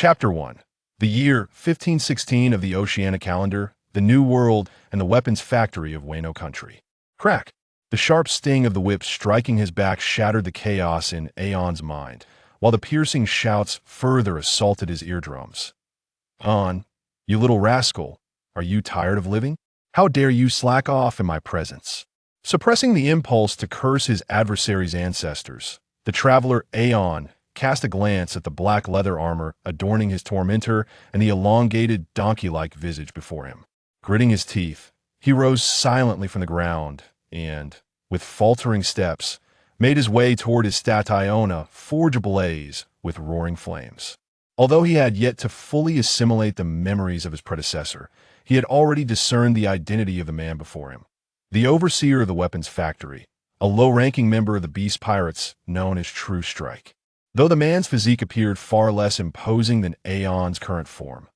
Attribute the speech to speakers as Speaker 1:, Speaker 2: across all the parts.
Speaker 1: Chapter 1. The year 1516 of the Oceanic calendar, the New World, and the weapons factory of Wano country. Crack! The sharp sting of the whip striking his back shattered the chaos in Aeon's mind, while the piercing shouts further assaulted his eardrums. "On, you little rascal, are you tired of living? How dare you slack off in my presence?" Suppressing the impulse to curse his adversary's ancestors, the traveler Aeon cast a glance at the black leather armor adorning his tormentor and the elongated, donkey-like visage before him. Gritting his teeth, he rose silently from the ground and, with faltering steps, made his way toward his stationa forge ablaze with roaring flames. Although he had yet to fully assimilate the memories of his predecessor, he had already discerned the identity of the man before him. The overseer of the weapons factory, a low-ranking member of the beast pirates known as True Strike. Though the man's physique appeared far less imposing than Aeon's current form,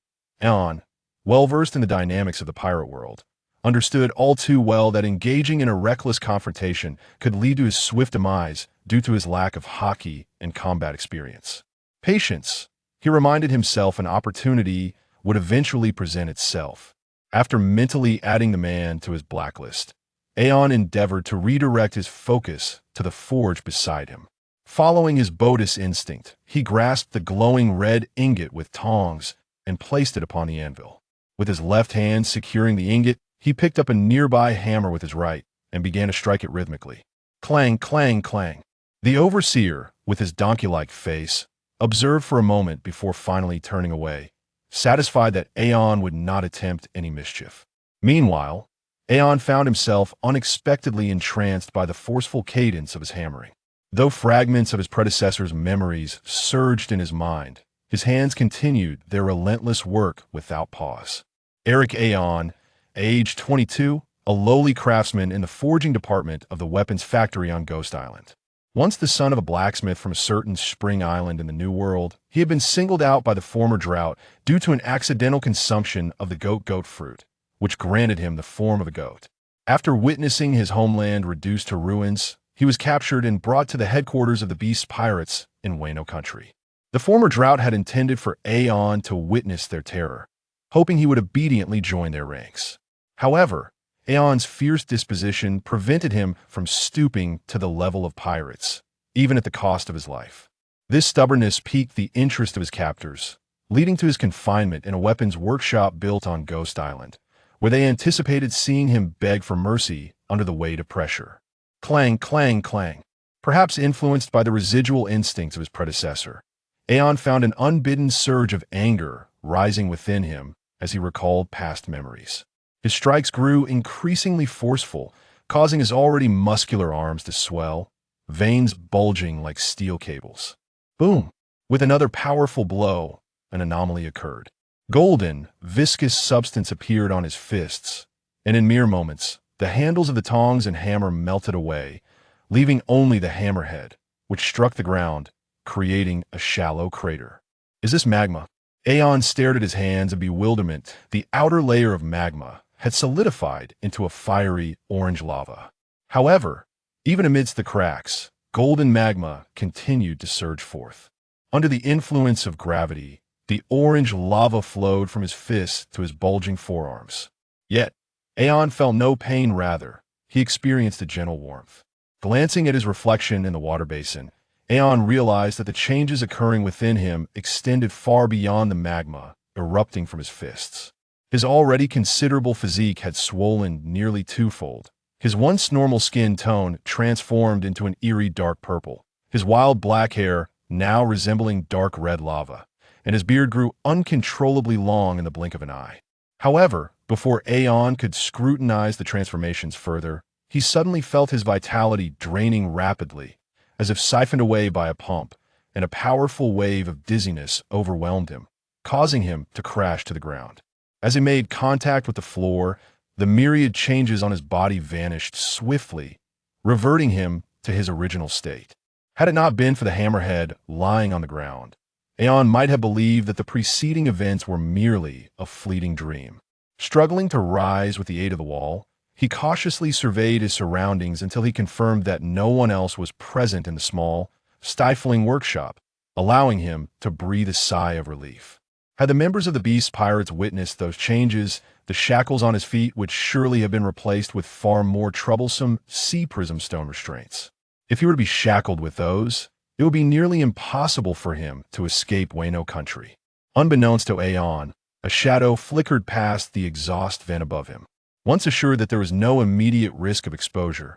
Speaker 1: Aeon, well-versed in the dynamics of the pirate world, understood all too well that engaging in a reckless confrontation could lead to his swift demise due to his lack of hockey and combat experience. Patience, he reminded himself, an opportunity would eventually present itself. After mentally adding the man to his blacklist, Aeon endeavored to redirect his focus to the forge beside him. Following his Bodis instinct, he grasped the glowing red ingot with tongs and placed it upon the anvil. With his left hand securing the ingot, he picked up a nearby hammer with his right and began to strike it rhythmically. Clang, clang, clang. The overseer, with his donkey-like face, observed for a moment before finally turning away, satisfied that Aeon would not attempt any mischief. Meanwhile, Aeon found himself unexpectedly entranced by the forceful cadence of his hammering. Though fragments of his predecessor's memories surged in his mind, his hands continued their relentless work without pause. Eric Aeon, age 22, a lowly craftsman in the forging department of the weapons factory on Ghost Island. Once the son of a blacksmith from a certain spring island in the New World, he had been singled out by the former drought due to an accidental consumption of the goat fruit, which granted him the form of a goat. After witnessing his homeland reduced to ruins, he was captured and brought to the headquarters of the beast pirates in Wano country. The former drought had intended for Aeon to witness their terror, hoping he would obediently join their ranks. However, Aeon's fierce disposition prevented him from stooping to the level of pirates, even at the cost of his life. This stubbornness piqued the interest of his captors, leading to his confinement in a weapons workshop built on Ghost Island, where they anticipated seeing him beg for mercy under the weight of pressure. Clang, clang, clang. Perhaps influenced by the residual instincts of his predecessor, Aeon found an unbidden surge of anger rising within him as he recalled past memories. His strikes grew increasingly forceful, causing his already muscular arms to swell, veins bulging like steel cables. Boom! With another powerful blow, an anomaly occurred. Golden, viscous substance appeared on his fists, and in mere moments, the handles of the tongs and hammer melted away, leaving only the hammerhead, which struck the ground, creating a shallow crater. Is this magma? Aeon stared at his hands in bewilderment. The outer layer of magma had solidified into a fiery orange lava. However, even amidst the cracks, golden magma continued to surge forth. Under the influence of gravity, the orange lava flowed from his fists to his bulging forearms. Yet, Aeon felt no pain, rather, he experienced a gentle warmth. Glancing at his reflection in the water basin, Aeon realized that the changes occurring within him extended far beyond the magma erupting from his fists. His already considerable physique had swollen nearly twofold. His once normal skin tone transformed into an eerie dark purple, his wild black hair now resembling dark red lava, and his beard grew uncontrollably long in the blink of an eye. However, before Aeon could scrutinize the transformations further, he suddenly felt his vitality draining rapidly, as if siphoned away by a pump, and a powerful wave of dizziness overwhelmed him, causing him to crash to the ground. As he made contact with the floor, the myriad changes on his body vanished swiftly, reverting him to his original state. Had it not been for the hammerhead lying on the ground, Aeon might have believed that the preceding events were merely a fleeting dream. Struggling to rise with the aid of the wall, he cautiously surveyed his surroundings until he confirmed that no one else was present in the small, stifling workshop, allowing him to breathe a sigh of relief. Had the members of the Beast Pirates witnessed those changes, the shackles on his feet would surely have been replaced with far more troublesome sea prism stone restraints. If he were to be shackled with those, it would be nearly impossible for him to escape Wano country. Unbeknownst to Aeon, a shadow flickered past the exhaust vent above him. Once assured that there was no immediate risk of exposure,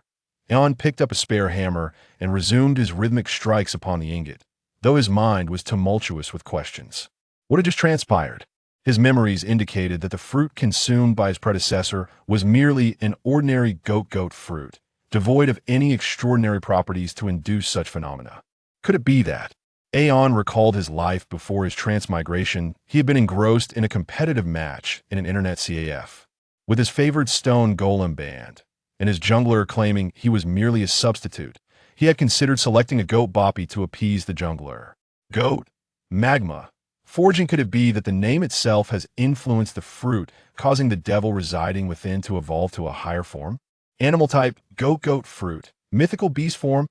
Speaker 1: Aeon picked up a spare hammer and resumed his rhythmic strikes upon the ingot, though his mind was tumultuous with questions. What had just transpired? His memories indicated that the fruit consumed by his predecessor was merely an ordinary goat fruit, devoid of any extraordinary properties to induce such phenomena. Could it be that? Aeon recalled his life before his transmigration. He had been engrossed in a competitive match in an internet CAF, with his favored stone golem band, and his jungler claiming he was merely a substitute. He had considered selecting a goat boppy to appease the jungler. Goat? Magma? Forging could it be that the name itself has influenced the fruit, causing the devil residing within to evolve to a higher form? Animal type, goat fruit. Mythical beast form?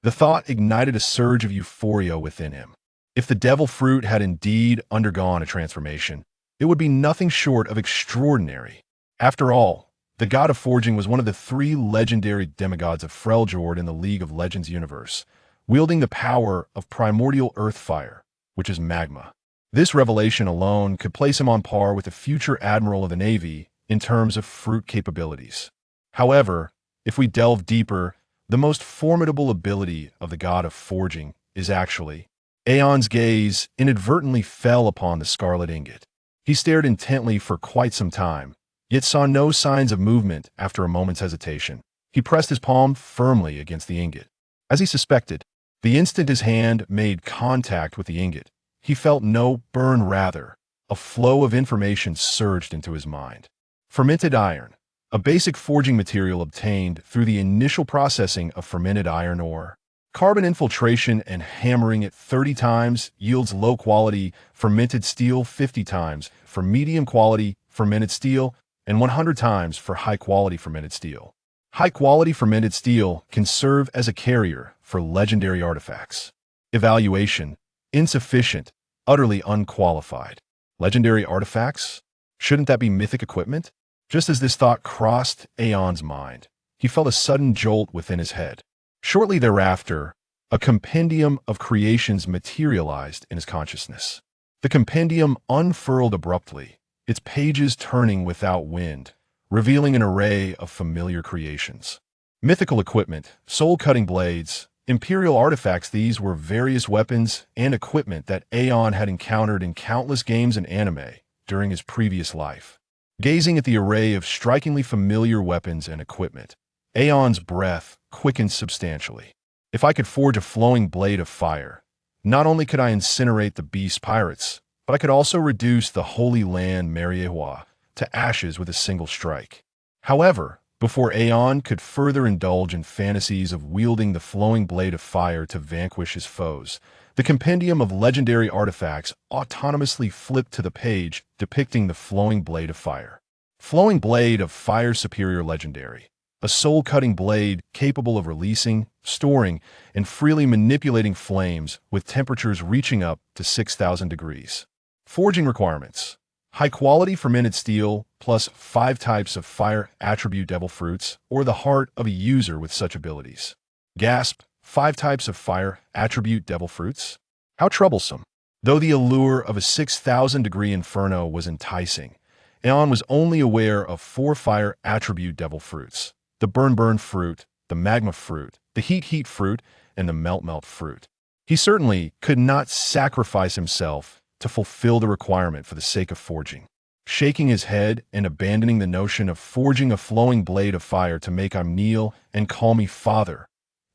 Speaker 1: The thought ignited a surge of euphoria within him. If the devil fruit had indeed undergone a transformation, it would be nothing short of extraordinary. After all, the god of forging was one of the 3 legendary demigods of Freljord in the League of Legends universe, wielding the power of primordial earth fire, which is magma. This revelation alone could place him on par with the future admiral of the Navy in terms of fruit capabilities. However, if we delve deeper, the most formidable ability of the god of forging is actually. Aeon's gaze inadvertently fell upon the scarlet ingot. He stared intently for quite some time, yet saw no signs of movement after a moment's hesitation. He pressed his palm firmly against the ingot. As he suspected, the instant his hand made contact with the ingot, he felt no burn, rather, a flow of information surged into his mind. Fermented iron, a basic forging material obtained through the initial processing of fermented iron ore. Carbon infiltration and hammering it 30 times yields low-quality fermented steel 50 times for medium-quality fermented steel and 100 times for high-quality fermented steel. High-quality fermented steel can serve as a carrier for legendary artifacts. Evaluation: insufficient, utterly unqualified. Legendary artifacts? Shouldn't that be mythic equipment? Just as this thought crossed Aeon's mind, he felt a sudden jolt within his head. Shortly thereafter, a compendium of creations materialized in his consciousness. The compendium unfurled abruptly, its pages turning without wind, revealing an array of familiar creations. Mythical equipment, soul-cutting blades, imperial artifacts. These were various weapons and equipment that Aeon had encountered in countless games and anime during his previous life. Gazing at the array of strikingly familiar weapons and equipment, Aeon's breath quickened substantially. If I could forge a flowing blade of fire, not only could I incinerate the beast pirates, but I could also reduce the Holy Land Mariewa to ashes with a single strike. However, before Aeon could further indulge in fantasies of wielding the flowing blade of fire to vanquish his foes, the compendium of legendary artifacts autonomously flipped to the page depicting the flowing blade of fire. Flowing blade of fire superior legendary. A soul-cutting blade capable of releasing, storing, and freely manipulating flames with temperatures reaching up to 6,000 degrees. Forging requirements: high-quality fermented steel plus 5 types of fire attribute devil fruits, or the heart of a user with such abilities. Gasp: 5 types of fire attribute devil fruits? How troublesome. Though the allure of a 6,000-degree inferno was enticing, Aeon was only aware of 4 fire attribute devil fruits: the burn fruit, the magma fruit, the heat fruit, and the melt fruit. He certainly could not sacrifice himself to fulfill the requirement for the sake of forging. Shaking his head and abandoning the notion of forging a flowing blade of fire to make him kneel and call me father,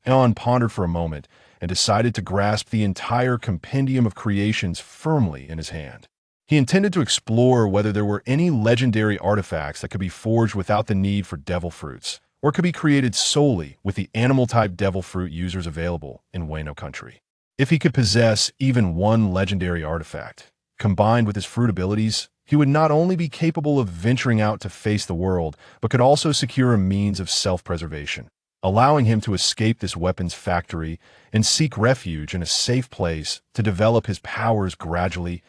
Speaker 1: Aeon pondered for a moment and decided to grasp the entire compendium of creations firmly in his hand. He intended to explore whether there were any legendary artifacts that could be forged without the need for devil fruits, or could be created solely with the animal-type devil fruit users available in Wano country. If he could possess even one legendary artifact, combined with his fruit abilities, he would not only be capable of venturing out to face the world, but could also secure a means of self-preservation. allowing him to escape this weapons factory and seek refuge in a safe place to develop his powers gradually.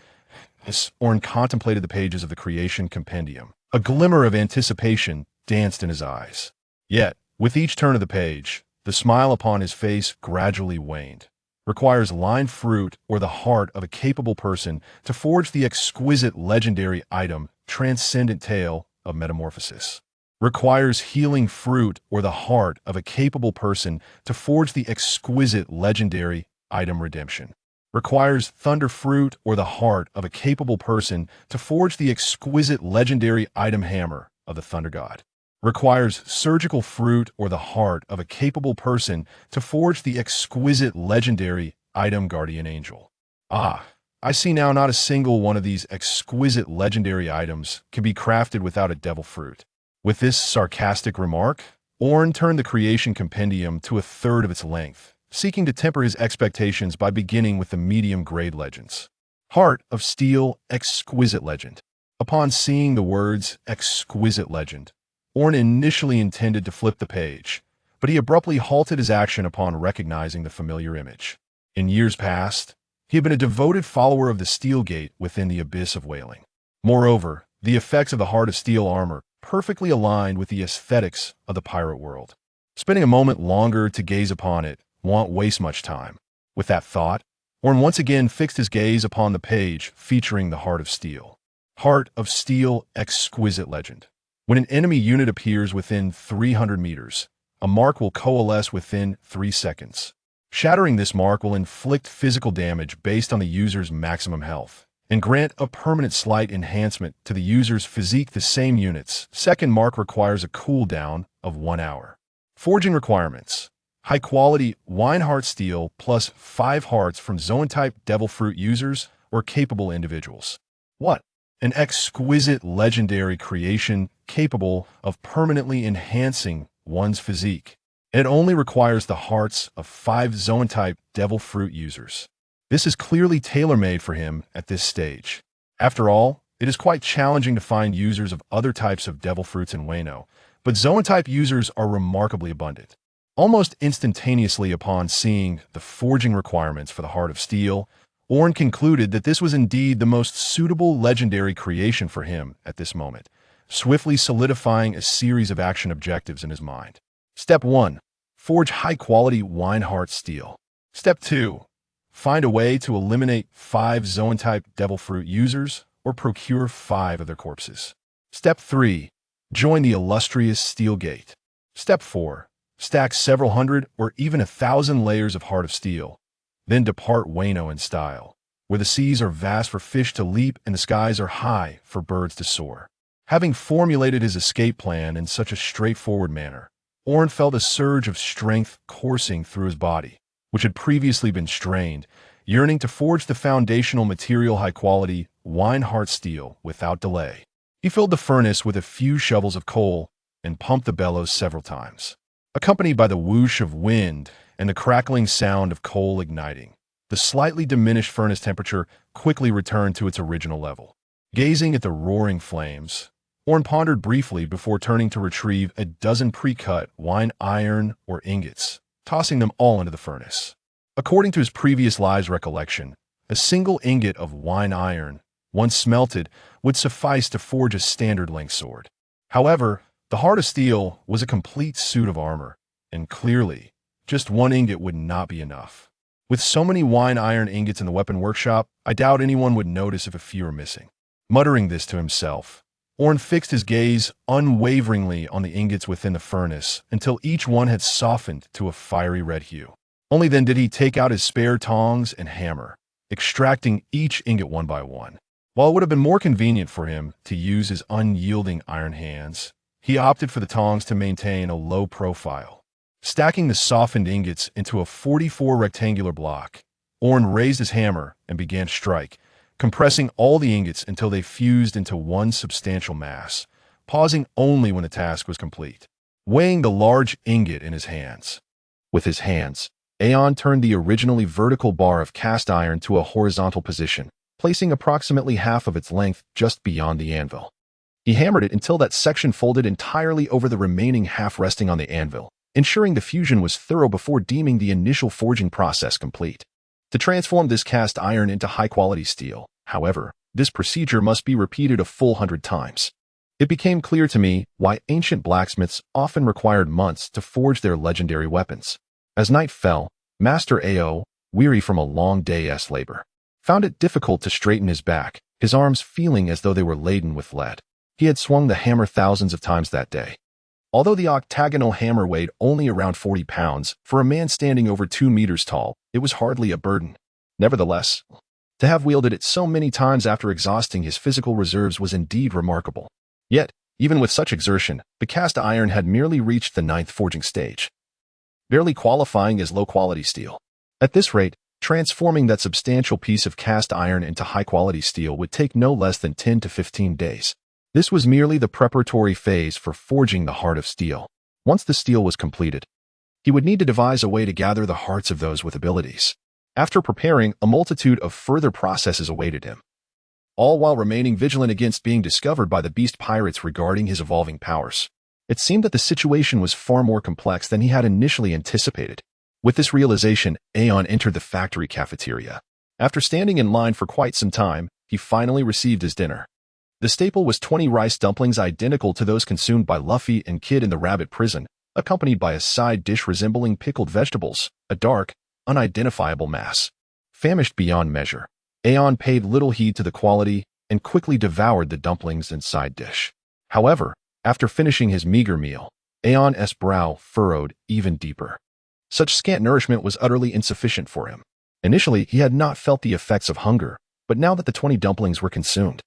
Speaker 1: As Aorn contemplated the pages of the creation compendium, a glimmer of anticipation danced in his eyes. Yet, with each turn of the page, the smile upon his face gradually waned. Requires line fruit or the heart of a capable person to forge the exquisite legendary item transcendent tale of metamorphosis. Requires healing fruit or the heart of a capable person to forge the exquisite legendary item redemption. Requires thunder fruit or the heart of a capable person to forge the exquisite legendary item hammer of the thunder god. Requires surgical fruit or the heart of a capable person to forge the exquisite legendary item guardian angel. Ah, I see now not a single one of these exquisite legendary items can be crafted without a devil fruit. With this sarcastic remark, Aorn turned the creation compendium to a third of its length, seeking to temper his expectations by beginning with the medium-grade legends. Heart of Steel Exquisite Legend. Upon seeing the words Exquisite Legend, Aorn initially intended to flip the page, but he abruptly halted his action upon recognizing the familiar image. In years past, he had been a devoted follower of the Steel Gate within the Abyss of Wailing. Moreover, the effects of the Heart of Steel armor perfectly aligned with the aesthetics of the pirate world. Spending a moment longer to gaze upon it won't waste much time. With that thought, Aorn once again fixed his gaze upon the page featuring the Heart of Steel. Heart of Steel Exquisite Legend. When an enemy unit appears within 300 meters, a mark will coalesce within 3 seconds. Shattering this mark will inflict physical damage based on the user's maximum health, and grant a permanent slight enhancement to the user's physique. The same unit's second mark requires a cooldown of 1 hour. Forging requirements. High-quality wine heart steel plus 5 hearts from zone-type devil fruit users or capable individuals. What? An exquisite legendary creation capable of permanently enhancing one's physique. It only requires the hearts of 5 zone-type devil fruit users. This is clearly tailor-made for him at this stage. After all, it is quite challenging to find users of other types of devil fruits in Wano, but zone-type users are remarkably abundant. Almost instantaneously upon seeing the forging requirements for the Heart of Steel, Aorn concluded that this was indeed the most suitable legendary creation for him at this moment, swiftly solidifying a series of action objectives in his mind. Step 1. Forge high-quality wine heart steel. Step 2. Find a way to eliminate 5 zone-type devil fruit users or procure 5 of their corpses. Step 3. Join the illustrious Steel Gate. Step 4. Stack several hundred or even 1,000 layers of Heart of Steel. Then depart Wano in style, where the seas are vast for fish to leap and the skies are high for birds to soar. Having formulated his escape plan in such a straightforward manner, Aorn felt a surge of strength coursing through his body, which had previously been strained, yearning to forge the foundational material high-quality wine heart steel without delay. He filled the furnace with a few shovels of coal and pumped the bellows several times. Accompanied by the whoosh of wind and the crackling sound of coal igniting, the slightly diminished furnace temperature quickly returned to its original level. Gazing at the roaring flames, Aorn pondered briefly before turning to retrieve a dozen pre-cut wine iron or ingots, tossing them all into the furnace. According to his previous lives' recollection, a single ingot of wine iron, once smelted, would suffice to forge a standard-length sword. However, the Heart of Steel was a complete suit of armor, and clearly, just one ingot would not be enough. With so many wine iron ingots in the weapon workshop, I doubt anyone would notice if a few are missing. Muttering this to himself, Aorn fixed his gaze unwaveringly on the ingots within the furnace until each one had softened to a fiery red hue. Only then did he take out his spare tongs and hammer, extracting each ingot one by one. While it would have been more convenient for him to use his unyielding iron hands, he opted for the tongs to maintain a low profile. Stacking the softened ingots into a 44 rectangular block, Aorn raised his hammer and began to strike, compressing all the ingots until they fused into one substantial mass, pausing only when the task was complete. Weighing the large ingot in his hands. With his hands, Aeon turned the originally vertical bar of cast iron to a horizontal position, placing approximately half of its length just beyond the anvil. He hammered it until that section folded entirely over the remaining half resting on the anvil, ensuring the fusion was thorough before deeming the initial forging process complete. To transform this cast iron into high-quality steel, however, this procedure must be repeated a full 100 times. It became clear to me why ancient blacksmiths often required months to forge their legendary weapons. As night fell, Master Aeon, weary from a long day's labor, found it difficult to straighten his back, his arms feeling as though they were laden with lead. He had swung the hammer thousands of times that day. Although the octagonal hammer weighed only around 40 pounds, for a man standing over 2 meters tall, it was hardly a burden. Nevertheless, to have wielded it so many times after exhausting his physical reserves was indeed remarkable. Yet, even with such exertion, the cast iron had merely reached the 9th forging stage, barely qualifying as low-quality steel. At this rate, transforming that substantial piece of cast iron into high-quality steel would take no less than 10 to 15 days. This was merely the preparatory phase for forging the heart of steel. Once the steel was completed, he would need to devise a way to gather the hearts of those with abilities. After preparing, a multitude of further processes awaited him, all while remaining vigilant against being discovered by the beast pirates regarding his evolving powers. It seemed that the situation was far more complex than he had initially anticipated. With this realization, Aeon entered the factory cafeteria. After standing in line for quite some time, he finally received his dinner. The staple was 20 rice dumplings identical to those consumed by Luffy and Kid in the rabbit prison, accompanied by a side dish resembling pickled vegetables, a dark, unidentifiable mass. Famished beyond measure, Aeon paid little heed to the quality and quickly devoured the dumplings and side dish. However, after finishing his meager meal, Aeon's brow furrowed even deeper. Such scant nourishment was utterly insufficient for him. Initially, he had not felt the effects of hunger, but now that the 20 dumplings were consumed,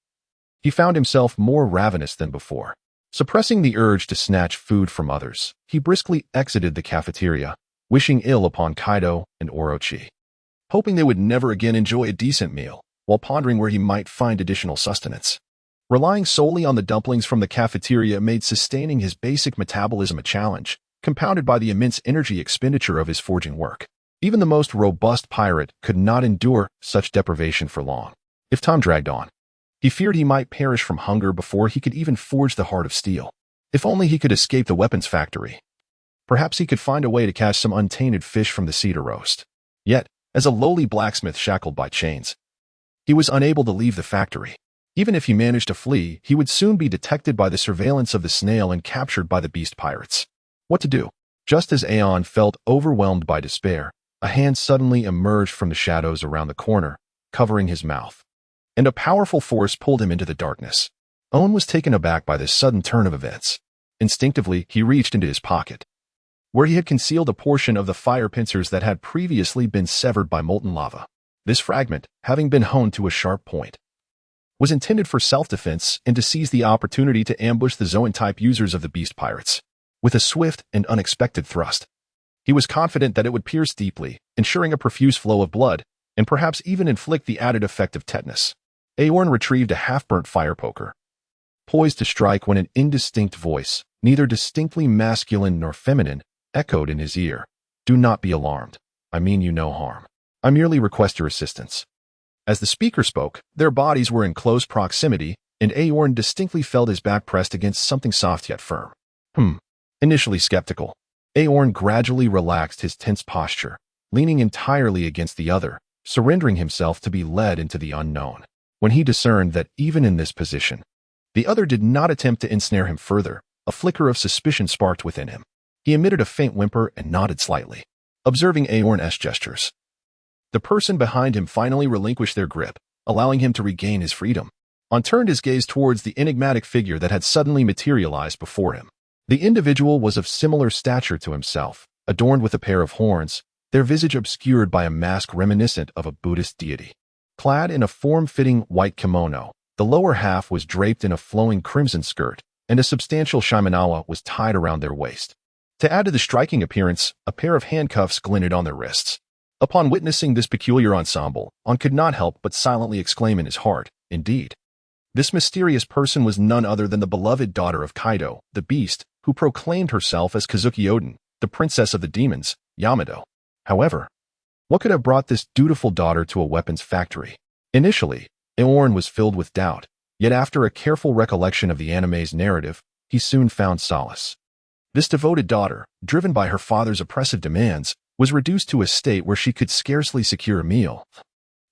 Speaker 1: he found himself more ravenous than before. Suppressing the urge to snatch food from others, he briskly exited the cafeteria, wishing ill upon Kaido and Orochi, hoping they would never again enjoy a decent meal, while pondering where he might find additional sustenance. Relying solely on the dumplings from the cafeteria made sustaining his basic metabolism a challenge, compounded by the immense energy expenditure of his forging work. Even the most robust pirate could not endure such deprivation for long. If time dragged on, he feared he might perish from hunger before he could even forge the heart of steel. If only he could escape the weapons factory. Perhaps he could find a way to catch some untainted fish from the sea to roast. Yet, as a lowly blacksmith shackled by chains, he was unable to leave the factory. Even if he managed to flee, he would soon be detected by the surveillance of the snail and captured by the beast pirates. What to do? Just as Aeon felt overwhelmed by despair, a hand suddenly emerged from the shadows around the corner, covering his mouth, and a powerful force pulled him into the darkness. Aeon was taken aback by this sudden turn of events. Instinctively, he reached into his pocket, where he had concealed a portion of the fire pincers that had previously been severed by molten lava. This fragment, having been honed to a sharp point, was intended for self-defense and to seize the opportunity to ambush the Zoan-type users of the beast pirates. With a swift and unexpected thrust, he was confident that it would pierce deeply, ensuring a profuse flow of blood, and perhaps even inflict the added effect of tetanus. Aorn retrieved a half-burnt fire poker, poised to strike when an indistinct voice, neither distinctly masculine nor feminine, echoed in his ear. "Do not be alarmed. I mean you no harm. I merely request your assistance." As the speaker spoke, their bodies were in close proximity, and Aorn distinctly felt his back pressed against something soft yet firm. Initially skeptical, Aorn gradually relaxed his tense posture, leaning entirely against the other, surrendering himself to be led into the unknown. When he discerned that even in this position, the other did not attempt to ensnare him further, a flicker of suspicion sparked within him. He emitted a faint whimper and nodded slightly, observing Aorn's gestures. The person behind him finally relinquished their grip, allowing him to regain his freedom. Aeon turned his gaze towards the enigmatic figure that had suddenly materialized before him. The individual was of similar stature to himself, adorned with a pair of horns, their visage obscured by a mask reminiscent of a Buddhist deity. Clad in a form-fitting white kimono, the lower half was draped in a flowing crimson skirt, and a substantial shimenawa was tied around their waist. To add to the striking appearance, a pair of handcuffs glinted on their wrists. Upon witnessing this peculiar ensemble, Aeon could not help but silently exclaim in his heart, indeed, this mysterious person was none other than the beloved daughter of Kaido, the beast, who proclaimed herself as Kazuki, the princess of the demons, Yamato. However, what could have brought this dutiful daughter to a weapons factory? Initially, Aorn was filled with doubt, yet after a careful recollection of the anime's narrative, he soon found solace. This devoted daughter, driven by her father's oppressive demands, was reduced to a state where she could scarcely secure a meal.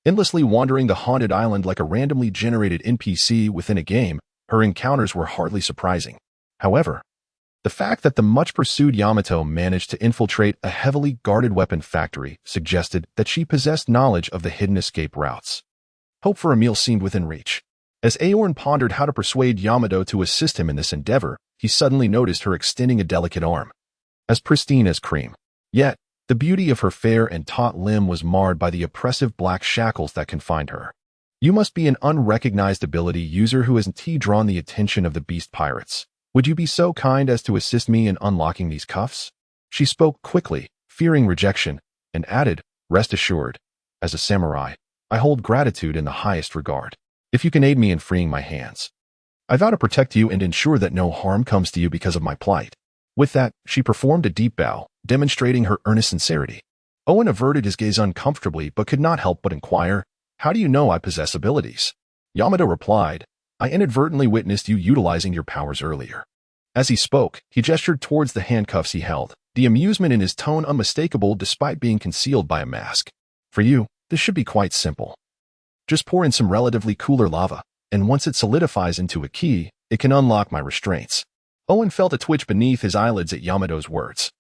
Speaker 1: Endlessly wandering the haunted island like a randomly generated NPC within a game, her encounters were hardly surprising. However, the fact that the much-pursued Yamato managed to infiltrate a heavily guarded weapon factory suggested that she possessed knowledge of the hidden escape routes. Hope for a meal seemed within reach. As Aorn pondered how to persuade Yamato to assist him in this endeavor, he suddenly noticed her extending a delicate arm. As pristine as cream. Yet, the beauty of her fair and taut limb was marred by the oppressive black shackles that confined her. You must be an unrecognized ability user who has drawn the attention of the beast pirates. Would you be so kind as to assist me in unlocking these cuffs? She spoke quickly, fearing rejection, and added, rest assured, as a samurai, I hold gratitude in the highest regard. If you can aid me in freeing my hands, I vow to protect you and ensure that no harm comes to you because of my plight. With that, she performed a deep bow, demonstrating her earnest sincerity. Owen averted his gaze uncomfortably but could not help but inquire, how do you know I possess abilities? Yamato replied, I inadvertently witnessed you utilizing your powers earlier. As he spoke, he gestured towards the handcuffs he held, the amusement in his tone unmistakable despite being concealed by a mask. For you, this should be quite simple. Just pour in some relatively cooler lava, and once it solidifies into a key, it can unlock my restraints. Owen felt a twitch beneath his eyelids at Yamato's words.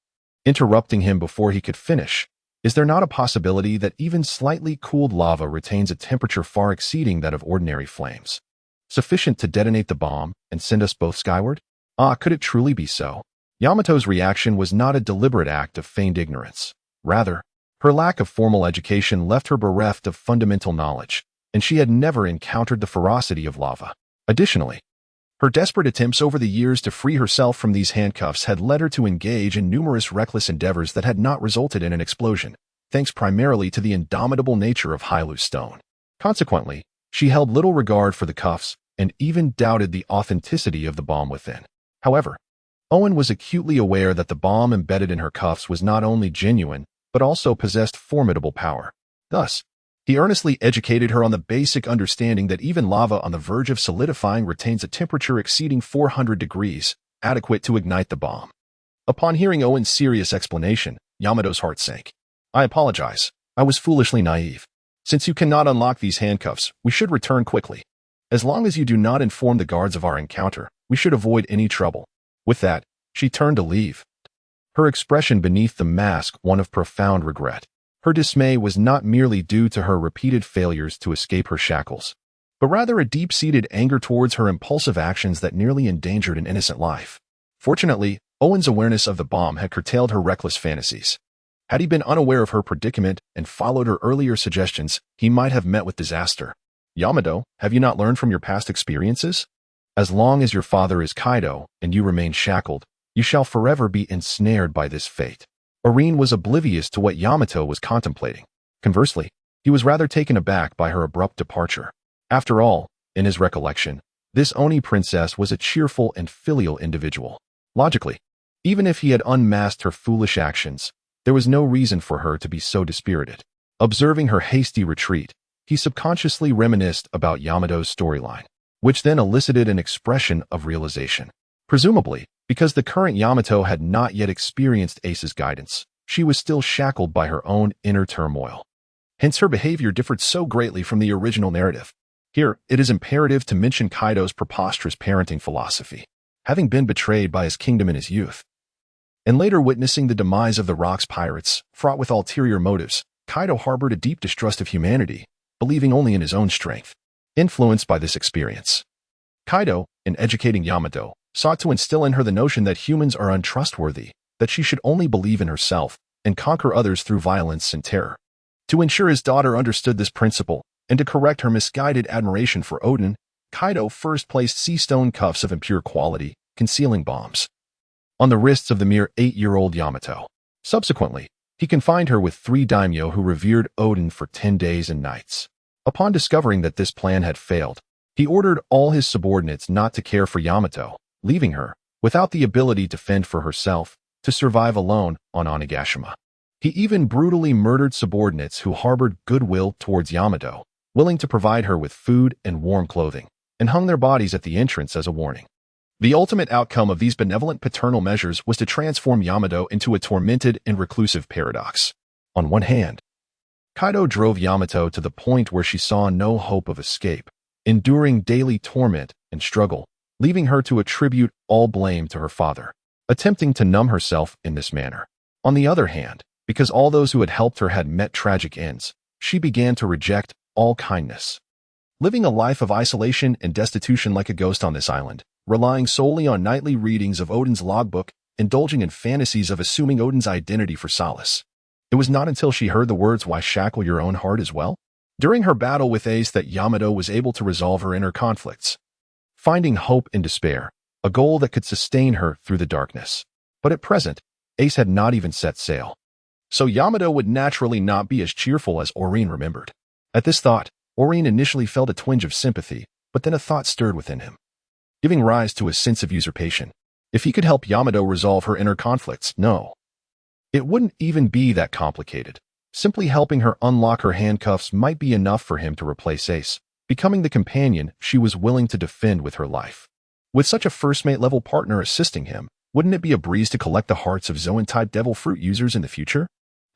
Speaker 1: Interrupting him before he could finish, is there not a possibility that even slightly cooled lava retains a temperature far exceeding that of ordinary flames, sufficient to detonate the bomb and send us both skyward? Ah, could it truly be so? Yamato's reaction was not a deliberate act of feigned ignorance. Rather, her lack of formal education left her bereft of fundamental knowledge, and she had never encountered the ferocity of lava. Additionally, her desperate attempts over the years to free herself from these handcuffs had led her to engage in numerous reckless endeavors that had not resulted in an explosion, thanks primarily to the indomitable nature of Hylu stone. Consequently, she held little regard for the cuffs and even doubted the authenticity of the bomb within. However, Owen was acutely aware that the bomb embedded in her cuffs was not only genuine, but also possessed formidable power. Thus, he earnestly educated her on the basic understanding that even lava on the verge of solidifying retains a temperature exceeding 400 degrees, adequate to ignite the bomb. Upon hearing Owen's serious explanation, Yamato's heart sank. I apologize. I was foolishly naive. Since you cannot unlock these handcuffs, we should return quickly. As long as you do not inform the guards of our encounter, we should avoid any trouble. With that, she turned to leave. Her expression beneath the mask one of profound regret. Her dismay was not merely due to her repeated failures to escape her shackles, but rather a deep-seated anger towards her impulsive actions that nearly endangered an innocent life. Fortunately, Owen's awareness of the bomb had curtailed her reckless fantasies. Had he been unaware of her predicament and followed her earlier suggestions, he might have met with disaster. Yamato, have you not learned from your past experiences? As long as your father is Kaido and you remain shackled, you shall forever be ensnared by this fate. Aorn was oblivious to what Yamato was contemplating. Conversely, he was rather taken aback by her abrupt departure. After all, in his recollection, this Oni princess was a cheerful and filial individual. Logically, even if he had unmasked her foolish actions, there was no reason for her to be so dispirited. Observing her hasty retreat, he subconsciously reminisced about Yamato's storyline, which then elicited an expression of realization. Presumably, because the current Yamato had not yet experienced Ace's guidance, she was still shackled by her own inner turmoil. Hence her behavior differed so greatly from the original narrative. Here, it is imperative to mention Kaido's preposterous parenting philosophy. Having been betrayed by his kingdom in his youth, and later witnessing the demise of the Rock's pirates, fraught with ulterior motives, Kaido harbored a deep distrust of humanity, believing only in his own strength. Influenced by this experience, Kaido, in educating Yamato, sought to instill in her the notion that humans are untrustworthy, that she should only believe in herself and conquer others through violence and terror. To ensure his daughter understood this principle, and to correct her misguided admiration for Odin, Kaido first placed sea stone cuffs of impure quality, concealing bombs, on the wrists of the mere 8-year-old Yamato. Subsequently, he confined her with 3 daimyo who revered Odin for 10 days and nights. Upon discovering that this plan had failed, he ordered all his subordinates not to care for Yamato, leaving her, without the ability to fend for herself, to survive alone on Onigashima. He even brutally murdered subordinates who harbored goodwill towards Yamato, willing to provide her with food and warm clothing, and hung their bodies at the entrance as a warning. The ultimate outcome of these benevolent paternal measures was to transform Yamato into a tormented and reclusive paradox. On one hand, Kaido drove Yamato to the point where she saw no hope of escape, enduring daily torment and struggle, leaving her to attribute all blame to her father, attempting to numb herself in this manner. On the other hand, because all those who had helped her had met tragic ends, she began to reject all kindness. Living a life of isolation and destitution like a ghost on this island, relying solely on nightly readings of Odin's logbook, indulging in fantasies of assuming Odin's identity for solace. It was not until she heard the words, "Why shackle your own heart as well?" during her battle with Ace that Yamato was able to resolve her inner conflicts, finding hope in despair, a goal that could sustain her through the darkness. But at present, Ace had not even set sail. So Yamato would naturally not be as cheerful as Aorn remembered. At this thought, Aorn initially felt a twinge of sympathy, but then a thought stirred within him, giving rise to a sense of usurpation. If he could help Yamato resolve her inner conflicts, no. It wouldn't even be that complicated. Simply helping her unlock her handcuffs might be enough for him to replace Ace, becoming the companion she was willing to defend with her life. With such a first-mate-level partner assisting him, wouldn't it be a breeze to collect the hearts of Zoan-type devil fruit users in the future?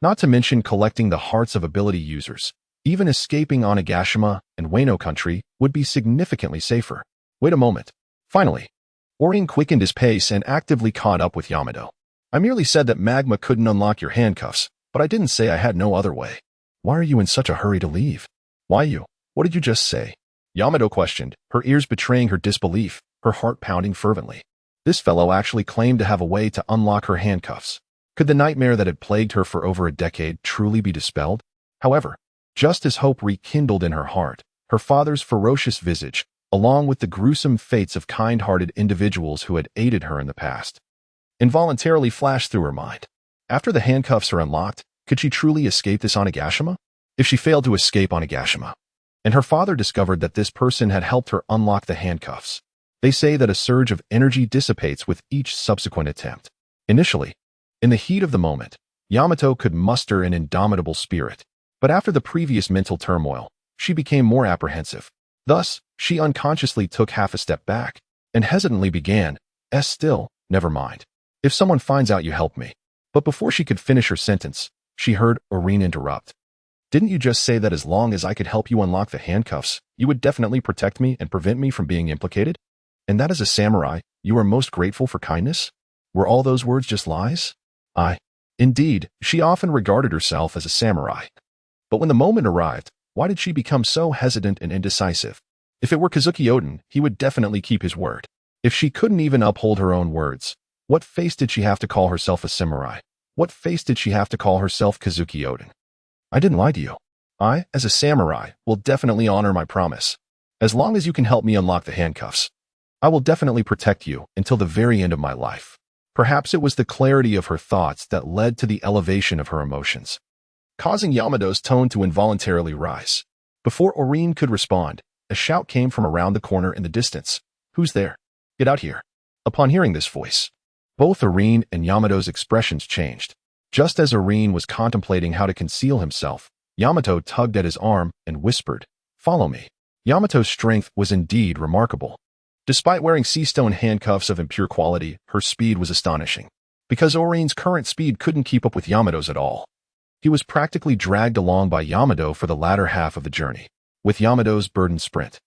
Speaker 1: Not to mention collecting the hearts of ability users. Even escaping Onigashima and Wano country would be significantly safer. Wait a moment. Finally, Aorn quickened his pace and actively caught up with Yamato. I merely said that magma couldn't unlock your handcuffs, but I didn't say I had no other way. Why are you in such a hurry to leave? Why you? What did you just say? Yamato questioned, her ears betraying her disbelief, her heart pounding fervently. This fellow actually claimed to have a way to unlock her handcuffs. Could the nightmare that had plagued her for over a decade truly be dispelled? However, just as hope rekindled in her heart, her father's ferocious visage, along with the gruesome fates of kind-hearted individuals who had aided her in the past, involuntarily flashed through her mind. After the handcuffs are unlocked, could she truly escape this Onigashima? If she failed to escape Onigashima, and her father discovered that this person had helped her unlock the handcuffs, they say that a surge of energy dissipates with each subsequent attempt. Initially, in the heat of the moment, Yamato could muster an indomitable spirit, but after the previous mental turmoil, she became more apprehensive. Thus, she unconsciously took half a step back, and hesitantly began, still, never mind. If someone finds out you helped me. But before she could finish her sentence, she heard Aorn interrupt. Didn't you just say that as long as I could help you unlock the handcuffs, you would definitely protect me and prevent me from being implicated? And that as a samurai, you are most grateful for kindness? Were all those words just lies? Indeed, she often regarded herself as a samurai. But when the moment arrived, why did she become so hesitant and indecisive? If it were Kazuki Odin, he would definitely keep his word. If she couldn't even uphold her own words, what face did she have to call herself a samurai? What face did she have to call herself Kazuki Odin? I didn't lie to you. I, as a samurai, will definitely honor my promise. As long as you can help me unlock the handcuffs, I will definitely protect you until the very end of my life. Perhaps it was the clarity of her thoughts that led to the elevation of her emotions, causing Yamato's tone to involuntarily rise. Before Aorn could respond, a shout came from around the corner in the distance. Who's there? Get out here. Upon hearing this voice, both Aorn and Yamato's expressions changed. Just as Aorn was contemplating how to conceal himself, Yamato tugged at his arm and whispered, "Follow me." Yamato's strength was indeed remarkable. Despite wearing sea stone handcuffs of impure quality, her speed was astonishing. Because Aorn's current speed couldn't keep up with Yamato's at all, he was practically dragged along by Yamato for the latter half of the journey. With Yamato's burdened sprint,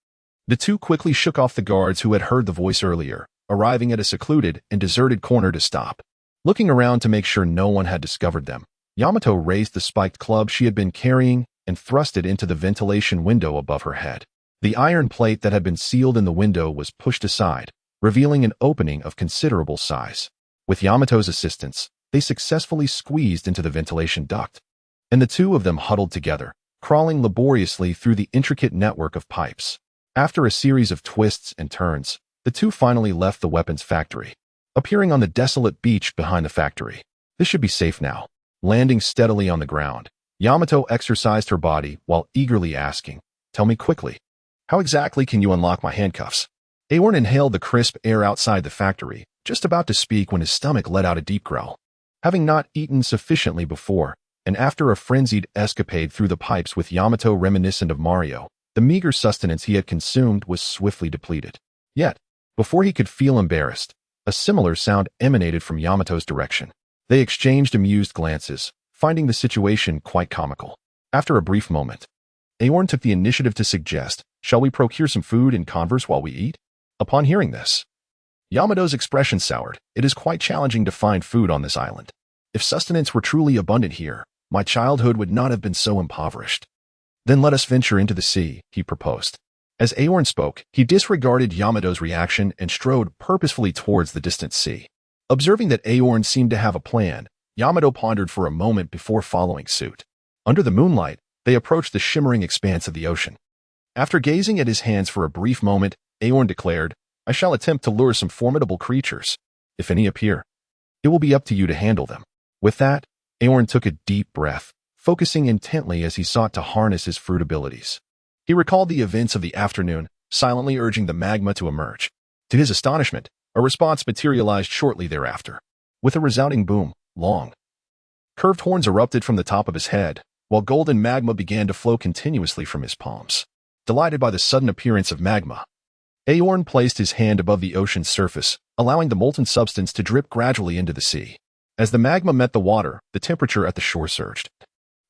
Speaker 1: the two quickly shook off the guards who had heard the voice earlier, arriving at a secluded and deserted corner to stop. Looking around to make sure no one had discovered them, Yamato raised the spiked club she had been carrying and thrust it into the ventilation window above her head. The iron plate that had been sealed in the window was pushed aside, revealing an opening of considerable size. With Yamato's assistance, they successfully squeezed into the ventilation duct, and the two of them huddled together, crawling laboriously through the intricate network of pipes. After a series of twists and turns, the two finally left the weapons factory, appearing on the desolate beach behind the factory. This should be safe now. Landing steadily on the ground, Yamato exercised her body while eagerly asking, "Tell me quickly, how exactly can you unlock my handcuffs?" Aorn inhaled the crisp air outside the factory, just about to speak when his stomach let out a deep growl. Having not eaten sufficiently before, and after a frenzied escapade through the pipes with Yamato reminiscent of Mario, the meager sustenance he had consumed was swiftly depleted. Yet, Before he could feel embarrassed, a similar sound emanated from Yamato's direction. They exchanged amused glances, finding the situation quite comical. After a brief moment, Aorn took the initiative to suggest, "Shall we procure some food and converse while we eat?" Upon hearing this, Yamato's expression soured. "It is quite challenging to find food on this island. If sustenance were truly abundant here, my childhood would not have been so impoverished." "Then let us venture into the sea," he proposed. As Aorn spoke, he disregarded Yamato's reaction and strode purposefully towards the distant sea. Observing that Aorn seemed to have a plan, Yamato pondered for a moment before following suit. Under the moonlight, they approached the shimmering expanse of the ocean. After gazing at his hands for a brief moment, Aorn declared, "I shall attempt to lure some formidable creatures. If any appear, it will be up to you to handle them." With that, Aorn took a deep breath, focusing intently as he sought to harness his fruit abilities. He recalled the events of the afternoon, silently urging the magma to emerge. To his astonishment, a response materialized shortly thereafter. With a resounding boom, long, curved horns erupted from the top of his head, while golden magma began to flow continuously from his palms. Delighted by the sudden appearance of magma, Aorn placed his hand above the ocean's surface, allowing the molten substance to drip gradually into the sea. As the magma met the water, the temperature at the shore surged,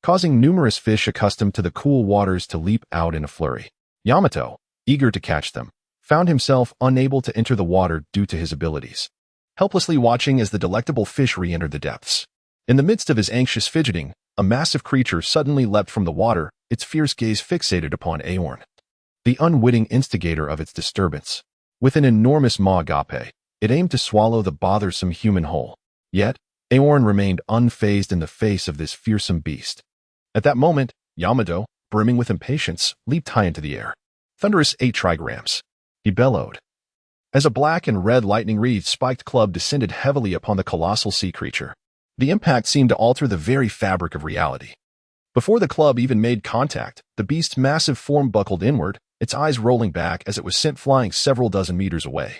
Speaker 1: causing numerous fish accustomed to the cool waters to leap out in a flurry. Yamato, eager to catch them, found himself unable to enter the water due to his abilities, helplessly watching as the delectable fish re-entered the depths. In the midst of his anxious fidgeting, a massive creature suddenly leapt from the water, its fierce gaze fixated upon Aorn, the unwitting instigator of its disturbance. With an enormous maw agape, it aimed to swallow the bothersome human whole. Yet, Aorn remained unfazed in the face of this fearsome beast. At that moment, Yamato, brimming with impatience, leaped high into the air. "Thunderous 8 trigrams," he bellowed, as a black and red lightning-wreathed spiked club descended heavily upon the colossal sea creature. The impact seemed to alter the very fabric of reality. Before the club even made contact, the beast's massive form buckled inward, its eyes rolling back as it was sent flying several dozen meters away,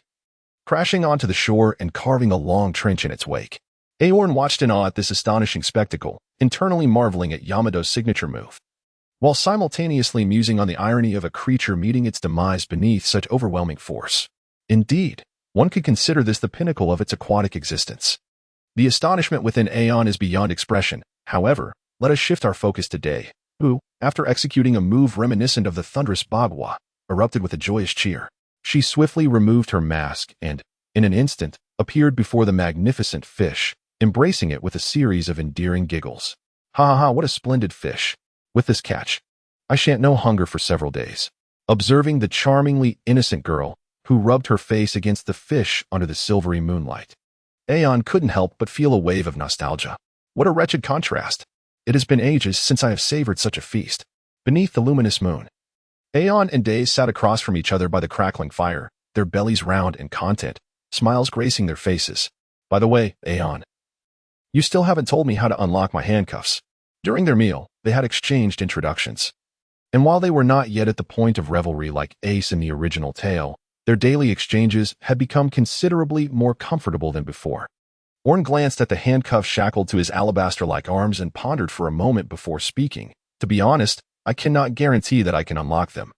Speaker 1: crashing onto the shore and carving a long trench in its wake. Aorn watched in awe at this astonishing spectacle, internally marveling at Yamato's signature move, while simultaneously musing on the irony of a creature meeting its demise beneath such overwhelming force. Indeed, one could consider this the pinnacle of its aquatic existence. The astonishment within Aeon is beyond expression. However, let us shift our focus to Day, who, after executing a move reminiscent of the thunderous Bagua, erupted with a joyous cheer. She swiftly removed her mask and, in an instant, appeared before the magnificent fish, embracing it with a series of endearing giggles. "Ha ha ha, what a splendid fish. With this catch, I shan't know hunger for several days." Observing the charmingly innocent girl, who rubbed her face against the fish under the silvery moonlight, Aeon couldn't help but feel a wave of nostalgia. What a wretched contrast. It has been ages since I have savored such a feast. Beneath the luminous moon, Aeon and Day sat across from each other by the crackling fire, their bellies round and content, smiles gracing their faces. "By the way, Aeon, you still haven't told me how to unlock my handcuffs." During their meal, they had exchanged introductions. And while they were not yet at the point of revelry like Ace in the original tale, their daily exchanges had become considerably more comfortable than before. Aorn glanced at the handcuffs shackled to his alabaster-like arms and pondered for a moment before speaking. "To be honest, I cannot guarantee that I can unlock them.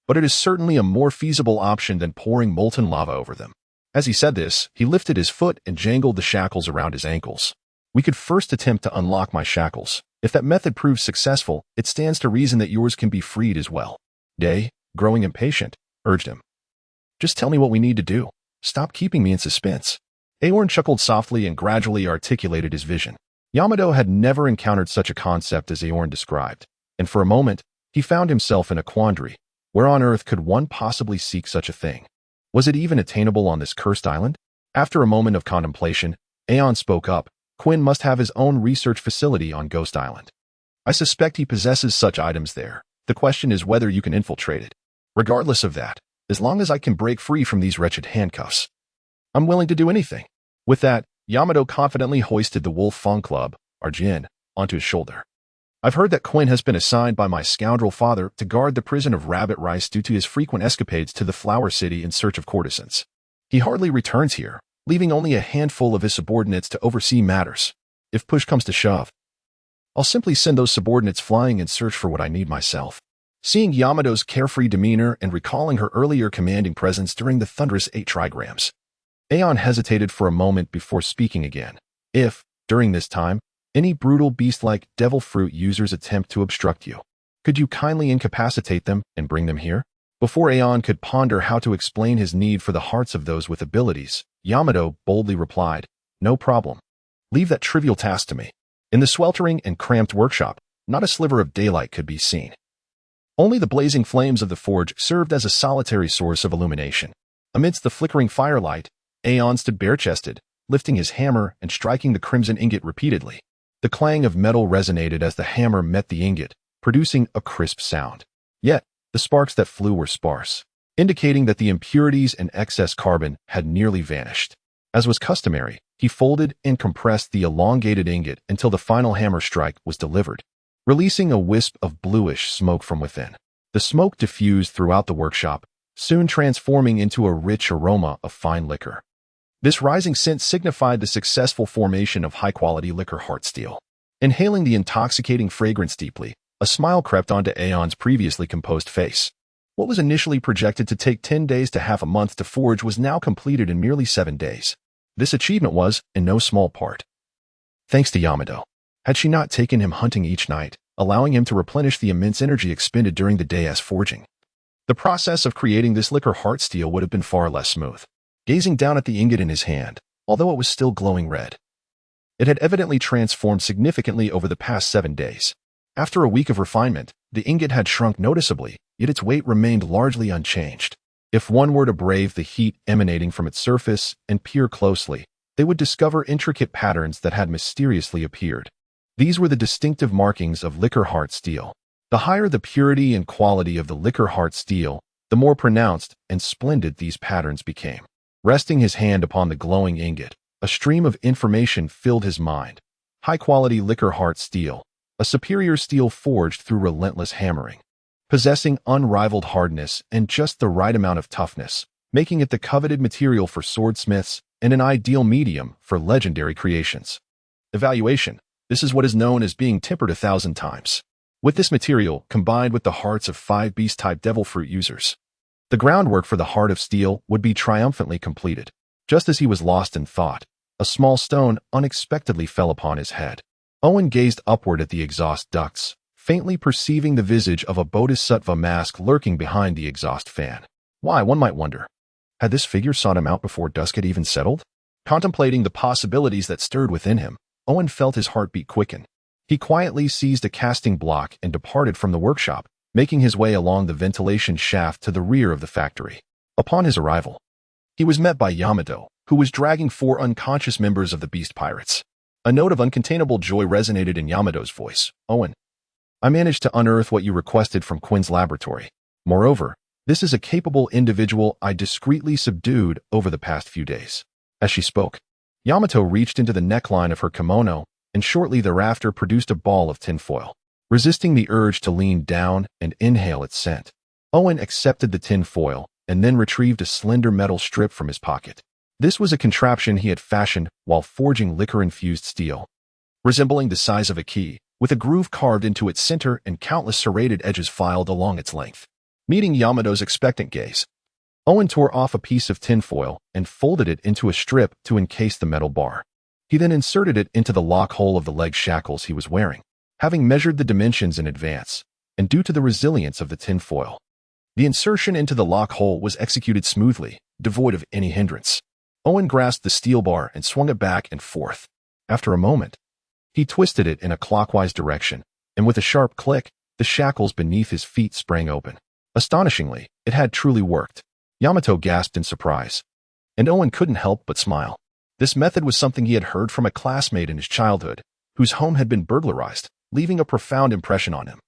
Speaker 1: But it is certainly a more feasible option than pouring molten lava over them." As he said this, he lifted his foot and jangled the shackles around his ankles. "We could first attempt to unlock my shackles. If that method proves successful, it stands to reason that yours can be freed as well." Day, growing impatient, urged him, "Just tell me what we need to do. Stop keeping me in suspense." Aorn chuckled softly and gradually articulated his vision. Yamato had never encountered such a concept as Aorn described, and for a moment, he found himself in a quandary. Where on earth could one possibly seek such a thing? Was it even attainable on this cursed island? After a moment of contemplation, Aeon spoke up. "Quinn must have his own research facility on Ghost Island. I suspect he possesses such items there. The question is whether you can infiltrate it. Regardless of that, as long as I can break free from these wretched handcuffs, I'm willing to do anything." With that, Yamato confidently hoisted the Wolf Fang Club, Arjin, onto his shoulder. "I've heard that Quinn has been assigned by my scoundrel father to guard the prison of Rabbit Rice due to his frequent escapades to the Flower City in search of courtesans. He hardly returns here, leaving only a handful of his subordinates to oversee matters. If push comes to shove, I'll simply send those subordinates flying in search for what I need myself." Seeing Yamato's carefree demeanor and recalling her earlier commanding presence during the thunderous 8 trigrams, Aeon hesitated for a moment before speaking again. If, during this time, any brutal beast-like devil fruit users attempt to obstruct you, could you kindly incapacitate them and bring them here? Before Aeon could ponder how to explain his need for the hearts of those with abilities, Yamato boldly replied, "No problem. Leave that trivial task to me." In the sweltering and cramped workshop, not a sliver of daylight could be seen. Only the blazing flames of the forge served as a solitary source of illumination. Amidst the flickering firelight, Aeon stood bare-chested, lifting his hammer and striking the crimson ingot repeatedly. The clang of metal resonated as the hammer met the ingot, producing a crisp sound. Yet, the sparks that flew were sparse, indicating that the impurities and excess carbon had nearly vanished. As was customary, he folded and compressed the elongated ingot until the final hammer strike was delivered, releasing a wisp of bluish smoke from within. The smoke diffused throughout the workshop, soon transforming into a rich aroma of fine liquor. This rising scent signified the successful formation of high-quality liquor heart steel. Inhaling the intoxicating fragrance deeply, a smile crept onto Aeon's previously composed face. What was initially projected to take 10 days to half a month to forge was now completed in merely 7 days. This achievement was, in no small part, thanks to Yamato. Had she not taken him hunting each night, allowing him to replenish the immense energy expended during the day as forging, the process of creating this liquor heart steel would have been far less smooth. Gazing down at the ingot in his hand, although it was still glowing red, it had evidently transformed significantly over the past 7 days. After a week of refinement, the ingot had shrunk noticeably, yet its weight remained largely unchanged. If one were to brave the heat emanating from its surface and peer closely, they would discover intricate patterns that had mysteriously appeared. These were the distinctive markings of liquor heart steel. The higher the purity and quality of the liquor heart steel, the more pronounced and splendid these patterns became. Resting his hand upon the glowing ingot, a stream of information filled his mind. High-quality liquor heart steel, a superior steel forged through relentless hammering, possessing unrivaled hardness and just the right amount of toughness, making it the coveted material for swordsmiths and an ideal medium for legendary creations. Evaluation. This is what is known as being tempered 1,000 times. With this material, combined with the hearts of 5 beast-type devil fruit users, the groundwork for the heart of steel would be triumphantly completed. Just as he was lost in thought, a small stone unexpectedly fell upon his head. Owen gazed upward at the exhaust ducts, faintly perceiving the visage of a bodhisattva mask lurking behind the exhaust fan. Why, one might wonder, had this figure sought him out before dusk had even settled? Contemplating the possibilities that stirred within him, Owen felt his heartbeat quicken. He quietly seized a casting block and departed from the workshop, making his way along the ventilation shaft to the rear of the factory. Upon his arrival, he was met by Yamato, who was dragging 4 unconscious members of the Beast Pirates. A note of uncontainable joy resonated in Yamato's voice. "Owen, I managed to unearth what you requested from Quinn's laboratory. Moreover, this is a capable individual I discreetly subdued over the past few days." As she spoke, Yamato reached into the neckline of her kimono and shortly thereafter produced a ball of tinfoil. Resisting the urge to lean down and inhale its scent, Owen accepted the tinfoil and then retrieved a slender metal strip from his pocket. This was a contraption he had fashioned while forging liquor-infused steel, resembling the size of a key, with a groove carved into its center and countless serrated edges filed along its length. Meeting Yamato's expectant gaze, Owen tore off a piece of tinfoil and folded it into a strip to encase the metal bar. He then inserted it into the lock hole of the leg shackles he was wearing. Having measured the dimensions in advance, and due to the resilience of the tinfoil, the insertion into the lock hole was executed smoothly, devoid of any hindrance. Owen grasped the steel bar and swung it back and forth. After a moment, he twisted it in a clockwise direction, and with a sharp click, the shackles beneath his feet sprang open. Astonishingly, it had truly worked. Yamato gasped in surprise, and Owen couldn't help but smile. This method was something he had heard from a classmate in his childhood, whose home had been burglarized, leaving a profound impression on him.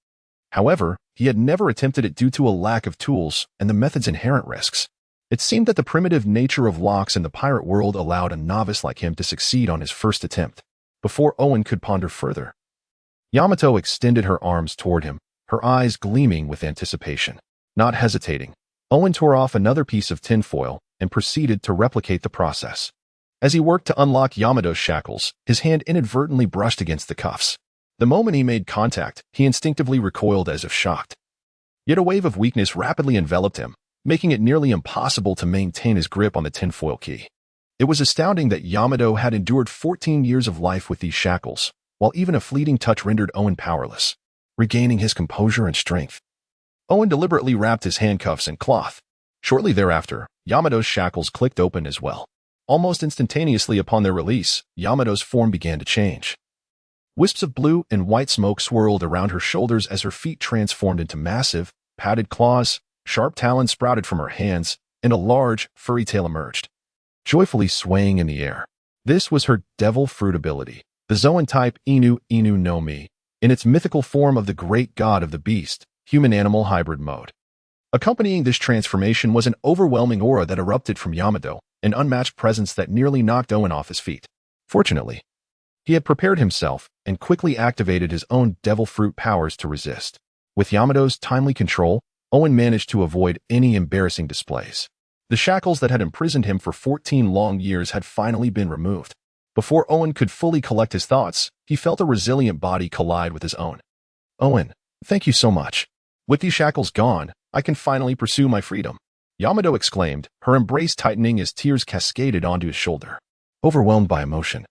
Speaker 1: However, he had never attempted it due to a lack of tools and the method's inherent risks. It seemed that the primitive nature of locks in the pirate world allowed a novice like him to succeed on his first attempt. Before Owen could ponder further, Yamato extended her arms toward him, her eyes gleaming with anticipation. Not hesitating, Owen tore off another piece of tinfoil and proceeded to replicate the process. As he worked to unlock Yamato's shackles, his hand inadvertently brushed against the cuffs. The moment he made contact, he instinctively recoiled as if shocked. Yet a wave of weakness rapidly enveloped him, making it nearly impossible to maintain his grip on the tinfoil key. It was astounding that Yamato had endured 14 years of life with these shackles, while even a fleeting touch rendered Owen powerless. Regaining his composure and strength, Owen deliberately wrapped his handcuffs in cloth. Shortly thereafter, Yamato's shackles clicked open as well. Almost instantaneously upon their release, Yamato's form began to change. Wisps of blue and white smoke swirled around her shoulders as her feet transformed into massive, padded claws, sharp talons sprouted from her hands, and a large, furry tail emerged, joyfully swaying in the air. This was her devil fruit ability, the Zoan type Inu Inu no Mi, in its mythical form of the great god of the beast, human-animal hybrid mode. Accompanying this transformation was an overwhelming aura that erupted from Yamato, an unmatched presence that nearly knocked Owen off his feet. Fortunately, he had prepared himself and quickly activated his own devil fruit powers to resist. With Yamato's timely control, Owen managed to avoid any embarrassing displays. The shackles that had imprisoned him for 14 long years had finally been removed. Before Owen could fully collect his thoughts, he felt a resilient body collide with his own. Owen, thank you so much. With these shackles gone, I can finally pursue my freedom, Yamato exclaimed, her embrace tightening as tears cascaded onto his shoulder. Overwhelmed by emotion,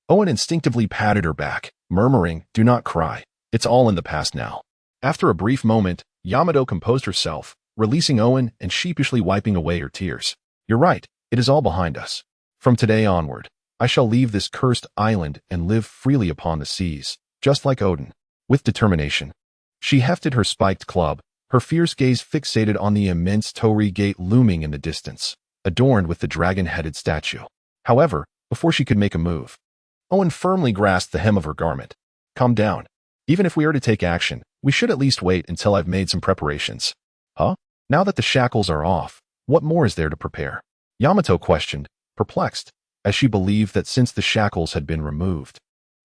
Speaker 1: Owen instinctively patted her back, murmuring, "Do not cry. It's all in the past now." After a brief moment, Yamato composed herself, releasing Owen and sheepishly wiping away her tears. "You're right. It is all behind us. From today onward, I shall leave this cursed island and live freely upon the seas, just like Odin." With determination, she hefted her spiked club, her fierce gaze fixated on the immense torii gate looming in the distance, adorned with the dragon-headed statue. However, before she could make a move, Owen firmly grasped the hem of her garment. "Calm down. Even if we are to take action, we should at least wait until I've made some preparations." "Huh? Now that the shackles are off, what more is there to prepare?" Yamato questioned, perplexed, as she believed that since the shackles had been removed,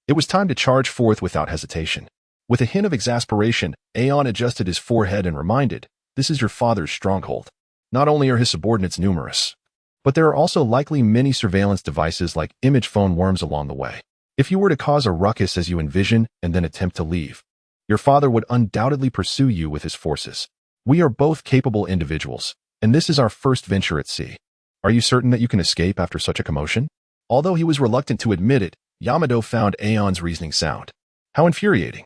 Speaker 1: it was time to charge forth without hesitation. With a hint of exasperation, Aeon adjusted his forehead and reminded, "This is your father's stronghold. Not only are his subordinates numerous, but there are also likely many surveillance devices like image phone worms along the way. If you were to cause a ruckus as you envision and then attempt to leave, your father would undoubtedly pursue you with his forces. We are both capable individuals, and this is our first venture at sea. Are you certain that you can escape after such a commotion?" Although he was reluctant to admit it, Yamato found Aeon's reasoning sound. "How infuriating.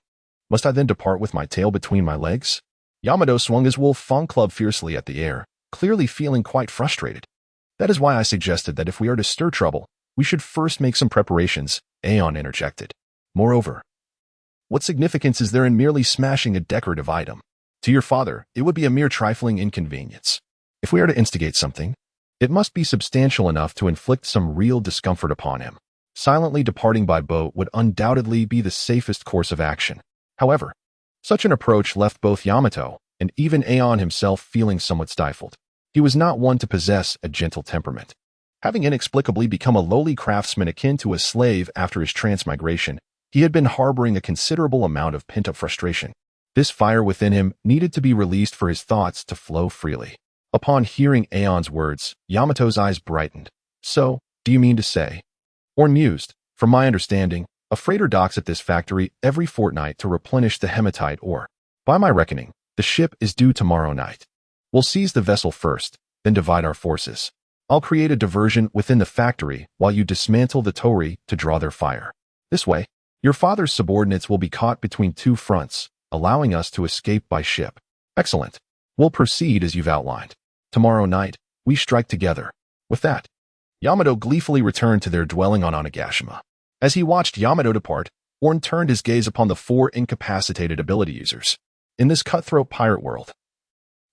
Speaker 1: Must I then depart with my tail between my legs?" Yamato swung his wolf fang club fiercely at the air, clearly feeling quite frustrated. "That is why I suggested that if we are to stir trouble, we should first make some preparations," Aeon interjected. "Moreover, what significance is there in merely smashing a decorative item? To your father, it would be a mere trifling inconvenience. If we are to instigate something, it must be substantial enough to inflict some real discomfort upon him. Silently departing by boat would undoubtedly be the safest course of action." However, such an approach left both Yamato and even Aeon himself feeling somewhat stifled. He was not one to possess a gentle temperament. Having inexplicably become a lowly craftsman akin to a slave after his transmigration, he had been harboring a considerable amount of pent-up frustration. This fire within him needed to be released for his thoughts to flow freely. Upon hearing Aeon's words, Yamato's eyes brightened. "So, do you mean to say?" Aorn mused. "From my understanding, a freighter docks at this factory every fortnight to replenish the hematite ore. By my reckoning, the ship is due tomorrow night. We'll seize the vessel first, then divide our forces. I'll create a diversion within the factory while you dismantle the torii to draw their fire. This way, your father's subordinates will be caught between two fronts, allowing us to escape by ship." "Excellent. We'll proceed as you've outlined. Tomorrow night, we strike together." With that, Yamato gleefully returned to their dwelling on Onigashima. As he watched Yamato depart, Aorn turned his gaze upon the 4 incapacitated ability users. In this cutthroat pirate world,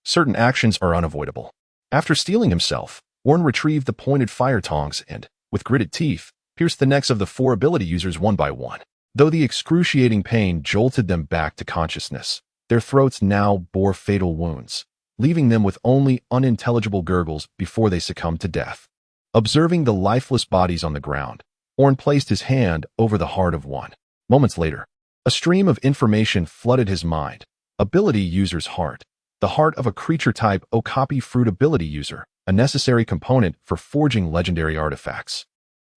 Speaker 1: certain actions are unavoidable. After steeling himself, Aorn retrieved the pointed fire tongs and, with gritted teeth, pierced the necks of the 4 ability users one by one. Though the excruciating pain jolted them back to consciousness, their throats now bore fatal wounds, leaving them with only unintelligible gurgles before they succumbed to death. Observing the lifeless bodies on the ground, Aorn placed his hand over the heart of one. Moments later, a stream of information flooded his mind. Ability user's heart. The heart of a creature type Okapi fruit ability user, a necessary component for forging legendary artifacts.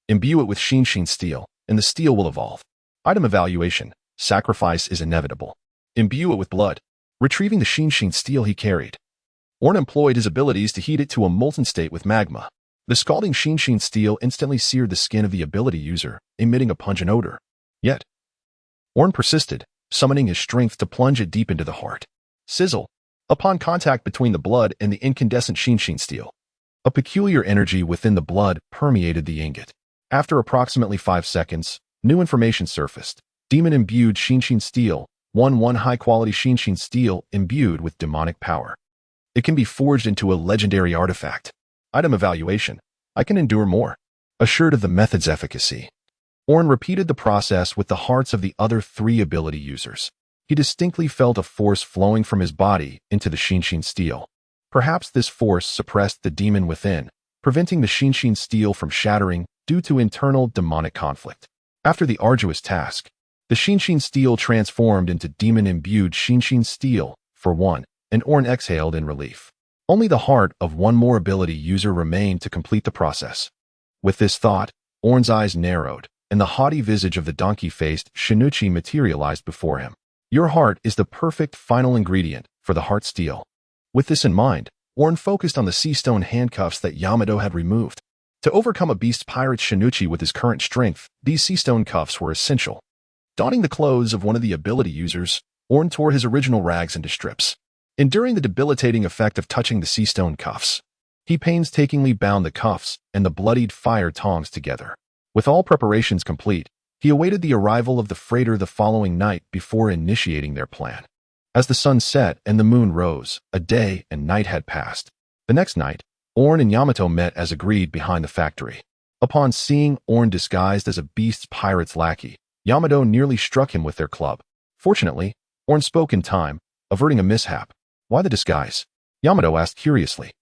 Speaker 1: Imbue it with Shinshin steel, and the steel will evolve. Item evaluation. Sacrifice is inevitable. Imbue it with blood. retrieving the Shinshin steel he carried. Aorn employed his abilities to heat it to a molten state with magma. The scalding Shinshin steel instantly seared the skin of the ability user, emitting a pungent odor. Yet, Aorn persisted, summoning his strength to plunge it deep into the heart. Sizzle! Upon contact between the blood and the incandescent Shinshin steel, a peculiar energy within the blood permeated the ingot. After approximately 5 seconds, new information surfaced. Demon-imbued Shinshin steel, 1 high-quality Shinshin steel imbued with demonic power. It can be forged into a legendary artifact. Item evaluation. I can endure more. Assured of the method's efficacy, Aorn repeated the process with the hearts of the other 3 ability users. He distinctly felt a force flowing from his body into the Shinshin steel. Perhaps this force suppressed the demon within, preventing the Shinshin steel from shattering due to internal demonic conflict. After the arduous task, the Shinshin steel transformed into demon-imbued Shinshin steel, for one, and Aorn exhaled in relief. Only the heart of one more ability user remained to complete the process. With this thought, Aorn's eyes narrowed, and the haughty visage of the donkey-faced Shinichi materialized before him. Your heart is the perfect final ingredient for the heart steel. With this in mind, Aorn focused on the sea stone handcuffs that Yamato had removed. To overcome a beast pirate Shinichi with his current strength, these sea stone cuffs were essential. Donning the clothes of one of the ability users, Aorn tore his original rags into strips. Enduring the debilitating effect of touching the sea stone cuffs, he painstakingly bound the cuffs and the bloodied fire tongs together. With all preparations complete, he awaited the arrival of the freighter the following night before initiating their plan. As the sun set and the moon rose, a day and night had passed. The next night, Aorn and Yamato met as agreed behind the factory. Upon seeing Aorn disguised as a beast pirate's lackey, Yamato nearly struck him with their club. Fortunately, Aorn spoke in time, averting a mishap. Why the disguise? Yamato asked curiously.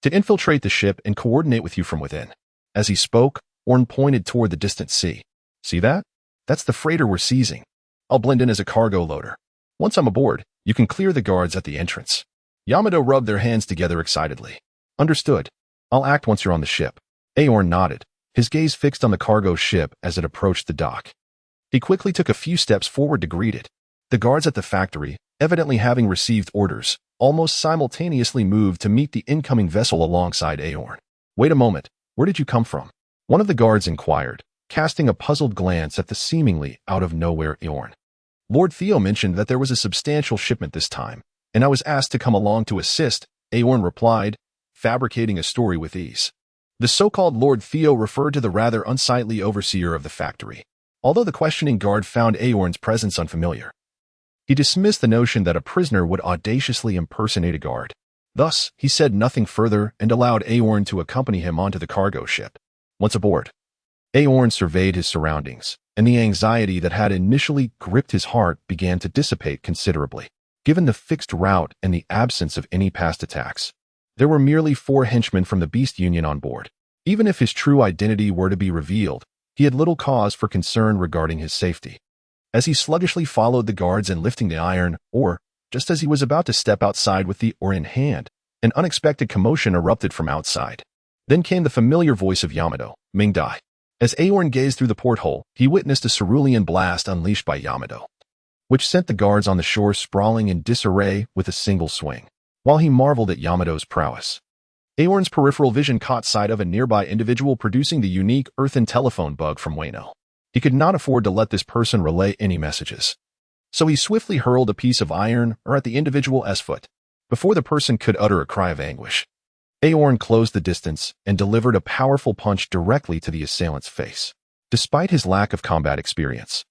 Speaker 1: To infiltrate the ship and coordinate with you from within. As he spoke, Aorn pointed toward the distant sea. See that? That's the freighter we're seizing. I'll blend in as a cargo loader. Once I'm aboard, you can clear the guards at the entrance. Yamato rubbed their hands together excitedly. Understood. I'll act once you're on the ship. Aorn nodded, his gaze fixed on the cargo ship as it approached the dock. He quickly took a few steps forward to greet it. The guards at the factory, evidently having received orders, almost simultaneously moved to meet the incoming vessel alongside Aorn. Wait a moment, where did you come from? One of the guards inquired, casting a puzzled glance at the seemingly out-of-nowhere Aorn. Lord Theo mentioned that there was a substantial shipment this time, and I was asked to come along to assist, Aorn replied, fabricating a story with ease. The so-called Lord Theo referred to the rather unsightly overseer of the factory, although the questioning guard found Aorn's presence unfamiliar. He dismissed the notion that a prisoner would audaciously impersonate a guard. Thus, he said nothing further and allowed Aorn to accompany him onto the cargo ship. Once aboard, Aorn surveyed his surroundings, and the anxiety that had initially gripped his heart began to dissipate considerably. Given the fixed route and the absence of any past attacks, there were merely 4 henchmen from the Beast Union on board. Even if his true identity were to be revealed, he had little cause for concern regarding his safety. As he sluggishly followed the guards in lifting the iron ore, just as he was about to step outside with the ore in hand, an unexpected commotion erupted from outside. Then came the familiar voice of Yamato, Mingdai. As Aorn gazed through the porthole, he witnessed a cerulean blast unleashed by Yamato, which sent the guards on the shore sprawling in disarray with a single swing. While he marveled at Yamato's prowess, Aorn's peripheral vision caught sight of a nearby individual producing the unique earthen telephone bug from Wano. He could not afford to let this person relay any messages. So he swiftly hurled a piece of iron at the individual's foot. Before the person could utter a cry of anguish, Aorn closed the distance and delivered a powerful punch directly to the assailant's face. Despite his lack of combat experience,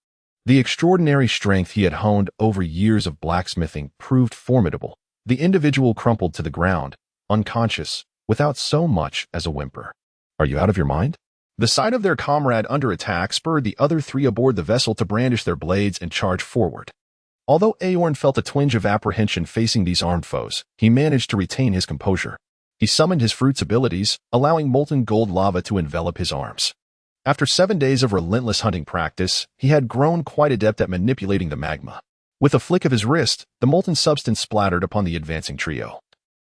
Speaker 1: the extraordinary strength he had honed over years of blacksmithing proved formidable. The individual crumpled to the ground, unconscious, without so much as a whimper. Are you out of your mind? The sight of their comrade under attack spurred the other 3 aboard the vessel to brandish their blades and charge forward. Although Aorn felt a twinge of apprehension facing these armed foes, he managed to retain his composure. He summoned his fruit's abilities, allowing molten gold lava to envelop his arms. After 7 days of relentless hunting practice, he had grown quite adept at manipulating the magma. With a flick of his wrist, the molten substance splattered upon the advancing trio,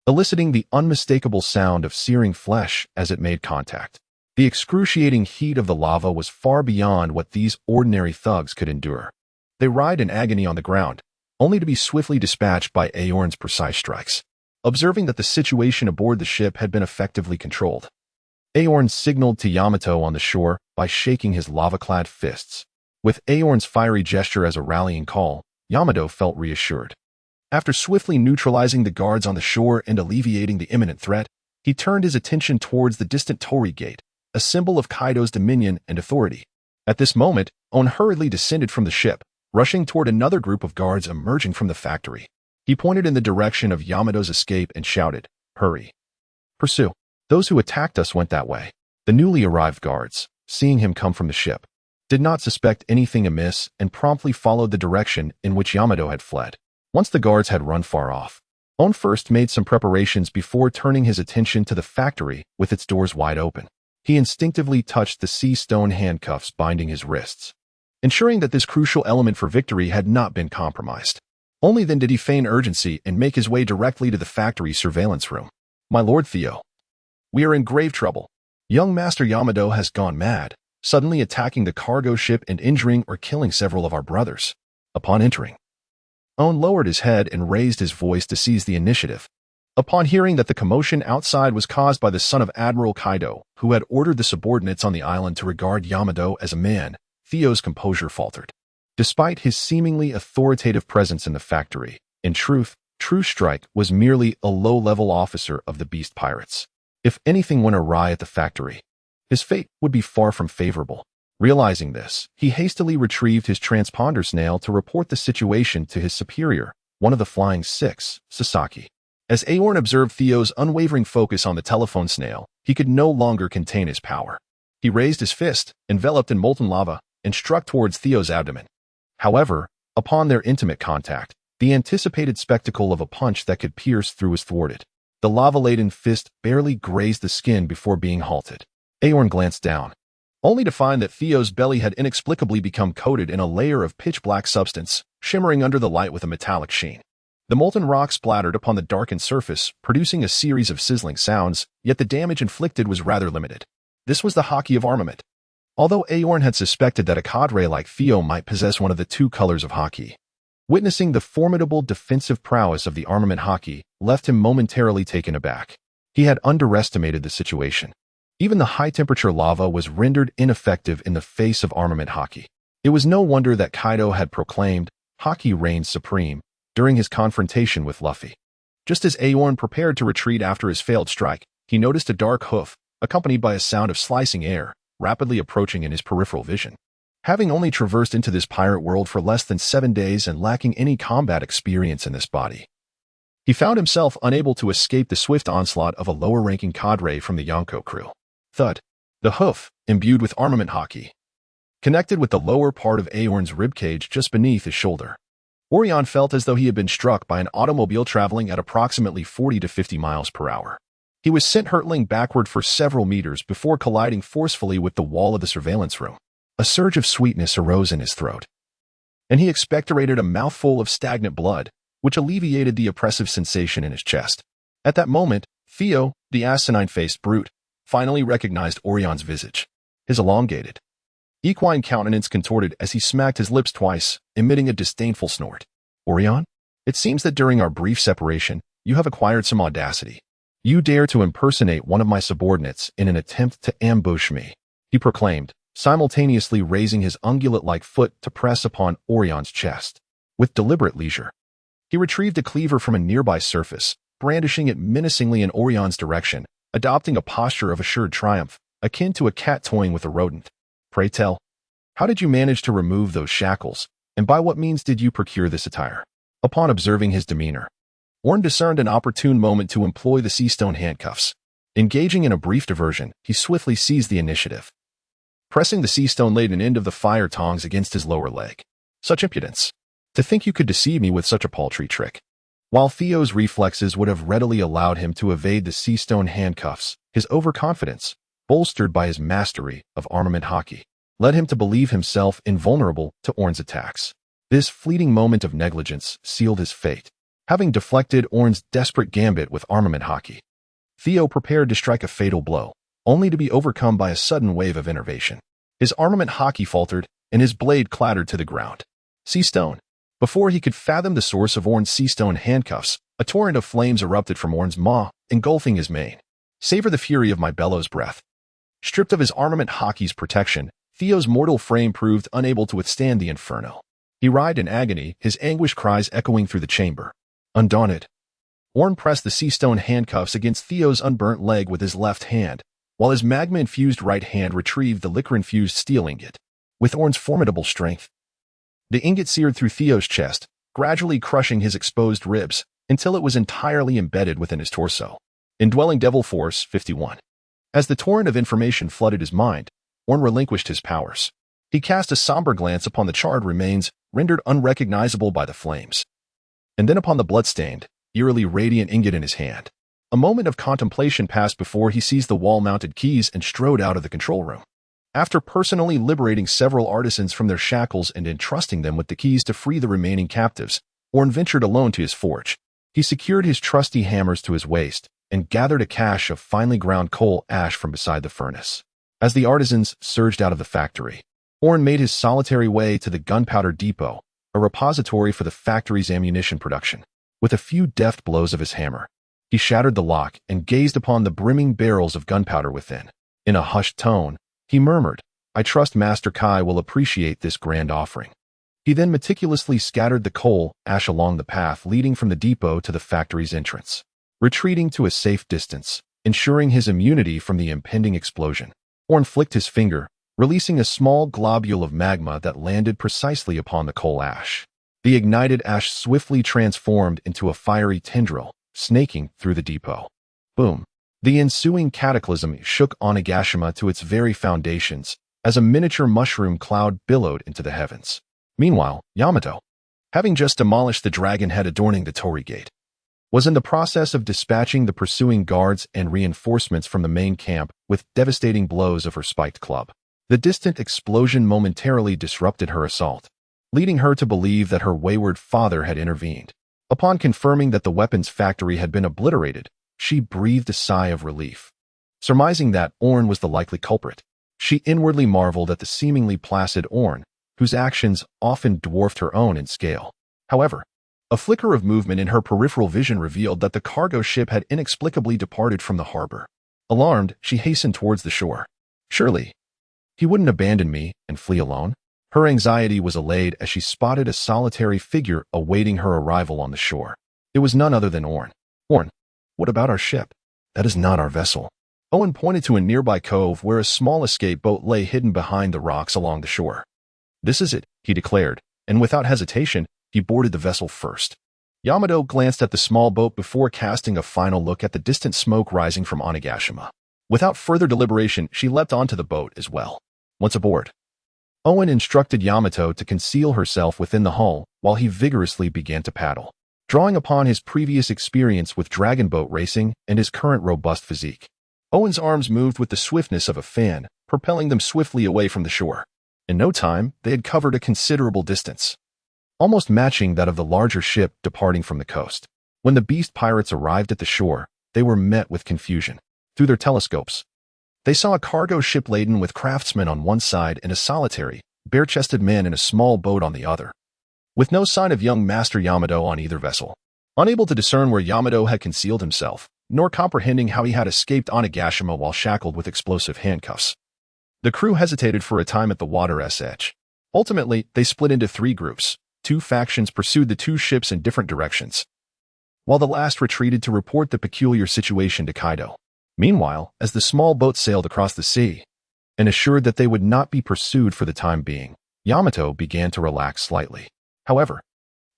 Speaker 1: eliciting the unmistakable sound of searing flesh as it made contact. The excruciating heat of the lava was far beyond what these ordinary thugs could endure. They writhed in agony on the ground, only to be swiftly dispatched by Aorn's precise strikes. Observing that the situation aboard the ship had been effectively controlled, Aorn signaled to Yamato on the shore by shaking his lava-clad fists. With Aorn's fiery gesture as a rallying call, Yamato felt reassured. After swiftly neutralizing the guards on the shore and alleviating the imminent threat, he turned his attention towards the distant Torii Gate, a symbol of Kaido's dominion and authority. At this moment, On hurriedly descended from the ship, rushing toward another group of guards emerging from the factory. He pointed in the direction of Yamato's escape and shouted, "Hurry! Pursue! Those who attacked us went that way." The newly arrived guards, seeing him come from the ship, did not suspect anything amiss and promptly followed the direction in which Yamato had fled. Once the guards had run far off, On first made some preparations before turning his attention to the factory with its doors wide open. He instinctively touched the sea stone handcuffs binding his wrists, ensuring that this crucial element for victory had not been compromised. Only then did he feign urgency and make his way directly to the factory's surveillance room. "My Lord Theo, we are in grave trouble. Young Master Yamato has gone mad, suddenly attacking the cargo ship and injuring or killing several of our brothers." Upon entering, On lowered his head and raised his voice to seize the initiative. Upon hearing that the commotion outside was caused by the son of Admiral Kaido, who had ordered the subordinates on the island to regard Yamato as a man, Theo's composure faltered. Despite his seemingly authoritative presence in the factory, in truth, True Strike was merely a low-level officer of the Beast Pirates. If anything went awry at the factory, his fate would be far from favorable. Realizing this, he hastily retrieved his transponder snail to report the situation to his superior, one of the Flying Six, Sasaki. As Aorn observed Theo's unwavering focus on the telephone snail, he could no longer contain his power. He raised his fist, enveloped in molten lava, and struck towards Theo's abdomen. However, upon their intimate contact, the anticipated spectacle of a punch that could pierce through was thwarted. The lava-laden fist barely grazed the skin before being halted. Aorn glanced down, only to find that Theo's belly had inexplicably become coated in a layer of pitch-black substance, shimmering under the light with a metallic sheen. The molten rock splattered upon the darkened surface, producing a series of sizzling sounds, yet the damage inflicted was rather limited. This was the Haki of armament. Although Aorn had suspected that a cadre like Theo might possess one of the two colors of Haki, witnessing the formidable defensive prowess of the armament Haki left him momentarily taken aback. He had underestimated the situation. Even the high-temperature lava was rendered ineffective in the face of armament Haki. It was no wonder that Kaido had proclaimed, "Haki reigns supreme," during his confrontation with Luffy. Just as Aorn prepared to retreat after his failed strike, he noticed a dark hoof, accompanied by a sound of slicing air, rapidly approaching in his peripheral vision. Having only traversed into this pirate world for less than 7 days and lacking any combat experience in this body, he found himself unable to escape the swift onslaught of a lower-ranking cadre from the Yonko crew. Thud. The hoof, imbued with armament Haki, connected with the lower part of Aorn's ribcage just beneath his shoulder. Orion felt as though he had been struck by an automobile traveling at approximately 40 to 50 miles per hour. He was sent hurtling backward for several meters before colliding forcefully with the wall of the surveillance room. A surge of sweetness arose in his throat, and he expectorated a mouthful of stagnant blood, which alleviated the oppressive sensation in his chest. At that moment, Theo, the asinine-faced brute, finally recognized Orion's visage. His elongated, equine countenance contorted as he smacked his lips twice, emitting a disdainful snort. "Orion, it seems that during our brief separation, you have acquired some audacity. You dare to impersonate one of my subordinates in an attempt to ambush me," he proclaimed, simultaneously raising his ungulate-like foot to press upon Orion's chest. With deliberate leisure, he retrieved a cleaver from a nearby surface, brandishing it menacingly in Orion's direction, adopting a posture of assured triumph, akin to a cat toying with a rodent. "Pray tell, how did you manage to remove those shackles, and by what means did you procure this attire?" Upon observing his demeanor, Aorn discerned an opportune moment to employ the sea stone handcuffs. Engaging in a brief diversion, he swiftly seized the initiative, pressing the sea stone-laden end of the fire tongs against his lower leg. "Such impudence! To think you could deceive me with such a paltry trick." While Theo's reflexes would have readily allowed him to evade the sea stone handcuffs, his overconfidence, bolstered by his mastery of armament Haki, led him to believe himself invulnerable to Aorn's attacks. This fleeting moment of negligence sealed his fate. Having deflected Aorn's desperate gambit with armament Haki, Theo prepared to strike a fatal blow, only to be overcome by a sudden wave of enervation. His armament Haki faltered, and his blade clattered to the ground. "Sea stone, Before he could fathom the source of Aorn's sea-stone handcuffs, a torrent of flames erupted from Aorn's maw, engulfing his mane. Savor the fury of my bellows breath. Stripped of his armament hockey's protection, Theo's mortal frame proved unable to withstand the inferno. He writhed in agony, his anguished cries echoing through the chamber. Undaunted, Aorn pressed the sea-stone handcuffs against Theo's unburnt leg with his left hand, while his magma-infused right hand retrieved the liquor-infused steel ingot. With Aorn's formidable strength, the ingot seared through Theo's chest, gradually crushing his exposed ribs until it was entirely embedded within his torso. Indwelling Devil Force 51. As the torrent of information flooded his mind, Aorn relinquished his powers. He cast a somber glance upon the charred remains, rendered unrecognizable by the flames, and then upon the blood-stained, eerily radiant ingot in his hand. A moment of contemplation passed before he seized the wall-mounted keys and strode out of the control room. After personally liberating several artisans from their shackles and entrusting them with the keys to free the remaining captives, Aorn ventured alone to his forge. He secured his trusty hammers to his waist and gathered a cache of finely ground coal ash from beside the furnace. As the artisans surged out of the factory, Aorn made his solitary way to the gunpowder depot, a repository for the factory's ammunition production. With a few deft blows of his hammer, he shattered the lock and gazed upon the brimming barrels of gunpowder within. In a hushed tone, he murmured, "I trust Master Kai will appreciate this grand offering." He then meticulously scattered the coal ash along the path leading from the depot to the factory's entrance, retreating to a safe distance, ensuring his immunity from the impending explosion. Aorn flicked his finger, releasing a small globule of magma that landed precisely upon the coal ash. The ignited ash swiftly transformed into a fiery tendril, snaking through the depot. Boom! The ensuing cataclysm shook Onigashima to its very foundations as a miniature mushroom cloud billowed into the heavens. Meanwhile, Yamato, having just demolished the dragon head adorning the torii gate, was in the process of dispatching the pursuing guards and reinforcements from the main camp with devastating blows of her spiked club. The distant explosion momentarily disrupted her assault, leading her to believe that her wayward father had intervened. Upon confirming that the weapons factory had been obliterated, she breathed a sigh of relief. Surmising that Aorn was the likely culprit, she inwardly marveled at the seemingly placid Aorn, whose actions often dwarfed her own in scale. However, a flicker of movement in her peripheral vision revealed that the cargo ship had inexplicably departed from the harbor. Alarmed, she hastened towards the shore. Surely, he wouldn't abandon me and flee alone. Her anxiety was allayed as she spotted a solitary figure awaiting her arrival on the shore. It was none other than Aorn. "Aorn, what about our ship?" "That is not our vessel." Owen pointed to a nearby cove where a small escape boat lay hidden behind the rocks along the shore. "This is it," he declared, and without hesitation, he boarded the vessel first. Yamato glanced at the small boat before casting a final look at the distant smoke rising from Onigashima. Without further deliberation, she leapt onto the boat as well. Once aboard, Owen instructed Yamato to conceal herself within the hull while he vigorously began to paddle. Drawing upon his previous experience with dragon boat racing and his current robust physique, Owen's arms moved with the swiftness of a fan, propelling them swiftly away from the shore. In no time, they had covered a considerable distance, almost matching that of the larger ship departing from the coast. When the beast pirates arrived at the shore, they were met with confusion. Through their telescopes, they saw a cargo ship laden with craftsmen on one side and a solitary, bare-chested man in a small boat on the other, with no sign of young Master Yamato on either vessel. Unable to discern where Yamato had concealed himself, nor comprehending how he had escaped Onigashima while shackled with explosive handcuffs, the crew hesitated for a time at the water's edge. Ultimately, they split into 3 groups. 2 factions pursued the 2 ships in different directions, while the last retreated to report the peculiar situation to Kaido. Meanwhile, as the small boat sailed across the sea, and assured that they would not be pursued for the time being, Yamato began to relax slightly. However,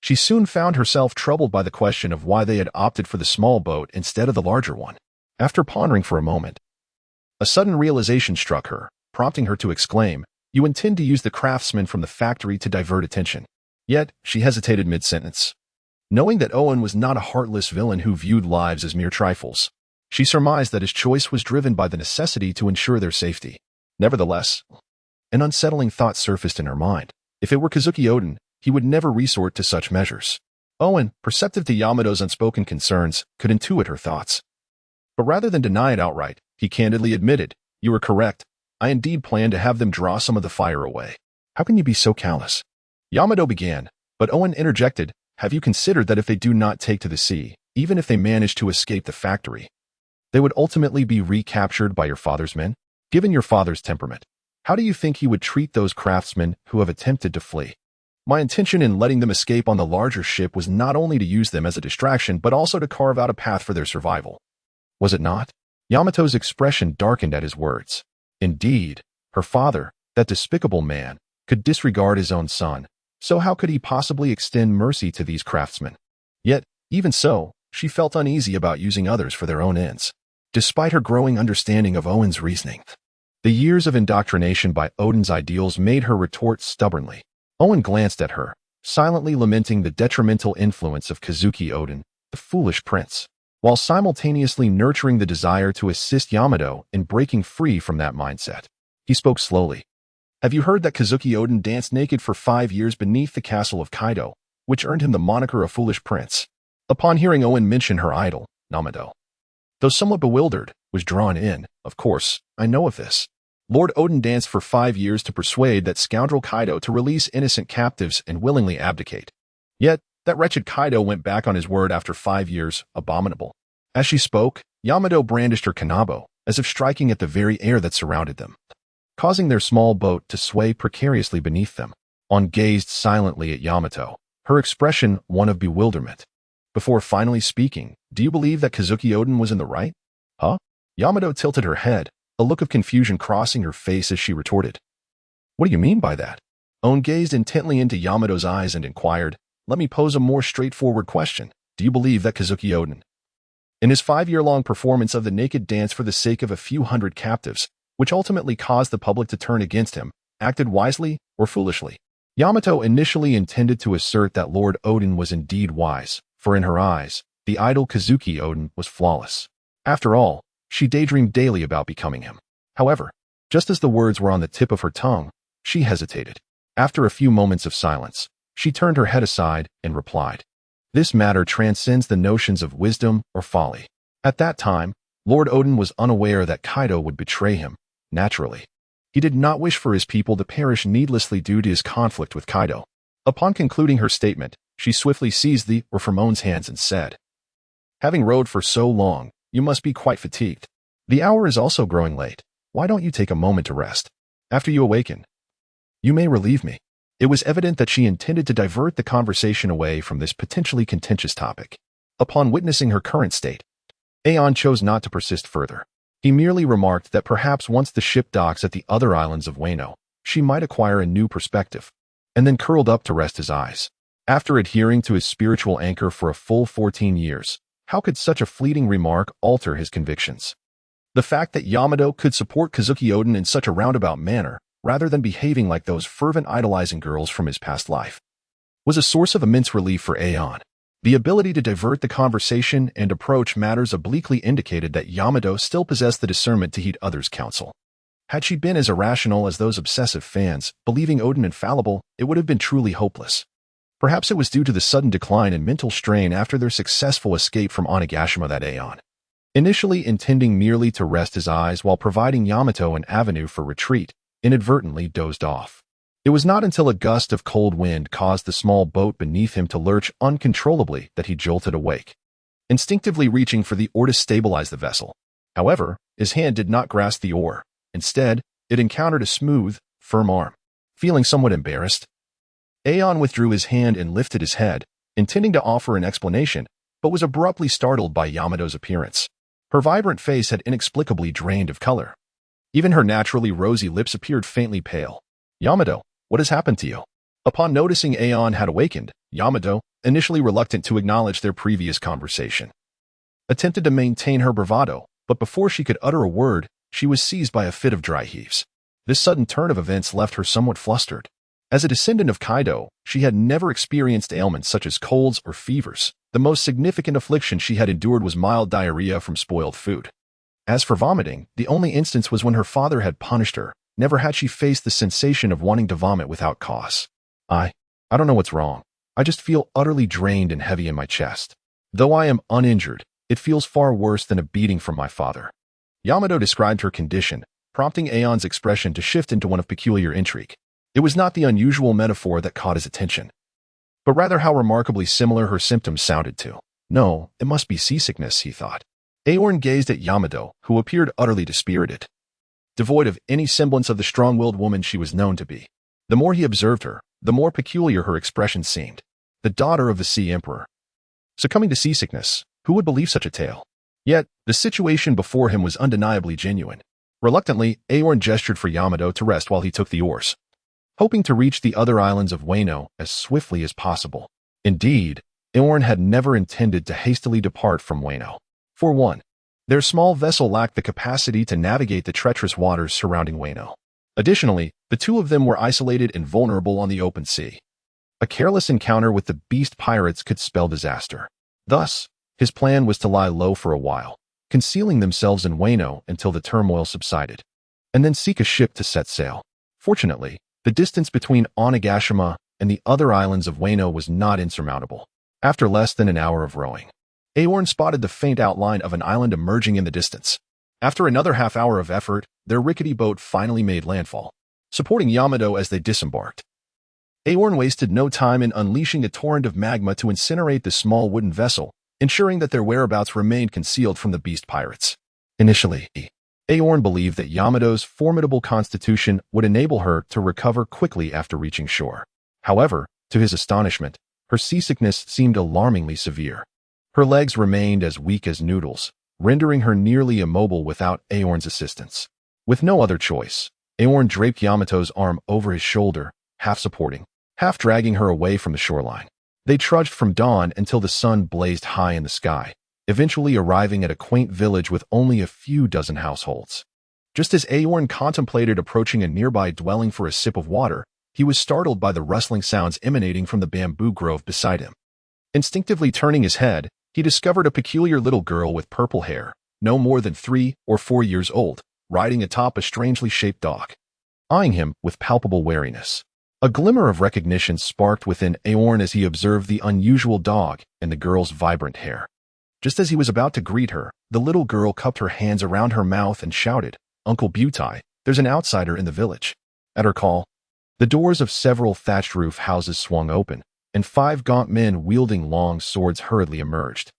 Speaker 1: she soon found herself troubled by the question of why they had opted for the small boat instead of the larger one. After pondering for a moment, a sudden realization struck her, prompting her to exclaim, "You intend to use the craftsmen from the factory to divert attention." Yet, she hesitated mid-sentence. Knowing that Owen was not a heartless villain who viewed lives as mere trifles, she surmised that his choice was driven by the necessity to ensure their safety. Nevertheless, an unsettling thought surfaced in her mind. If it were Kazuki Oden, he would never resort to such measures. Owen, perceptive to Yamato's unspoken concerns, could intuit her thoughts. But rather than deny it outright, he candidly admitted, "You are correct. I indeed plan to have them draw some of the fire away." "How can you be so callous?" Yamato began, But Owen interjected, have you considered that if they do not take to the sea, even if they manage to escape the factory, they would ultimately be recaptured by your father's men? Given your father's temperament, how do you think he would treat those craftsmen who have attempted to flee? My intention in letting them escape on the larger ship was not only to use them as a distraction, but also to carve out a path for their survival. Was it not? Yamato's expression darkened at his words. Indeed, her father, that despicable man, could disregard his own son, so how could he possibly extend mercy to these craftsmen? Yet, even so, she felt uneasy about using others for their own ends. Despite her growing understanding of Owen's reasoning, the years of indoctrination by Oden's ideals made her retort stubbornly. Owen glanced at her, silently lamenting the detrimental influence of Kazuki Oden, the foolish prince, while simultaneously nurturing the desire to assist Yamato in breaking free from that mindset. He spoke slowly. Have you heard that Kazuki Oden danced naked for 5 years beneath the castle of Kaido, which earned him the moniker of Foolish Prince? Upon hearing Owen mention her idol, Yamato, though somewhat bewildered, was drawn in. Of course, I know of this. Lord Oden danced for 5 years to persuade that scoundrel Kaido to release innocent captives and willingly abdicate. Yet, that wretched Kaido went back on his word after 5 years, abominable. As she spoke, Yamato brandished her kanabo, as if striking at the very air that surrounded them, causing their small boat to sway precariously beneath them. On gazed silently at Yamato, her expression one of bewilderment. Before finally speaking, do you believe that Kazuki Oden was in the right? Huh? Yamato tilted her head, a look of confusion crossing her face as she retorted. What do you mean by that? Oden gazed intently into Yamato's eyes and inquired, let me pose a more straightforward question. Do you believe that Kazuki Oden, in his 5-year-long performance of the naked dance for the sake of a few hundred captives, which ultimately caused the public to turn against him, acted wisely or foolishly? Yamato initially intended to assert that Lord Oden was indeed wise, for in her eyes, the idol Kazuki Oden was flawless. After all, she daydreamed daily about becoming him. However, just as the words were on the tip of her tongue, she hesitated. After a few moments of silence, she turned her head aside and replied, this matter transcends the notions of wisdom or folly. At that time, Lord Oden was unaware that Kaido would betray him. Naturally, he did not wish for his people to perish needlessly due to his conflict with Kaido. Upon concluding her statement, she swiftly seized the or from Owen's hands and said, having rowed for so long, you must be quite fatigued. The hour is also growing late. Why don't you take a moment to rest? After you awaken, you may relieve me. It was evident that she intended to divert the conversation away from this potentially contentious topic. Upon witnessing her current state, Aeon chose not to persist further. He merely remarked that perhaps once the ship docks at the other islands of Wano, she might acquire a new perspective, and then curled up to rest his eyes. After adhering to his spiritual anchor for a full 14 years, how could such a fleeting remark alter his convictions? The fact that Yamato could support Kazuki Oden in such a roundabout manner, rather than behaving like those fervent idolizing girls from his past life, was a source of immense relief for Aeon. The ability to divert the conversation and approach matters obliquely indicated that Yamato still possessed the discernment to heed others' counsel. Had she been as irrational as those obsessive fans, believing Oden infallible, it would have been truly hopeless. Perhaps it was due to the sudden decline in mental strain after their successful escape from Onigashima that Aeon, initially intending merely to rest his eyes while providing Yamato an avenue for retreat, inadvertently dozed off. It was not until a gust of cold wind caused the small boat beneath him to lurch uncontrollably that he jolted awake, instinctively reaching for the oar to stabilize the vessel. However, his hand did not grasp the oar. Instead, it encountered a smooth, firm arm. Feeling somewhat embarrassed, Aeon withdrew his hand and lifted his head, intending to offer an explanation, but was abruptly startled by Yamato's appearance. Her vibrant face had inexplicably drained of color. Even her naturally rosy lips appeared faintly pale. Yamato, what has happened to you? Upon noticing Aeon had awakened, Yamato, initially reluctant to acknowledge their previous conversation, attempted to maintain her bravado, but before she could utter a word, she was seized by a fit of dry heaves. This sudden turn of events left her somewhat flustered. As a descendant of Kaido, she had never experienced ailments such as colds or fevers. The most significant affliction she had endured was mild diarrhea from spoiled food. As for vomiting, the only instance was when her father had punished her. Never had she faced the sensation of wanting to vomit without cause. I don't know what's wrong. I just feel utterly drained and heavy in my chest. Though I am uninjured, it feels far worse than a beating from my father. Yamato described her condition, prompting Aeon's expression to shift into one of peculiar intrigue. It was not the unusual metaphor that caught his attention, but rather how remarkably similar her symptoms sounded to. No, it must be seasickness, he thought. Aorn gazed at Yamato, who appeared utterly dispirited, devoid of any semblance of the strong-willed woman she was known to be. The more he observed her, the more peculiar her expression seemed. The daughter of the Sea Emperor. Succumbing to seasickness, who would believe such a tale? Yet, the situation before him was undeniably genuine. Reluctantly, Aorn gestured for Yamato to rest while he took the oars, hoping to reach the other islands of Wano as swiftly as possible. Indeed, Aorn had never intended to hastily depart from Wano. For one, their small vessel lacked the capacity to navigate the treacherous waters surrounding Wano. Additionally, the two of them were isolated and vulnerable on the open sea. A careless encounter with the beast pirates could spell disaster. Thus, his plan was to lie low for a while, concealing themselves in Wano until the turmoil subsided, and then seek a ship to set sail. Fortunately, the distance between Onigashima and the other islands of Wano was not insurmountable. After less than an hour of rowing, Aorn spotted the faint outline of an island emerging in the distance. After another half-hour of effort, their rickety boat finally made landfall, supporting Yamato as they disembarked. Aorn wasted no time in unleashing a torrent of magma to incinerate the small wooden vessel, ensuring that their whereabouts remained concealed from the beast pirates. Initially, Aorn believed that Yamato's formidable constitution would enable her to recover quickly after reaching shore. However, to his astonishment, her seasickness seemed alarmingly severe. Her legs remained as weak as noodles, rendering her nearly immobile without Aorn's assistance. With no other choice, Aorn draped Yamato's arm over his shoulder, half supporting, half dragging her away from the shoreline. They trudged from dawn until the sun blazed high in the sky, eventually arriving at a quaint village with only a few dozen households. Just as Aorn contemplated approaching a nearby dwelling for a sip of water, he was startled by the rustling sounds emanating from the bamboo grove beside him. Instinctively turning his head, he discovered a peculiar little girl with purple hair, no more than 3 or 4 years old, riding atop a strangely shaped dog, eyeing him with palpable wariness. A glimmer of recognition sparked within Aorn as he observed the unusual dog and the girl's vibrant hair. Just as he was about to greet her, the little girl cupped her hands around her mouth and shouted, "Uncle Butai, there's an outsider in the village." At her call, the doors of several thatched roof houses swung open, and 5 gaunt men wielding long swords hurriedly emerged,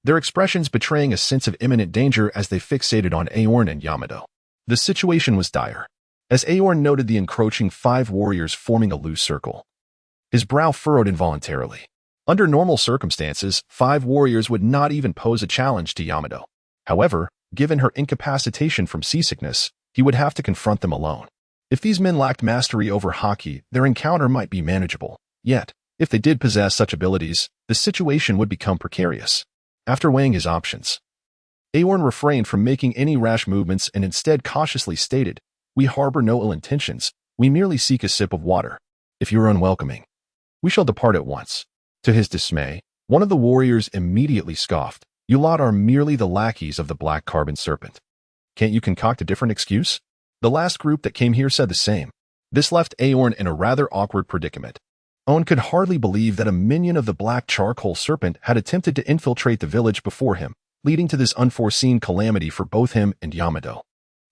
Speaker 1: their expressions betraying a sense of imminent danger as they fixated on Aorn and Yamato. The situation was dire, as Aorn noted the encroaching 5 warriors forming a loose circle. His brow furrowed involuntarily. Under normal circumstances, 5 warriors would not even pose a challenge to Yamato. However, given her incapacitation from seasickness, he would have to confront them alone. If these men lacked mastery over haki, their encounter might be manageable. Yet, if they did possess such abilities, the situation would become precarious. After weighing his options, Aorn refrained from making any rash movements and instead cautiously stated, "We harbor no ill intentions, we merely seek a sip of water. If you are unwelcoming, we shall depart at once." To his dismay, one of the warriors immediately scoffed, "You lot are merely the lackeys of the Black Carbon Serpent. Can't you concoct a different excuse?" The last group that came here said the same. This left Aorn in a rather awkward predicament. Aorn could hardly believe that a minion of the Black Charcoal Serpent had attempted to infiltrate the village before him, leading to this unforeseen calamity for both him and Yamato.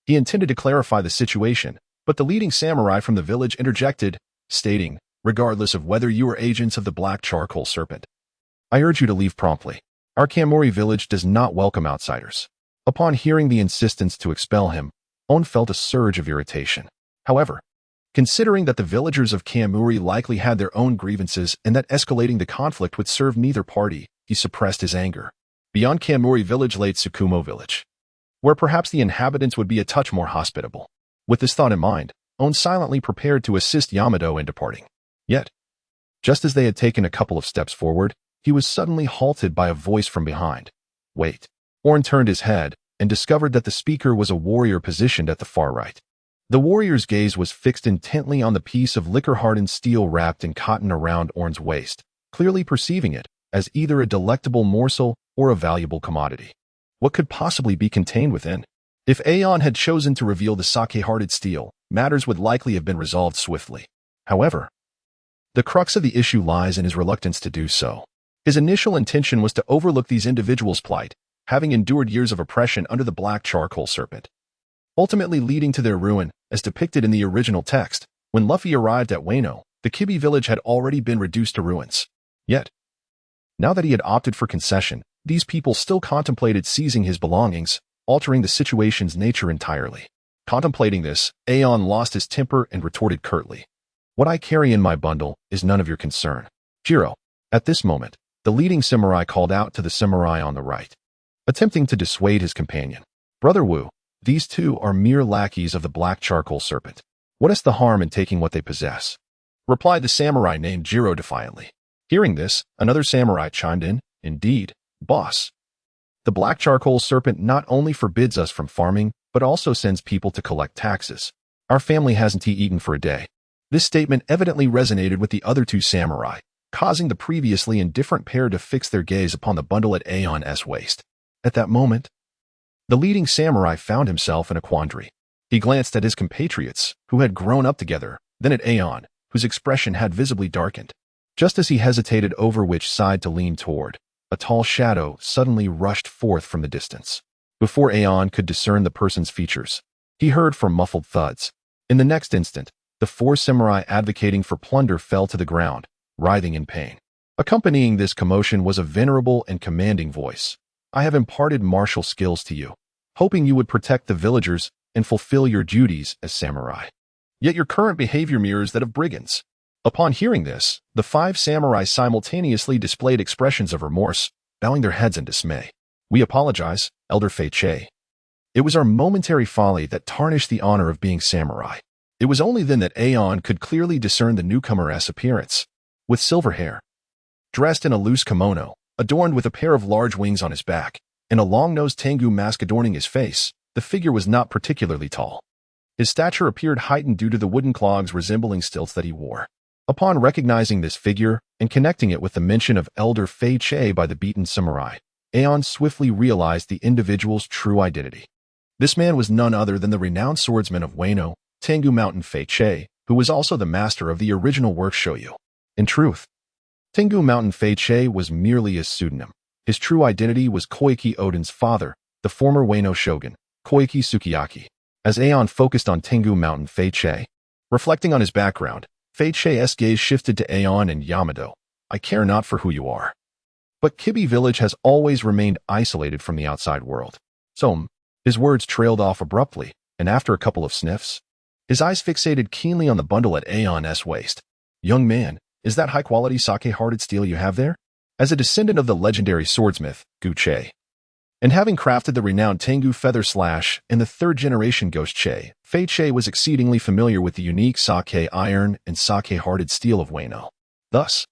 Speaker 1: He intended to clarify the situation, but the leading samurai from the village interjected, stating, "Regardless of whether you are agents of the Black Charcoal Serpent, I urge you to leave promptly. Our Kamori village does not welcome outsiders." Upon hearing the insistence to expel him, Aorn felt a surge of irritation. However, considering that the villagers of Kamori likely had their own grievances and that escalating the conflict would serve neither party, he suppressed his anger. Beyond Kamori village lay Tsukumo village, where perhaps the inhabitants would be a touch more hospitable. With this thought in mind, Aorn silently prepared to assist Yamato in departing. Yet, just as they had taken a couple of steps forward, he was suddenly halted by a voice from behind. "Wait." Aorn turned his head and discovered that the speaker was a warrior positioned at the far right. The warrior's gaze was fixed intently on the piece of liquor-hardened steel wrapped in cotton around Aorn's waist, clearly perceiving it as either a delectable morsel or a valuable commodity. What could possibly be contained within? If Aeon had chosen to reveal the sake-hearted steel, matters would likely have been resolved swiftly. However, the crux of the issue lies in his reluctance to do so. His initial intention was to overlook these individuals' plight, having endured years of oppression under the Black Charcoal Serpent, ultimately leading to their ruin, as depicted in the original text. When Luffy arrived at Wano, the Kibi village had already been reduced to ruins. Yet, now that he had opted for concession, these people still contemplated seizing his belongings, altering the situation's nature entirely. Contemplating this, Aeon lost his temper and retorted curtly, "What I carry in my bundle is none of your concern." Jiro. At this moment, the leading samurai called out to the samurai on the right, attempting to dissuade his companion. "Brother Wu, these two are mere lackeys of the black charcoal serpent. What is the harm in taking what they possess?" replied the samurai named Jiro defiantly. Hearing this, another samurai chimed in, "Indeed, boss. The black charcoal serpent not only forbids us from farming, but also sends people to collect taxes. Our family hasn't eaten for a day." This statement evidently resonated with the other two samurai, causing the previously indifferent pair to fix their gaze upon the bundle at Aeon's waist. At that moment, the leading samurai found himself in a quandary. He glanced at his compatriots, who had grown up together, then at Aeon, whose expression had visibly darkened. Just as he hesitated over which side to lean toward, a tall shadow suddenly rushed forth from the distance. Before Aeon could discern the person's features, he heard from muffled thuds. In the next instant, the four samurai advocating for plunder fell to the ground, writhing in pain. Accompanying this commotion was a venerable and commanding voice. "I have imparted martial skills to you, hoping you would protect the villagers and fulfill your duties as samurai. Yet your current behavior mirrors that of brigands." Upon hearing this, the five samurai simultaneously displayed expressions of remorse, bowing their heads in dismay. "We apologize, Elder Fech. It was our momentary folly that tarnished the honor of being samurai." It was only then that Aeon could clearly discern the newcomer's appearance. With silver hair, dressed in a loose kimono, adorned with a pair of large wings on his back, and a long-nosed Tengu mask adorning his face, the figure was not particularly tall. His stature appeared heightened due to the wooden clogs resembling stilts that he wore. Upon recognizing this figure and connecting it with the mention of Elder Fech by the beaten samurai, Aeon swiftly realized the individual's true identity. This man was none other than the renowned swordsman of Wano, Tengu Mountain Fech, who was also the master of the original work Shoyu. In truth, Tengu Mountain Fech was merely his pseudonym. His true identity was Koiki Oden's father, the former Wano shogun, Koiki Sukiyaki. As Aeon focused on Tengu Mountain Fech, reflecting on his background, Fech's gaze shifted to Aeon and Yamato. "I care not for who you are. But Kibi village has always remained isolated from the outside world." So, his words trailed off abruptly, and after a couple of sniffs, his eyes fixated keenly on the bundle at Aeon's waist. "Young man, is that high-quality sake-hearted steel you have there?" As a descendant of the legendary swordsmith, Guche, and having crafted the renowned Tengu feather slash in the third-generation Ghost Che, Fech was exceedingly familiar with the unique sake iron and sake-hearted steel of Wano. Thus,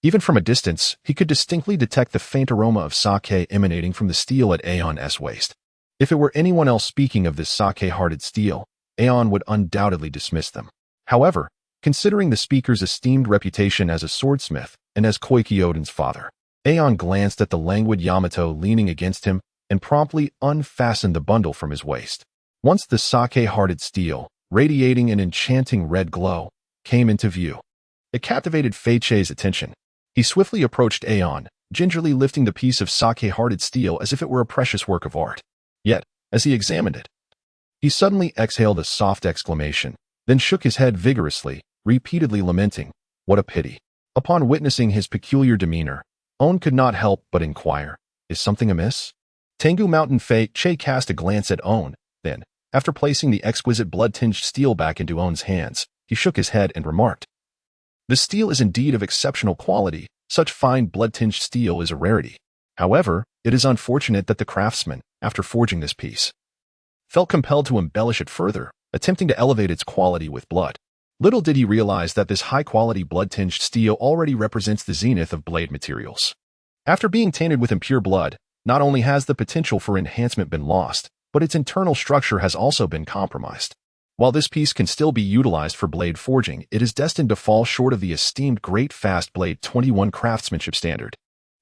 Speaker 1: even from a distance, he could distinctly detect the faint aroma of sake emanating from the steel at Aeon's waist. If it were anyone else speaking of this sake-hearted steel, Aeon would undoubtedly dismiss them. However, considering the speaker's esteemed reputation as a swordsmith and as Koiki Oden's father, Aeon glanced at the languid Yamato leaning against him and promptly unfastened the bundle from his waist. Once the sake-hearted steel, radiating an enchanting red glow, came into view, it captivated Fech's attention. He swiftly approached Aeon, gingerly lifting the piece of sake-hearted steel as if it were a precious work of art. Yet, as he examined it, he suddenly exhaled a soft exclamation, then shook his head vigorously, repeatedly lamenting, "What a pity." Upon witnessing his peculiar demeanor, Aeon could not help but inquire, "Is something amiss?" Tengu Mountain Fech cast a glance at Aeon, then, after placing the exquisite blood-tinged steel back into Aeon's hands, he shook his head and remarked, "The steel is indeed of exceptional quality. Such fine blood-tinged steel is a rarity. However, it is unfortunate that the craftsman, after forging this piece, felt compelled to embellish it further, attempting to elevate its quality with blood. Little did he realize that this high-quality blood-tinged steel already represents the zenith of blade materials. After being tainted with impure blood, not only has the potential for enhancement been lost, but its internal structure has also been compromised. While this piece can still be utilized for blade forging, it is destined to fall short of the esteemed Great Fast Blade 21 craftsmanship standard.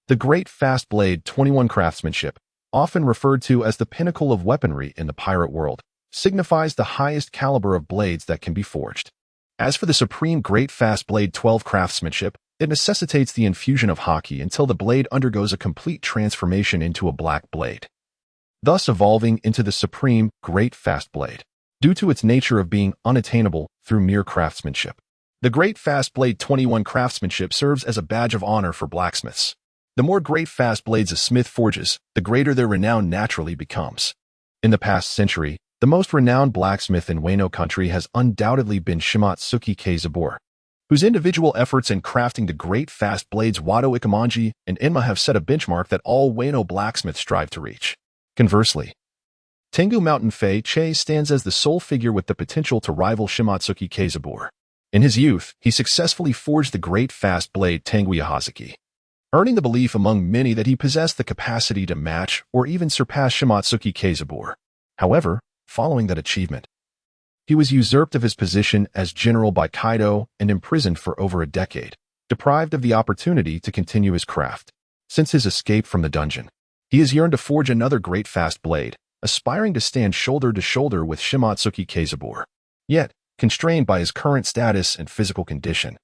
Speaker 1: The Great Fast Blade 21 craftsmanship, often referred to as the pinnacle of weaponry in the pirate world, signifies the highest caliber of blades that can be forged. As for the supreme Great Fast Blade 12 craftsmanship, it necessitates the infusion of haki until the blade undergoes a complete transformation into a black blade, thus evolving into the supreme Great Fast Blade, due to its nature of being unattainable through mere craftsmanship. The great fast blade 21 craftsmanship serves as a badge of honor for blacksmiths. The more great fast blades a smith forges, the greater their renown naturally becomes. In the past century, the most renowned blacksmith in Wano country has undoubtedly been Sukiyaki, whose individual efforts in crafting the great fast blades Wado Ikamanji and Inma have set a benchmark that all Wano blacksmiths strive to reach. Conversely, Tengu Mountain Fei Che stands as the sole figure with the potential to rival Sukiyaki. In his youth, he successfully forged the great fast blade Tengu Yahazaki, earning the belief among many that he possessed the capacity to match or even surpass Sukiyaki. However, following that achievement, he was usurped of his position as general by Kaido and imprisoned for over a decade, deprived of the opportunity to continue his craft. Since his escape from the dungeon, he has yearned to forge another great fast blade, aspiring to stand shoulder to shoulder with Sukiyaki. Yet, constrained by his current status and physical condition,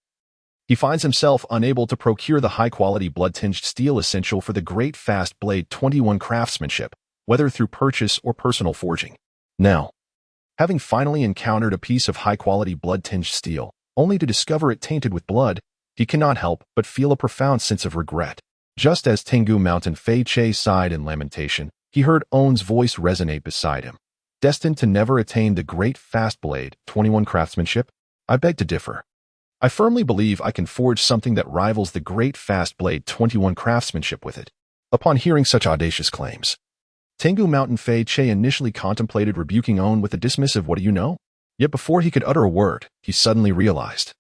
Speaker 1: he finds himself unable to procure the high-quality blood-tinged steel essential for the great fast blade 21 craftsmanship, whether through purchase or personal forging. Now, having finally encountered a piece of high-quality blood-tinged steel, only to discover it tainted with blood, he cannot help but feel a profound sense of regret. Just as Tengu Mountain Fei Che sighed in lamentation, he heard On's voice resonate beside him. Destined to never attain the great fast blade 21 craftsmanship? I beg to differ. I firmly believe I can forge something that rivals the great fast blade 21 craftsmanship with it. Upon hearing such audacious claims, Tengu Mountain Fei Che initially contemplated rebuking On with a dismissive "what do you know?" Yet before he could utter a word, he suddenly realized.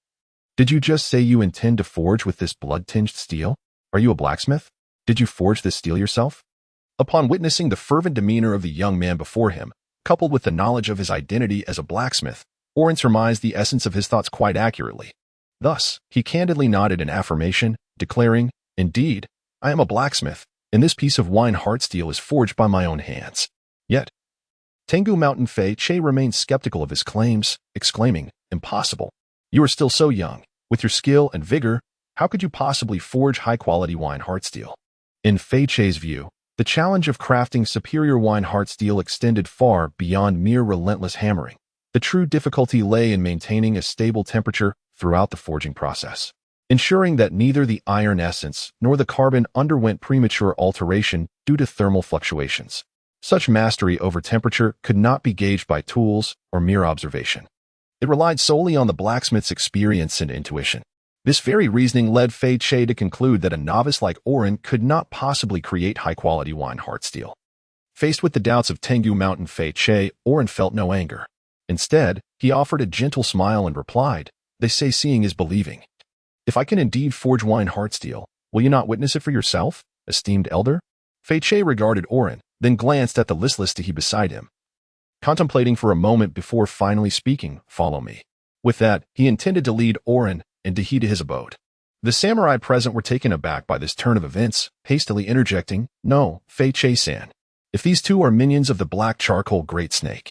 Speaker 1: Did you just say you intend to forge with this blood-tinged steel? Are you a blacksmith? Did you forge this steel yourself? Upon witnessing the fervent demeanor of the young man before him, coupled with the knowledge of his identity as a blacksmith, Aorn surmised the essence of his thoughts quite accurately. Thus, he candidly nodded in affirmation, declaring, "Indeed, I am a blacksmith, and this piece of wine heart steel is forged by my own hands." Yet, Tengu Mountain Fei Che remained skeptical of his claims, exclaiming, "Impossible. You are still so young. With your skill and vigor, how could you possibly forge high-quality wine heart steel?" In Fei Che's view, the challenge of crafting superior wine heart steel extended far beyond mere relentless hammering. The true difficulty lay in maintaining a stable temperature throughout the forging process, ensuring that neither the iron essence nor the carbon underwent premature alteration due to thermal fluctuations. Such mastery over temperature could not be gauged by tools or mere observation. It relied solely on the blacksmith's experience and intuition. This very reasoning led Fei Che to conclude that a novice like Aorn could not possibly create high-quality wine heart steel. Faced with the doubts of Tengu Mountain Fei Che, Aorn felt no anger. Instead, he offered a gentle smile and replied, "They say seeing is believing. If I can indeed forge wine heart steel, will you not witness it for yourself, esteemed elder?" Fei Che regarded Aorn, then glanced at the listless Tahi beside him, contemplating for a moment before finally speaking, "Follow me." With that, he intended to lead Aorn and Tahi to his abode. The samurai present were taken aback by this turn of events, hastily interjecting, "No, Fei Che-san. If these two are minions of the black charcoal great snake,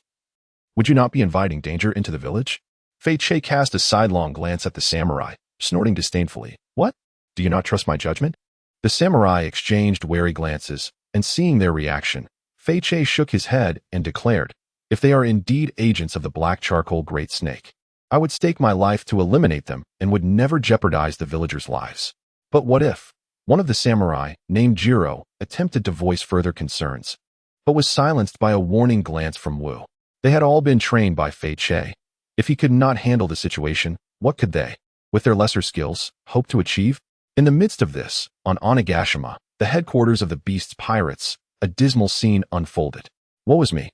Speaker 1: would you not be inviting danger into the village?" Fei Che cast a sidelong glance at the samurai, snorting disdainfully. "What? Do you not trust my judgment?" The samurai exchanged wary glances, and seeing their reaction, Fei Che shook his head and declared, "If they are indeed agents of the black charcoal great snake, I would stake my life to eliminate them and would never jeopardize the villagers' lives. But what if?" One of the samurai, named Jiro, attempted to voice further concerns, but was silenced by a warning glance from Wu. They had all been trained by Fei Che. If he could not handle the situation, what could they, with their lesser skills, hope to achieve? In the midst of this, on Onigashima, the headquarters of the Beast's pirates, a dismal scene unfolded. Woe is me!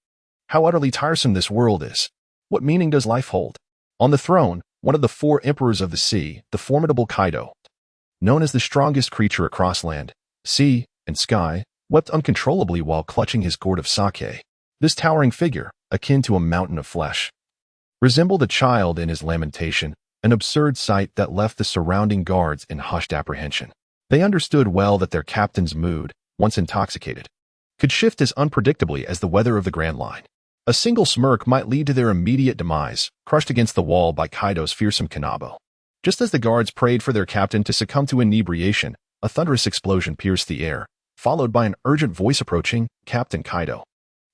Speaker 1: How utterly tiresome this world is! What meaning does life hold? On the throne, one of the four emperors of the sea, the formidable Kaido, known as the strongest creature across land, sea, and sky, wept uncontrollably while clutching his gourd of sake. This towering figure, akin to a mountain of flesh, resembled a child in his lamentation, an absurd sight that left the surrounding guards in hushed apprehension. They understood well that their captain's mood, once intoxicated, could shift as unpredictably as the weather of the Grand Line. A single smirk might lead to their immediate demise, crushed against the wall by Kaido's fearsome kanabo. Just as the guards prayed for their captain to succumb to inebriation, a thunderous explosion pierced the air, followed by an urgent voice approaching, "Captain Kaido.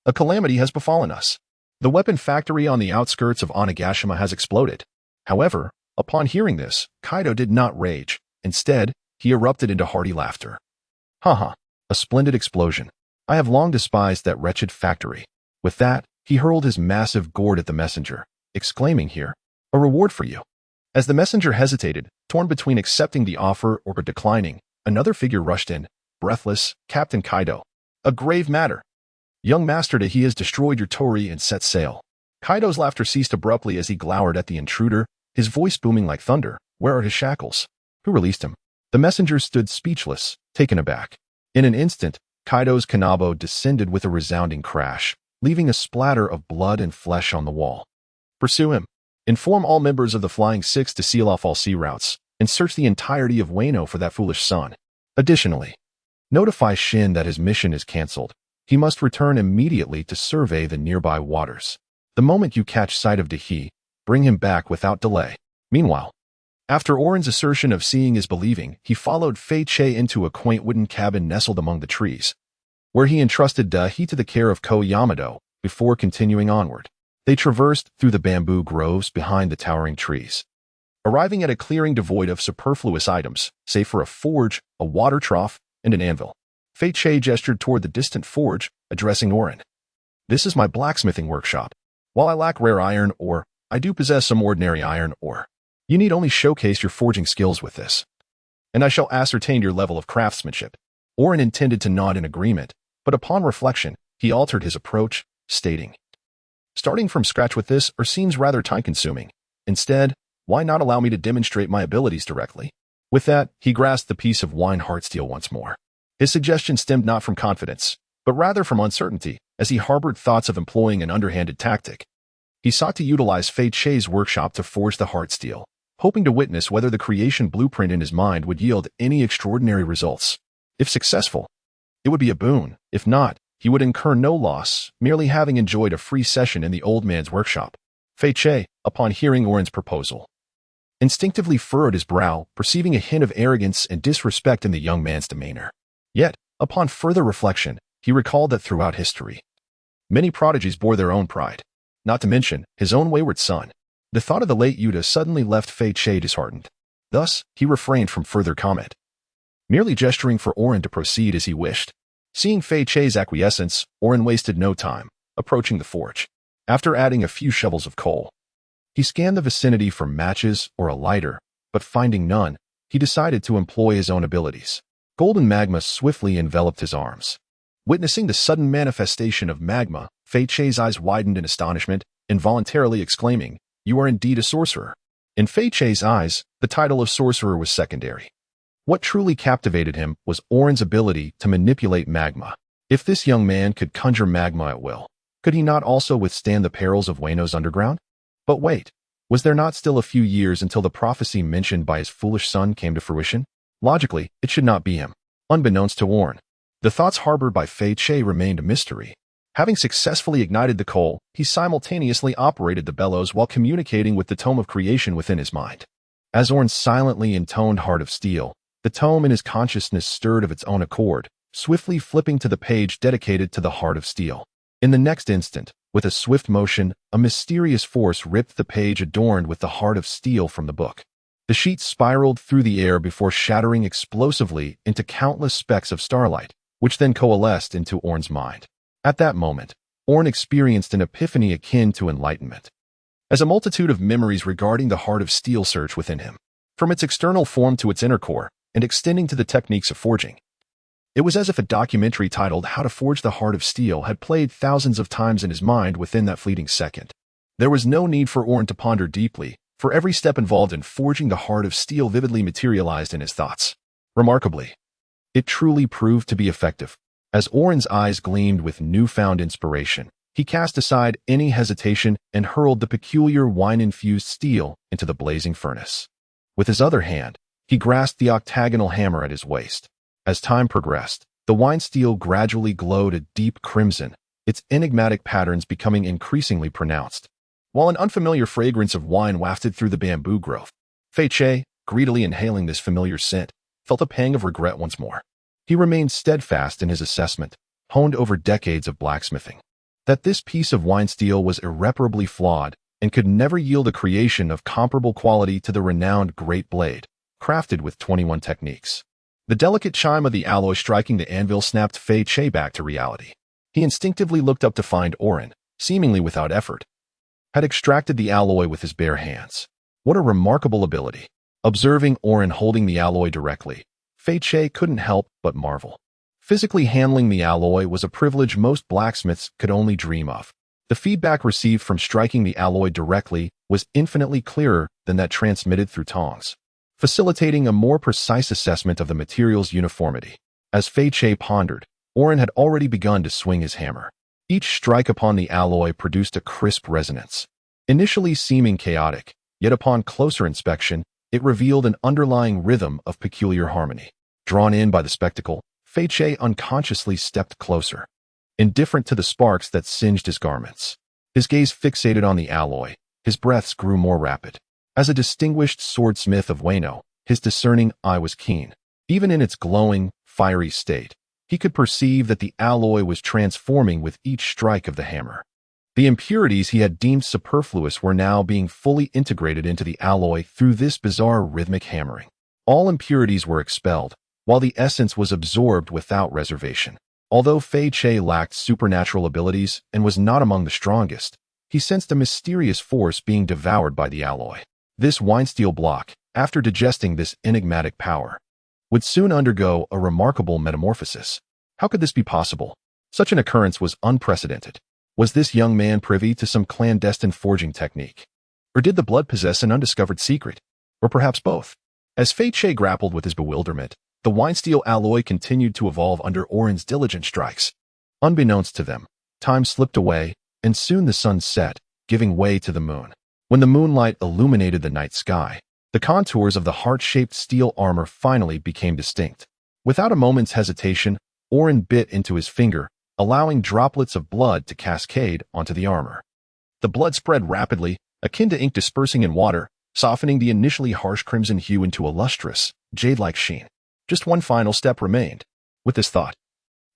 Speaker 1: A calamity has befallen us. The weapon factory on the outskirts of Onigashima has exploded." However, Upon hearing this, Kaido did not rage. Instead, he erupted into hearty laughter. Haha, a splendid explosion. I have long despised that wretched factory. With that, he hurled his massive gourd at the messenger, exclaiming, "Here, a reward for you." As the messenger hesitated, torn between accepting the offer or declining, another figure rushed in, breathless, Captain Kaido. A grave matter. Young master, he has destroyed your torii and set sail. Kaido's laughter ceased abruptly as he glowered at the intruder, his voice booming like thunder. Where are his shackles? Who released him? The messenger stood speechless, taken aback. In an instant, Kaido's kanabo descended with a resounding crash, leaving a splatter of blood and flesh on the wall. Pursue him. Inform all members of the Flying Six to seal off all sea routes, and search the entirety of Wano for that foolish son. Additionally, notify Shin that his mission is cancelled. He must return immediately to survey the nearby waters. The moment you catch sight of Dahi, bring him back without delay. Meanwhile, after Aorn's assertion of seeing is believing, he followed Fech into a quaint wooden cabin nestled among the trees, where he entrusted Dahi to the care of Yamato before continuing onward. They traversed through the bamboo groves behind the towering trees, arriving at a clearing devoid of superfluous items, save for a forge, a water trough, and an anvil. Fech gestured toward the distant forge, addressing Aorn. This is my blacksmithing workshop. While I lack rare iron ore, I do possess some ordinary iron ore. You need only showcase your forging skills with this, and I shall ascertain your level of craftsmanship. Aorn intended to nod in agreement, but upon reflection, he altered his approach, stating, starting from scratch with this seems rather time-consuming. Instead, why not allow me to demonstrate my abilities directly? With that, he grasped the piece of wine heartsteel once more. His suggestion stemmed not from confidence, but rather from uncertainty, as he harbored thoughts of employing an underhanded tactic. He sought to utilize Fech's workshop to forge the heartsteel, hoping to witness whether the creation blueprint in his mind would yield any extraordinary results. If successful, it would be a boon. If not, he would incur no loss, merely having enjoyed a free session in the old man's workshop. Fech, upon hearing Aorn's proposal, instinctively furrowed his brow, perceiving a hint of arrogance and disrespect in the young man's demeanor. Yet, upon further reflection, he recalled that throughout history, many prodigies bore their own pride, not to mention his own wayward son. The thought of the late Yuta suddenly left Fech disheartened. Thus, he refrained from further comment, merely gesturing for Aorn to proceed as he wished. Seeing Fech's acquiescence, Aorn wasted no time, approaching the forge. After adding a few shovels of coal, he scanned the vicinity for matches or a lighter, but finding none, he decided to employ his own abilities. Golden magma swiftly enveloped his arms. Witnessing the sudden manifestation of magma, Fech's eyes widened in astonishment, involuntarily exclaiming, "You are indeed a sorcerer." In Fech's eyes, the title of sorcerer was secondary. What truly captivated him was Aorn's ability to manipulate magma. If this young man could conjure magma at will, could he not also withstand the perils of Wano's underground? But wait, was there not still a few years until the prophecy mentioned by his foolish son came to fruition? Logically, it should not be him. Unbeknownst to Aorn, the thoughts harbored by Fech remained a mystery. Having successfully ignited the coal, he simultaneously operated the bellows while communicating with the tome of creation within his mind. As Aorn silently intoned Heart of Steel, the tome in his consciousness stirred of its own accord, swiftly flipping to the page dedicated to the Heart of Steel. In the next instant, with a swift motion, a mysterious force ripped the page adorned with the Heart of Steel from the book. The sheet spiraled through the air before shattering explosively into countless specks of starlight, which then coalesced into Aorn's mind. At that moment, Aorn experienced an epiphany akin to enlightenment, as a multitude of memories regarding the Heart of Steel surged within him, from its external form to its inner core, and extending to the techniques of forging. It was as if a documentary titled How to Forge the Heart of Steel had played thousands of times in his mind within that fleeting second. There was no need for Aorn to ponder deeply, for every step involved in forging the Heart of Steel vividly materialized in his thoughts. Remarkably, it truly proved to be effective. As Aorn's eyes gleamed with newfound inspiration, he cast aside any hesitation and hurled the peculiar wine-infused steel into the blazing furnace. With his other hand, he grasped the octagonal hammer at his waist. As time progressed, the wine steel gradually glowed a deep crimson, its enigmatic patterns becoming increasingly pronounced. While an unfamiliar fragrance of wine wafted through the bamboo grove, Fech, greedily inhaling this familiar scent, felt a pang of regret once more. He remained steadfast in his assessment, honed over decades of blacksmithing, that this piece of wine steel was irreparably flawed, and could never yield a creation of comparable quality to the renowned Great Blade, crafted with 21 techniques. The delicate chime of the alloy striking the anvil snapped Fech back to reality. He instinctively looked up to find Aorn, seemingly without effort, had extracted the alloy with his bare hands. What a remarkable ability. Observing Aorn holding the alloy directly, Fech couldn't help but marvel. Physically handling the alloy was a privilege most blacksmiths could only dream of. The feedback received from striking the alloy directly was infinitely clearer than that transmitted through tongs, facilitating a more precise assessment of the material's uniformity. As Fech pondered, Aorn had already begun to swing his hammer. Each strike upon the alloy produced a crisp resonance. Initially seeming chaotic, yet upon closer inspection, it revealed an underlying rhythm of peculiar harmony. Drawn in by the spectacle, Fech unconsciously stepped closer, indifferent to the sparks that singed his garments. His gaze fixated on the alloy, his breaths grew more rapid. As a distinguished swordsmith of Wano, his discerning eye was keen. Even in its glowing, fiery state, he could perceive that the alloy was transforming with each strike of the hammer. The impurities he had deemed superfluous were now being fully integrated into the alloy through this bizarre rhythmic hammering. All impurities were expelled, while the essence was absorbed without reservation. Although Fech lacked supernatural abilities and was not among the strongest, he sensed a mysterious force being devoured by the alloy. This wine-steel block, after digesting this enigmatic power, would soon undergo a remarkable metamorphosis. How could this be possible? Such an occurrence was unprecedented. Was this young man privy to some clandestine forging technique? Or did the blood possess an undiscovered secret? Or perhaps both? As Fech grappled with his bewilderment, the wine-steel alloy continued to evolve under Aorn's diligent strikes. Unbeknownst to them, time slipped away, and soon the sun set, giving way to the moon. When the moonlight illuminated the night sky, the contours of the heart-shaped steel armor finally became distinct. Without a moment's hesitation, Aorn bit into his finger, allowing droplets of blood to cascade onto the armor. The blood spread rapidly, akin to ink dispersing in water, softening the initially harsh crimson hue into a lustrous, jade-like sheen. Just one final step remained. With this thought,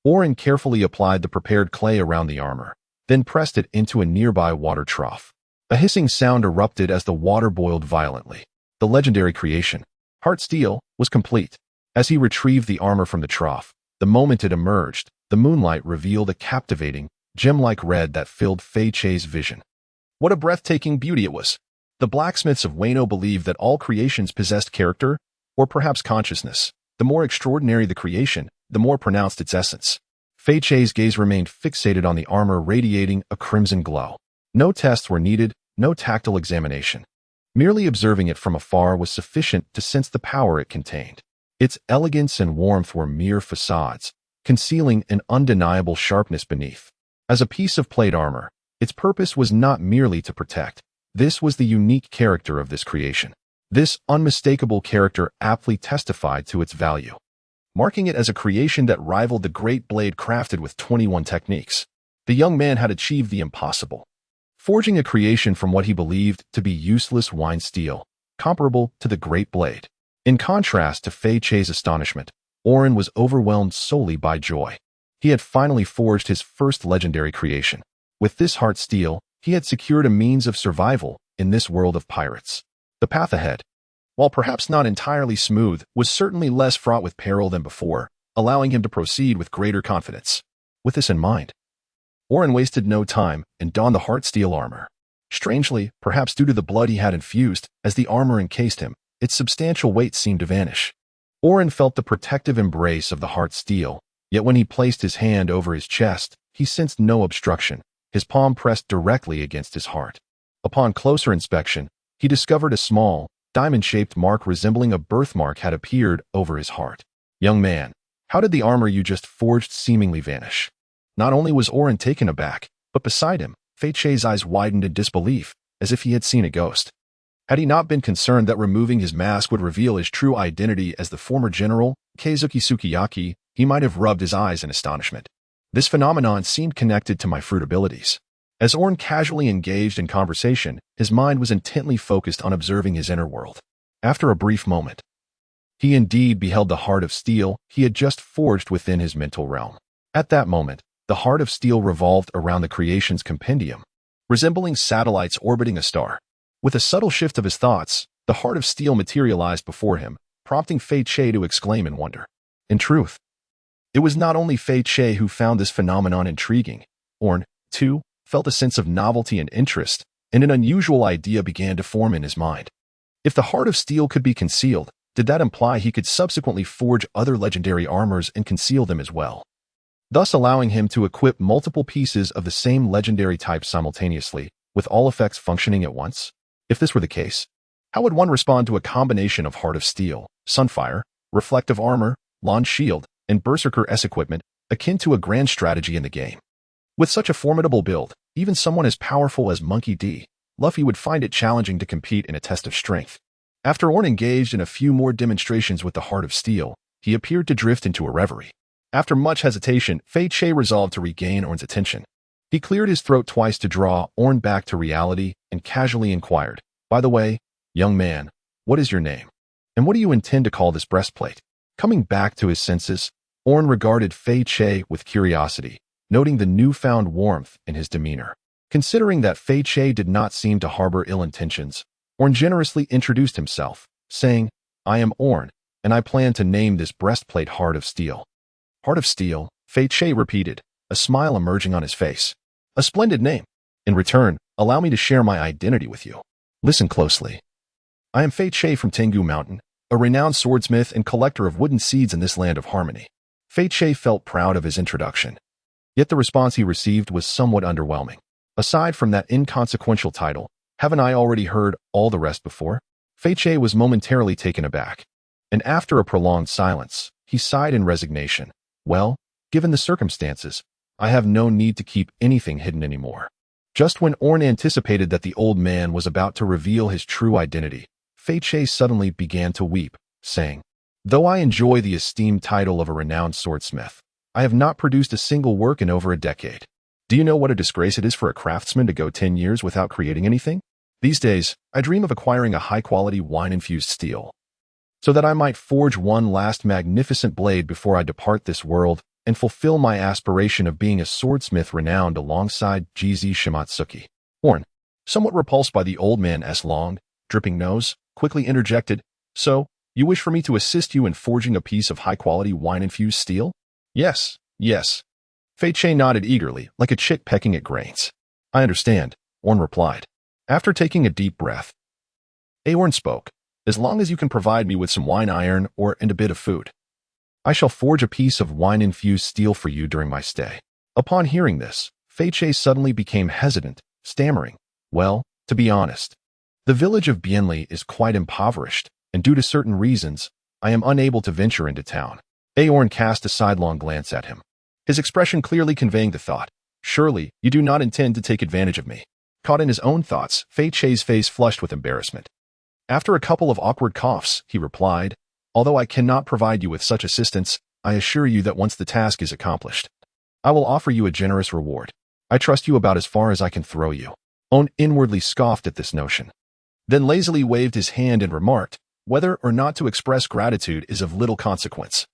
Speaker 1: Aorn carefully applied the prepared clay around the armor, then pressed it into a nearby water trough. A hissing sound erupted as the water boiled violently. The legendary creation, Heart Steel, was complete. As he retrieved the armor from the trough, the moment it emerged, the moonlight revealed a captivating, gem-like red that filled Fech's vision. What a breathtaking beauty it was! The blacksmiths of Wano believed that all creations possessed character, or perhaps consciousness. The more extraordinary the creation, the more pronounced its essence. Fech's gaze remained fixated on the armor radiating a crimson glow. No tests were needed, no tactile examination. Merely observing it from afar was sufficient to sense the power it contained. Its elegance and warmth were mere facades, concealing an undeniable sharpness beneath. As a piece of plate armor, its purpose was not merely to protect. This was the unique character of this creation. This unmistakable character aptly testified to its value, marking it as a creation that rivaled the great blade crafted with 21 techniques. The young man had achieved the impossible, forging a creation from what he believed to be useless wine steel, comparable to the great blade. In contrast to Fech's astonishment, Aorn was overwhelmed solely by joy. He had finally forged his first legendary creation. With this heart steel, he had secured a means of survival in this world of pirates. The path ahead, while perhaps not entirely smooth, was certainly less fraught with peril than before, allowing him to proceed with greater confidence. With this in mind, Aorn wasted no time and donned the heart steel armor. Strangely, perhaps due to the blood he had infused, as the armor encased him, its substantial weight seemed to vanish. Aorn felt the protective embrace of the heart steel, yet when he placed his hand over his chest, he sensed no obstruction, his palm pressed directly against his heart. Upon closer inspection, he discovered a small, diamond-shaped mark resembling a birthmark had appeared over his heart. Young man, how did the armor you just forged seemingly vanish? Not only was Aorn taken aback, but beside him, Fech's eyes widened in disbelief, as if he had seen a ghost. Had he not been concerned that removing his mask would reveal his true identity as the former general, Sukiyaki, he might have rubbed his eyes in astonishment. This phenomenon seemed connected to my fruit abilities. As Aorn casually engaged in conversation, his mind was intently focused on observing his inner world. After a brief moment, he indeed beheld the heart of steel he had just forged within his mental realm. At that moment, the heart of steel revolved around the creation's compendium, resembling satellites orbiting a star. With a subtle shift of his thoughts, the heart of steel materialized before him, prompting Fei to exclaim in wonder. In truth, it was not only Fei who found this phenomenon intriguing. Aorn, too, felt a sense of novelty and interest, and an unusual idea began to form in his mind. If the heart of steel could be concealed, did that imply he could subsequently forge other legendary armors and conceal them as well, thus allowing him to equip multiple pieces of the same legendary type simultaneously, with all effects functioning at once? If this were the case, how would one respond to a combination of Heart of Steel, Sunfire, Reflective Armor, Lawn Shield, and Berserker S equipment, akin to a grand strategy in the game? With such a formidable build, even someone as powerful as Monkey D. Luffy would find it challenging to compete in a test of strength. After Aorn engaged in a few more demonstrations with the Heart of Steel, he appeared to drift into a reverie. After much hesitation, Fei resolved to regain Aorn's attention. He cleared his throat twice to draw Aorn back to reality and casually inquired, "By the way, young man, what is your name? And what do you intend to call this breastplate?" Coming back to his senses, Aorn regarded Fei with curiosity, noting the newfound warmth in his demeanor. Considering that Fei did not seem to harbor ill intentions, Aorn generously introduced himself, saying, "I am Aorn, and I plan to name this breastplate Heart of Steel." Heart of Steel, Fei repeated, a smile emerging on his face. "A splendid name. In return, allow me to share my identity with you. Listen closely. I am Fei from Tengu Mountain, a renowned swordsmith and collector of wooden seeds in this land of harmony." Fei felt proud of his introduction. Yet the response he received was somewhat underwhelming. Aside from that inconsequential title, haven't I already heard all the rest before? Fei was momentarily taken aback. And after a prolonged silence, he sighed in resignation. "Well, given the circumstances, I have no need to keep anything hidden anymore." Just when Aorn anticipated that the old man was about to reveal his true identity, Fei suddenly began to weep, saying, "Though I enjoy the esteemed title of a renowned swordsmith, I have not produced a single work in over a decade. Do you know what a disgrace it is for a craftsman to go 10 years without creating anything? These days, I dream of acquiring a high-quality wine-infused steel, so that I might forge one last magnificent blade before I depart this world and fulfill my aspiration of being a swordsmith renowned alongside GZ Shimatsuki." Aorn, somewhat repulsed by the old man's long, dripping nose, quickly interjected, "So, you wish for me to assist you in forging a piece of high-quality wine-infused steel?" Yes. Fei nodded eagerly, like a chick pecking at grains. "I understand," Aorn replied. After taking a deep breath, Aorn spoke, "As long as you can provide me with some wine iron and a bit of food, I shall forge a piece of wine-infused steel for you during my stay." Upon hearing this, Fei suddenly became hesitant, stammering, "Well, to be honest, the village of Bienli is quite impoverished, and due to certain reasons, I am unable to venture into town." Aorn cast a sidelong glance at him, his expression clearly conveying the thought, "Surely, you do not intend to take advantage of me." Caught in his own thoughts, Fei's face flushed with embarrassment. After a couple of awkward coughs, he replied, "Although I cannot provide you with such assistance, I assure you that once the task is accomplished, I will offer you a generous reward. I trust you about as far as I can throw you." Aorn inwardly scoffed at this notion, then lazily waved his hand and remarked, "Whether or not to express gratitude is of little consequence.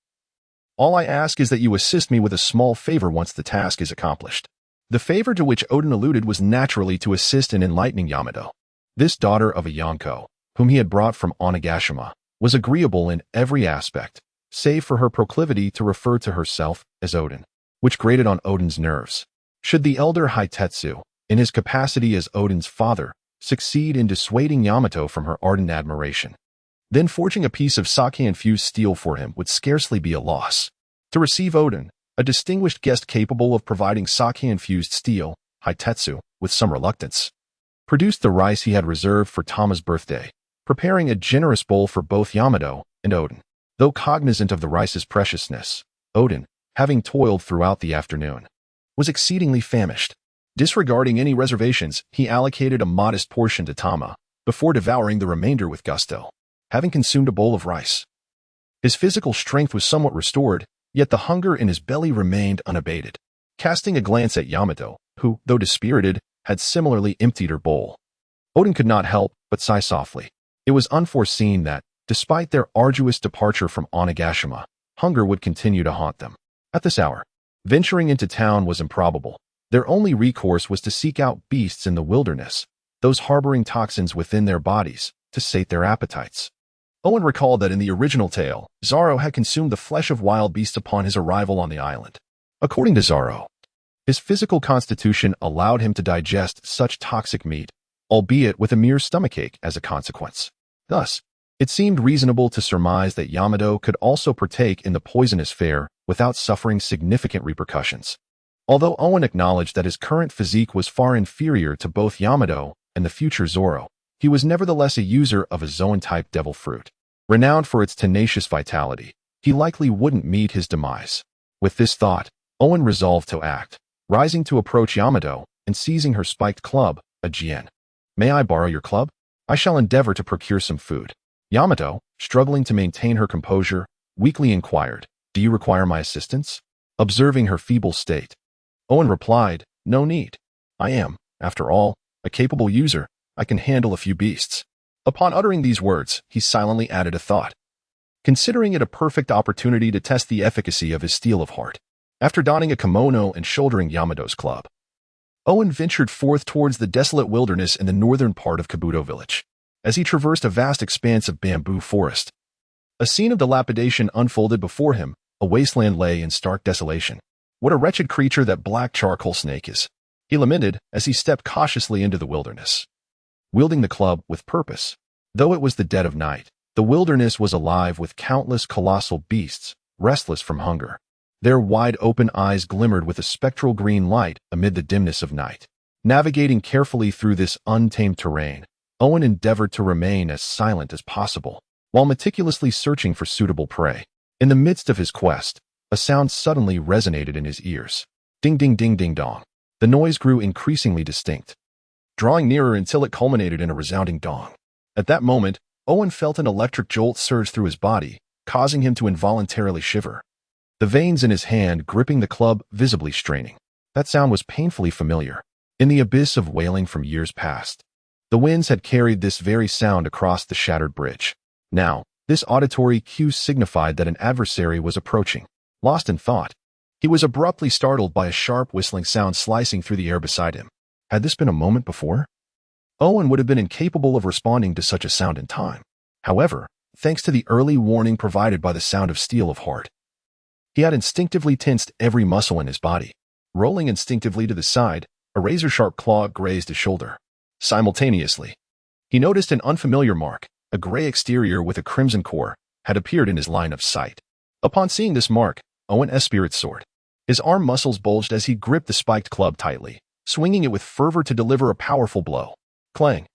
Speaker 1: All I ask is that you assist me with a small favor once the task is accomplished." The favor to which Oden alluded was naturally to assist in enlightening Yamato. This daughter of a Yonko, whom he had brought from Onigashima, was agreeable in every aspect, save for her proclivity to refer to herself as Oden, which grated on Oden's nerves. Should the elder Hitetsu, in his capacity as Oden's father, succeed in dissuading Yamato from her ardent admiration, then forging a piece of sake-infused steel for him would scarcely be a loss. To receive Oden, a distinguished guest capable of providing sake-infused steel, Hitetsu, with some reluctance, produced the rice he had reserved for Tama's birthday, preparing a generous bowl for both Yamato and Oden. Though cognizant of the rice's preciousness, Oden, having toiled throughout the afternoon, was exceedingly famished. Disregarding any reservations, he allocated a modest portion to Tama, before devouring the remainder with gusto. Having consumed a bowl of rice, his physical strength was somewhat restored, yet the hunger in his belly remained unabated. Casting a glance at Yamato, who, though dispirited, had similarly emptied her bowl, Oden could not help but sigh softly. It was unforeseen that, despite their arduous departure from Onigashima, hunger would continue to haunt them. At this hour, venturing into town was improbable, Their only recourse was to seek out beasts in the wilderness, those harboring toxins within their bodies, to sate their appetites. Owen recalled that in the original tale, Zoro had consumed the flesh of wild beasts upon his arrival on the island. According to Zoro, his physical constitution allowed him to digest such toxic meat, albeit with a mere stomachache as a consequence. Thus, it seemed reasonable to surmise that Yamato could also partake in the poisonous fare without suffering significant repercussions. Although Owen acknowledged that his current physique was far inferior to both Yamato and the future Zoro, he was nevertheless a user of a Zoan-type devil fruit. Renowned for its tenacious vitality, he likely wouldn't meet his demise. With this thought, Owen resolved to act, rising to approach Yamato and seizing her spiked club, a Jien. "May I borrow your club? I shall endeavor to procure some food." Yamato, struggling to maintain her composure, weakly inquired, "Do you require my assistance?" Observing her feeble state, Owen replied, "No need. I am, after all, a capable user. I can handle a few beasts." Upon uttering these words, he silently added a thought, considering it a perfect opportunity to test the efficacy of his steel of heart. After donning a kimono and shouldering Yamato's club, Owen ventured forth towards the desolate wilderness in the northern part of Kabuto village. As he traversed a vast expanse of bamboo forest, a scene of dilapidation unfolded before him. A wasteland lay in stark desolation. "What a wretched creature that black charcoal snake is," he lamented as he stepped cautiously into the wilderness, wielding the club with purpose. Though it was the dead of night, the wilderness was alive with countless colossal beasts, restless from hunger. Their wide-open eyes glimmered with a spectral green light amid the dimness of night. Navigating carefully through this untamed terrain, Owen endeavored to remain as silent as possible, while meticulously searching for suitable prey. In the midst of his quest, a sound suddenly resonated in his ears. Ding ding ding ding dong. The noise grew increasingly distinct, drawing nearer until it culminated in a resounding dong. At that moment, Owen felt an electric jolt surge through his body, causing him to involuntarily shiver, the veins in his hand gripping the club visibly straining. That sound was painfully familiar. In the abyss of wailing from years past, the winds had carried this very sound across the shattered bridge. Now, this auditory cue signified that an adversary was approaching. Lost in thought, he was abruptly startled by a sharp whistling sound slicing through the air beside him. Had this been a moment before? Owen would have been incapable of responding to such a sound in time. However, thanks to the early warning provided by the sound of steel of heart, he had instinctively tensed every muscle in his body. Rolling instinctively to the side, a razor-sharp claw grazed his shoulder. Simultaneously, he noticed an unfamiliar mark, a gray exterior with a crimson core, had appeared in his line of sight. Upon seeing this mark, Owen's spirit soared. His arm muscles bulged as he gripped the spiked club tightly, swinging it with fervor to deliver a powerful blow. Clang.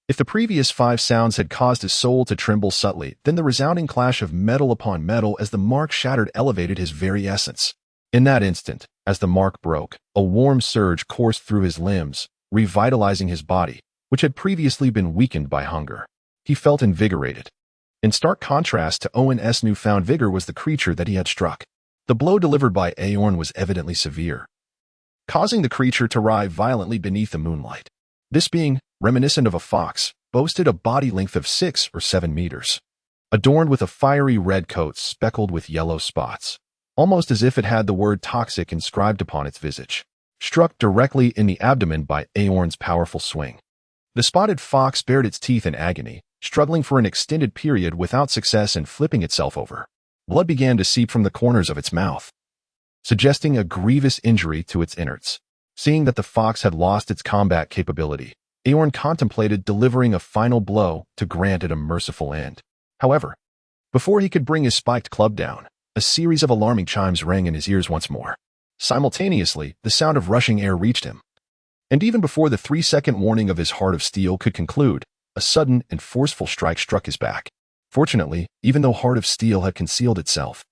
Speaker 1: If the previous 5 sounds had caused his soul to tremble subtly, then the resounding clash of metal upon metal as the mark shattered elevated his very essence. In that instant, as the mark broke, a warm surge coursed through his limbs, revitalizing his body, which had previously been weakened by hunger. He felt invigorated. In stark contrast to Owen's newfound vigor was the creature that he had struck. The blow delivered by Aorn was evidently severe, causing the creature to writhe violently beneath the moonlight. This being, reminiscent of a fox, boasted a body length of 6 or 7 meters, adorned with a fiery red coat speckled with yellow spots, almost as if it had the word toxic inscribed upon its visage. Struck directly in the abdomen by Aorn's powerful swing, the spotted fox bared its teeth in agony, struggling for an extended period without success in flipping itself over. Blood began to seep from the corners of its mouth, suggesting a grievous injury to its innards. Seeing that the fox had lost its combat capability, Aorn contemplated delivering a final blow to grant it a merciful end. However, before he could bring his spiked club down, a series of alarming chimes rang in his ears once more. Simultaneously, the sound of rushing air reached him. And even before the 3-second warning of his heart of steel could conclude, a sudden and forceful strike struck his back. Fortunately, even though Heart of Steel had concealed itself,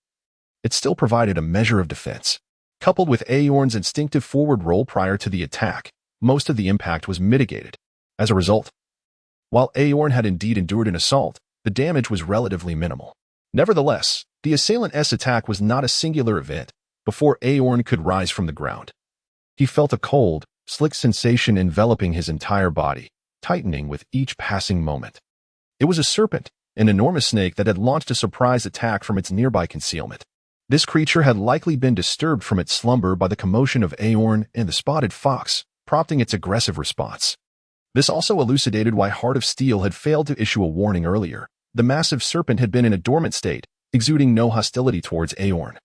Speaker 1: it still provided a measure of defense. Coupled with Aorn's instinctive forward roll prior to the attack, most of the impact was mitigated. As a result, while Aorn had indeed endured an assault, the damage was relatively minimal. Nevertheless, the assailant's attack was not a singular event. Before Aorn could rise from the ground, he felt a cold, slick sensation enveloping his entire body, tightening with each passing moment. It was a serpent, an enormous snake that had launched a surprise attack from its nearby concealment. This creature had likely been disturbed from its slumber by the commotion of Aorn and the spotted fox, prompting its aggressive response. This also elucidated why Heart of Steel had failed to issue a warning earlier. The massive serpent had been in a dormant state, exuding no hostility towards Aorn.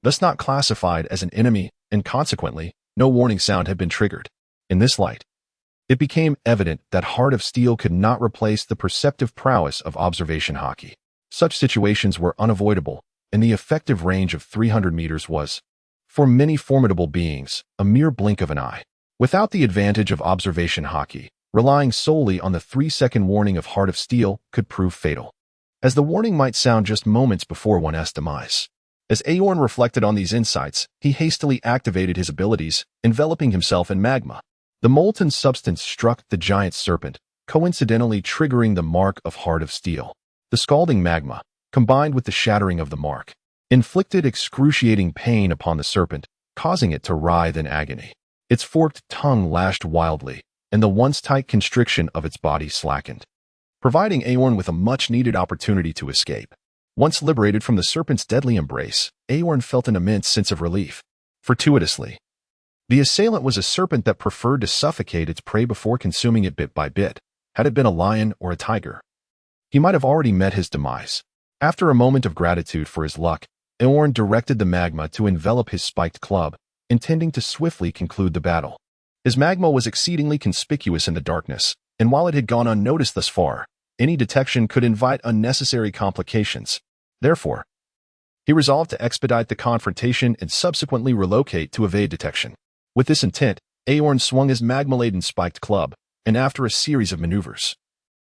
Speaker 1: Thus not classified as an enemy, and consequently, no warning sound had been triggered. In this light, it became evident that Heart of Steel could not replace the perceptive prowess of observation haki. Such situations were unavoidable, and the effective range of 300 meters was, for many formidable beings, a mere blink of an eye. Without the advantage of observation haki, relying solely on the 3-second warning of Heart of Steel could prove fatal, as the warning might sound just moments before one's demise. As Aorn reflected on these insights, he hastily activated his abilities, enveloping himself in magma. The molten substance struck the giant serpent, coincidentally triggering the mark of Heart of Steel. The scalding magma, combined with the shattering of the mark, inflicted excruciating pain upon the serpent, causing it to writhe in agony. Its forked tongue lashed wildly, and the once tight constriction of its body slackened, providing Aorn with a much-needed opportunity to escape. Once liberated from the serpent's deadly embrace, Aorn felt an immense sense of relief. Fortuitously, the assailant was a serpent that preferred to suffocate its prey before consuming it bit by bit. Had it been a lion or a tiger, he might have already met his demise. After a moment of gratitude for his luck, Aorn directed the magma to envelop his spiked club, intending to swiftly conclude the battle. His magma was exceedingly conspicuous in the darkness, and while it had gone unnoticed thus far, any detection could invite unnecessary complications. Therefore, he resolved to expedite the confrontation and subsequently relocate to evade detection. With this intent, Aorn swung his magma-laden spiked club, and after a series of maneuvers,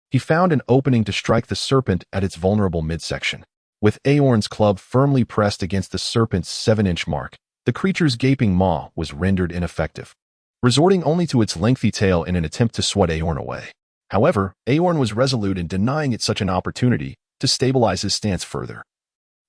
Speaker 1: he found an opening to strike the serpent at its vulnerable midsection. With Aorn's club firmly pressed against the serpent's 7-inch mark, the creature's gaping maw was rendered ineffective, resorting only to its lengthy tail in an attempt to swat Aorn away. However, Aorn was resolute in denying it such an opportunity to stabilize his stance further.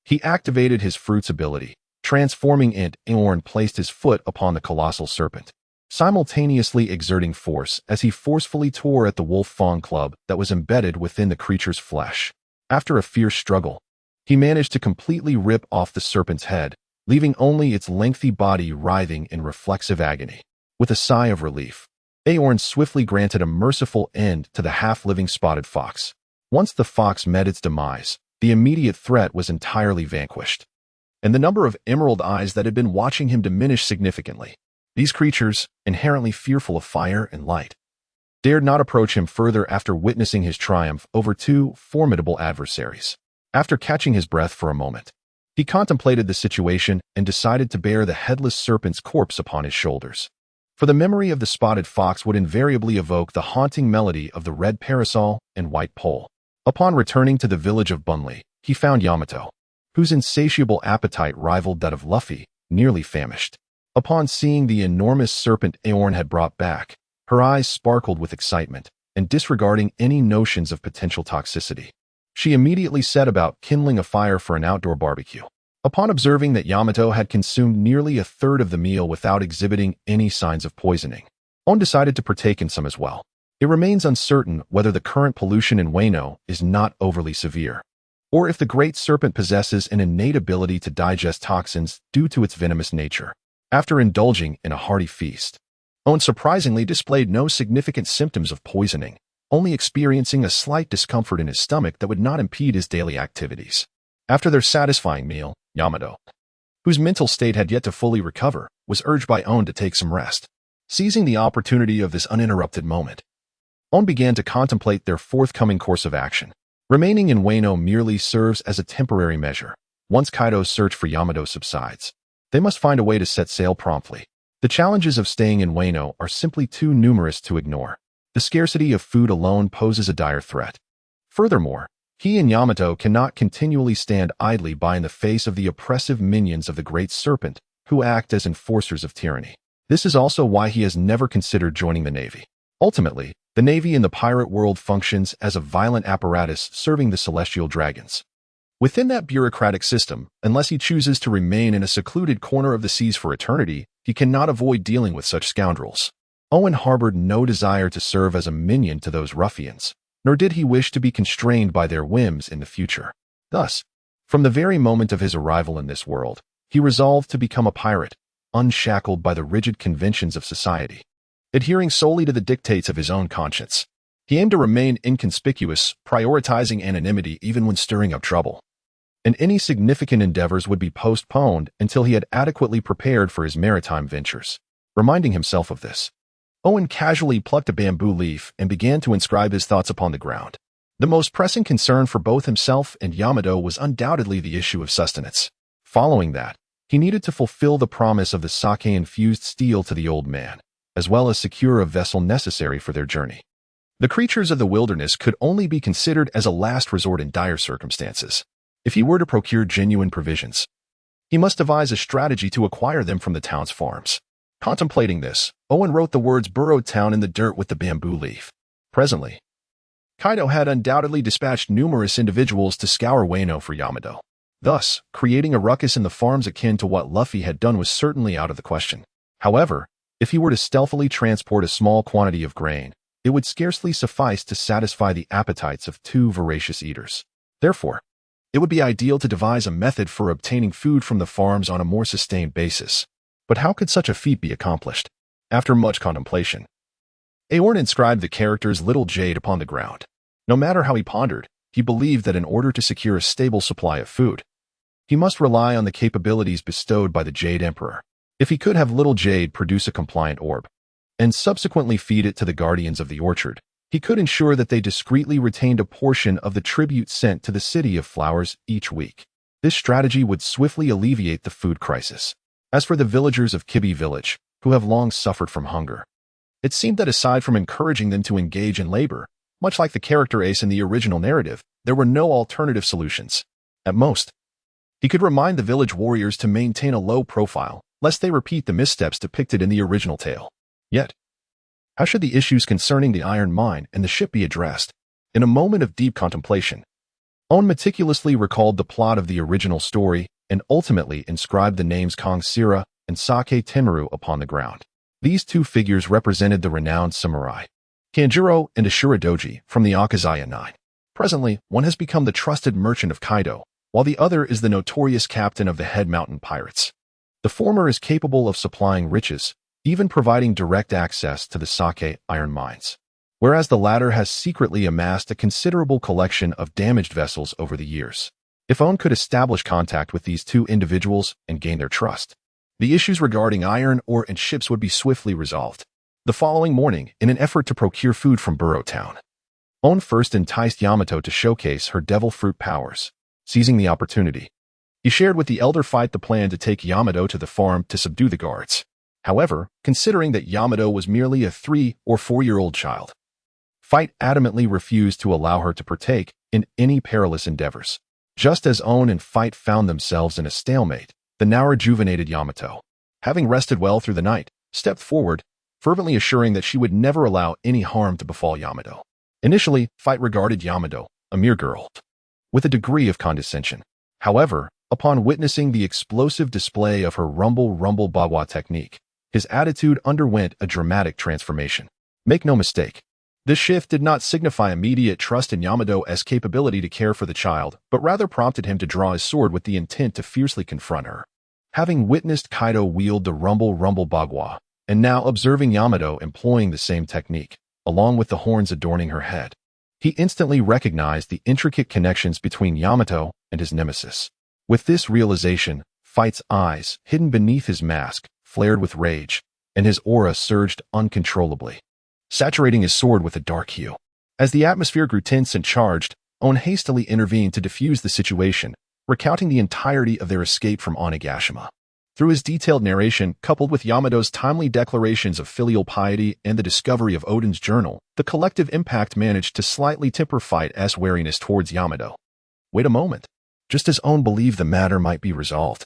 Speaker 1: He activated his fruit's ability, transforming it. Aorn placed his foot upon the colossal serpent, simultaneously exerting force as he forcefully tore at the wolf-fawn club that was embedded within the creature's flesh. After a fierce struggle, he managed to completely rip off the serpent's head, leaving only its lengthy body writhing in reflexive agony. With a sigh of relief, Aorn swiftly granted a merciful end to the half-living spotted fox. Once the fox met its demise, the immediate threat was entirely vanquished, and the number of emerald eyes that had been watching him diminished significantly. These creatures, inherently fearful of fire and light, dared not approach him further after witnessing his triumph over two formidable adversaries. After catching his breath for a moment, he contemplated the situation and decided to bear the headless serpent's corpse upon his shoulders. For the memory of the spotted fox would invariably evoke the haunting melody of the red parasol and white pole. Upon returning to the village of Bunley, he found Yamato, whose insatiable appetite rivaled that of Luffy, nearly famished. Upon seeing the enormous serpent Aorn had brought back, her eyes sparkled with excitement, and disregarding any notions of potential toxicity, she immediately set about kindling a fire for an outdoor barbecue. Upon observing that Yamato had consumed nearly a third of the meal without exhibiting any signs of poisoning, Aorn decided to partake in some as well. It remains uncertain whether the current pollution in Wano is not overly severe, or if the great serpent possesses an innate ability to digest toxins due to its venomous nature. After indulging in a hearty feast, Aorn surprisingly displayed no significant symptoms of poisoning, only experiencing a slight discomfort in his stomach that would not impede his daily activities. After their satisfying meal, Yamato, whose mental state had yet to fully recover, was urged by Aorn to take some rest. Seizing the opportunity of this uninterrupted moment, Aorn began to contemplate their forthcoming course of action. Remaining in Wano merely serves as a temporary measure. Once Kaido's search for Yamato subsides, they must find a way to set sail promptly. The challenges of staying in Wano are simply too numerous to ignore. The scarcity of food alone poses a dire threat. Furthermore, he and Yamato cannot continually stand idly by in the face of the oppressive minions of the Great Serpent, who act as enforcers of tyranny. This is also why he has never considered joining the Navy. Ultimately, the Navy in the pirate world functions as a violent apparatus serving the celestial dragons. Within that bureaucratic system, unless he chooses to remain in a secluded corner of the seas for eternity, he cannot avoid dealing with such scoundrels. Owen harbored no desire to serve as a minion to those ruffians, nor did he wish to be constrained by their whims in the future. Thus, From the very moment of his arrival in this world, he resolved to become a pirate, unshackled by the rigid conventions of society. Adhering solely to the dictates of his own conscience, he aimed to remain inconspicuous, prioritizing anonymity even when stirring up trouble. And any significant endeavors would be postponed until he had adequately prepared for his maritime ventures. Reminding himself of this, Owen casually plucked a bamboo leaf and began to inscribe his thoughts upon the ground. The most pressing concern for both himself and Yamato was undoubtedly the issue of sustenance. Following that, he needed to fulfill the promise of the sake-infused steel to the old man, as well as secure a vessel necessary for their journey. The creatures of the wilderness could only be considered as a last resort in dire circumstances. If he were to procure genuine provisions, he must devise a strategy to acquire them from the town's farms. Contemplating this, Owen wrote the words "Burrow Town" in the dirt with the bamboo leaf. Presently, Kaido had undoubtedly dispatched numerous individuals to scour Wano for Yamato. Thus, creating a ruckus in the farms akin to what Luffy had done was certainly out of the question. However, if he were to stealthily transport a small quantity of grain, it would scarcely suffice to satisfy the appetites of two voracious eaters. Therefore, it would be ideal to devise a method for obtaining food from the farms on a more sustained basis. But how could such a feat be accomplished? After much contemplation, Aorn inscribed the characters "Little Jade" upon the ground. No matter how he pondered, he believed that in order to secure a stable supply of food, he must rely on the capabilities bestowed by the Jade Emperor. If he could have Little Jade produce a compliant orb, and subsequently feed it to the guardians of the orchard, he could ensure that they discreetly retained a portion of the tribute sent to the City of Flowers each week. This strategy would swiftly alleviate the food crisis. As for the villagers of Kibi village, who have long suffered from hunger, it seemed that aside from encouraging them to engage in labor, much like the character Ace in the original narrative, there were no alternative solutions. At most, he could remind the village warriors to maintain a low profile, lest they repeat the missteps depicted in the original tale. Yet, how should the issues concerning the iron mine and the ship be addressed? In a moment of deep contemplation, Owen meticulously recalled the plot of the original story and ultimately inscribed the names Kong Sira and Sake Tenmaru upon the ground. These two figures represented the renowned samurai, Kanjuro and Ashura Doji from the Akazaya Nine. Presently, one has become the trusted merchant of Kaido, while the other is the notorious captain of the Head Mountain Pirates. The former is capable of supplying riches, even providing direct access to the Sake iron mines, whereas the latter has secretly amassed a considerable collection of damaged vessels over the years. If Owen could establish contact with these two individuals and gain their trust, the issues regarding iron ore and ships would be swiftly resolved. The following morning, in an effort to procure food from Burrow Town, Owen first enticed Yamato to showcase her devil fruit powers. Seizing the opportunity, he shared with the elder Fech the plan to take Yamato to the farm to subdue the guards. However, considering that Yamato was merely a 3- or 4-year-old child, Fech adamantly refused to allow her to partake in any perilous endeavors. Just as Aorn and Fech found themselves in a stalemate, the now rejuvenated Yamato, having rested well through the night, stepped forward, fervently assuring that she would never allow any harm to befall Yamato. Initially, Fech regarded Yamato, a mere girl, with a degree of condescension. However, upon witnessing the explosive display of her rumble bagua technique, his attitude underwent a dramatic transformation. Make no mistake, this shift did not signify immediate trust in Yamato's capability to care for the child, but rather prompted him to draw his sword with the intent to fiercely confront her. Having witnessed Kaido wield the rumble bagua, and now observing Yamato employing the same technique, along with the horns adorning her head, he instantly recognized the intricate connections between Yamato and his nemesis. With this realization, Fech's eyes, hidden beneath his mask, flared with rage, and his aura surged uncontrollably, saturating his sword with a dark hue. As the atmosphere grew tense and charged, Aorn hastily intervened to defuse the situation, recounting the entirety of their escape from Onigashima. Through his detailed narration, coupled with Yamato's timely declarations of filial piety and the discovery of Odin's journal, the collective impact managed to slightly temper Fech's wariness towards Yamato. Wait a moment. Just as Aorn believed the matter might be resolved,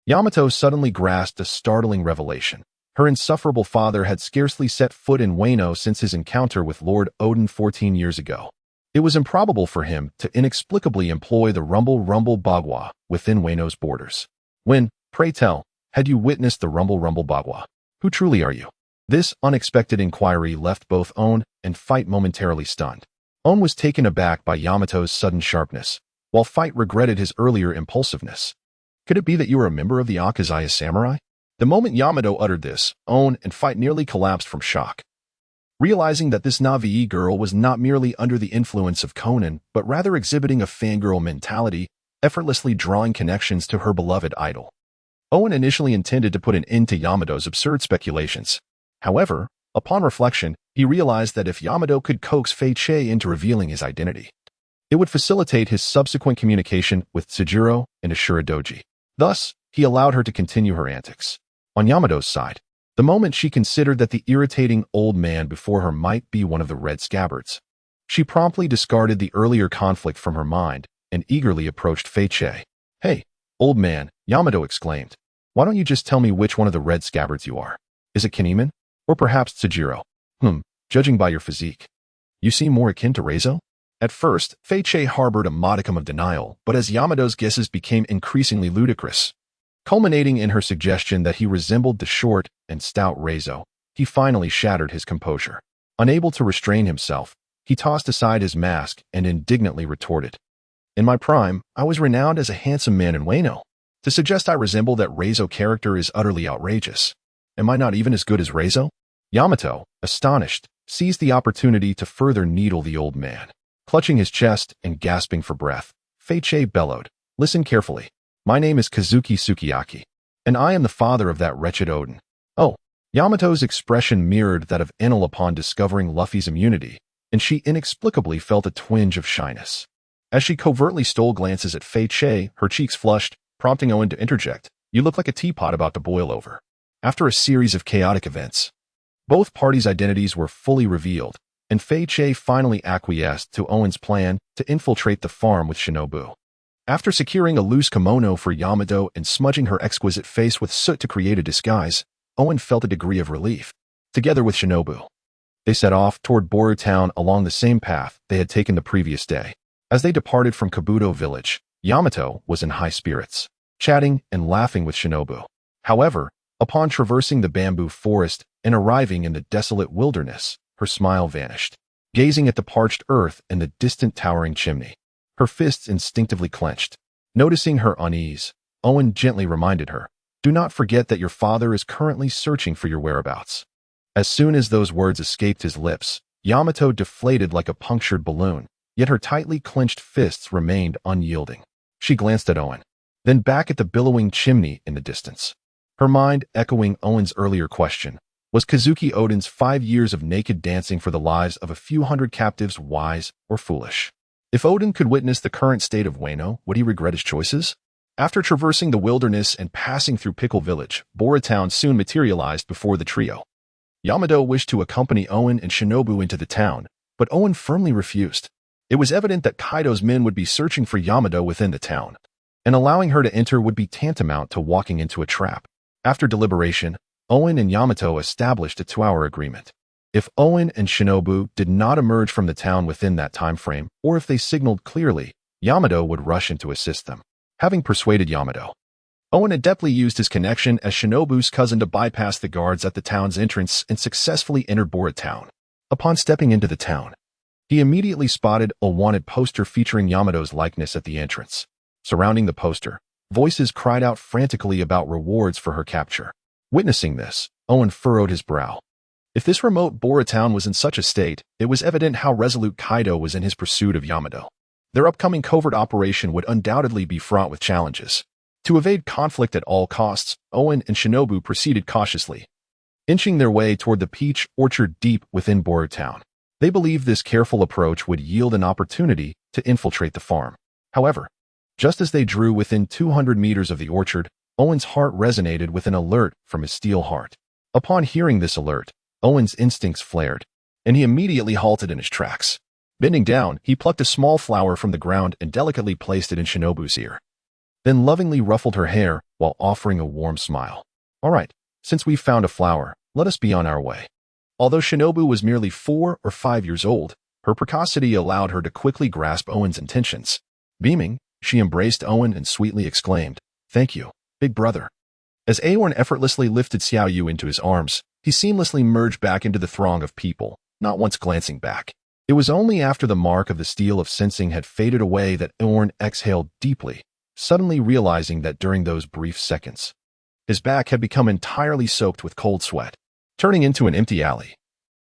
Speaker 1: Yamato suddenly grasped a startling revelation. Her insufferable father had scarcely set foot in Wano since his encounter with Lord Odin 14 years ago. It was improbable for him to inexplicably employ the rumble bagua within Wano's borders. When, pray tell, had you witnessed the rumble bagua? Who truly are you? This unexpected inquiry left both Aorn and Fech momentarily stunned. Aorn was taken aback by Yamato's sudden sharpness, while Fight regretted his earlier impulsiveness. Could it be that you were a member of the Akazaya samurai? The moment Yamato uttered this, Aorn and Fight nearly collapsed from shock. Realizing that this Na'vi girl was not merely under the influence of Conan, but rather exhibiting a fangirl mentality, effortlessly drawing connections to her beloved idol. Aorn initially intended to put an end to Yamato's absurd speculations. However, upon reflection, he realized that if Yamato could coax Fech into revealing his identity, it would facilitate his subsequent communication with Tsujuro and Ashura Doji. Thus, he allowed her to continue her antics. On Yamato's side, the moment she considered that the irritating old man before her might be one of the red scabbards, she promptly discarded the earlier conflict from her mind and eagerly approached Fech. "Hey, old man," Yamato exclaimed. "Why don't you just tell me which one of the red scabbards you are? Is it Kinemon? Or perhaps Tsujuro? Judging by your physique, you seem more akin to Reizo?" At first, Fech harbored a modicum of denial, but as Yamato's guesses became increasingly ludicrous, culminating in her suggestion that he resembled the short and stout Reizo, he finally shattered his composure. Unable to restrain himself, he tossed aside his mask and indignantly retorted, "In my prime, I was renowned as a handsome man in Wano. To suggest I resemble that Reizo character is utterly outrageous. Am I not even as good as Reizo?" Yamato, astonished, seized the opportunity to further needle the old man. Clutching his chest and gasping for breath, Fech bellowed, "Listen carefully. My name is Kazuki Sukiyaki, and I am the father of that wretched Odin." Oh, Yamato's expression mirrored that of Enel upon discovering Luffy's immunity, and she inexplicably felt a twinge of shyness. As she covertly stole glances at Fech, her cheeks flushed, prompting Owen to interject, "You look like a teapot about to boil over." After a series of chaotic events, both parties' identities were fully revealed, and Fech finally acquiesced to Owen's plan to infiltrate the farm with Shinobu. After securing a loose kimono for Yamato and smudging her exquisite face with soot to create a disguise, Owen felt a degree of relief. Together with Shinobu, they set off toward Boru town along the same path they had taken the previous day. As they departed from Kabuto village, Yamato was in high spirits, chatting and laughing with Shinobu. However, upon traversing the bamboo forest and arriving in the desolate wilderness, her smile vanished. Gazing at the parched earth and the distant towering chimney, her fists instinctively clenched. Noticing her unease, Owen gently reminded her, "Do not forget that your father is currently searching for your whereabouts." As soon as those words escaped his lips, Yamato deflated like a punctured balloon, yet her tightly clenched fists remained unyielding. She glanced at Owen, then back at the billowing chimney in the distance. Her mind echoing Owen's earlier question, was Kazuki Odin's 5 years of naked dancing for the lives of a few hundred captives wise or foolish? If Odin could witness the current state of Wano, would he regret his choices? After traversing the wilderness and passing through Pickle Village, Boru town soon materialized before the trio. Yamato wished to accompany Owen and Shinobu into the town, but Owen firmly refused. It was evident that Kaido's men would be searching for Yamato within the town, and allowing her to enter would be tantamount to walking into a trap. After deliberation, Owen and Yamato established a 2-hour agreement. If Owen and Shinobu did not emerge from the town within that time frame, or if they signaled clearly, Yamato would rush in to assist them. Having persuaded Yamato, Owen adeptly used his connection as Shinobu's cousin to bypass the guards at the town's entrance and successfully entered Boru town. Upon stepping into the town, he immediately spotted a wanted poster featuring Yamato's likeness at the entrance. Surrounding the poster, voices cried out frantically about rewards for her capture. Witnessing this, Owen furrowed his brow. If this remote Boru town was in such a state, it was evident how resolute Kaido was in his pursuit of Yamato. Their upcoming covert operation would undoubtedly be fraught with challenges. To evade conflict at all costs, Owen and Shinobu proceeded cautiously, inching their way toward the peach orchard deep within Boru town. They believed this careful approach would yield an opportunity to infiltrate the farm. However, just as they drew within 200 meters of the orchard, Owen's heart resonated with an alert from his steel heart. Upon hearing this alert, Owen's instincts flared, and he immediately halted in his tracks. Bending down, he plucked a small flower from the ground and delicately placed it in Shinobu's ear, then lovingly ruffled her hair while offering a warm smile. "All right, since we've found a flower, let us be on our way." Although Shinobu was merely 4 or 5 years old, her precocity allowed her to quickly grasp Owen's intentions. Beaming, she embraced Owen and sweetly exclaimed, "Thank you, big brother." As Aorn effortlessly lifted Xiaoyu into his arms, he seamlessly merged back into the throng of people, not once glancing back. It was only after the mark of the steel of sensing had faded away that Aorn exhaled deeply, suddenly realizing that during those brief seconds, his back had become entirely soaked with cold sweat, turning into an empty alley.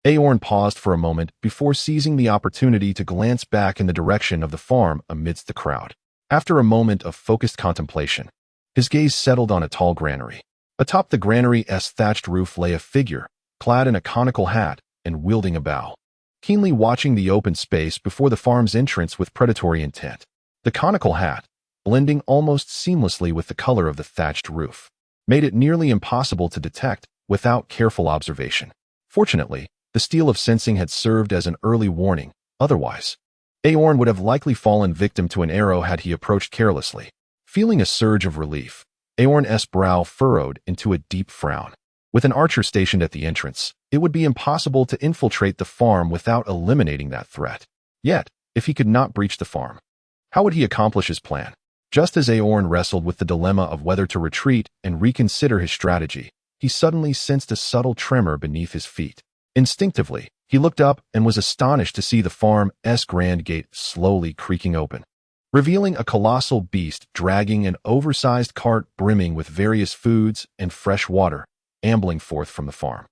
Speaker 1: Aorn paused for a moment before seizing the opportunity to glance back in the direction of the farm amidst the crowd. After a moment of focused contemplation, his gaze settled on a tall granary. Atop the granary's thatched roof lay a figure, clad in a conical hat and wielding a bow, keenly watching the open space before the farm's entrance with predatory intent. The conical hat, blending almost seamlessly with the color of the thatched roof, made it nearly impossible to detect without careful observation. Fortunately, the steel of sensing had served as an early warning. Otherwise, Aorn would have likely fallen victim to an arrow had he approached carelessly. Feeling a surge of relief, Aorn's brow furrowed into a deep frown. With an archer stationed at the entrance, it would be impossible to infiltrate the farm without eliminating that threat. Yet, if he could not breach the farm, how would he accomplish his plan? Just as Aorn wrestled with the dilemma of whether to retreat and reconsider his strategy, he suddenly sensed a subtle tremor beneath his feet. Instinctively, he looked up and was astonished to see the farm's grand gate slowly creaking open, revealing a colossal beast dragging an oversized cart brimming with various foods and fresh water, ambling forth from the farm.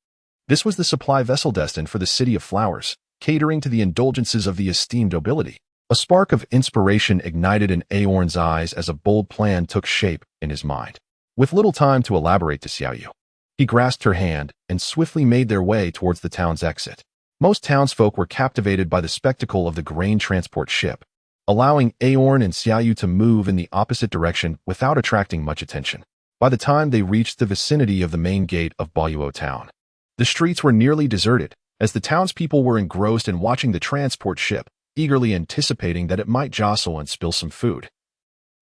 Speaker 1: This was the supply vessel destined for the City of Flowers, catering to the indulgences of the esteemed nobility. A spark of inspiration ignited in Aorn's eyes as a bold plan took shape in his mind. With little time to elaborate to Xiaoyu, he grasped her hand and swiftly made their way towards the town's exit. Most townsfolk were captivated by the spectacle of the grain transport ship, allowing Aorn and Xiaoyu to move in the opposite direction without attracting much attention. By the time they reached the vicinity of the main gate of Boruo town, the streets were nearly deserted, as the townspeople were engrossed in watching the transport ship, eagerly anticipating that it might jostle and spill some food,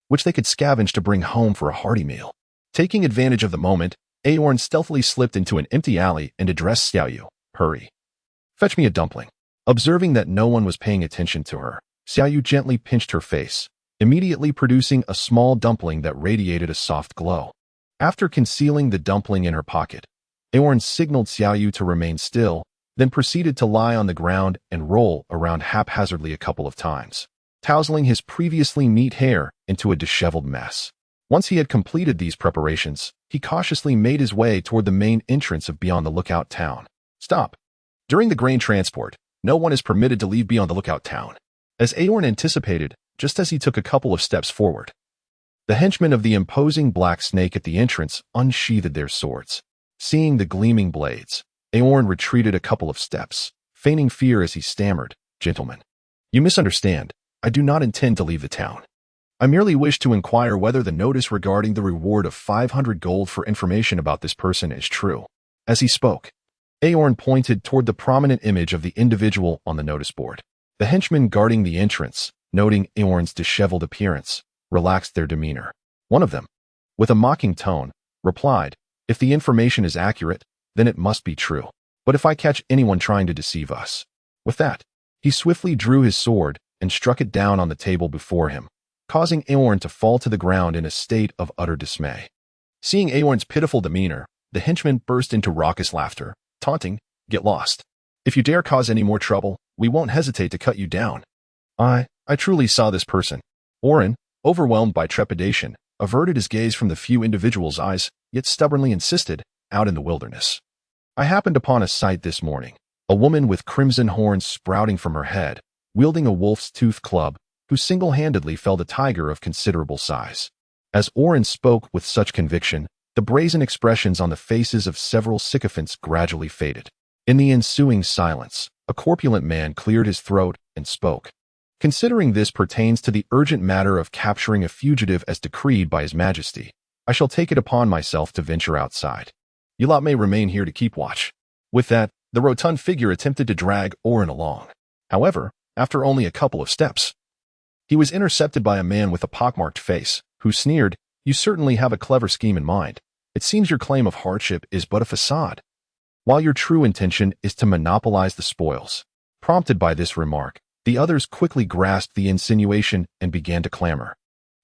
Speaker 1: which they could scavenge to bring home for a hearty meal. Taking advantage of the moment, Aorn stealthily slipped into an empty alley and addressed Xiaoyu. "Hurry. Fetch me a dumpling." Observing that no one was paying attention to her, Xiaoyu gently pinched her face, immediately producing a small dumpling that radiated a soft glow. After concealing the dumpling in her pocket, Aorn signaled Xiaoyu to remain still, then proceeded to lie on the ground and roll around haphazardly a couple of times, tousling his previously neat hair into a disheveled mess. Once he had completed these preparations, he cautiously made his way toward the main entrance of Beyond the Lookout town. Stop. During the grain transport, no one is permitted to leave Beyond the Lookout town. As Aorn anticipated, just as he took a couple of steps forward, the henchmen of the imposing black snake at the entrance unsheathed their swords. Seeing the gleaming blades, Aorn retreated a couple of steps, feigning fear as he stammered, "Gentlemen, you misunderstand. I do not intend to leave the town. I merely wish to inquire whether the notice regarding the reward of 500 gold for information about this person is true." As he spoke, Aorn pointed toward the prominent image of the individual on the notice board. The henchmen guarding the entrance, noting Aorn's disheveled appearance, relaxed their demeanor. One of them, with a mocking tone, replied, "If the information is accurate, then it must be true. But if I catch anyone trying to deceive us..." With that, he swiftly drew his sword and struck it down on the table before him, causing Aorn to fall to the ground in a state of utter dismay. Seeing Aorn's pitiful demeanor, the henchmen burst into raucous laughter, taunting, "Get lost. If you dare cause any more trouble, we won't hesitate to cut you down." I truly saw this person. Aorn, overwhelmed by trepidation, averted his gaze from the few individuals' eyes, yet stubbornly insisted, "Out in the wilderness. I happened upon a sight this morning. A woman with crimson horns sprouting from her head, wielding a wolf's tooth club, who single-handedly felled a tiger of considerable size." As Aorn spoke with such conviction, the brazen expressions on the faces of several sycophants gradually faded. In the ensuing silence, a corpulent man cleared his throat and spoke. "Considering this pertains to the urgent matter of capturing a fugitive as decreed by His Majesty, I shall take it upon myself to venture outside. You lot may remain here to keep watch." With that, the rotund figure attempted to drag Aorn along. However, after only a couple of steps, he was intercepted by a man with a pockmarked face, who sneered, "You certainly have a clever scheme in mind. It seems your claim of hardship is but a facade, while your true intention is to monopolize the spoils." Prompted by this remark, the others quickly grasped the insinuation and began to clamor.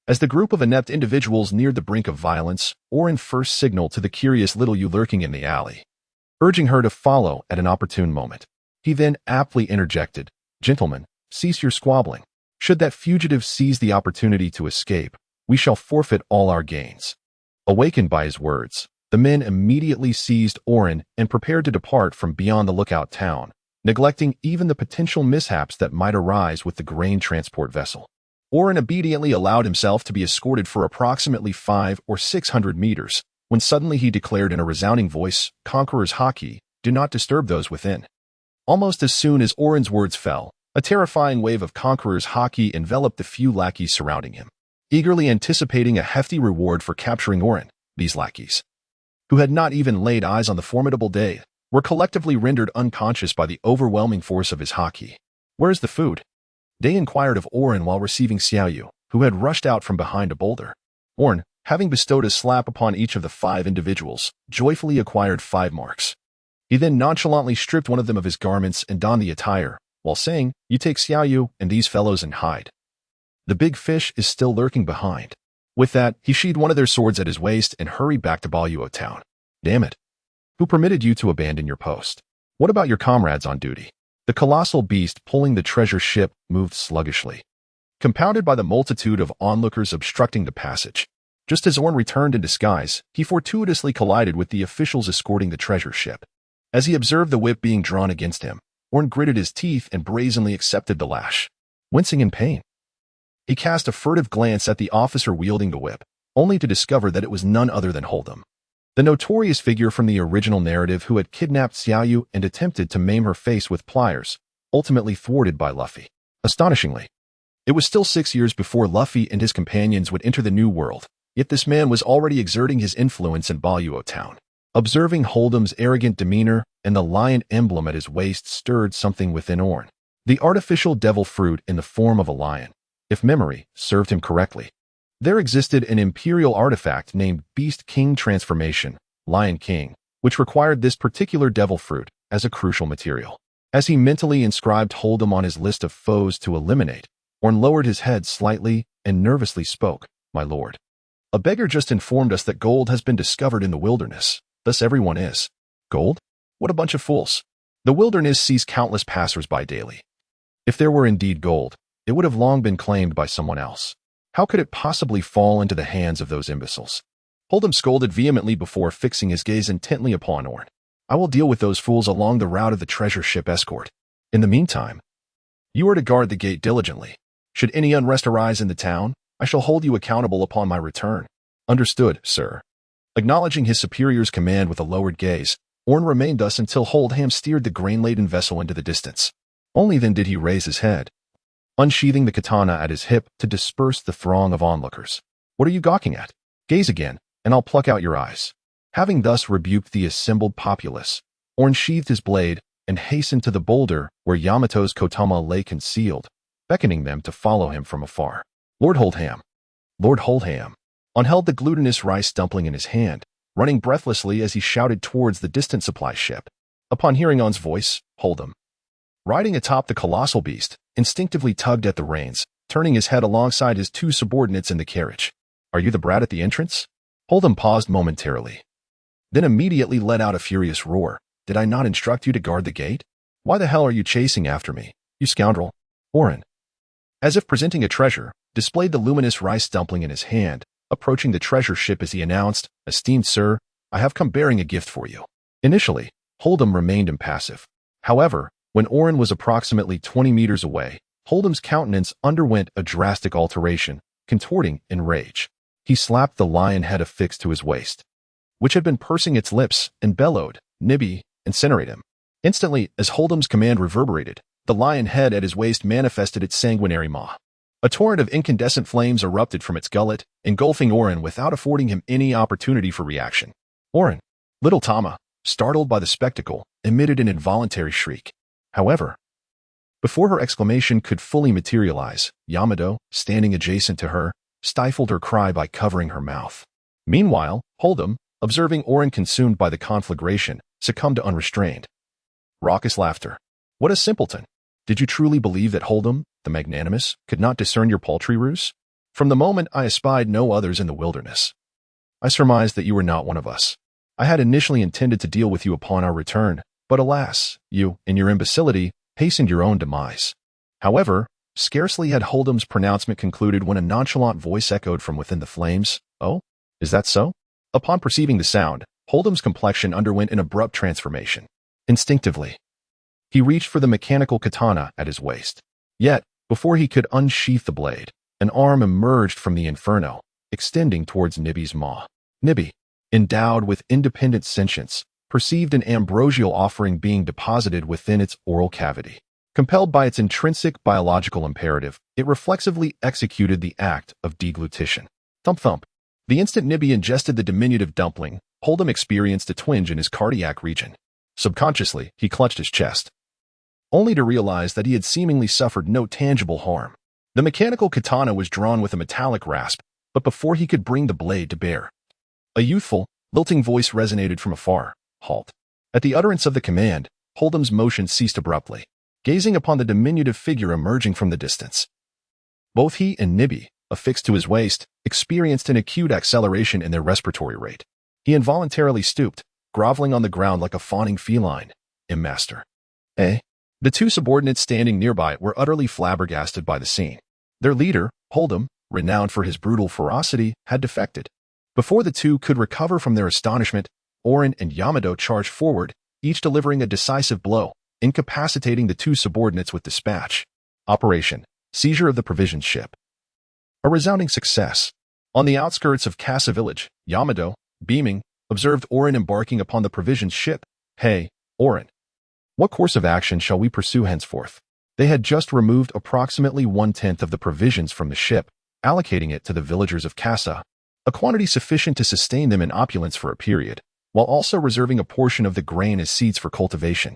Speaker 1: As the group of inept individuals neared the brink of violence, Aorn first signaled to the curious little you lurking in the alley, urging her to follow at an opportune moment. He then aptly interjected, Gentlemen, cease your squabbling. Should that fugitive seize the opportunity to escape, we shall forfeit all our gains." Awakened by his words, the men immediately seized Aorn and prepared to depart from beyond the lookout town, neglecting even the potential mishaps that might arise with the grain transport vessel. Aorn obediently allowed himself to be escorted for approximately 500 or 600 meters, when suddenly he declared in a resounding voice, "Conqueror's haki, do not disturb those within." Almost as soon as Aorn's words fell, a terrifying wave of Conqueror's haki enveloped the few lackeys surrounding him. Eagerly anticipating a hefty reward for capturing Aorn, these lackeys, who had not even laid eyes on the formidable day, were collectively rendered unconscious by the overwhelming force of his haki. "Where's the food?" They inquired of Aorn while receiving Xiaoyu, who had rushed out from behind a boulder. Aorn, having bestowed a slap upon each of the 5 individuals, joyfully acquired 5 marks. He then nonchalantly stripped one of them of his garments and donned the attire, while saying, "You take Xiaoyu and these fellows and hide. The big fish is still lurking behind." With that, he sheathed one of their swords at his waist and hurried back to Buyuo town. "Damn it. Who permitted you to abandon your post? What about your comrades on duty?" The colossal beast pulling the treasure ship moved sluggishly, compounded by the multitude of onlookers obstructing the passage. Just as Aorn returned in disguise, he fortuitously collided with the officials escorting the treasure ship. As he observed the whip being drawn against him, Aorn gritted his teeth and brazenly accepted the lash. Wincing in pain, he cast a furtive glance at the officer wielding the whip, only to discover that it was none other than Holdem, the notorious figure from the original narrative who had kidnapped Xiaoyu and attempted to maim her face with pliers, ultimately thwarted by Luffy. Astonishingly, it was still 6 years before Luffy and his companions would enter the New World, yet this man was already exerting his influence in Buyuo town. Observing Holdem's arrogant demeanor and the lion emblem at his waist stirred something within Aorn. The artificial devil fruit in the form of a lion, if memory served him correctly. There existed an imperial artifact named Beast King Transformation, Lion King, which required this particular devil fruit as a crucial material. As he mentally inscribed Holdem on his list of foes to eliminate, Aorn lowered his head slightly and nervously spoke, "My lord, a beggar just informed us that gold has been discovered in the wilderness. Thus everyone is." "Gold? What a bunch of fools. The wilderness sees countless passers-by daily. If there were indeed gold, it would have long been claimed by someone else. How could it possibly fall into the hands of those imbeciles?" Holdem scolded vehemently before fixing his gaze intently upon Aorn. "I will deal with those fools along the route of the treasure ship escort. In the meantime, you are to guard the gate diligently. Should any unrest arise in the town, I shall hold you accountable upon my return." "Understood, sir." Acknowledging his superior's command with a lowered gaze, Aorn remained thus until Holdem steered the grain-laden vessel into the distance. Only then did he raise his head, unsheathing the katana at his hip to disperse the throng of onlookers. "What are you gawking at? Gaze again, and I'll pluck out your eyes." Having thus rebuked the assembled populace, Aorn sheathed his blade and hastened to the boulder where Yamato's kotama lay concealed, beckoning them to follow him from afar. "Lord Holdem! Lord Holdem!" Aorn held the glutinous rice dumpling in his hand, running breathlessly as he shouted towards the distant supply ship. Upon hearing Aorn's voice, Holdem, riding atop the colossal beast, instinctively tugged at the reins, turning his head alongside his 2 subordinates in the carriage. "Are you the brat at the entrance?" Holdem paused momentarily, then immediately let out a furious roar. "Did I not instruct you to guard the gate? Why the hell are you chasing after me, you scoundrel?" Aorn, as if presenting a treasure, displayed the luminous rice dumpling in his hand, approaching the treasure ship as he announced, "Esteemed sir, I have come bearing a gift for you." Initially, Holdem remained impassive. However, when Aorn was approximately 20 meters away, Holdem's countenance underwent a drastic alteration, contorting in rage. He slapped the lion head affixed to his waist, which had been pursing its lips, and bellowed, "Nibby, incinerate him." Instantly, as Holdem's command reverberated, the lion head at his waist manifested its sanguinary maw. A torrent of incandescent flames erupted from its gullet, engulfing Aorn without affording him any opportunity for reaction. Aorn, little Tama, startled by the spectacle, emitted an involuntary shriek. However, before her exclamation could fully materialize, Yamato, standing adjacent to her, stifled her cry by covering her mouth. Meanwhile, Holdem, observing Aorn consumed by the conflagration, succumbed to unrestrained raucous laughter. "What a simpleton! Did you truly believe that Holdem, the magnanimous, could not discern your paltry ruse? From the moment I espied no others in the wilderness, I surmised that you were not one of us. I had initially intended to deal with you upon our return, but alas, you, in your imbecility, hastened your own demise. However, scarcely had Holdem's pronouncement concluded when a nonchalant voice echoed from within the flames. "Oh? Is that so?" Upon perceiving the sound, Holdem's complexion underwent an abrupt transformation. Instinctively, he reached for the mechanical katana at his waist. Yet, before he could unsheath the blade, an arm emerged from the inferno, extending towards Nibi's maw. Nibi, endowed with independent sentience, perceived an ambrosial offering being deposited within its oral cavity. Compelled by its intrinsic biological imperative, it reflexively executed the act of deglutition. Thump thump. The instant Nibi ingested the diminutive dumpling, Holdem experienced a twinge in his cardiac region. Subconsciously, he clutched his chest, only to realize that he had seemingly suffered no tangible harm. The mechanical katana was drawn with a metallic rasp, but before he could bring the blade to bear, a youthful, lilting voice resonated from afar. "Halt." At the utterance of the command, Holdem's motion ceased abruptly, gazing upon the diminutive figure emerging from the distance. Both he and Nibi, affixed to his waist, experienced an acute acceleration in their respiratory rate. He involuntarily stooped, groveling on the ground like a fawning feline. "Master." "Eh?" The two subordinates standing nearby were utterly flabbergasted by the scene. Their leader, Holdem, renowned for his brutal ferocity, had defected. Before the two could recover from their astonishment, Aorn and Yamato charged forward, each delivering a decisive blow, incapacitating the two subordinates with dispatch. Operation: Seizure of the Provisions Ship. A resounding success. On the outskirts of Casa Village, Yamato, beaming, observed Aorn embarking upon the provisions ship. "Hey, Aorn. What course of action shall we pursue henceforth?" They had just removed approximately 1/10 of the provisions from the ship, allocating it to the villagers of Casa, a quantity sufficient to sustain them in opulence for a period, while also reserving a portion of the grain as seeds for cultivation.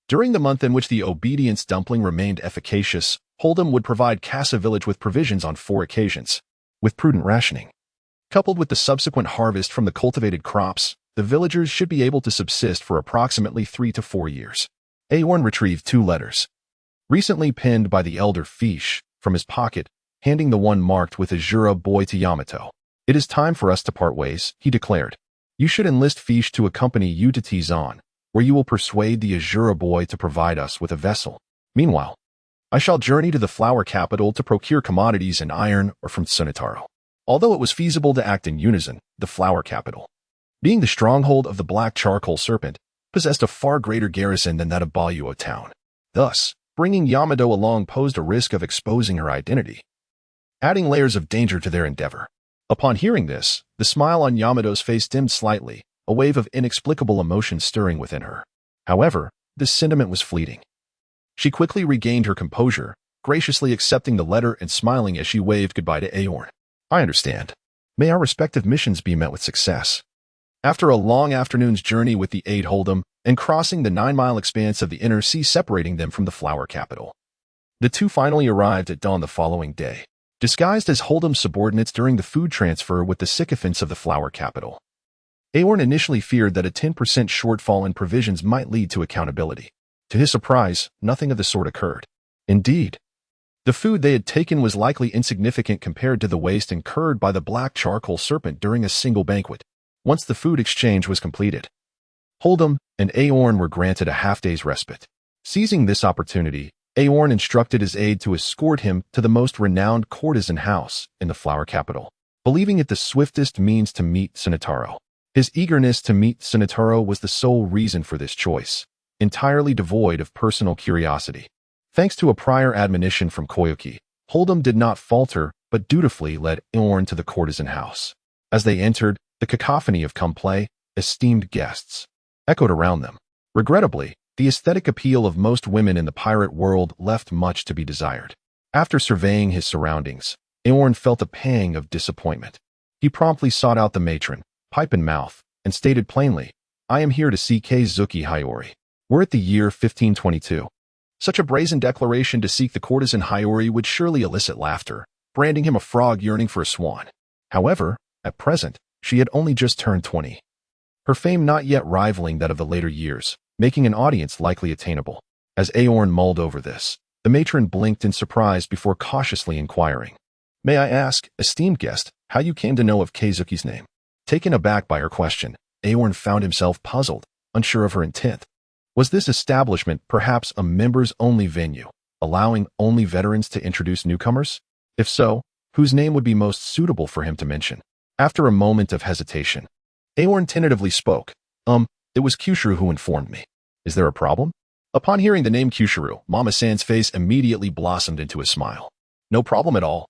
Speaker 1: During the month in which the obedience dumpling remained efficacious, Holdem would provide Casa Village with provisions on 4 occasions. With prudent rationing, coupled with the subsequent harvest from the cultivated crops, the villagers should be able to subsist for approximately 3 to 4 years. Aorn retrieved 2 letters, recently penned by the elder Fech, from his pocket, handing the one marked with a Jura boy to Yamato. "It is time for us to part ways," he declared. "You should enlist Fech to accompany you to Tizan, where you will persuade the Azura boy to provide us with a vessel. Meanwhile, I shall journey to the flower capital to procure commodities in iron or from Tsunetaro." Although it was feasible to act in unison, the flower capital, being the stronghold of the black charcoal serpent, possessed a far greater garrison than that of Buyuo town. Thus, bringing Yamato along posed a risk of exposing her identity, adding layers of danger to their endeavor. Upon hearing this, the smile on Yamato's face dimmed slightly, a wave of inexplicable emotion stirring within her. However, this sentiment was fleeting. She quickly regained her composure, graciously accepting the letter and smiling as she waved goodbye to Aorn. "I understand. May our respective missions be met with success." After a long afternoon's journey with the aide Holdem and crossing the 9-mile expanse of the inner sea separating them from the flower capital, the two finally arrived at dawn the following day, disguised as Holdem's subordinates during the food transfer with the sycophants of the flower capital. Aorn initially feared that a 10% shortfall in provisions might lead to accountability. To his surprise, nothing of the sort occurred. Indeed, the food they had taken was likely insignificant compared to the waste incurred by the black charcoal serpent during a single banquet. Once the food exchange was completed, Holdem and Aorn were granted a half-day's respite. Seizing this opportunity, Aorn instructed his aide to escort him to the most renowned courtesan house in the flower capital, believing it the swiftest means to meet Tsunetaro. His eagerness to meet Tsunetaro was the sole reason for this choice, entirely devoid of personal curiosity. Thanks to a prior admonition from Koyuki, Holdem did not falter but dutifully led Aorn to the courtesan house. As they entered, the cacophony of "come play, esteemed guests" echoed around them. Regrettably, the aesthetic appeal of most women in the pirate world left much to be desired. After surveying his surroundings, Aorn felt a pang of disappointment. He promptly sought out the matron, pipe in mouth, and stated plainly, "I am here to see Keizuki Hiyori. We're at the year 1522. Such a brazen declaration to seek the courtesan Hiyori would surely elicit laughter, branding him a frog yearning for a swan. However, at present, she had only just turned 20. Her fame not yet rivaling that of the later years, making an audience likely attainable. As Aorn mulled over this, the matron blinked in surprise before cautiously inquiring, "May I ask, esteemed guest, how you came to know of Keizuki's name?" Taken aback by her question, Aorn found himself puzzled, unsure of her intent. Was this establishment perhaps a members-only venue, allowing only veterans to introduce newcomers? If so, whose name would be most suitable for him to mention? After a moment of hesitation, Aorn tentatively spoke. It was Kyushiru who informed me. Is there a problem? Upon hearing the name Kyushiru, Mama-san's face immediately blossomed into a smile. No problem at all.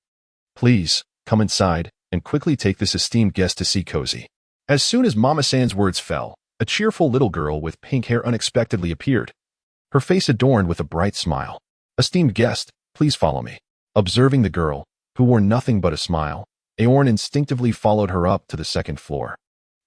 Speaker 1: Please, come inside and quickly take this esteemed guest to see cozy. As soon as Mama-san's words fell, a cheerful little girl with pink hair unexpectedly appeared, her face adorned with a bright smile. Esteemed guest, please follow me. Observing the girl, who wore nothing but a smile, Aorn instinctively followed her up to the second floor.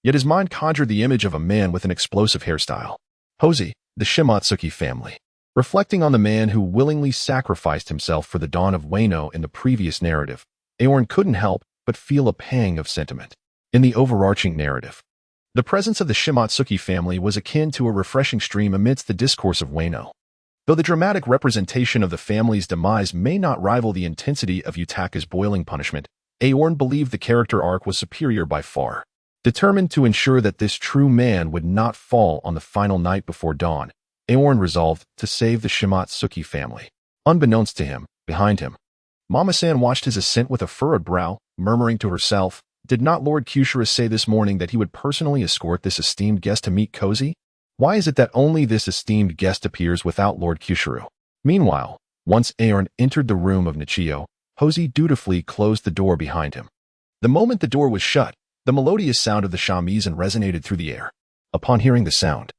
Speaker 1: Yet his mind conjured the image of a man with an explosive hairstyle. Hozi, the Shimatsuki family. Reflecting on the man who willingly sacrificed himself for the dawn of Wano in the previous narrative, Aorn couldn't help but feel a pang of sentiment. In the overarching narrative, the presence of the Shimatsuki family was akin to a refreshing stream amidst the discourse of Wano. Though the dramatic representation of the family's demise may not rival the intensity of Yutaka's boiling punishment, Aorn believed the character arc was superior by far. Determined to ensure that this true man would not fall on the final night before dawn, Aorn resolved to save the Shimatsuki family. Unbeknownst to him, behind him, Mama-san watched his ascent with a furrowed brow, murmuring to herself, did not Lord Kyushiru say this morning that he would personally escort this esteemed guest to meet Cozy? Why is it that only this esteemed guest appears without Lord Kyushiru? Meanwhile, once Aorn entered the room of Nichio, Hozi dutifully closed the door behind him. The moment the door was shut, the melodious sound of the shamisen resonated through the air. Upon hearing the sound,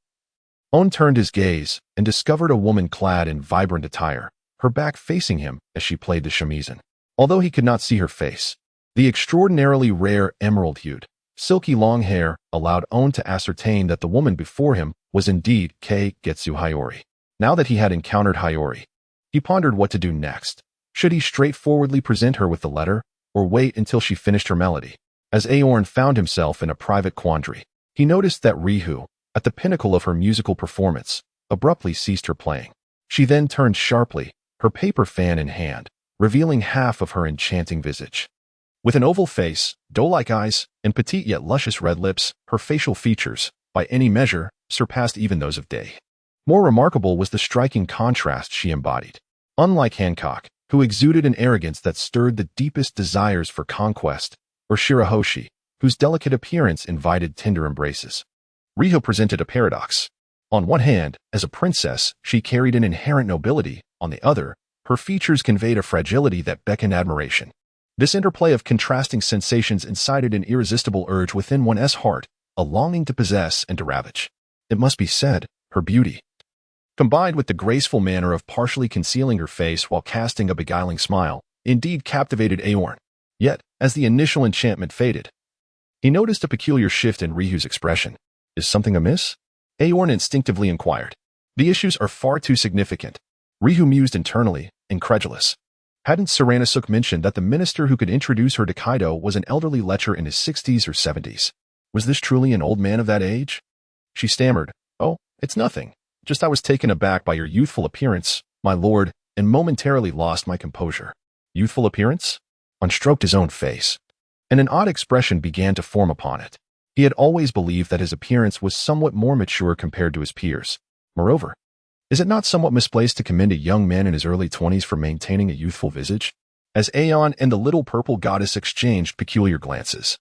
Speaker 1: On turned his gaze and discovered a woman clad in vibrant attire, her back facing him as she played the shamisen. Although he could not see her face, the extraordinarily rare emerald-hued, silky long hair allowed On to ascertain that the woman before him was indeed Kei Getsu Hiyori. Now that he had encountered Hiyori, he pondered what to do next. Should he straightforwardly present her with the letter, or wait until she finished her melody? As Aorn found himself in a private quandary, he noticed that Rihu, at the pinnacle of her musical performance, abruptly ceased her playing. She then turned sharply, her paper fan in hand, revealing half of her enchanting visage. With an oval face, doe-like eyes, and petite yet luscious red lips, her facial features, by any measure, surpassed even those of Day. More remarkable was the striking contrast she embodied. Unlike Hancock, who exuded an arrogance that stirred the deepest desires for conquest, or Shirahoshi, whose delicate appearance invited tender embraces, Riho presented a paradox. On one hand, as a princess, she carried an inherent nobility. On the other, her features conveyed a fragility that beckoned admiration. This interplay of contrasting sensations incited an irresistible urge within one's heart, a longing to possess and to ravage. It must be said, her beauty, combined with the graceful manner of partially concealing her face while casting a beguiling smile, indeed captivated Aorn. Yet, as the initial enchantment faded, he noticed a peculiar shift in Ryu's expression. Is something amiss? Aorn instinctively inquired. The issues are far too significant. Ryu mused internally, incredulous. Hadn't Saranasuk mentioned that the minister who could introduce her to Kaido was an elderly lecher in his 60s or 70s? Was this truly an old man of that age? She stammered, "Oh, it's nothing. Just I was taken aback by your youthful appearance, my lord, and momentarily lost my composure." Youthful appearance? On stroked his own face, and an odd expression began to form upon it. He had always believed that his appearance was somewhat more mature compared to his peers. Moreover, is it not somewhat misplaced to commend a young man in his early 20s for maintaining a youthful visage? As Aeon and the little purple goddess exchanged peculiar glances.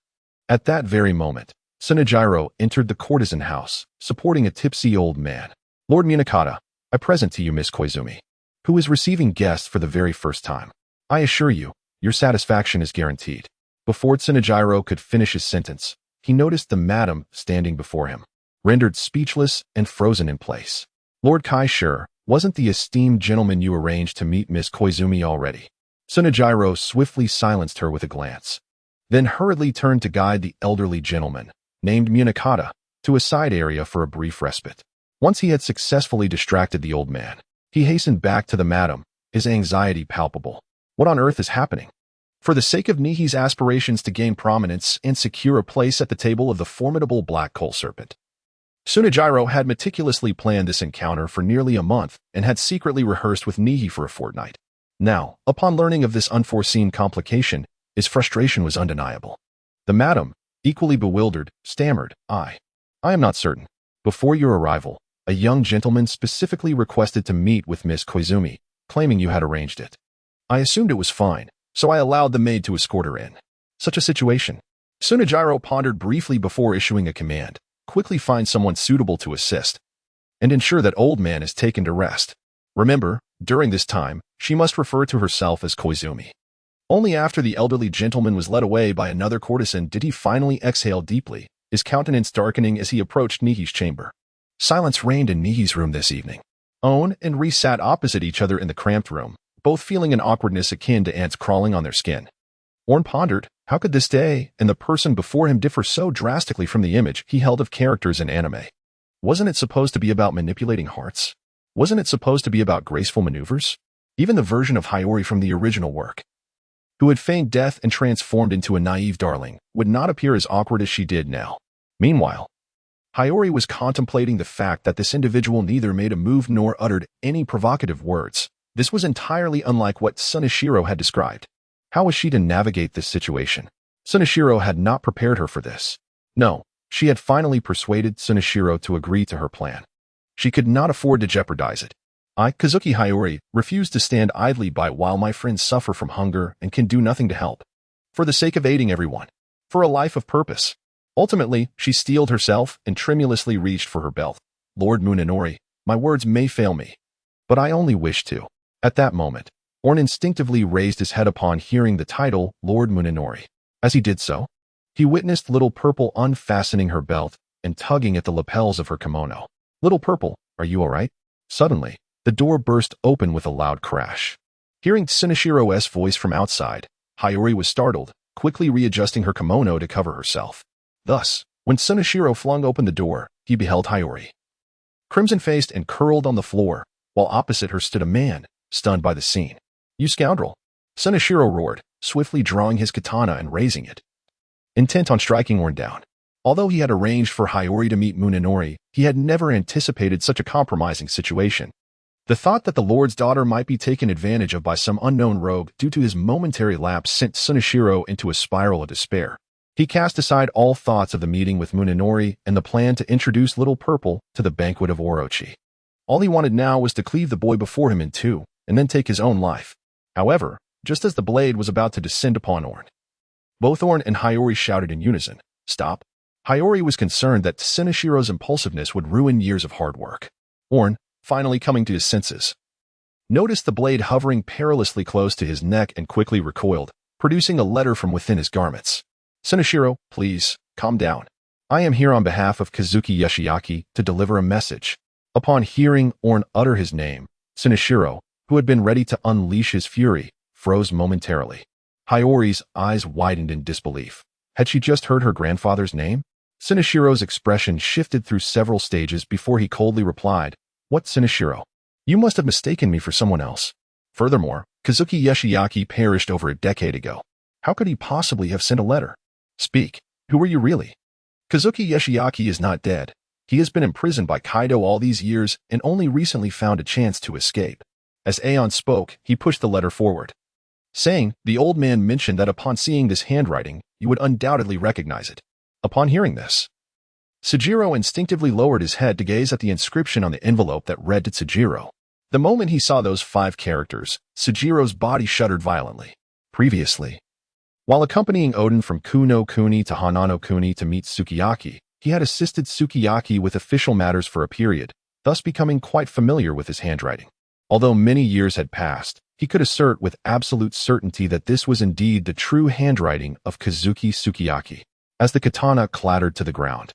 Speaker 1: At that very moment, Tsunejiro entered the courtesan house, supporting a tipsy old man. "Lord Munakata, I present to you Miss Koizumi, who is receiving guests for the very first time. I assure you, your satisfaction is guaranteed." Before Tsunejiro could finish his sentence, he noticed the madam standing before him, rendered speechless and frozen in place. "Lord Kai, sure, wasn't the esteemed gentleman you arranged to meet Miss Koizumi already?" Tsunejiro swiftly silenced her with a glance, then hurriedly turned to guide the elderly gentleman, named Munakata, to a side area for a brief respite. Once he had successfully distracted the old man, he hastened back to the madam, his anxiety palpable. What on earth is happening? For the sake of Nihi's aspirations to gain prominence and secure a place at the table of the formidable black coal serpent, Tsunejiro had meticulously planned this encounter for nearly a month and had secretly rehearsed with Nihi for a fortnight. Now, upon learning of this unforeseen complication, his frustration was undeniable. The madam, equally bewildered, stammered, I am not certain. Before your arrival, a young gentleman specifically requested to meet with Miss Koizumi, claiming you had arranged it. I assumed it was fine, so I allowed the maid to escort her in. Such a situation. Tsunejiro pondered briefly before issuing a command. Quickly find someone suitable to assist, and ensure that old man is taken to rest. Remember, during this time, she must refer to herself as Koizumi. Only after the elderly gentleman was led away by another courtesan did he finally exhale deeply, his countenance darkening as he approached Nihi's chamber. Silence reigned in Nihi's room this evening. Aorn and Ri sat opposite each other in the cramped room, both feeling an awkwardness akin to ants crawling on their skin. Aorn pondered, how could this day and the person before him differ so drastically from the image he held of characters in anime? Wasn't it supposed to be about manipulating hearts? Wasn't it supposed to be about graceful maneuvers? Even the version of Hiyori from the original work, who had feigned death and transformed into a naive darling, would not appear as awkward as she did now. Meanwhile, Hiyori was contemplating the fact that this individual neither made a move nor uttered any provocative words. This was entirely unlike what Tsuneshiro had described. How was she to navigate this situation? Tsuneshiro had not prepared her for this. No, she had finally persuaded Tsuneshiro to agree to her plan. She could not afford to jeopardize it. I, Kazuki Hiyori, refuse to stand idly by while my friends suffer from hunger and can do nothing to help. For the sake of aiding everyone. For a life of purpose. Ultimately, she steeled herself and tremulously reached for her belt. Lord Munenori, my words may fail me, but I only wish to. At that moment, Aorn instinctively raised his head upon hearing the title, Lord Munenori. As he did so, he witnessed Little Purple unfastening her belt and tugging at the lapels of her kimono. Little Purple, are you all right? Suddenly, the door burst open with a loud crash. Hearing Tsuneshiro's voice from outside, Hiyori was startled, quickly readjusting her kimono to cover herself. Thus, when Tsuneshiro flung open the door, he beheld Hiyori, crimson-faced and curled on the floor, while opposite her stood a man, stunned by the scene. You scoundrel! Tsuneshiro roared, swiftly drawing his katana and raising it, intent on striking Aorn down. Although he had arranged for Hiyori to meet Munenori, he had never anticipated such a compromising situation. The thought that the Lord's daughter might be taken advantage of by some unknown rogue due to his momentary lapse sent Tsuneshiro into a spiral of despair. He cast aside all thoughts of the meeting with Munenori and the plan to introduce Little Purple to the banquet of Orochi. All he wanted now was to cleave the boy before him in two, and then take his own life. However, just as the blade was about to descend upon Aorn, both Aorn and Hiyori shouted in unison, "Stop!" Hiyori was concerned that Tsuneshiro's impulsiveness would ruin years of hard work. Aorn, finally coming to his senses, noticed the blade hovering perilously close to his neck and quickly recoiled, producing a letter from within his garments. Tsuneshiro, please, calm down. I am here on behalf of Kazuki Yoshiaki to deliver a message. Upon hearing Aorn utter his name, Tsuneshiro, who had been ready to unleash his fury, froze momentarily. Hiyori's eyes widened in disbelief. Had she just heard her grandfather's name? Tsuneshiro's expression shifted through several stages before he coldly replied, What, Tsuneshiro? You must have mistaken me for someone else. Furthermore, Kazuki Yoshiaki perished over a decade ago. How could he possibly have sent a letter? Speak. Who are you really? Kazuki Yoshiaki is not dead. He has been imprisoned by Kaido all these years and only recently found a chance to escape. As Aeon spoke, he pushed the letter forward, saying, the old man mentioned that upon seeing this handwriting, you would undoubtedly recognize it. Upon hearing this, Sujiro instinctively lowered his head to gaze at the inscription on the envelope that read to Sujiro. The moment he saw those 5 characters, Sujiro's body shuddered violently. Previously, while accompanying Oden from Kuno Kuni to Hanano Kuni to meet Sukiyaki, he had assisted Sukiyaki with official matters for a period, thus becoming quite familiar with his handwriting. Although many years had passed, he could assert with absolute certainty that this was indeed the true handwriting of Kazuki Sukiyaki. As the katana clattered to the ground,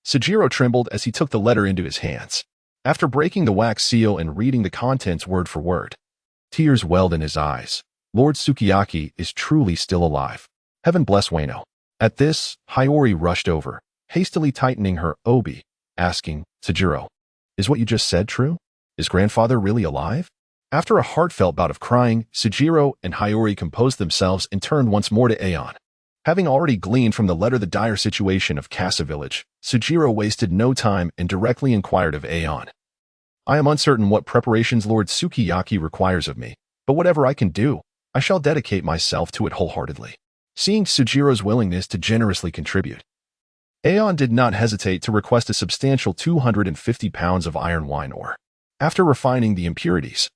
Speaker 1: Sujiro trembled as he took the letter into his hands. After breaking the wax seal and reading the contents word for word, tears welled in his eyes. Lord Sukiyaki is truly still alive. Heaven bless Wano. At this, Hiyori rushed over, hastily tightening her obi, asking, Sujiro, is what you just said true? Is grandfather really alive? After a heartfelt bout of crying, Sujiro and Hiyori composed themselves and turned once more to Aeon. Having already gleaned from the letter the dire situation of Casa Village, Sujiro wasted no time and directly inquired of Aeon. I am uncertain what preparations Lord Sukiyaki requires of me, but whatever I can do, I shall dedicate myself to it wholeheartedly. Seeing Sujiro's willingness to generously contribute, Aeon did not hesitate to request a substantial 250 pounds of iron wine ore. After refining the impurities,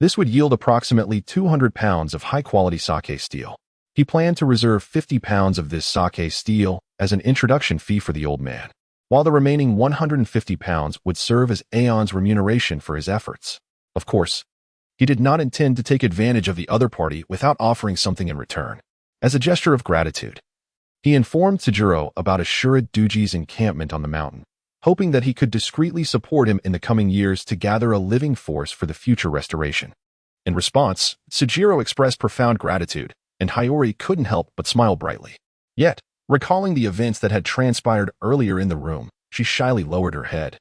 Speaker 1: This would yield approximately 200 pounds of high-quality sake steel. He planned to reserve 50 pounds of this sake steel as an introduction fee for the old man, while the remaining 150 pounds would serve as Aeon's remuneration for his efforts. Of course, he did not intend to take advantage of the other party without offering something in return. As a gesture of gratitude, he informed Sujiro about Ashura Duji's encampment on the mountain, hoping that he could discreetly support him in the coming years to gather a living force for the future restoration. In response, Sujiro expressed profound gratitude, and Hiyori couldn't help but smile brightly. Yet, recalling the events that had transpired earlier in the room, she shyly lowered her head,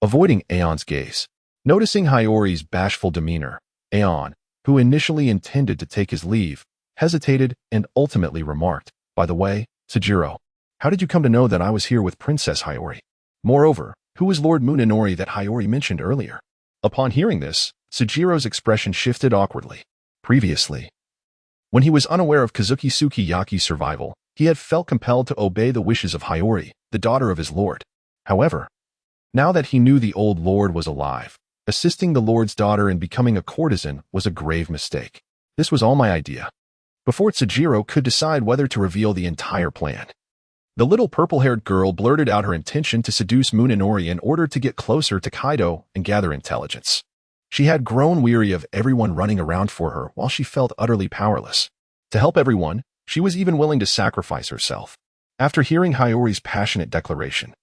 Speaker 1: avoiding Aeon's gaze. Noticing Hiyori's bashful demeanor, Aeon, who initially intended to take his leave, hesitated and ultimately remarked, "By the way, Sujiro, how did you come to know that I was here with Princess Hiyori? Moreover, who was Lord Munenori that Hiyori mentioned earlier?" Upon hearing this, Sujiro's expression shifted awkwardly. Previously, when he was unaware of Kazuki Sukiyaki's survival, he had felt compelled to obey the wishes of Hiyori, the daughter of his lord. However, now that he knew the old lord was alive, assisting the lord's daughter in becoming a courtesan was a grave mistake. This was all my idea. Before Sujiro could decide whether to reveal the entire plan, the little purple-haired girl blurted out her intention to seduce Munenori in order to get closer to Kaido and gather intelligence. She had grown weary of everyone running around for her while she felt utterly powerless. To help everyone, she was even willing to sacrifice herself. After hearing Hiyori's passionate declaration,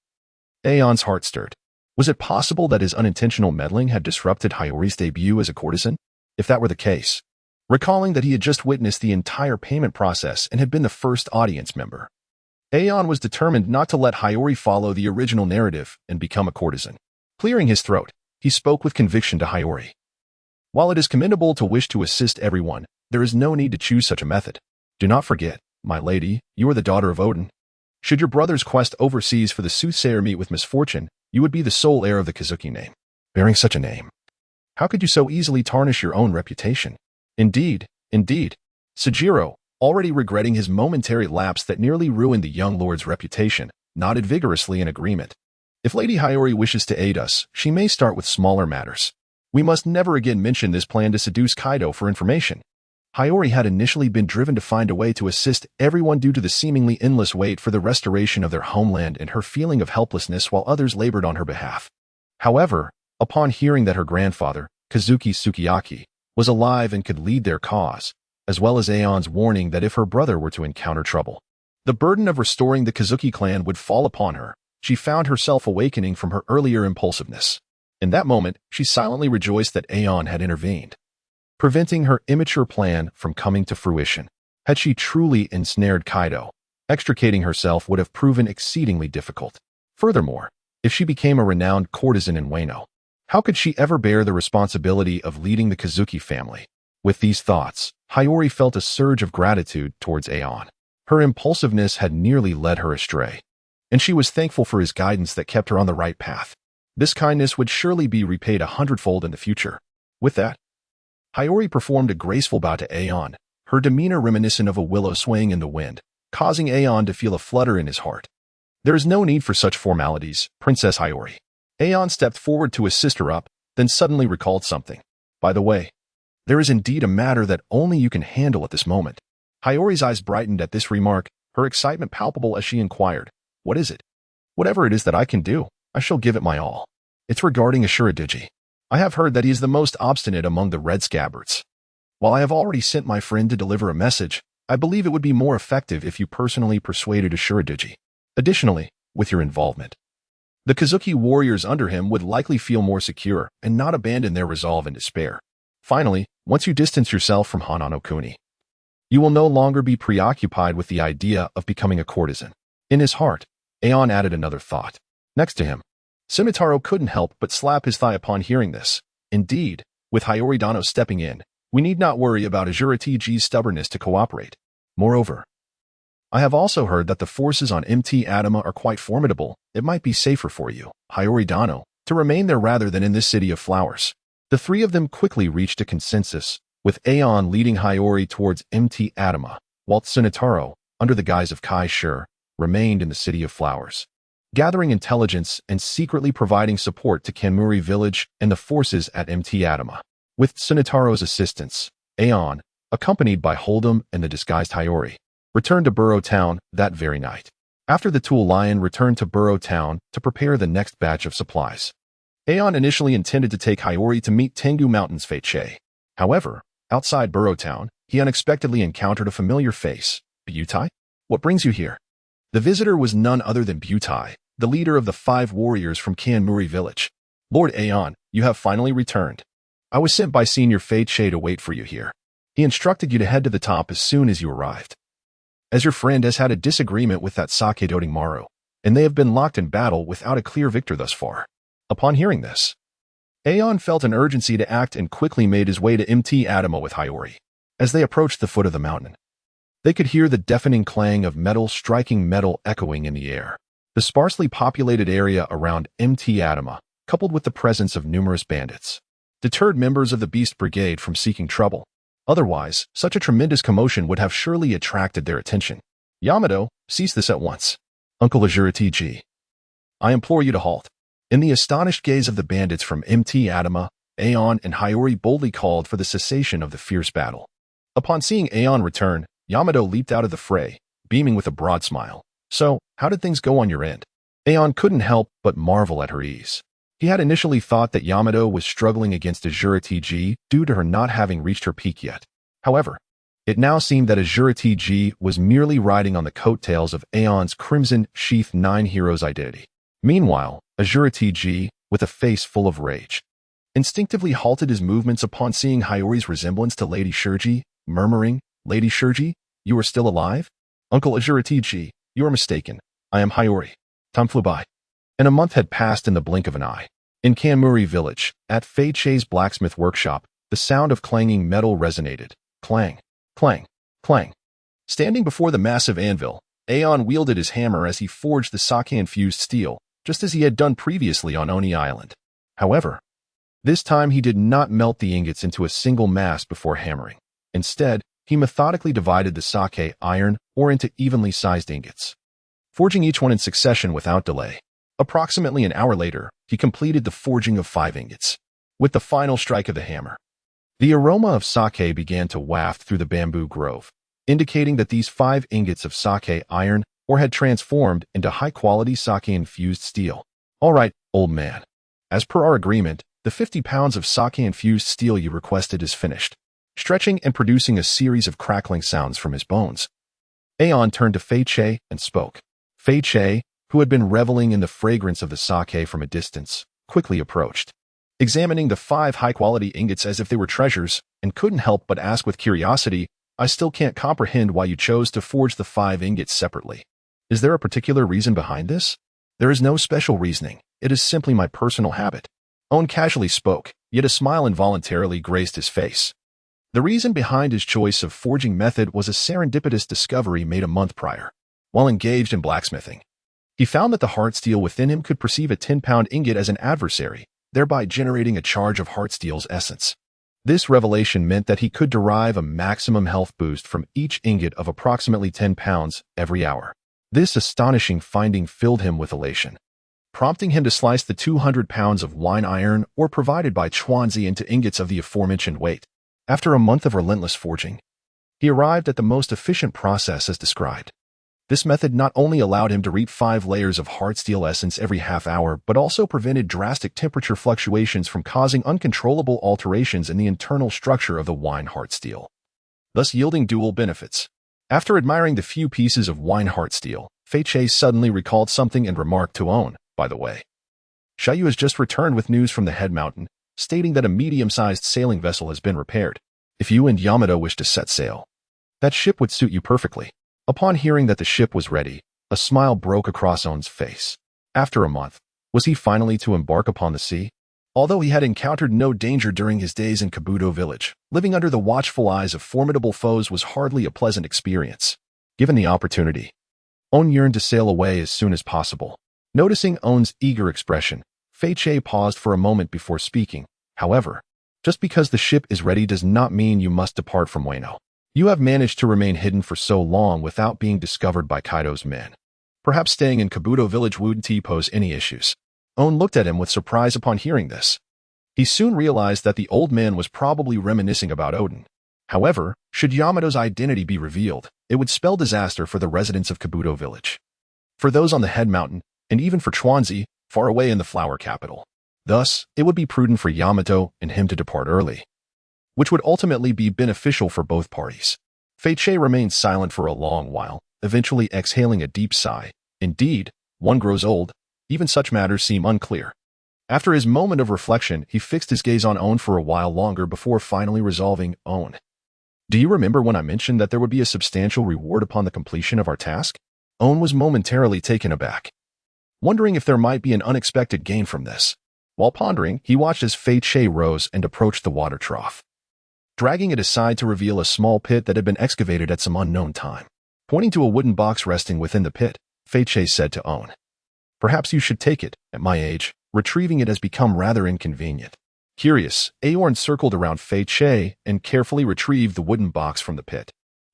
Speaker 1: Aeon's heart stirred. Was it possible that his unintentional meddling had disrupted Hiyori's debut as a courtesan? If that were the case, recalling that he had just witnessed the entire payment process and had been the first audience member, Aeon was determined not to let Hiyori follow the original narrative and become a courtesan. Clearing his throat, he spoke with conviction to Hiyori. "While it is commendable to wish to assist everyone, there is no need to choose such a method. Do not forget, my lady, you are the daughter of Odin. Should your brother's quest overseas for the soothsayer meet with misfortune, you would be the sole heir of the Kazuki name. Bearing such a name, how could you so easily tarnish your own reputation?" Indeed. Sujiro, already regretting his momentary lapse that nearly ruined the young lord's reputation, nodded vigorously in agreement. "If Lady Hiyori wishes to aid us, she may start with smaller matters. We must never again mention this plan to seduce Kaido for information." Hiyori had initially been driven to find a way to assist everyone due to the seemingly endless wait for the restoration of their homeland and her feeling of helplessness while others labored on her behalf. However, upon hearing that her grandfather, Kazuki Sukiyaki, was alive and could lead their cause, as well as Aeon's warning that if her brother were to encounter trouble, the burden of restoring the Kazuki clan would fall upon her, she found herself awakening from her earlier impulsiveness. In that moment, she silently rejoiced that Aeon had intervened, preventing her immature plan from coming to fruition. Had she truly ensnared Kaido, extricating herself would have proven exceedingly difficult. Furthermore, if she became a renowned courtesan in Wano, how could she ever bear the responsibility of leading the Kazuki family? With these thoughts, Hiyori felt a surge of gratitude towards Aeon. Her impulsiveness had nearly led her astray, and she was thankful for his guidance that kept her on the right path. This kindness would surely be repaid 100-fold in the future. With that, Hiyori performed a graceful bow to Aeon, her demeanor reminiscent of a willow swaying in the wind, causing Aeon to feel a flutter in his heart. "There is no need for such formalities, Princess Hiyori." Aeon stepped forward to assist her up, then suddenly recalled something. "By the way, there is indeed a matter that only you can handle at this moment." Hiyori's eyes brightened at this remark, her excitement palpable as she inquired, "What is it?" "Whatever it is that I can do, I shall give it my all. It's regarding Ashura Duji. I have heard that he is the most obstinate among the red scabbards. While I have already sent my friend to deliver a message, I believe it would be more effective if you personally persuaded Ashura Duji. Additionally, with your involvement, the Kazuki warriors under him would likely feel more secure and not abandon their resolve in despair. Finally, once you distance yourself from Hanano-kuni, you will no longer be preoccupied with the idea of becoming a courtesan." In his heart, Aeon added another thought. Next to him, Shimotaro couldn't help but slap his thigh upon hearing this. Indeed, with Hiyori Dano stepping in, we need not worry about Ashura Duji's stubbornness to cooperate. Moreover, I have also heard that the forces on MT Adama are quite formidable. It might be safer for you, Hiyori Dano, to remain there rather than in this city of flowers. The three of them quickly reached a consensus, with Aeon leading Hiyori towards MT Adama, while Shimotaro, under the guise of Kai Shur, remained in the city of flowers, gathering intelligence and secretly providing support to Kanmuri village and the forces at MT Adama. With Tsunetaro's assistance, Aeon, accompanied by Holdem and the disguised Hiyori, returned to Burrow Town that very night. After the Tool Lion returned to Burrow Town to prepare the next batch of supplies, Aeon initially intended to take Hiyori to meet Tengu Mountain's Fech. However, outside Burrow Town, he unexpectedly encountered a familiar face. Butai? What brings you here? The visitor was none other than Butai, the leader of the 5 warriors from Kanmuri village. Lord Aeon, you have finally returned. I was sent by Senior Fech to wait for you here. He instructed you to head to the top as soon as you arrived, as your friend has had a disagreement with that sake-doting Maru, and they have been locked in battle without a clear victor thus far. Upon hearing this, Aeon felt an urgency to act and quickly made his way to Mt. Adamo with Hiyori. As they approached the foot of the mountain, they could hear the deafening clang of metal striking metal echoing in the air. The sparsely populated area around Mt. Adamo, coupled with the presence of numerous bandits, deterred members of the Beast Brigade from seeking trouble. Otherwise, such a tremendous commotion would have surely attracted their attention. Yamato, cease this at once. Uncle Azura TG. I implore you to halt. In the astonished gaze of the bandits from Mt. Adamo, Aeon and Hiyori boldly called for the cessation of the fierce battle. Upon seeing Aeon return, Yamato leaped out of the fray, beaming with a broad smile. So, how did things go on your end? Aeon couldn't help but marvel at her ease. He had initially thought that Yamato was struggling against Azura TG due to her not having reached her peak yet. However, it now seemed that Azura TG was merely riding on the coattails of Aeon's Crimson Sheath 9 hero's identity. Meanwhile, Azura TG, with a face full of rage, instinctively halted his movements upon seeing Hiyori's resemblance to Lady Shurji, murmuring, Lady Shurji, you are still alive? Uncle Azura TG, you are mistaken. I am Hiyori. Time flew by, and a month had passed in the blink of an eye. In Kanmuri village, at Feiche's blacksmith workshop, the sound of clanging metal resonated. Clang, clang, clang. Standing before the massive anvil, Aeon wielded his hammer as he forged the sake-infused steel, just as he had done previously on Oni Island. However, this time he did not melt the ingots into a single mass before hammering. Instead, he methodically divided the sake iron ore into evenly sized ingots, forging each one in succession without delay. Approximately an hour later, he completed the forging of 5 ingots. With the final strike of the hammer, the aroma of sake began to waft through the bamboo grove, indicating that these 5 ingots of sake iron ore had transformed into high-quality sake-infused steel. All right, old man. As per our agreement, the 50 pounds of sake-infused steel you requested is finished, stretching and producing a series of crackling sounds from his bones. Aeon turned to Feiche and spoke. Feiche, who had been reveling in the fragrance of the sake from a distance, quickly approached, examining the 5 high-quality ingots as if they were treasures, and couldn't help but ask with curiosity, I still can't comprehend why you chose to forge the 5 ingots separately. Is there a particular reason behind this? There is no special reasoning. It is simply my personal habit. Aeon casually spoke, yet a smile involuntarily graced his face. The reason behind his choice of forging method was a serendipitous discovery made a month prior. While engaged in blacksmithing, he found that the heart steel within him could perceive a 10-pound ingot as an adversary, thereby generating a charge of heart steel's essence. This revelation meant that he could derive a maximum health boost from each ingot of approximately 10 pounds every hour. This astonishing finding filled him with elation, prompting him to slice the 200 pounds of wine iron ore provided by Chuanzi into ingots of the aforementioned weight. After a month of relentless forging, he arrived at the most efficient process as described. This method not only allowed him to reap 5 layers of hard steel essence every half hour, but also prevented drastic temperature fluctuations from causing uncontrollable alterations in the internal structure of the wine heart steel, thus yielding dual benefits. After admiring the few pieces of wine heart steel, Feiche suddenly recalled something and remarked to Aeon, by the way. Xiaoyu has just returned with news from the head mountain, stating that a medium-sized sailing vessel has been repaired. If you and Yamato wish to set sail, that ship would suit you perfectly. Upon hearing that the ship was ready, a smile broke across Aeon's face. After a month, was he finally to embark upon the sea? Although he had encountered no danger during his days in Kabuto village, living under the watchful eyes of formidable foes was hardly a pleasant experience. Given the opportunity, Aeon yearned to sail away as soon as possible. Noticing Aeon's eager expression, Feiche paused for a moment before speaking. However, just because the ship is ready does not mean you must depart from Wano. You have managed to remain hidden for so long without being discovered by Kaido's men. Perhaps staying in Kabuto village wouldn't pose any issues. Aeon looked at him with surprise upon hearing this. He soon realized that the old man was probably reminiscing about Odin. However, should Yamato's identity be revealed, it would spell disaster for the residents of Kabuto village, for those on the head mountain, and even for Chuanzi, far away in the flower capital. Thus, it would be prudent for Yamato and him to depart early, which would ultimately be beneficial for both parties. Fech remained silent for a long while, eventually exhaling a deep sigh. Indeed, one grows old, even such matters seem unclear. After his moment of reflection, he fixed his gaze on Aeon for a while longer before finally resolving, Aeon, do you remember when I mentioned that there would be a substantial reward upon the completion of our task? Aeon was momentarily taken aback, wondering if there might be an unexpected gain from this. While pondering, he watched as Fech rose and approached the water trough, dragging it aside to reveal a small pit that had been excavated at some unknown time. Pointing to a wooden box resting within the pit, Fech said to Aeon, perhaps you should take it. At my age, retrieving it has become rather inconvenient. Curious, Aorn circled around Fech and carefully retrieved the wooden box from the pit.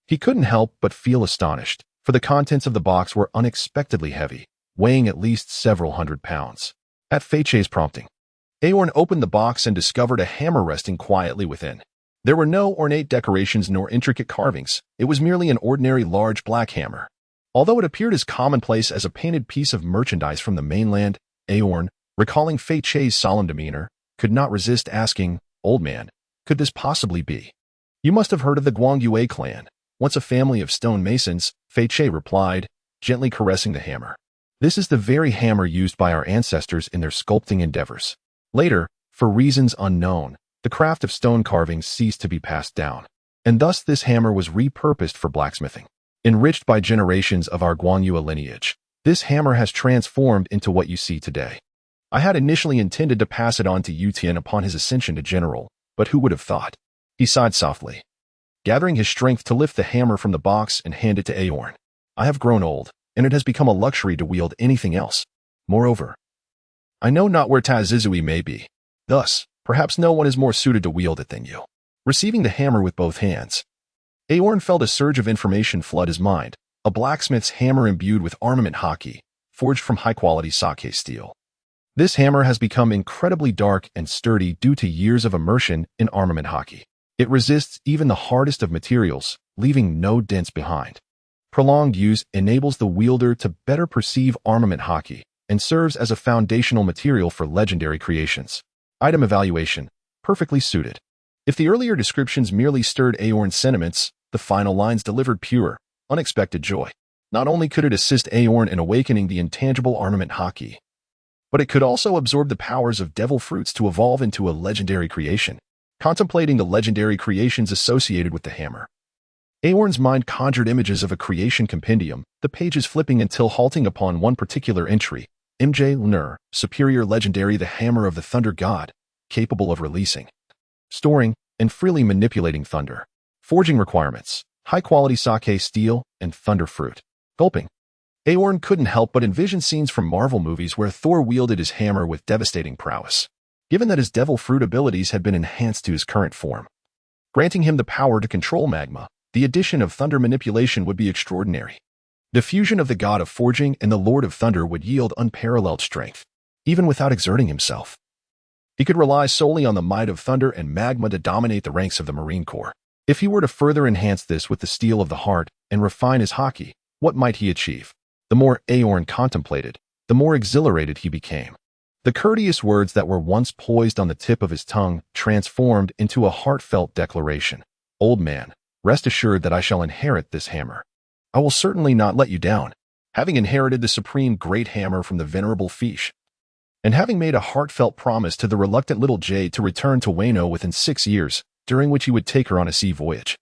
Speaker 1: He couldn't help but feel astonished, for the contents of the box were unexpectedly heavy, weighing at least several hundred pounds. At Fech's prompting, Aorn opened the box and discovered a hammer resting quietly within. There were no ornate decorations nor intricate carvings. It was merely an ordinary large black hammer. Although it appeared as commonplace as a painted piece of merchandise from the mainland, Aorn, recalling Fech's solemn demeanor, could not resist asking, old man, could this possibly be? You must have heard of the Guangyue clan, once a family of stone masons, Fech replied, gently caressing the hammer. This is the very hammer used by our ancestors in their sculpting endeavors. Later, for reasons unknown, the craft of stone carving ceased to be passed down, and thus this hammer was repurposed for blacksmithing. Enriched by generations of our Guanyu lineage, this hammer has transformed into what you see today. I had initially intended to pass it on to Yutian upon his ascension to general, but who would have thought? He sighed softly, gathering his strength to lift the hammer from the box and hand it to Aorn. I have grown old, and it has become a luxury to wield anything else. Moreover, I know not where Tazizui may be. Thus, perhaps no one is more suited to wield it than you. Receiving the hammer with both hands, Aorn felt a surge of information flood his mind, a blacksmith's hammer imbued with armament haki, forged from high-quality sake steel. This hammer has become incredibly dark and sturdy due to years of immersion in armament haki. It resists even the hardest of materials, leaving no dents behind. Prolonged use enables the wielder to better perceive armament haki and serves as a foundational material for legendary creations. Item evaluation, perfectly suited. If the earlier descriptions merely stirred Aorn's sentiments, the final lines delivered pure, unexpected joy. Not only could it assist Aorn in awakening the intangible armament haki, but it could also absorb the powers of devil fruits to evolve into a legendary creation. Contemplating the legendary creations associated with the hammer, Aorn's mind conjured images of a creation compendium, the pages flipping until halting upon one particular entry. MJ Lunar, superior legendary, the hammer of the thunder god, capable of releasing, storing, and freely manipulating thunder. Forging requirements, high-quality sake steel, and thunder fruit. Gulping. Aorn couldn't help but envision scenes from Marvel movies where Thor wielded his hammer with devastating prowess, given that his devil fruit abilities had been enhanced to his current form. Granting him the power to control magma, the addition of thunder manipulation would be extraordinary. The fusion of the god of forging and the lord of thunder would yield unparalleled strength, even without exerting himself. He could rely solely on the might of thunder and magma to dominate the ranks of the Marine Corps. If he were to further enhance this with the steel of the heart and refine his haki, what might he achieve? The more Aorn contemplated, the more exhilarated he became. The courteous words that were once poised on the tip of his tongue transformed into a heartfelt declaration. Old man, rest assured that I shall inherit this hammer. I will certainly not let you down. Having inherited the supreme great hammer from the venerable Fech, and having made a heartfelt promise to the reluctant little jade to return to Wano within 6 years, during which he would take her on a sea voyage,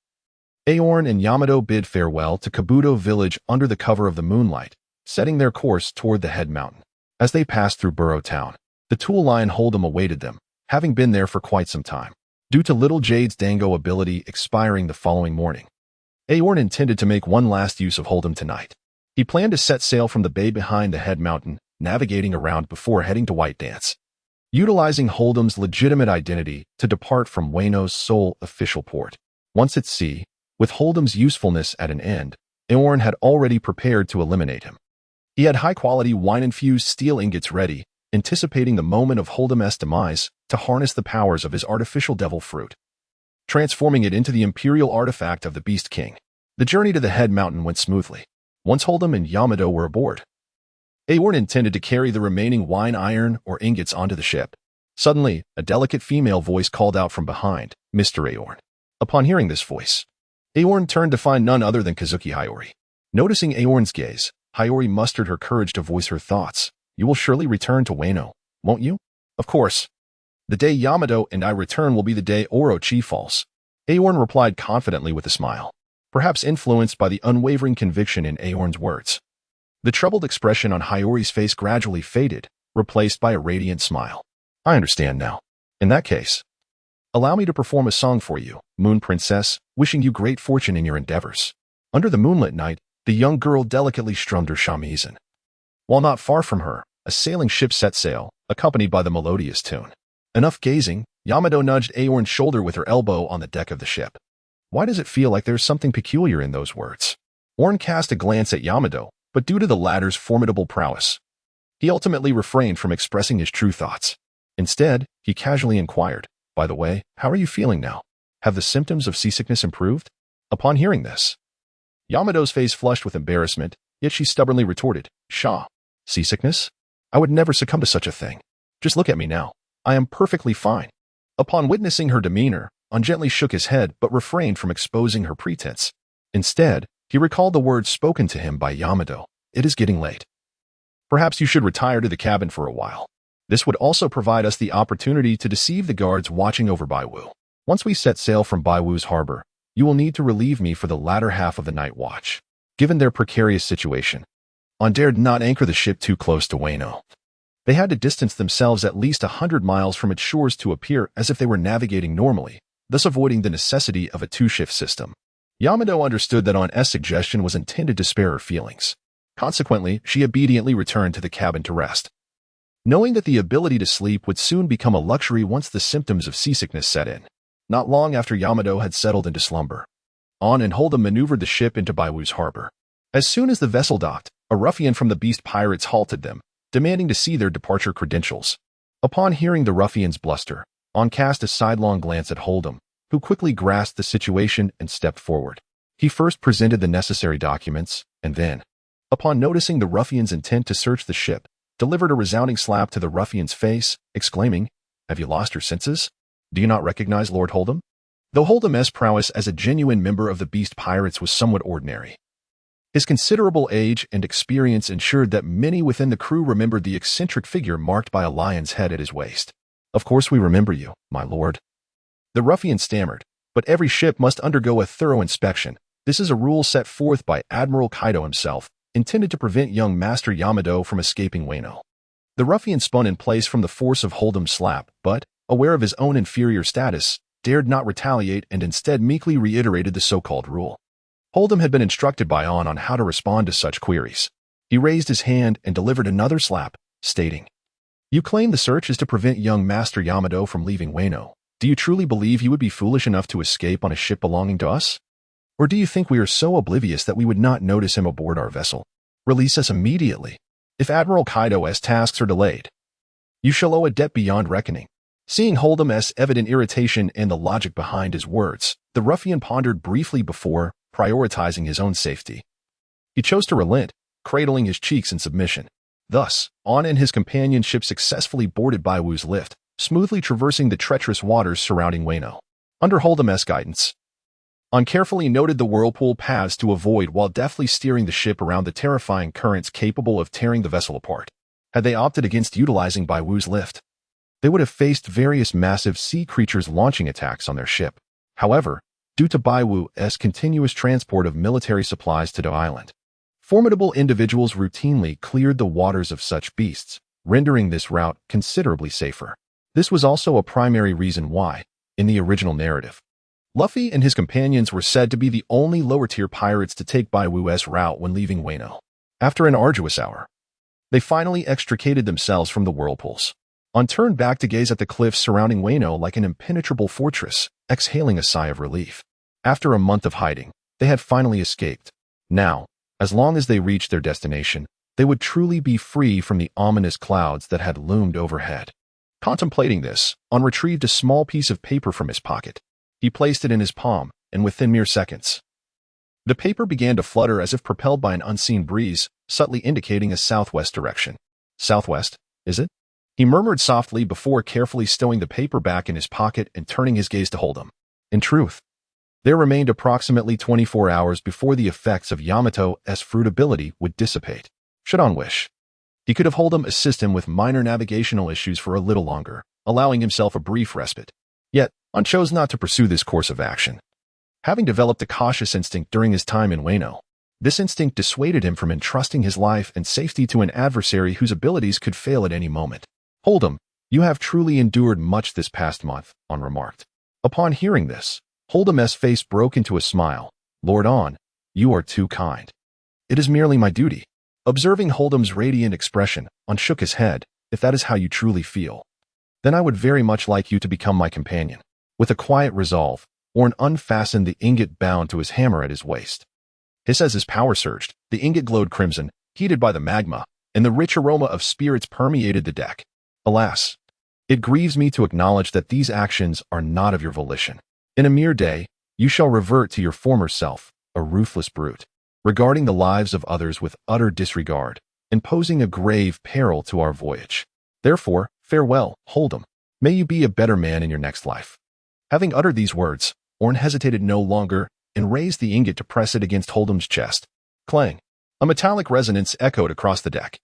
Speaker 1: Aorn and Yamato bid farewell to Kabuto village under the cover of the moonlight, setting their course toward the head mountain. As they passed through Boru town, the tool line Holdem awaited them, having been there for quite some time. Due to little Jade's dango ability expiring the following morning, Aorn intended to make one last use of Holdem tonight. He planned to set sail from the bay behind the head mountain, navigating around before heading to White Dance, utilizing Holdem's legitimate identity to depart from Wano's sole official port. Once at sea, with Holdem's usefulness at an end, Aorn had already prepared to eliminate him. He had high-quality wine-infused steel ingots ready, anticipating the moment of Holdem's demise to harness the powers of his artificial devil fruit, transforming it into the imperial artifact of the Beast King. The journey to the head mountain went smoothly. Once Holdem and Yamato were aboard, Aorn intended to carry the remaining wine iron or ingots onto the ship. Suddenly, a delicate female voice called out from behind, "Mr. Aorn." Upon hearing this voice, Aorn turned to find none other than Kazuki Hiyori. Noticing Aorn's gaze, Hiyori mustered her courage to voice her thoughts. "You will surely return to Wano, won't you?" "Of course. The day Yamato and I return will be the day Orochi falls," Aorn replied confidently with a smile, perhaps influenced by the unwavering conviction in Aorn's words. The troubled expression on Hiyori's face gradually faded, replaced by a radiant smile. "I understand now. In that case, allow me to perform a song for you, Moon Princess, wishing you great fortune in your endeavors." Under the moonlit night, the young girl delicately strummed her shamisen. While not far from her, a sailing ship set sail, accompanied by the melodious tune. Enough gazing, Yamato nudged Aorn's shoulder with her elbow on the deck of the ship. "Why does it feel like there's something peculiar in those words?" Aorn cast a glance at Yamato, but due to the latter's formidable prowess, he ultimately refrained from expressing his true thoughts. Instead, he casually inquired, "By the way, how are you feeling now? Have the symptoms of seasickness improved?" Upon hearing this, Yamato's face flushed with embarrassment, yet she stubbornly retorted, "Seasickness? I would never succumb to such a thing. Just look at me now. I am perfectly fine." Upon witnessing her demeanor, Aorn gently shook his head but refrained from exposing her pretense. Instead, he recalled the words spoken to him by Yamato, "It is getting late. Perhaps you should retire to the cabin for a while. This would also provide us the opportunity to deceive the guards watching over Baiwu. Once we set sail from Baiwu's harbor, you will need to relieve me for the latter half of the night watch." Given their precarious situation, Aorn dared not anchor the ship too close to Wano. They had to distance themselves at least 100 miles from its shores to appear as if they were navigating normally, thus avoiding the necessity of a two-shift system. Yamato understood that Aorn's suggestion was intended to spare her feelings. Consequently, she obediently returned to the cabin to rest, knowing that the ability to sleep would soon become a luxury once the symptoms of seasickness set in. Not long after Yamato had settled into slumber, Aorn and Holdem maneuvered the ship into Baiwu's harbor. As soon as the vessel docked, a ruffian from the Beast Pirates halted them, demanding to see their departure credentials. Upon hearing the ruffian's bluster, Aorn cast a sidelong glance at Holdem, who quickly grasped the situation and stepped forward. He first presented the necessary documents, and then, upon noticing the ruffian's intent to search the ship, delivered a resounding slap to the ruffian's face, exclaiming, "Have you lost your senses? Do you not recognize Lord Holdem?" Though Holdem's prowess as a genuine member of the Beast Pirates was somewhat ordinary, his considerable age and experience ensured that many within the crew remembered the eccentric figure marked by a lion's head at his waist. "Of course we remember you, my lord," the ruffian stammered, "but every ship must undergo a thorough inspection. This is a rule set forth by Admiral Kaido himself, intended to prevent young Master Yamato from escaping Wano." The ruffian spun in place from the force of Holdem's slap, but, aware of his own inferior status, dared not retaliate and instead meekly reiterated the so-called rule. Holdem had been instructed by Aorn on how to respond to such queries. He raised his hand and delivered another slap, stating, "You claim the search is to prevent young Master Yamato from leaving Wano. Do you truly believe he would be foolish enough to escape on a ship belonging to us? Or do you think we are so oblivious that we would not notice him aboard our vessel? Release us immediately. If Admiral Kaido's tasks are delayed, you shall owe a debt beyond reckoning." Seeing Holdem's evident irritation and the logic behind his words, the ruffian pondered briefly before prioritizing his own safety. He chose to relent, cradling his cheeks in submission. Thus, Aorn and his companion ship successfully boarded Baiwu's lift, smoothly traversing the treacherous waters surrounding Wano. Under Holdem's guidance, Aorn carefully noted the whirlpool paths to avoid while deftly steering the ship around the terrifying currents capable of tearing the vessel apart. Had they opted against utilizing Baiwu's lift, they would have faced various massive sea creatures launching attacks on their ship. However, due to Baiwu's continuous transport of military supplies to the island, formidable individuals routinely cleared the waters of such beasts, rendering this route considerably safer. This was also a primary reason why, in the original narrative, Luffy and his companions were said to be the only lower-tier pirates to take Baiwu's route when leaving Wano. After an arduous hour, they finally extricated themselves from the whirlpools. Aorn turned back to gaze at the cliffs surrounding Wano like an impenetrable fortress, exhaling a sigh of relief. After a month of hiding, they had finally escaped. Now, as long as they reached their destination, they would truly be free from the ominous clouds that had loomed overhead. Contemplating this, Aeon retrieved a small piece of paper from his pocket. He placed it in his palm, and within mere seconds, the paper began to flutter as if propelled by an unseen breeze, subtly indicating a southwest direction. Southwest, is it? He murmured softly before carefully stowing the paper back in his pocket and turning his gaze to Holdem. In truth, there remained approximately 24 hours before the effects of Yamato's fruit ability would dissipate. Should Aeon wish, he could have Holdem assist him with minor navigational issues for a little longer, allowing himself a brief respite. Yet, Aeon chose not to pursue this course of action. Having developed a cautious instinct during his time in Wano, this instinct dissuaded him from entrusting his life and safety to an adversary whose abilities could fail at any moment. Holdem, you have truly endured much this past month, Aeon remarked. Upon hearing this, Holdem's face broke into a smile. Lord Aeon, you are too kind. It is merely my duty. Observing Holdem's radiant expression, Aeon shook his head. If that is how you truly feel, then I would very much like you to become my companion. With a quiet resolve, Aeon unfastened the ingot bound to his hammer at his waist. As his power surged, the ingot glowed crimson, heated by the magma, and the rich aroma of spirits permeated the deck. Alas, it grieves me to acknowledge that these actions are not of your volition. In a mere day, you shall revert to your former self, a ruthless brute, regarding the lives of others with utter disregard, and posing a grave peril to our voyage. Therefore, farewell, Holdem. May you be a better man in your next life. Having uttered these words, Aeon hesitated no longer and raised the ingot to press it against Holdem's chest. Clang! A metallic resonance echoed across the deck.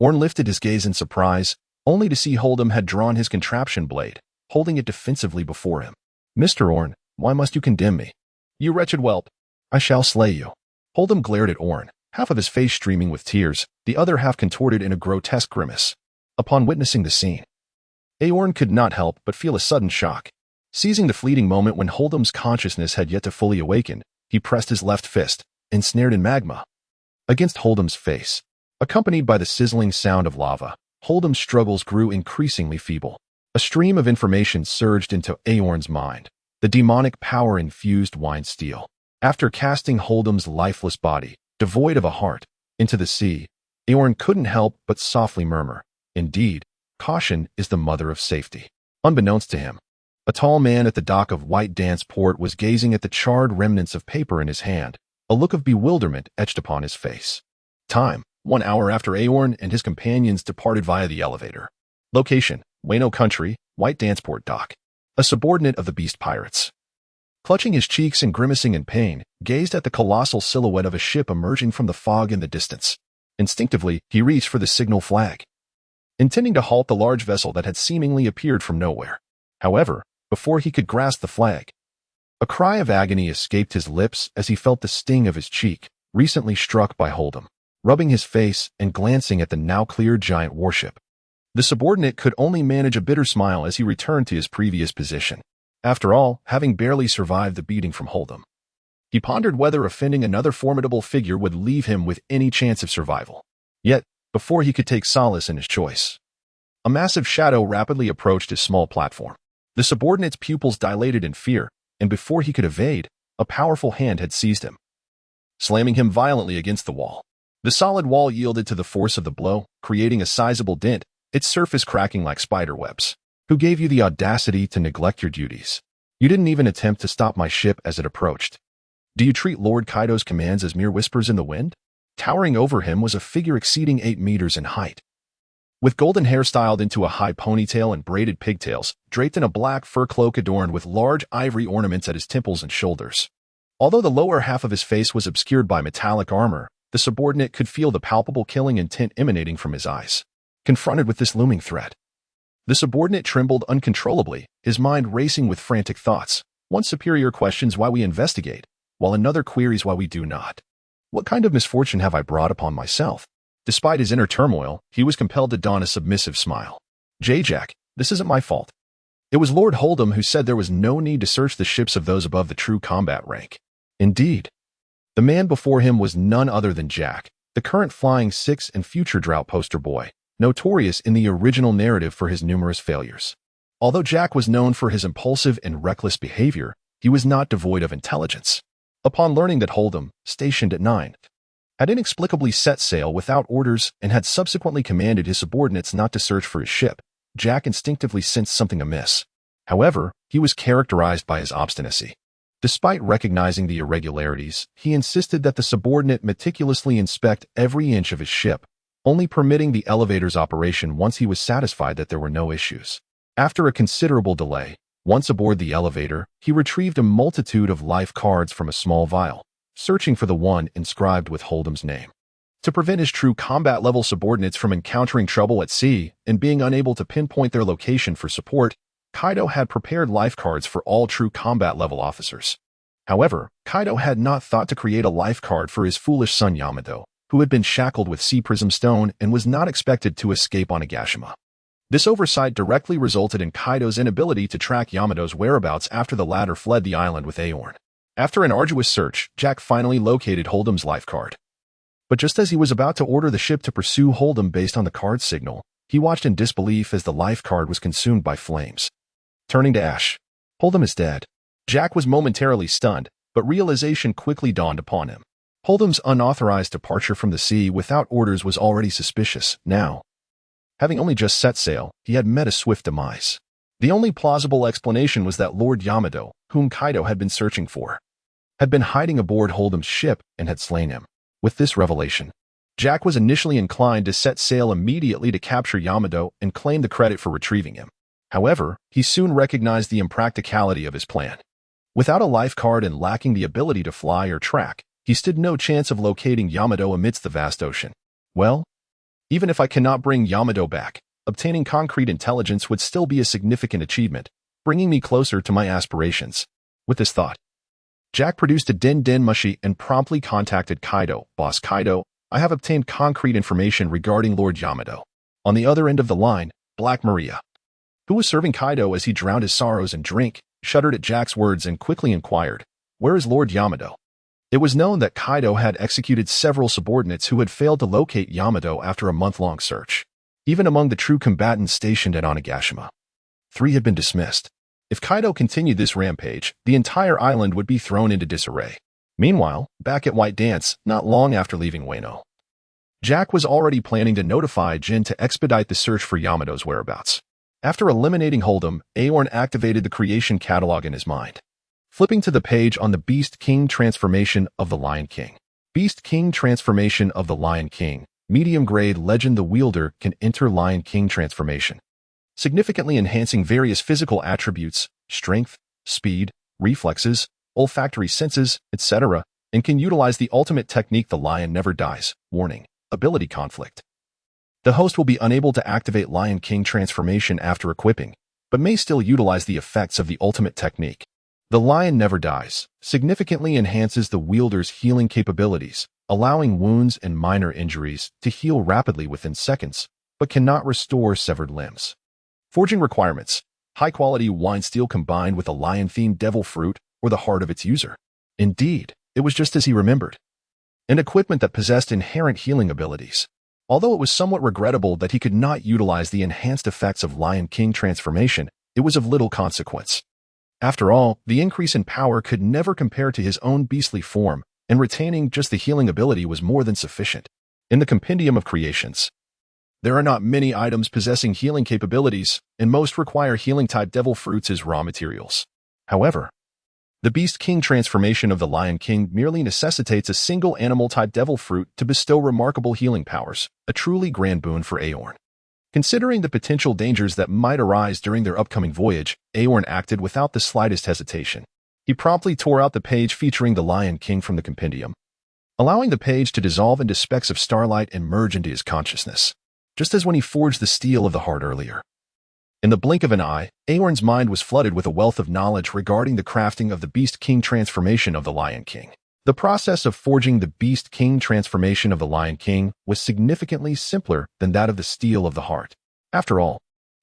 Speaker 1: Aeon lifted his gaze in surprise, only to see Holdem had drawn his contraption blade, holding it defensively before him. Mr. Aeon, why must you condemn me? You wretched whelp! I shall slay you. Holdem glared at Aeon, half of his face streaming with tears, the other half contorted in a grotesque grimace. Upon witnessing the scene, Aorn could not help but feel a sudden shock. Seizing the fleeting moment when Holdem's consciousness had yet to fully awaken, he pressed his left fist, ensnared in magma, against Holdem's face. Accompanied by the sizzling sound of lava, Holdem's struggles grew increasingly feeble. A stream of information surged into Aorn's mind, the demonic power-infused wine steel. After casting Holdem's lifeless body, devoid of a heart, into the sea, Aorn couldn't help but softly murmur, indeed, caution is the mother of safety. Unbeknownst to him, a tall man at the dock of White Dance Port was gazing at the charred remnants of paper in his hand, a look of bewilderment etched upon his face. Time, 1 hour after Aorn and his companions departed via the elevator. Location, Wano Country, White Dance Port Dock. A subordinate of the Beast Pirates, clutching his cheeks and grimacing in pain, gazed at the colossal silhouette of a ship emerging from the fog in the distance. Instinctively, he reached for the signal flag, intending to halt the large vessel that had seemingly appeared from nowhere. However, before he could grasp the flag, a cry of agony escaped his lips as he felt the sting of his cheek, recently struck by Holdem. Rubbing his face and glancing at the now-cleared giant warship, the subordinate could only manage a bitter smile as he returned to his previous position. After all, having barely survived the beating from Holdem, he pondered whether offending another formidable figure would leave him with any chance of survival. Yet, before he could take solace in his choice, a massive shadow rapidly approached his small platform. The subordinate's pupils dilated in fear, and before he could evade, a powerful hand had seized him, slamming him violently against the wall. The solid wall yielded to the force of the blow, creating a sizable dent, its surface cracking like spider webs. Who gave you the audacity to neglect your duties? You didn't even attempt to stop my ship as it approached. Do you treat Lord Kaido's commands as mere whispers in the wind? Towering over him was a figure exceeding 8 meters in height, with golden hair styled into a high ponytail and braided pigtails, draped in a black fur cloak adorned with large ivory ornaments at his temples and shoulders. Although the lower half of his face was obscured by metallic armor, the subordinate could feel the palpable killing intent emanating from his eyes. Confronted with this looming threat, the subordinate trembled uncontrollably, his mind racing with frantic thoughts. One superior questions why we investigate, while another queries why we do not. What kind of misfortune have I brought upon myself? Despite his inner turmoil, he was compelled to don a submissive smile. Jack, this isn't my fault. It was Lord Holdem who said there was no need to search the ships of those above the true combat rank. Indeed, the man before him was none other than Jack, the current Flying Six and future Drought poster boy, notorious in the original narrative for his numerous failures. Although Jack was known for his impulsive and reckless behavior, he was not devoid of intelligence. Upon learning that Holdem, stationed at 9th had inexplicably set sail without orders and had subsequently commanded his subordinates not to search for his ship, Jack instinctively sensed something amiss. However, he was characterized by his obstinacy. Despite recognizing the irregularities, he insisted that the subordinate meticulously inspect every inch of his ship, only permitting the elevator's operation once he was satisfied that there were no issues. After a considerable delay, once aboard the elevator, he retrieved a multitude of life cards from a small vial, searching for the one inscribed with Holdem's name. To prevent his true combat-level subordinates from encountering trouble at sea and being unable to pinpoint their location for support, Kaido had prepared life cards for all true combat-level officers. However, Kaido had not thought to create a life card for his foolish son Yamato, who had been shackled with sea prism stone and was not expected to escape on Onigashima. This oversight directly resulted in Kaido's inability to track Yamato's whereabouts after the latter fled the island with Aorn. After an arduous search, Jack finally located Holdem's life card. But just as he was about to order the ship to pursue Holdem based on the card's signal, he watched in disbelief as the life card was consumed by flames. Turning to ash. Holdem is dead. Jack was momentarily stunned, but realization quickly dawned upon him. Holdem's unauthorized departure from the sea without orders was already suspicious. Now, having only just set sail, he had met a swift demise. The only plausible explanation was that Lord Yamato, whom Kaido had been searching for, had been hiding aboard Holdem's ship and had slain him. With this revelation, Jack was initially inclined to set sail immediately to capture Yamato and claim the credit for retrieving him. However, he soon recognized the impracticality of his plan. Without a life card and lacking the ability to fly or track, he stood no chance of locating Yamato amidst the vast ocean. Well, even if I cannot bring Yamato back, obtaining concrete intelligence would still be a significant achievement, bringing me closer to my aspirations. With this thought, Jack produced a den mushi and promptly contacted Kaido. Boss Kaido, I have obtained concrete information regarding Lord Yamato. On the other end of the line, Black Maria, who was serving Kaido as he drowned his sorrows in drink, shuddered at Jack's words and quickly inquired, "Where is Lord Yamato?" It was known that Kaido had executed several subordinates who had failed to locate Yamato after a month-long search. Even among the true combatants stationed at Onigashima, 3 had been dismissed. If Kaido continued this rampage, the entire island would be thrown into disarray. Meanwhile, back at White Dance, not long after leaving Wano, Jack was already planning to notify Jin to expedite the search for Yamato's whereabouts. After eliminating Holdem, Aorn activated the creation catalog in his mind. Flipping to the page on the Beast King transformation of the Lion King. Beast King transformation of the Lion King. Medium-grade legend: the wielder can enter Lion King transformation, significantly enhancing various physical attributes, strength, speed, reflexes, olfactory senses, etc., and can utilize the ultimate technique: the lion never dies. Warning: ability conflict. The host will be unable to activate Lion King transformation after equipping, but may still utilize the effects of the ultimate technique. The lion never dies significantly enhances the wielder's healing capabilities, allowing wounds and minor injuries to heal rapidly within seconds, but cannot restore severed limbs. Forging requirements: high-quality wine steel combined with a lion-themed devil fruit or the heart of its user. Indeed, it was just as he remembered. An equipment that possessed inherent healing abilities. Although it was somewhat regrettable that he could not utilize the enhanced effects of Lion King transformation, it was of little consequence. After all, the increase in power could never compare to his own beastly form, and retaining just the healing ability was more than sufficient. In the compendium of creations, there are not many items possessing healing capabilities, and most require healing-type devil fruits as raw materials. However, the Beast King transformation of the Lion King merely necessitates a single animal-type devil fruit to bestow remarkable healing powers, a truly grand boon for Aorn. Considering the potential dangers that might arise during their upcoming voyage, Aorn acted without the slightest hesitation. He promptly tore out the page featuring the Lion King from the compendium, allowing the page to dissolve into specks of starlight and merge into his consciousness, just as when he forged the steel of the heart earlier. In the blink of an eye, Aorn's mind was flooded with a wealth of knowledge regarding the crafting of the Beast King transformation of the Lion King. The process of forging the Beast King transformation of the Lion King was significantly simpler than that of the steel of the heart. After all,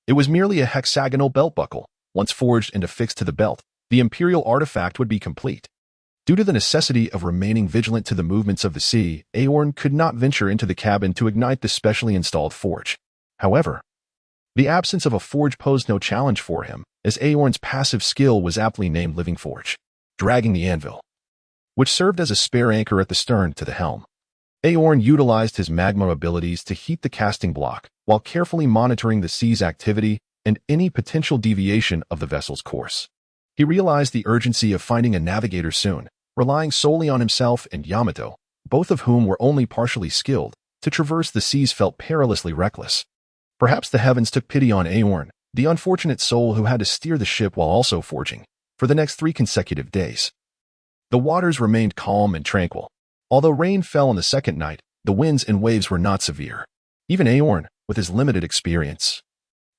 Speaker 1: it was merely a hexagonal belt buckle. Once forged and affixed to the belt, the imperial artifact would be complete. Due to the necessity of remaining vigilant to the movements of the sea, Aorn could not venture into the cabin to ignite the specially installed forge. However, the absence of a forge posed no challenge for him, as Aorn's passive skill was aptly named Living Forge, dragging the anvil, which served as a spare anchor at the stern, to the helm. Aorn utilized his magma abilities to heat the casting block, while carefully monitoring the sea's activity and any potential deviation of the vessel's course. He realized the urgency of finding a navigator soon, relying solely on himself and Yamato, both of whom were only partially skilled, to traverse the seas felt perilously reckless. Perhaps the heavens took pity on Aorn, the unfortunate soul who had to steer the ship while also forging, for the next 3 consecutive days. The waters remained calm and tranquil. Although rain fell on the second night, the winds and waves were not severe. Even Aorn, with his limited experience,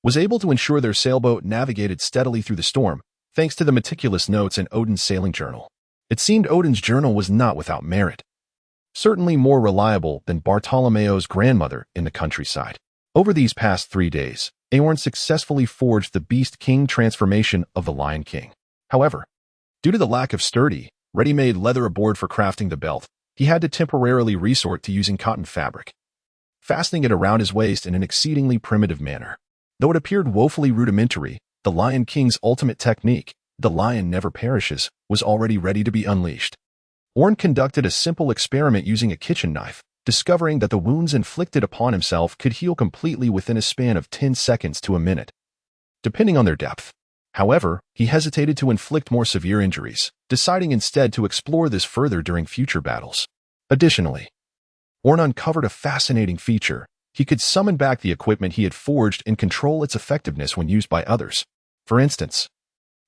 Speaker 1: was able to ensure their sailboat navigated steadily through the storm, thanks to the meticulous notes in Odin's sailing journal. It seemed Odin's journal was not without merit. Certainly more reliable than Bartolomeo's grandmother in the countryside. Over these past 3 days, Aorn successfully forged the Beast King transformation of the Lion King. However, due to the lack of sturdy, ready-made leather aboard for crafting the belt, he had to temporarily resort to using cotton fabric, fastening it around his waist in an exceedingly primitive manner. Though it appeared woefully rudimentary, the Lion King's ultimate technique, the lion never perishes, was already ready to be unleashed. Aorn conducted a simple experiment using a kitchen knife, discovering that the wounds inflicted upon himself could heal completely within a span of 10 seconds to a minute, depending on their depth. However, he hesitated to inflict more severe injuries, deciding instead to explore this further during future battles. Additionally, Aorn uncovered a fascinating feature. He could summon back the equipment he had forged and control its effectiveness when used by others. For instance,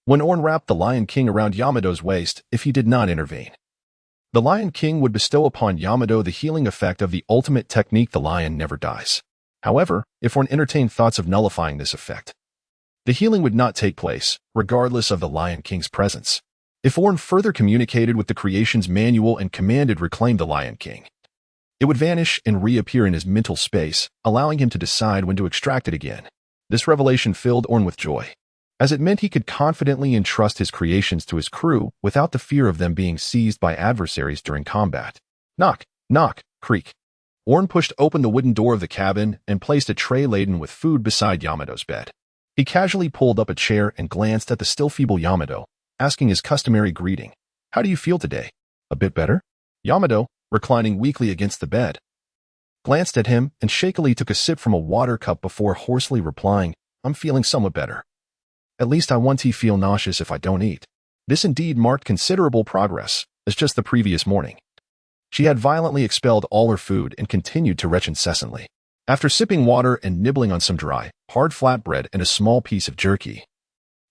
Speaker 1: when Aorn wrapped the Lion King around Yamato's waist, if he did not intervene, the Lion King would bestow upon Yamato the healing effect of the ultimate technique, the lion never dies. However, if Aorn entertained thoughts of nullifying this effect, the healing would not take place, regardless of the Lion King's presence. If Aorn further communicated with the creation's manual and commanded reclaim the Lion King, it would vanish and reappear in his mental space, allowing him to decide when to extract it again. This revelation filled Aorn with joy, as it meant he could confidently entrust his creations to his crew without the fear of them being seized by adversaries during combat. Knock, knock, creak. Aorn pushed open the wooden door of the cabin and placed a tray laden with food beside Yamato's bed. He casually pulled up a chair and glanced at the still feeble Yamato, asking his customary greeting. "How do you feel today? A bit better?" Yamato, reclining weakly against the bed, glanced at him and shakily took a sip from a water cup before hoarsely replying, "I'm feeling somewhat better. At least I won't feel nauseous if I don't eat." This indeed marked considerable progress, as just the previous morning she had violently expelled all her food and continued to retch incessantly. After sipping water and nibbling on some dry, hard flatbread and a small piece of jerky,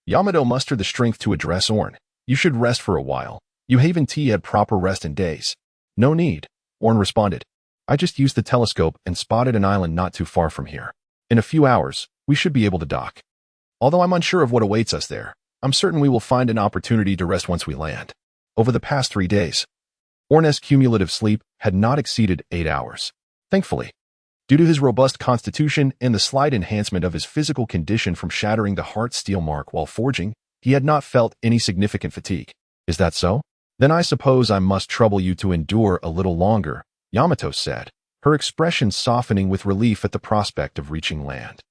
Speaker 1: Yamato mustered the strength to address Aorn. "You should rest for a while. You haven't had proper rest in days." "No need," Aorn responded. "I just used the telescope and spotted an island not too far from here. In a few hours, we should be able to dock. Although I'm unsure of what awaits us there, I'm certain we will find an opportunity to rest once we land." Over the past 3 days, Aorn's cumulative sleep had not exceeded 8 hours. Thankfully, due to his robust constitution and the slight enhancement of his physical condition from shattering the heart steel mark while forging, he had not felt any significant fatigue. "Is that so? Then I suppose I must trouble you to endure a little longer," Yamato said, her expression softening with relief at the prospect of reaching land.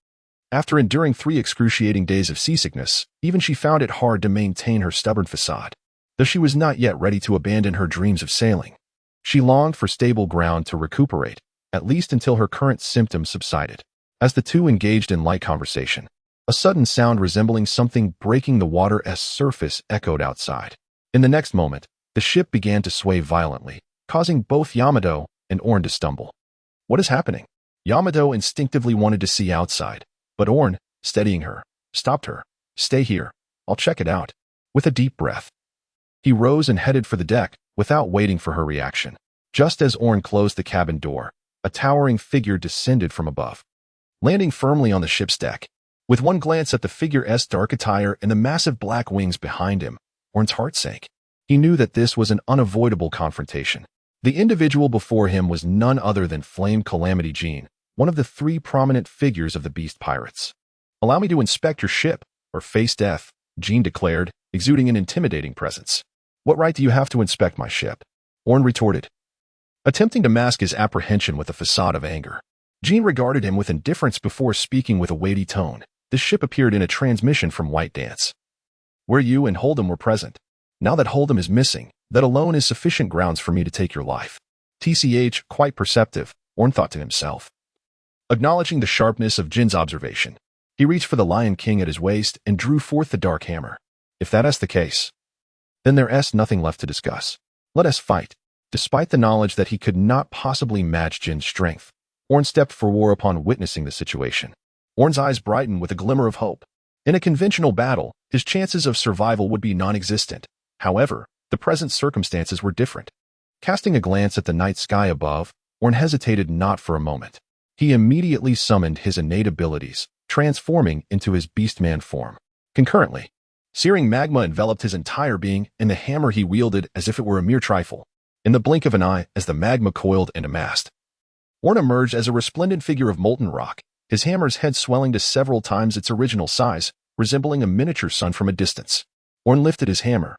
Speaker 1: After enduring 3 excruciating days of seasickness, even she found it hard to maintain her stubborn facade, though she was not yet ready to abandon her dreams of sailing. She longed for stable ground to recuperate, at least until her current symptoms subsided. As the two engaged in light conversation, a sudden sound resembling something breaking the water's surface echoed outside. In the next moment, the ship began to sway violently, causing both Yamato and Aorn to stumble. "What is happening?" Yamato instinctively wanted to see outside, but Aorn, steadying her, stopped her. "Stay here. I'll check it out." With a deep breath, he rose and headed for the deck, without waiting for her reaction. Just as Aorn closed the cabin door, a towering figure descended from above, landing firmly on the ship's deck. With one glance at the figure's dark attire and the massive black wings behind him, Aorn's heart sank. He knew that this was an unavoidable confrontation. The individual before him was none other than Flame Calamity Jean, one of the 3 prominent figures of the Beast Pirates. "Allow me to inspect your ship, or face death," Jean declared, exuding an intimidating presence. "What right do you have to inspect my ship?" Aorn retorted, attempting to mask his apprehension with a facade of anger. Jean regarded him with indifference before speaking with a weighty tone. "This ship appeared in a transmission from White Dance, where you and Holdem were present. Now that Holdem is missing, that alone is sufficient grounds for me to take your life." TCH, quite perceptive, Aorn thought to himself. Acknowledging the sharpness of Jin's observation, he reached for the Lion King at his waist and drew forth the dark hammer. If that is the case, then there is nothing left to discuss. Let us fight. Despite the knowledge that he could not possibly match Jin's strength, Aorn stepped for war upon witnessing the situation. Aorn's eyes brightened with a glimmer of hope. In a conventional battle, his chances of survival would be non-existent. However, the present circumstances were different. Casting a glance at the night sky above, Aorn hesitated not for a moment. He immediately summoned his innate abilities, transforming into his beastman form. Concurrently, searing magma enveloped his entire being, and the hammer he wielded as if it were a mere trifle. In the blink of an eye, as the magma coiled and amassed, Aorn emerged as a resplendent figure of molten rock, his hammer's head swelling to several times its original size, resembling a miniature sun from a distance. Aorn lifted his hammer,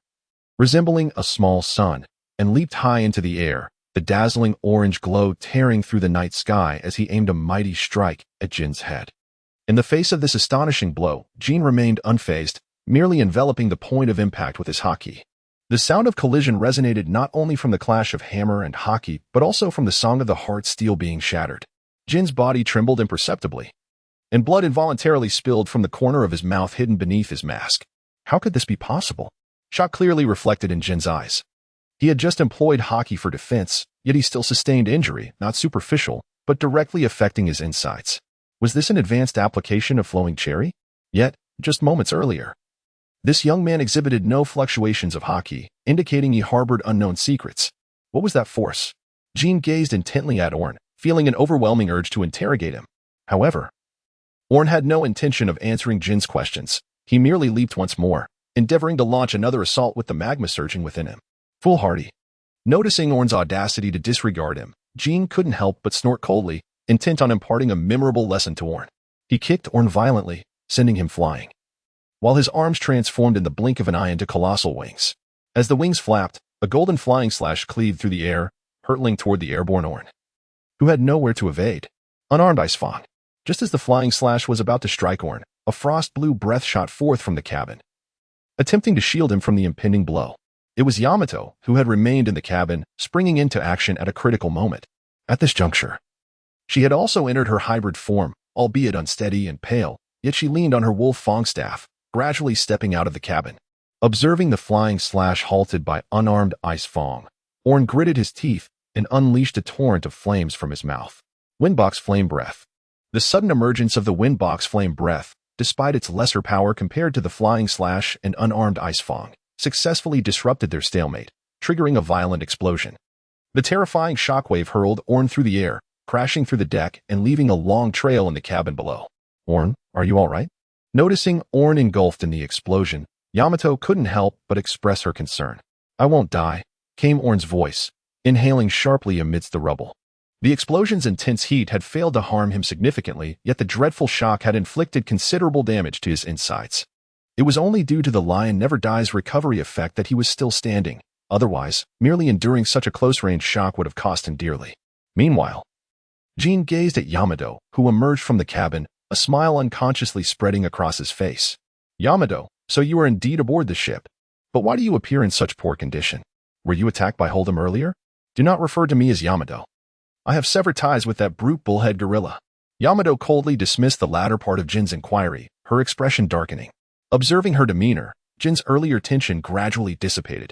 Speaker 1: resembling a small sun, and leaped high into the air, the dazzling orange glow tearing through the night sky as he aimed a mighty strike at Jin's head. In the face of this astonishing blow, Jin remained unfazed, merely enveloping the point of impact with his haki. The sound of collision resonated not only from the clash of hammer and haki, but also from the song of the heart steel being shattered. Jin's body trembled imperceptibly, and blood involuntarily spilled from the corner of his mouth hidden beneath his mask. How could this be possible? Shock clearly reflected in Jin's eyes. He had just employed haki for defense, yet he still sustained injury, not superficial, but directly affecting his insides. Was this an advanced application of flowing cherry? Yet, just moments earlier, this young man exhibited no fluctuations of haki, indicating he harbored unknown secrets. What was that force? Jin gazed intently at Aorn, feeling an overwhelming urge to interrogate him. However, Aorn had no intention of answering Jin's questions. He merely leaped once more, endeavoring to launch another assault with the magma surging within him. Foolhardy. Noticing Aorn's audacity to disregard him, Jin couldn't help but snort coldly, intent on imparting a memorable lesson to Aorn. He kicked Aorn violently, sending him flying, while his arms transformed in the blink of an eye into colossal wings. As the wings flapped, a golden flying slash cleaved through the air, hurtling toward the airborne Aorn, who had nowhere to evade. Unarmed Ice Fang. Just as the flying slash was about to strike Aorn, a frost blue breath shot forth from the cabin, attempting to shield him from the impending blow. It was Yamato, who had remained in the cabin, springing into action at a critical moment. At this juncture, she had also entered her hybrid form, albeit unsteady and pale, yet she leaned on her wolf Fang staff, gradually stepping out of the cabin. Observing the flying slash halted by unarmed Ice Fang, Aorn gritted his teeth and unleashed a torrent of flames from his mouth. Windbox Flame Breath. The sudden emergence of the Windbox Flame Breath, despite its lesser power compared to the flying slash and unarmed Ice Fang, successfully disrupted their stalemate, triggering a violent explosion. The terrifying shockwave hurled Aorn through the air, crashing through the deck and leaving a long trail in the cabin below. Aorn, are you all right? Noticing Aorn engulfed in the explosion, Yamato couldn't help but express her concern. I won't die, came Aorn's voice, inhaling sharply amidst the rubble. The explosion's intense heat had failed to harm him significantly, yet the dreadful shock had inflicted considerable damage to his insides. It was only due to the Lion Never Dies recovery effect that he was still standing. Otherwise, merely enduring such a close-range shock would have cost him dearly. Meanwhile, Jin gazed at Yamato, who emerged from the cabin, a smile unconsciously spreading across his face. Yamato, so you are indeed aboard the ship. But why do you appear in such poor condition? Were you attacked by Holdem earlier? Do not refer to me as Yamato. I have severed ties with that brute bullhead gorilla. Yamato coldly dismissed the latter part of Jin's inquiry, her expression darkening. Observing her demeanor, Jin's earlier tension gradually dissipated.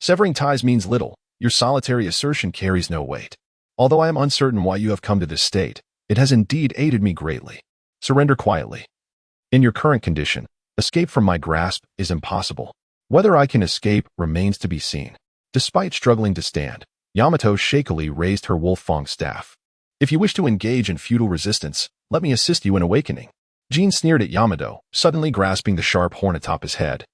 Speaker 1: Severing ties means little. Your solitary assertion carries no weight. Although I am uncertain why you have come to this state, it has indeed aided me greatly. Surrender quietly. In your current condition, escape from my grasp is impossible. Whether I can escape remains to be seen. Despite struggling to stand, Yamato shakily raised her wolf Fang staff. If you wish to engage in futile resistance, let me assist you in awakening. Jin sneered at Yamato, suddenly grasping the sharp horn atop his head,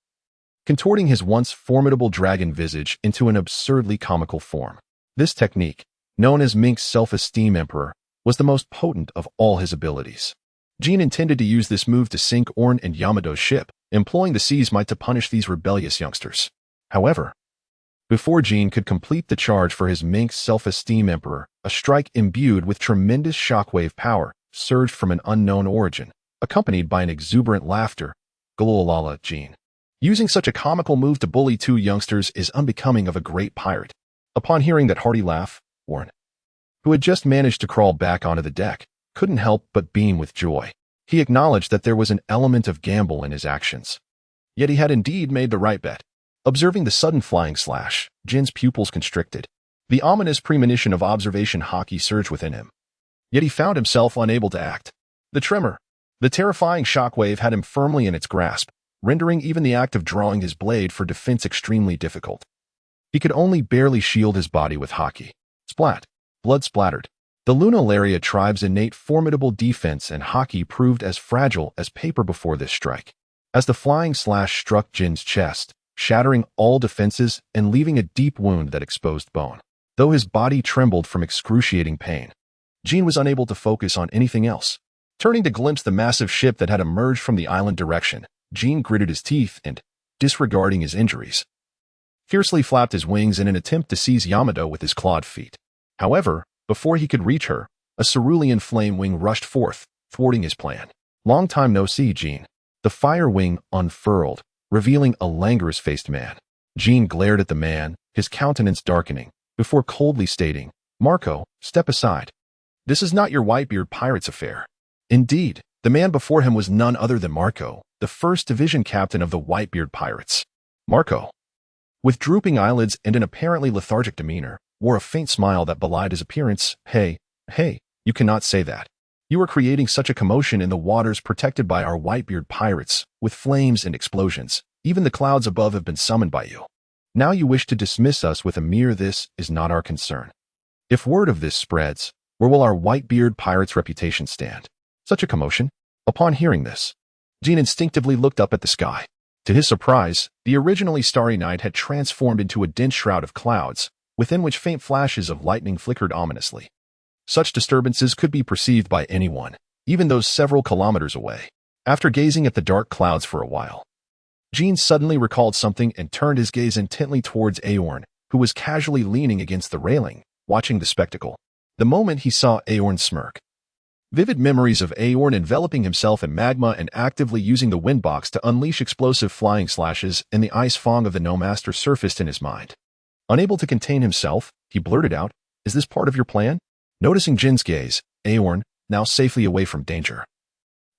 Speaker 1: contorting his once formidable dragon visage into an absurdly comical form. This technique, known as Mink's self-esteem emperor, was the most potent of all his abilities. Jin intended to use this move to sink Aorn and Yamato's ship, employing the sea's might to punish these rebellious youngsters. However, before Jin could complete the charge for his Mink's self-esteem emperor, a strike imbued with tremendous shockwave power surged from an unknown origin, accompanied by an exuberant laughter. Gololala, Jin. Using such a comical move to bully two youngsters is unbecoming of a great pirate. Upon hearing that hearty laugh, Aorn, who had just managed to crawl back onto the deck, couldn't help but beam with joy. He acknowledged that there was an element of gamble in his actions. Yet he had indeed made the right bet. Observing the sudden flying slash, Jin's pupils constricted. The ominous premonition of observation haki surged within him. Yet he found himself unable to act. The tremor, the terrifying shockwave had him firmly in its grasp, rendering even the act of drawing his blade for defense extremely difficult. He could only barely shield his body with haki. Splat. Blood splattered. The Lunalaria tribe's innate formidable defense and haki proved as fragile as paper before this strike. As the flying slash struck Jin's chest, shattering all defenses and leaving a deep wound that exposed bone. Though his body trembled from excruciating pain, Jin was unable to focus on anything else. Turning to glimpse the massive ship that had emerged from the island direction, Jin gritted his teeth and, disregarding his injuries, fiercely flapped his wings in an attempt to seize Yamato with his clawed feet. However, before he could reach her, a cerulean flame wing rushed forth, thwarting his plan. Long time no see, Jin. The fire wing unfurled, revealing a languorous-faced man. Jin glared at the man, his countenance darkening, before coldly stating, "Marco, step aside. This is not your Whitebeard pirate's affair." Indeed, the man before him was none other than Marco, the first division captain of the Whitebeard pirates. Marco, with drooping eyelids and an apparently lethargic demeanor, wore a faint smile that belied his appearance. Hey, you cannot say that. You are creating such a commotion in the waters protected by our Whitebeard pirates, with flames and explosions. Even the clouds above have been summoned by you. Now you wish to dismiss us with a mere "this is not our concern." If word of this spreads, where will our Whitebeard pirates' reputation stand? Such a commotion? Upon hearing this, Jin instinctively looked up at the sky. To his surprise, the originally starry night had transformed into a dense shroud of clouds, within which faint flashes of lightning flickered ominously. Such disturbances could be perceived by anyone, even those several kilometers away. After gazing at the dark clouds for a while, Jin suddenly recalled something and turned his gaze intently towards Aorn, who was casually leaning against the railing, watching the spectacle. The moment he saw Aorn smirk, vivid memories of Aorn enveloping himself in magma and actively using the windbox to unleash explosive flying slashes in the ice fong of the No-Master surfaced in his mind. Unable to contain himself, he blurted out, "Is this part of your plan?" Noticing Jin's gaze, Aorn, now safely away from danger,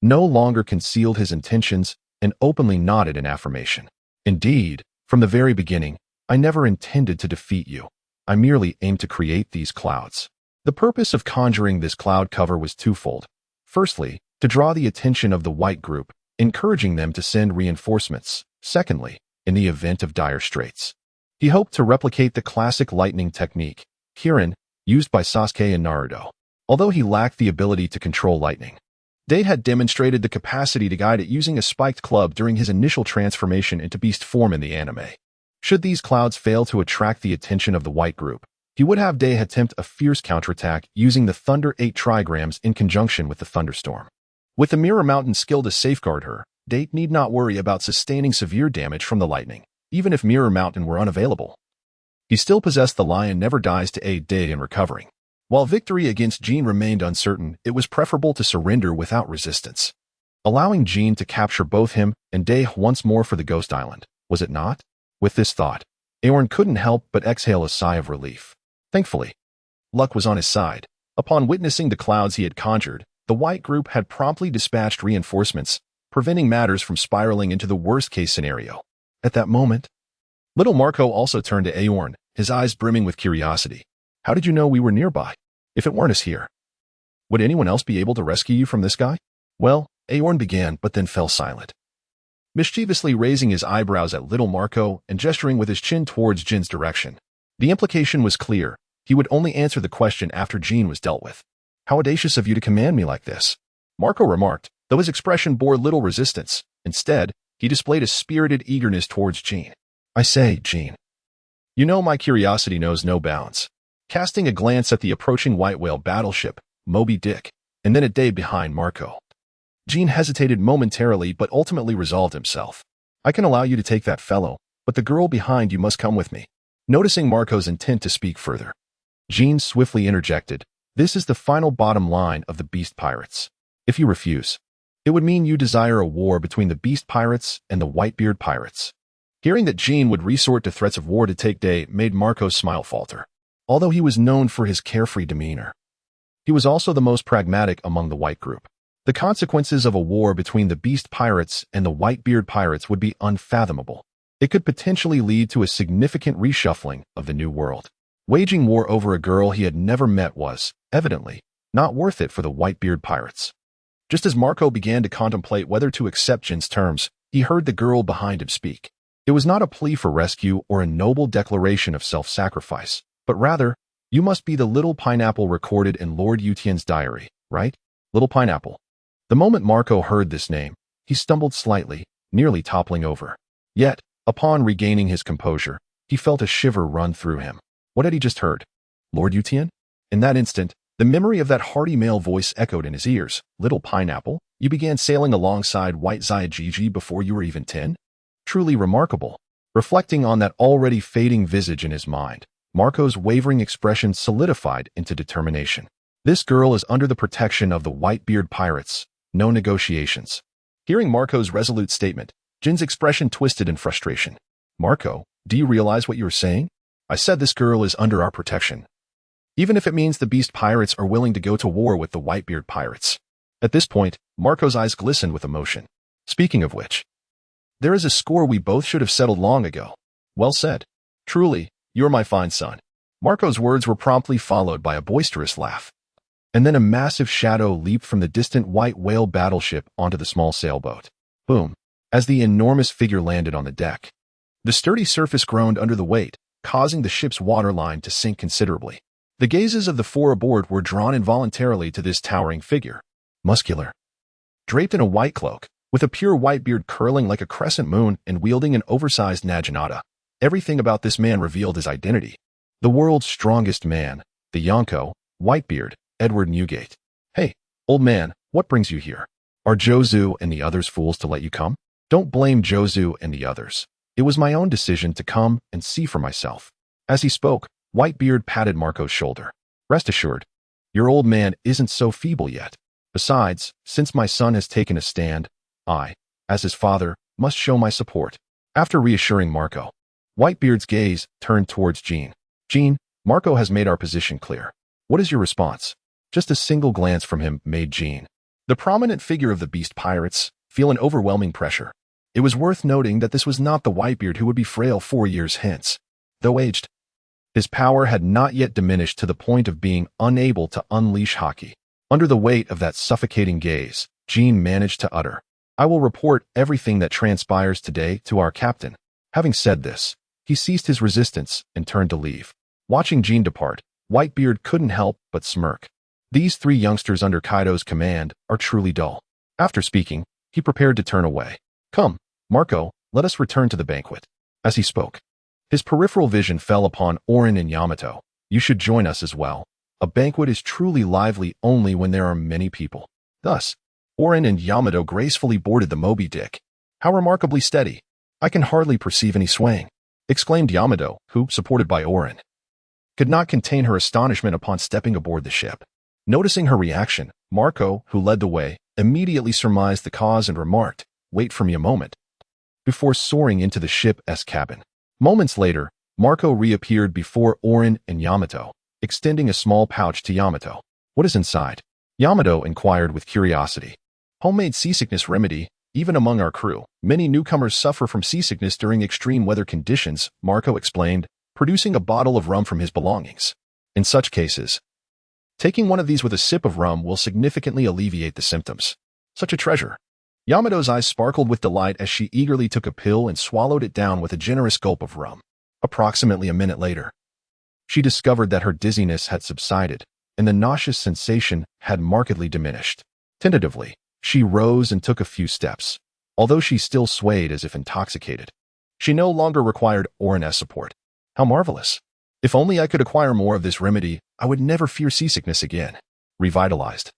Speaker 1: no longer concealed his intentions and openly nodded in affirmation. "Indeed, from the very beginning, I never intended to defeat you. I merely aimed to create these clouds." The purpose of conjuring this cloud cover was twofold. Firstly, to draw the attention of the White group, encouraging them to send reinforcements. Secondly, in the event of dire straits, he hoped to replicate the classic lightning technique, Kirin, used by Sasuke and Naruto. Although he lacked the ability to control lightning, Day had demonstrated the capacity to guide it using a spiked club during his initial transformation into beast form in the anime. Should these clouds fail to attract the attention of the White group, he would have Day attempt a fierce counterattack using the Thunder 8 trigrams in conjunction with the Thunderstorm. With the Mirror Mountain skill to safeguard her, Day need not worry about sustaining severe damage from the lightning, even if Mirror Mountain were unavailable. He still possessed the Lion Never Dies to aid Day in recovering. While victory against Jin remained uncertain, it was preferable to surrender without resistance, allowing Jin to capture both him and Day once more for the Ghost Island, was it not? With this thought, Aorn couldn't help but exhale a sigh of relief. Thankfully, luck was on his side. Upon witnessing the clouds he had conjured, the White group had promptly dispatched reinforcements, preventing matters from spiraling into the worst-case scenario. At that moment, little Marco also turned to Aorn, his eyes brimming with curiosity. "How did you know we were nearby? If it weren't us here, would anyone else be able to rescue you from this guy?" "Well," Aorn began, but then fell silent, mischievously raising his eyebrows at little Marco and gesturing with his chin towards Jin's direction. The implication was clear. He would only answer the question after Jin was dealt with. "How audacious of you to command me like this," Marco remarked, though his expression bore little resistance. Instead, he displayed a spirited eagerness towards Jin. "I say, Jin, you know my curiosity knows no bounds." Casting a glance at the approaching white whale battleship, Moby Dick, and then at Day behind Marco, Jin hesitated momentarily but ultimately resolved himself. "I can allow you to take that fellow, but the girl behind you must come with me." Noticing Marco's intent to speak further, Jin swiftly interjected, "This is the final bottom line of the Beast Pirates. If you refuse, it would mean you desire a war between the Beast Pirates and the Whitebeard Pirates." Hearing that Jin would resort to threats of war to take Day made Marco's smile falter. although he was known for his carefree demeanor. He was also the most pragmatic among the white group. The consequences of a war between the Beast Pirates and the Whitebeard Pirates would be unfathomable. It could potentially lead to a significant reshuffling of the New World. Waging war over a girl he had never met was, evidently, not worth it for the Whitebeard Pirates. Just as Marco began to contemplate whether to accept Jin's terms, he heard the girl behind him speak. It was not a plea for rescue or a noble declaration of self-sacrifice, but rather, "You must be the little pineapple recorded in Lord Yutian's diary, right? Little pineapple." The moment Marco heard this name, he stumbled slightly, nearly toppling over. Yet, upon regaining his composure, he felt a shiver run through him. What had he just heard? Lord Yutian? In that instant, the memory of that hearty male voice echoed in his ears. "Little pineapple, you began sailing alongside White Zyajiji before you were even 10? Truly remarkable." Reflecting on that already fading visage in his mind, Marco's wavering expression solidified into determination. This girl is under the protection of the Whitebeard Pirates. No negotiations. Hearing Marco's resolute statement, Jin's expression twisted in frustration. "Marco, do you realize what you are saying? I said this girl is under our protection. Even if it means the Beast Pirates are willing to go to war with the Whitebeard Pirates." At this point, Marco's eyes glistened with emotion. "Speaking of which, there is a score we both should have settled long ago." "Well said. Truly, you're my fine son." Marco's words were promptly followed by a boisterous laugh. And then a massive shadow leaped from the distant white whale battleship onto the small sailboat. Boom! As the enormous figure landed on the deck. The sturdy surface groaned under the weight, causing the ship's waterline to sink considerably. The gazes of the four aboard were drawn involuntarily to this towering figure. Muscular. Draped in a white cloak, with a pure white beard curling like a crescent moon and wielding an oversized naginata, everything about this man revealed his identity. The world's strongest man, the Yonko, Whitebeard, Edward Newgate. "Hey, old man, what brings you here? Are Jozu and the others fools to let you come?" "Don't blame Jozu and the others. It was my own decision to come and see for myself." As he spoke, Whitebeard patted Marco's shoulder. "Rest assured, your old man isn't so feeble yet. Besides, since my son has taken a stand, I, as his father, must show my support." After reassuring Marco, Whitebeard's gaze turned towards Jean. "Jean, Marco has made our position clear. What is your response?" Just a single glance from him made Jean, the prominent figure of the Beast Pirates, feel an overwhelming pressure. It was worth noting that this was not the Whitebeard who would be frail 4 years hence. Though aged, his power had not yet diminished to the point of being unable to unleash haki. Under the weight of that suffocating gaze, Jean managed to utter, "I will report everything that transpires today to our captain." Having said this, he ceased his resistance and turned to leave. Watching Jean depart, Whitebeard couldn't help but smirk. These 3 youngsters under Kaido's command are truly dull. After speaking, he prepared to turn away. "Come, Marco, let us return to the banquet." As he spoke, his peripheral vision fell upon Aorn and Yamato. "You should join us as well. A banquet is truly lively only when there are many people." Thus, Aorn and Yamato gracefully boarded the Moby Dick. "How remarkably steady. I can hardly perceive any swaying," exclaimed Yamato, who, supported by Aorn, could not contain her astonishment upon stepping aboard the ship. Noticing her reaction, Marco, who led the way, immediately surmised the cause and remarked, "Wait for me a moment," before soaring into the ship's cabin. Moments later, Marco reappeared before Aorn and Yamato, extending a small pouch to Yamato. "What is inside?" Yamato inquired with curiosity. "Homemade seasickness remedy. Even among our crew, many newcomers suffer from seasickness during extreme weather conditions," Marco explained, producing a bottle of rum from his belongings. "In such cases, taking one of these with a sip of rum will significantly alleviate the symptoms." "Such a treasure." Yamato's eyes sparkled with delight as she eagerly took a pill and swallowed it down with a generous gulp of rum. Approximately a minute later, she discovered that her dizziness had subsided, and the nauseous sensation had markedly diminished. Tentatively, she rose and took a few steps, although she still swayed as if intoxicated. She no longer required Aorn's support. How marvelous! If only I could acquire more of this remedy, I would never fear seasickness again. Revitalized.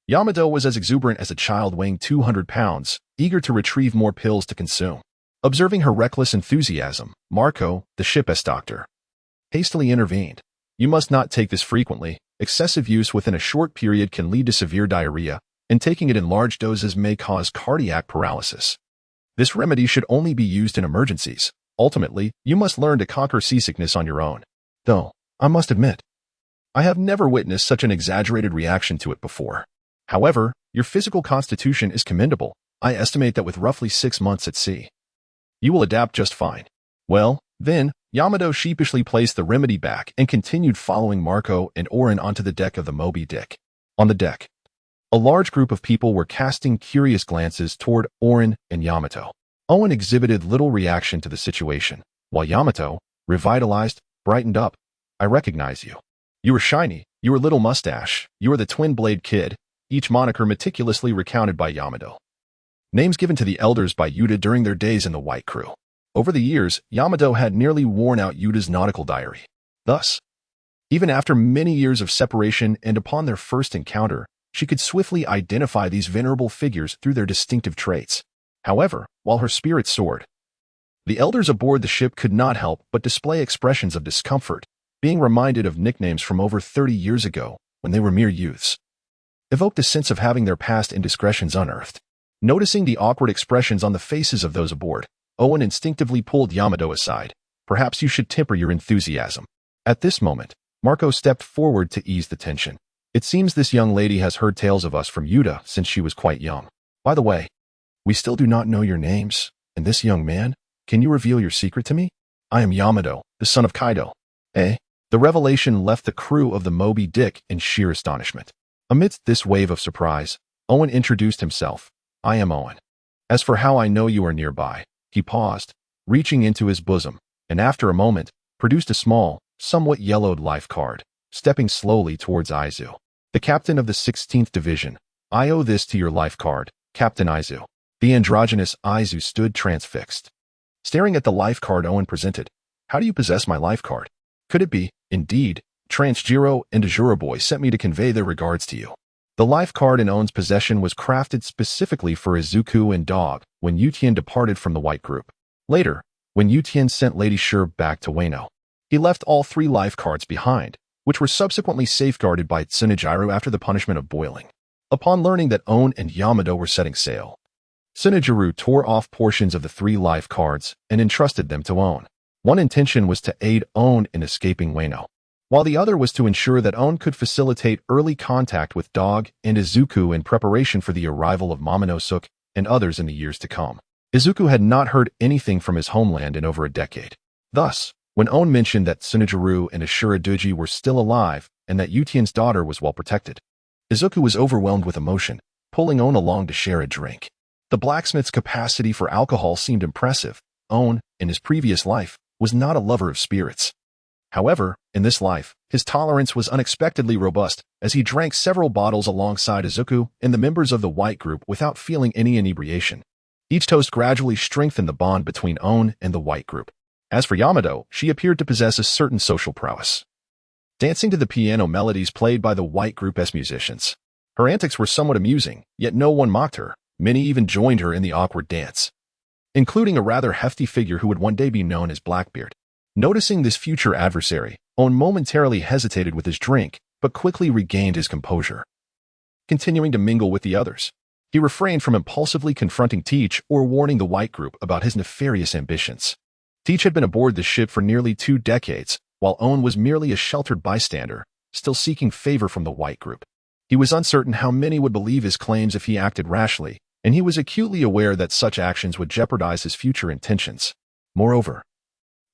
Speaker 1: Yamato was as exuberant as a child weighing 200 pounds, eager to retrieve more pills to consume. Observing her reckless enthusiasm, Marco, the ship's doctor, hastily intervened. "You must not take this frequently. Excessive use within a short period can lead to severe diarrhea, and taking it in large doses may cause cardiac paralysis. This remedy should only be used in emergencies. Ultimately, you must learn to conquer seasickness on your own. Though, I must admit, I have never witnessed such an exaggerated reaction to it before. However, your physical constitution is commendable. I estimate that with roughly 6 months at sea, you will adapt just fine. Well, then, Yamato sheepishly placed the remedy back and continued following Marco and Aorn onto the deck of the Moby Dick. On the deck, a large group of people were casting curious glances toward Aorn and Yamato. Owen exhibited little reaction to the situation, while Yamato, revitalized, brightened up. I recognize you. You were shiny, you were little mustache, you were the twin-blade kid, each moniker meticulously recounted by Yamato. Names given to the elders by Yuta during their days in the White Crew. Over the years, Yamato had nearly worn out Yuta's nautical diary. Thus, even after many years of separation and upon their first encounter, she could swiftly identify these venerable figures through their distinctive traits. However, while her spirit soared, the elders aboard the ship could not help but display expressions of discomfort, being reminded of nicknames from over 30 years ago when they were mere youths. Evoked a sense of having their past indiscretions unearthed. Noticing the awkward expressions on the faces of those aboard, Owen instinctively pulled Yamato aside. Perhaps you should temper your enthusiasm. At this moment, Marco stepped forward to ease the tension. It seems this young lady has heard tales of us from Yuta since she was quite young. By the way, we still do not know your names, and this young man, can you reveal your secret to me? I am Yamato, the son of Kaido. Eh? The revelation left the crew of the Moby Dick in sheer astonishment. Amidst this wave of surprise, Owen introduced himself. I am Owen. As for how I know you are nearby, he paused, reaching into his bosom, and after a moment, produced a small, somewhat yellowed life card, stepping slowly towards Aizu. The captain of the 16th Division. I owe this to your life card, Captain Aizu. The androgynous Aizu stood transfixed, staring at the life card Owen presented. How do you possess my life card? Could it be, indeed, Transjiro and Ajura Boy sent me to convey their regards to you? The life card in Owen's possession was crafted specifically for Izuku and Dog when Yutien departed from the White Group. Later, when Yutien sent Lady Shur back to Wano, he left all 3 life cards behind, which were subsequently safeguarded by Tsunejiro after the punishment of boiling. Upon learning that Owen and Yamato were setting sail, Tsunejiro tore off portions of the 3 life cards and entrusted them to Owen. One intention was to aid Owen in escaping Wano, while the other was to ensure that Aorn could facilitate early contact with Dog and Izuku in preparation for the arrival of Momonosuke and others in the years to come. Izuku had not heard anything from his homeland in over a decade. Thus, when Aorn mentioned that Tsunejiro and Ashura Doji were still alive and that Yutien's daughter was well protected, Izuku was overwhelmed with emotion, pulling Aorn along to share a drink. The blacksmith's capacity for alcohol seemed impressive. Aorn, in his previous life, was not a lover of spirits. However, in this life, his tolerance was unexpectedly robust, as he drank several bottles alongside Izuku and the members of the White Group without feeling any inebriation. Each toast gradually strengthened the bond between Aorn and the White Group. As for Yamato, she appeared to possess a certain social prowess, dancing to the piano melodies played by the White Group's musicians. Her antics were somewhat amusing, yet no one mocked her. Many even joined her in the awkward dance, including a rather hefty figure who would one day be known as Blackbeard. Noticing this future adversary, Aorn momentarily hesitated with his drink, but quickly regained his composure. Continuing to mingle with the others, he refrained from impulsively confronting Teach or warning the White Group about his nefarious ambitions. Teach had been aboard the ship for nearly 2 decades, while Aorn was merely a sheltered bystander, still seeking favor from the White Group. He was uncertain how many would believe his claims if he acted rashly, and he was acutely aware that such actions would jeopardize his future intentions. Moreover,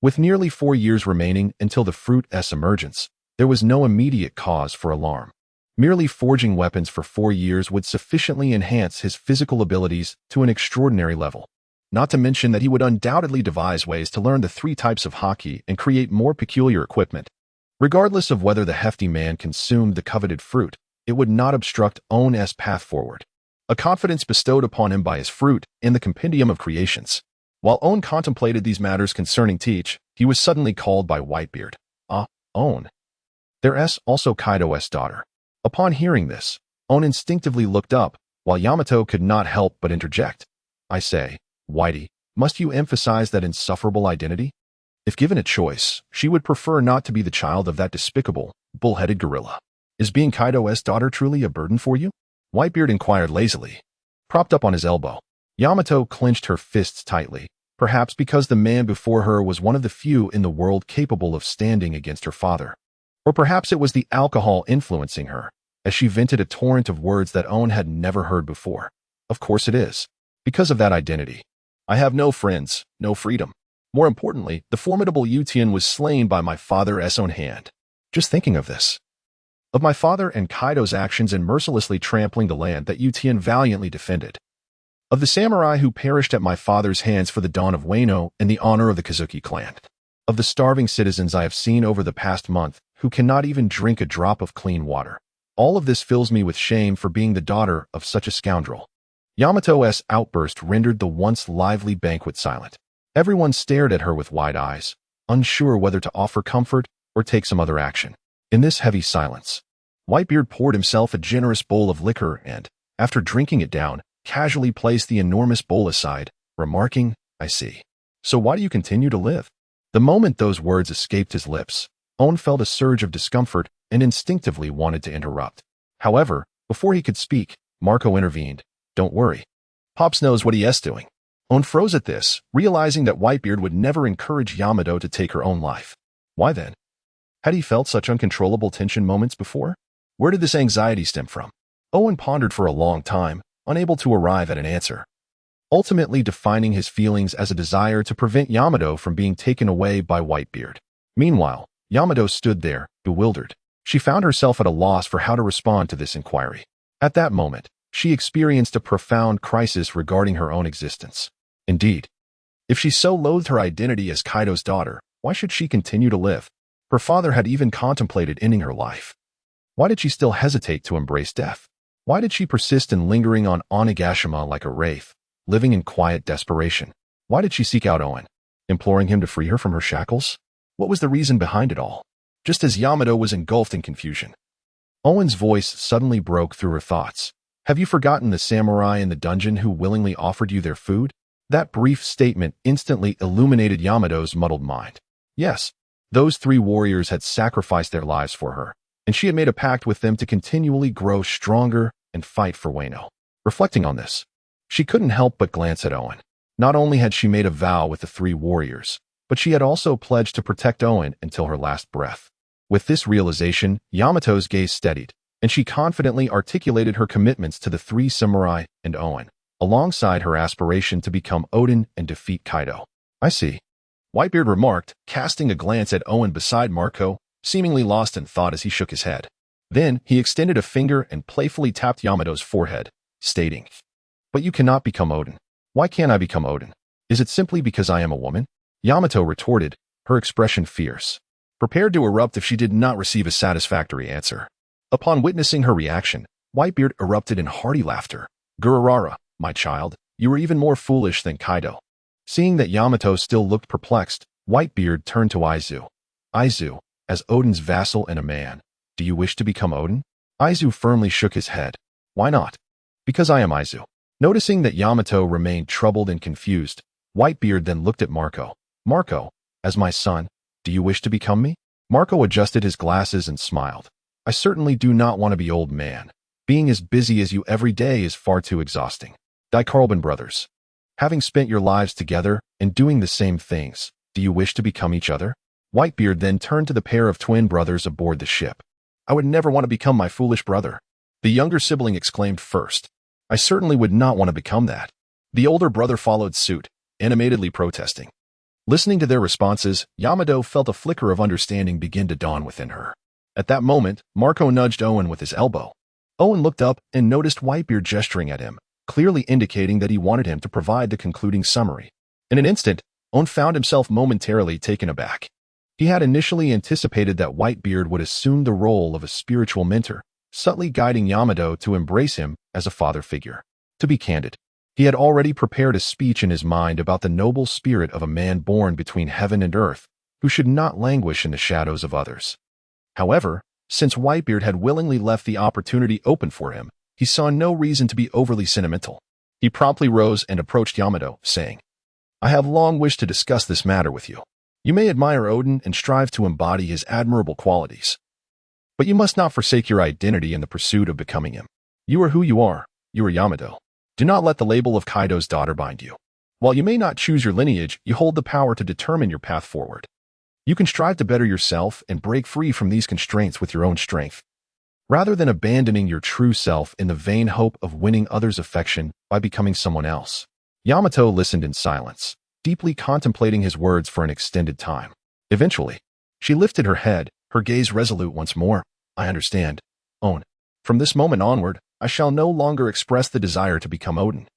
Speaker 1: with nearly 4 years remaining until the Fruit's emergence, there was no immediate cause for alarm. Merely forging weapons for 4 years would sufficiently enhance his physical abilities to an extraordinary level. Not to mention that he would undoubtedly devise ways to learn the 3 types of haki and create more peculiar equipment. Regardless of whether the hefty man consumed the coveted fruit, it would not obstruct Aorn's path forward. A confidence bestowed upon him by his fruit in the compendium of creations. While Aorn contemplated these matters concerning Teach, he was suddenly called by Whitebeard. Aorn. There's also Kaido's daughter. Upon hearing this, Aorn instinctively looked up, while Yamato could not help but interject. I say, Whitey, must you emphasize that insufferable identity? If given a choice, she would prefer not to be the child of that despicable, bull-headed gorilla. Is being Kaido's daughter truly a burden for you? Whitebeard inquired lazily. Propped up on his elbow, Yamato clenched her fists tightly, perhaps because the man before her was one of the few in the world capable of standing against her father. Or perhaps it was the alcohol influencing her, as she vented a torrent of words that Owen had never heard before. Of course it is. Because of that identity. I have no friends, no freedom. More importantly, the formidable Yutian was slain by my father's own hand. Just thinking of this. Of my father and Kaido's actions in mercilessly trampling the land that Yutian valiantly defended. Of the samurai who perished at my father's hands for the dawn of Wano and the honor of the Kazuki clan. Of the starving citizens I have seen over the past month who cannot even drink a drop of clean water. All of this fills me with shame for being the daughter of such a scoundrel. Yamato's outburst rendered the once lively banquet silent. Everyone stared at her with wide eyes, unsure whether to offer comfort or take some other action. In this heavy silence, Whitebeard poured himself a generous bowl of liquor and, after drinking it down, casually placed the enormous bowl aside, remarking, I see. So why do you continue to live? The moment those words escaped his lips, Owen felt a surge of discomfort and instinctively wanted to interrupt. However, before he could speak, Marco intervened. Don't worry. Pops knows what he is doing. Owen froze at this, realizing that Whitebeard would never encourage Yamato to take her own life. Why then? Had he felt such uncontrollable tension moments before? Where did this anxiety stem from? Owen pondered for a long time, unable to arrive at an answer. Ultimately defining his feelings as a desire to prevent Yamato from being taken away by Whitebeard. Meanwhile, Yamato stood there, bewildered. She found herself at a loss for how to respond to this inquiry. At that moment, she experienced a profound crisis regarding her own existence. Indeed, if she so loathed her identity as Kaido's daughter, why should she continue to live? Her father had even contemplated ending her life. Why did she still hesitate to embrace death? Why did she persist in lingering on Onigashima like a wraith, living in quiet desperation? Why did she seek out Owen, imploring him to free her from her shackles? What was the reason behind it all? Just as Yamato was engulfed in confusion, Owen's voice suddenly broke through her thoughts. Have you forgotten the samurai in the dungeon who willingly offered you their food? That brief statement instantly illuminated Yamato's muddled mind. Yes, those 3 warriors had sacrificed their lives for her, and she had made a pact with them to continually grow stronger and fight for Wano. Reflecting on this, she couldn't help but glance at Owen. Not only had she made a vow with the 3 warriors, but she had also pledged to protect Owen until her last breath. With this realization, Yamato's gaze steadied, and she confidently articulated her commitments to the 3 samurai and Owen, alongside her aspiration to become Odin and defeat Kaido. I see. Whitebeard remarked, casting a glance at Owen beside Marco, seemingly lost in thought as he shook his head. Then, he extended a finger and playfully tapped Yamato's forehead, stating, But you cannot become Odin. Why can't I become Odin? Is it simply because I am a woman? Yamato retorted, her expression fierce, prepared to erupt if she did not receive a satisfactory answer. Upon witnessing her reaction, Whitebeard erupted in hearty laughter. Gururara, my child, you are even more foolish than Kaido. Seeing that Yamato still looked perplexed, Whitebeard turned to Aizu. Aizu, as Odin's vassal and a man, do you wish to become Odin? Aizu firmly shook his head. Why not? Because I am Aizu. Noticing that Yamato remained troubled and confused, Whitebeard then looked at Marco. Marco, as my son, do you wish to become me? Marco adjusted his glasses and smiled. I certainly do not want to be old man. Being as busy as you every day is far too exhausting. Die Carlben brothers. Having spent your lives together and doing the same things, do you wish to become each other? Whitebeard then turned to the pair of twin brothers aboard the ship. I would never want to become my foolish brother. The younger sibling exclaimed first. I certainly would not want to become that. The older brother followed suit, animatedly protesting. Listening to their responses, Yamato felt a flicker of understanding begin to dawn within her. At that moment, Marco nudged Owen with his elbow. Owen looked up and noticed Whitebeard gesturing at him, clearly indicating that he wanted him to provide the concluding summary. In an instant, Owen found himself momentarily taken aback. He had initially anticipated that Whitebeard would assume the role of a spiritual mentor, subtly guiding Yamato to embrace him as a father figure. To be candid, he had already prepared a speech in his mind about the noble spirit of a man born between heaven and earth, who should not languish in the shadows of others. However, since Whitebeard had willingly left the opportunity open for him, he saw no reason to be overly sentimental. He promptly rose and approached Yamato, saying, I have long wished to discuss this matter with you. You may admire Odin and strive to embody his admirable qualities, but you must not forsake your identity in the pursuit of becoming him. You are who you are. You are Yamato. Do not let the label of Kaido's daughter bind you. While you may not choose your lineage, you hold the power to determine your path forward. You can strive to better yourself and break free from these constraints with your own strength, rather than abandoning your true self in the vain hope of winning others' affection by becoming someone else. Yamato listened in silence, deeply contemplating his words for an extended time. Eventually, she lifted her head, her gaze resolute once more. I understand, Aeon. From this moment onward, I shall no longer express the desire to become Odin.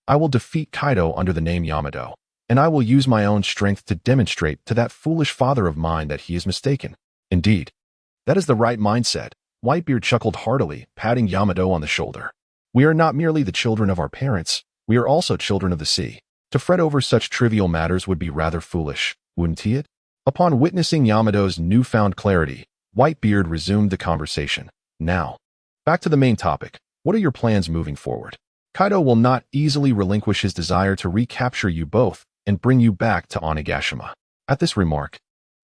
Speaker 1: I will defeat Kaido under the name Yamato, and I will use my own strength to demonstrate to that foolish father of mine that he is mistaken. Indeed, that is the right mindset. Whitebeard chuckled heartily, patting Yamato on the shoulder. We are not merely the children of our parents, we are also children of the sea. To fret over such trivial matters would be rather foolish, wouldn't it? Upon witnessing Yamato's newfound clarity, Whitebeard resumed the conversation. Now, back to the main topic. What are your plans moving forward? Kaido will not easily relinquish his desire to recapture you both and bring you back to Onigashima. At this remark,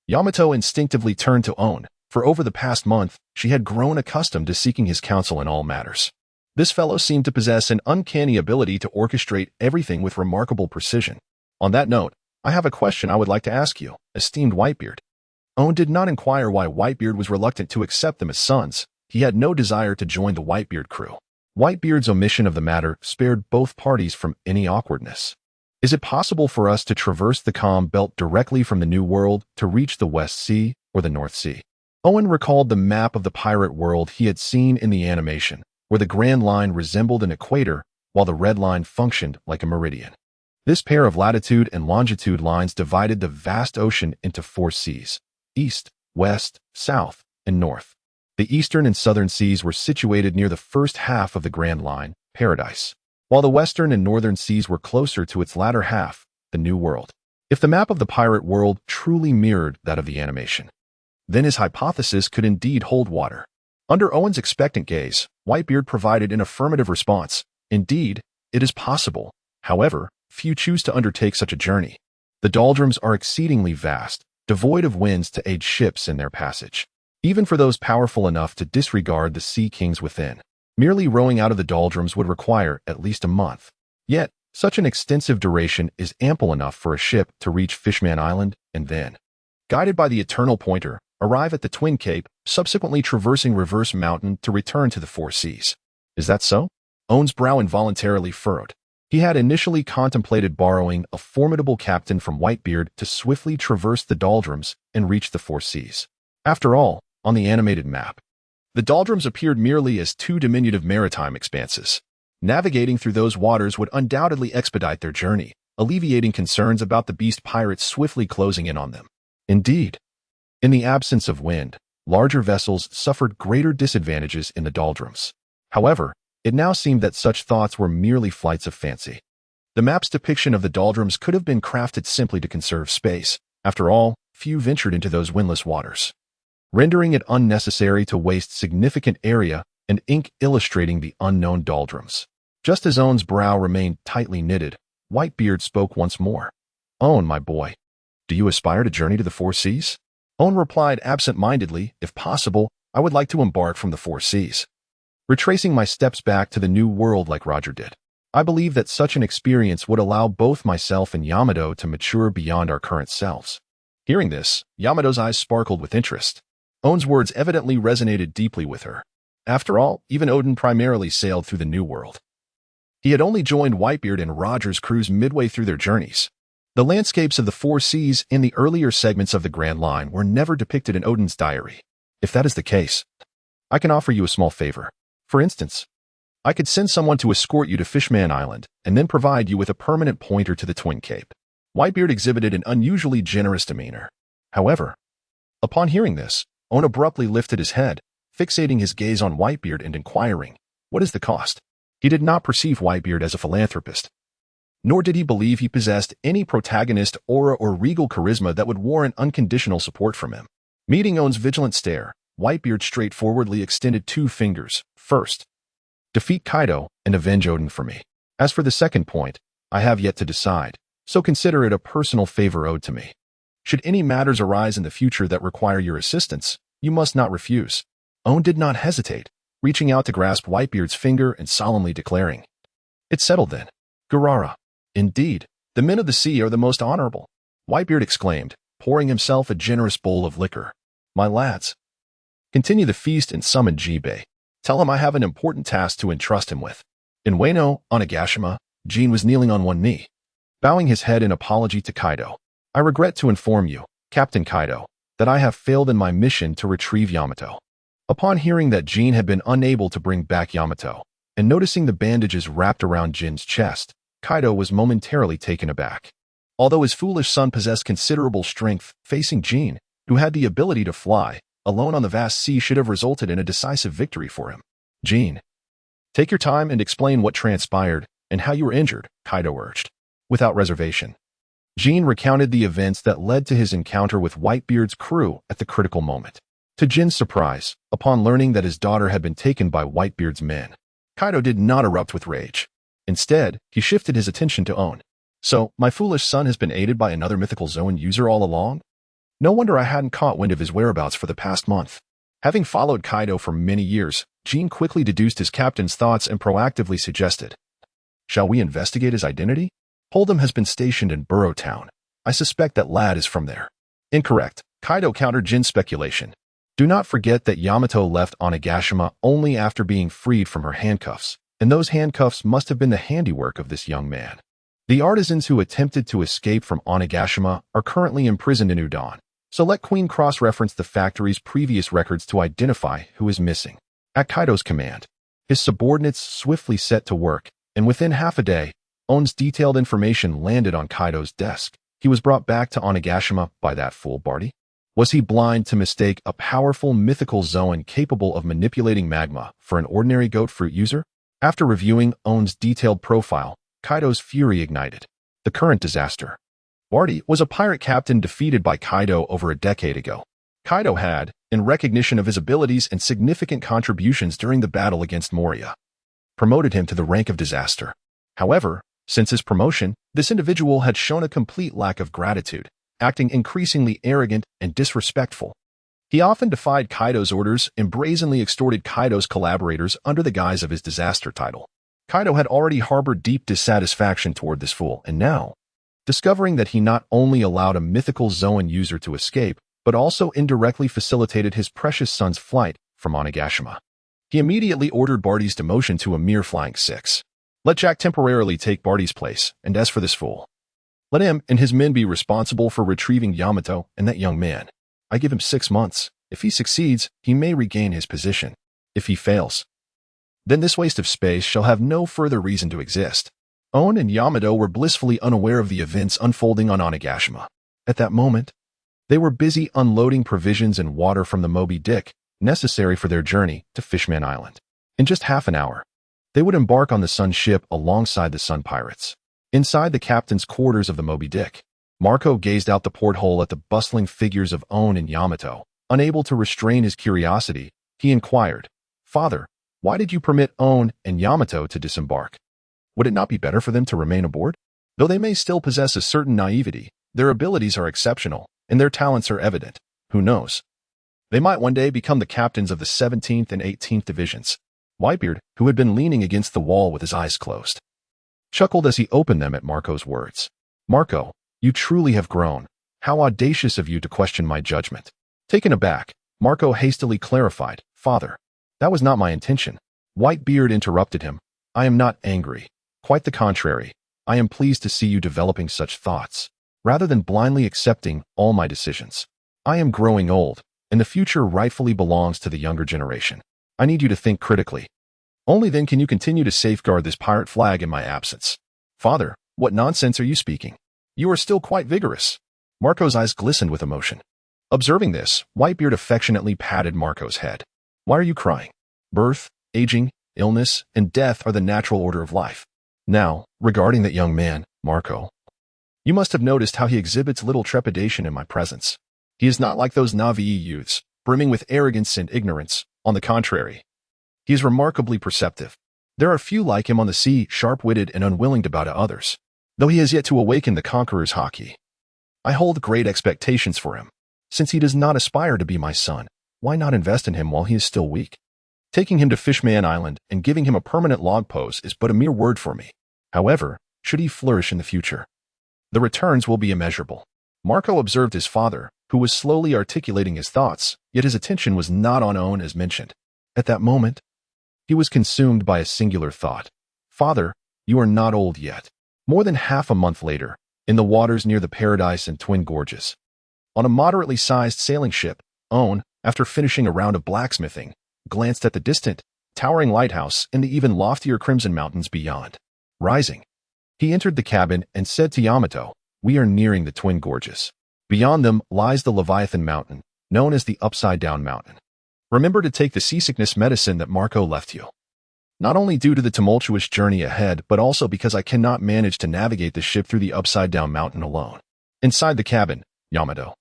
Speaker 1: Yamato instinctively turned to Aeon. For over the past month, she had grown accustomed to seeking his counsel in all matters. This fellow seemed to possess an uncanny ability to orchestrate everything with remarkable precision. On that note, I have a question I would like to ask you, esteemed Whitebeard. Aeon did not inquire why Whitebeard was reluctant to accept them as sons. He had no desire to join the Whitebeard crew. Whitebeard's omission of the matter spared both parties from any awkwardness. Is it possible for us to traverse the calm belt directly from the New World to reach the West Sea or the North Sea? Aeon recalled the map of the pirate world he had seen in the animation, where the Grand Line resembled an equator while the Red Line functioned like a meridian. This pair of latitude and longitude lines divided the vast ocean into 4 seas: east, west, south, and north. The eastern and southern seas were situated near the first half of the Grand Line, Paradise, while the western and northern seas were closer to its latter half, the New World. If the map of the pirate world truly mirrored that of the animation, then his hypothesis could indeed hold water. Under Owen's expectant gaze, Whitebeard provided an affirmative response. Indeed, it is possible. However, few choose to undertake such a journey. The doldrums are exceedingly vast, devoid of winds to aid ships in their passage. Even for those powerful enough to disregard the sea kings within, merely rowing out of the doldrums would require at least a month. Yet, such an extensive duration is ample enough for a ship to reach Fishman Island and then, guided by the Eternal Pointer, arrive at the Twin Cape, subsequently traversing Reverse Mountain to return to the 4 seas. Is that so? Owen's brow involuntarily furrowed. He had initially contemplated borrowing a formidable captain from Whitebeard to swiftly traverse the doldrums and reach the 4 seas. After all, on the animated map, the doldrums appeared merely as 2 diminutive maritime expanses. Navigating through those waters would undoubtedly expedite their journey, alleviating concerns about the beast pirates swiftly closing in on them. Indeed, in the absence of wind, larger vessels suffered greater disadvantages in the doldrums. However, it now seemed that such thoughts were merely flights of fancy. The map's depiction of the doldrums could have been crafted simply to conserve space. After all, few ventured into those windless waters, rendering it unnecessary to waste significant area and ink illustrating the unknown doldrums. Just as Owen's brow remained tightly knitted, Whitebeard spoke once more. Aeon, my boy, do you aspire to journey to the 4 seas? Aeon replied absent-mindedly, if possible, I would like to embark from the 4 seas, retracing my steps back to the New World like Roger did. I believe that such an experience would allow both myself and Yamato to mature beyond our current selves. Hearing this, Yamato's eyes sparkled with interest. Owen's words evidently resonated deeply with her. After all, even Odin primarily sailed through the New World. He had only joined Whitebeard and Roger's crews midway through their journeys. The landscapes of the 4 seas in the earlier segments of the Grand Line were never depicted in Odin's diary. If that is the case, I can offer you a small favor. For instance, I could send someone to escort you to Fishman Island and then provide you with a permanent pointer to the Twin Cape. Whitebeard exhibited an unusually generous demeanor. However, upon hearing this, Aeon abruptly lifted his head, fixating his gaze on Whitebeard and inquiring, what is the cost? He did not perceive Whitebeard as a philanthropist, nor did he believe he possessed any protagonist aura or regal charisma that would warrant unconditional support from him. Meeting Aeon's vigilant stare, Whitebeard straightforwardly extended 2 fingers. First, defeat Kaido and avenge Odin for me. As for the second point, I have yet to decide, so consider it a personal favor owed to me. Should any matters arise in the future that require your assistance, you must not refuse. Aeon did not hesitate, reaching out to grasp Whitebeard's finger and solemnly declaring, It's settled then. Gurara. Indeed, the men of the sea are the most honorable. Whitebeard exclaimed, pouring himself a generous bowl of liquor. My lads, continue the feast and summon Jibe. Tell him I have an important task to entrust him with. In Wano, Onigashima, Jin was kneeling on one knee, bowing his head in apology to Kaido. I regret to inform you, Captain Kaido, that I have failed in my mission to retrieve Yamato. Upon hearing that Jin had been unable to bring back Yamato, and noticing the bandages wrapped around Jin's chest, Kaido was momentarily taken aback. Although his foolish son possessed considerable strength, facing Jin, who had the ability to fly, alone on the vast sea should have resulted in a decisive victory for him. Jin, take your time and explain what transpired and how you were injured, Kaido urged. Without reservation, Jin recounted the events that led to his encounter with Whitebeard's crew at the critical moment. To Jin's surprise, upon learning that his daughter had been taken by Whitebeard's men, Kaido did not erupt with rage. Instead, he shifted his attention to Aorn. So, my foolish son has been aided by another mythical Zoan user all along? No wonder I hadn't caught wind of his whereabouts for the past month. Having followed Kaido for many years, Jin quickly deduced his captain's thoughts and proactively suggested, shall we investigate his identity? Holdem has been stationed in Boru Town. I suspect that lad is from there. Incorrect. Kaido countered Jin's speculation. Do not forget that Yamato left Onigashima only after being freed from her handcuffs, and those handcuffs must have been the handiwork of this young man. The artisans who attempted to escape from Onigashima are currently imprisoned in Udon, so let Queen cross-reference the factory's previous records to identify who is missing. At Kaido's command, his subordinates swiftly set to work, and within half a day, Aorn's detailed information landed on Kaido's desk. He was brought back to Onigashima by that foolhardy. Was he blind to mistake a powerful mythical Zoan capable of manipulating magma for an ordinary goat fruit user? After reviewing Aorn's detailed profile, Kaido's fury ignited. The current disaster. Barty was a pirate captain defeated by Kaido over a decade ago. Kaido had, in recognition of his abilities and significant contributions during the battle against Moria, promoted him to the rank of disaster. However, since his promotion, this individual had shown a complete lack of gratitude, acting increasingly arrogant and disrespectful. He often defied Kaido's orders and brazenly extorted Kaido's collaborators under the guise of his disaster title. Kaido had already harbored deep dissatisfaction toward this fool, and now, discovering that he not only allowed a mythical Zoan user to escape, but also indirectly facilitated his precious son's flight from Onigashima, he immediately ordered Barty's demotion to a mere flying 6. Let Jack temporarily take Barty's place, and as for this fool, let him and his men be responsible for retrieving Yamato and that young man. I give him 6 months. If he succeeds, he may regain his position. If he fails, then this waste of space shall have no further reason to exist. Aorn and Yamato were blissfully unaware of the events unfolding on Onigashima. At that moment, they were busy unloading provisions and water from the Moby Dick, necessary for their journey to Fishman Island. In just half an hour, they would embark on the Sun ship alongside the Sun pirates. Inside the captain's quarters of the Moby Dick, Marco gazed out the porthole at the bustling figures of Aorn and Yamato. Unable to restrain his curiosity, he inquired, Father, why did you permit Aorn and Yamato to disembark? Would it not be better for them to remain aboard? Though they may still possess a certain naivety, their abilities are exceptional, and their talents are evident. Who knows? They might one day become the captains of the 17th and 18th divisions. Whitebeard, who had been leaning against the wall with his eyes closed, chuckled as he opened them at Marco's words. Marco, you truly have grown. How audacious of you to question my judgment. Taken aback, Marco hastily clarified, Father, that was not my intention. Whitebeard interrupted him. I am not angry. Quite the contrary. I am pleased to see you developing such thoughts, rather than blindly accepting all my decisions. I am growing old, and the future rightfully belongs to the younger generation. I need you to think critically. Only then can you continue to safeguard this pirate flag in my absence. Father, what nonsense are you speaking? You are still quite vigorous. Marco's eyes glistened with emotion. Observing this, Whitebeard affectionately patted Marco's head. Why are you crying? Birth, aging, illness, and death are the natural order of life. Now, regarding that young man, Marco, you must have noticed how he exhibits little trepidation in my presence. He is not like those Na'vi youths, brimming with arrogance and ignorance. On the contrary, he is remarkably perceptive. There are few like him on the sea, sharp-witted and unwilling to bow to others. Though he has yet to awaken the conqueror's haki, I hold great expectations for him. Since he does not aspire to be my son, why not invest in him while he is still weak? Taking him to Fishman Island and giving him a permanent log post is but a mere word for me. However, should he flourish in the future, the returns will be immeasurable. Marco observed his father, who was slowly articulating his thoughts, yet his attention was not on Aeon as mentioned. At that moment, he was consumed by a singular thought. Father, you are not old yet. More than half a month later, in the waters near the Paradise and Twin Gorges. On a moderately sized sailing ship, Aeon, after finishing a round of blacksmithing, glanced at the distant, towering lighthouse and the even loftier Crimson Mountains beyond. Rising, he entered the cabin and said to Yamato, "We are nearing the Twin Gorges. Beyond them lies the Leviathan Mountain, known as the Upside-Down Mountain. Remember to take the seasickness medicine that Marco left you. Not only due to the tumultuous journey ahead, but also because I cannot manage to navigate the ship through the Upside-Down Mountain alone." Inside the cabin, Yamato,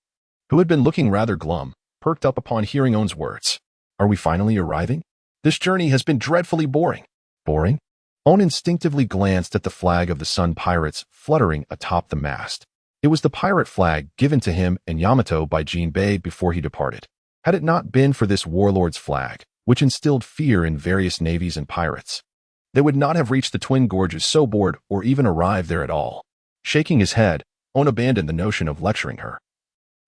Speaker 1: who had been looking rather glum, perked up upon hearing Aeon's words. "Are we finally arriving? This journey has been dreadfully boring." Boring? Aeon instinctively glanced at the flag of the Sun Pirates fluttering atop the mast. It was the pirate flag given to him and Yamato by Jinbei before he departed. Had it not been for this warlord's flag, which instilled fear in various navies and pirates, they would not have reached the Twin Gorges so bored or even arrived there at all. Shaking his head, Aeon abandoned the notion of lecturing her.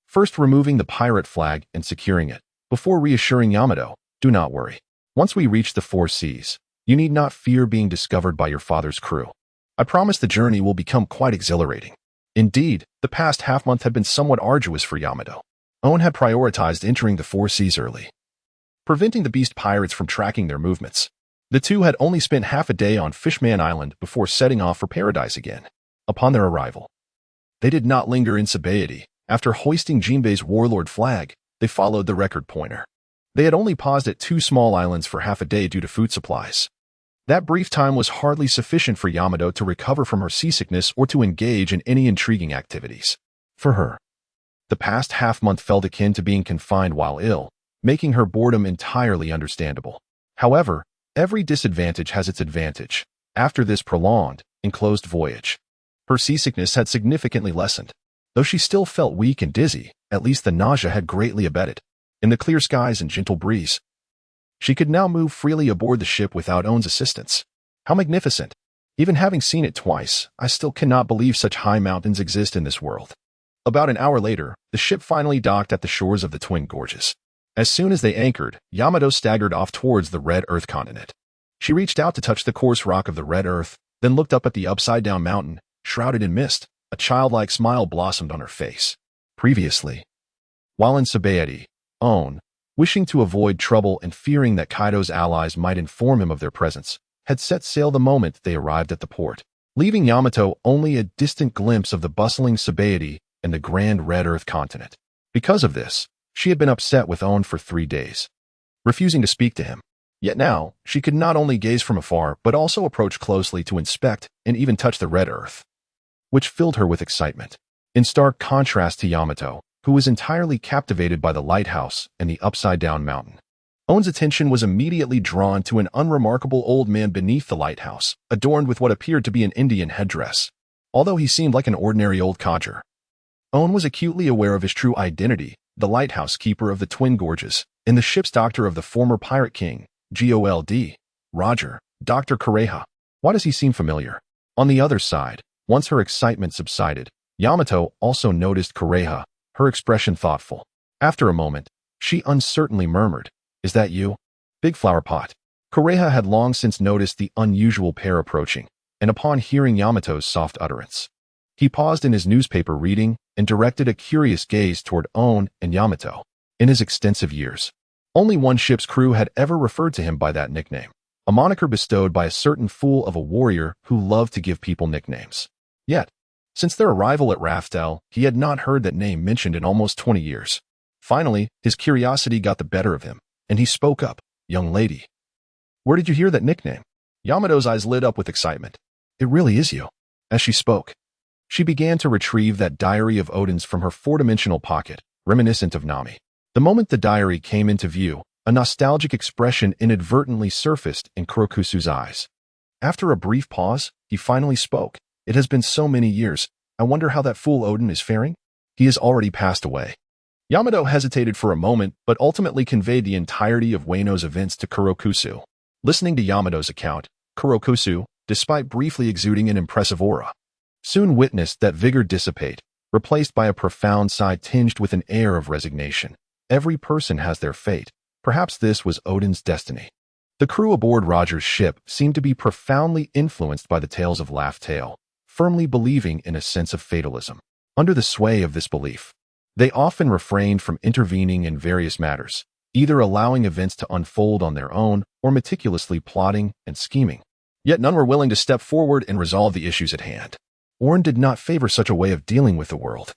Speaker 1: First removing the pirate flag and securing it, before reassuring Yamato, "Do not worry. Once we reach the four seas, you need not fear being discovered by your father's crew. I promise the journey will become quite exhilarating." Indeed, the past half-month had been somewhat arduous for Yamato. Aeon had prioritized entering the four seas early, preventing the beast pirates from tracking their movements. The two had only spent half a day on Fishman Island before setting off for Paradise again. Upon their arrival, they did not linger in Sukiyaki. After hoisting Jinbei's warlord flag, they followed the record pointer. They had only paused at 2 small islands for half a day due to food supplies. That brief time was hardly sufficient for Yamato to recover from her seasickness or to engage in any intriguing activities. For her, the past half-month felt akin to being confined while ill, making her boredom entirely understandable. However, every disadvantage has its advantage. After this prolonged, enclosed voyage, her seasickness had significantly lessened. Though she still felt weak and dizzy, at least the nausea had greatly abated. In the clear skies and gentle breeze, she could now move freely aboard the ship without Aeon's assistance. How magnificent! Even having seen it twice, I still cannot believe such high mountains exist in this world. About an hour later, the ship finally docked at the shores of the Twin Gorges. As soon as they anchored, Yamato staggered off towards the Red Earth continent. She reached out to touch the coarse rock of the Red Earth, then looked up at the upside-down mountain, shrouded in mist. A childlike smile blossomed on her face. Previously, while in Sukiyaki, Aeon, wishing to avoid trouble and fearing that Kaido's allies might inform him of their presence, had set sail the moment they arrived at the port, leaving Yamato only a distant glimpse of the bustling Sukiyaki and the grand Red Earth continent. Because of this, she had been upset with Aeon for 3 days, refusing to speak to him. Yet now, she could not only gaze from afar but also approach closely to inspect and even touch the Red Earth, which filled her with excitement. In stark contrast to Yamato, who was entirely captivated by the lighthouse and the upside-down mountain. Aeon's attention was immediately drawn to an unremarkable old man beneath the lighthouse, adorned with what appeared to be an Indian headdress. Although he seemed like an ordinary old codger, Aeon was acutely aware of his true identity, the lighthouse keeper of the Twin Gorges, and the ship's doctor of the former pirate king, Gold, Roger, Dr. Kureha. Why does he seem familiar? On the other side, once her excitement subsided, Yamato also noticed Kureha, her expression thoughtful. After a moment, she uncertainly murmured, "Is that you? Big flower pot." Kureha had long since noticed the unusual pair approaching, and upon hearing Yamato's soft utterance, he paused in his newspaper reading and directed a curious gaze toward Aeon and Yamato. In his extensive years, only one ship's crew had ever referred to him by that nickname, a moniker bestowed by a certain fool of a warrior who loved to give people nicknames. Yet, since their arrival at Raftel, he had not heard that name mentioned in almost 20 years. Finally, his curiosity got the better of him, and he spoke up, "Young lady, where did you hear that nickname?" Yamato's eyes lit up with excitement. "It really is you." As she spoke, she began to retrieve that diary of Odin's from her 4-dimensional pocket, reminiscent of Nami. The moment the diary came into view, a nostalgic expression inadvertently surfaced in Kurokusu's eyes. After a brief pause, he finally spoke. "It has been so many years. I wonder how that fool Odin is faring?" "He has already passed away." Yamato hesitated for a moment, but ultimately conveyed the entirety of Wano's events to Kurokusu. Listening to Yamato's account, Kurokusu, despite briefly exuding an impressive aura, soon witnessed that vigor dissipate, replaced by a profound sigh tinged with an air of resignation. Every person has their fate. Perhaps this was Odin's destiny. The crew aboard Roger's ship seemed to be profoundly influenced by the tales of Laugh Tale, firmly believing in a sense of fatalism. Under the sway of this belief, they often refrained from intervening in various matters, either allowing events to unfold on their own or meticulously plotting and scheming. Yet none were willing to step forward and resolve the issues at hand. Aorn did not favor such a way of dealing with the world.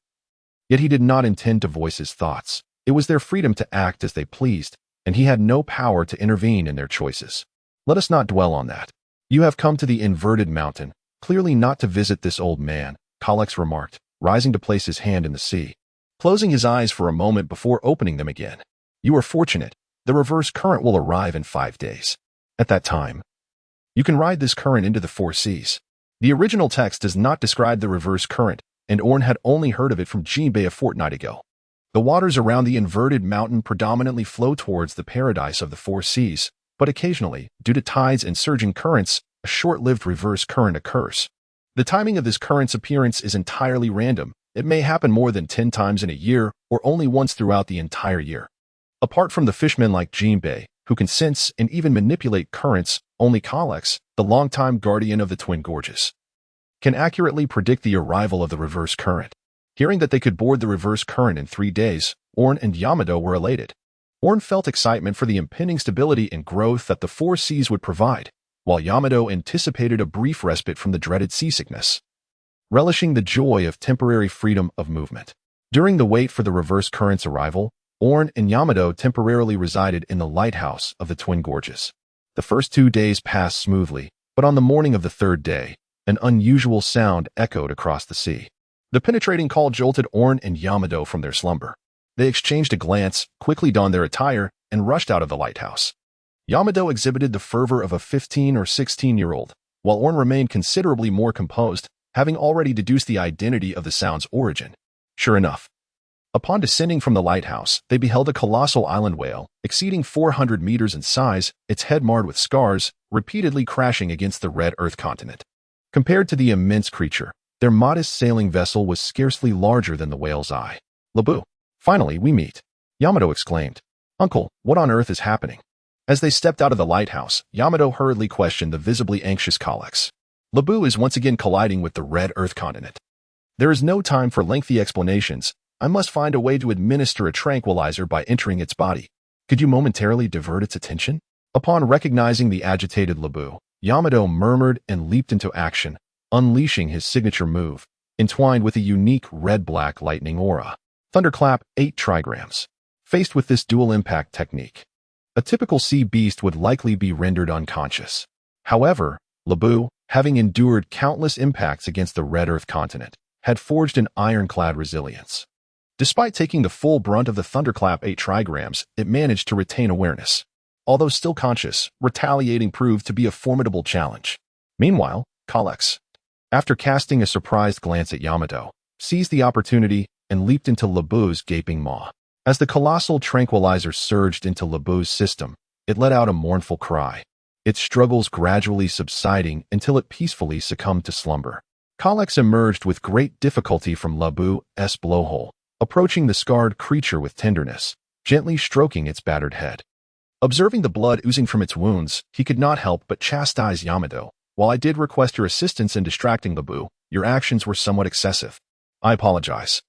Speaker 1: Yet he did not intend to voice his thoughts. It was their freedom to act as they pleased, and he had no power to intervene in their choices. Let us not dwell on that. You have come to the inverted mountain, clearly not to visit this old man, Kalex remarked, rising to place his hand in the sea, closing his eyes for a moment before opening them again. You are fortunate. The reverse current will arrive in 5 days. At that time, you can ride this current into the 4 seas. The original text does not describe the reverse current, and Aorn had only heard of it from Jinbei a fortnight ago. The waters around the inverted mountain predominantly flow towards the paradise of the 4 seas, but occasionally, due to tides and surging currents, a short-lived reverse current occurs. The timing of this current's appearance is entirely random. It may happen more than 10 times in a year or only once throughout the entire year. Apart from the fishmen like Jinbei, who can sense and even manipulate currents, only Kalex, the longtime guardian of the Twin Gorges, can accurately predict the arrival of the reverse current. Hearing that they could board the reverse current in 3 days, Aorn and Yamato were elated. Aorn felt excitement for the impending stability and growth that the 4 seas would provide, while Yamato anticipated a brief respite from the dreaded seasickness, relishing the joy of temporary freedom of movement. During the wait for the reverse current's arrival, Aorn and Yamato temporarily resided in the lighthouse of the Twin Gorges. The first 2 days passed smoothly, but on the morning of the 3rd day, an unusual sound echoed across the sea. The penetrating call jolted Aorn and Yamato from their slumber. They exchanged a glance, quickly donned their attire, and rushed out of the lighthouse. Yamato exhibited the fervor of a 15 or 16-year-old, while Aorn remained considerably more composed, having already deduced the identity of the sound's origin. Sure enough, upon descending from the lighthouse, they beheld a colossal island whale, exceeding 400 meters in size, its head marred with scars, repeatedly crashing against the red Earth continent. Compared to the immense creature, their modest sailing vessel was scarcely larger than the whale's eye. Labu. Finally, we meet, Yamato exclaimed. Uncle, what on earth is happening? As they stepped out of the lighthouse, Yamato hurriedly questioned the visibly anxious Kalex. Labu is once again colliding with the red Earth continent. There is no time for lengthy explanations. I must find a way to administer a tranquilizer by entering its body. Could you momentarily divert its attention? Upon recognizing the agitated Labu, Yamato murmured and leaped into action, unleashing his signature move, entwined with a unique red-black lightning aura. Thunderclap 8 trigrams. Faced with this dual impact technique, a typical sea beast would likely be rendered unconscious. However, Labu, having endured countless impacts against the red Earth continent, had forged an ironclad resilience. Despite taking the full brunt of the Thunderclap 8 trigrams, it managed to retain awareness. Although still conscious, retaliating proved to be a formidable challenge. Meanwhile, Kalex, after casting a surprised glance at Yamato, seized the opportunity and leaped into Labu's gaping maw. As the colossal tranquilizer surged into Labu's system, it let out a mournful cry, its struggles gradually subsiding until it peacefully succumbed to slumber. Kalex emerged with great difficulty from Labu's blowhole, approaching the scarred creature with tenderness, gently stroking its battered head. Observing the blood oozing from its wounds, he could not help but chastise Yamato. While I did request your assistance in distracting Labu, your actions were somewhat excessive. I apologize,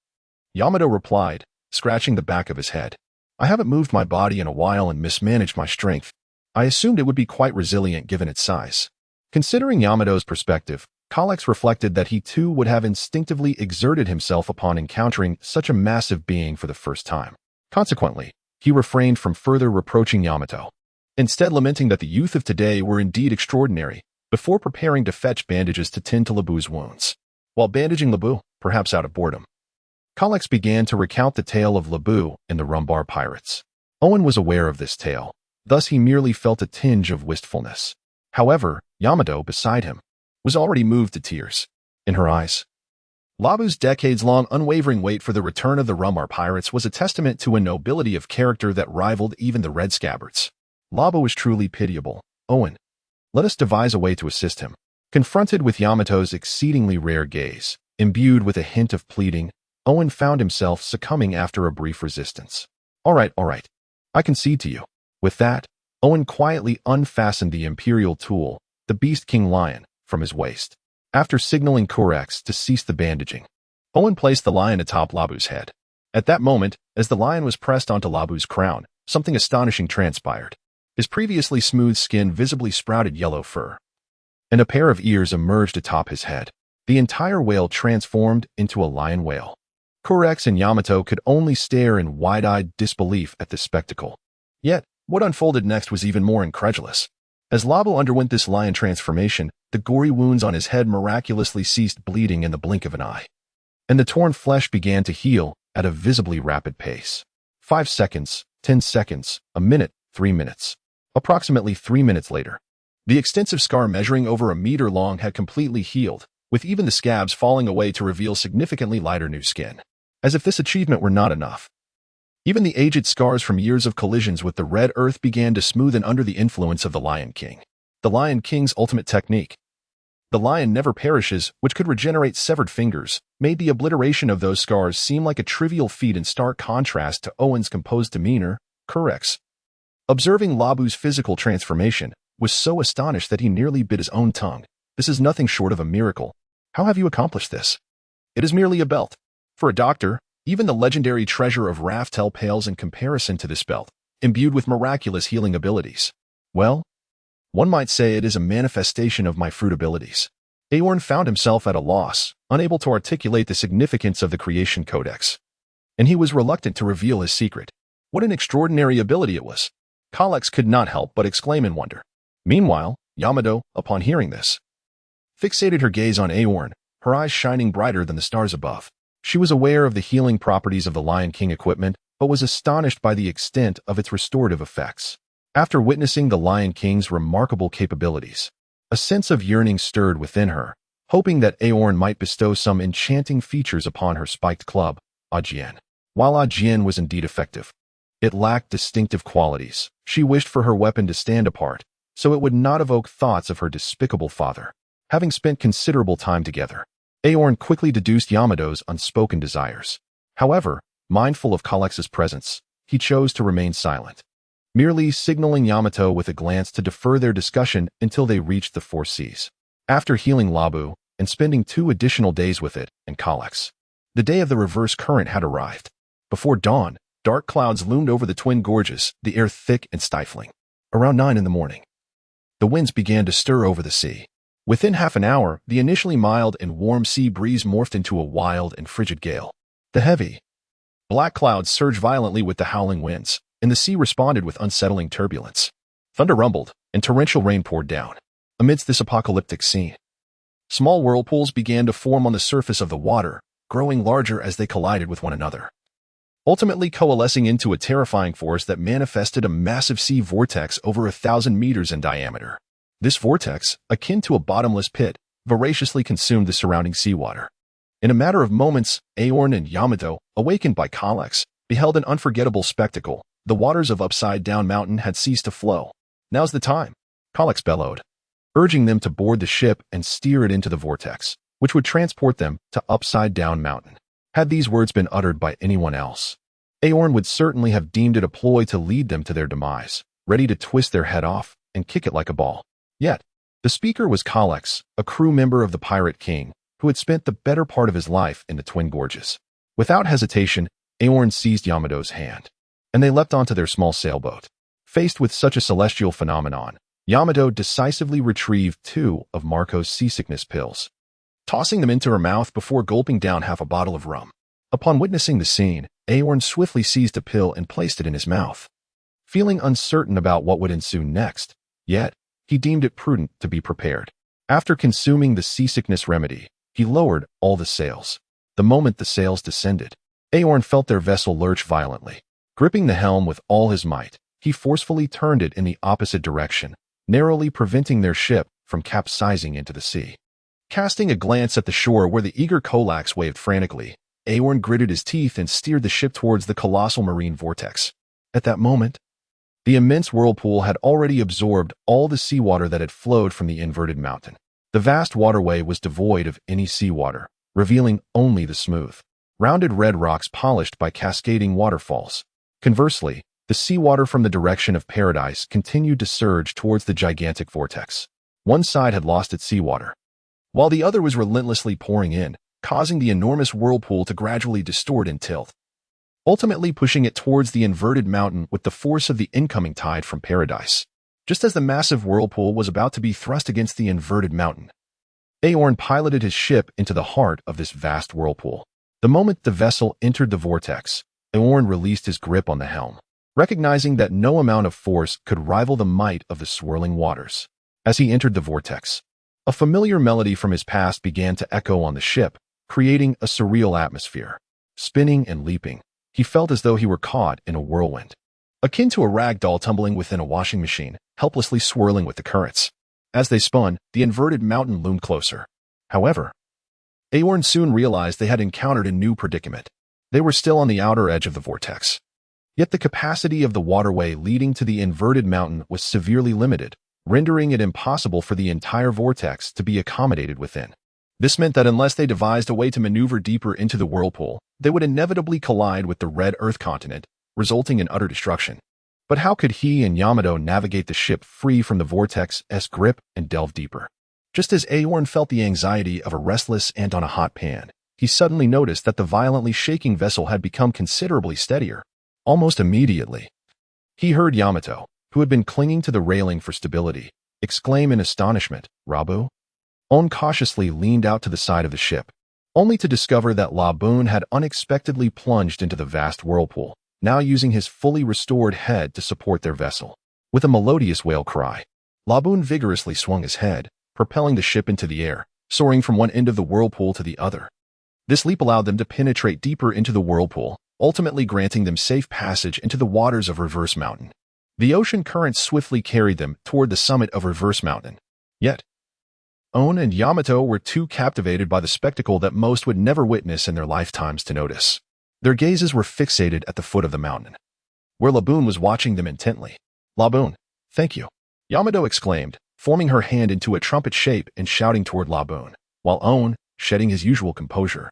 Speaker 1: Yamato replied, scratching the back of his head. I haven't moved my body in a while and mismanaged my strength. I assumed it would be quite resilient given its size. Considering Yamato's perspective, Kalex reflected that he too would have instinctively exerted himself upon encountering such a massive being for the first time. Consequently, he refrained from further reproaching Yamato, instead lamenting that the youth of today were indeed extraordinary, before preparing to fetch bandages to tend to Labu's wounds. While bandaging Labu, perhaps out of boredom, Kalex began to recount the tale of Labu and the Rumbar pirates. Owen was aware of this tale, thus he merely felt a tinge of wistfulness. However, Yamato, beside him, was already moved to tears. In her eyes, Labu's decades-long unwavering wait for the return of the Rumbar pirates was a testament to a nobility of character that rivaled even the Red Scabbards. Labu was truly pitiable. Owen, let us devise a way to assist him. Confronted with Yamato's exceedingly rare gaze, imbued with a hint of pleading, Owen found himself succumbing after a brief resistance. All right. I concede to you. With that, Owen quietly unfastened the Imperial tool, the Beast King Lion, from his waist. After signaling Courtesan to cease the bandaging, Owen placed the lion atop Labu's head. At that moment, as the lion was pressed onto Labu's crown, something astonishing transpired. His previously smooth skin visibly sprouted yellow fur, and a pair of ears emerged atop his head. The entire whale transformed into a lion whale. Courtesan and Yamato could only stare in wide-eyed disbelief at this spectacle. Yet, what unfolded next was even more incredulous. As Labu underwent this lion transformation, the gory wounds on his head miraculously ceased bleeding in the blink of an eye, and the torn flesh began to heal at a visibly rapid pace. 5 seconds, 10 seconds, a minute, 3 minutes. Approximately 3 minutes later, the extensive scar measuring over a meter long had completely healed, with even the scabs falling away to reveal significantly lighter new skin. As if this achievement were not enough, even the aged scars from years of collisions with the red earth began to smoothen under the influence of the Lion King. The Lion King's ultimate technique, the lion never perishes, which could regenerate severed fingers, made the obliteration of those scars seem like a trivial feat in stark contrast to Owen's composed demeanor. Courtesan, observing Labu's physical transformation, was so astonished that he nearly bit his own tongue. This is nothing short of a miracle. How have you accomplished this? It is merely a belt. For a doctor, even the legendary treasure of Raftel pales in comparison to this belt, imbued with miraculous healing abilities. Well, one might say it is a manifestation of my fruit abilities. Aorn found himself at a loss, unable to articulate the significance of the creation codex, and he was reluctant to reveal his secret. What an extraordinary ability it was! Colex could not help but exclaim in wonder. Meanwhile, Yamato, upon hearing this, fixated her gaze on Aorn, her eyes shining brighter than the stars above. She was aware of the healing properties of the Lion King equipment, but was astonished by the extent of its restorative effects. After witnessing the Lion King's remarkable capabilities, a sense of yearning stirred within her, hoping that Aorn might bestow some enchanting features upon her spiked club, Aeon. While Aeon was indeed effective, it lacked distinctive qualities. She wished for her weapon to stand apart, so it would not evoke thoughts of her despicable father. Having spent considerable time together, Aorn quickly deduced Yamato's unspoken desires. However, mindful of Colex's presence, he chose to remain silent, merely signaling Yamato with a glance to defer their discussion until they reached the Four Seas. After healing Labu and spending 2 additional days with it and Colex, the day of the reverse current had arrived. Before dawn, dark clouds loomed over the twin gorges, the air thick and stifling. Around 9 in the morning, the winds began to stir over the sea. Within half an hour, the initially mild and warm sea breeze morphed into a wild and frigid gale. The heavy, black clouds surged violently with the howling winds, and the sea responded with unsettling turbulence. Thunder rumbled, and torrential rain poured down. Amidst this apocalyptic scene, small whirlpools began to form on the surface of the water, growing larger as they collided with one another, ultimately coalescing into a terrifying force that manifested a massive sea vortex over 1,000 meters in diameter. This vortex, akin to a bottomless pit, voraciously consumed the surrounding seawater. In a matter of moments, Aorn and Yamato, awakened by Colex, beheld an unforgettable spectacle. The waters of Upside Down Mountain had ceased to flow. Now's the time, Colex bellowed, urging them to board the ship and steer it into the vortex, which would transport them to Upside Down Mountain. Had these words been uttered by anyone else, Aorn would certainly have deemed it a ploy to lead them to their demise, ready to twist their head off and kick it like a ball. Yet, the speaker was Colex, a crew member of the Pirate King, who had spent the better part of his life in the Twin Gorges. Without hesitation, Aorn seized Yamato's hand, and they leapt onto their small sailboat. Faced with such a celestial phenomenon, Yamato decisively retrieved 2 of Marco's seasickness pills, tossing them into her mouth before gulping down half a bottle of rum. Upon witnessing the scene, Aorn swiftly seized a pill and placed it in his mouth, feeling uncertain about what would ensue next. Yet, he deemed it prudent to be prepared. After consuming the seasickness remedy, he lowered all the sails. The moment the sails descended, Aorn felt their vessel lurch violently. Gripping the helm with all his might, he forcefully turned it in the opposite direction, narrowly preventing their ship from capsizing into the sea. Casting a glance at the shore where the eager Colex waved frantically, Aorn gritted his teeth and steered the ship towards the colossal marine vortex. At that moment, the immense whirlpool had already absorbed all the seawater that had flowed from the inverted mountain. The vast waterway was devoid of any seawater, revealing only the smooth, rounded red rocks polished by cascading waterfalls. Conversely, the seawater from the direction of paradise continued to surge towards the gigantic vortex. One side had lost its seawater, while the other was relentlessly pouring in, causing the enormous whirlpool to gradually distort and tilt, ultimately pushing it towards the inverted mountain with the force of the incoming tide from paradise. Just as the massive whirlpool was about to be thrust against the inverted mountain, Aorn piloted his ship into the heart of this vast whirlpool. The moment the vessel entered the vortex, Aorn released his grip on the helm, recognizing that no amount of force could rival the might of the swirling waters. As he entered the vortex, a familiar melody from his past began to echo on the ship, creating a surreal atmosphere. Spinning and leaping, he felt as though he were caught in a whirlwind, akin to a rag doll tumbling within a washing machine, helplessly swirling with the currents. As they spun, the inverted mountain loomed closer. However, Aorn soon realized they had encountered a new predicament. They were still on the outer edge of the vortex. Yet the capacity of the waterway leading to the inverted mountain was severely limited, rendering it impossible for the entire vortex to be accommodated within. This meant that unless they devised a way to maneuver deeper into the whirlpool, they would inevitably collide with the Red Earth continent, resulting in utter destruction. But how could he and Yamato navigate the ship free from the vortex's grip and delve deeper? Just as Aorn felt the anxiety of a restless ant on a hot pan, he suddenly noticed that the violently shaking vessel had become considerably steadier. Almost immediately, he heard Yamato, who had been clinging to the railing for stability, exclaim in astonishment, "Rabu?" Aorn cautiously leaned out to the side of the ship, only to discover that Laboon had unexpectedly plunged into the vast whirlpool, now using his fully restored head to support their vessel. With a melodious wail cry, Laboon vigorously swung his head, propelling the ship into the air, soaring from one end of the whirlpool to the other. This leap allowed them to penetrate deeper into the whirlpool, ultimately granting them safe passage into the waters of Reverse Mountain. The ocean currents swiftly carried them toward the summit of Reverse Mountain. Yet, Aorn and Yamato were too captivated by the spectacle that most would never witness in their lifetimes to notice. Their gazes were fixated at the foot of the mountain, where Laboon was watching them intently. "Laboon, thank you," Yamato exclaimed, forming her hand into a trumpet shape and shouting toward Laboon, while Aorn, shedding his usual composure,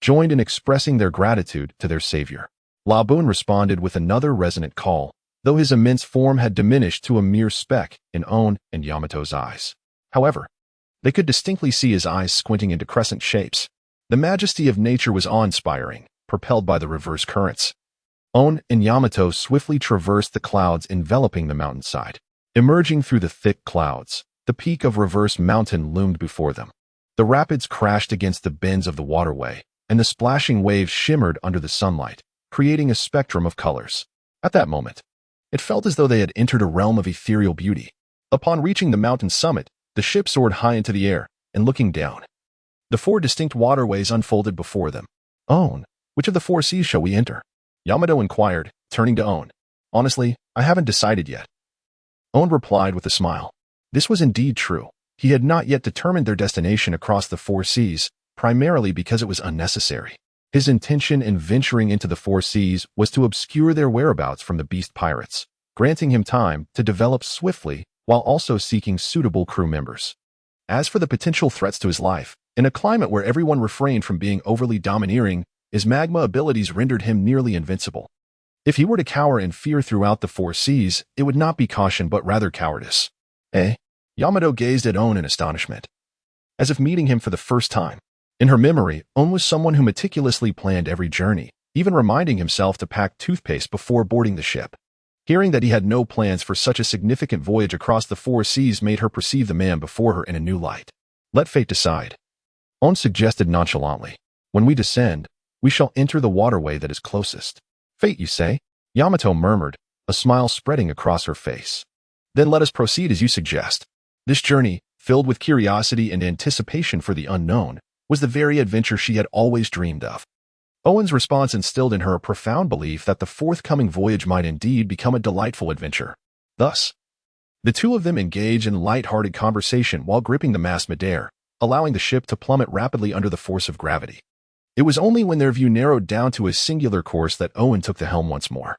Speaker 1: joined in expressing their gratitude to their savior. Laboon responded with another resonant call, though his immense form had diminished to a mere speck in Aorn and Yamato's eyes. However, they could distinctly see his eyes squinting into crescent shapes. The majesty of nature was awe-inspiring, propelled by the reverse currents. Aorn and Yamato swiftly traversed the clouds enveloping the mountainside. Emerging through the thick clouds, the peak of Reverse Mountain loomed before them. The rapids crashed against the bends of the waterway, and the splashing waves shimmered under the sunlight, creating a spectrum of colors. At that moment, it felt as though they had entered a realm of ethereal beauty. Upon reaching the mountain summit, the ship soared high into the air, and looking down, the four distinct waterways unfolded before them. "Aorn, which of the four seas shall we enter?" Yamato inquired, turning to Aorn. "Honestly, I haven't decided yet." Aorn replied with a smile. This was indeed true. He had not yet determined their destination across the four seas, primarily because it was unnecessary. His intention in venturing into the four seas was to obscure their whereabouts from the beast pirates, granting him time to develop swiftly while also seeking suitable crew members. As for the potential threats to his life, in a climate where everyone refrained from being overly domineering, his magma abilities rendered him nearly invincible. If he were to cower in fear throughout the four seas, it would not be caution but rather cowardice. "Eh?" Yamato gazed at Aorn in astonishment, as if meeting him for the first time. In her memory, Aorn was someone who meticulously planned every journey, even reminding himself to pack toothpaste before boarding the ship. Hearing that he had no plans for such a significant voyage across the four seas made her perceive the man before her in a new light. "Let fate decide," Aorn suggested nonchalantly. "When we descend, we shall enter the waterway that is closest." "Fate, you say?" Yamato murmured, a smile spreading across her face. "Then let us proceed as you suggest." This journey, filled with curiosity and anticipation for the unknown, was the very adventure she had always dreamed of. Aorn's response instilled in her a profound belief that the forthcoming voyage might indeed become a delightful adventure. Thus, the two of them engaged in light-hearted conversation while gripping the mast midair, allowing the ship to plummet rapidly under the force of gravity. It was only when their view narrowed down to a singular course that Aorn took the helm once more.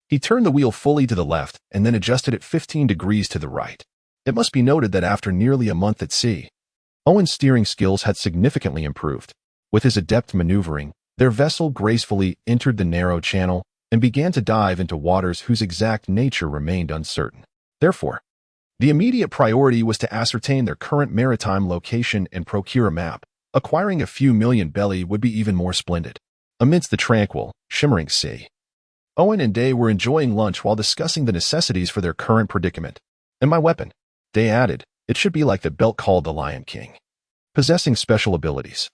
Speaker 1: He turned the wheel fully to the left and then adjusted it 15 degrees to the right. It must be noted that after nearly a month at sea, Aorn's steering skills had significantly improved. With his adept maneuvering, Their vessel gracefully entered the narrow channel and began to dive into waters whose exact nature remained uncertain. Therefore, the immediate priority was to ascertain their current maritime location and procure a map. Acquiring a few million belly would be even more splendid. Amidst the tranquil, shimmering sea, Owen and Day were enjoying lunch while discussing the necessities for their current predicament. And my weapon, Day added, it should be like the belt called the Lion King, possessing special abilities.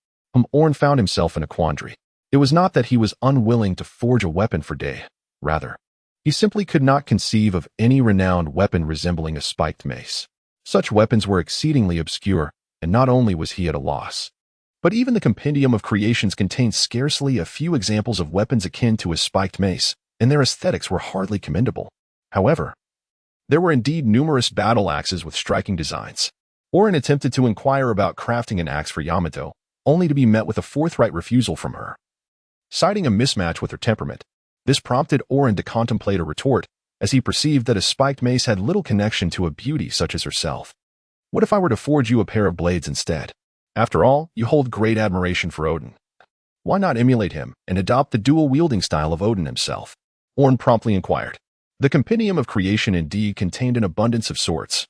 Speaker 1: Aorn found himself in a quandary. It was not that he was unwilling to forge a weapon for Day. Rather, he simply could not conceive of any renowned weapon resembling a spiked mace. Such weapons were exceedingly obscure, and not only was he at a loss, but even the compendium of creations contained scarcely a few examples of weapons akin to a spiked mace, and their aesthetics were hardly commendable. However, there were indeed numerous battle axes with striking designs. Aorn attempted to inquire about crafting an axe for Yamato, only to be met with a forthright refusal from her. Citing a mismatch with her temperament, this prompted Aorn to contemplate a retort, as he perceived that a spiked mace had little connection to a beauty such as herself. What if I were to forge you a pair of blades instead? After all, you hold great admiration for Odin. Why not emulate him and adopt the dual-wielding style of Odin himself? Aorn promptly inquired. The compendium of creation indeed contained an abundance of sorts,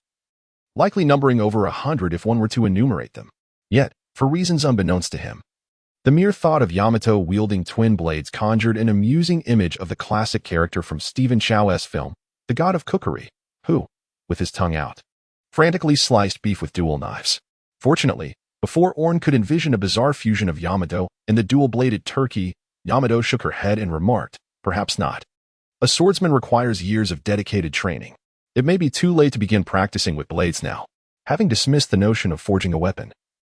Speaker 1: likely numbering over 100 if one were to enumerate them. Yet, for reasons unbeknownst to him, the mere thought of Yamato wielding twin blades conjured an amusing image of the classic character from Stephen Chow's film, The God of Cookery, who, with his tongue out, frantically sliced beef with dual knives. Fortunately, before Aorn could envision a bizarre fusion of Yamato and the dual-bladed turkey, Yamato shook her head and remarked, perhaps not. A swordsman requires years of dedicated training. It may be too late to begin practicing with blades now. Having dismissed the notion of forging a weapon,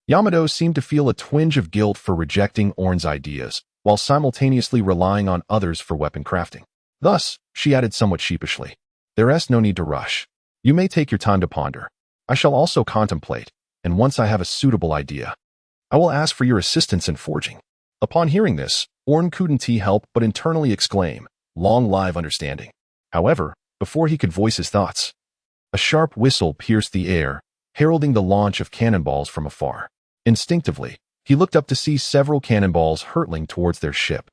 Speaker 1: Yamato seemed to feel a twinge of guilt for rejecting Aorn's ideas, while simultaneously relying on others for weapon crafting. Thus, she added somewhat sheepishly, there is no need to rush. You may take your time to ponder. I shall also contemplate, and once I have a suitable idea, I will ask for your assistance in forging. Upon hearing this, Aorn couldn't help but internally exclaim, long live understanding. However, before he could voice his thoughts, a sharp whistle pierced the air, heralding the launch of cannonballs from afar. Instinctively, he looked up to see several cannonballs hurtling towards their ship.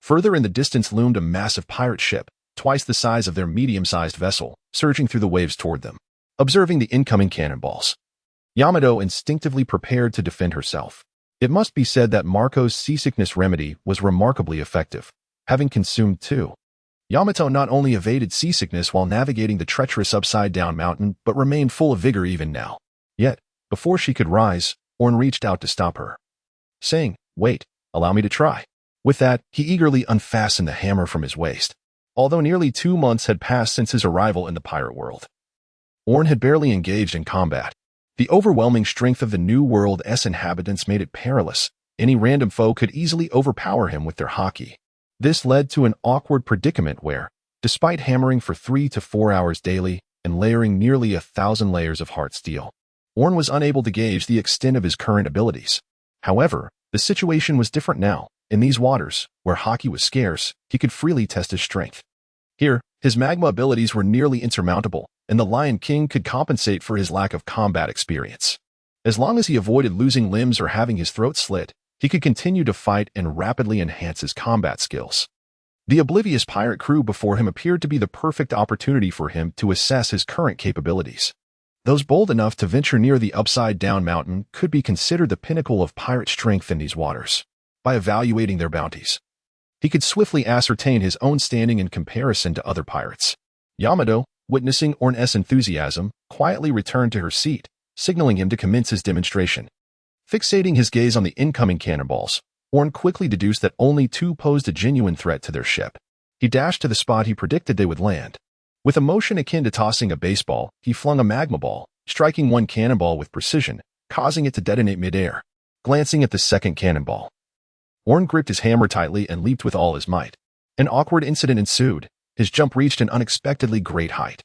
Speaker 1: Further in the distance loomed a massive pirate ship, twice the size of their medium-sized vessel, surging through the waves toward them. Observing the incoming cannonballs, Yamato instinctively prepared to defend herself. It must be said that Marco's seasickness remedy was remarkably effective. Having consumed two, Yamato not only evaded seasickness while navigating the treacherous upside-down mountain, but remained full of vigor even now. Yet, before she could rise, Aorn reached out to stop her, saying, wait, allow me to try. With that, he eagerly unfastened the hammer from his waist. Although nearly 2 months had passed since his arrival in the pirate world, Aorn had barely engaged in combat. The overwhelming strength of the New World's inhabitants made it perilous. Any random foe could easily overpower him with their haki. This led to an awkward predicament where, despite hammering for 3 to 4 hours daily and layering nearly 1,000 layers of hard steel, Aorn was unable to gauge the extent of his current abilities. However, the situation was different now. In these waters, where haki was scarce, he could freely test his strength. Here, his magma abilities were nearly insurmountable, and the Lion King could compensate for his lack of combat experience. As long as he avoided losing limbs or having his throat slit, he could continue to fight and rapidly enhance his combat skills. The oblivious pirate crew before him appeared to be the perfect opportunity for him to assess his current capabilities. Those bold enough to venture near the upside-down mountain could be considered the pinnacle of pirate strength in these waters. By evaluating their bounties, he could swiftly ascertain his own standing in comparison to other pirates. Yamato, witnessing Aorn's enthusiasm, quietly returned to her seat, signaling him to commence his demonstration. Fixating his gaze on the incoming cannonballs, Aorn quickly deduced that only 2 posed a genuine threat to their ship. He dashed to the spot he predicted they would land. With a motion akin to tossing a baseball, he flung a magma ball, striking one cannonball with precision, causing it to detonate midair. Glancing at the second cannonball, Aorn gripped his hammer tightly and leaped with all his might. An awkward incident ensued. His jump reached an unexpectedly great height,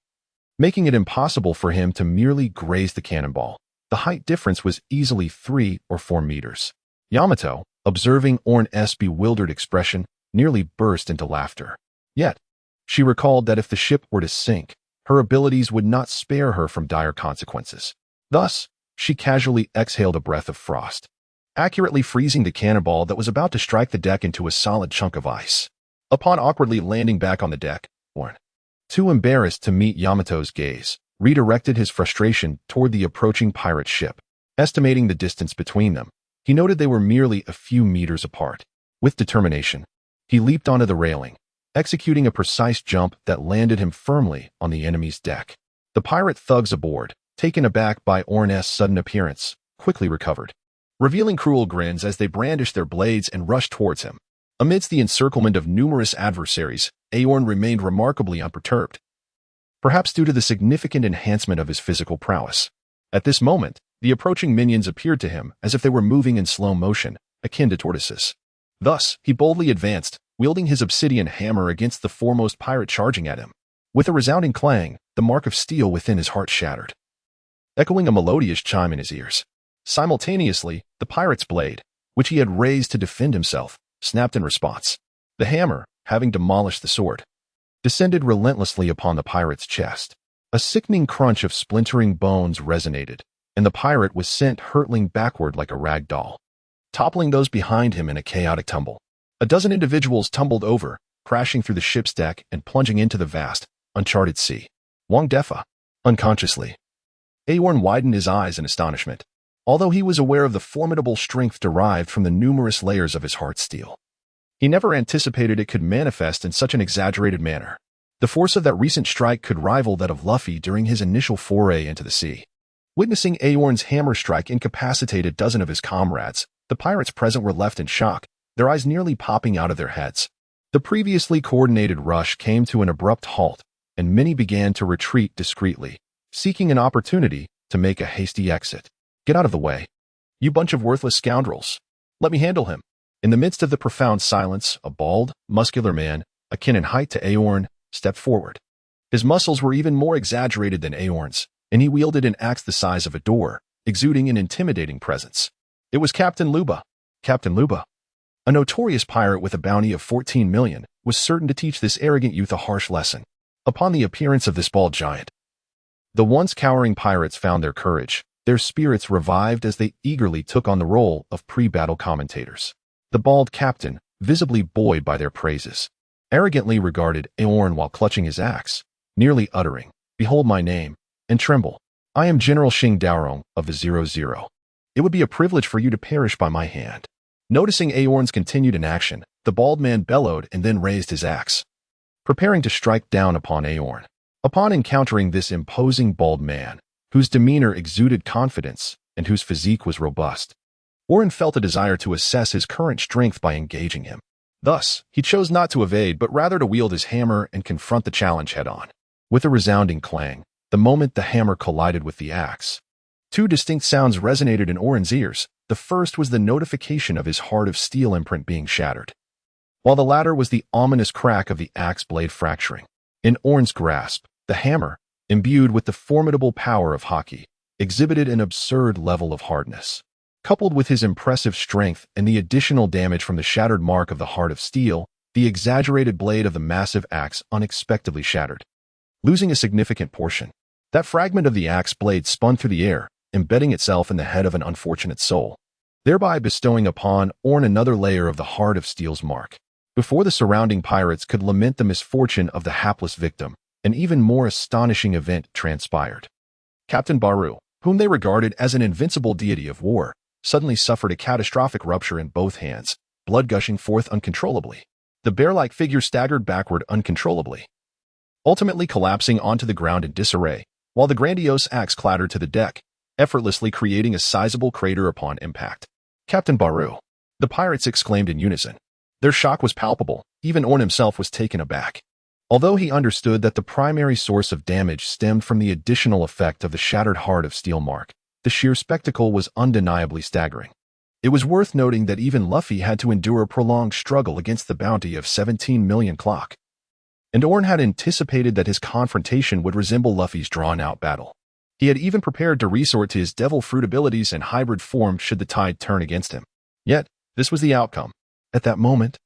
Speaker 1: making it impossible for him to merely graze the cannonball. The height difference was easily 3 or 4 meters. Yamato, observing Aorn's bewildered expression, nearly burst into laughter. Yet, she recalled that if the ship were to sink, her abilities would not spare her from dire consequences. Thus, she casually exhaled a breath of frost. accurately freezing the cannonball that was about to strike the deck into a solid chunk of ice. Upon awkwardly landing back on the deck, Aorn, too embarrassed to meet Yamato's gaze, redirected his frustration toward the approaching pirate ship. Estimating the distance between them, he noted they were merely a few meters apart. With determination, he leaped onto the railing, executing a precise jump that landed him firmly on the enemy's deck. The pirate thugs aboard, taken aback by Aorn's sudden appearance, quickly recovered, revealing cruel grins as they brandished their blades and rushed towards him. Amidst the encirclement of numerous adversaries, Aorn remained remarkably unperturbed, perhaps due to the significant enhancement of his physical prowess. At this moment, the approaching minions appeared to him as if they were moving in slow motion, akin to tortoises. Thus, he boldly advanced, wielding his obsidian hammer against the foremost pirate charging at him. With a resounding clang, the mark of steel within his heart shattered, echoing a melodious chime in his ears. Simultaneously, the pirate's blade, which he had raised to defend himself, snapped in response. The hammer, having demolished the sword, descended relentlessly upon the pirate's chest. A sickening crunch of splintering bones resonated, and the pirate was sent hurtling backward like a rag doll, toppling those behind him in a chaotic tumble. A dozen individuals tumbled over, crashing through the ship's deck and plunging into the vast, uncharted sea. Wang Defa. Unconsciously, Aorn widened his eyes in astonishment, although he was aware of the formidable strength derived from the numerous layers of his heart steel. He never anticipated it could manifest in such an exaggerated manner. The force of that recent strike could rival that of Luffy during his initial foray into the sea. Witnessing Aorn's hammer strike incapacitate a dozen of his comrades, the pirates present were left in shock, their eyes nearly popping out of their heads. The previously coordinated rush came to an abrupt halt, and many began to retreat discreetly, seeking an opportunity to make a hasty exit. "Get out of the way, you bunch of worthless scoundrels. Let me handle him." In the midst of the profound silence, a bald, muscular man, akin in height to Aorn, stepped forward. His muscles were even more exaggerated than Aorn's, and he wielded an axe the size of a door, exuding an intimidating presence. It was Captain Luba. Captain Luba, a notorious pirate with a bounty of 14 million, was certain to teach this arrogant youth a harsh lesson. Upon the appearance of this bald giant, the once cowering pirates found their courage. Their spirits revived as they eagerly took on the role of pre-battle commentators. The bald captain, visibly buoyed by their praises, arrogantly regarded Aorn while clutching his axe, nearly uttering, "Behold my name, and tremble. I am General Xing Daorong of the 00. It would be a privilege for you to perish by my hand." Noticing Aorn's continued inaction, the bald man bellowed and then raised his axe, preparing to strike down upon Aorn. Upon encountering this imposing bald man, whose demeanor exuded confidence and whose physique was robust, Aorn felt a desire to assess his current strength by engaging him. Thus, he chose not to evade but rather to wield his hammer and confront the challenge head-on. With a resounding clang, the moment the hammer collided with the axe, two distinct sounds resonated in Aorn's ears. The first was the notification of his heart of steel imprint being shattered, while the latter was the ominous crack of the axe blade fracturing. In Aorn's grasp, the hammer, imbued with the formidable power of Haki, exhibited an absurd level of hardness. Coupled with his impressive strength and the additional damage from the shattered mark of the heart of steel, the exaggerated blade of the massive axe unexpectedly shattered, losing a significant portion. That fragment of the axe blade spun through the air, embedding itself in the head of an unfortunate soul, thereby bestowing upon Aorn another layer of the heart of steel's mark. Before the surrounding pirates could lament the misfortune of the hapless victim, an even more astonishing event transpired. Captain Boru, whom they regarded as an invincible deity of war, suddenly suffered a catastrophic rupture in both hands, blood gushing forth uncontrollably. The bear-like figure staggered backward uncontrollably, ultimately collapsing onto the ground in disarray, while the grandiose axe clattered to the deck, effortlessly creating a sizable crater upon impact. "Captain Boru!" the pirates exclaimed in unison. Their shock was palpable. Even Aorn himself was taken aback. Although he understood that the primary source of damage stemmed from the additional effect of the shattered heart of steel mark, the sheer spectacle was undeniably staggering. It was worth noting that even Luffy had to endure a prolonged struggle against the bounty of 17 million clock, and Aorn had anticipated that his confrontation would resemble Luffy's drawn-out battle. He had even prepared to resort to his devil fruit abilities and hybrid form should the tide turn against him. Yet, this was the outcome. At that moment,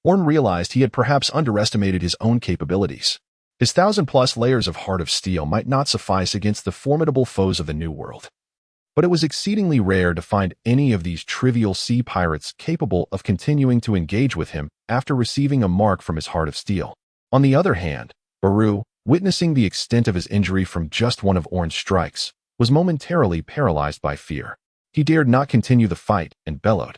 Speaker 1: Aorn realized he had perhaps underestimated his own capabilities. His 1,000-plus layers of heart of steel might not suffice against the formidable foes of the New World. But it was exceedingly rare to find any of these trivial sea pirates capable of continuing to engage with him after receiving a mark from his heart of steel. On the other hand, Boru, witnessing the extent of his injury from just one of Aorn's strikes, was momentarily paralyzed by fear. He dared not continue the fight and bellowed,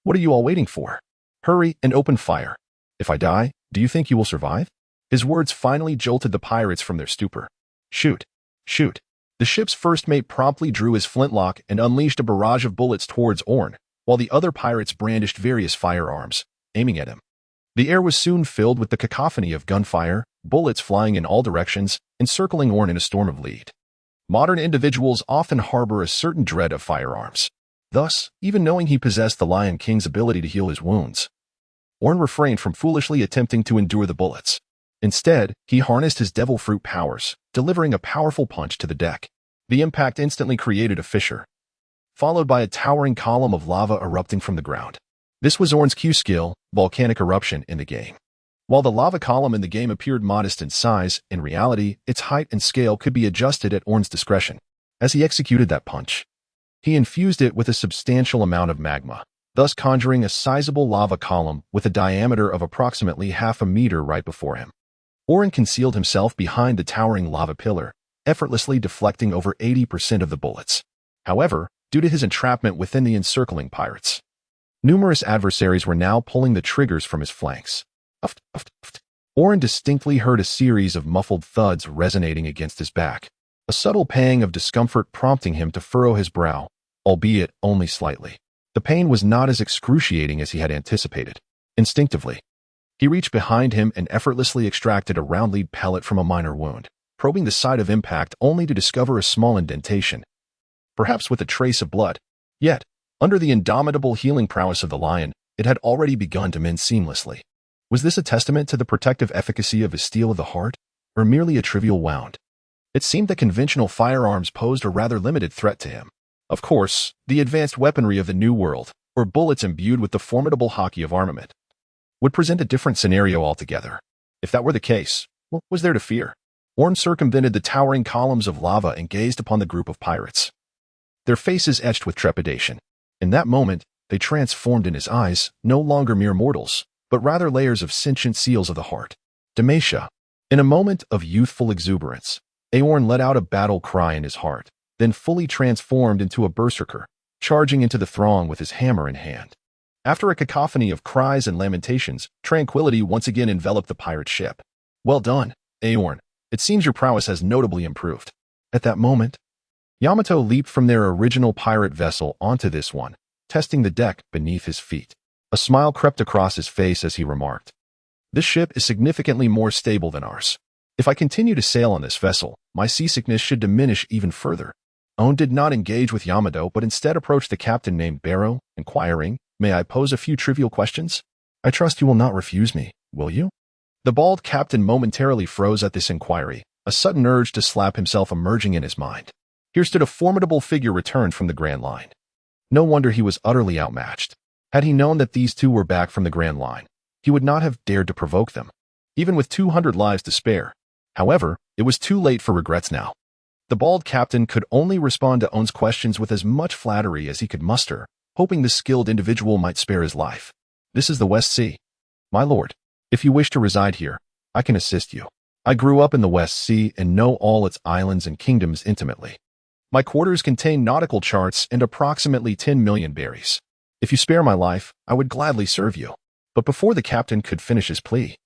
Speaker 1: "What are you all waiting for? Hurry and open fire. If I die, do you think you will survive?" His words finally jolted the pirates from their stupor. "Shoot! Shoot!" The ship's first mate promptly drew his flintlock and unleashed a barrage of bullets towards Aorn, while the other pirates brandished various firearms, aiming at him. The air was soon filled with the cacophony of gunfire, bullets flying in all directions, encircling Aorn in a storm of lead. Modern individuals often harbor a certain dread of firearms. Thus, even knowing he possessed the Lion King's ability to heal his wounds, Aorn refrained from foolishly attempting to endure the bullets. Instead, he harnessed his devil fruit powers, delivering a powerful punch to the deck. The impact instantly created a fissure, followed by a towering column of lava erupting from the ground. This was Aorn's Q skill, volcanic eruption, in the game. While the lava column in the game appeared modest in size, in reality, its height and scale could be adjusted at Aorn's discretion. As he executed that punch, he infused it with a substantial amount of magma, thus conjuring a sizable lava column with a diameter of approximately half a meter right before him. Aorn concealed himself behind the towering lava pillar, effortlessly deflecting over 80% of the bullets. However, due to his entrapment within the encircling pirates, numerous adversaries were now pulling the triggers from his flanks. Aorn distinctly heard a series of muffled thuds resonating against his back, a subtle pang of discomfort prompting him to furrow his brow, albeit only slightly. The pain was not as excruciating as he had anticipated. Instinctively, he reached behind him and effortlessly extracted a round lead pellet from a minor wound, probing the site of impact only to discover a small indentation, perhaps with a trace of blood. Yet, under the indomitable healing prowess of the lion, it had already begun to mend seamlessly. Was this a testament to the protective efficacy of his steel of the heart, or merely a trivial wound? It seemed that conventional firearms posed a rather limited threat to him. Of course, the advanced weaponry of the New World, or bullets imbued with the formidable hockey of armament, would present a different scenario altogether. If that were the case, what was there to fear? Aorn circumvented the towering columns of lava and gazed upon the group of pirates, their faces etched with trepidation. In that moment, they transformed in his eyes, no longer mere mortals, but rather layers of sentient seals of the heart. Demacia. In a moment of youthful exuberance, Aorn let out a battle cry in his heart, then fully transformed into a berserker, charging into the throng with his hammer in hand. After a cacophony of cries and lamentations, tranquility once again enveloped the pirate ship. "Well done, Aorn. It seems your prowess has notably improved." At that moment, Yamato leaped from their original pirate vessel onto this one, testing the deck beneath his feet. A smile crept across his face as he remarked, "This ship is significantly more stable than ours. If I continue to sail on this vessel, my seasickness should diminish even further." Aorn did not engage with Yamato, but instead approached the captain named Boru, inquiring, "May I pose a few trivial questions? I trust you will not refuse me, will you?" The bald captain momentarily froze at this inquiry, a sudden urge to slap himself emerging in his mind. Here stood a formidable figure returned from the Grand Line. No wonder he was utterly outmatched. Had he known that these two were back from the Grand Line, he would not have dared to provoke them, even with 200 lives to spare. However, it was too late for regrets now. The bald captain could only respond to Aorn's questions with as much flattery as he could muster, hoping the skilled individual might spare his life. "This is the West Sea. My lord, if you wish to reside here, I can assist you. I grew up in the West Sea and know all its islands and kingdoms intimately. My quarters contain nautical charts and approximately 10 million berries. If you spare my life, I would gladly serve you." But before the captain could finish his plea,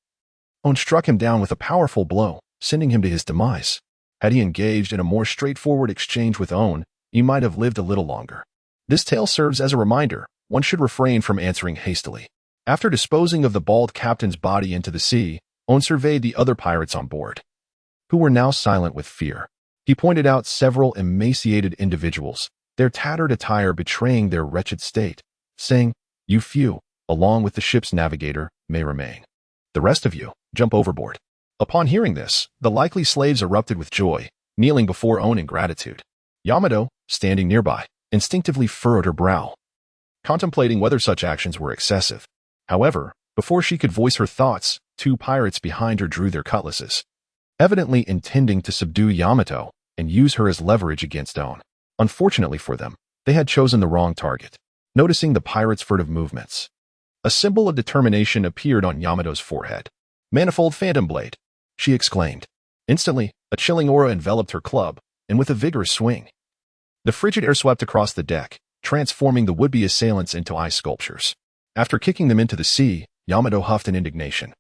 Speaker 1: Aorn struck him down with a powerful blow, sending him to his demise. Had he engaged in a more straightforward exchange with Aorn, he might have lived a little longer. This tale serves as a reminder: one should refrain from answering hastily. After disposing of the bald captain's body into the sea, Aorn surveyed the other pirates on board, who were now silent with fear. He pointed out several emaciated individuals, their tattered attire betraying their wretched state, saying, "You few, along with the ship's navigator, may remain. The rest of you, jump overboard." Upon hearing this, the likely slaves erupted with joy, kneeling before Aorn in gratitude. Yamato, standing nearby, instinctively furrowed her brow, contemplating whether such actions were excessive. However, before she could voice her thoughts, two pirates behind her drew their cutlasses, evidently intending to subdue Yamato and use her as leverage against Aorn. Unfortunately for them, they had chosen the wrong target. Noticing the pirate's furtive movements, a symbol of determination appeared on Yamato's forehead. "Manifold Phantom Blade," she exclaimed. Instantly, a chilling aura enveloped her club, and with a vigorous swing, the frigid air swept across the deck, transforming the would-be assailants into ice sculptures. After kicking them into the sea, Yamato huffed in indignation.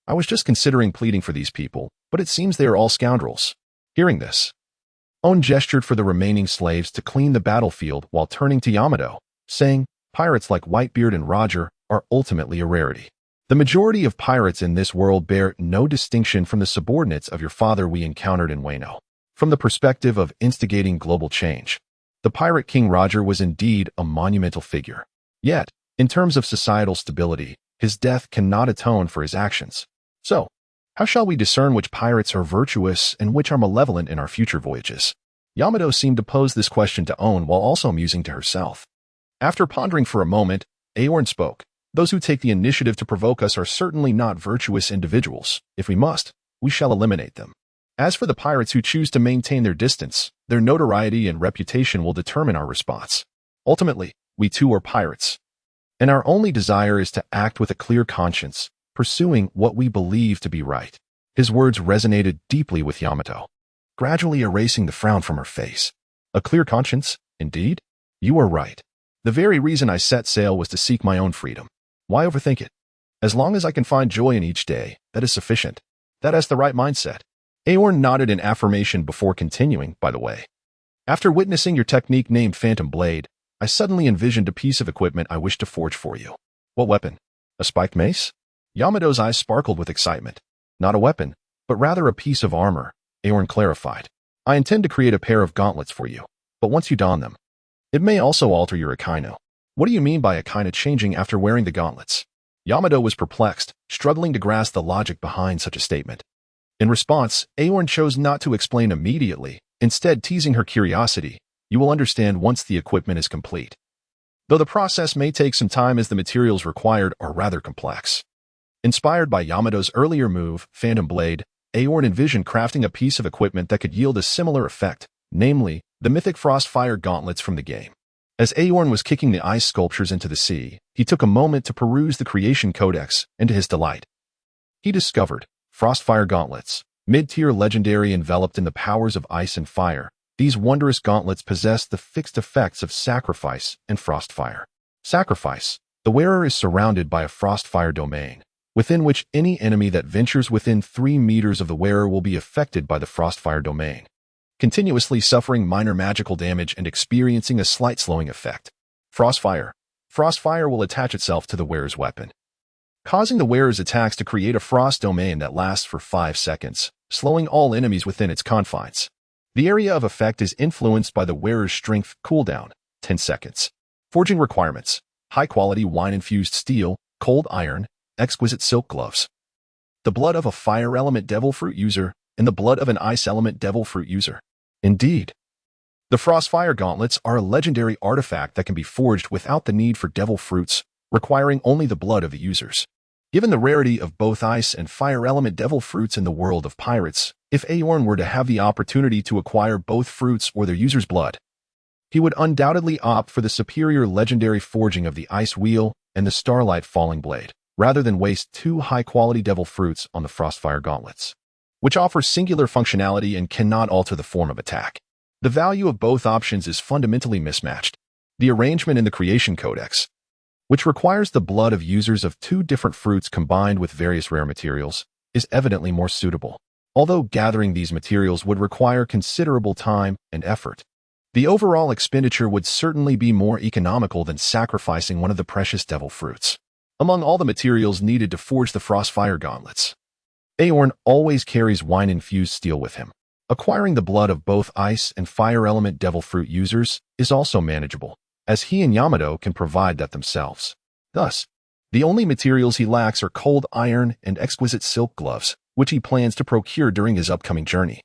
Speaker 1: "I was just considering pleading for these people, but it seems they are all scoundrels." Hearing this, Aeon gestured for the remaining slaves to clean the battlefield while turning to Yamato, saying, "Pirates like Whitebeard and Roger are ultimately a rarity. The majority of pirates in this world bear no distinction from the subordinates of your father we encountered in Wano. From the perspective of instigating global change, the pirate King Roger was indeed a monumental figure. Yet, in terms of societal stability, his death cannot atone for his actions. So, how shall we discern which pirates are virtuous and which are malevolent in our future voyages?" Yamato seemed to pose this question to Aeon while also musing to herself. After pondering for a moment, Aorn spoke. "Those who take the initiative to provoke us are certainly not virtuous individuals. If we must, we shall eliminate them. As for the pirates who choose to maintain their distance, their notoriety and reputation will determine our response. Ultimately, we too are pirates, and our only desire is to act with a clear conscience, pursuing what we believe to be right." His words resonated deeply with Yamato, gradually erasing the frown from her face. "A clear conscience, indeed? You are right. The very reason I set sail was to seek my own freedom. Why overthink it? As long as I can find joy in each day, that is sufficient. That is the right mindset." Aorn nodded in affirmation before continuing, "By the way, after witnessing your technique named Phantom Blade, I suddenly envisioned a piece of equipment I wish to forge for you." "What weapon? A spiked mace?" Yamato's eyes sparkled with excitement. "Not a weapon, but rather a piece of armor," Aorn clarified. "I intend to create a pair of gauntlets for you, but once you don them, it may also alter your Akaino." "What do you mean by Akaino changing after wearing the gauntlets?" Yamato was perplexed, struggling to grasp the logic behind such a statement. In response, Aorn chose not to explain immediately, instead teasing her curiosity. "You will understand once the equipment is complete, though the process may take some time as the materials required are rather complex." Inspired by Yamato's earlier move, Phantom Blade, Aorn envisioned crafting a piece of equipment that could yield a similar effect, namely, the mythic Frostfire gauntlets from the game. As Aorn was kicking the ice sculptures into the sea, he took a moment to peruse the creation codex, and to his delight, he discovered Frostfire gauntlets, mid-tier legendary enveloped in the powers of ice and fire. These wondrous gauntlets possess the fixed effects of sacrifice and frostfire. Sacrifice. The wearer is surrounded by a frostfire domain, within which any enemy that ventures within 3 meters of the wearer will be affected by the frostfire domain, continuously suffering minor magical damage and experiencing a slight slowing effect. Frostfire. Frostfire will attach itself to the wearer's weapon, causing the wearer's attacks to create a frost domain that lasts for 5 seconds, slowing all enemies within its confines. The area of effect is influenced by the wearer's strength cooldown, 10 seconds. Forging requirements: high-quality wine-infused steel, cold iron, exquisite silk gloves, the blood of a fire element devil fruit user, and the blood of an ice element devil fruit user. Indeed, the Frostfire gauntlets are a legendary artifact that can be forged without the need for devil fruits, requiring only the blood of the users. Given the rarity of both ice and fire element devil fruits in the world of pirates, if Aorn were to have the opportunity to acquire both fruits or their user's blood, he would undoubtedly opt for the superior legendary forging of the Ice Wheel and the Starlight Falling Blade, rather than waste 2 high-quality devil fruits on the Frostfire gauntlets, which offer singular functionality and cannot alter the form of attack. The value of both options is fundamentally mismatched. The arrangement in the Creation Codex, which requires the blood of users of 2 different fruits combined with various rare materials, is evidently more suitable. Although gathering these materials would require considerable time and effort, the overall expenditure would certainly be more economical than sacrificing one of the precious devil fruits. Among all the materials needed to forge the Frostfire gauntlets, Aorn always carries wine-infused steel with him. Acquiring the blood of both ice and fire element devil fruit users is also manageable, as he and Yamato can provide that themselves. Thus, the only materials he lacks are cold iron and exquisite silk gloves, which he plans to procure during his upcoming journey.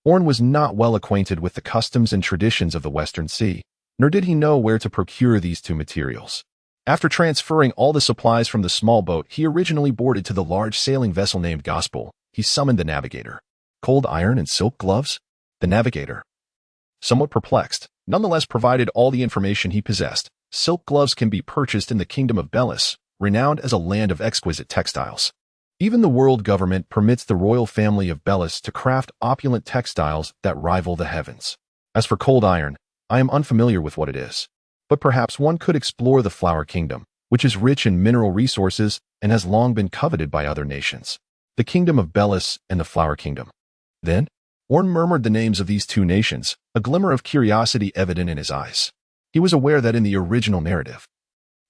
Speaker 1: Aorn was not well acquainted with the customs and traditions of the Western Sea, nor did he know where to procure these 2 materials. After transferring all the supplies from the small boat he originally boarded to the large sailing vessel named Gospel, he summoned the navigator. Cold iron and silk gloves? The navigator, somewhat perplexed, nonetheless provided all the information he possessed. Silk gloves can be purchased in the Kingdom of Bellis, renowned as a land of exquisite textiles. Even the world government permits the royal family of Bellis to craft opulent textiles that rival the heavens. As for cold iron, I am unfamiliar with what it is, but perhaps one could explore the Flower Kingdom, which is rich in mineral resources and has long been coveted by other nations. The Kingdom of Bellis and the Flower Kingdom. Then, Aorn murmured the names of these two nations, a glimmer of curiosity evident in his eyes. He was aware that in the original narrative,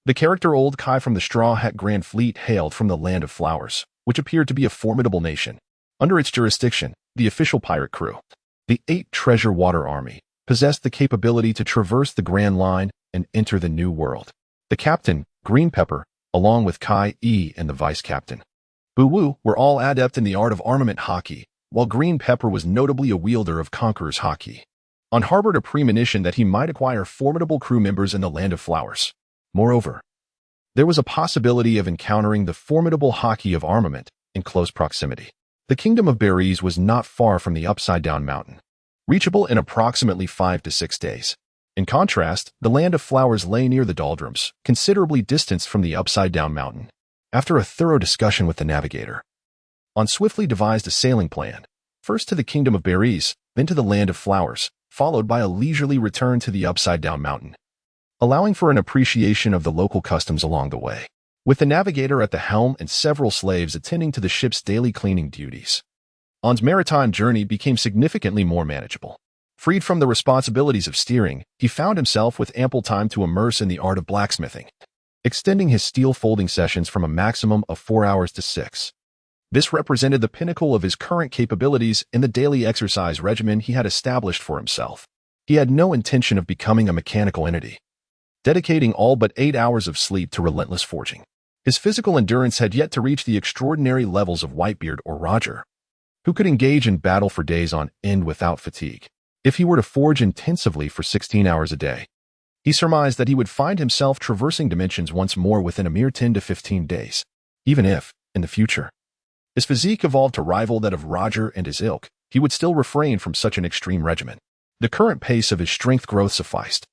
Speaker 1: the character Old Kai from the Straw Hat Grand Fleet hailed from the Land of Flowers, which appeared to be a formidable nation. Under its jurisdiction, the official pirate crew, the 8 Treasure Water Army, possessed the capability to traverse the Grand Line and enter the New World. The captain, Green Pepper, along with Kai E and the vice captain, Bu Wu, were all adept in the art of armament hockey, while Green Pepper was notably a wielder of Conqueror's hockey. On harbored a premonition that he might acquire formidable crew members in the Land of Flowers. Moreover, there was a possibility of encountering the formidable hockey of armament in close proximity. The Kingdom of Berries was not far from the Upside-Down Mountain, reachable in approximately 5 to 6 days. In contrast, the Land of Flowers lay near the doldrums, considerably distanced from the Upside-Down Mountain. After a thorough discussion with the navigator, Aorn swiftly devised a sailing plan, first to the Kingdom of Berries, then to the Land of Flowers, followed by a leisurely return to the Upside-Down Mountain, allowing for an appreciation of the local customs along the way. With the navigator at the helm and several slaves attending to the ship's daily cleaning duties, Aorn's maritime journey became significantly more manageable. Freed from the responsibilities of steering, he found himself with ample time to immerse in the art of blacksmithing, extending his steel folding sessions from a maximum of 4 hours to 6. This represented the pinnacle of his current capabilities in the daily exercise regimen he had established for himself. He had no intention of becoming a mechanical entity, dedicating all but 8 hours of sleep to relentless forging. His physical endurance had yet to reach the extraordinary levels of Whitebeard or Roger, who could engage in battle for days on end without fatigue. If he were to forge intensively for 16 hours a day, he surmised that he would find himself traversing dimensions once more within a mere 10 to 15 days. Even if, in the future, his physique evolved to rival that of Roger and his ilk, he would still refrain from such an extreme regimen. The current pace of his strength growth sufficed.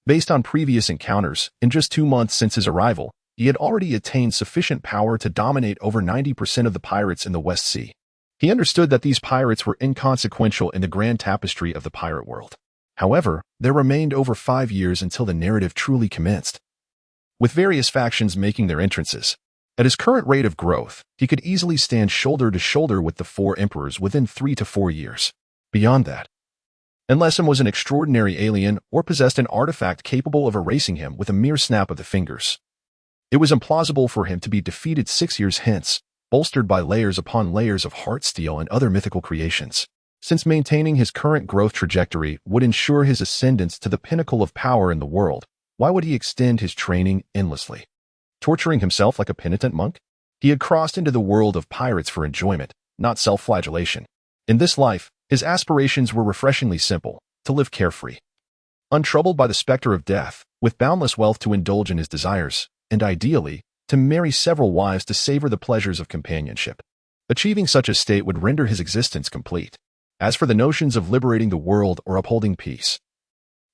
Speaker 1: Based on previous encounters, in just 2 months since his arrival, he had already attained sufficient power to dominate over 90% of the pirates in the West Sea. He understood that these pirates were inconsequential in the grand tapestry of the pirate world. However, there remained over 5 years until the narrative truly commenced, with various factions making their entrances. At his current rate of growth, he could easily stand shoulder to shoulder with the 4 emperors within 3 to 4 years. Beyond that, unless he was an extraordinary alien or possessed an artifact capable of erasing him with a mere snap of the fingers, it was implausible for him to be defeated 6 years hence, bolstered by layers upon layers of heart steel and other mythical creations. Since maintaining his current growth trajectory would ensure his ascendance to the pinnacle of power in the world, why would he extend his training endlessly, torturing himself like a penitent monk? He had crossed into the world of pirates for enjoyment, not self-flagellation. In this life, his aspirations were refreshingly simple: to live carefree, untroubled by the specter of death, with boundless wealth to indulge in his desires, and ideally, to marry several wives to savor the pleasures of companionship. Achieving such a state would render his existence complete. As for the notions of liberating the world or upholding peace,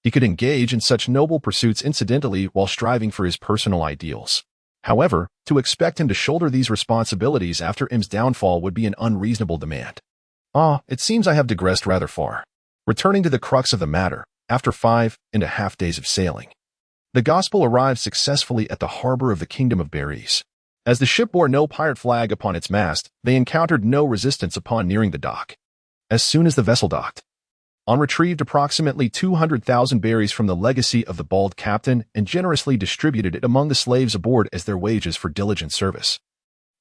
Speaker 1: he could engage in such noble pursuits incidentally while striving for his personal ideals. However, to expect him to shoulder these responsibilities after M's downfall would be an unreasonable demand. It seems I have digressed rather far. Returning to the crux of the matter, after 5.5 days of sailing, the gospel arrived successfully at the harbor of the Kingdom of Berries. As the ship bore no pirate flag upon its mast, they encountered no resistance upon nearing the dock. As soon as the vessel docked, Aorn retrieved approximately 200,000 berries from the legacy of the bald captain and generously distributed it among the slaves aboard as their wages for diligent service,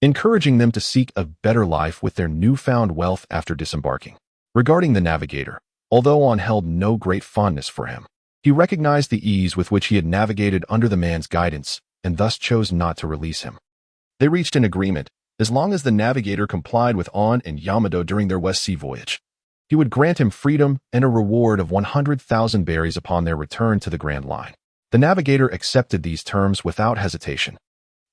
Speaker 1: encouraging them to seek a better life with their newfound wealth after disembarking. Regarding the navigator, although Aorn held no great fondness for him, he recognized the ease with which he had navigated under the man's guidance and thus chose not to release him. They reached an agreement. As long as the navigator complied with Aorn and Yamato during their West Sea voyage, he would grant him freedom and a reward of 100,000 berries upon their return to the Grand Line. The navigator accepted these terms without hesitation.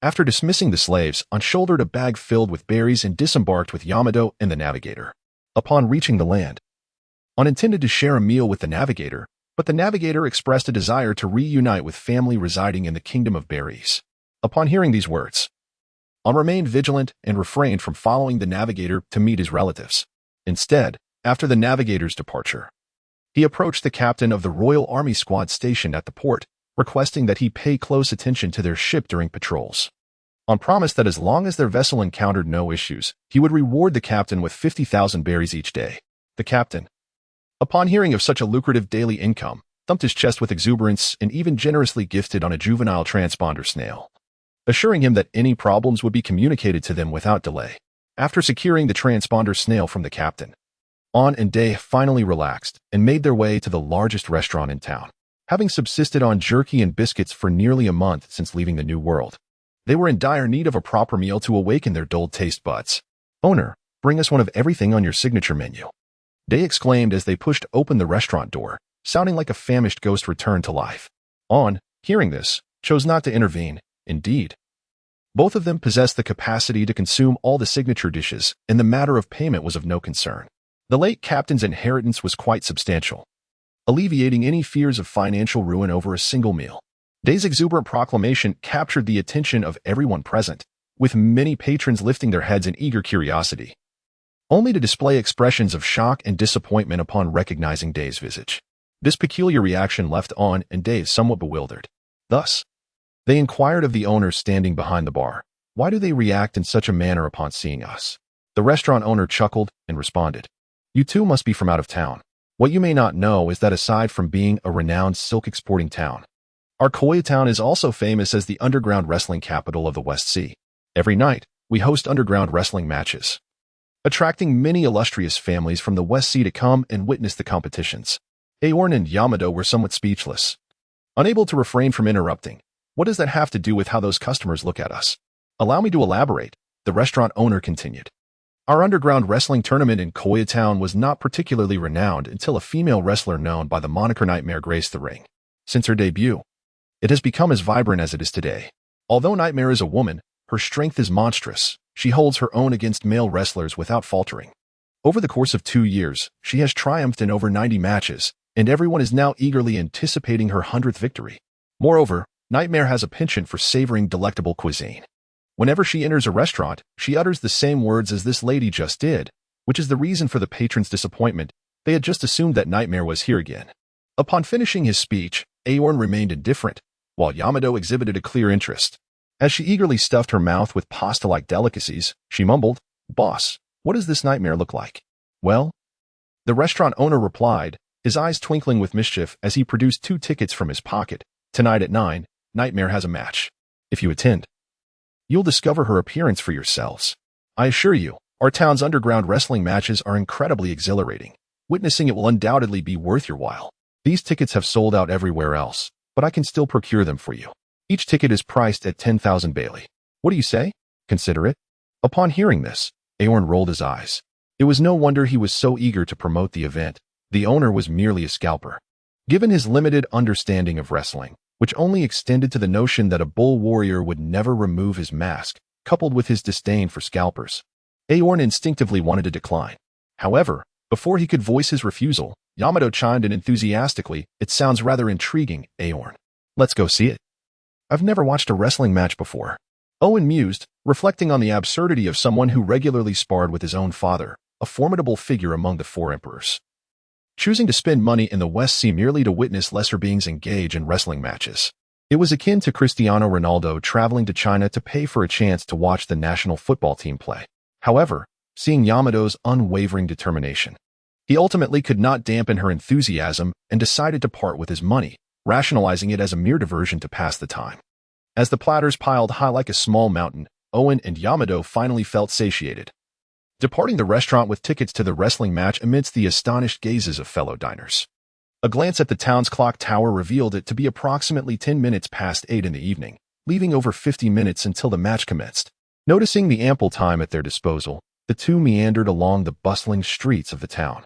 Speaker 1: After dismissing the slaves, Aorn shouldered a bag filled with berries and disembarked with Yamato and the navigator. Upon reaching the land, Aorn intended to share a meal with the navigator, but the navigator expressed a desire to reunite with family residing in the Kingdom of Berries. Upon hearing these words, Aeon remained vigilant and refrained from following the navigator to meet his relatives. Instead, after the navigator's departure, he approached the captain of the Royal Army squad stationed at the port, requesting that he pay close attention to their ship during patrols. Aeon promised that as long as their vessel encountered no issues, he would reward the captain with 50,000 berries each day. The captain, upon hearing of such a lucrative daily income, thumped his chest with exuberance and even generously gifted on a juvenile transponder snail, assuring him that any problems would be communicated to them without delay. After securing the transponder snail from the captain, Aeon and Day finally relaxed and made their way to the largest restaurant in town. Having subsisted on jerky and biscuits for nearly a month since leaving the New World, they were in dire need of a proper meal to awaken their dulled taste buds. "Owner, bring us one of everything on your signature menu," Day exclaimed as they pushed open the restaurant door, sounding like a famished ghost returned to life. Aeon, hearing this, chose not to intervene. Indeed, both of them possessed the capacity to consume all the signature dishes, and the matter of payment was of no concern. The late captain's inheritance was quite substantial, alleviating any fears of financial ruin over a single meal. Day's exuberant proclamation captured the attention of everyone present, with many patrons lifting their heads in eager curiosity, only to display expressions of shock and disappointment upon recognizing Day's visage. This peculiar reaction left Aeon and Day somewhat bewildered. Thus, they inquired of the owner standing behind the bar, "Why do they react in such a manner upon seeing us?" The restaurant owner chuckled and responded, "You two must be from out of town. What you may not know is that aside from being a renowned silk exporting town, our Koreatown is also famous as the underground wrestling capital of the West Sea. Every night, we host underground wrestling matches, attracting many illustrious families from the West Sea to come and witness the competitions." Aorn and Yamato were somewhat speechless, unable to refrain from interrupting. "What does that have to do with how those customers look at us?" "Allow me to elaborate," the restaurant owner continued. "Our underground wrestling tournament in Koreatown was not particularly renowned until a female wrestler known by the moniker Nightmare graced the ring. Since her debut, it has become as vibrant as it is today. Although Nightmare is a woman, her strength is monstrous. She holds her own against male wrestlers without faltering. Over the course of 2 years, she has triumphed in over 90 matches, and everyone is now eagerly anticipating her 100th victory. Moreover, Nightmare has a penchant for savoring delectable cuisine. Whenever she enters a restaurant, she utters the same words as this lady just did, which is the reason for the patrons' disappointment. They had just assumed that Nightmare was here again." Upon finishing his speech, Aorn remained indifferent, while Yamato exhibited a clear interest. As she eagerly stuffed her mouth with pasta-like delicacies, she mumbled, "Boss, what does this Nightmare look like?" "Well," the restaurant owner replied, his eyes twinkling with mischief as he produced 2 tickets from his pocket. "Tonight at 9, Nightmare has a match. If you attend, you'll discover her appearance for yourselves. I assure you, our town's underground wrestling matches are incredibly exhilarating. Witnessing it will undoubtedly be worth your while. These tickets have sold out everywhere else, but I can still procure them for you. Each ticket is priced at 10,000 Bailey. What do you say? Consider it." Upon hearing this, Aorn rolled his eyes. It was no wonder he was so eager to promote the event. The owner was merely a scalper. Given his limited understanding of wrestling, which only extended to the notion that a bull warrior would never remove his mask, coupled with his disdain for scalpers, Aorn instinctively wanted to decline. However, before he could voice his refusal, Yamato chimed in enthusiastically, "It sounds rather intriguing, Aorn. Let's go see it." "I've never watched a wrestling match before," Owen mused, reflecting on the absurdity of someone who regularly sparred with his own father, a formidable figure among the 4 emperors, choosing to spend money in the West Sea merely to witness lesser beings engage in wrestling matches. It was akin to Cristiano Ronaldo traveling to China to pay for a chance to watch the national football team play. However, seeing Yamato's unwavering determination, he ultimately could not dampen her enthusiasm and decided to part with his money, rationalizing it as a mere diversion to pass the time. As the platters piled high like a small mountain, Owen and Yamato finally felt satiated, departing the restaurant with tickets to the wrestling match amidst the astonished gazes of fellow diners. A glance at the town's clock tower revealed it to be approximately 10 minutes past 8 in the evening, leaving over 50 minutes until the match commenced. Noticing the ample time at their disposal, the two meandered along the bustling streets of the town.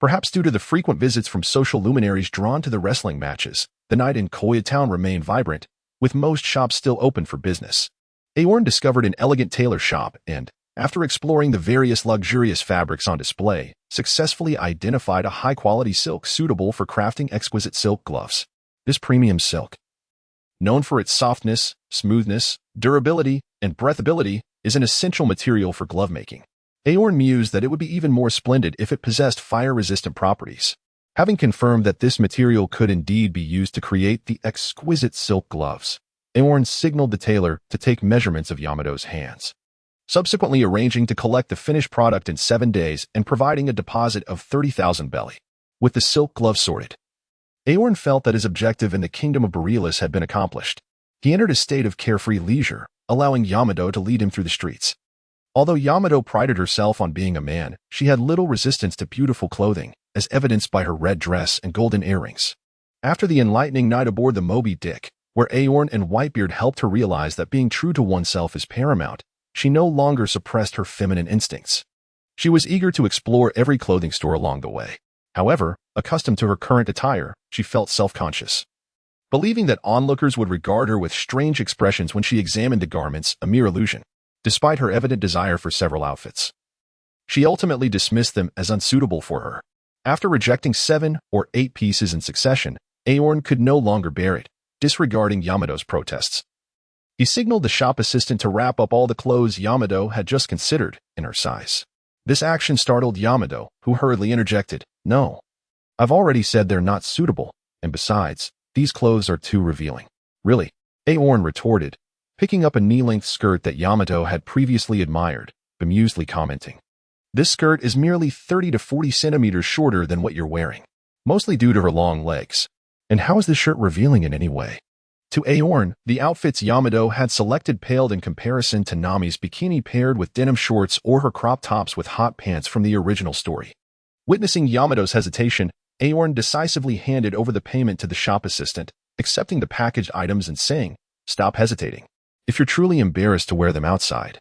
Speaker 1: Perhaps due to the frequent visits from social luminaries drawn to the wrestling matches, the night in Koreatown remained vibrant, with most shops still open for business. Aorn discovered an elegant tailor shop and, After exploring the various luxurious fabrics on display, successfully identified a high-quality silk suitable for crafting exquisite silk gloves. This premium silk, known for its softness, smoothness, durability, and breathability, is an essential material for glove making. Aorn mused that it would be even more splendid if it possessed fire-resistant properties. Having confirmed that this material could indeed be used to create the exquisite silk gloves, Aorn signaled the tailor to take measurements of Yamato's hands, subsequently arranging to collect the finished product in 7 days and providing a deposit of 30,000 belly. With the silk glove sorted, Aorn felt that his objective in the kingdom of Borealis had been accomplished. He entered a state of carefree leisure, allowing Yamato to lead him through the streets. Although Yamato prided herself on being a man, she had little resistance to beautiful clothing, as evidenced by her red dress and golden earrings. After the enlightening night aboard the Moby Dick, where Aorn and Whitebeard helped her realize that being true to oneself is paramount, she no longer suppressed her feminine instincts. She was eager to explore every clothing store along the way. However, accustomed to her current attire, she felt self-conscious, believing that onlookers would regard her with strange expressions when she examined the garments, a mere illusion. Despite her evident desire for several outfits, she ultimately dismissed them as unsuitable for her. After rejecting 7 or 8 pieces in succession, Aorn could no longer bear it, disregarding Yamato's protests. He signaled the shop assistant to wrap up all the clothes Yamato had just considered in her size. This action startled Yamato, who hurriedly interjected, "No. I've already said they're not suitable, and besides, these clothes are too revealing." "Really?" Aorn retorted, picking up a knee-length skirt that Yamato had previously admired, bemusedly commenting, "This skirt is merely 30 to 40 centimeters shorter than what you're wearing, mostly due to her long legs. And how is this shirt revealing in any way?" To Aorn, the outfits Yamato had selected paled in comparison to Nami's bikini paired with denim shorts or her crop tops with hot pants from the original story. Witnessing Yamato's hesitation, Aorn decisively handed over the payment to the shop assistant, accepting the packaged items and saying, "Stop hesitating. If you're truly embarrassed to wear them outside,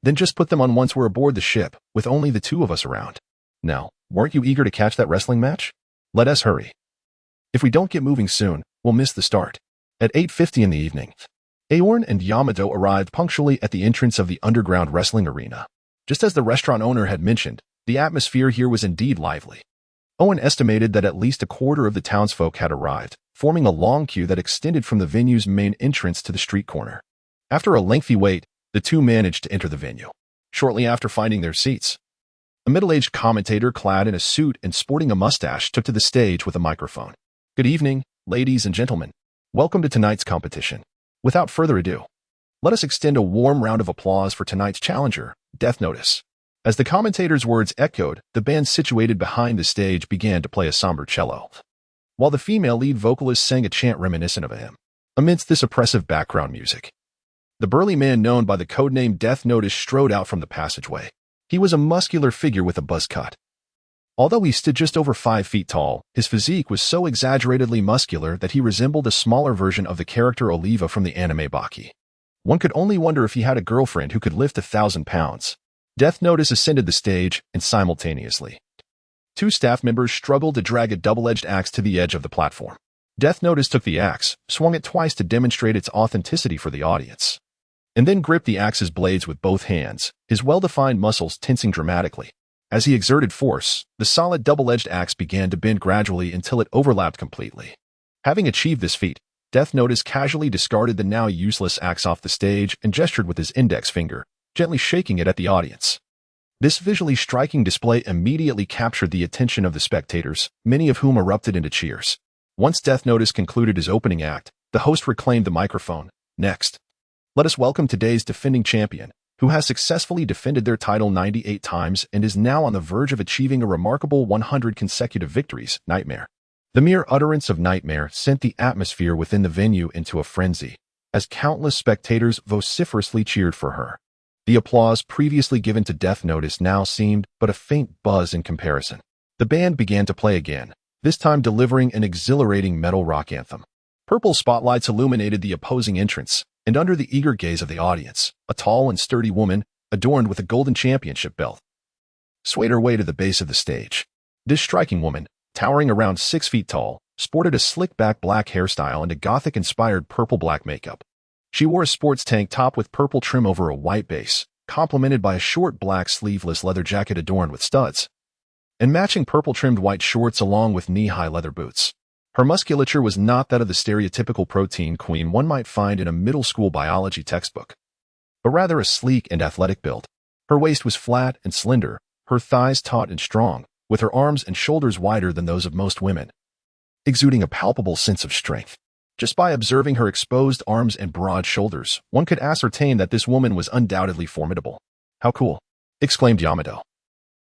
Speaker 1: then just put them on once we're aboard the ship, with only the 2 of us around. Now, weren't you eager to catch that wrestling match? Let us hurry. If we don't get moving soon, we'll miss the start." At 8:50 in the evening, Aorn and Yamato arrived punctually at the entrance of the underground wrestling arena. Just as the restaurant owner had mentioned, the atmosphere here was indeed lively. Owen estimated that at least a quarter of the townsfolk had arrived, forming a long queue that extended from the venue's main entrance to the street corner. After a lengthy wait, the two managed to enter the venue. Shortly after finding their seats, a middle-aged commentator clad in a suit and sporting a mustache took to the stage with a microphone. "Good evening, ladies and gentlemen. Welcome to tonight's competition. Without further ado, let us extend a warm round of applause for tonight's challenger, Death Notice." As the commentator's words echoed, the band situated behind the stage began to play a somber cello, while the female lead vocalist sang a chant reminiscent of a hymn. Amidst this oppressive background music, the burly man known by the codename Death Notice strode out from the passageway. He was a muscular figure with a buzz cut. Although he stood just over 5 feet tall, his physique was so exaggeratedly muscular that he resembled a smaller version of the character Oliva from the anime Baki. One could only wonder if he had a girlfriend who could lift 1,000 pounds. Death Notice ascended the stage, and simultaneously, 2 staff members struggled to drag a double-edged axe to the edge of the platform. Death Notice took the axe, swung it twice to demonstrate its authenticity for the audience, and then gripped the axe's blades with both hands, his well-defined muscles tensing dramatically. As he exerted force, the solid double-edged axe began to bend gradually until it overlapped completely. Having achieved this feat, Death Notice casually discarded the now useless axe off the stage and gestured with his index finger, gently shaking it at the audience. This visually striking display immediately captured the attention of the spectators, many of whom erupted into cheers. Once Death Notice concluded his opening act, the host reclaimed the microphone. "Next, let us welcome today's defending champion, who has successfully defended their title 98 times and is now on the verge of achieving a remarkable 100 consecutive victories, Nightmare." The mere utterance of Nightmare sent the atmosphere within the venue into a frenzy, as countless spectators vociferously cheered for her. The applause previously given to Death Notice now seemed but a faint buzz in comparison. The band began to play again, this time delivering an exhilarating metal rock anthem. Purple spotlights illuminated the opposing entrance, and under the eager gaze of the audience, a tall and sturdy woman, adorned with a golden championship belt, swayed her way to the base of the stage. This striking woman, towering around 6 feet tall, sported a slick-back black hairstyle and a Gothic-inspired purple-black makeup. She wore a sports tank top with purple trim over a white base, complemented by a short black sleeveless leather jacket adorned with studs, and matching purple-trimmed white shorts along with knee-high leather boots. Her musculature was not that of the stereotypical protein queen one might find in a middle school biology textbook, but rather a sleek and athletic build. Her waist was flat and slender, her thighs taut and strong, with her arms and shoulders wider than those of most women, exuding a palpable sense of strength. Just by observing her exposed arms and broad shoulders, one could ascertain that this woman was undoubtedly formidable. "How cool!" exclaimed Yamato,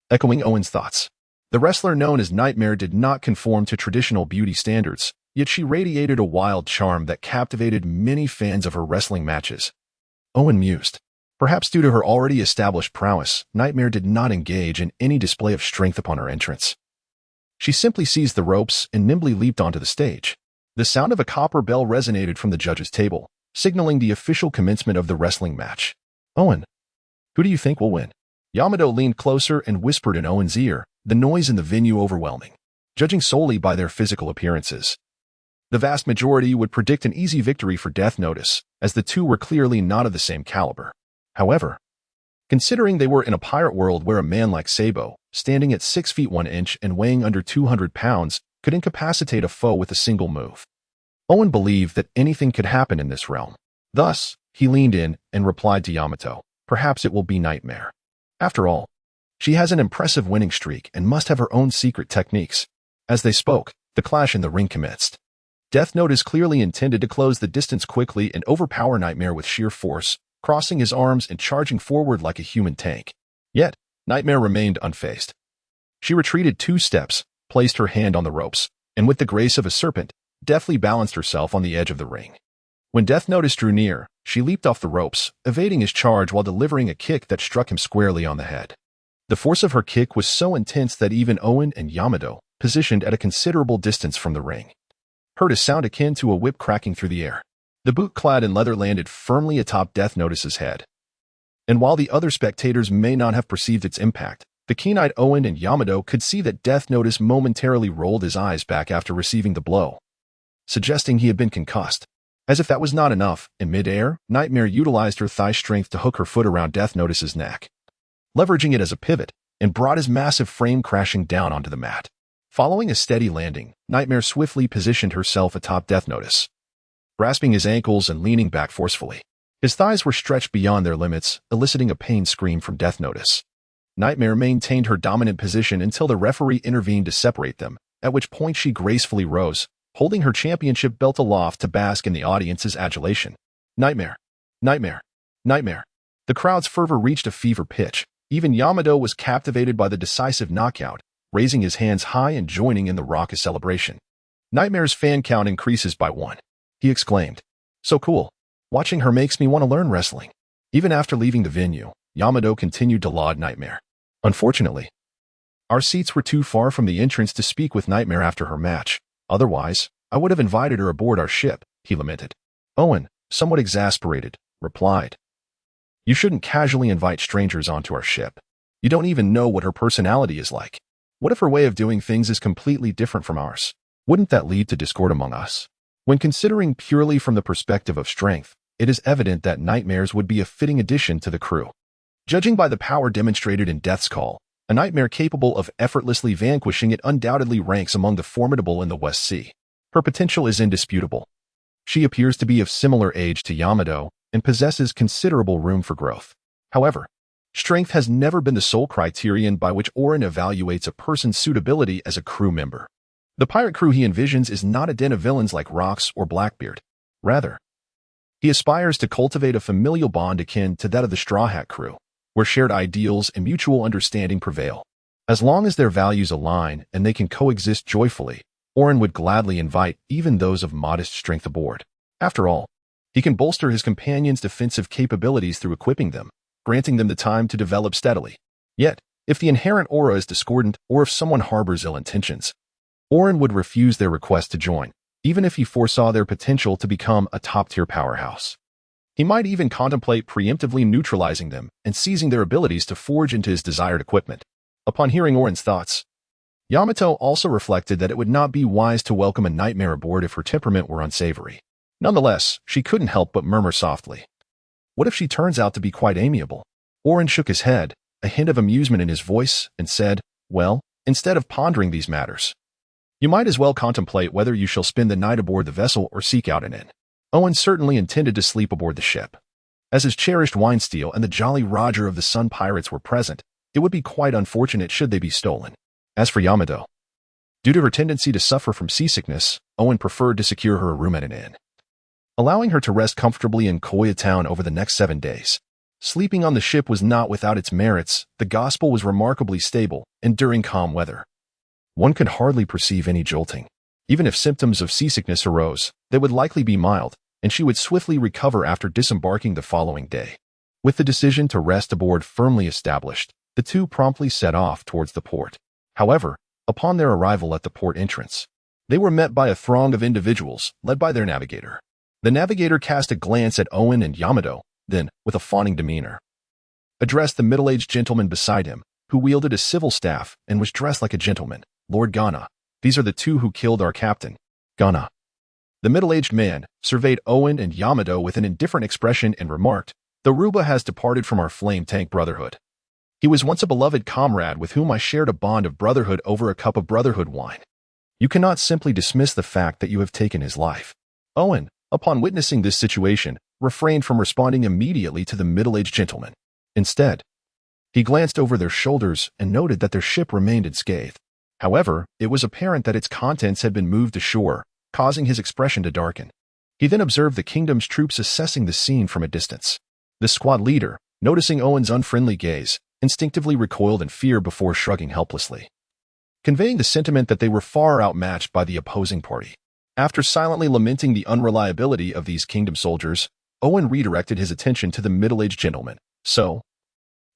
Speaker 1: echoing Owen's thoughts. The wrestler known as Nightmare did not conform to traditional beauty standards, yet she radiated a wild charm that captivated many fans of her wrestling matches. Owen mused. Perhaps due to her already established prowess, Nightmare did not engage in any display of strength upon her entrance. She simply seized the ropes and nimbly leaped onto the stage. The sound of a copper bell resonated from the judges' table, signaling the official commencement of the wrestling match. "Owen, who do you think will win?" Yamato leaned closer and whispered in Owen's ear, the noise in the venue overwhelming. Judging solely by their physical appearances, the vast majority would predict an easy victory for Death Notice, as the two were clearly not of the same caliber. However, considering they were in a pirate world where a man like Sabo, standing at 6 feet 1 inch and weighing under 200 pounds, could incapacitate a foe with a single move, Owen believed that anything could happen in this realm. Thus, he leaned in and replied to Yamato, "Perhaps it will be Nightmare. After all, she has an impressive winning streak and must have her own secret techniques." As they spoke, the clash in the ring commenced. Death Notice clearly intended to close the distance quickly and overpower Nightmare with sheer force, crossing his arms and charging forward like a human tank. Yet, Nightmare remained unfazed. She retreated 2 steps, placed her hand on the ropes, and with the grace of a serpent, deftly balanced herself on the edge of the ring. When Death Notice drew near, she leaped off the ropes, evading his charge while delivering a kick that struck him squarely on the head. The force of her kick was so intense that even Owen and Yamato, positioned at a considerable distance from the ring, heard a sound akin to a whip cracking through the air. The boot clad in leather landed firmly atop Death Notice's head. And while the other spectators may not have perceived its impact, the keen-eyed Owen and Yamato could see that Death Notice momentarily rolled his eyes back after receiving the blow, suggesting he had been concussed. As if that was not enough, in mid-air, Nightmare utilized her thigh strength to hook her foot around Death Notice's neck, leveraging it as a pivot, and brought his massive frame crashing down onto the mat. Following a steady landing, Nightmare swiftly positioned herself atop Death Notice, grasping his ankles and leaning back forcefully. His thighs were stretched beyond their limits, eliciting a pained scream from Death Notice. Nightmare maintained her dominant position until the referee intervened to separate them, at which point she gracefully rose, holding her championship belt aloft to bask in the audience's adulation. "Nightmare! Nightmare! Nightmare!" The crowd's fervor reached a fever pitch. Even Yamato was captivated by the decisive knockout, raising his hands high and joining in the raucous celebration. Nightmare's fan count increases by 1. He exclaimed, "So cool. Watching her makes me want to learn wrestling." Even after leaving the venue, Yamato continued to laud Nightmare. "Unfortunately, our seats were too far from the entrance to speak with Nightmare after her match. Otherwise, I would have invited her aboard our ship," he lamented. Owen, somewhat exasperated, replied, "You shouldn't casually invite strangers onto our ship. You don't even know what her personality is like. What if her way of doing things is completely different from ours? Wouldn't that lead to discord among us?" When considering purely from the perspective of strength, it is evident that Nightmares would be a fitting addition to the crew. Judging by the power demonstrated in Death's Call, a Nightmare capable of effortlessly vanquishing it undoubtedly ranks among the formidable in the West Sea. Her potential is indisputable. She appears to be of similar age to Yamato and possesses considerable room for growth. However, strength has never been the sole criterion by which Aorn evaluates a person's suitability as a crew member. The pirate crew he envisions is not a den of villains like Rocks or Blackbeard. Rather, he aspires to cultivate a familial bond akin to that of the Straw Hat crew, where shared ideals and mutual understanding prevail. As long as their values align and they can coexist joyfully, Aorn would gladly invite even those of modest strength aboard. After all, he can bolster his companions' defensive capabilities through equipping them, granting them the time to develop steadily. Yet, if the inherent aura is discordant or if someone harbors ill intentions, Aorn would refuse their request to join, even if he foresaw their potential to become a top-tier powerhouse. He might even contemplate preemptively neutralizing them and seizing their abilities to forge into his desired equipment. Upon hearing Aorn's thoughts, Yamato also reflected that it would not be wise to welcome a Nightmare aboard if her temperament were unsavory. Nonetheless, she couldn't help but murmur softly, "What if she turns out to be quite amiable? Aorn shook his head, a hint of amusement in his voice, and said, "Well, instead of pondering these matters, you might as well contemplate whether you shall spend the night aboard the vessel or seek out an inn." Owen certainly intended to sleep aboard the ship. As his cherished Weinsteel and the Jolly Roger of the Sun Pirates were present, it would be quite unfortunate should they be stolen. As for Yamato, due to her tendency to suffer from seasickness, Owen preferred to secure her a room at an inn, allowing her to rest comfortably in Koyatown over the next 7 days. Sleeping on the ship was not without its merits. The gospel was remarkably stable, and during calm weather, one could hardly perceive any jolting. Even if symptoms of seasickness arose, they would likely be mild, and she would swiftly recover after disembarking the following day. With the decision to rest aboard firmly established, the two promptly set off towards the port. However, upon their arrival at the port entrance, they were met by a throng of individuals, led by their navigator. The navigator cast a glance at Owen and Yamato, then, with a fawning demeanor, addressed the middle-aged gentleman beside him, who wielded a civil staff and was dressed like a gentleman. "Lord Ghana, these are the two who killed our captain." Ghana. The middle-aged man surveyed Owen and Yamato with an indifferent expression and remarked, "The Ruba has departed from our flame tank brotherhood. He was once a beloved comrade with whom I shared a bond of brotherhood over a cup of brotherhood wine. You cannot simply dismiss the fact that you have taken his life." Owen, upon witnessing this situation, refrained from responding immediately to the middle-aged gentleman. Instead, he glanced over their shoulders and noted that their ship remained unscathed. However, it was apparent that its contents had been moved ashore, causing his expression to darken. He then observed the kingdom's troops assessing the scene from a distance. The squad leader, noticing Owen's unfriendly gaze, instinctively recoiled in fear before shrugging helplessly, conveying the sentiment that they were far outmatched by the opposing party. After silently lamenting the unreliability of these kingdom soldiers, Owen redirected his attention to the middle-aged gentleman. "So,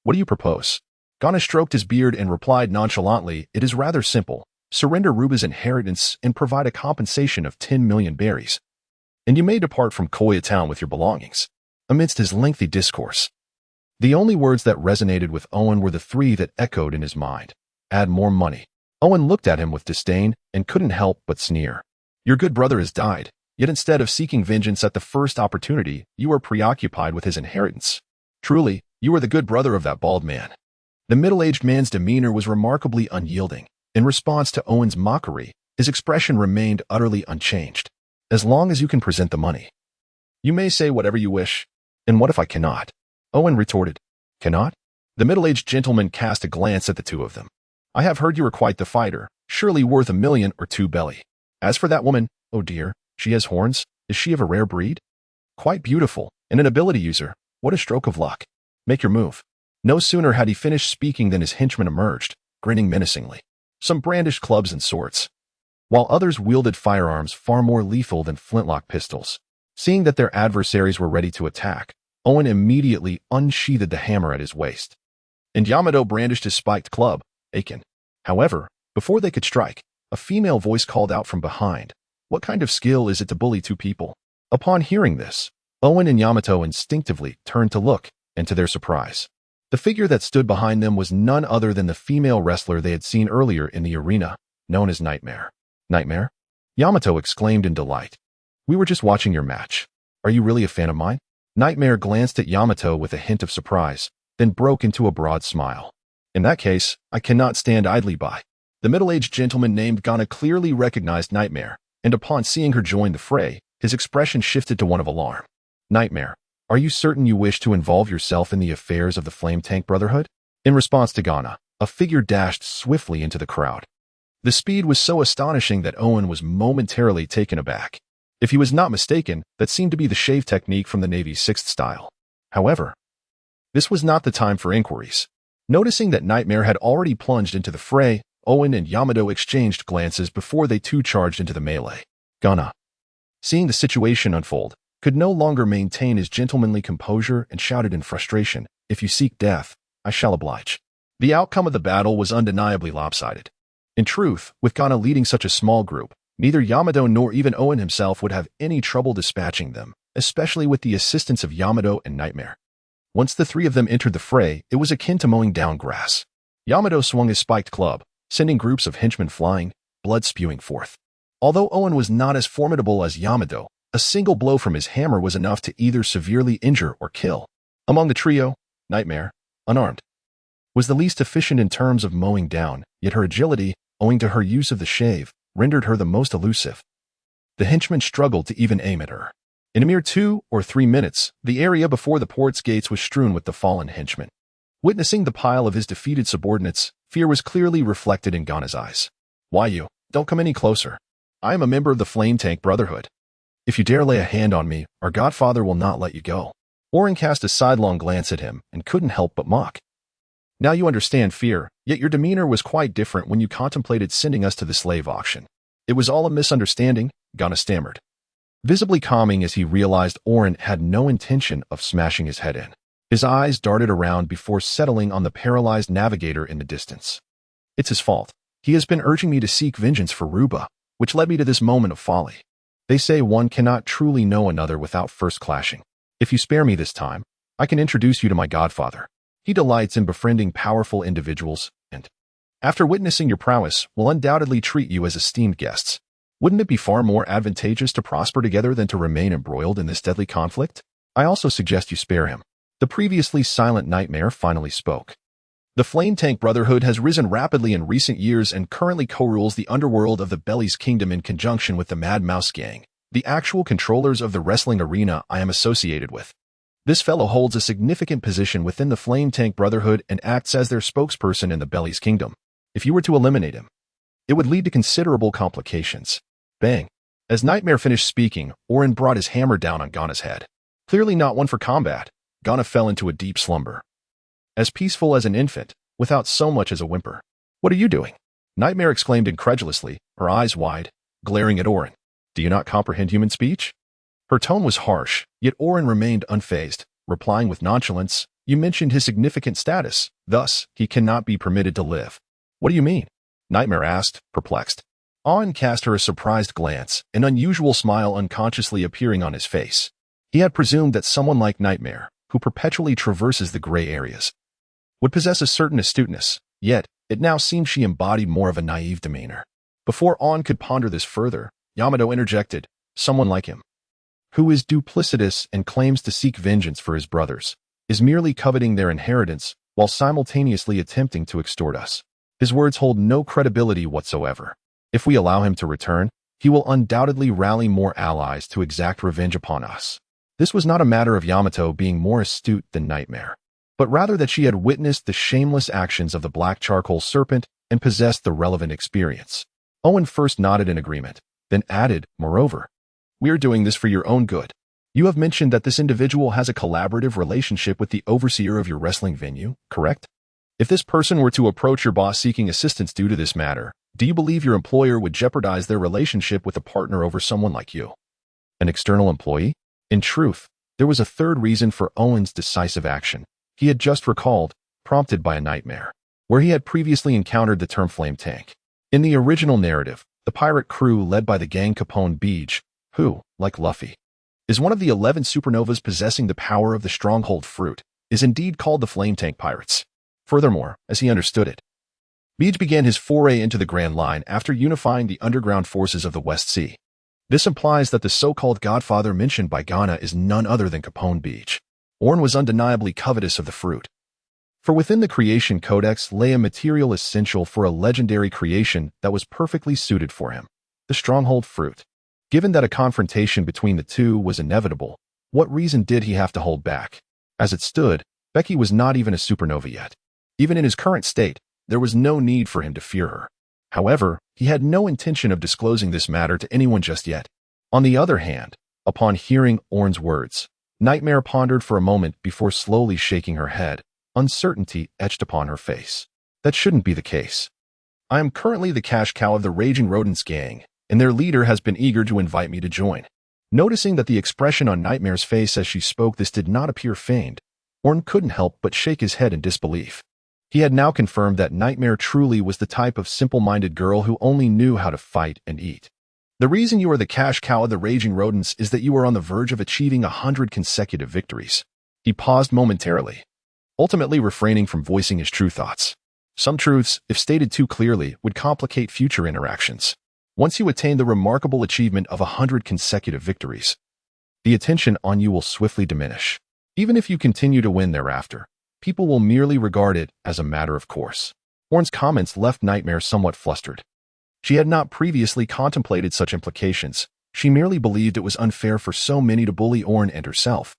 Speaker 1: what do you propose?" Ghana stroked his beard and replied nonchalantly, "It is rather simple. Surrender Ruba's inheritance and provide a compensation of 10 million berries, and you may depart from Koyatown with your belongings." Amidst his lengthy discourse, the only words that resonated with Owen were the three that echoed in his mind. "Add more money." Owen looked at him with disdain and couldn't help but sneer. "Your good brother has died, yet instead of seeking vengeance at the first opportunity, you are preoccupied with his inheritance. Truly, you are the good brother of that bald man." The middle-aged man's demeanor was remarkably unyielding. In response to Owen's mockery, his expression remained utterly unchanged. "As long as you can present the money, you may say whatever you wish." "And what if I cannot?" Owen retorted. "Cannot?" The middle-aged gentleman cast a glance at the two of them. "I have heard you are quite the fighter, surely worth 1 million or 2 belly. As for that woman, oh dear, she has horns. Is she of a rare breed?" "Quite beautiful, and an ability user. What a stroke of luck. Make your move." No sooner had he finished speaking than his henchmen emerged, grinning menacingly. Some brandished clubs and swords, while others wielded firearms far more lethal than flintlock pistols. Seeing that their adversaries were ready to attack, Owen immediately unsheathed the hammer at his waist, and Yamato brandished his spiked club, Aeon. However, before they could strike, a female voice called out from behind, "What kind of skill is it to bully two people?" Upon hearing this, Owen and Yamato instinctively turned to look, and to their surprise, the figure that stood behind them was none other than the female wrestler they had seen earlier in the arena, known as Nightmare. "Nightmare?" Yamato exclaimed in delight. "We were just watching your match. Are you really a fan of mine?" Nightmare glanced at Yamato with a hint of surprise, then broke into a broad smile. "In that case, I cannot stand idly by." The middle-aged gentleman named Ghana clearly recognized Nightmare, and upon seeing her join the fray, his expression shifted to one of alarm. "Nightmare, are you certain you wish to involve yourself in the affairs of the Flame Tank Brotherhood?" In response to Ghana, a figure dashed swiftly into the crowd. The speed was so astonishing that Owen was momentarily taken aback. If he was not mistaken, that seemed to be the shave technique from the Navy's 6th style. However, this was not the time for inquiries. Noticing that Nightmare had already plunged into the fray, Owen and Yamato exchanged glances before they too charged into the melee. Ghana, seeing the situation unfold, could no longer maintain his gentlemanly composure and shouted in frustration, "If you seek death, I shall oblige." The outcome of the battle was undeniably lopsided. In truth, with Ghana leading such a small group, neither Yamato nor even Owen himself would have any trouble dispatching them, especially with the assistance of Yamato and Nightmare. Once the three of them entered the fray, it was akin to mowing down grass. Yamato swung his spiked club, sending groups of henchmen flying, blood spewing forth. Although Owen was not as formidable as Yamato, a single blow from his hammer was enough to either severely injure or kill. Among the trio, Nightmare, unarmed, was the least efficient in terms of mowing down, yet her agility, owing to her use of the shave, rendered her the most elusive. The henchman struggled to even aim at her. In a mere 2 or 3 minutes, the area before the port's gates was strewn with the fallen henchman. Witnessing the pile of his defeated subordinates, fear was clearly reflected in Gana's eyes. Why you? Don't come any closer. I am a member of the Flame Tank Brotherhood. If you dare lay a hand on me, our godfather will not let you go. Aorn cast a sidelong glance at him and couldn't help but mock. Now you understand fear, yet your demeanor was quite different when you contemplated sending us to the slave auction. It was all a misunderstanding, Gana stammered, visibly calming as he realized Aorn had no intention of smashing his head in. His eyes darted around before settling on the paralyzed navigator in the distance. It's his fault. He has been urging me to seek vengeance for Ruba, which led me to this moment of folly. They say one cannot truly know another without first clashing. If you spare me this time, I can introduce you to my godfather. He delights in befriending powerful individuals, and, after witnessing your prowess, will undoubtedly treat you as esteemed guests. Wouldn't it be far more advantageous to prosper together than to remain embroiled in this deadly conflict? I also suggest you spare him. The previously silent nightmare finally spoke. The Flame Tank Brotherhood has risen rapidly in recent years and currently co-rules the underworld of the Belly's Kingdom in conjunction with the Mad Mouse Gang, the actual controllers of the wrestling arena I am associated with. This fellow holds a significant position within the Flame Tank Brotherhood and acts as their spokesperson in the Belly's Kingdom. If you were to eliminate him, it would lead to considerable complications. Bang. As Nightmare finished speaking, Aorn brought his hammer down on Gana's head. Clearly not one for combat, Gana fell into a deep slumber. As peaceful as an infant, without so much as a whimper. What are you doing? Nightmare exclaimed incredulously, her eyes wide, glaring at Aorn. Do you not comprehend human speech? Her tone was harsh, yet Aorn remained unfazed, replying with nonchalance, You mentioned his significant status, thus, he cannot be permitted to live. What do you mean? Nightmare asked, perplexed. Aorn cast her a surprised glance, an unusual smile unconsciously appearing on his face. He had presumed that someone like Nightmare, who perpetually traverses the gray areas, would possess a certain astuteness, yet it now seemed she embodied more of a naive demeanor. Before Aorn could ponder this further, Yamato interjected, Someone like him, who is duplicitous and claims to seek vengeance for his brothers, is merely coveting their inheritance while simultaneously attempting to extort us. His words hold no credibility whatsoever. If we allow him to return, he will undoubtedly rally more allies to exact revenge upon us. This was not a matter of Yamato being more astute than Nightmare, but rather that she had witnessed the shameless actions of the black charcoal serpent and possessed the relevant experience. Owen first nodded in agreement, then added, Moreover, we are doing this for your own good. You have mentioned that this individual has a collaborative relationship with the overseer of your wrestling venue, correct? If this person were to approach your boss seeking assistance due to this matter, do you believe your employer would jeopardize their relationship with a partner over someone like you? An external employee? In truth, there was a third reason for Owen's decisive action. He had just recalled, prompted by a nightmare, where he had previously encountered the term flame tank. In the original narrative, the pirate crew led by the gang Beach, who, like Luffy, is one of the 11 supernovas possessing the power of the stronghold fruit, is indeed called the Flame Tank Pirates. Furthermore, as he understood it, Beach began his foray into the Grand Line after unifying the underground forces of the West Sea. This implies that the so-called godfather mentioned by Gana is none other than Beach. Aorn was undeniably covetous of the fruit. For within the creation codex lay a material essential for a legendary creation that was perfectly suited for him, the stronghold fruit. Given that a confrontation between the two was inevitable, what reason did he have to hold back? As it stood, Becky was not even a supernova yet. Even in his current state, there was no need for him to fear her. However, he had no intention of disclosing this matter to anyone just yet. On the other hand, upon hearing Aorn's words, Nightmare pondered for a moment before slowly shaking her head, uncertainty etched upon her face. That shouldn't be the case. I am currently the cash cow of the Raging Rodents gang, and their leader has been eager to invite me to join. Noticing that the expression on Nightmare's face as she spoke this did not appear feigned, Aorn couldn't help but shake his head in disbelief. He had now confirmed that Nightmare truly was the type of simple-minded girl who only knew how to fight and eat. The reason you are the cash cow of the Raging Rodents is that you are on the verge of achieving 100 consecutive victories. He paused momentarily, ultimately refraining from voicing his true thoughts. Some truths, if stated too clearly, would complicate future interactions. Once you attain the remarkable achievement of 100 consecutive victories, the attention on you will swiftly diminish. Even if you continue to win thereafter, people will merely regard it as a matter of course. Aorn's comments left Nightmare somewhat flustered. She had not previously contemplated such implications. She merely believed it was unfair for so many to bully Aorn and herself,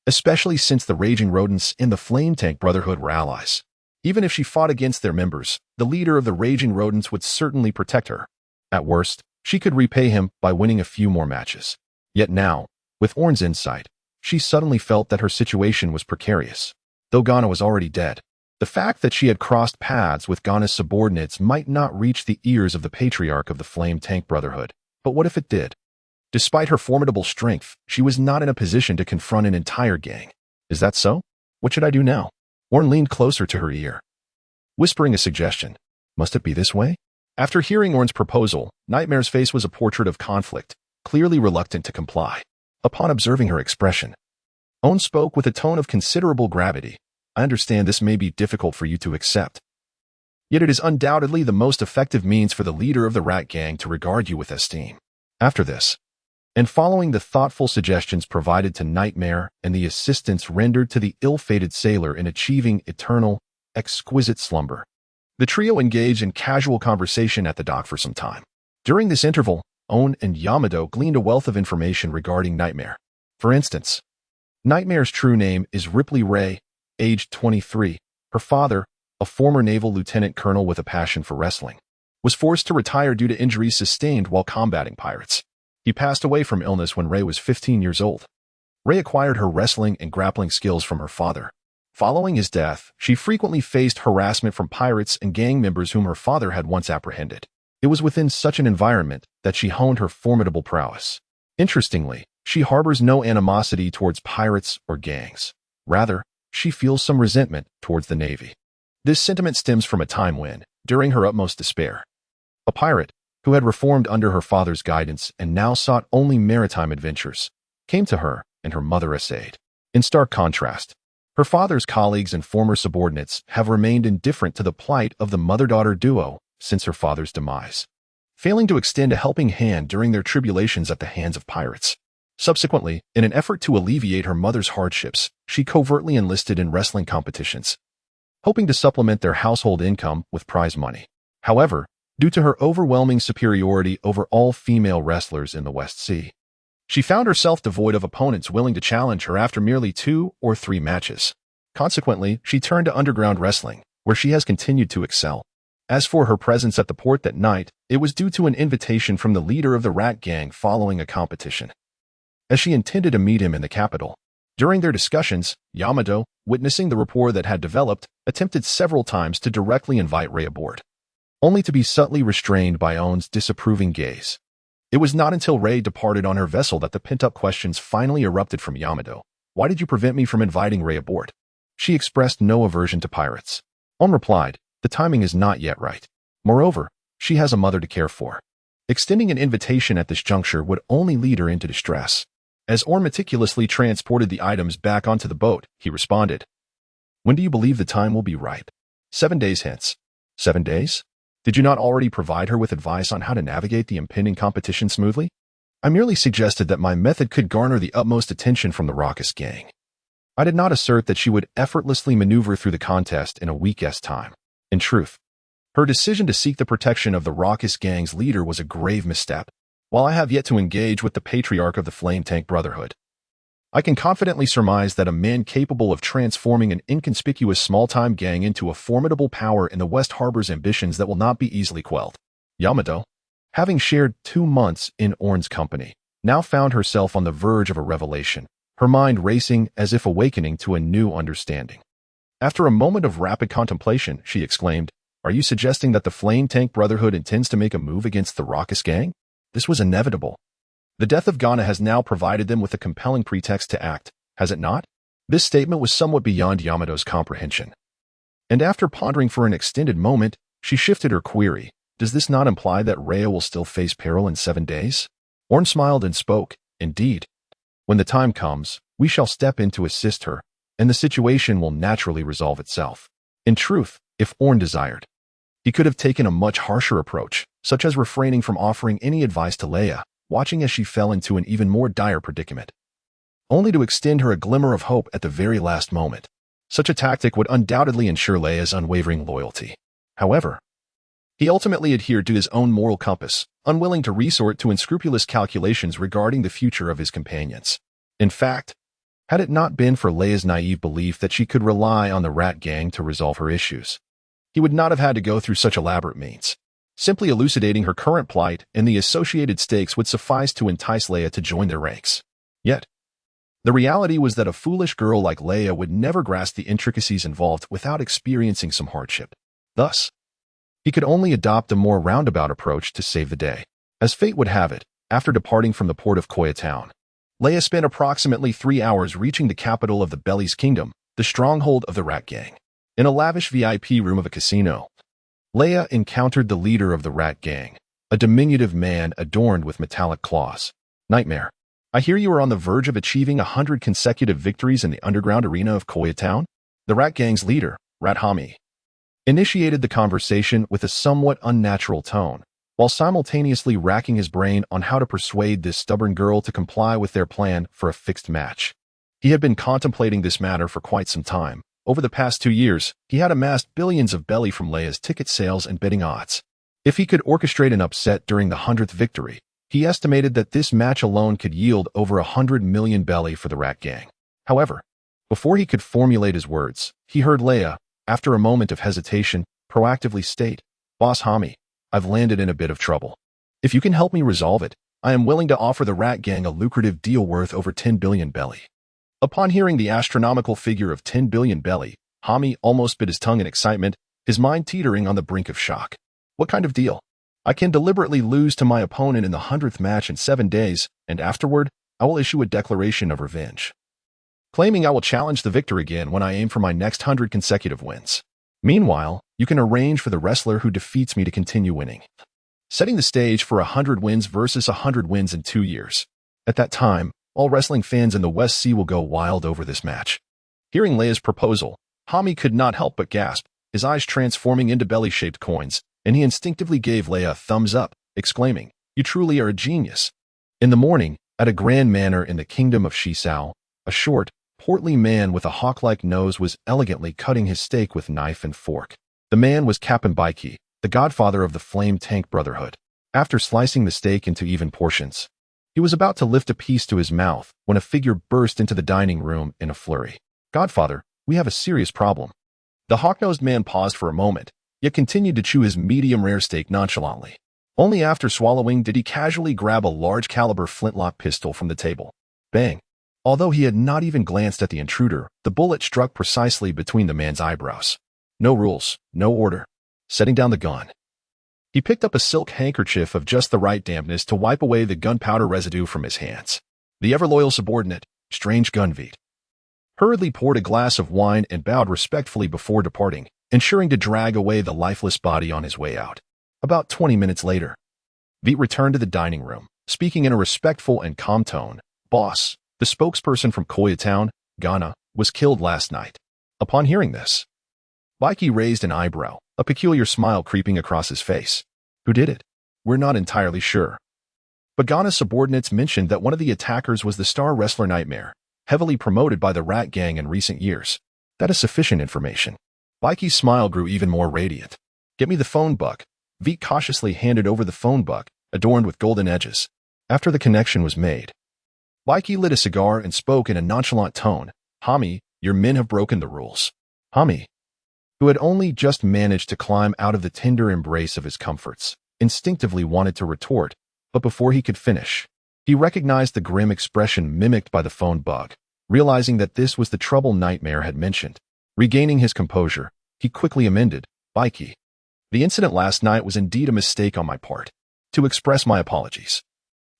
Speaker 1: especially since the Raging Rodents and the Flame Tank Brotherhood were allies. Even if she fought against their members, the leader of the Raging Rodents would certainly protect her. At worst, she could repay him by winning a few more matches. Yet now, with Aorn's insight, she suddenly felt that her situation was precarious. Though Ghana was already dead, the fact that she had crossed paths with Ghana's subordinates might not reach the ears of the patriarch of the Flame Tank Brotherhood. But what if it did? Despite her formidable strength, she was not in a position to confront an entire gang. Is that so? What should I do now? Aorn leaned closer to her ear, whispering a suggestion. Must it be this way? After hearing Aorn's proposal, Nightmare's face was a portrait of conflict, clearly reluctant to comply. Upon observing her expression, Aorn spoke with a tone of considerable gravity. I understand this may be difficult for you to accept. Yet it is undoubtedly the most effective means for the leader of the rat gang to regard you with esteem. After this, and following the thoughtful suggestions provided to Nightmare and the assistance rendered to the ill-fated sailor in achieving eternal, exquisite slumber, the trio engaged in casual conversation at the dock for some time. During this interval, Aorn and Yamato gleaned a wealth of information regarding Nightmare. For instance, Nightmare's true name is Ripley Ray, aged 23. Her father, a former naval lieutenant colonel with a passion for wrestling, was forced to retire due to injuries sustained while combating pirates. He passed away from illness when Ray was 15 years old. Ray acquired her wrestling and grappling skills from her father. Following his death, she frequently faced harassment from pirates and gang members whom her father had once apprehended. It was within such an environment that she honed her formidable prowess. Interestingly, she harbors no animosity towards pirates or gangs. Rather, she feels some resentment towards the Navy. This sentiment stems from a time when, during her utmost despair, a pirate, who had reformed under her father's guidance and now sought only maritime adventures, came to her and her mother as aid. In stark contrast, her father's colleagues and former subordinates have remained indifferent to the plight of the mother-daughter duo since her father's demise, failing to extend a helping hand during their tribulations at the hands of pirates. Subsequently, in an effort to alleviate her mother's hardships, she covertly enlisted in wrestling competitions, hoping to supplement their household income with prize money. However, due to her overwhelming superiority over all female wrestlers in the West Sea, she found herself devoid of opponents willing to challenge her after merely 2 or 3 matches. Consequently, she turned to underground wrestling, where she has continued to excel. As for her presence at the port that night, it was due to an invitation from the leader of the rat gang following a competition, as she intended to meet him in the capital. During their discussions, Yamato, witnessing the rapport that had developed, attempted several times to directly invite Ray aboard, only to be subtly restrained by Aorn's disapproving gaze. It was not until Ray departed on her vessel that the pent-up questions finally erupted from Yamato. Why did you prevent me from inviting Ray aboard? She expressed no aversion to pirates. Aorn replied, the timing is not yet right. Moreover, she has a mother to care for. Extending an invitation at this juncture would only lead her into distress. As Aorn meticulously transported the items back onto the boat, he responded, when do you believe the time will be ripe? 7 days hence. 7 days? Did you not already provide her with advice on how to navigate the impending competition smoothly? I merely suggested that my method could garner the utmost attention from the raucous gang. I did not assert that she would effortlessly maneuver through the contest in a week's time. In truth, her decision to seek the protection of the raucous gang's leader was a grave misstep. While I have yet to engage with the patriarch of the Flame Tank Brotherhood, I can confidently surmise that a man capable of transforming an inconspicuous small-time gang into a formidable power in the West harbors ambitions that will not be easily quelled. Yamato, having shared 2 months in Aorn's company, now found herself on the verge of a revelation, her mind racing as if awakening to a new understanding. After a moment of rapid contemplation, she exclaimed, are you suggesting that the Flame Tank Brotherhood intends to make a move against the raucous gang? This was inevitable. The death of Ghana has now provided them with a compelling pretext to act, has it not? This statement was somewhat beyond Yamato's comprehension. And after pondering for an extended moment, she shifted her query. Does this not imply that Rhea will still face peril in 7 days? Aorn smiled and spoke, indeed. When the time comes, we shall step in to assist her, and the situation will naturally resolve itself. In truth, if Aorn desired, he could have taken a much harsher approach, such as refraining from offering any advice to Leia, watching as she fell into an even more dire predicament, only to extend her a glimmer of hope at the very last moment. Such a tactic would undoubtedly ensure Leia's unwavering loyalty. However, he ultimately adhered to his own moral compass, unwilling to resort to unscrupulous calculations regarding the future of his companions. In fact, had it not been for Leia's naive belief that she could rely on the rat gang to resolve her issues, he would not have had to go through such elaborate means. Simply elucidating her current plight and the associated stakes would suffice to entice Leia to join their ranks. Yet, the reality was that a foolish girl like Leia would never grasp the intricacies involved without experiencing some hardship. Thus, he could only adopt a more roundabout approach to save the day. As fate would have it, after departing from the port of Koya Town, Leia spent approximately 3 hours reaching the capital of the Belly's kingdom, the stronghold of the Rat Gang. In a lavish VIP room of a casino, Leia encountered the leader of the Rat Gang, a diminutive man adorned with metallic claws. Nightmare, I hear you are on the verge of achieving 100 consecutive victories in the underground arena of Koya Town? The Rat Gang's leader, Rat Hami, initiated the conversation with a somewhat unnatural tone, while simultaneously racking his brain on how to persuade this stubborn girl to comply with their plan for a fixed match. He had been contemplating this matter for quite some time. Over the past 2 years, he had amassed billions of belly from Leia's ticket sales and betting odds. If he could orchestrate an upset during the 100th victory, he estimated that this match alone could yield over 100 million belly for the Rat Gang. However, before he could formulate his words, he heard Leia, after a moment of hesitation, proactively state, "Boss Hami, I've landed in a bit of trouble. If you can help me resolve it, I am willing to offer the Rat Gang a lucrative deal worth over 10 billion belly." Upon hearing the astronomical figure of 10 billion belly, Hami almost bit his tongue in excitement, his mind teetering on the brink of shock. What kind of deal? I can deliberately lose to my opponent in the 100th match in 7 days, and afterward, I will issue a declaration of revenge, claiming I will challenge the victor again when I aim for my next 100 consecutive wins. Meanwhile, you can arrange for the wrestler who defeats me to continue winning, setting the stage for 100 wins versus 100 wins in 2 years. At that time, all wrestling fans in the West Sea will go wild over this match. Hearing Leia's proposal, Hami could not help but gasp, his eyes transforming into belly-shaped coins, and he instinctively gave Leia a thumbs up, exclaiming, "You truly are a genius." In the morning, at a grand manor in the kingdom of Shisao, a short, portly man with a hawk-like nose was elegantly cutting his steak with knife and fork. The man was Captain Baiki, the godfather of the Flame Tank Brotherhood. After slicing the steak into even portions, he was about to lift a piece to his mouth when a figure burst into the dining room in a flurry. "Godfather, we have a serious problem." The hawk-nosed man paused for a moment, yet continued to chew his medium-rare steak nonchalantly. Only after swallowing did he casually grab a large-caliber flintlock pistol from the table. Bang! Although he had not even glanced at the intruder, the bullet struck precisely between the man's eyebrows. No rules, no order. Setting down the gun, he picked up a silk handkerchief of just the right dampness to wipe away the gunpowder residue from his hands. The ever-loyal subordinate, Strange Gunveet, hurriedly poured a glass of wine and bowed respectfully before departing, ensuring to drag away the lifeless body on his way out. About 20 minutes later, Veet returned to the dining room, speaking in a respectful and calm tone. "Boss, the spokesperson from Koya Town, Ghana, was killed last night." Upon hearing this, Baiki raised an eyebrow, a peculiar smile creeping across his face. "Who did it?" "We're not entirely sure. But Ghana's subordinates mentioned that one of the attackers was the star wrestler Nightmare, heavily promoted by the Rat Gang in recent years. That is sufficient information." Baiki's smile grew even more radiant. "Get me the phone book." Veet cautiously handed over the phone book, adorned with golden edges. After the connection was made, Baiki lit a cigar and spoke in a nonchalant tone. "Hami, your men have broken the rules." Hami, who had only just managed to climb out of the tender embrace of his comforts, instinctively wanted to retort, but before he could finish, he recognized the grim expression mimicked by the phone bug, realizing that this was the trouble Nightmare had mentioned. Regaining his composure, he quickly amended, "Baiki, the incident last night was indeed a mistake on my part. To express my apologies,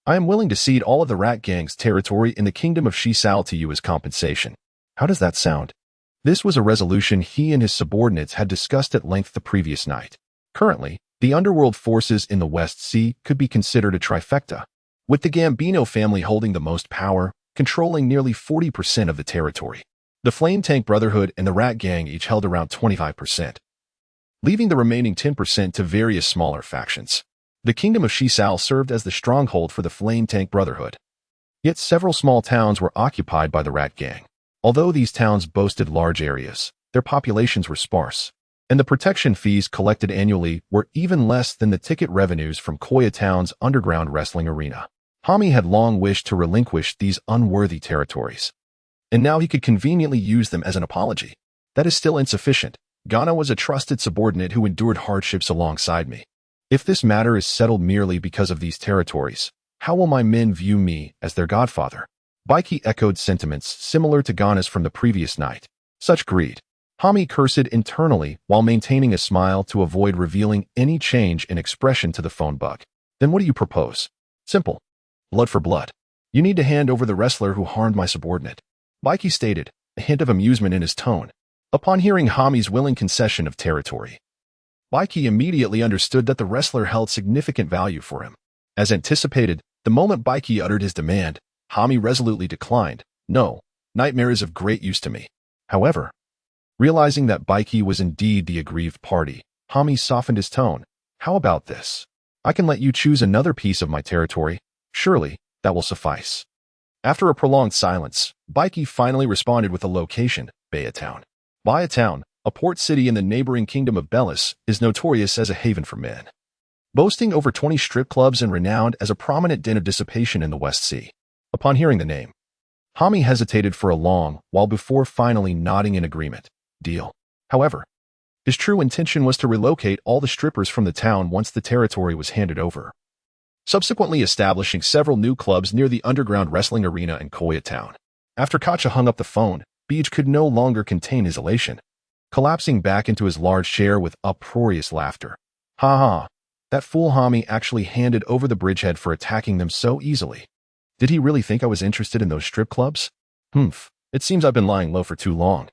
Speaker 1: I am willing to cede all of the Rat Gang's territory in the kingdom of Shisao to you as compensation." How does that sound? This was a resolution he and his subordinates had discussed at length the previous night. Currently, the underworld forces in the West Sea could be considered a trifecta, with the Gambino family holding the most power, controlling nearly 40% of the territory. The Flame Tank Brotherhood and the Rat Gang each held around 25%, leaving the remaining 10% to various smaller factions. The kingdom of Shisao served as the stronghold for the Flame Tank Brotherhood. Yet several small towns were occupied by the Rat Gang. Although these towns boasted large areas, their populations were sparse, and the protection fees collected annually were even less than the ticket revenues from Koya Town's underground wrestling arena. Hami had long wished to relinquish these unworthy territories, and now he could conveniently use them as an apology. That is still insufficient. Ghana was a trusted subordinate who endured hardships alongside me. If this matter is settled merely because of these territories, how will my men view me as their godfather? Baiki echoed sentiments similar to Ghana's from the previous night. Such greed. Hami cursed internally while maintaining a smile to avoid revealing any change in expression to the phone bug. Then what do you propose? Simple. Blood for blood. You need to hand over the wrestler who harmed my subordinate. Baiki stated, a hint of amusement in his tone. Upon hearing Hami's willing concession of territory, Baiki immediately understood that the wrestler held significant value for him. As anticipated, the moment Baiki uttered his demand, Hami resolutely declined. No, nightmare is of great use to me. However, realizing that Baiki was indeed the aggrieved party, Hami softened his tone. How about this? I can let you choose another piece of my territory. Surely, that will suffice. After a prolonged silence, Baiki finally responded with a location, Baya Town. Baya Town, a port city in the neighboring kingdom of Bellis, is notorious as a haven for men, boasting over 20 strip clubs and renowned as a prominent den of dissipation in the West Sea. Upon hearing the name, Hami hesitated for a long while before finally nodding in agreement. Deal. However, his true intention was to relocate all the strippers from the town once the territory was handed over, subsequently establishing several new clubs near the underground wrestling arena in Koya Town. After Kacha hung up the phone, Beach could no longer contain his elation, collapsing back into his large chair with uproarious laughter. Ha ha, that fool Hami actually handed over the bridgehead for attacking them so easily. Did he really think I was interested in those strip clubs? It seems I've been lying low for too long,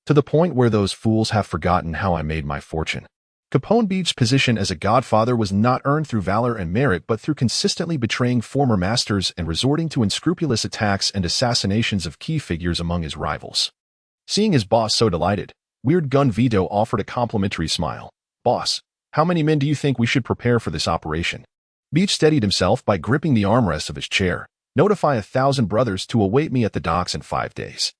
Speaker 1: to the point where those fools have forgotten how I made my fortune. Capone Beach's position as a godfather was not earned through valor and merit but through consistently betraying former masters and resorting to unscrupulous attacks and assassinations of key figures among his rivals. Seeing his boss so delighted, Weird Gun Vito offered a complimentary smile. Boss, how many men do you think we should prepare for this operation? Beach steadied himself by gripping the armrest of his chair. Notify 1,000 brothers to await me at the docks in 5 days.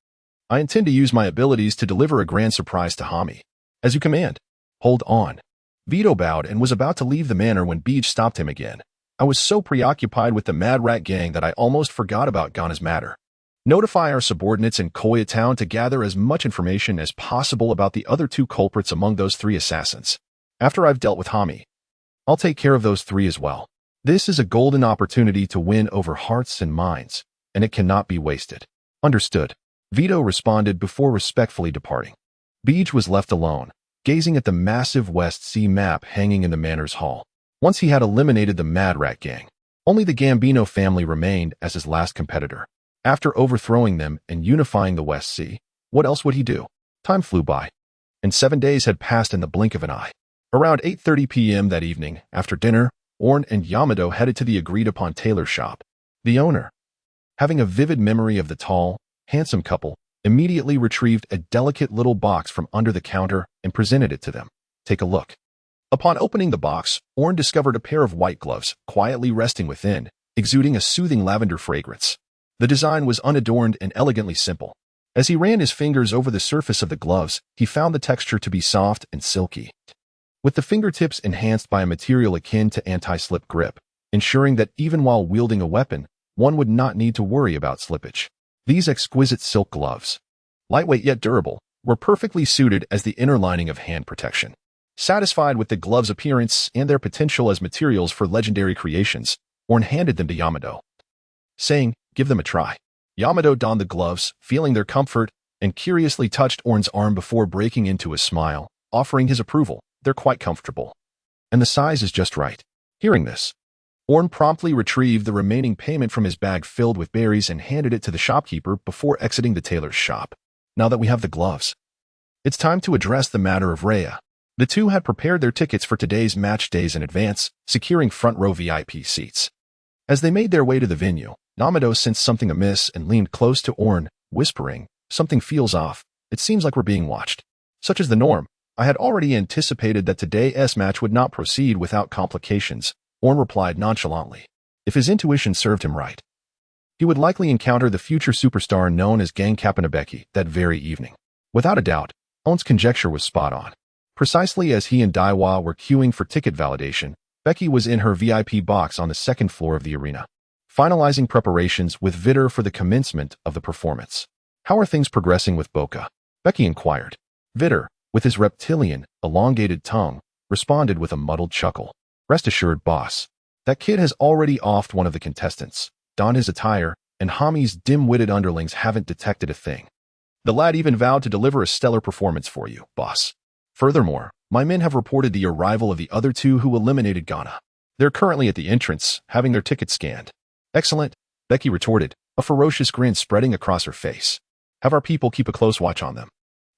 Speaker 1: I intend to use my abilities to deliver a grand surprise to Hami. As you command. Hold on. Vito bowed and was about to leave the manor when Beach stopped him again. I was so preoccupied with the Mad Rat gang that I almost forgot about Ghana's matter. Notify our subordinates in Koya Town to gather as much information as possible about the other 2 culprits among those 3 assassins. After I've dealt with Hami, I'll take care of those 3 as well. This is a golden opportunity to win over hearts and minds, and it cannot be wasted. Understood. Vito responded before respectfully departing. Beach was left alone, gazing at the massive West Sea map hanging in the manor's hall. Once he had eliminated the Mad Rat gang, only the Gambino family remained as his last competitor. After overthrowing them and unifying the West Sea, what else would he do? Time flew by, and 7 days had passed in the blink of an eye. Around 8:30 p.m. that evening, after dinner, Aorn and Yamato headed to the agreed-upon tailor shop. The owner, having a vivid memory of the tall, handsome couple, immediately retrieved a delicate little box from under the counter and presented it to them. Take a look. Upon opening the box, Aorn discovered a pair of white gloves quietly resting within, exuding a soothing lavender fragrance. The design was unadorned and elegantly simple. As he ran his fingers over the surface of the gloves, he found the texture to be soft and silky, with the fingertips enhanced by a material akin to anti-slip grip, ensuring that even while wielding a weapon, one would not need to worry about slippage. These exquisite silk gloves, lightweight yet durable, were perfectly suited as the inner lining of hand protection. Satisfied with the gloves' appearance and their potential as materials for legendary creations, Aorn handed them to Yamato, saying, "Give them a try." Yamato donned the gloves, feeling their comfort, and curiously touched Aorn's arm before breaking into a smile, offering his approval. They're quite comfortable, and the size is just right. Hearing this, Aorn promptly retrieved the remaining payment from his bag filled with berries and handed it to the shopkeeper before exiting the tailor's shop. Now that we have the gloves, it's time to address the matter of Rhea. The 2 had prepared their tickets for today's match days in advance, securing front-row VIP seats. As they made their way to the venue, Yamato sensed something amiss and leaned close to Aorn, whispering, "Something feels off. It seems like we're being watched." Such is the norm. I had already anticipated that today's match would not proceed without complications, Aorn replied nonchalantly. If his intuition served him right, He would likely encounter the future superstar known as Gang Kappa that very evening. Without a doubt, Aeon's conjecture was spot on. Precisely as he and Daiwa were queuing for ticket validation, Becky was in her VIP box on the second floor of the arena, finalizing preparations with Vitter for the commencement of the performance. "How are things progressing with Boka?" Becky inquired. Vitter, with his reptilian, elongated tongue, responded with a muddled chuckle. "Rest assured, boss. That kid has already offed one of the contestants, donned his attire, and Hami's dim-witted underlings haven't detected a thing. The lad even vowed to deliver a stellar performance for you, boss. Furthermore, my men have reported the arrival of the other two who eliminated Ghana. They're currently at the entrance, having their tickets scanned." "Excellent," Becky retorted, a ferocious grin spreading across her face. "Have our people keep a close watch on them.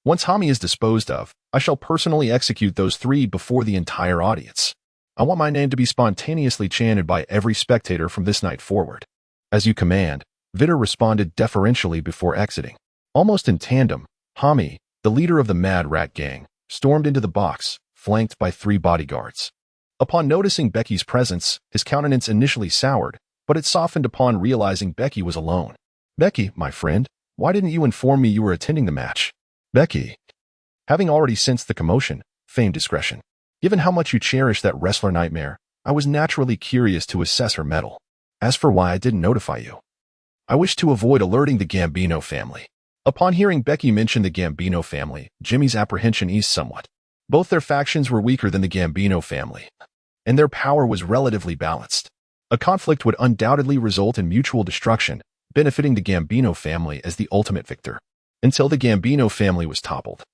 Speaker 1: Once Hami is disposed of, I shall personally execute those three before the entire audience. I want my name to be spontaneously chanted by every spectator from this night forward." "As you command," Vitter responded deferentially before exiting. Almost in tandem, Hami, the leader of the Mad Rat Gang, stormed into the box, flanked by 3 bodyguards. Upon noticing Becky's presence, his countenance initially soured, but it softened upon realizing Becky was alone. "Becky, my friend, why didn't you inform me you were attending the match?" Becky, having already sensed the commotion, feigned discretion. Given how much you cherish that wrestler nightmare, I was naturally curious to assess her mettle. As for why I didn't notify you, I wish to avoid alerting the Gambino family. Upon hearing Becky mention the Gambino family, Jimmy's apprehension eased somewhat. Both their factions were weaker than the Gambino family, and their power was relatively balanced. A conflict would undoubtedly result in mutual destruction, benefiting the Gambino family as the ultimate victor. Until the Gambino family was toppled,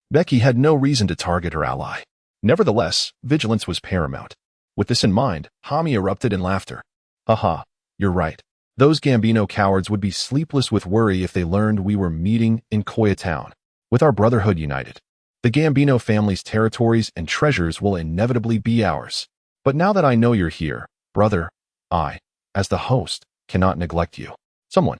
Speaker 1: Becky had no reason to target her ally. Nevertheless, vigilance was paramount. With this in mind, Hami erupted in laughter. "Haha, you're right. Those Gambino cowards would be sleepless with worry if they learned we were meeting in Koya Town, with our brotherhood united. The Gambino family's territories and treasures will inevitably be ours. But now that I know you're here, brother, I, as the host, cannot neglect you. Someone,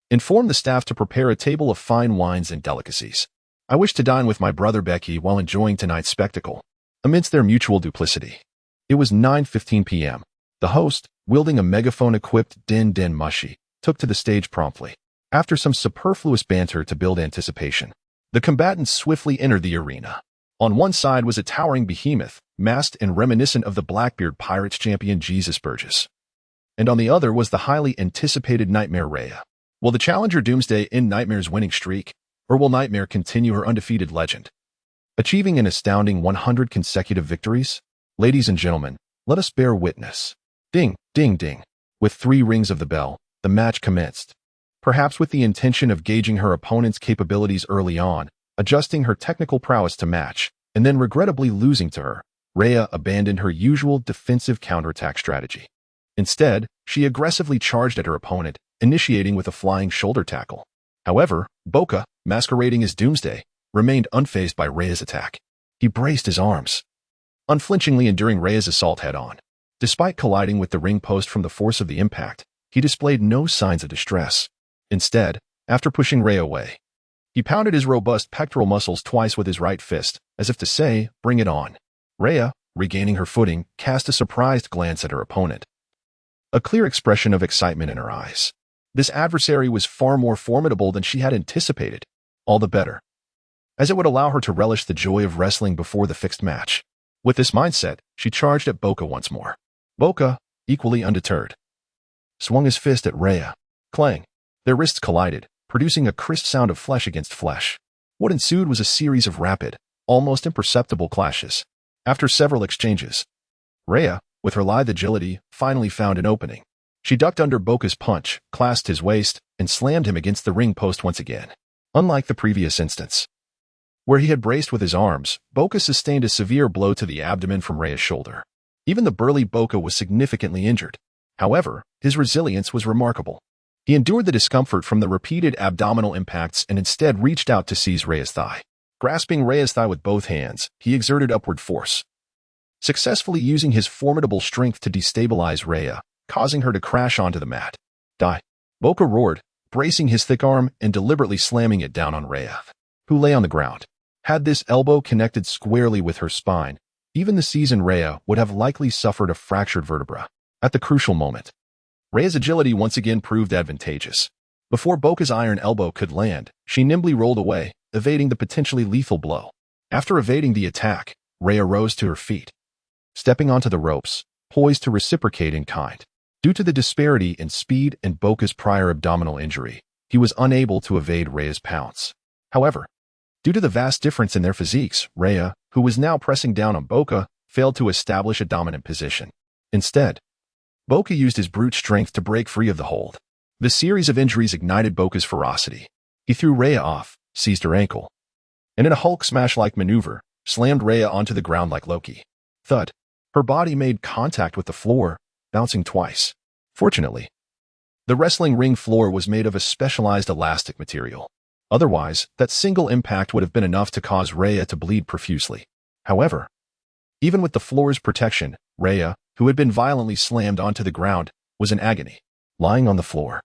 Speaker 1: inform the staff to prepare a table of fine wines and delicacies. I wish to dine with my brother Becky while enjoying tonight's spectacle." Amidst their mutual duplicity, it was 9:15 p.m. The host, wielding a megaphone-equipped Den Den Mushi, took to the stage promptly. After some superfluous banter to build anticipation, the combatants swiftly entered the arena. On one side was a towering behemoth, masked and reminiscent of the Blackbeard Pirates champion Jesus Burgess. And on the other was the highly anticipated Nightmare Rhea. Will the challenger Doomsday end Nightmare's winning streak, or will Nightmare continue her undefeated legend, achieving an astounding 100 consecutive victories? Ladies and gentlemen, let us bear witness. Ding, ding, ding. With 3 rings of the bell, the match commenced. Perhaps with the intention of gauging her opponent's capabilities early on, adjusting her technical prowess to match, and then regrettably losing to her, Rhea abandoned her usual defensive counterattack strategy. Instead, she aggressively charged at her opponent, initiating with a flying shoulder tackle. However, Boka, masquerading as Doomsday, remained unfazed by Rhea's attack. He braced his arms, unflinchingly enduring Rhea's assault head-on. Despite colliding with the ring post from the force of the impact, he displayed no signs of distress. Instead, after pushing Rhea away, he pounded his robust pectoral muscles twice with his right fist, as if to say, "Bring it on." Rhea, regaining her footing, cast a surprised glance at her opponent, a clear expression of excitement in her eyes. This adversary was far more formidable than she had anticipated. All the better, as it would allow her to relish the joy of wrestling before the fixed match. With this mindset, she charged at Boka once more. Boka, equally undeterred, swung his fist at Rhea. Clang! Their wrists collided, producing a crisp sound of flesh against flesh. What ensued was a series of rapid, almost imperceptible clashes. After several exchanges, Rhea, with her lithe agility, finally found an opening. She ducked under Boka's punch, clasped his waist, and slammed him against the ring post once again. Unlike the previous instance, where he had braced with his arms, Boka sustained a severe blow to the abdomen from Rhea's shoulder. Even the burly Boka was significantly injured. However, his resilience was remarkable. He endured the discomfort from the repeated abdominal impacts and instead reached out to seize Rhea's thigh. Grasping Rhea's thigh with both hands, he exerted upward force, successfully using his formidable strength to destabilize Rhea, causing her to crash onto the mat. Die! Boka roared, bracing his thick arm and deliberately slamming it down on Rhea, who lay on the ground. Had this elbow connected squarely with her spine, even the seasoned Rhea would have likely suffered a fractured vertebra. At the crucial moment, Reia's agility once again proved advantageous. Before Boka's iron elbow could land, she nimbly rolled away, evading the potentially lethal blow. After evading the attack, Reia rose to her feet, stepping onto the ropes, poised to reciprocate in kind. Due to the disparity in speed and Boka's prior abdominal injury, he was unable to evade Reia's pounce. However, due to the vast difference in their physiques, Reia, who was now pressing down on Boka, failed to establish a dominant position. Instead, Boka used his brute strength to break free of the hold. The series of injuries ignited Boka's ferocity. He threw Reia off, seized her ankle, and in a Hulk smash-like maneuver, slammed Reia onto the ground like Loki. Thud. Her body made contact with the floor, bouncing twice. Fortunately, the wrestling ring floor was made of a specialized elastic material. Otherwise, that single impact would have been enough to cause Reia to bleed profusely. However, even with the floor's protection, Reia, who had been violently slammed onto the ground, was in agony. Lying on the floor,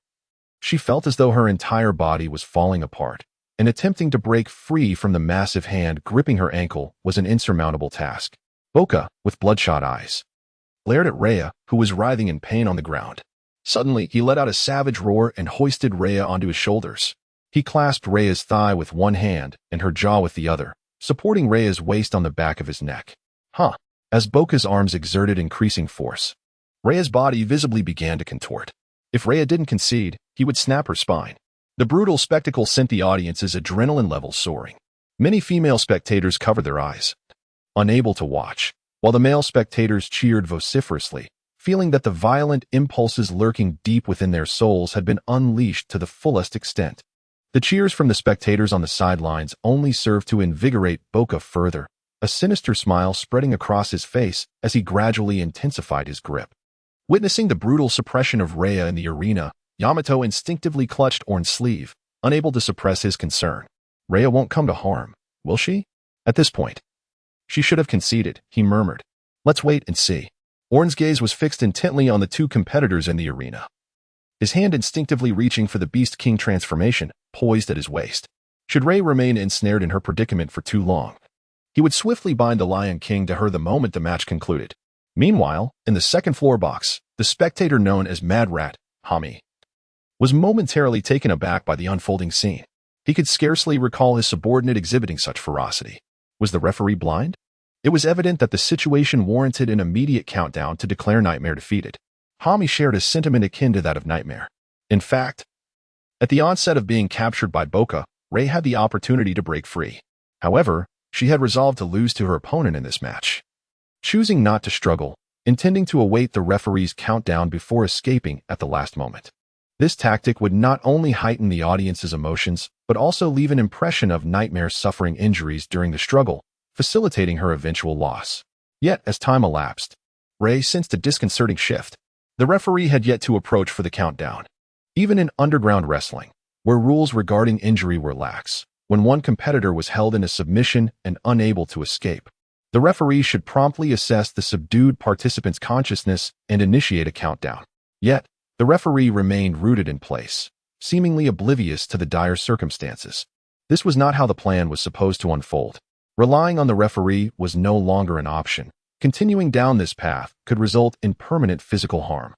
Speaker 1: she felt as though her entire body was falling apart, and attempting to break free from the massive hand gripping her ankle was an insurmountable task. Boka, with bloodshot eyes, glared at Reia, who was writhing in pain on the ground. Suddenly, he let out a savage roar and hoisted Reia onto his shoulders. He clasped Reia's thigh with one hand and her jaw with the other, supporting Reia's waist on the back of his neck. As Boka's arms exerted increasing force, Reia's body visibly began to contort. If Reia didn't concede, he would snap her spine. The brutal spectacle sent the audience's adrenaline levels soaring. Many female spectators covered their eyes, unable to watch, while the male spectators cheered vociferously, feeling that the violent impulses lurking deep within their souls had been unleashed to the fullest extent. The cheers from the spectators on the sidelines only served to invigorate Boka further, a sinister smile spreading across his face as he gradually intensified his grip. Witnessing the brutal suppression of Reia in the arena, Yamato instinctively clutched Aorn's sleeve, unable to suppress his concern. Reia won't come to harm, will she? At this point, she should have conceded, he murmured. Let's wait and see. Aorn's gaze was fixed intently on the two competitors in the arena, his hand instinctively reaching for the Beast King transformation, poised at his waist. Should Reia remain ensnared in her predicament for too long, he would swiftly bind the Lion King to her the moment the match concluded. Meanwhile, in the second floor box, the spectator known as Mad Rat, Hami, was momentarily taken aback by the unfolding scene. He could scarcely recall his subordinate exhibiting such ferocity. Was the referee blind? It was evident that the situation warranted an immediate countdown to declare Nightmare defeated. Hami shared a sentiment akin to that of Nightmare. In fact, at the onset of being captured by Boka, Reia had the opportunity to break free. However, she had resolved to lose to her opponent in this match, choosing not to struggle, intending to await the referee's countdown before escaping at the last moment. This tactic would not only heighten the audience's emotions, but also leave an impression of Nightmare suffering injuries during the struggle, facilitating her eventual loss. Yet, as time elapsed, Reia sensed a disconcerting shift. The referee had yet to approach for the countdown. Even in underground wrestling, where rules regarding injury were lax, when one competitor was held in a submission and unable to escape, the referee should promptly assess the subdued participant's consciousness and initiate a countdown. Yet, the referee remained rooted in place, seemingly oblivious to the dire circumstances. This was not how the plan was supposed to unfold. Relying on the referee was no longer an option. Continuing down this path could result in permanent physical harm.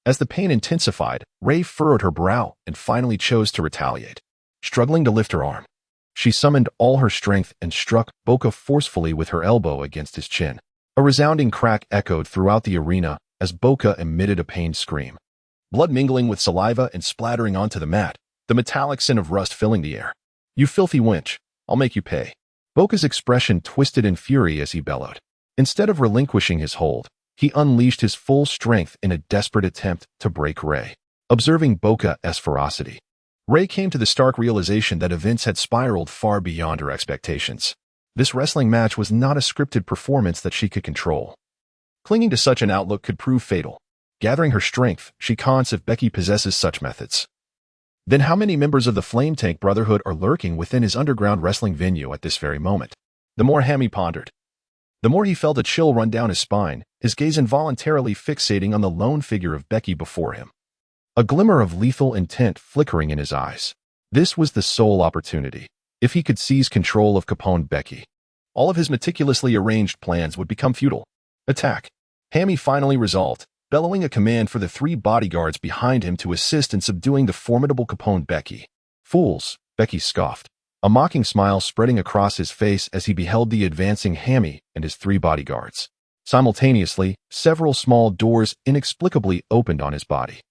Speaker 1: As the pain intensified, Reia furrowed her brow and finally chose to retaliate. Struggling to lift her arm, she summoned all her strength and struck Boka forcefully with her elbow against his chin. A resounding crack echoed throughout the arena as Boka emitted a pained scream. Blood mingling with saliva and splattering onto the mat, the metallic scent of rust filling the air. "You filthy wench, I'll make you pay." Boka's expression twisted in fury as he bellowed. Instead of relinquishing his hold, he unleashed his full strength in a desperate attempt to break Reia. Observing Boka's ferocity, Reia came to the stark realization that events had spiraled far beyond her expectations. This wrestling match was not a scripted performance that she could control. Clinging to such an outlook could prove fatal. Gathering her strength, she cons if Becky possesses such methods. Then how many members of the Flame Tank Brotherhood are lurking within his underground wrestling venue at this very moment? The more Hami pondered, the more he felt a chill run down his spine, his gaze involuntarily fixating on the lone figure of Becky before him. A glimmer of lethal intent flickering in his eyes. This was the sole opportunity. If he could seize control of Capone Becky, all of his meticulously arranged plans would become futile. Attack. Hami finally resolved, bellowing a command for the 3 bodyguards behind him to assist in subduing the formidable Capone Becky. "Fools," Becky scoffed, a mocking smile spreading across his face as he beheld the advancing Hammy and his 3 bodyguards. Simultaneously, several small doors inexplicably opened on his body,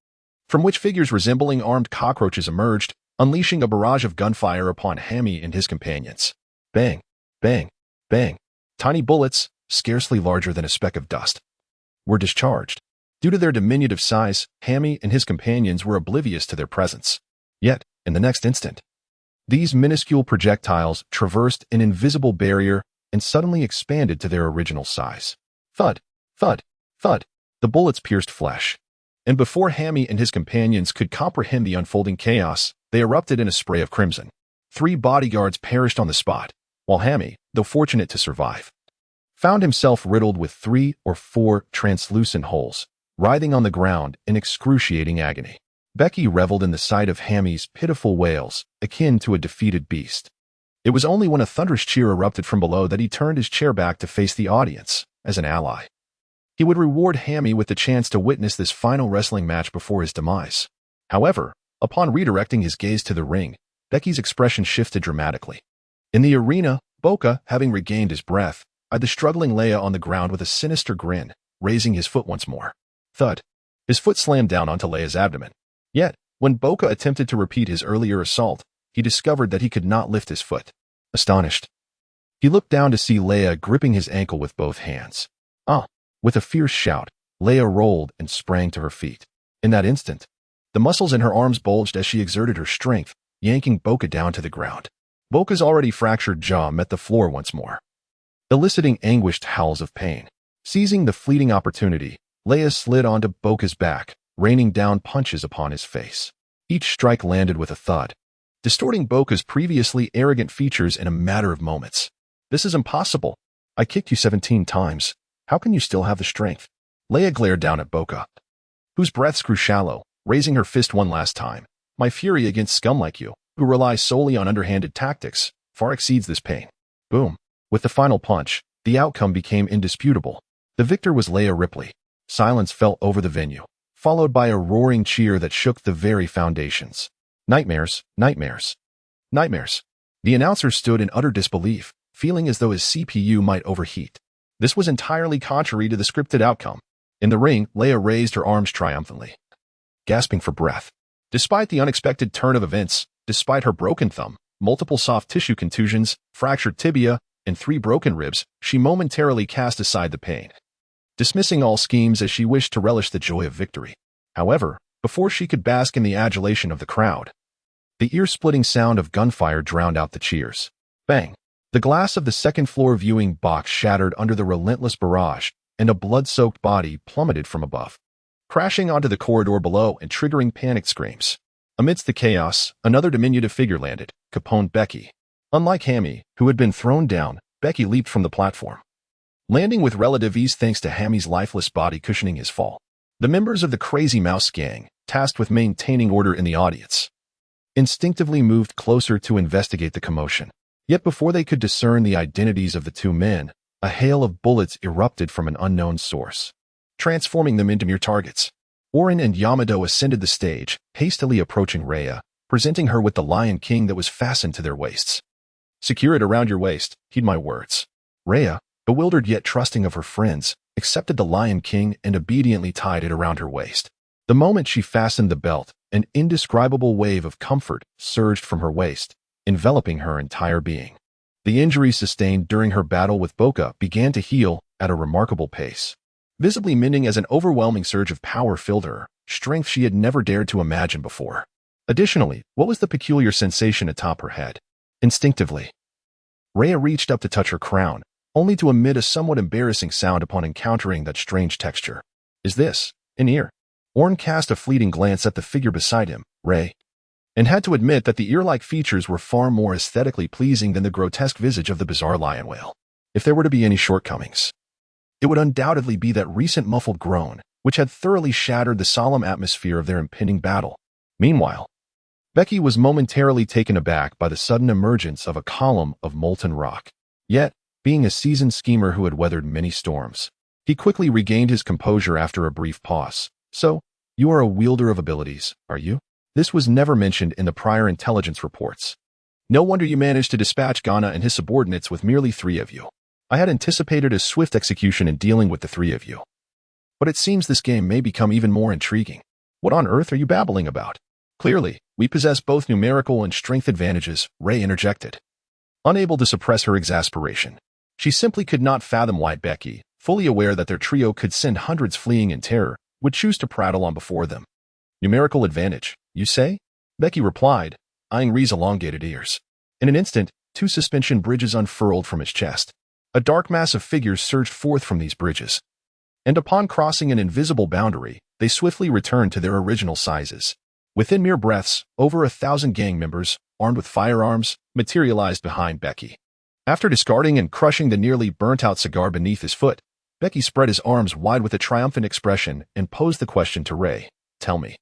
Speaker 1: from which figures resembling armed cockroaches emerged, unleashing a barrage of gunfire upon Hammy and his companions. Bang, bang, bang. Tiny bullets, scarcely larger than a speck of dust, were discharged. Due to their diminutive size, Hammy and his companions were oblivious to their presence. Yet, in the next instant, these minuscule projectiles traversed an invisible barrier and suddenly expanded to their original size. Thud, thud, thud. The bullets pierced flesh. And before Hammy and his companions could comprehend the unfolding chaos, they erupted in a spray of crimson. 3 bodyguards perished on the spot, while Hammy, though fortunate to survive, found himself riddled with 3 or 4 translucent holes, writhing on the ground in excruciating agony. Becky reveled in the sight of Hammy's pitiful wails, akin to a defeated beast. It was only when a thunderous cheer erupted from below that he turned his chair back to face the audience, as an ally. He would reward Hammy with the chance to witness this final wrestling match before his demise. However, upon redirecting his gaze to the ring, Becky's expression shifted dramatically. In the arena, Boka, having regained his breath, eyed the struggling Leia on the ground with a sinister grin, raising his foot once more. Thud. His foot slammed down onto Leia's abdomen. Yet, when Boka attempted to repeat his earlier assault, he discovered that he could not lift his foot. Astonished, he looked down to see Leia gripping his ankle with both hands. Ah! With a fierce shout, Leia rolled and sprang to her feet. In that instant, the muscles in her arms bulged as she exerted her strength, yanking Boka down to the ground. Boka's already fractured jaw met the floor once more, eliciting anguished howls of pain. Seizing the fleeting opportunity, Leia slid onto Boka's back, raining down punches upon his face. Each strike landed with a thud, distorting Boka's previously arrogant features in a matter of moments. "This is impossible. I kicked you 17 times. How can you still have the strength?" Leia glared down at Boka, whose breaths grew shallow, raising her fist one last time. "My fury against scum like you, who rely solely on underhanded tactics, far exceeds this pain." Boom. With the final punch, the outcome became indisputable. The victor was Leia Ripley. Silence fell over the venue, followed by a roaring cheer that shook the very foundations. Nightmares, nightmares, nightmares. The announcer stood in utter disbelief, feeling as though his CPU might overheat. This was entirely contrary to the scripted outcome. In the ring, Leia raised her arms triumphantly, gasping for breath. Despite the unexpected turn of events, despite her broken thumb, multiple soft tissue contusions, fractured tibia, and 3 broken ribs, she momentarily cast aside the pain, dismissing all schemes as she wished to relish the joy of victory. However, before she could bask in the adulation of the crowd, the ear-splitting sound of gunfire drowned out the cheers. Bang! The glass of the second-floor viewing box shattered under the relentless barrage, and a blood-soaked body plummeted from above, crashing onto the corridor below and triggering panicked screams. Amidst the chaos, another diminutive figure landed, Capone Becky. Unlike Hammy, who had been thrown down, Becky leaped from the platform, landing with relative ease thanks to Hammy's lifeless body cushioning his fall. The members of the Crazy Mouse gang, tasked with maintaining order in the audience, instinctively moved closer to investigate the commotion. Yet before they could discern the identities of the 2 men, a hail of bullets erupted from an unknown source, transforming them into mere targets. Aorn and Yamato ascended the stage, hastily approaching Rhea, presenting her with the Lion King that was fastened to their waists. "Secure it around your waist, heed my words." Rhea, bewildered yet trusting of her friends, accepted the Lion King and obediently tied it around her waist. The moment she fastened the belt, an indescribable wave of comfort surged from her waist, enveloping her entire being. The injuries sustained during her battle with Boka began to heal at a remarkable pace, visibly mending as an overwhelming surge of power filled her, strength she had never dared to imagine before. Additionally, what was the peculiar sensation atop her head? Instinctively, Rhea reached up to touch her crown, only to emit a somewhat embarrassing sound upon encountering that strange texture. "Is this an ear?" Aorn cast a fleeting glance at the figure beside him, Ray, and had to admit that the ear-like features were far more aesthetically pleasing than the grotesque visage of the bizarre lion whale. If there were to be any shortcomings, it would undoubtedly be that recent muffled groan, which had thoroughly shattered the solemn atmosphere of their impending battle. Meanwhile, Becky was momentarily taken aback by the sudden emergence of a column of molten rock. Yet, being a seasoned schemer who had weathered many storms, He quickly regained his composure after a brief pause. So, you are a wielder of abilities, are you? This was never mentioned in the prior intelligence reports. No wonder you managed to dispatch Ghana and his subordinates with merely 3 of you. I had anticipated a swift execution in dealing with the 3 of you. But it seems this game may become even more intriguing. What on earth are you babbling about? Clearly, we possess both numerical and strength advantages, Ray interjected. Unable to suppress her exasperation. She simply could not fathom why Becky, fully aware that their trio could send hundreds fleeing in terror, would choose to prattle on before them. Numerical advantage, you say? Becky replied, eyeing Ray's elongated ears. In an instant, 2 suspension bridges unfurled from his chest. A dark mass of figures surged forth from these bridges. And upon crossing an invisible boundary, they swiftly returned to their original sizes. Within mere breaths, over 1,000 gang members, armed with firearms, materialized behind Becky. After discarding and crushing the nearly burnt-out cigar beneath his foot, Becky spread his arms wide with a triumphant expression and posed the question to Ray. Tell me,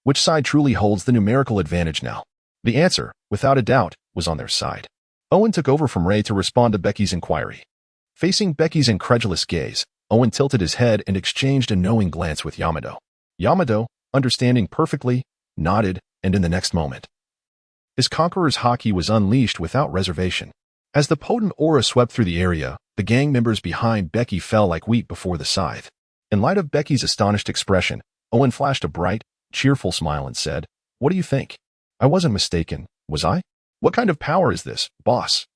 Speaker 1: which side truly holds the numerical advantage now? The answer, without a doubt, was on their side. Owen took over from Ray to respond to Becky's inquiry. Facing Becky's incredulous gaze, Owen tilted his head and exchanged a knowing glance with Yamato. Yamato, understanding perfectly, nodded, and in the next moment, his conqueror's haki was unleashed without reservation. As the potent aura swept through the area, the gang members behind Becky fell like wheat before the scythe. In light of Becky's astonished expression, Owen flashed a bright, cheerful smile and said, "What do you think? I wasn't mistaken, was I? What kind of power is this, boss?"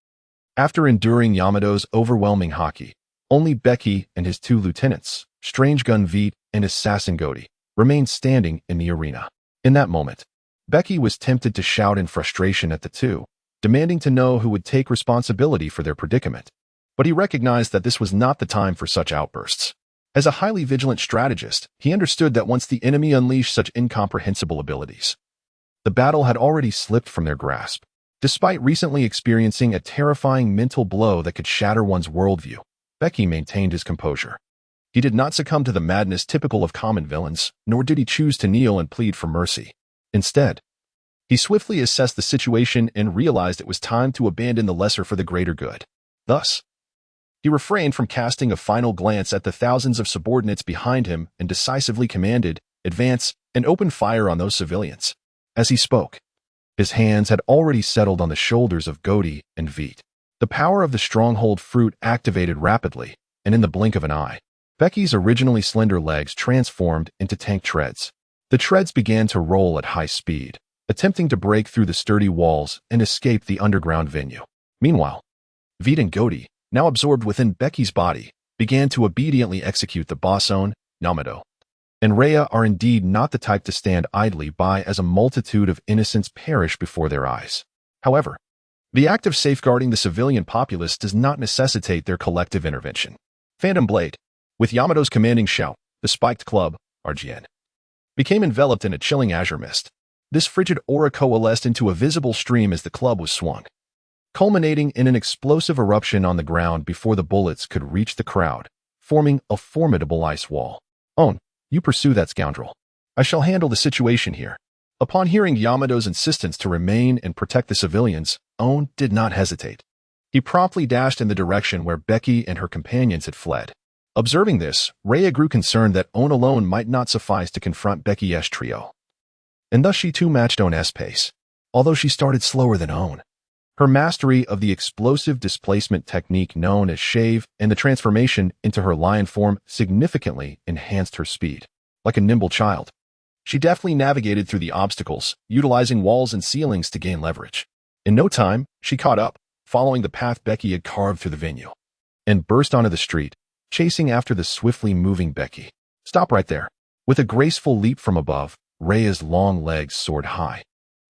Speaker 1: After enduring Yamato's overwhelming haki, only Becky and his 2 lieutenants, Strange Gun Veet and Assassin Godi, remained standing in the arena. In that moment, Becky was tempted to shout in frustration at the 2, demanding to know who would take responsibility for their predicament. But he recognized that this was not the time for such outbursts. As a highly vigilant strategist, he understood that once the enemy unleashed such incomprehensible abilities, the battle had already slipped from their grasp. Despite recently experiencing a terrifying mental blow that could shatter one's worldview, Becky maintained his composure. He did not succumb to the madness typical of common villains, nor did he choose to kneel and plead for mercy. Instead, he swiftly assessed the situation and realized it was time to abandon the lesser for the greater good. Thus, he refrained from casting a final glance at the thousands of subordinates behind him and decisively commanded, "Advance and open fire on those civilians." As he spoke, his hands had already settled on the shoulders of Godi and Veet. The power of the stronghold fruit activated rapidly, and in the blink of an eye, Becky's originally slender legs transformed into tank treads. The treads began to roll at high speed, attempting to break through the sturdy walls and escape the underground venue. Meanwhile, Veet and Godi, now absorbed within Becky's body, began to obediently execute the boss own, Yamato. And Rhea are indeed not the type to stand idly by as a multitude of innocents perish before their eyes. However, the act of safeguarding the civilian populace does not necessitate their collective intervention. Phantom Blade, with Yamato's commanding shout, the spiked club, RGN, became enveloped in a chilling azure mist. This frigid aura coalesced into a visible stream as the club was swung, culminating in an explosive eruption on the ground before the bullets could reach the crowd, forming a formidable ice wall. "Own, you pursue that scoundrel. I shall handle the situation here." Upon hearing Yamato's insistence to remain and protect the civilians, Aorn did not hesitate. He promptly dashed in the direction where Becky and her companions had fled. Observing this, Rhea grew concerned that Aorn alone might not suffice to confront Becky's trio. And thus she too matched Aorn's pace, although she started slower than Aorn. Her mastery of the explosive displacement technique known as shave and the transformation into her lion form significantly enhanced her speed. Like a nimble child, she deftly navigated through the obstacles, utilizing walls and ceilings to gain leverage. In no time, she caught up, following the path Becky had carved through the venue, and burst onto the street, chasing after the swiftly moving Becky. "Stop right there." With a graceful leap from above, Rhea's long legs soared high,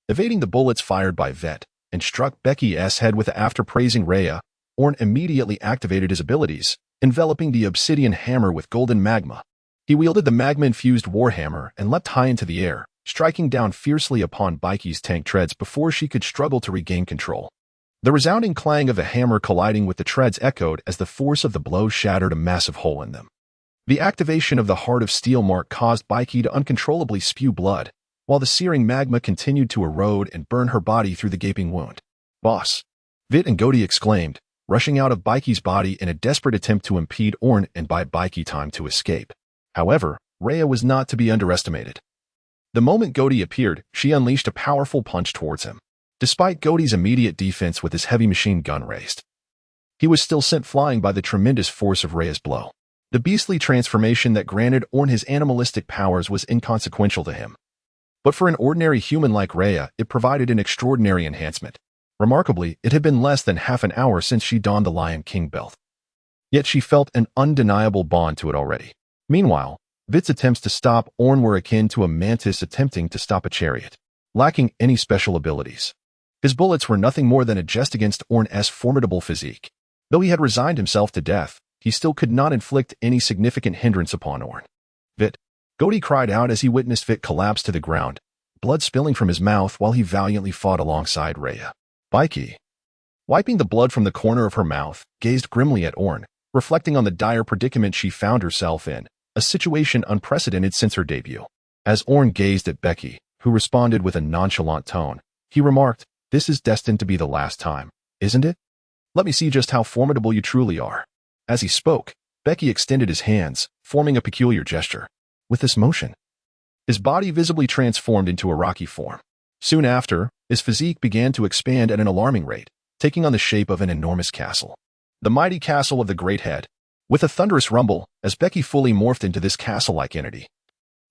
Speaker 1: evading the bullets fired by Vet, and struck Becky's head with after praising Rhea. Aorn immediately activated his abilities, enveloping the obsidian hammer with golden magma. He wielded the magma-infused warhammer and leapt high into the air, striking down fiercely upon Becky's tank treads before she could struggle to regain control. The resounding clang of the hammer colliding with the treads echoed as the force of the blow shattered a massive hole in them. The activation of the Heart of Steel mark caused Becky to uncontrollably spew blood, while the searing magma continued to erode and burn her body through the gaping wound. "Boss!" Vit and Godi exclaimed, rushing out of Baiki's body in a desperate attempt to impede Aorn and buy Baiki time to escape. However, Rhea was not to be underestimated. The moment Goaty appeared, she unleashed a powerful punch towards him. Despite Goaty's immediate defense with his heavy machine gun raised, he was still sent flying by the tremendous force of Rhea's blow. The beastly transformation that granted Aorn his animalistic powers was inconsequential to him. But for an ordinary human like Rhea, it provided an extraordinary enhancement. Remarkably, it had been less than half an hour since she donned the Lion King belt. Yet she felt an undeniable bond to it already. Meanwhile, Vit's attempts to stop Aorn were akin to a mantis attempting to stop a chariot, lacking any special abilities. His bullets were nothing more than a jest against Aorn's formidable physique. Though he had resigned himself to death, he still could not inflict any significant hindrance upon Aorn. Vit! Goaty cried out as he witnessed Vit collapse to the ground, blood spilling from his mouth while he valiantly fought alongside Rhea. Baiki, wiping the blood from the corner of her mouth, gazed grimly at Aorn, reflecting on the dire predicament she found herself in, a situation unprecedented since her debut. As Aorn gazed at Becky, who responded with a nonchalant tone, he remarked, "This is destined to be the last time, isn't it? Let me see just how formidable you truly are." As he spoke, Becky extended his hands, forming a peculiar gesture. With this motion, his body visibly transformed into a rocky form. Soon after, his physique began to expand at an alarming rate, taking on the shape of an enormous castle. The mighty castle of the Great Head. With a thunderous rumble, as Becky fully morphed into this castle-like entity,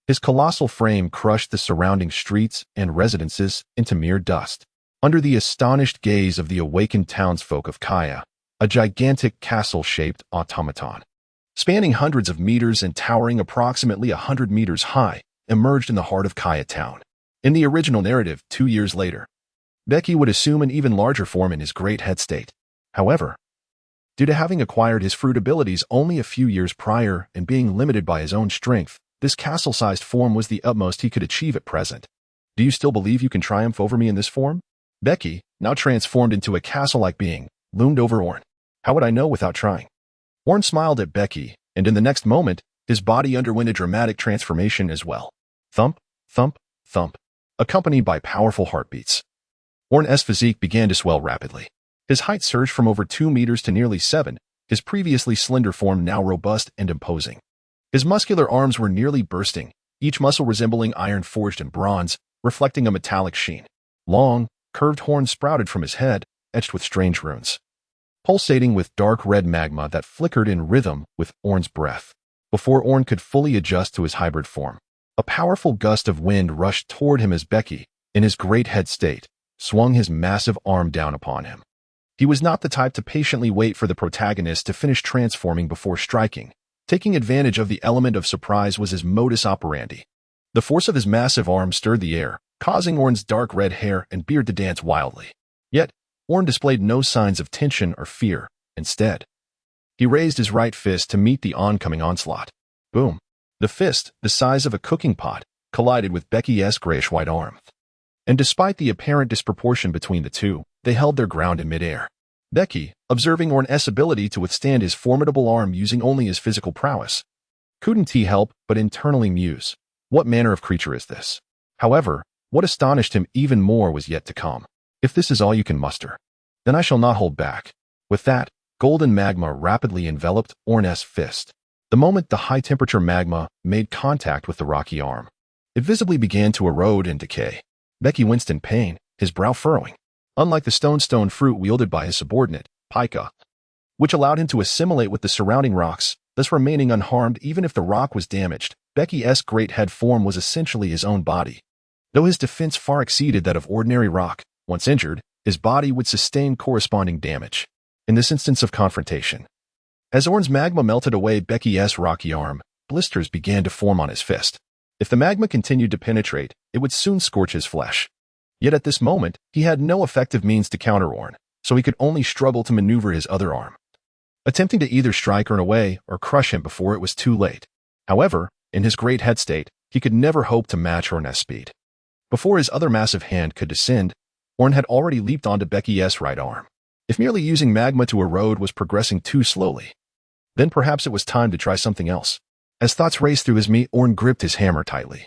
Speaker 1: his colossal frame crushed the surrounding streets and residences into mere dust. Under the astonished gaze of the awakened townsfolk of Kaya, a gigantic castle-shaped automaton, spanning hundreds of meters and towering approximately 100 meters high, emerged in the heart of Kaya town. In the original narrative, 2 years later, Becky would assume an even larger form in his Great Head state. However, due to having acquired his fruit abilities only a few years prior and being limited by his own strength, this castle-sized form was the utmost he could achieve at present. Do you still believe you can triumph over me in this form? Becky, now transformed into a castle-like being, loomed over Aorn. How would I know without trying? Aorn smiled at Becky, and in the next moment, his body underwent a dramatic transformation as well. Thump, thump, thump, accompanied by powerful heartbeats. Aorn's physique began to swell rapidly. His height surged from over 2 meters to nearly 7, his previously slender form now robust and imposing. His muscular arms were nearly bursting, each muscle resembling iron forged in bronze, reflecting a metallic sheen. Long, curved horns sprouted from his head, etched with strange runes, pulsating with dark red magma that flickered in rhythm with Aorn's breath. Before Aorn could fully adjust to his hybrid form, a powerful gust of wind rushed toward him as Becky, in his Great Head state, swung his massive arm down upon him. He was not the type to patiently wait for the protagonist to finish transforming before striking. Taking advantage of the element of surprise was his modus operandi. The force of his massive arm stirred the air, causing Aorn's dark red hair and beard to dance wildly. Yet, Aorn displayed no signs of tension or fear. Instead, he raised his right fist to meet the oncoming onslaught. Boom! The fist, the size of a cooking pot, collided with Becky's grayish-white arm. And despite the apparent disproportion between the two, they held their ground in midair. Becky, observing Aorn's ability to withstand his formidable arm using only his physical prowess, couldn't help but internally muse, what manner of creature is this? However, what astonished him even more was yet to come. If this is all you can muster, then I shall not hold back. With that, golden magma rapidly enveloped Aorn's fist. The moment the high-temperature magma made contact with the rocky arm, it visibly began to erode and decay. Becky winced in pain, his brow furrowing. Unlike the stone fruit wielded by his subordinate, Pika, which allowed him to assimilate with the surrounding rocks, thus remaining unharmed even if the rock was damaged, Becky's Great Head form was essentially his own body. Though his defense far exceeded that of ordinary rock, once injured, his body would sustain corresponding damage. In this instance of confrontation, as Aorn's magma melted away Becky's rocky arm, blisters began to form on his fist. If the magma continued to penetrate, it would soon scorch his flesh. Yet at this moment, he had no effective means to counter Aorn, so he could only struggle to maneuver his other arm, attempting to either strike Aorn away or crush him before it was too late. However, in his Great Head state, he could never hope to match Aorn's speed. Before his other massive hand could descend, Aorn had already leaped onto Becky's right arm. If merely using magma to erode was progressing too slowly, then perhaps it was time to try something else. As thoughts raced through his mind, Aorn gripped his hammer tightly,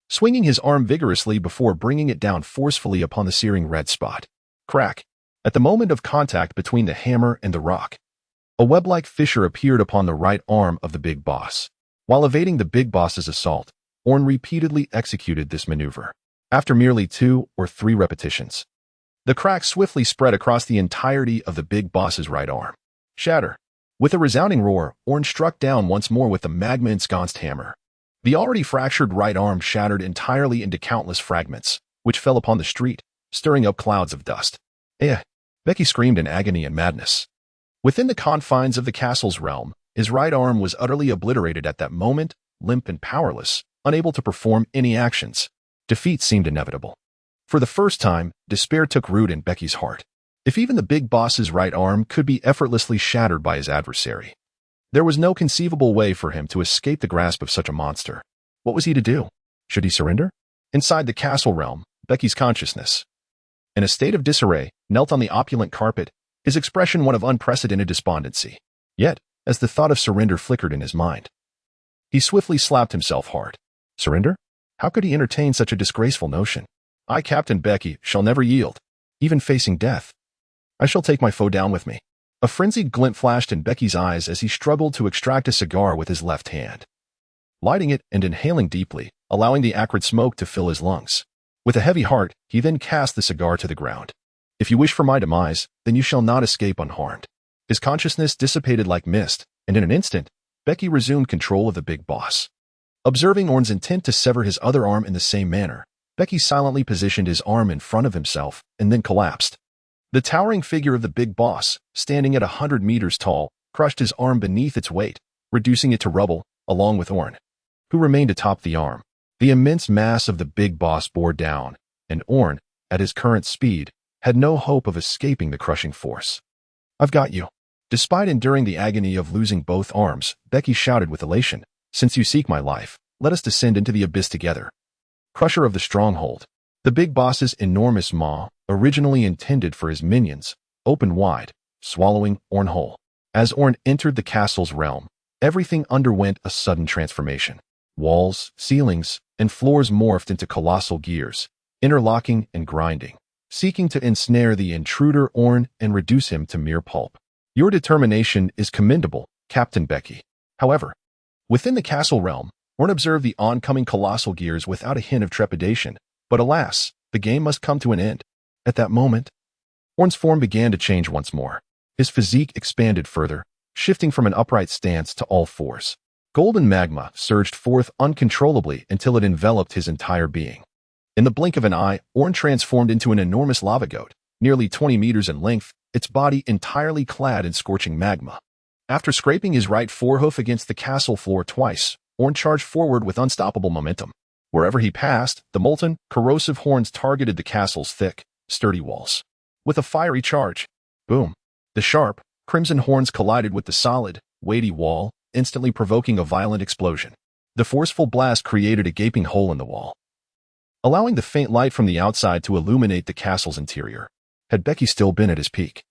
Speaker 1: swinging his arm vigorously before bringing it down forcefully upon the searing red spot. Crack! At the moment of contact between the hammer and the rock, a web-like fissure appeared upon the right arm of the big boss. While evading the big boss's assault, Aorn repeatedly executed this maneuver. After merely 2 or 3 repetitions, the crack swiftly spread across the entirety of the big boss's right arm. Shatter. With a resounding roar, Aorn struck down once more with the magma-ensconced hammer. The already fractured right arm shattered entirely into countless fragments, which fell upon the street, stirring up clouds of dust. Becky screamed in agony and madness. Within the confines of the castle's realm, his right arm was utterly obliterated at that moment, limp and powerless, unable to perform any actions. Defeat seemed inevitable. For the first time, despair took root in Becky's heart. If even the big boss's right arm could be effortlessly shattered by his adversary, there was no conceivable way for him to escape the grasp of such a monster. What was he to do? Should he surrender? Inside the castle realm, Becky's consciousness, in a state of disarray, knelt on the opulent carpet, his expression one of unprecedented despondency. Yet, as the thought of surrender flickered in his mind, he swiftly slapped himself hard. Surrender? How could he entertain such a disgraceful notion? I, Captain Becky, shall never yield, even facing death. I shall take my foe down with me. A frenzied glint flashed in Becky's eyes as he struggled to extract a cigar with his left hand, lighting it and inhaling deeply, allowing the acrid smoke to fill his lungs. With a heavy heart, he then cast the cigar to the ground. If you wish for my demise, then you shall not escape unharmed. His consciousness dissipated like mist, and in an instant, Becky resumed control of the big boss. Observing Aorn's intent to sever his other arm in the same manner, Becky silently positioned his arm in front of himself and then collapsed. The towering figure of the big boss, standing at 100 meters tall, crushed his arm beneath its weight, reducing it to rubble, along with Aorn, who remained atop the arm. The immense mass of the big boss bore down, and Aorn, at his current speed, had no hope of escaping the crushing force. I've got you. Despite enduring the agony of losing both arms, Becky shouted with elation, Since you seek my life, let us descend into the abyss together. Crusher of the stronghold. The big boss's enormous maw, originally intended for his minions, opened wide, swallowing Aorn whole. As Aorn entered the castle's realm, everything underwent a sudden transformation. Walls, ceilings, and floors morphed into colossal gears, interlocking and grinding, seeking to ensnare the intruder Aorn and reduce him to mere pulp. Your determination is commendable, Captain Becky. However, within the castle realm, Aorn observed the oncoming colossal gears without a hint of trepidation, but alas, the game must come to an end. At that moment, Aorn's form began to change once more. His physique expanded further, shifting from an upright stance to all fours. Golden magma surged forth uncontrollably until it enveloped his entire being. In the blink of an eye, Aorn transformed into an enormous lava goat, nearly 20 meters in length, its body entirely clad in scorching magma. After scraping his right forehoof against the castle floor twice, Aorn charged forward with unstoppable momentum. Wherever he passed, the molten, corrosive horns targeted the castle's thick, sturdy walls. With a fiery charge, boom, the sharp, crimson horns collided with the solid, weighty wall, instantly provoking a violent explosion. The forceful blast created a gaping hole in the wall, allowing the faint light from the outside to illuminate the castle's interior. Had Becky still been at his peak,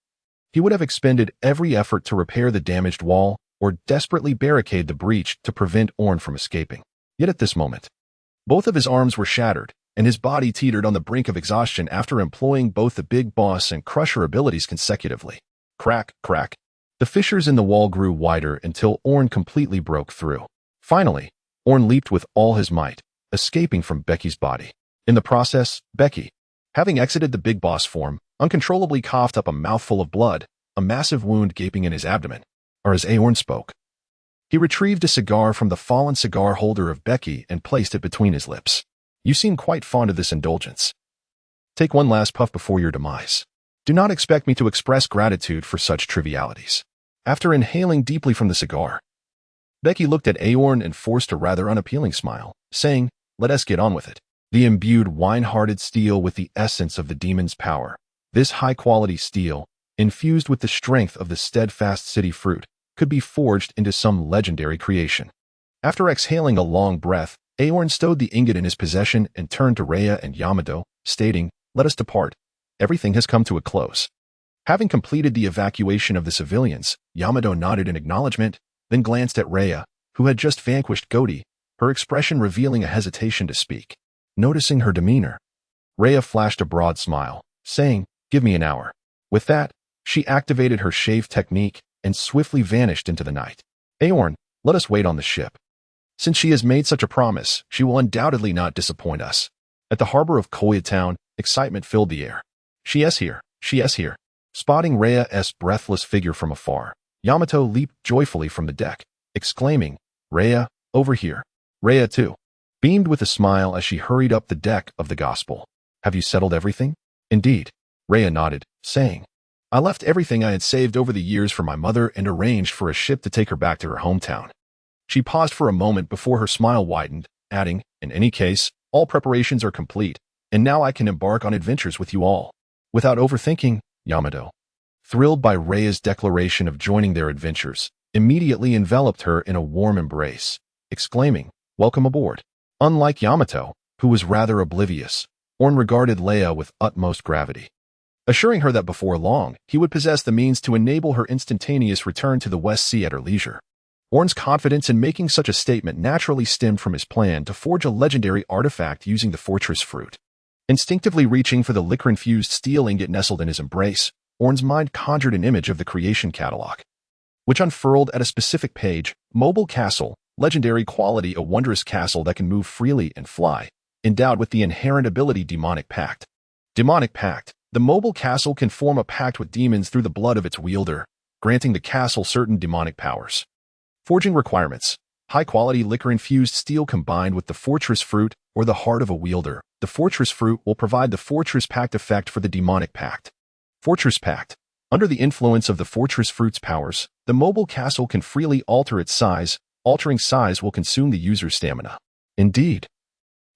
Speaker 1: he would have expended every effort to repair the damaged wall or desperately barricade the breach to prevent Aorn from escaping. Yet at this moment, both of his arms were shattered, and his body teetered on the brink of exhaustion after employing both the big boss and crusher abilities consecutively. Crack, crack. The fissures in the wall grew wider until Aorn completely broke through. Finally, Aorn leaped with all his might, escaping from Becky's body. In the process, Becky, having exited the big boss form, uncontrollably coughed up a mouthful of blood, a massive wound gaping in his abdomen. Or as Aorn spoke, he retrieved a cigar from the fallen cigar holder of Becky and placed it between his lips. You seem quite fond of this indulgence. Take one last puff before your demise. Do not expect me to express gratitude for such trivialities. After inhaling deeply from the cigar, Becky looked at Aorn and forced a rather unappealing smile, saying, Let us get on with it. The imbued wine-hearted steel with the essence of the demon's power. This high-quality steel, infused with the strength of the steadfast city fruit, could be forged into some legendary creation. After exhaling a long breath, Aorn stowed the ingot in his possession and turned to Rhea and Yamato, stating, Let us depart. Everything has come to a close. Having completed the evacuation of the civilians, Yamato nodded in acknowledgement, then glanced at Rhea, who had just vanquished Goti, her expression revealing a hesitation to speak. Noticing her demeanor, Rhea flashed a broad smile, saying, Give me an hour. With that, she activated her shave technique and swiftly vanished into the night. Aorn, let us wait on the ship. Since she has made such a promise, she will undoubtedly not disappoint us. At the harbor of Koyatown, excitement filled the air. She is here. She is here. Spotting Rhea's breathless figure from afar, Yamato leaped joyfully from the deck, exclaiming, Rhea, over here. Rhea, too, beamed with a smile as she hurried up the deck of the Gospel. Have you settled everything? Indeed. Rhea nodded, saying, I left everything I had saved over the years for my mother and arranged for a ship to take her back to her hometown. She paused for a moment before her smile widened, adding, in any case, all preparations are complete, and now I can embark on adventures with you all. Without overthinking, Yamato, thrilled by Rhea's declaration of joining their adventures, immediately enveloped her in a warm embrace, exclaiming, Welcome aboard. Unlike Yamato, who was rather oblivious, Aorn regarded Rhea with utmost gravity, assuring her that before long, he would possess the means to enable her instantaneous return to the West Sea at her leisure. Aorn's confidence in making such a statement naturally stemmed from his plan to forge a legendary artifact using the fortress fruit. Instinctively reaching for the liquor-infused steel ingot nestled in his embrace, Aorn's mind conjured an image of the creation catalog, which unfurled at a specific page, mobile castle, legendary quality, a wondrous castle that can move freely and fly, endowed with the inherent ability demonic pact. Demonic pact. The mobile castle can form a pact with demons through the blood of its wielder, granting the castle certain demonic powers. Forging requirements. High-quality liquor-infused steel combined with the fortress fruit or the heart of a wielder. The fortress fruit will provide the fortress pact effect for the demonic pact. Fortress pact. Under the influence of the fortress fruit's powers, the mobile castle can freely alter its size. Altering size will consume the user's stamina. Indeed,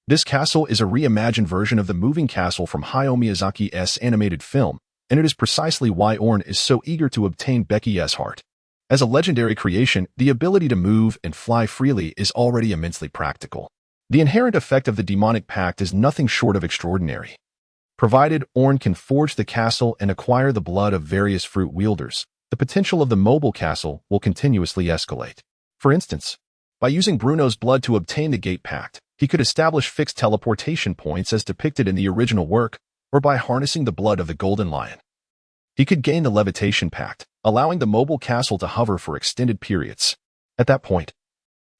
Speaker 1: this castle is a reimagined version of the moving castle from Hayao Miyazaki's animated film, and it is precisely why Aorn is so eager to obtain Becky's heart. As a legendary creation, the ability to move and fly freely is already immensely practical. The inherent effect of the demonic pact is nothing short of extraordinary. Provided Aorn can forge the castle and acquire the blood of various fruit wielders, the potential of the mobile castle will continuously escalate. For instance, by using Bruno's blood to obtain the gate pact, he could establish fixed teleportation points as depicted in the original work, or by harnessing the blood of the Golden Lion, he could gain the levitation pact, allowing the mobile castle to hover for extended periods. At that point,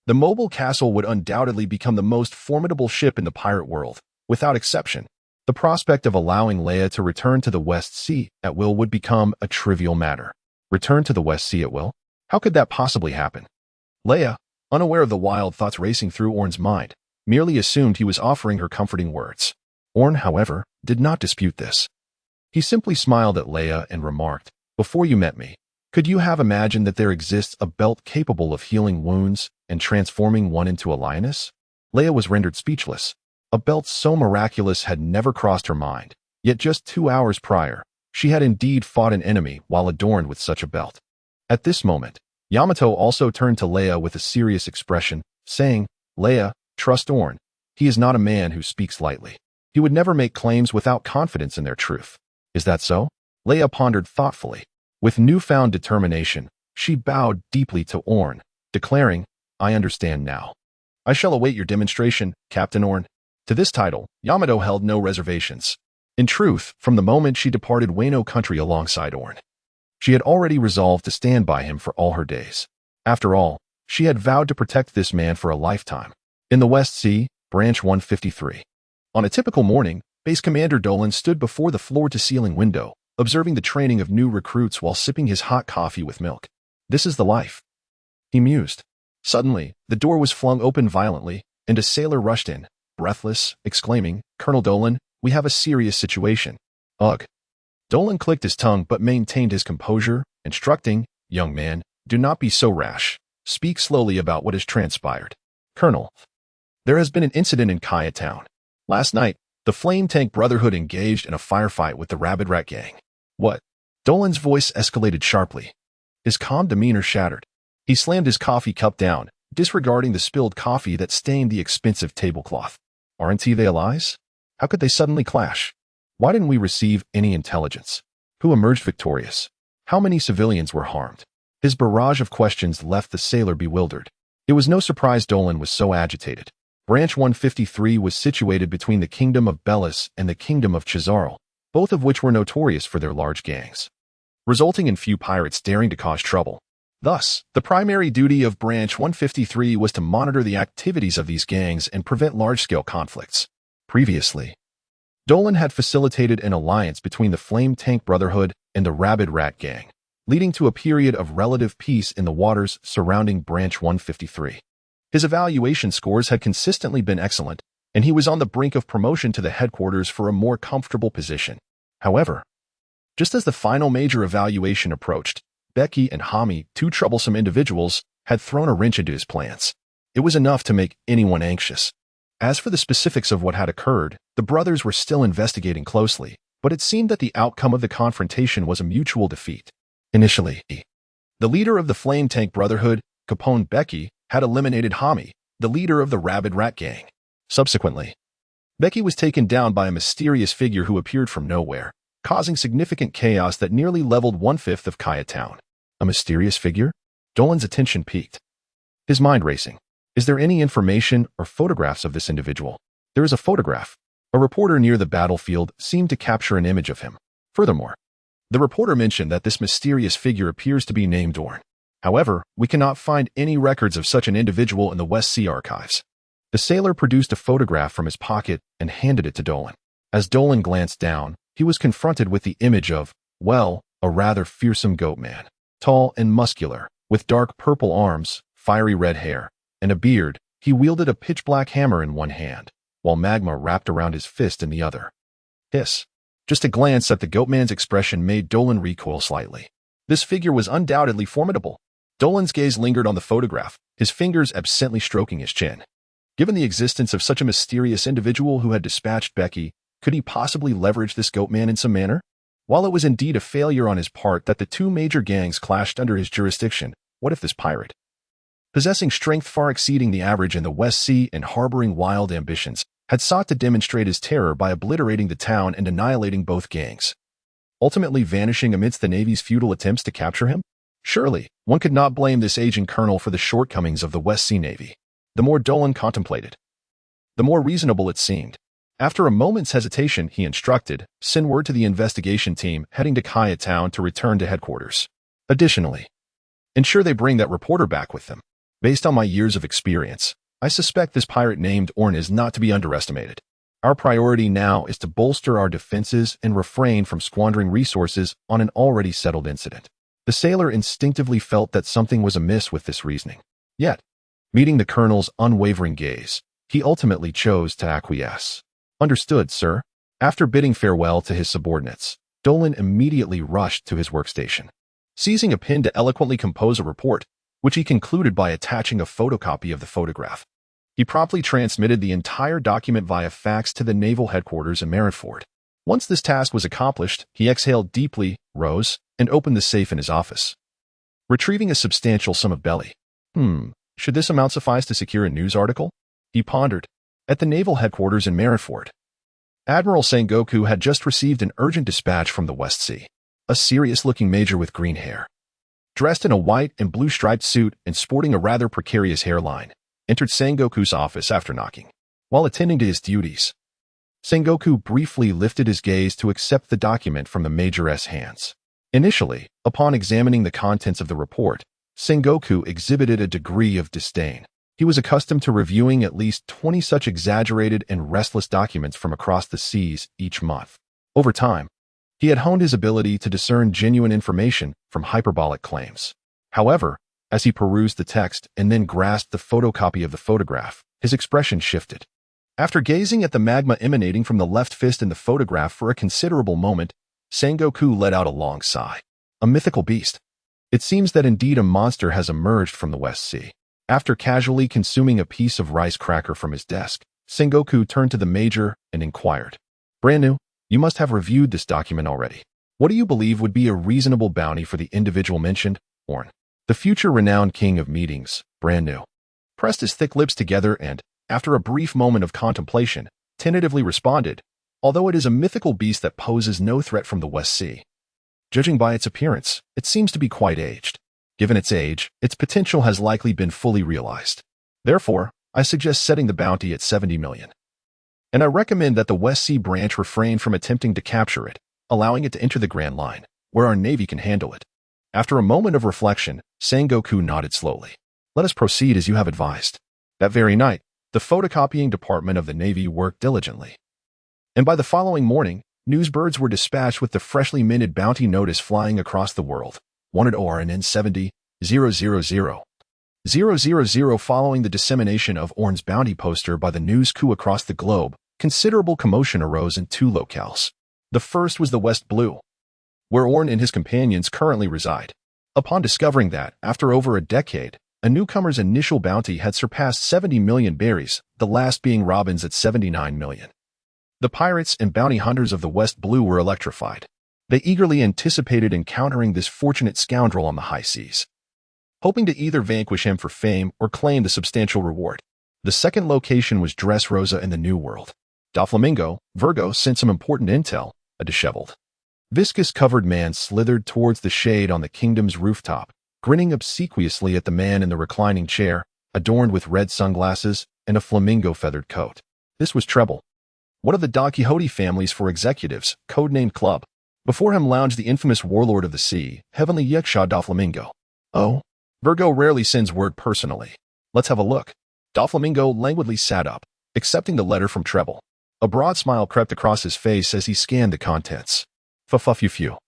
Speaker 1: the mobile castle would undoubtedly become the most formidable ship in the pirate world. Without exception, the prospect of allowing Rhea to return to the West Sea at will would become a trivial matter. Return to the West Sea at will? How could that possibly happen? Rhea, unaware of the wild thoughts racing through Aorn's mind, merely assumed he was offering her comforting words. Aorn, however, did not dispute this. He simply smiled at Rhea and remarked, Before you met me, could you have imagined that there exists a belt capable of healing wounds and transforming one into a lioness? Rhea was rendered speechless. A belt so miraculous had never crossed her mind, yet just 2 hours prior, she had indeed fought an enemy while adorned with such a belt. At this moment, Yamato also turned to Rhea with a serious expression, saying, Rhea, trust Aorn. He is not a man who speaks lightly. He would never make claims without confidence in their truth. Is that so? Rhea pondered thoughtfully. With newfound determination, she bowed deeply to Aorn, declaring, I understand now. I shall await your demonstration, Captain Aorn. To this title, Yamato held no reservations. In truth, from the moment she departed Wano country alongside Aorn, she had already resolved to stand by him for all her days. After all, she had vowed to protect this man for a lifetime. In the West Sea, Branch 153. On a typical morning, Base Commander Dolan stood before the floor-to-ceiling window, observing the training of new recruits while sipping his hot coffee with milk. This is the life, he mused. Suddenly, the door was flung open violently, and a sailor rushed in, breathless, exclaiming, Colonel Dolan, we have a serious situation. Ugh. Dolan clicked his tongue but maintained his composure, instructing, Young man, do not be so rash. Speak slowly about what has transpired. Colonel, there has been an incident in Koyatown. Last night, the Flame Tank Brotherhood engaged in a firefight with the Rabid Rat Gang. What? Dolan's voice escalated sharply. His calm demeanor shattered. He slammed his coffee cup down, disregarding the spilled coffee that stained the expensive tablecloth. Aren't they allies? How could they suddenly clash? Why didn't we receive any intelligence? Who emerged victorious? How many civilians were harmed? His barrage of questions left the sailor bewildered. It was no surprise Dolan was so agitated. Branch 153 was situated between the Kingdom of Bellis and the Kingdom of Chizarl, both of which were notorious for their large gangs, resulting in few pirates daring to cause trouble. Thus, the primary duty of Branch 153 was to monitor the activities of these gangs and prevent large-scale conflicts. Previously, Dolan had facilitated an alliance between the Flame Tank Brotherhood and the Rabid Rat Gang, leading to a period of relative peace in the waters surrounding Branch 153. His evaluation scores had consistently been excellent, and he was on the brink of promotion to the headquarters for a more comfortable position. However, just as the final major evaluation approached, Becky and Hami, two troublesome individuals, had thrown a wrench into his plans. It was enough to make anyone anxious. As for the specifics of what had occurred, the brothers were still investigating closely, but it seemed that the outcome of the confrontation was a mutual defeat. Initially, the leader of the Flame Tank Brotherhood, Capone Becky, had eliminated Hami, the leader of the Rabid Rat Gang. Subsequently, Becky was taken down by a mysterious figure who appeared from nowhere, causing significant chaos that nearly leveled 1/5 of Kaya Town. A mysterious figure? Dolan's attention peaked, his mind racing. Is there any information or photographs of this individual? There is a photograph. A reporter near the battlefield seemed to capture an image of him. Furthermore, the reporter mentioned that this mysterious figure appears to be named Aorn. However, we cannot find any records of such an individual in the West Sea archives. The sailor produced a photograph from his pocket and handed it to Dolan. As Dolan glanced down, he was confronted with the image of, well, a rather fearsome goat man. Tall and muscular, with dark purple arms, fiery red hair, and a beard, he wielded a pitch-black hammer in one hand, while magma wrapped around his fist in the other. Hiss. Just a glance at the goatman's expression made Dolan recoil slightly. This figure was undoubtedly formidable. Dolan's gaze lingered on the photograph, his fingers absently stroking his chin. Given the existence of such a mysterious individual who had dispatched Becky, could he possibly leverage this goatman in some manner? While it was indeed a failure on his part that the two major gangs clashed under his jurisdiction, what if this pirate, possessing strength far exceeding the average in the West Sea and harboring wild ambitions, had sought to demonstrate his terror by obliterating the town and annihilating both gangs, ultimately vanishing amidst the Navy's futile attempts to capture him? Surely, one could not blame this aging colonel for the shortcomings of the West Sea Navy. The more Dolan contemplated, the more reasonable it seemed. After a moment's hesitation, he instructed, send word to the investigation team heading to Kaya Town to return to headquarters. Additionally, ensure they bring that reporter back with them. Based on my years of experience, I suspect this pirate named Aorn is not to be underestimated. Our priority now is to bolster our defenses and refrain from squandering resources on an already settled incident. The sailor instinctively felt that something was amiss with this reasoning. Yet, meeting the colonel's unwavering gaze, he ultimately chose to acquiesce. Understood, sir. After bidding farewell to his subordinates, Dolan immediately rushed to his workstation, seizing a pen to eloquently compose a report, which he concluded by attaching a photocopy of the photograph. He promptly transmitted the entire document via fax to the naval headquarters in Marineford. Once this task was accomplished, he exhaled deeply, rose, and opened the safe in his office, retrieving a substantial sum of belly. Should this amount suffice to secure a news article? He pondered. At the naval headquarters in Marineford, Admiral Sengoku had just received an urgent dispatch from the West Sea. A serious-looking major with green hair, dressed in a white and blue striped suit and sporting a rather precarious hairline, entered Sengoku's office after knocking. While attending to his duties, Sengoku briefly lifted his gaze to accept the document from the major's hands. Initially, upon examining the contents of the report, Sengoku exhibited a degree of disdain. He was accustomed to reviewing at least 20 such exaggerated and restless documents from across the seas each month. Over time, he had honed his ability to discern genuine information from hyperbolic claims. However, as he perused the text and then grasped the photocopy of the photograph, his expression shifted. After gazing at the magma emanating from the left fist in the photograph for a considerable moment, Sengoku let out a long sigh. A mythical beast. It seems that indeed a monster has emerged from the West Sea. After casually consuming a piece of rice cracker from his desk, Sengoku turned to the major and inquired, "Brand new, you must have reviewed this document already. What do you believe would be a reasonable bounty for the individual mentioned?" Aorn, the future renowned king of meetings, brand new, pressed his thick lips together and, after a brief moment of contemplation, tentatively responded, "Although it is a mythical beast that poses no threat from the West Sea, judging by its appearance, it seems to be quite aged. Given its age, its potential has likely been fully realized. Therefore, I suggest setting the bounty at 70 million. And I recommend that the West Sea branch refrain from attempting to capture it, allowing it to enter the Grand Line, where our Navy can handle it. After a moment of reflection, Sengoku nodded slowly. Let us proceed as you have advised. That very night, the photocopying department of the Navy worked diligently. And by the following morning, newsbirds were dispatched with the freshly minted bounty notice flying across the world. Wanted Aorn in 70, 000. Following the dissemination of Aorn's bounty poster by the news coup across the globe, considerable commotion arose in two locales. The first was the West Blue, where Aorn and his companions currently reside. Upon discovering that, after over a decade, a newcomer's initial bounty had surpassed 70 million berries, the last being Robin's at 79 million. The pirates and bounty hunters of the West Blue were electrified. They eagerly anticipated encountering this fortunate scoundrel on the high seas, hoping to either vanquish him for fame or claim the substantial reward. The second location was Dressrosa in the New World. Doflamingo, Virgo sent some important intel. A disheveled, viscous-covered man slithered towards the shade on the kingdom's rooftop, grinning obsequiously at the man in the reclining chair, adorned with red sunglasses and a flamingo-feathered coat. This was Treble, one of the Don Quixote families for executives, codenamed Club. Before him lounged the infamous warlord of the sea, Heavenly Yeksha Doflamingo. Oh, Virgo rarely sends word personally. Let's have a look. Doflamingo languidly sat up, accepting the letter from Treble. A broad smile crept across his face as he scanned the contents. F-f-u-few.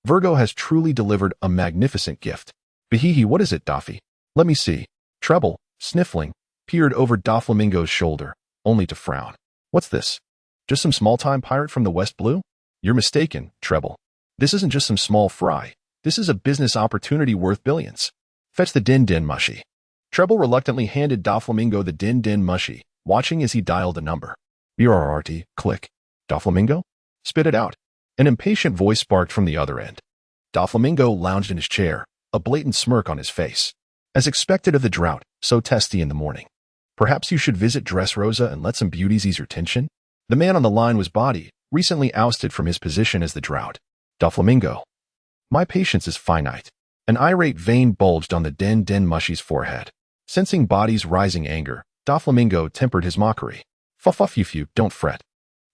Speaker 1: Virgo has truly delivered a magnificent gift. Behehe, what is it, Doffy? Let me see. Treble, sniffling, peered over Doflamingo's shoulder, only to frown. What's this? Just some small-time pirate from the West Blue? You're mistaken, Treble. This isn't just some small fry. This is a business opportunity worth billions. Fetch the din-din mushy. Treble reluctantly handed Doflamingo the din-din mushy, watching as he dialed a number. BRRT, click. Doflamingo? Spit it out. An impatient voice sparked from the other end. Doflamingo lounged in his chair, a blatant smirk on his face. As expected of the drought, so testy in the morning. Perhaps you should visit Dressrosa and let some beauties ease your tension? The man on the line was Body, recently ousted from his position as the drought. Doflamingo. My patience is finite. An irate vein bulged on the din-din mushy's forehead. Sensing Body's rising anger, Doflamingo tempered his mockery. F-f-u-few, don't fret.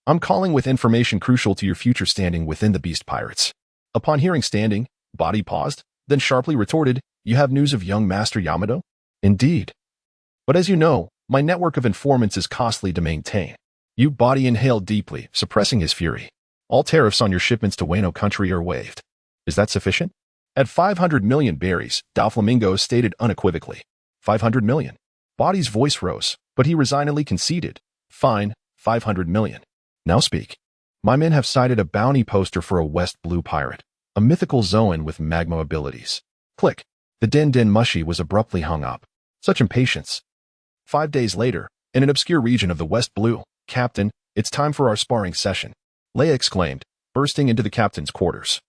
Speaker 1: I'm calling with information crucial to your future standing within the Beast Pirates. Upon hearing standing, Body paused, then sharply retorted, You have news of young Master Yamato? Indeed. But as you know, my network of informants is costly to maintain. You Body inhaled deeply, suppressing his fury. All tariffs on your shipments to Wano country are waived. Is that sufficient? At 500 million berries, Doflamingo stated unequivocally. 500 million. Body's voice rose, but he resignedly conceded. Fine, 500 million. Now speak. My men have sighted a bounty poster for a West Blue pirate, a mythical Zoan with magma abilities. Click. The din-din mushy was abruptly hung up. Such impatience. 5 days later, in an obscure region of the West Blue, Captain, it's time for our sparring session. Leia exclaimed, bursting into the captain's quarters.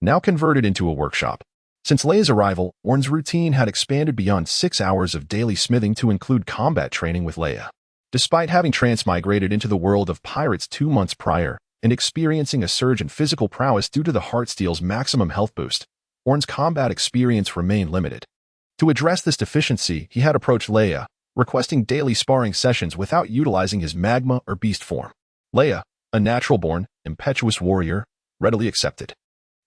Speaker 1: Now converted into a workshop. Since Leia's arrival, Aorn's routine had expanded beyond 6 hours of daily smithing to include combat training with Leia. Despite having transmigrated into the world of pirates 2 months prior and experiencing a surge in physical prowess due to the Heartsteel's maximum health boost, Aorn's combat experience remained limited. To address this deficiency, he had approached Leia, requesting daily sparring sessions without utilizing his magma or beast form. Leia, a natural-born, impetuous warrior, readily accepted.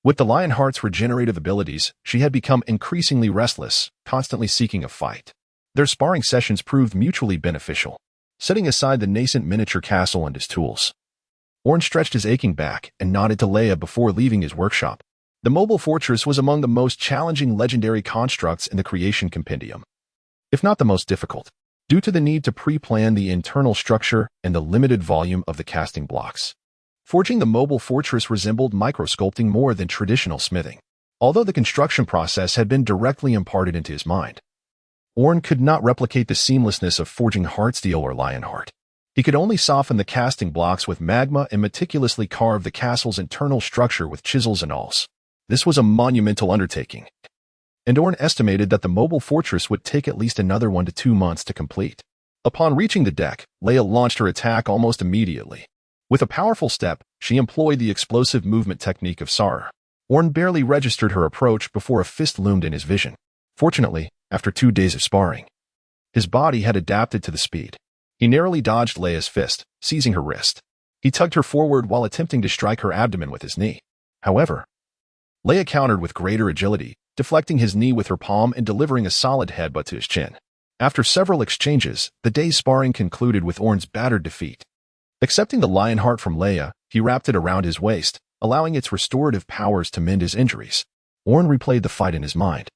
Speaker 1: With the Lionheart's regenerative abilities, she had become increasingly restless, constantly seeking a fight. Their sparring sessions proved mutually beneficial. Setting aside the nascent miniature castle and his tools, Aorn stretched his aching back and nodded to Leia before leaving his workshop. The mobile fortress was among the most challenging legendary constructs in the creation compendium, if not the most difficult, due to the need to pre-plan the internal structure and the limited volume of the casting blocks. Forging the mobile fortress resembled microsculpting more than traditional smithing, although the construction process had been directly imparted into his mind. Aorn could not replicate the seamlessness of forging Heartsteel or Lionheart. He could only soften the casting blocks with magma and meticulously carve the castle's internal structure with chisels and awls. This was a monumental undertaking, and Aorn estimated that the mobile fortress would take at least another 1 to 2 months to complete. Upon reaching the deck, Leia launched her attack almost immediately. With a powerful step, she employed the explosive movement technique of Sarer. Aorn barely registered her approach before a fist loomed in his vision. Fortunately, after 2 days of sparring, his body had adapted to the speed. He narrowly dodged Leia's fist, seizing her wrist. He tugged her forward while attempting to strike her abdomen with his knee. However, Leia countered with greater agility, deflecting his knee with her palm and delivering a solid headbutt to his chin. After several exchanges, the day's sparring concluded with Aorn's battered defeat. Accepting the lion heart from Leia, he wrapped it around his waist, allowing its restorative powers to mend his injuries. Aorn replayed the fight in his mind,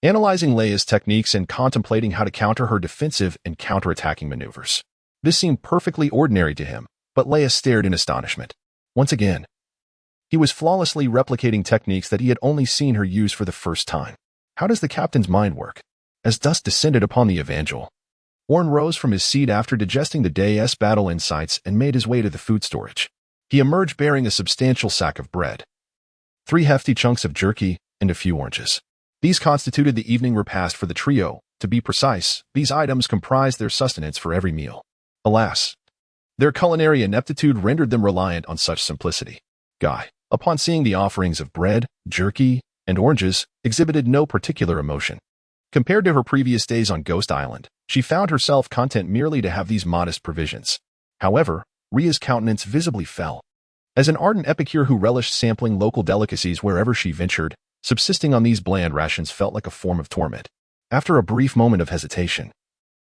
Speaker 1: analyzing Leia's techniques and contemplating how to counter her defensive and counterattacking maneuvers. This seemed perfectly ordinary to him, but Leia stared in astonishment. Once again, he was flawlessly replicating techniques that he had only seen her use for the first time. How does the captain's mind work? As dusk descended upon the Evangel, Aorn rose from his seat after digesting the day's battle insights and made his way to the food storage. He emerged bearing a substantial sack of bread, 3 hefty chunks of jerky, and a few oranges. These constituted the evening repast for the trio. To be precise, these items comprised their sustenance for every meal. Alas, their culinary ineptitude rendered them reliant on such simplicity. Guy, upon seeing the offerings of bread, jerky, and oranges, exhibited no particular emotion. Compared to her previous days on Ghost Island, she found herself content merely to have these modest provisions. However, Rhea's countenance visibly fell. As an ardent epicure who relished sampling local delicacies wherever she ventured, subsisting on these bland rations felt like a form of torment. After a brief moment of hesitation,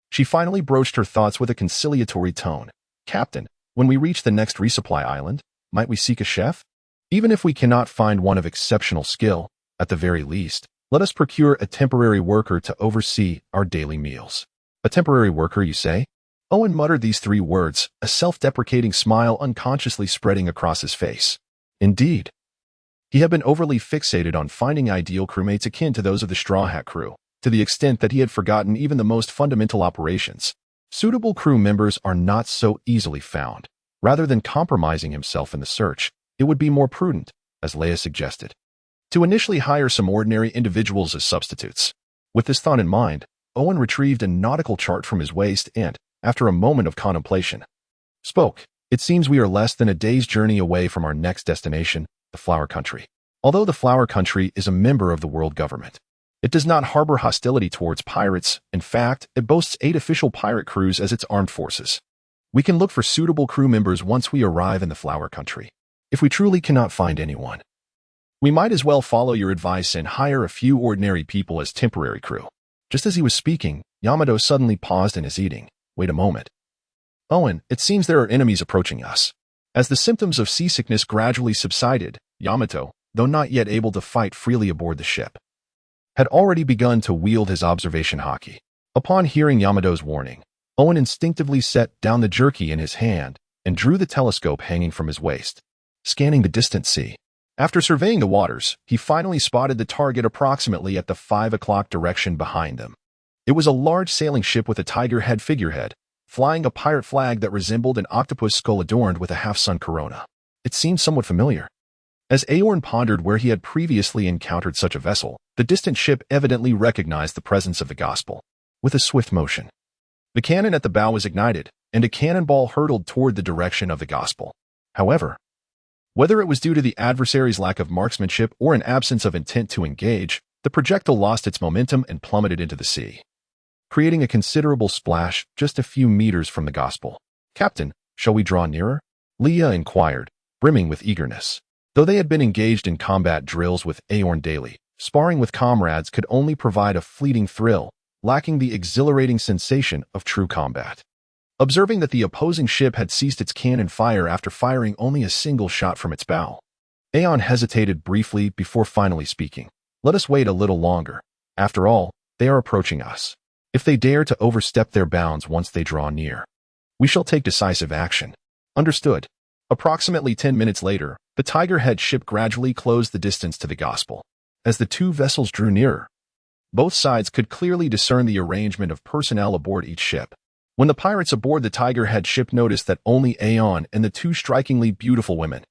Speaker 1: she finally broached her thoughts with a conciliatory tone. "Captain, when we reach the next resupply island, might we seek a chef? Even if we cannot find one of exceptional skill, at the very least, let us procure a temporary worker to oversee our daily meals." "A temporary worker, you say?" Owen muttered these 3 words, a self-deprecating smile unconsciously spreading across his face. Indeed, he had been overly fixated on finding ideal crewmates akin to those of the Straw Hat crew, to the extent that he had forgotten even the most fundamental operations. Suitable crew members are not so easily found. Rather than compromising himself in the search, it would be more prudent, as Leia suggested, to initially hire some ordinary individuals as substitutes. With this thought in mind, Owen retrieved a nautical chart from his waist and, after a moment of contemplation, spoke. "It seems we are less than a day's journey away from our next destination, the Flower Country. Although the Flower Country is a member of the world government, it does not harbor hostility towards pirates. In fact, it boasts 8 official pirate crews as its armed forces. We can look for suitable crew members once we arrive in the Flower Country. If we truly cannot find anyone, we might as well follow your advice and hire a few ordinary people as temporary crew." Just as he was speaking, Yamato suddenly paused in his eating. "Wait a moment. Owen, it seems there are enemies approaching us." As the symptoms of seasickness gradually subsided, Yamato, though not yet able to fight freely aboard the ship, had already begun to wield his observation haki. Upon hearing Yamato's warning, Owen instinctively set down the jerky in his hand and drew the telescope hanging from his waist, scanning the distant sea. After surveying the waters, he finally spotted the target approximately at the 5 o'clock direction behind them. It was a large sailing ship with a tiger head figurehead, flying a pirate flag that resembled an octopus skull adorned with a half-sun corona. It seemed somewhat familiar. As Aorn pondered where he had previously encountered such a vessel, the distant ship evidently recognized the presence of the gospel. With a swift motion, the cannon at the bow was ignited, and a cannonball hurtled toward the direction of the gospel. However, whether it was due to the adversary's lack of marksmanship or an absence of intent to engage, the projectile lost its momentum and plummeted into the sea, creating a considerable splash just a few meters from the gospel. "Captain, shall we draw nearer?" Leia inquired, brimming with eagerness. Though they had been engaged in combat drills with Aorn daily, sparring with comrades could only provide a fleeting thrill, lacking the exhilarating sensation of true combat. Observing that the opposing ship had ceased its cannon fire after firing only a single shot from its bow, Aeon hesitated briefly before finally speaking. "Let us wait a little longer. After all, they are approaching us. If they dare to overstep their bounds once they draw near, we shall take decisive action." "Understood." Approximately 10 minutes later, the Tiger-head ship gradually closed the distance to the gospel. As the 2 vessels drew nearer, both sides could clearly discern the arrangement of personnel aboard each ship. When the pirates aboard the Tiger-head ship noticed that only Aeon and the 2 strikingly beautiful women,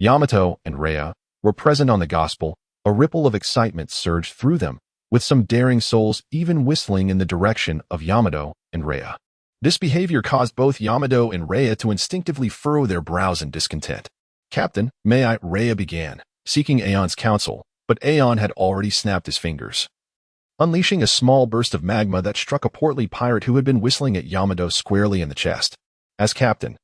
Speaker 1: Yamato and Rhea, were present on the gospel, a ripple of excitement surged through them, with some daring souls even whistling in the direction of Yamato and Rhea. This behavior caused both Yamato and Rhea to instinctively furrow their brows in discontent. "Captain, may I?" Rhea began, seeking Aeon's counsel, but Aeon had already snapped his fingers, unleashing a small burst of magma that struck a portly pirate who had been whistling at Yamato squarely in the chest. "As captain,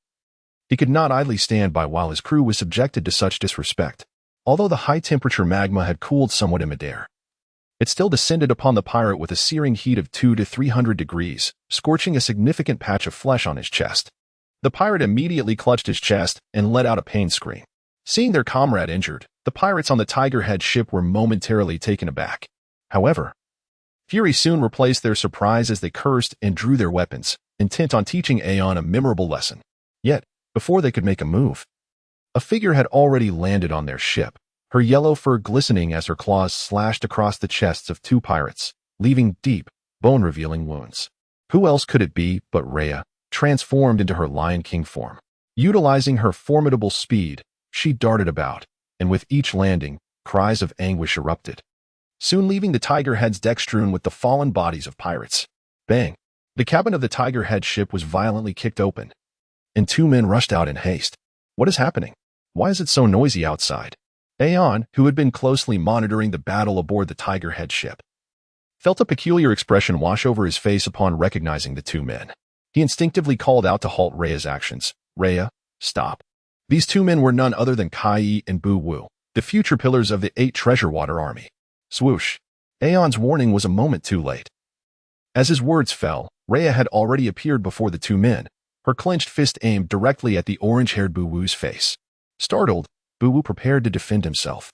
Speaker 1: He could not idly stand by while his crew was subjected to such disrespect. Although the high-temperature magma had cooled somewhat in midair, it still descended upon the pirate with a searing heat of 200 to 300 degrees, scorching a significant patch of flesh on his chest. The pirate immediately clutched his chest and let out a pain scream. Seeing their comrade injured, the pirates on the Tigerhead ship were momentarily taken aback. However, fury soon replaced their surprise as they cursed and drew their weapons, intent on teaching Aeon a memorable lesson. Yet, before they could make a move, a figure had already landed on their ship, her yellow fur glistening as her claws slashed across the chests of two pirates, leaving deep, bone-revealing wounds. Who else could it be but Rhea, transformed into her Lion King form? Utilizing her formidable speed, she darted about, and with each landing, cries of anguish erupted, soon leaving the Tigerhead's deck strewn with the fallen bodies of pirates. Bang! The cabin of the Tigerhead ship was violently kicked open, and two men rushed out in haste. What is happening? Why is it so noisy outside? Aeon, who had been closely monitoring the battle aboard the Tigerhead ship, felt a peculiar expression wash over his face upon recognizing the two men. He instinctively called out to halt Rhea's actions. Rhea, stop. These two men were none other than Kai and Bu Wu, the future pillars of the 8 Treasure Water Army. Swoosh. Aeon's warning was a moment too late. As his words fell, Rhea had already appeared before the two men, her clenched fist aimed directly at the orange-haired Bu Wu's face. Startled, Bu Wu prepared to defend himself.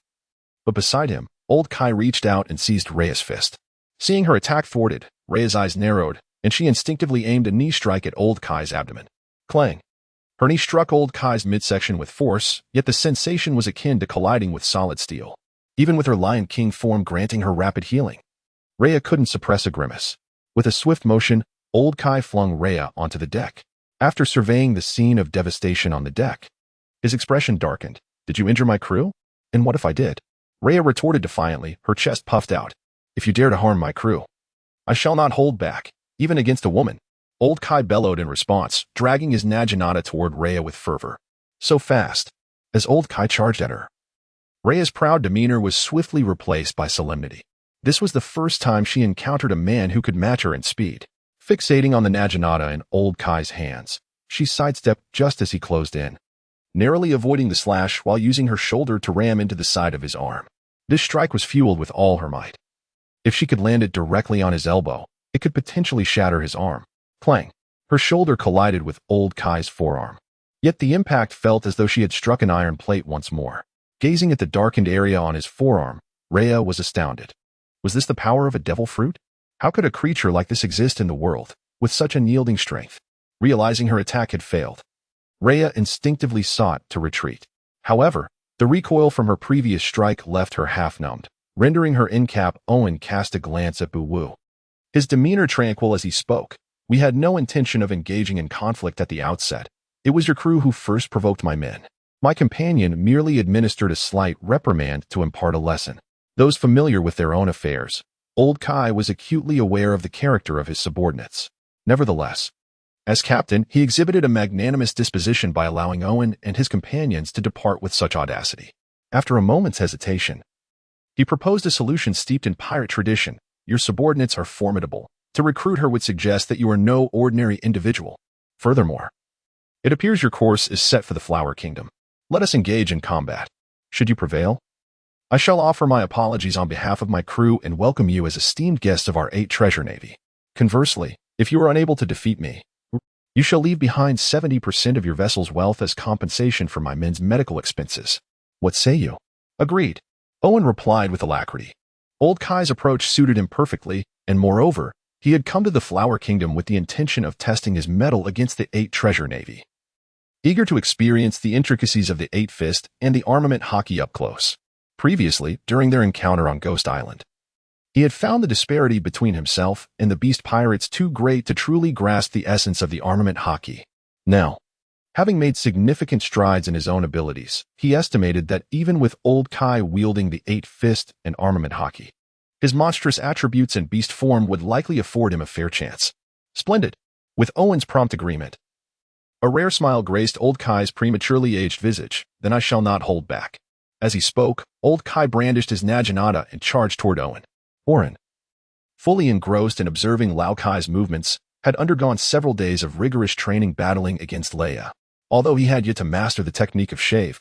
Speaker 1: But beside him, old Kai reached out and seized Rhea's fist. Seeing her attack thwarted, Rhea's eyes narrowed, and she instinctively aimed a knee strike at old Kai's abdomen. Clang! Her knee struck old Kai's midsection with force, yet the sensation was akin to colliding with solid steel. Even with her Lion King form granting her rapid healing, Rhea couldn't suppress a grimace. With a swift motion, old Kai flung Rhea onto the deck. After surveying the scene of devastation on the deck, his expression darkened. Did you injure my crew? And what if I did? Rhea retorted defiantly, her chest puffed out. If you dare to harm my crew, I shall not hold back, even against a woman. Old Kai bellowed in response, dragging his naginata toward Rhea with fervor. So fast, as old Kai charged at her, Rhea's proud demeanor was swiftly replaced by solemnity. This was the first time she encountered a man who could match her in speed. Fixating on the naginata in old Kai's hands, she sidestepped just as he closed in, narrowly avoiding the slash while using her shoulder to ram into the side of his arm. This strike was fueled with all her might. If she could land it directly on his elbow, it could potentially shatter his arm. Clang! Her shoulder collided with old Kai's forearm. Yet the impact felt as though she had struck an iron plate once more. Gazing at the darkened area on his forearm, Rhea was astounded. Was this the power of a devil fruit? How could a creature like this exist in the world, with such unyielding strength? Realizing her attack had failed, Rhea instinctively sought to retreat. However, the recoil from her previous strike left her half-numbed, rendering her in-cap. Owen cast a glance at Bu Wu. His demeanor tranquil as he spoke. We had no intention of engaging in conflict at the outset. It was your crew who first provoked my men. My companion merely administered a slight reprimand to impart a lesson. Those familiar with their own affairs, old Kai was acutely aware of the character of his subordinates. Nevertheless, as captain, he exhibited a magnanimous disposition by allowing Owen and his companions to depart with such audacity. After a moment's hesitation, he proposed a solution steeped in pirate tradition. Your subordinates are formidable. To recruit her would suggest that you are no ordinary individual. Furthermore, it appears your course is set for the Flower Kingdom. Let us engage in combat. Should you prevail, I shall offer my apologies on behalf of my crew and welcome you as esteemed guests of our 8 Treasure Navy. Conversely, if you are unable to defeat me, you shall leave behind 70% of your vessel's wealth as compensation for my men's medical expenses. What say you? Agreed. Owen replied with alacrity. Old Kai's approach suited him perfectly, and moreover, he had come to the Flower Kingdom with the intention of testing his mettle against the 8 Treasure Navy, eager to experience the intricacies of the 8 Fist and the armament hockey up close. Previously, during their encounter on Ghost Island, he had found the disparity between himself and the beast pirates too great to truly grasp the essence of the armament hockey. Now, having made significant strides in his own abilities, he estimated that even with old Kai wielding the 8 Fist and armament hockey, his monstrous attributes and beast form would likely afford him a fair chance. Splendid. With Owen's prompt agreement, a rare smile graced old Kai's prematurely aged visage. Then I shall not hold back. As he spoke, old Kai brandished his naginata and charged toward Owen. Aorn, fully engrossed in observing Lao Kai's movements, had undergone several days of rigorous training battling against Leia. Although he had yet to master the technique of shave,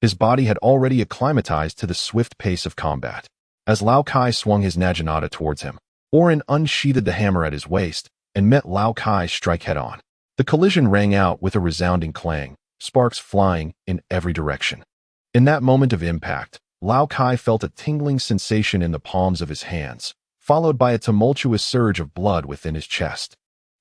Speaker 1: his body had already acclimatized to the swift pace of combat. As Lao Kai swung his naginata towards him, Aorn unsheathed the hammer at his waist and met Lao Kai's strike head-on. The collision rang out with a resounding clang, sparks flying in every direction. In that moment of impact, Lao Kai felt a tingling sensation in the palms of his hands, followed by a tumultuous surge of blood within his chest,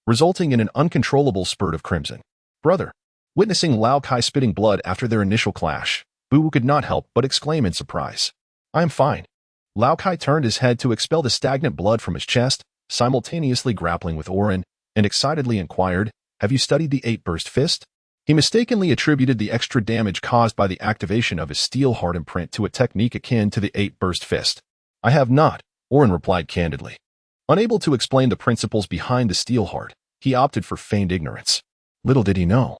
Speaker 1: resulting in an uncontrollable spurt of crimson. Brother! Witnessing Lao Kai spitting blood after their initial clash, Buu could not help but exclaim in surprise. I am fine. Lao Kai turned his head to expel the stagnant blood from his chest, simultaneously grappling with Aorn, and excitedly inquired, Have you studied the 8-burst fist? He mistakenly attributed the extra damage caused by the activation of his steel heart imprint to a technique akin to the 8-burst fist. I have not, Aorn replied candidly. Unable to explain the principles behind the steel heart, he opted for feigned ignorance. Little did he know.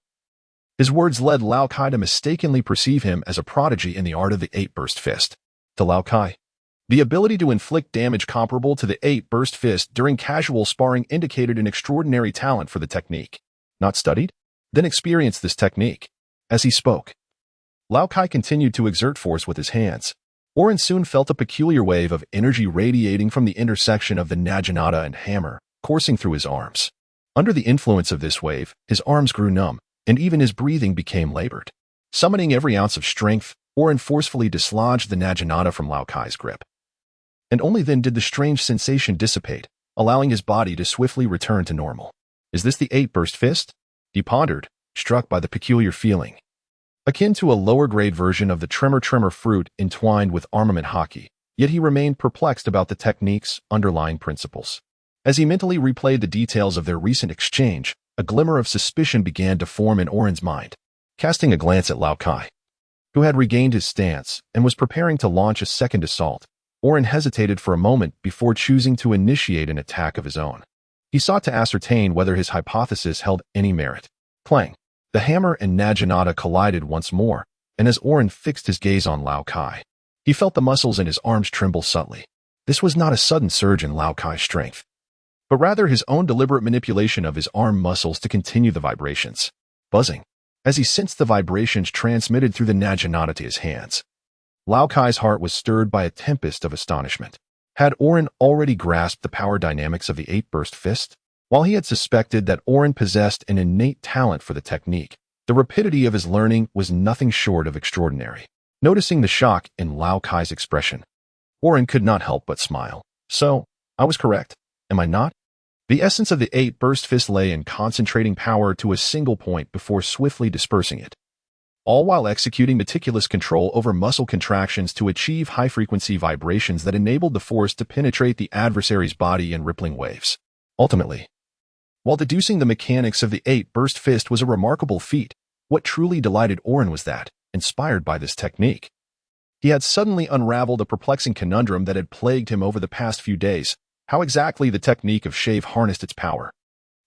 Speaker 1: His words led Lao Kai to mistakenly perceive him as a prodigy in the art of the 8-burst fist. To Lao Kai, the ability to inflict damage comparable to the 8-burst fist during casual sparring indicated an extraordinary talent for the technique. Not studied? Then experience this technique. As he spoke, Lao Kai continued to exert force with his hands. Aorn soon felt a peculiar wave of energy radiating from the intersection of the naginata and hammer, coursing through his arms. Under the influence of this wave, his arms grew numb, and even his breathing became labored. Summoning every ounce of strength, Aorn forcefully dislodged the naginata from Lao Kai's grip. And only then did the strange sensation dissipate, allowing his body to swiftly return to normal. Is this the 8-burst fist? He pondered, struck by the peculiar feeling. Akin to a lower-grade version of the tremor fruit entwined with armament hockey, yet he remained perplexed about the technique's underlying principles. As he mentally replayed the details of their recent exchange, a glimmer of suspicion began to form in Aorn's mind. Casting a glance at Lao Kai, who had regained his stance and was preparing to launch a second assault, Aorn hesitated for a moment before choosing to initiate an attack of his own. He sought to ascertain whether his hypothesis held any merit. Clang! The hammer and naginata collided once more, and as Aorn fixed his gaze on Lao Kai, he felt the muscles in his arms tremble subtly. This was not a sudden surge in Lao Kai's strength, but rather his own deliberate manipulation of his arm muscles to continue the vibrations. Buzzing, as he sensed the vibrations transmitted through the naginata to his hands. Lao Kai's heart was stirred by a tempest of astonishment. Had Aorn already grasped the power dynamics of the 8-burst fist? While he had suspected that Aorn possessed an innate talent for the technique, the rapidity of his learning was nothing short of extraordinary. Noticing the shock in Lao Kai's expression, Aorn could not help but smile. So, I was correct, am I not? The essence of the 8-burst fist lay in concentrating power to a single point before swiftly dispersing it, all while executing meticulous control over muscle contractions to achieve high-frequency vibrations that enabled the force to penetrate the adversary's body in rippling waves. Ultimately, while deducing the mechanics of the 8-burst fist was a remarkable feat, what truly delighted Aorn was that, inspired by this technique, he had suddenly unraveled a perplexing conundrum that had plagued him over the past few days: how exactly the technique of shave harnessed its power.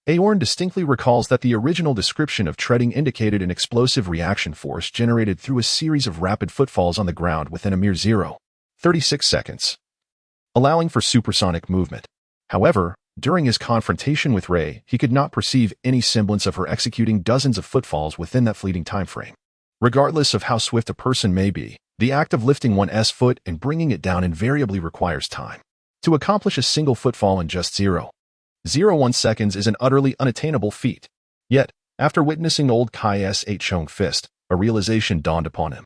Speaker 1: Aorn distinctly recalls that the original description of treading indicated an explosive reaction force generated through a series of rapid footfalls on the ground within a mere 0.36 seconds, allowing for supersonic movement. However, during his confrontation with Rei, he could not perceive any semblance of her executing dozens of footfalls within that fleeting time frame. Regardless of how swift a person may be, the act of lifting one's foot and bringing it down invariably requires time. To accomplish a single footfall in just 0.01 seconds is an utterly unattainable feat. Yet, after witnessing old Kai's 8-chong fist, a realization dawned upon him.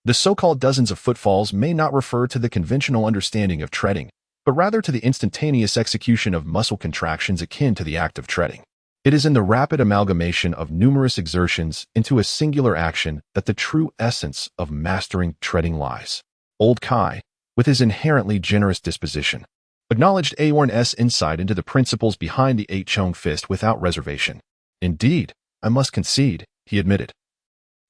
Speaker 1: The so-called dozens of footfalls may not refer to the conventional understanding of treading, but rather to the instantaneous execution of muscle contractions akin to the act of treading. It is in the rapid amalgamation of numerous exertions into a singular action that the true essence of mastering treading lies. Old Kai, with his inherently generous disposition, acknowledged Aorn's insight into the principles behind the 8-chong fist without reservation. Indeed, I must concede, he admitted.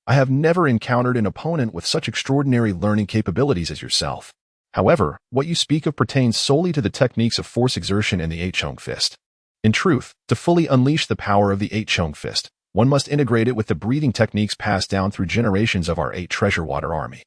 Speaker 1: I have never encountered an opponent with such extraordinary learning capabilities as yourself. However, what you speak of pertains solely to the techniques of force exertion in the 8-chong fist. In truth, to fully unleash the power of the 8-chong fist, one must integrate it with the breathing techniques passed down through generations of our 8 treasure water army.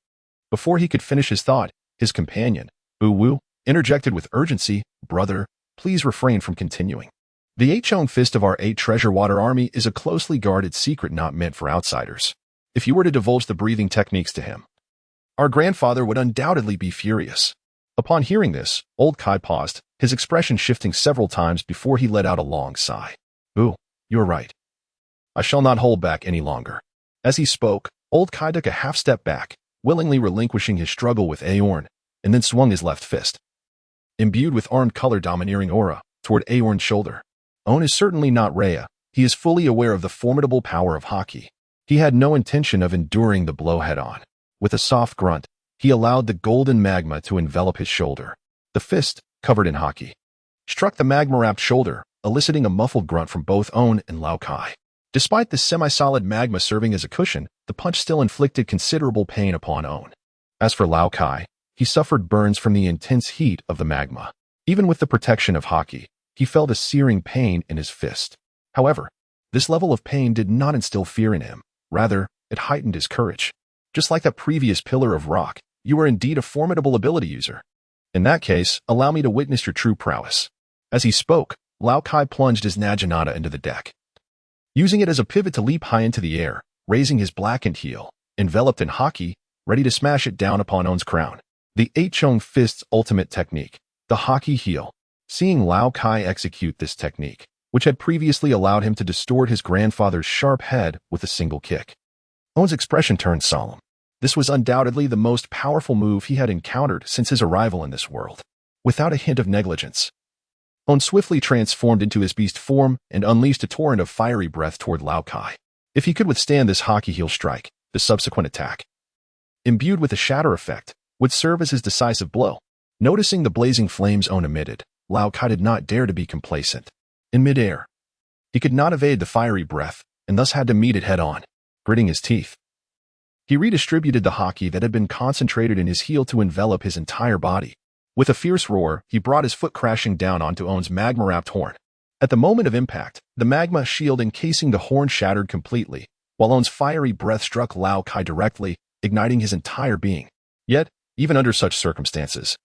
Speaker 1: Before he could finish his thought, his companion, Bu Wu, interjected with urgency, Brother, please refrain from continuing. The Aeon fist of our 8 treasure water army is a closely guarded secret not meant for outsiders. If you were to divulge the breathing techniques to him, our grandfather would undoubtedly be furious. Upon hearing this, old Kai paused, his expression shifting several times before he let out a long sigh. Ooh, you're right. I shall not hold back any longer. As he spoke, old Kai took a half step back, willingly relinquishing his struggle with Aorn, and then swung his left fist, imbued with armed color domineering aura, toward Aorn's shoulder. Aeon is certainly not Rhea. He is fully aware of the formidable power of Haki. He had no intention of enduring the blow head-on. With a soft grunt, he allowed the golden magma to envelop his shoulder. The fist, covered in Haki, struck the magma-wrapped shoulder, eliciting a muffled grunt from both Aeon and Lao Kai. Despite the semi-solid magma serving as a cushion, the punch still inflicted considerable pain upon Aeon. As for Lao Kai, he suffered burns from the intense heat of the magma. Even with the protection of Haki, he felt a searing pain in his fist. However, this level of pain did not instill fear in him. Rather, it heightened his courage. Just like that previous pillar of rock, you are indeed a formidable ability user. In that case, allow me to witness your true prowess. As he spoke, Lao Kai plunged his Naginata into the deck, using it as a pivot to leap high into the air, raising his blackened heel, enveloped in Haki, ready to smash it down upon Aeon's crown. The Aeon fist's ultimate technique, the Haki heel. Seeing Lao Kai execute this technique, which had previously allowed him to distort his grandfather's sharp head with a single kick, Aeon's expression turned solemn. This was undoubtedly the most powerful move he had encountered since his arrival in this world. Without a hint of negligence, Aeon swiftly transformed into his beast form and unleashed a torrent of fiery breath toward Lao Kai. If he could withstand this Haki heel strike, the subsequent attack, imbued with a shatter effect, would serve as his decisive blow. Noticing the blazing flames Aeon emitted, Lao Kai did not dare to be complacent. In midair, he could not evade the fiery breath, and thus had to meet it head-on. Gritting his teeth, he redistributed the Haki that had been concentrated in his heel to envelop his entire body. With a fierce roar, he brought his foot crashing down onto Aeon's magma-wrapped horn. At the moment of impact, the magma shield encasing the horn shattered completely, while Aeon's fiery breath struck Lao Kai directly, igniting his entire being. Yet, even under such circumstances,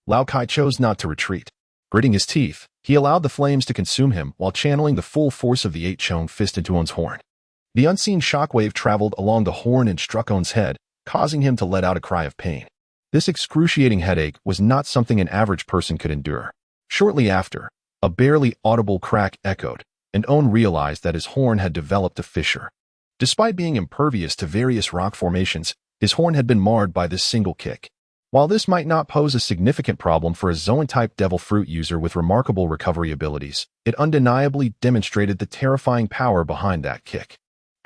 Speaker 1: Lao Kai chose not to retreat. Gritting his teeth, he allowed the flames to consume him while channeling the full force of the Aeon fist into Aeon's horn. The unseen shockwave traveled along the horn and struck Aeon's head, causing him to let out a cry of pain. This excruciating headache was not something an average person could endure. Shortly after, a barely audible crack echoed, and Aeon realized that his horn had developed a fissure. Despite being impervious to various rock formations, his horn had been marred by this single kick. While this might not pose a significant problem for a Zoan-type Devil Fruit user with remarkable recovery abilities, it undeniably demonstrated the terrifying power behind that kick.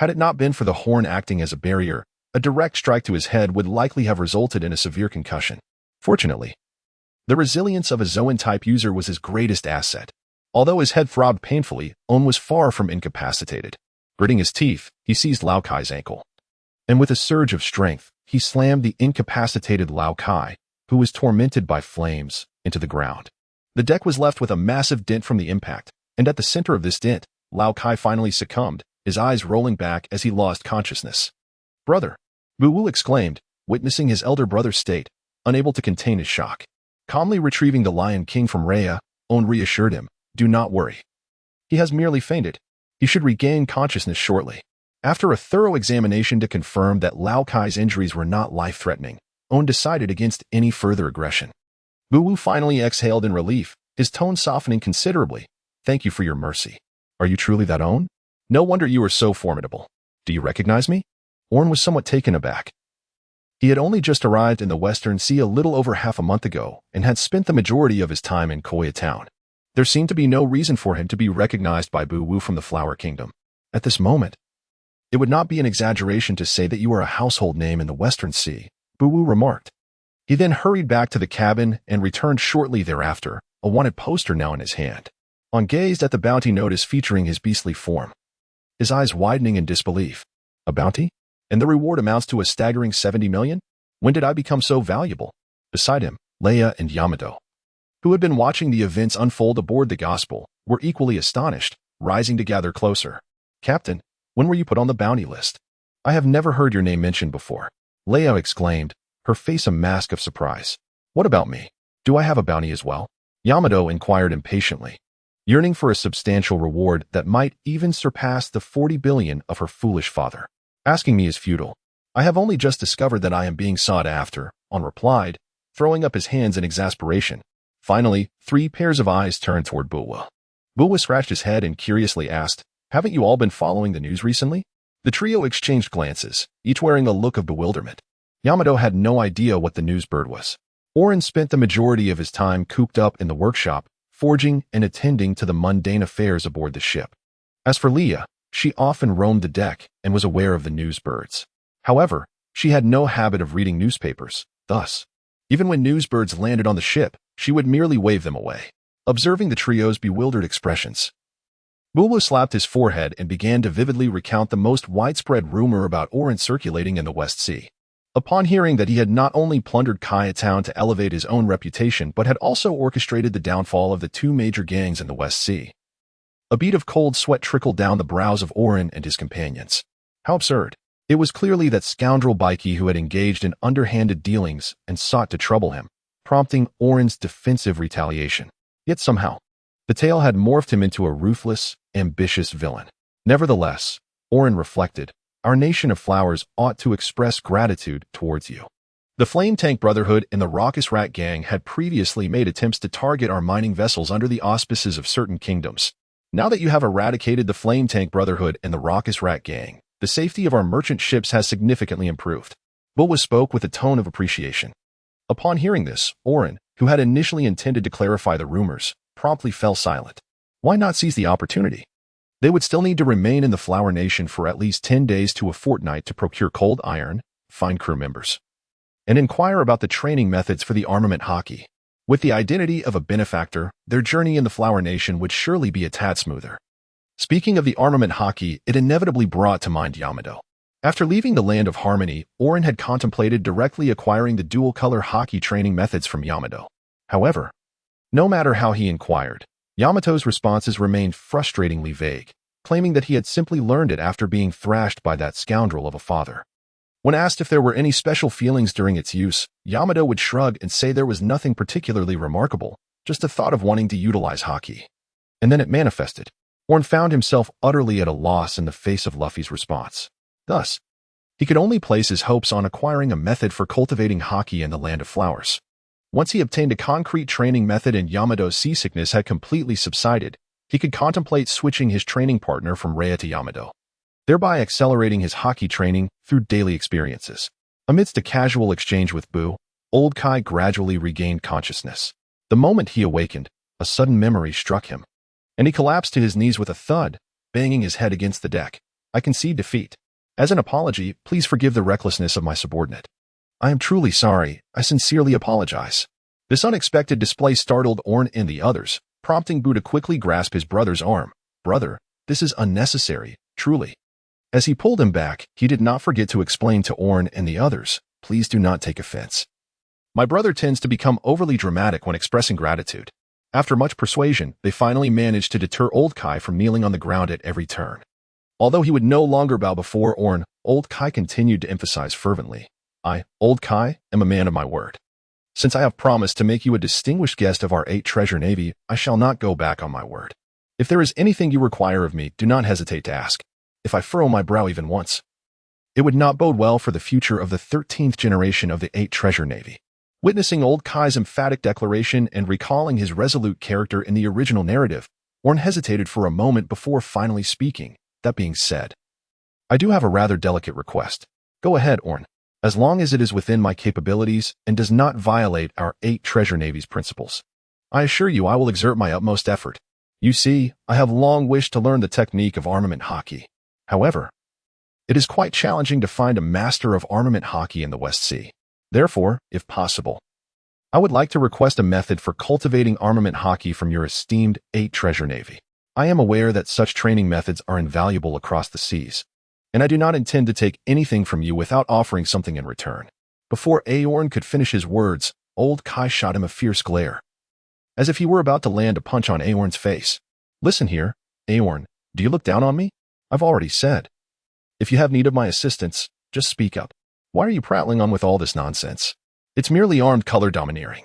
Speaker 1: Had it not been for the horn acting as a barrier, a direct strike to his head would likely have resulted in a severe concussion. Fortunately, the resilience of a Zoan-type user was his greatest asset. Although his head throbbed painfully, Aeon was far from incapacitated. Gritting his teeth, he seized Lao Kai's ankle, and with a surge of strength, he slammed the incapacitated Lao Kai, who was tormented by flames, into the ground. The deck was left with a massive dent from the impact, and at the center of this dent, Lao Kai finally succumbed, his eyes rolling back as he lost consciousness. "Brother!" Wu exclaimed, witnessing his elder brother's state, unable to contain his shock. Calmly retrieving the Lion King from Rhea, Aeon reassured him, "Do not worry. He has merely fainted. He should regain consciousness shortly." After a thorough examination to confirm that Lao Kai's injuries were not life-threatening, Aeon decided against any further aggression. Wu finally exhaled in relief, his tone softening considerably. "Thank you for your mercy. Are you truly that Aeon? No wonder you are so formidable. Do you recognize me?" Aeon was somewhat taken aback. He had only just arrived in the Western Sea a little over half a month ago and had spent the majority of his time in Koya Town. There seemed to be no reason for him to be recognized by Wu from the Flower Kingdom. At this moment, it would not be an exaggeration to say that you are a household name in the Western Sea, Wu remarked. He then hurried back to the cabin and returned shortly thereafter, a wanted poster now in his hand. Aeon gazed at the bounty notice featuring his beastly form, his eyes widening in disbelief. "A bounty? And the reward amounts to a staggering 70 million? When did I become so valuable?" Beside him, Leia and Yamato, who had been watching the events unfold aboard the Gospel, were equally astonished, rising to gather closer. "Captain, when were you put on the bounty list? I have never heard your name mentioned before," Leia exclaimed, her face a mask of surprise. "What about me? Do I have a bounty as well?" Yamato inquired impatiently. yearning for a substantial reward that might even surpass the 40 billion of her foolish father. Asking me is futile. I have only just discovered that I am being sought after, On replied, throwing up his hands in exasperation. Finally, 3 pairs of eyes turned toward Bulwa. Bulwa scratched his head and curiously asked, "Haven't you all been following the news recently?" The trio exchanged glances, each wearing a look of bewilderment. Yamato had no idea what the news bird was. Aorn spent the majority of his time cooped up in the workshop, forging and attending to the mundane affairs aboard the ship. As for Leah, she often roamed the deck and was aware of the news birds. However, she had no habit of reading newspapers. Thus, even when news birds landed on the ship, she would merely wave them away. Observing the trio's bewildered expressions, Bulwa slapped his forehead and began to vividly recount the most widespread rumor about Aorn circulating in the West Sea. Upon hearing that he had not only plundered Town to elevate his own reputation but had also orchestrated the downfall of the 2 major gangs in the West Sea, a bead of cold sweat trickled down the brows of Aorn and his companions. How absurd. It was clearly that scoundrel Baiki who had engaged in underhanded dealings and sought to trouble him, prompting Aorn's defensive retaliation. Yet somehow, the tale had morphed him into a ruthless, ambitious villain. Nevertheless, Aorn reflected, our nation of flowers ought to express gratitude towards you. The Flame Tank Brotherhood and the Raucous Rat Gang had previously made attempts to target our mining vessels under the auspices of certain kingdoms. Now that you have eradicated the Flame Tank Brotherhood and the Raucous Rat Gang, the safety of our merchant ships has significantly improved. Bulwa spoke with a tone of appreciation. Upon hearing this, Aorn, who had initially intended to clarify the rumors, promptly fell silent. Why not seize the opportunity? They would still need to remain in the Flower Nation for at least 10 days to a fortnight to procure cold iron, find crew members, and inquire about the training methods for the armament hockey. With the identity of a benefactor, their journey in the Flower Nation would surely be a tad smoother. Speaking of the armament hockey, it inevitably brought to mind Yamato. After leaving the Land of Harmony, Aorn had contemplated directly acquiring the dual-color hockey training methods from Yamato. However, no matter how he inquired, Yamato's responses remained frustratingly vague, claiming that he had simply learned it after being thrashed by that scoundrel of a father. When asked if there were any special feelings during its use, Yamato would shrug and say there was nothing particularly remarkable, just a thought of wanting to utilize hockey. And then it manifested. Aorn found himself utterly at a loss in the face of Luffy's response. Thus, he could only place his hopes on acquiring a method for cultivating hockey in the Land of Flowers. Once he obtained a concrete training method and Yamato's seasickness had completely subsided, he could contemplate switching his training partner from Rhea to Yamato, thereby accelerating his hockey training through daily experiences. Amidst a casual exchange with Boo, old Kai gradually regained consciousness. The moment he awakened, a sudden memory struck him, and he collapsed to his knees with a thud, banging his head against the deck. I concede defeat. As an apology, please forgive the recklessness of my subordinate. I am truly sorry. I sincerely apologize. This unexpected display startled Aorn and the others, prompting Boo to quickly grasp his brother's arm. Brother, this is unnecessary, truly. As he pulled him back, he did not forget to explain to Aorn and the others, please do not take offense. My brother tends to become overly dramatic when expressing gratitude. After much persuasion, they finally managed to deter old Kai from kneeling on the ground at every turn. Although he would no longer bow before Aorn, old Kai continued to emphasize fervently, I, old Kai, am a man of my word. Since I have promised to make you a distinguished guest of our 8 treasure navy, I shall not go back on my word. If there is anything you require of me, do not hesitate to ask. If I furrow my brow even once, it would not bode well for the future of the 13th generation of the 8 treasure navy. Witnessing old Kai's emphatic declaration and recalling his resolute character in the original narrative, Aorn hesitated for a moment before finally speaking. That being said, I do have a rather delicate request. Go ahead, Aorn, as long as it is within my capabilities and does not violate our 8 treasure navy's principles. I assure you I will exert my utmost effort. You see, I have long wished to learn the technique of armament hockey. However, it is quite challenging to find a master of armament hockey in the West Sea. Therefore, if possible, I would like to request a method for cultivating armament hockey from your esteemed 8 treasure navy. I am aware that such training methods are invaluable across the seas, and I do not intend to take anything from you without offering something in return. Before Aorn could finish his words, old Kai shot him a fierce glare, as if he were about to land a punch on Aorn's face. Listen here, Aorn, do you look down on me? I've already said. If you have need of my assistance, just speak up. Why are you prattling on with all this nonsense? It's merely armed color domineering.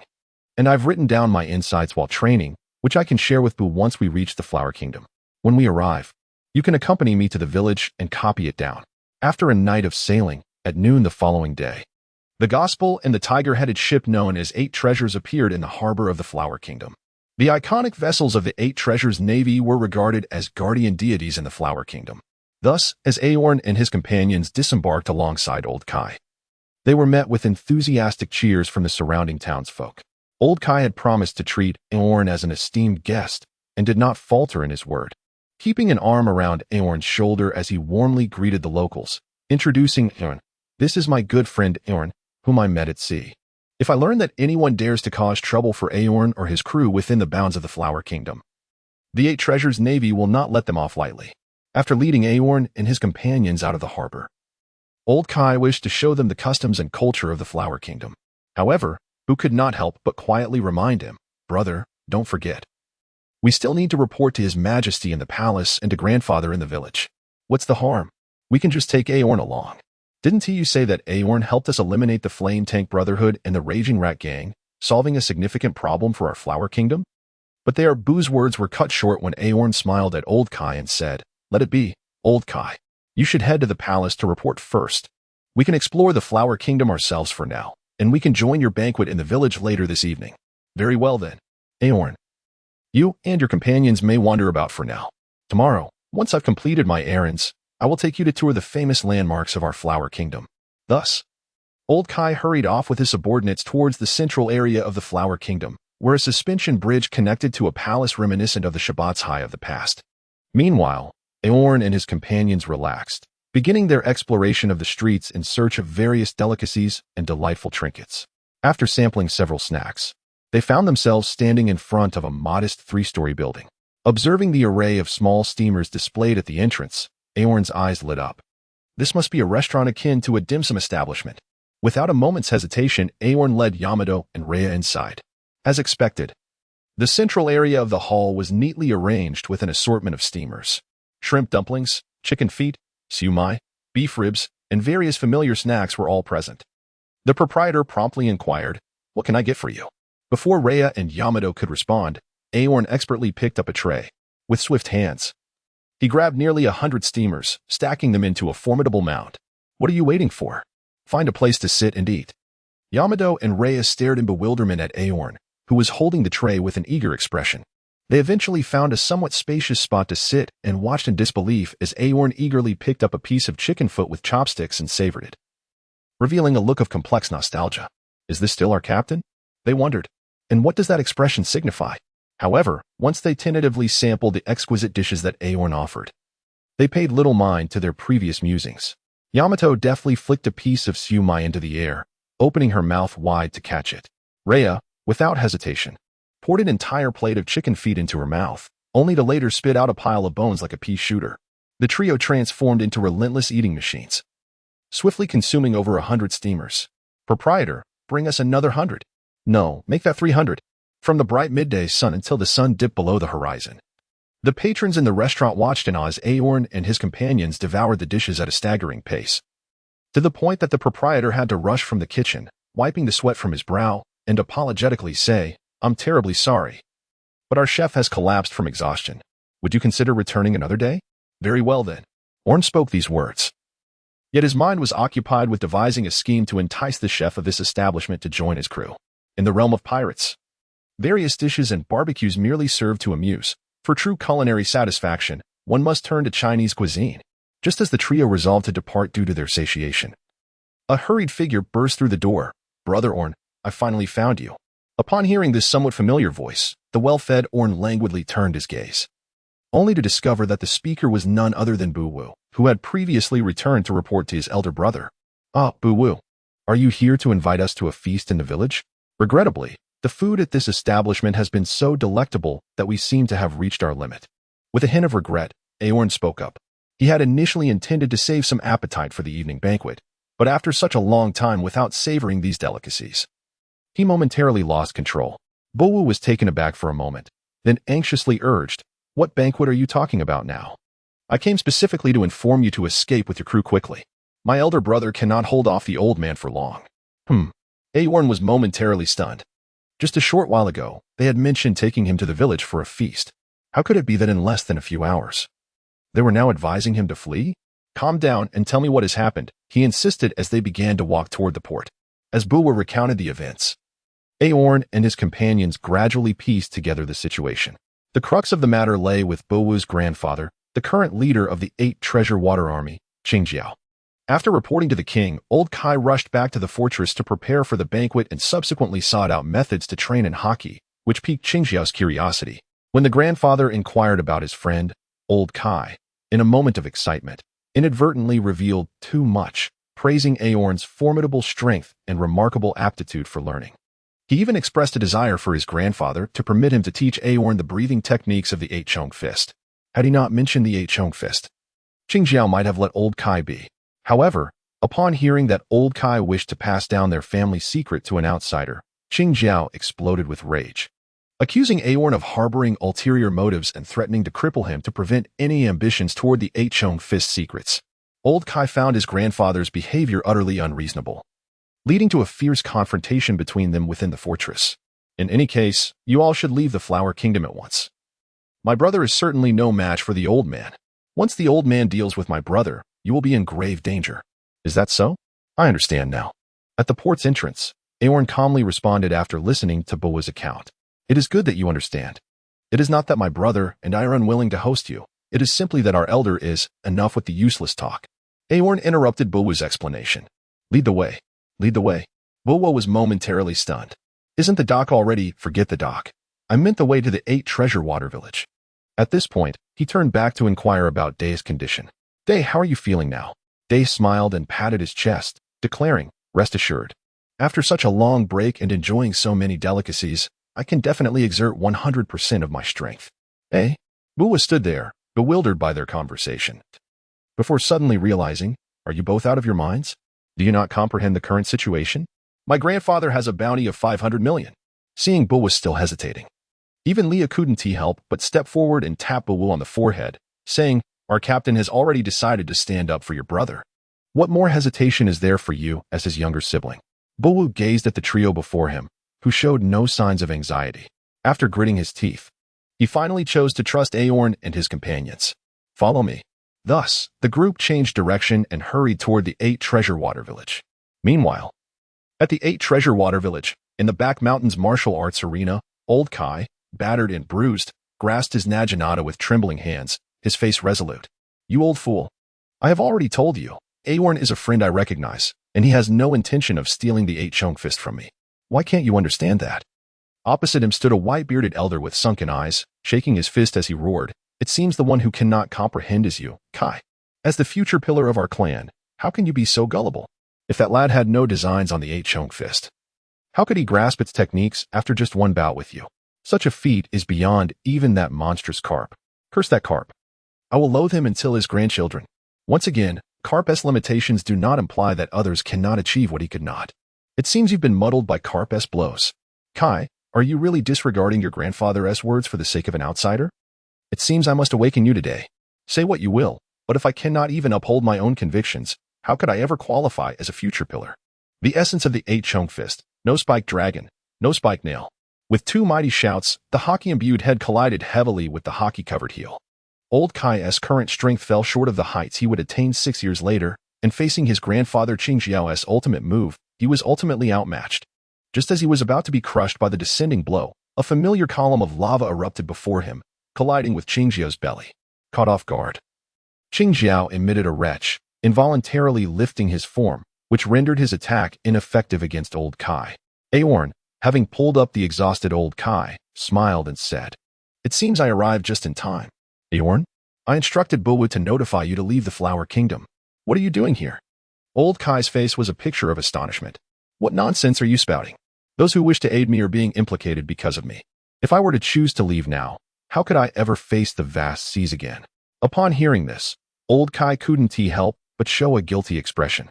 Speaker 1: And I've written down my insights while training, which I can share with Bu once we reach the Flower Kingdom. When we arrive, you can accompany me to the village and copy it down. After a night of sailing, at noon the following day, the Gospel and the tiger-headed ship known as 8 Treasures appeared in the harbor of the Flower Kingdom. The iconic vessels of the 8 Treasures Navy were regarded as guardian deities in the Flower Kingdom. Thus, as Aorn and his companions disembarked alongside Old Kai, they were met with enthusiastic cheers from the surrounding townsfolk. Old Kai had promised to treat Aorn as an esteemed guest and did not falter in his word, keeping an arm around Aorn's shoulder as he warmly greeted the locals, introducing Aorn. "This is my good friend Aorn, whom I met at sea. If I learn that anyone dares to cause trouble for Aorn or his crew within the bounds of the Flower Kingdom, the 8 Treasures Navy will not let them off lightly." After leading Aorn and his companions out of the harbor, Old Kai wished to show them the customs and culture of the Flower Kingdom. However, Bu could not help but quietly remind him, "Brother, don't forget. We still need to report to His Majesty in the palace and to Grandfather in the village. What's the harm? We can just take Aorn along. Didn't you say that Aorn helped us eliminate the Flame Tank Brotherhood and the Raging Rat Gang, solving a significant problem for our Flower Kingdom?" But Bu's words were cut short when Aorn smiled at Old Kai and said, "Let it be, Old Kai. You should head to the palace to report first. We can explore the Flower Kingdom ourselves for now, and we can join your banquet in the village later this evening." "Very well then, Aorn. You and your companions may wander about for now. Tomorrow, once I've completed my errands, I will take you to tour the famous landmarks of our Flower Kingdom." Thus, Old Kai hurried off with his subordinates towards the central area of the Flower Kingdom, where a suspension bridge connected to a palace reminiscent of the Shabbat's High of the past. Meanwhile, Aorn and his companions relaxed, beginning their exploration of the streets in search of various delicacies and delightful trinkets. After sampling several snacks, they found themselves standing in front of a modest 3-story building. Observing the array of small steamers displayed at the entrance, Aorn's eyes lit up. This must be a restaurant akin to a dim sum establishment. Without a moment's hesitation, Aorn led Yamato and Rhea inside. As expected, the central area of the hall was neatly arranged with an assortment of steamers. Shrimp dumplings, chicken feet, siumai, beef ribs, and various familiar snacks were all present. The proprietor promptly inquired, "What can I get for you?" Before Rhea and Yamato could respond, Aorn expertly picked up a tray. With swift hands, he grabbed nearly 100 steamers, stacking them into a formidable mound. "What are you waiting for? Find a place to sit and eat." Yamato and Rhea stared in bewilderment at Aorn, who was holding the tray with an eager expression. They eventually found a somewhat spacious spot to sit and watched in disbelief as Aorn eagerly picked up a piece of chicken foot with chopsticks and savored it, revealing a look of complex nostalgia. "Is this still our captain?" they wondered. And what does that expression signify? However, once they tentatively sampled the exquisite dishes that Aorn offered, they paid little mind to their previous musings. Yamato deftly flicked a piece of siumai into the air, opening her mouth wide to catch it. Rhea, without hesitation, poured an entire plate of chicken feet into her mouth, only to later spit out a pile of bones like a pea shooter. The trio transformed into relentless eating machines, swiftly consuming over 100 steamers. "Proprietor, bring us another 100. No, make that 300. From the bright midday sun until the sun dipped below the horizon." The patrons in the restaurant watched in awe as Aorn and his companions devoured the dishes at a staggering pace, to the point that the proprietor had to rush from the kitchen, wiping the sweat from his brow, and apologetically say, "I'm terribly sorry, but our chef has collapsed from exhaustion. Would you consider returning another day?" "Very well then." Aorn spoke these words, yet his mind was occupied with devising a scheme to entice the chef of this establishment to join his crew. In the realm of pirates, various dishes and barbecues merely serve to amuse. For true culinary satisfaction, one must turn to Chinese cuisine. Just as the trio resolved to depart due to their satiation, a hurried figure burst through the door. "Brother Aorn, I finally found you." Upon hearing this somewhat familiar voice, the well-fed Aorn languidly turned his gaze, only to discover that the speaker was none other than Bu, who had previously returned to report to his elder brother. "Ah, Bu, are you here to invite us to a feast in the village? Regrettably, the food at this establishment has been so delectable that we seem to have reached our limit." With a hint of regret, Aorn spoke up. He had initially intended to save some appetite for the evening banquet, but after such a long time without savoring these delicacies, he momentarily lost control. Bu was taken aback for a moment, then anxiously urged, "What banquet are you talking about now? I came specifically to inform you to escape with your crew quickly. My elder brother cannot hold off the old man for long." Aorn was momentarily stunned. Just a short while ago, they had mentioned taking him to the village for a feast. How could it be that in less than a few hours, they were now advising him to flee? Calm down and tell me what has happened, he insisted as they began to walk toward the port. As Buwa recounted the events, Aorn and his companions gradually pieced together the situation. The crux of the matter lay with Buwa's grandfather, the current leader of the 8 Treasure Water Army, Qingjiao. After reporting to the king, old Kai rushed back to the fortress to prepare for the banquet and subsequently sought out methods to train in hockey, which piqued Qingjiao's curiosity. When the grandfather inquired about his friend, old Kai, in a moment of excitement, inadvertently revealed too much, praising Aorn's formidable strength and remarkable aptitude for learning. He even expressed a desire for his grandfather to permit him to teach Aorn the breathing techniques of the 8-chong fist. Had he not mentioned the 8-chong fist, Qingjiao might have let old Kai be. However, upon hearing that old Kai wished to pass down their family secret to an outsider, Qingjiao exploded with rage, accusing Aorn of harboring ulterior motives and threatening to cripple him to prevent any ambitions toward the 8-chong fist secrets. Old Kai found his grandfather's behavior utterly unreasonable, leading to a fierce confrontation between them within the fortress. In any case, you all should leave the Flower Kingdom at once. My brother is certainly no match for the old man. Once the old man deals with my brother, you will be in grave danger. Is that so? I understand now. At the port's entrance, Aorn calmly responded after listening to Buwa's account. It is good that you understand. It is not that my brother and I are unwilling to host you. It is simply that our elder is enough with the useless talk. Aorn interrupted Buwa's explanation. Lead the way. Lead the way. Buwa was momentarily stunned. Isn't the dock already? Forget the dock. I meant the way to the 8 Treasure Water Village. At this point, he turned back to inquire about Day's condition. Day, how are you feeling now? Day smiled and patted his chest, declaring, rest assured. After such a long break and enjoying so many delicacies, I can definitely exert 100% of my strength. Eh? Buwa stood there, bewildered by their conversation, before suddenly realizing, are you both out of your minds? Do you not comprehend the current situation? My grandfather has a bounty of 500 million. Seeing Buwa still hesitating, even Leah couldn't help but step forward and tap Buwa on the forehead, saying, our captain has already decided to stand up for your brother. What more hesitation is there for you as his younger sibling? Buwa gazed at the trio before him, who showed no signs of anxiety. After gritting his teeth, he finally chose to trust Aorn and his companions. Follow me. Thus, the group changed direction and hurried toward the 8 Treasure Water Village. Meanwhile, at the 8 Treasure Water Village, in the back mountains martial arts arena, old Kai, battered and bruised, grasped his naginata with trembling hands, his face resolute. You old fool. I have already told you, Aorn is a friend I recognize, and he has no intention of stealing the 8-chong fist from me. Why can't you understand that? Opposite him stood a white-bearded elder with sunken eyes, shaking his fist as he roared. It seems the one who cannot comprehend is you, Kai. As the future pillar of our clan, how can you be so gullible? If that lad had no designs on the 8-chong fist, how could he grasp its techniques after just one bout with you? Such a feat is beyond even that monstrous carp. Curse that carp. I will loathe him until his grandchildren. Once again, Carp's limitations do not imply that others cannot achieve what he could not. It seems you've been muddled by Carp's blows. Kai, are you really disregarding your grandfather's words for the sake of an outsider? It seems I must awaken you today. Say what you will, but if I cannot even uphold my own convictions, how could I ever qualify as a future pillar? The essence of the 8-chong fist, no spike dragon, no spike nail. With 2 mighty shouts, the hockey-imbued head collided heavily with the hockey-covered heel. Old Kai's current strength fell short of the heights he would attain 6 years later, and facing his grandfather Qingjiao's ultimate move, he was ultimately outmatched. Just as he was about to be crushed by the descending blow, a familiar column of lava erupted before him, colliding with Qingjiao's belly. Caught off guard, Qingjiao emitted a retch, involuntarily lifting his form, which rendered his attack ineffective against old Kai. Aorn, having pulled up the exhausted old Kai, smiled and said, It seems I arrived just in time. Aorn, I instructed Buwa to notify you to leave the Flower Kingdom. What are you doing here? Old Kai's face was a picture of astonishment. What nonsense are you spouting? Those who wish to aid me are being implicated because of me. If I were to choose to leave now, how could I ever face the vast seas again? Upon hearing this, old Kai couldn't help but show a guilty expression.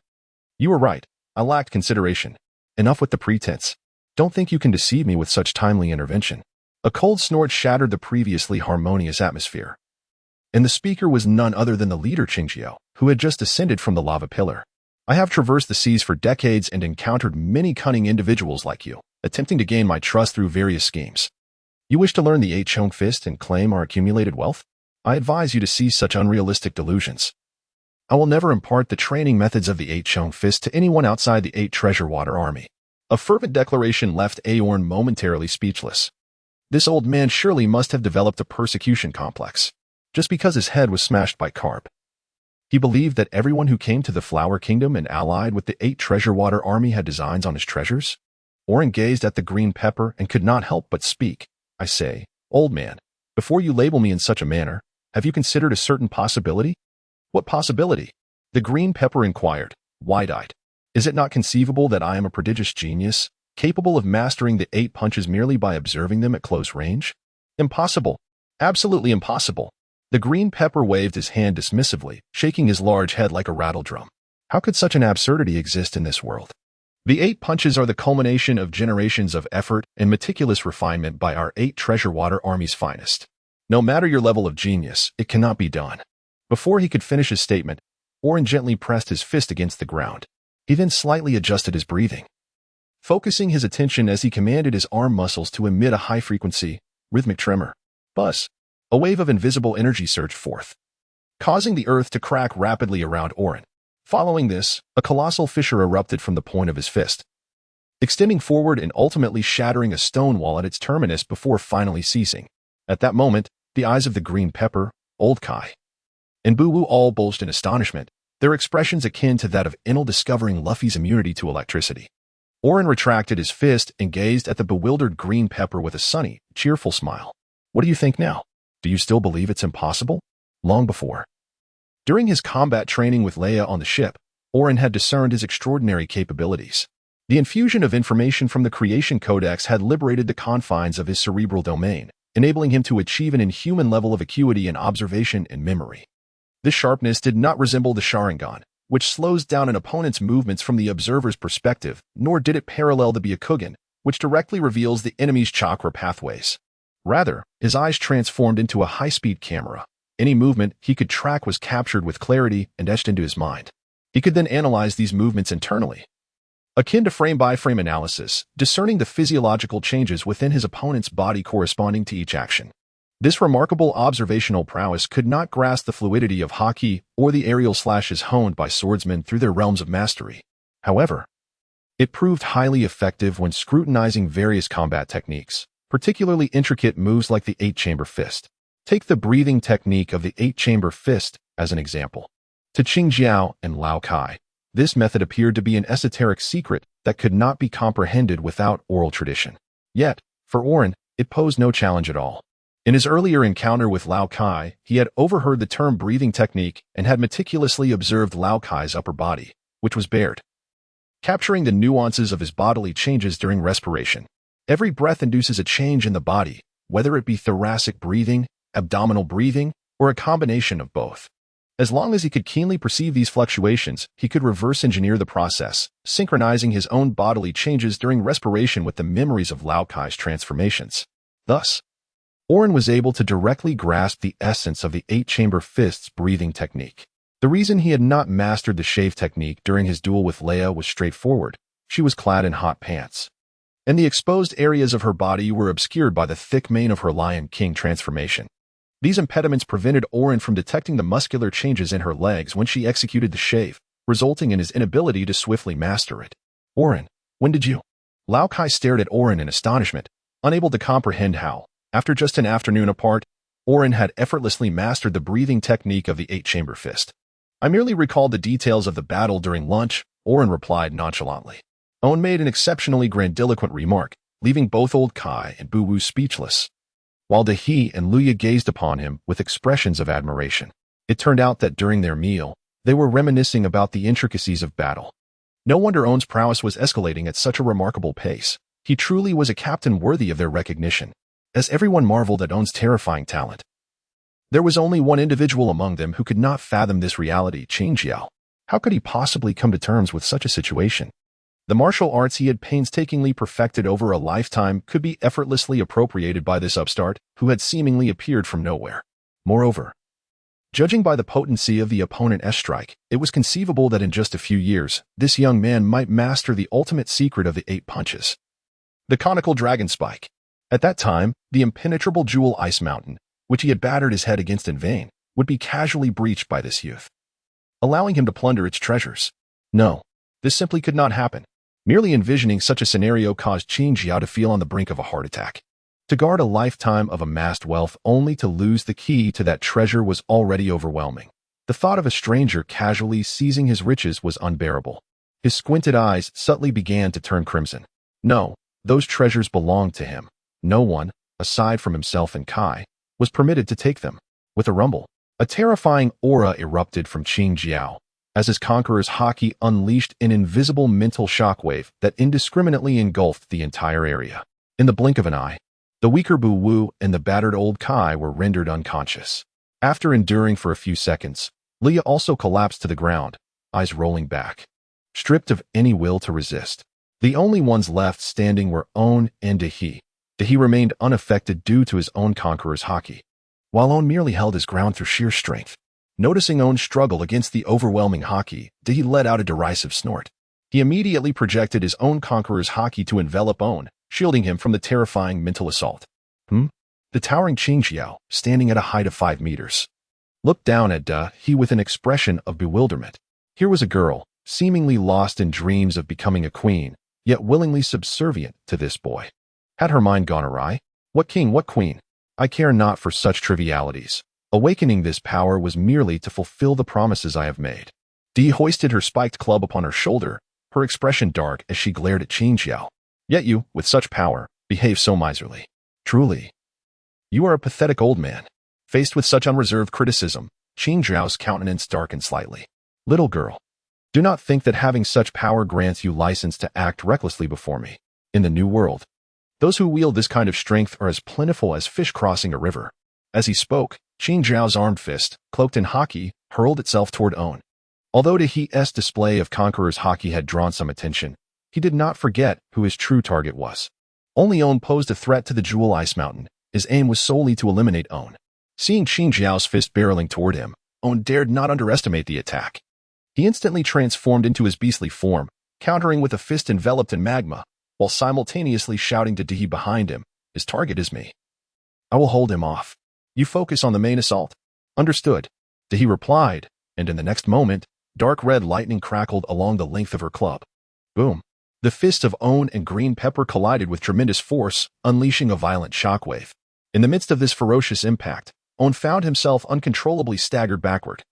Speaker 1: You were right. I lacked consideration. Enough with the pretense. Don't think you can deceive me with such timely intervention. A cold snort shattered the previously harmonious atmosphere. And the speaker was none other than the leader Qingjiao, who had just ascended from the lava pillar. I have traversed the seas for decades and encountered many cunning individuals like you. attempting to gain my trust through various schemes. You wish to learn the 8-chong fist and claim our accumulated wealth? I advise you to cease such unrealistic delusions. I will never impart the training methods of the 8-chong fist to anyone outside the 8 Treasure Water Army. A fervent declaration left Aorn momentarily speechless. This old man surely must have developed a persecution complex, just because his head was smashed by carp. He believed that everyone who came to the Flower Kingdom and allied with the 8 Treasure Water Army had designs on his treasures? Aorn gazed at the green pepper and could not help but speak. I say, old man, before you label me in such a manner, have you considered a certain possibility? What possibility? The green pepper inquired, wide-eyed. Is it not conceivable that I am a prodigious genius, capable of mastering the 8 punches merely by observing them at close range? Impossible. Absolutely impossible. The green pepper waved his hand dismissively, shaking his large head like a rattledrum. How could such an absurdity exist in this world? The 8 punches are the culmination of generations of effort and meticulous refinement by our 8 Treasure Water Army's finest. No matter your level of genius, it cannot be done. Before he could finish his statement, Aorn gently pressed his fist against the ground. He then slightly adjusted his breathing, focusing his attention as he commanded his arm muscles to emit a high-frequency, rhythmic tremor. Buzz! A wave of invisible energy surged forth, causing the earth to crack rapidly around Aorn. Following this, a colossal fissure erupted from the point of his fist, extending forward and ultimately shattering a stone wall at its terminus before finally ceasing. At that moment, the eyes of the green pepper, Old Kai, and Boo-woo all bulged in astonishment, their expressions akin to that of Enel discovering Luffy's immunity to electricity. Aorn retracted his fist and gazed at the bewildered green pepper with a sunny, cheerful smile. What do you think now? Do you still believe it's impossible? Long before. During his combat training with Leia on the ship, Aorn had discerned his extraordinary capabilities. The infusion of information from the Creation Codex had liberated the confines of his cerebral domain, enabling him to achieve an inhuman level of acuity in observation and memory. This sharpness did not resemble the Sharingan, which slows down an opponent's movements from the observer's perspective, nor did it parallel the Byakugan, which directly reveals the enemy's chakra pathways. Rather, his eyes transformed into a high-speed camera. Any movement he could track was captured with clarity and etched into his mind. He could then analyze these movements internally, akin to frame-by-frame analysis, discerning the physiological changes within his opponent's body corresponding to each action. This remarkable observational prowess could not grasp the fluidity of haki or the aerial slashes honed by swordsmen through their realms of mastery. However, it proved highly effective when scrutinizing various combat techniques, particularly intricate moves like the 8-chamber fist. Take the breathing technique of the 8-chamber fist as an example. To Qingjiao and Lao Kai, this method appeared to be an esoteric secret that could not be comprehended without oral tradition. Yet, for Aorn, it posed no challenge at all. In his earlier encounter with Lao Kai, he had overheard the term breathing technique and had meticulously observed Lao Kai's upper body, which was bared, capturing the nuances of his bodily changes during respiration. Every breath induces a change in the body, whether it be thoracic breathing, abdominal breathing, or a combination of both. As long as he could keenly perceive these fluctuations, he could reverse engineer the process, synchronizing his own bodily changes during respiration with the memories of Lao Kai's transformations. Thus, Aorn was able to directly grasp the essence of the 8-chamber fist's breathing technique. The reason he had not mastered the shave technique during his duel with Leia was straightforward. She was clad in hot pants, and the exposed areas of her body were obscured by the thick mane of her Lion King transformation. These impediments prevented Aorn from detecting the muscular changes in her legs when she executed the shave, resulting in his inability to swiftly master it. Aorn, when did you? Lao Kai stared at Aorn in astonishment, unable to comprehend how, after just an afternoon apart, Aorn had effortlessly mastered the breathing technique of the 8-chamber fist. I merely recalled the details of the battle during lunch, Aorn replied nonchalantly. Aorn made an exceptionally grandiloquent remark, leaving both Old Kai and Boo-woo speechless, while Dahi and Luya gazed upon him with expressions of admiration. It turned out that during their meal, they were reminiscing about the intricacies of battle. No wonder Aorn's prowess was escalating at such a remarkable pace. He truly was a captain worthy of their recognition, as everyone marveled at Aorn's terrifying talent. There was only one individual among them who could not fathom this reality, Qingjiao. How could he possibly come to terms with such a situation? The martial arts he had painstakingly perfected over a lifetime could be effortlessly appropriated by this upstart who had seemingly appeared from nowhere. Moreover, judging by the potency of the opponent's strike, it was conceivable that in just a few years, this young man might master the ultimate secret of the 8 punches. the conical dragon spike. At that time, the impenetrable jewel ice mountain, which he had battered his head against in vain, would be casually breached by this youth, allowing him to plunder its treasures. No, this simply could not happen. Merely envisioning such a scenario caused Qin Jiao to feel on the brink of a heart attack. To guard a lifetime of amassed wealth only to lose the key to that treasure was already overwhelming. The thought of a stranger casually seizing his riches was unbearable. His squinted eyes subtly began to turn crimson. No, those treasures belonged to him. No one, aside from himself and Kai, was permitted to take them. With a rumble, a terrifying aura erupted from Qin Jiao, as his conqueror's haki unleashed an invisible mental shockwave that indiscriminately engulfed the entire area. In the blink of an eye, the weaker Bu Wu and the battered old Kai were rendered unconscious. After enduring for a few seconds, Leah also collapsed to the ground, eyes rolling back, stripped of any will to resist. The only ones left standing were Aorn and Dahi. Dahi remained unaffected due to his own conqueror's haki, while Aorn merely held his ground through sheer strength. Noticing Aorn's struggle against the overwhelming haki, Dahi let out a derisive snort. He immediately projected his own conqueror's haki to envelop Aorn, shielding him from the terrifying mental assault. The towering Qin Jiao, standing at a height of 5 meters, looked down at Dahi with an expression of bewilderment. Here was a girl, seemingly lost in dreams of becoming a queen, yet willingly subservient to this boy. Had her mind gone awry? What king, what queen? I care not for such trivialities. Awakening this power was merely to fulfill the promises I have made. Dahi hoisted her spiked club upon her shoulder, her expression dark as she glared at Qin Jiao. Yet you, with such power, behave so miserly. Truly, you are a pathetic old man. Faced with such unreserved criticism, Qin Jiao's countenance darkened slightly. Little girl, do not think that having such power grants you license to act recklessly before me. In the New World, those who wield this kind of strength are as plentiful as fish crossing a river. As he spoke, Qin Jiao's armed fist, cloaked in haki, hurled itself toward Aorn. Although Dahi's display of Conqueror's haki had drawn some attention, he did not forget who his true target was. Only Aorn posed a threat to the Jewel Ice Mountain. His aim was solely to eliminate Aorn. Seeing Qin Jiao's fist barreling toward him, Aorn dared not underestimate the attack. He instantly transformed into his beastly form, countering with a fist enveloped in magma, while simultaneously shouting to Dahi behind him, "His target is me. I will hold him off. You focus on the main assault." "Understood," Dahi replied, and in the next moment, dark red lightning crackled along the length of her club. Boom. The fists of Aorn and Green Pepper collided with tremendous force, unleashing a violent shockwave. In the midst of this ferocious impact, Aorn found himself uncontrollably staggered backward,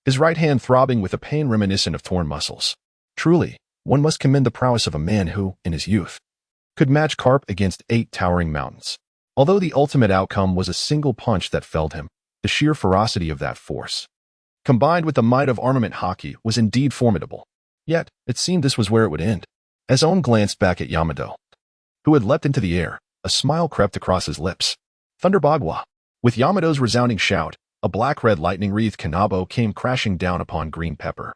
Speaker 1: his right hand throbbing with a pain reminiscent of torn muscles. Truly, one must commend the prowess of a man who, in his youth, could match Carp against 8 towering mountains. Although the ultimate outcome was a single punch that felled him, the sheer ferocity of that force, combined with the might of armament haki, was indeed formidable. Yet, it seemed this was where it would end. As Aorn glanced back at Yamato, who had leapt into the air, a smile crept across his lips. Thunder Bagua. With Yamato's resounding shout, a black-red lightning-wreathed Kanabo came crashing down upon Green Pepper.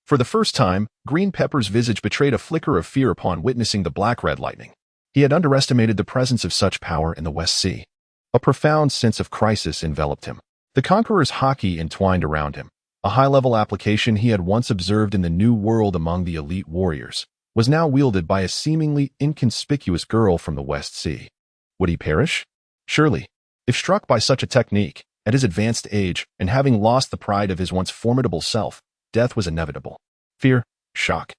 Speaker 1: For the first time, Green Pepper's visage betrayed a flicker of fear upon witnessing the black-red lightning. He had underestimated the presence of such power in the West Sea. A profound sense of crisis enveloped him. The Conqueror's haki entwined around him. A high-level application he had once observed in the New World among the elite warriors was now wielded by a seemingly inconspicuous girl from the West Sea. Would he perish? Surely. If struck by such a technique, at his advanced age, and having lost the pride of his once formidable self, death was inevitable. Fear, shock,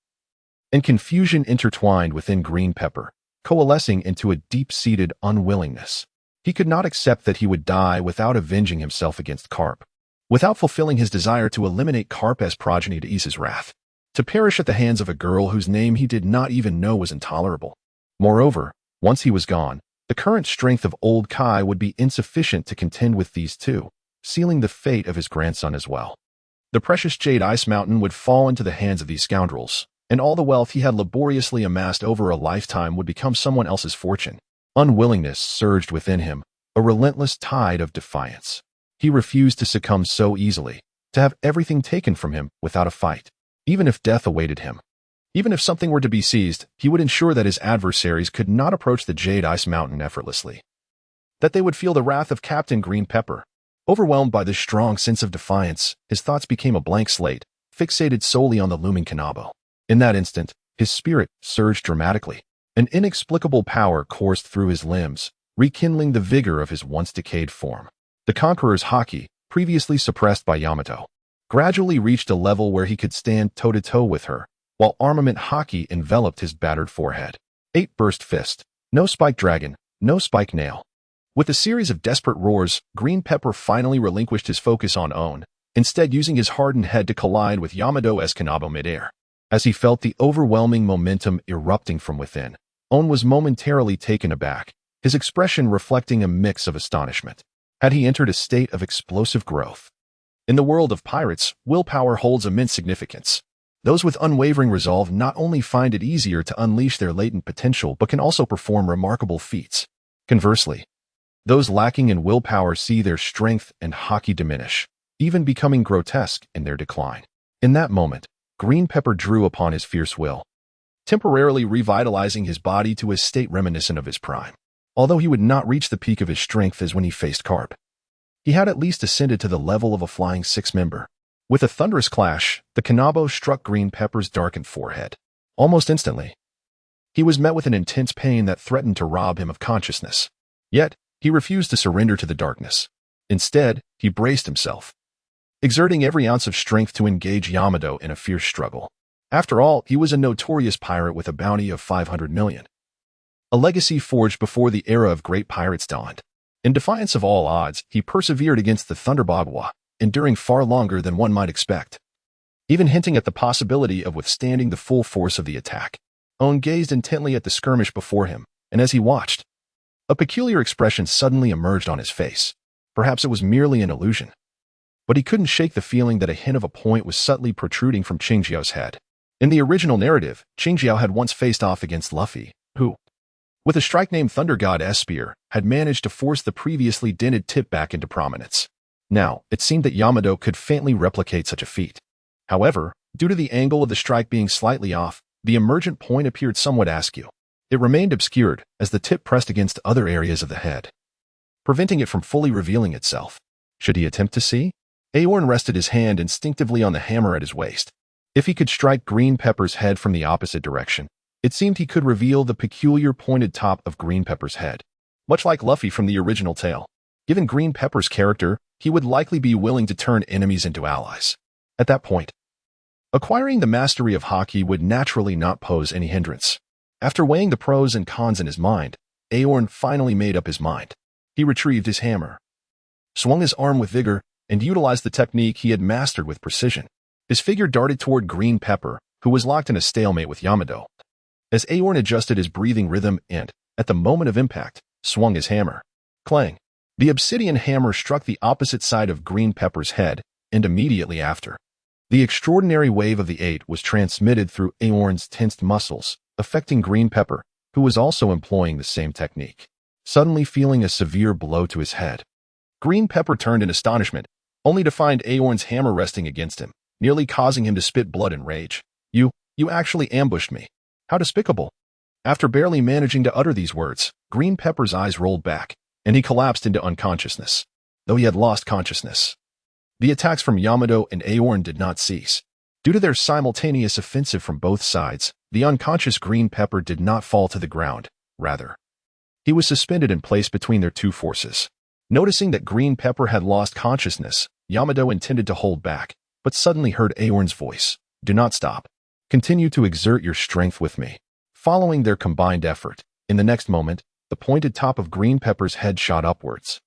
Speaker 1: and confusion intertwined within Green Pepper, coalescing into a deep-seated unwillingness. He could not accept that he would die without avenging himself against Carp, without fulfilling his desire to eliminate Carp as progeny to ease his wrath. To perish at the hands of a girl whose name he did not even know was intolerable. Moreover, once he was gone, the current strength of old Kai would be insufficient to contend with these two, sealing the fate of his grandson as well. The precious Jade Ice Mountain would fall into the hands of these scoundrels, and all the wealth he had laboriously amassed over a lifetime would become someone else's fortune. Unwillingness surged within him, a relentless tide of defiance. He refused to succumb so easily, to have everything taken from him without a fight. Even if death awaited him, even if something were to be seized, he would ensure that his adversaries could not approach the Jade Ice Mountain effortlessly. That they would feel the wrath of Captain Green Pepper. Overwhelmed by this strong sense of defiance, his thoughts became a blank slate, fixated solely on the looming Kanabo. In that instant, his spirit surged dramatically. An inexplicable power coursed through his limbs, rekindling the vigor of his once-decayed form. The conqueror's haki, previously suppressed by Yamato, gradually reached a level where he could stand toe-to-toe with her, while armament haki enveloped his battered forehead. 8 burst fist. No spike dragon, no spike nail. With a series of desperate roars, Green Pepper finally relinquished his focus on Aeon, instead using his hardened head to collide with Yamato's Kanabo midair. As he felt the overwhelming momentum erupting from within, Aeon was momentarily taken aback, his expression reflecting a mix of astonishment. Had he entered a state of explosive growth? In the world of pirates, willpower holds immense significance. Those with unwavering resolve not only find it easier to unleash their latent potential but can also perform remarkable feats. Conversely, those lacking in willpower see their strength and haki diminish, even becoming grotesque in their decline. In that moment, Green Pepper drew upon his fierce will, temporarily revitalizing his body to a state reminiscent of his prime. Although he would not reach the peak of his strength as when he faced Carp, he had at least ascended to the level of a flying six-member. With a thunderous clash, the Kanabo struck Green Pepper's darkened forehead. Almost instantly, he was met with an intense pain that threatened to rob him of consciousness. Yet, he refused to surrender to the darkness. Instead, he braced himself, exerting every ounce of strength to engage Yamato in a fierce struggle. After all, he was a notorious pirate with a bounty of 500 million. A legacy forged before the era of great pirates dawned. In defiance of all odds, he persevered against the Thunderbagwa, enduring far longer than one might expect, even hinting at the possibility of withstanding the full force of the attack. Aeon gazed intently at the skirmish before him, and as he watched, a peculiar expression suddenly emerged on his face. Perhaps it was merely an illusion, but he couldn't shake the feeling that a hint of a point was subtly protruding from Qingjiao's head. In the original narrative, Qingjiao had once faced off against Luffy, who, with a strike named Thunder God S-Spear, had managed to force the previously dented tip back into prominence. Now, it seemed that Yamato could faintly replicate such a feat. However, due to the angle of the strike being slightly off, the emergent point appeared somewhat askew. It remained obscured as the tip pressed against other areas of the head, preventing it from fully revealing itself. Should he attempt to see? Aorn rested his hand instinctively on the hammer at his waist. If he could strike Green Pepper's head from the opposite direction, it seemed he could reveal the peculiar pointed top of Green Pepper's head. Much like Luffy from the original tale, given Green Pepper's character, he would likely be willing to turn enemies into allies. At that point, acquiring the mastery of haki would naturally not pose any hindrance. After weighing the pros and cons in his mind, Aorn finally made up his mind. He retrieved his hammer, swung his arm with vigor, and utilized the technique he had mastered with precision. His figure darted toward Green Pepper, who was locked in a stalemate with Yamato. As Aorn adjusted his breathing rhythm and, at the moment of impact, swung his hammer. Clang! The obsidian hammer struck the opposite side of Green Pepper's head, and immediately after, the extraordinary wave of the 8 was transmitted through Aorn's tensed muscles, affecting Green Pepper, who was also employing the same technique. Suddenly feeling a severe blow to his head, Green Pepper turned in astonishment, only to find Aorn's hammer resting against him, nearly causing him to spit blood in rage. You actually ambushed me. How despicable. After barely managing to utter these words, Green Pepper's eyes rolled back, and he collapsed into unconsciousness. Though he had lost consciousness, the attacks from Yamato and Aorn did not cease. Due to their simultaneous offensive from both sides, the unconscious Green Pepper did not fall to the ground. Rather, he was suspended in place between their two forces. Noticing that Green Pepper had lost consciousness, Yamato intended to hold back, but suddenly heard Aorn's voice. Do not stop. Continue to exert your strength with me. Following their combined effort, in the next moment, the pointed top of Green Pepper's head shot upwards,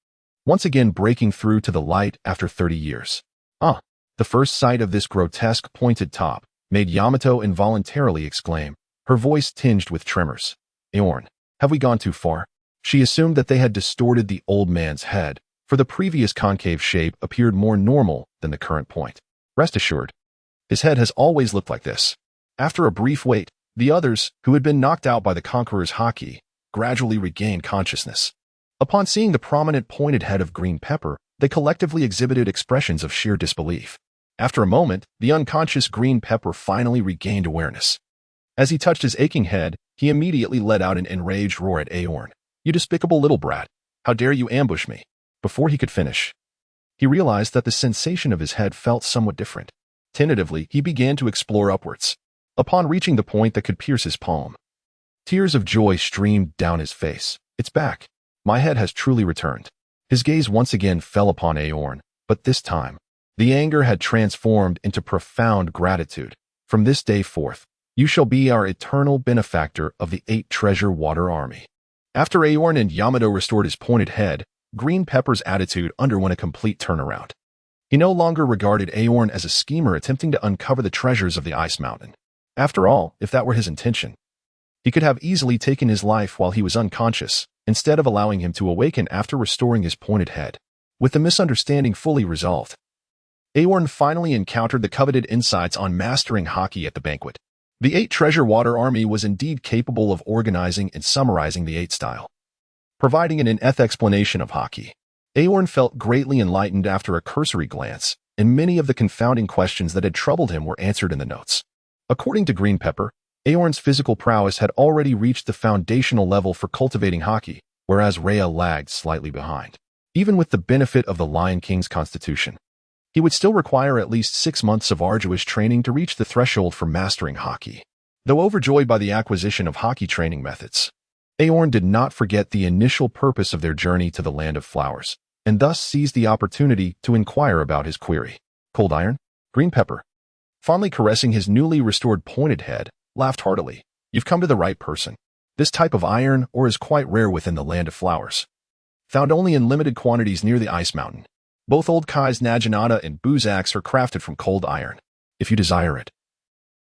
Speaker 1: once again breaking through to the light after 30 years. The first sight of this grotesque pointed top made Yamato involuntarily exclaim, her voice tinged with tremors. Aorn, have we gone too far? She assumed that they had distorted the old man's head, for the previous concave shape appeared more normal than the current point. Rest assured, his head has always looked like this. After a brief wait, the others, who had been knocked out by the conqueror's haki, gradually regained consciousness. Upon seeing the prominent pointed head of Green Pepper, they collectively exhibited expressions of sheer disbelief. After a moment, the unconscious Green Pepper finally regained awareness. As he touched his aching head, he immediately let out an enraged roar at Aorn. You despicable little brat! How dare you ambush me? Before he could finish, he realized that the sensation of his head felt somewhat different. Tentatively, he began to explore upwards. Upon reaching the point that could pierce his palm, Tears of joy streamed down his face. It's back. My head has truly returned. His gaze once again fell upon Aorn, but this time, the anger had transformed into profound gratitude. From this day forth, you shall be our eternal benefactor of the 8 treasure water army. After Aorn and Yamato restored his pointed head, Green Pepper's attitude underwent a complete turnaround. He no longer regarded Aorn as a schemer attempting to uncover the treasures of the Ice Mountain. After all, if that were his intention, he could have easily taken his life while he was unconscious, instead of allowing him to awaken after restoring his pointed head. With the misunderstanding fully resolved, Aorn finally encountered the coveted insights on mastering Haki at the banquet. The 8 treasure water army was indeed capable of organizing and summarizing the 8 style, providing an in-depth explanation of Haki. Aorn felt greatly enlightened after a cursory glance, and many of the confounding questions that had troubled him were answered in the notes. According to Green Pepper, Aorn's physical prowess had already reached the foundational level for cultivating Haki, whereas Rhea lagged slightly behind. Even with the benefit of the Lion King's constitution, he would still require at least 6 months of arduous training to reach the threshold for mastering Haki. Though overjoyed by the acquisition of Haki training methods, Aorn did not forget the initial purpose of their journey to the Land of Flowers, and thus seized the opportunity to inquire about his query. Cold Iron? Green Pepper, fondly caressing his newly restored pointed head, laughed heartily. You've come to the right person. This type of iron ore is quite rare within the Land of Flowers, found only in limited quantities near the Ice Mountain. Both Old Kai's Naginata and Buzaks are crafted from cold iron. If you desire it,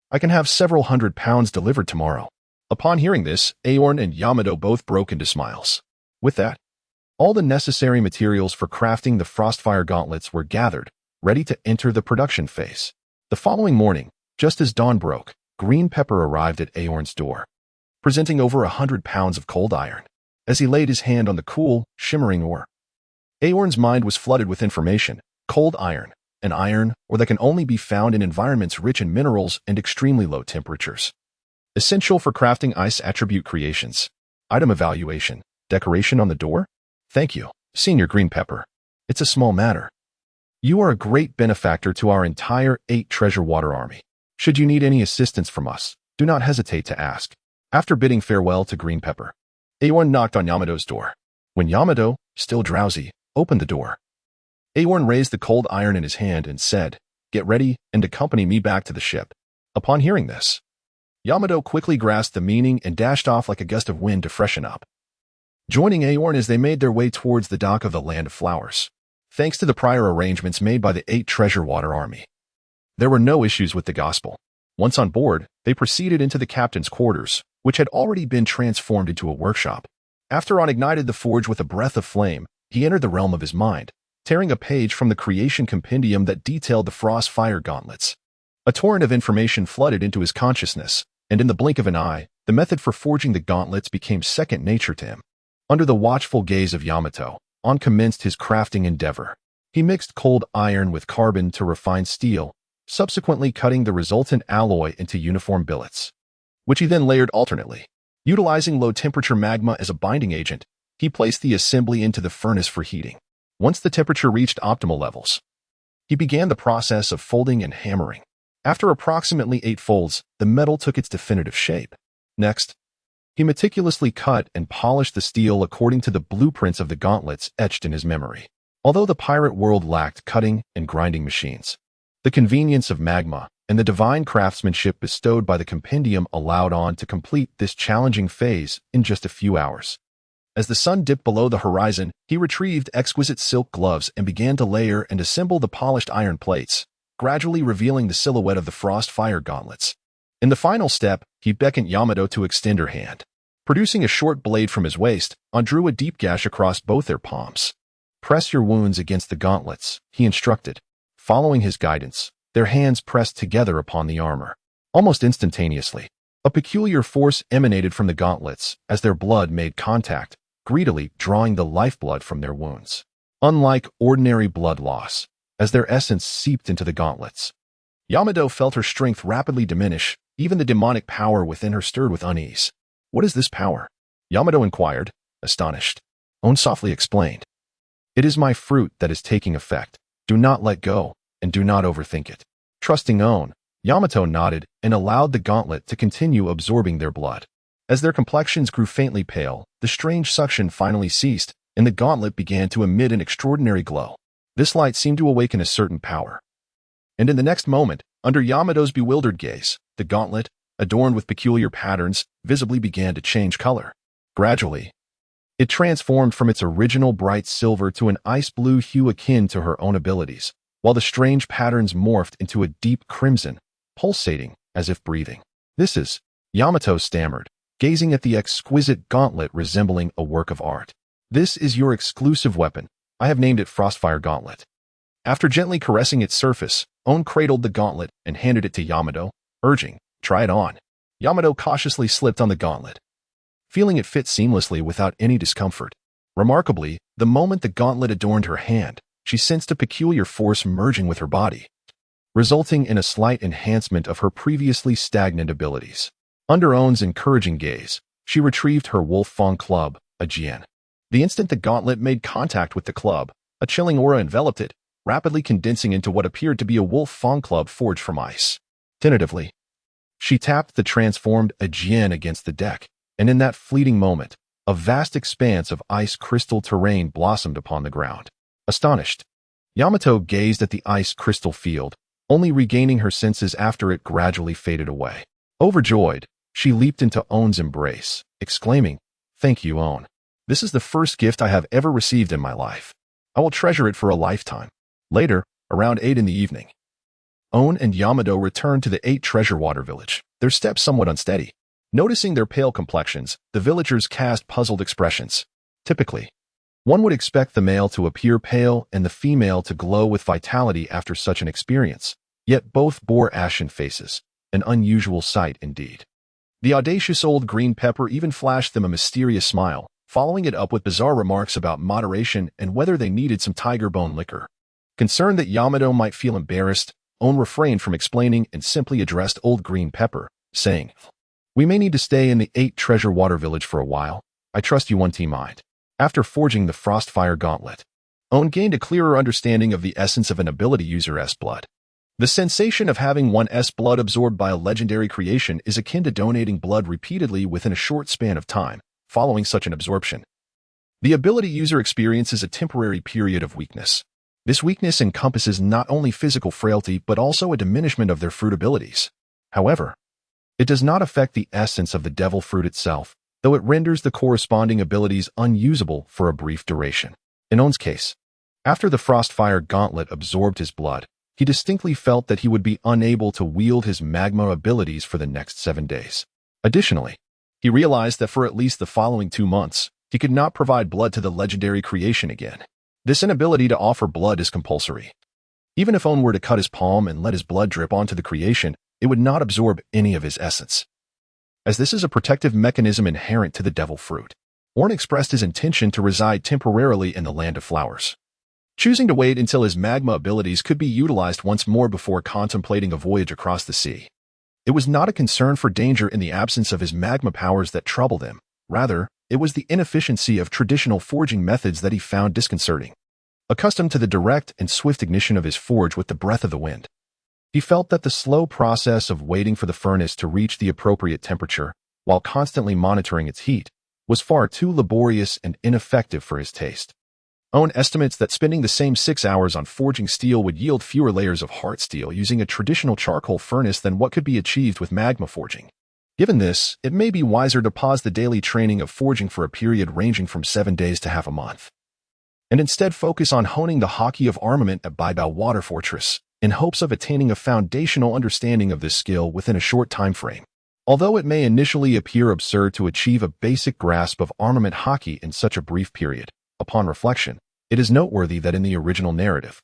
Speaker 1: I can have several 100 pounds delivered tomorrow. Upon hearing this, Aorn and Yamato both broke into smiles. With that, all the necessary materials for crafting the Frostfire gauntlets were gathered, ready to enter the production phase. The following morning, just as dawn broke, Green Pepper arrived at Aorn's door, presenting over 100 pounds of cold iron. As he laid his hand on the cool, shimmering ore, Aorn's mind was flooded with information. Cold iron, an iron ore that can only be found in environments rich in minerals and extremely low temperatures. Essential for crafting ice attribute creations. Item evaluation. Decoration on the door? Thank you, Senior Green Pepper. It's a small matter. You are a great benefactor to our entire 8 treasure water army. Should you need any assistance from us, do not hesitate to ask. After bidding farewell to Green Pepper, Aorn knocked on Yamato's door. When Yamato, still drowsy, opened the door, Aorn raised the cold iron in his hand and said, "Get ready and accompany me back to the ship." Upon hearing this, Yamato quickly grasped the meaning and dashed off like a gust of wind to freshen up, joining Aorn as they made their way towards the dock of the Land of Flowers. Thanks to the prior arrangements made by the 8 treasure water army, there were no issues with the gospel. Once on board, they proceeded into the captain's quarters, which had already been transformed into a workshop. After Aorn ignited the forge with a breath of flame, he entered the realm of his mind, tearing a page from the creation compendium that detailed the Frostfire gauntlets. A torrent of information flooded into his consciousness, and in the blink of an eye, the method for forging the gauntlets became second nature to him. Under the watchful gaze of Yamato, Aorn commenced his crafting endeavor. He mixed cold iron with carbon to refine steel, subsequently cutting the resultant alloy into uniform billets, which he then layered alternately. Utilizing low-temperature magma as a binding agent, he placed the assembly into the furnace for heating. Once the temperature reached optimal levels, he began the process of folding and hammering. After approximately 8 folds, the metal took its definitive shape. Next, he meticulously cut and polished the steel according to the blueprints of the gauntlets etched in his memory. Although the pirate world lacked cutting and grinding machines, the convenience of magma and the divine craftsmanship bestowed by the compendium allowed Aorn to complete this challenging phase in just a few hours. As the sun dipped below the horizon, he retrieved exquisite silk gloves and began to layer and assemble the polished iron plates, gradually revealing the silhouette of the Frostfire gauntlets. In the final step, he beckoned Yamato to extend her hand. Producing a short blade from his waist, Aorn drew a deep gash across both their palms. "Press your wounds against the gauntlets," he instructed. Following his guidance, their hands pressed together upon the armor. Almost instantaneously, a peculiar force emanated from the gauntlets as their blood made contact, greedily drawing the lifeblood from their wounds. Unlike ordinary blood loss, as their essence seeped into the gauntlets, Yamato felt her strength rapidly diminish. Even the demonic power within her stirred with unease. "What is this power?" Yamato inquired, astonished. Aorn softly explained, "It is my fruit that is taking effect. Do not let go, and do not overthink it." Trusting Aorn, Yamato nodded and allowed the gauntlet to continue absorbing their blood. As their complexions grew faintly pale, the strange suction finally ceased, and the gauntlet began to emit an extraordinary glow. This light seemed to awaken a certain power. And in the next moment, under Yamato's bewildered gaze, the gauntlet, adorned with peculiar patterns, visibly began to change color. Gradually, it transformed from its original bright silver to an ice blue hue akin to her own abilities, while the strange patterns morphed into a deep crimson, pulsating as if breathing. "This is," Yamato stammered, gazing at the exquisite gauntlet resembling a work of art. "This is your exclusive weapon. I have named it Frostfire Gauntlet." After gently caressing its surface, Aeon cradled the gauntlet and handed it to Yamato, urging, "Try it on." Yamato cautiously slipped on the gauntlet, feeling it fit seamlessly without any discomfort. Remarkably, the moment the gauntlet adorned her hand, she sensed a peculiar force merging with her body, resulting in a slight enhancement of her previously stagnant abilities. Under Aeon's encouraging gaze, she retrieved her wolf fang club, a Jian. The instant the gauntlet made contact with the club, a chilling aura enveloped it, rapidly condensing into what appeared to be a wolf fang club forged from ice. Tentatively, she tapped the transformed Aeon against the deck, and in that fleeting moment, a vast expanse of ice crystal terrain blossomed upon the ground. Astonished, Yamato gazed at the ice crystal field, only regaining her senses after it gradually faded away. Overjoyed, she leaped into Aeon's embrace, exclaiming, "Thank you, Aeon. This is the first gift I have ever received in my life. I will treasure it for a lifetime." Later, around 8 in the evening, Aeon and Yamato returned to the 8 Treasure Water Village, their steps somewhat unsteady. Noticing their pale complexions, the villagers cast puzzled expressions. Typically, one would expect the male to appear pale and the female to glow with vitality after such an experience, yet both bore ashen faces, an unusual sight indeed. The audacious old green pepper even flashed them a mysterious smile, following it up with bizarre remarks about moderation and whether they needed some tiger bone liquor. Concerned that Yamato might feel embarrassed, Aeon refrained from explaining and simply addressed old green pepper, saying, "We may need to stay in the 8 Treasure Water Village for a while. I trust you one mind." After forging the Frostfire Gauntlet, Aeon gained a clearer understanding of the essence of an ability user's blood. The sensation of having one's blood absorbed by a legendary creation is akin to donating blood repeatedly within a short span of time, following such an absorption. The ability user experiences a temporary period of weakness. This weakness encompasses not only physical frailty but also a diminishment of their fruit abilities. However, it does not affect the essence of the devil fruit itself, though it renders the corresponding abilities unusable for a brief duration. In Aeon's case, after the Frostfire Gauntlet absorbed his blood, he distinctly felt that he would be unable to wield his magma abilities for the next 7 days. Additionally, he realized that for at least the following 2 months, he could not provide blood to the legendary creation again. This inability to offer blood is compulsory. Even if Aeon were to cut his palm and let his blood drip onto the creation, it would not absorb any of his essence. As this is a protective mechanism inherent to the devil fruit, Aeon expressed his intention to reside temporarily in the Land of Flowers, choosing to wait until his magma abilities could be utilized once more before contemplating a voyage across the sea. It was not a concern for danger in the absence of his magma powers that troubled him. Rather, it was the inefficiency of traditional forging methods that he found disconcerting. Accustomed to the direct and swift ignition of his forge with the breath of the wind, he felt that the slow process of waiting for the furnace to reach the appropriate temperature, while constantly monitoring its heat, was far too laborious and ineffective for his taste. Aeon estimates that spending the same 6 hours on forging steel would yield fewer layers of hard steel using a traditional charcoal furnace than what could be achieved with magma forging. Given this, it may be wiser to pause the daily training of forging for a period ranging from 7 days to half a month, and instead focus on honing the Haki of Armament at Baibao Water Fortress, in hopes of attaining a foundational understanding of this skill within a short time frame. Although it may initially appear absurd to achieve a basic grasp of armament Haki in such a brief period, upon reflection, it is noteworthy that in the original narrative,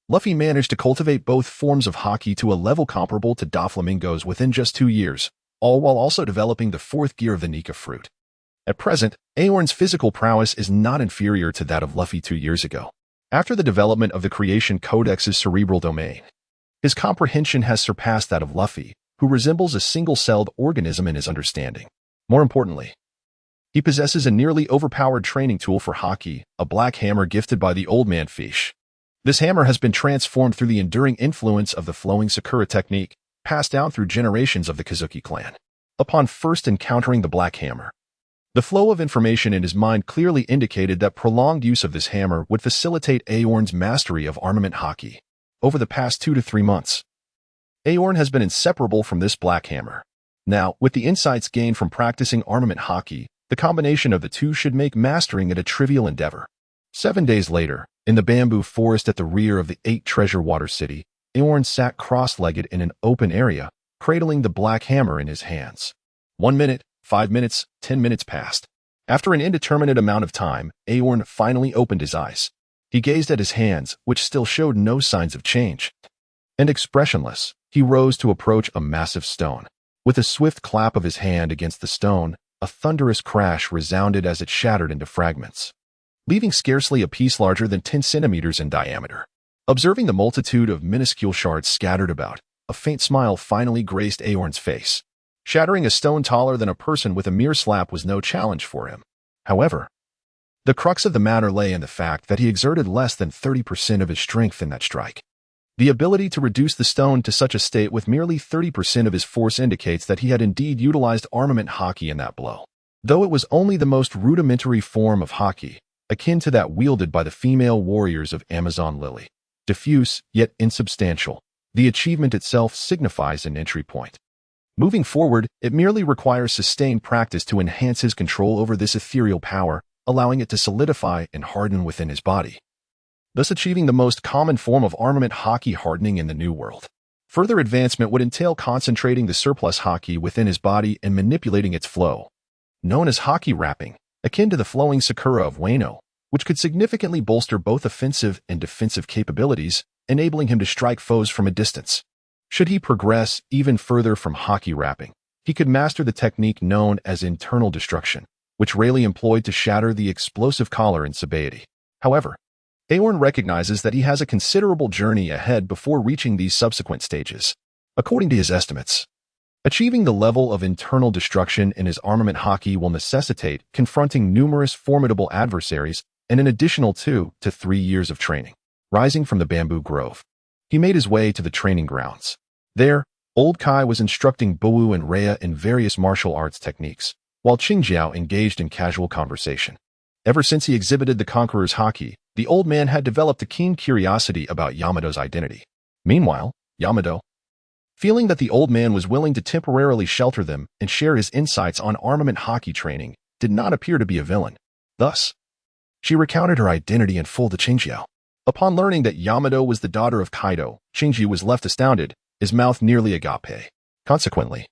Speaker 1: Luffy managed to cultivate both forms of Haki to a level comparable to Doflamingo's within just 2 years, all while also developing the 4th gear of the Nika fruit. At present, Aorn's physical prowess is not inferior to that of Luffy 2 years ago. After the development of the Creation Codex's cerebral domain, his comprehension has surpassed that of Luffy, who resembles a single-celled organism in his understanding. More importantly, he possesses a nearly overpowered training tool for Haki, a black hammer gifted by the old man Fech. This hammer has been transformed through the enduring influence of the flowing Sakura technique, passed down through generations of the Kazuki clan. upon first encountering the black hammer. The flow of information in his mind clearly indicated that prolonged use of this hammer would facilitate Aorn's mastery of armament haki. Over the past 2 to 3 months, Aorn has been inseparable from this black hammer. Now, with the insights gained from practicing armament haki, the combination of the two should make mastering it a trivial endeavor. 7 days later, in the bamboo forest at the rear of the 8 treasure water city, Aorn sat cross-legged in an open area, cradling the black hammer in his hands. 1 minute, 5 minutes, 10 minutes passed. After an indeterminate amount of time, Aorn finally opened his eyes. He gazed at his hands, which still showed no signs of change. And expressionless, he rose to approach a massive stone. With a swift clap of his hand against the stone, a thunderous crash resounded as it shattered into fragments, leaving scarcely a piece larger than 10 centimeters in diameter. Observing the multitude of minuscule shards scattered about, a faint smile finally graced Aorn's face. Shattering a stone taller than a person with a mere slap was no challenge for him. However, the crux of the matter lay in the fact that he exerted less than 30% of his strength in that strike. The ability to reduce the stone to such a state with merely 30% of his force indicates that he had indeed utilized armament haki in that blow. Though it was only the most rudimentary form of haki, akin to that wielded by the female warriors of Amazon Lily. Diffuse, yet insubstantial, the achievement itself signifies an entry point. Moving forward, it merely requires sustained practice to enhance his control over this ethereal power, allowing it to solidify and harden within his body, thus achieving the most common form of armament haki hardening in the New World. Further advancement would entail concentrating the surplus haki within his body and manipulating its flow, known as haki wrapping, akin to the flowing sakura of Wano, which could significantly bolster both offensive and defensive capabilities, enabling him to strike foes from a distance. Should he progress even further from haki wrapping, he could master the technique known as internal destruction, which Rayleigh employed to shatter the explosive collar in Sabaody. However, Aorn recognizes that he has a considerable journey ahead before reaching these subsequent stages. According to his estimates, achieving the level of internal destruction in his armament haki will necessitate confronting numerous formidable adversaries and an additional 2 to 3 years of training. Rising from the bamboo grove, he made his way to the training grounds. There, Old Kai was instructing Boru and Rhea in various martial arts techniques, while Qingjiao engaged in casual conversation. Ever since he exhibited the Conqueror's haki, the old man had developed a keen curiosity about Yamato's identity. Meanwhile, Yamato, feeling that the old man was willing to temporarily shelter them and share his insights on armament haki training, did not appear to be a villain. Thus, she recounted her identity in full to Qingjiao. Upon learning that Yamato was the daughter of Kaido, Qingjiao was left astounded, his mouth nearly agape. Consequently,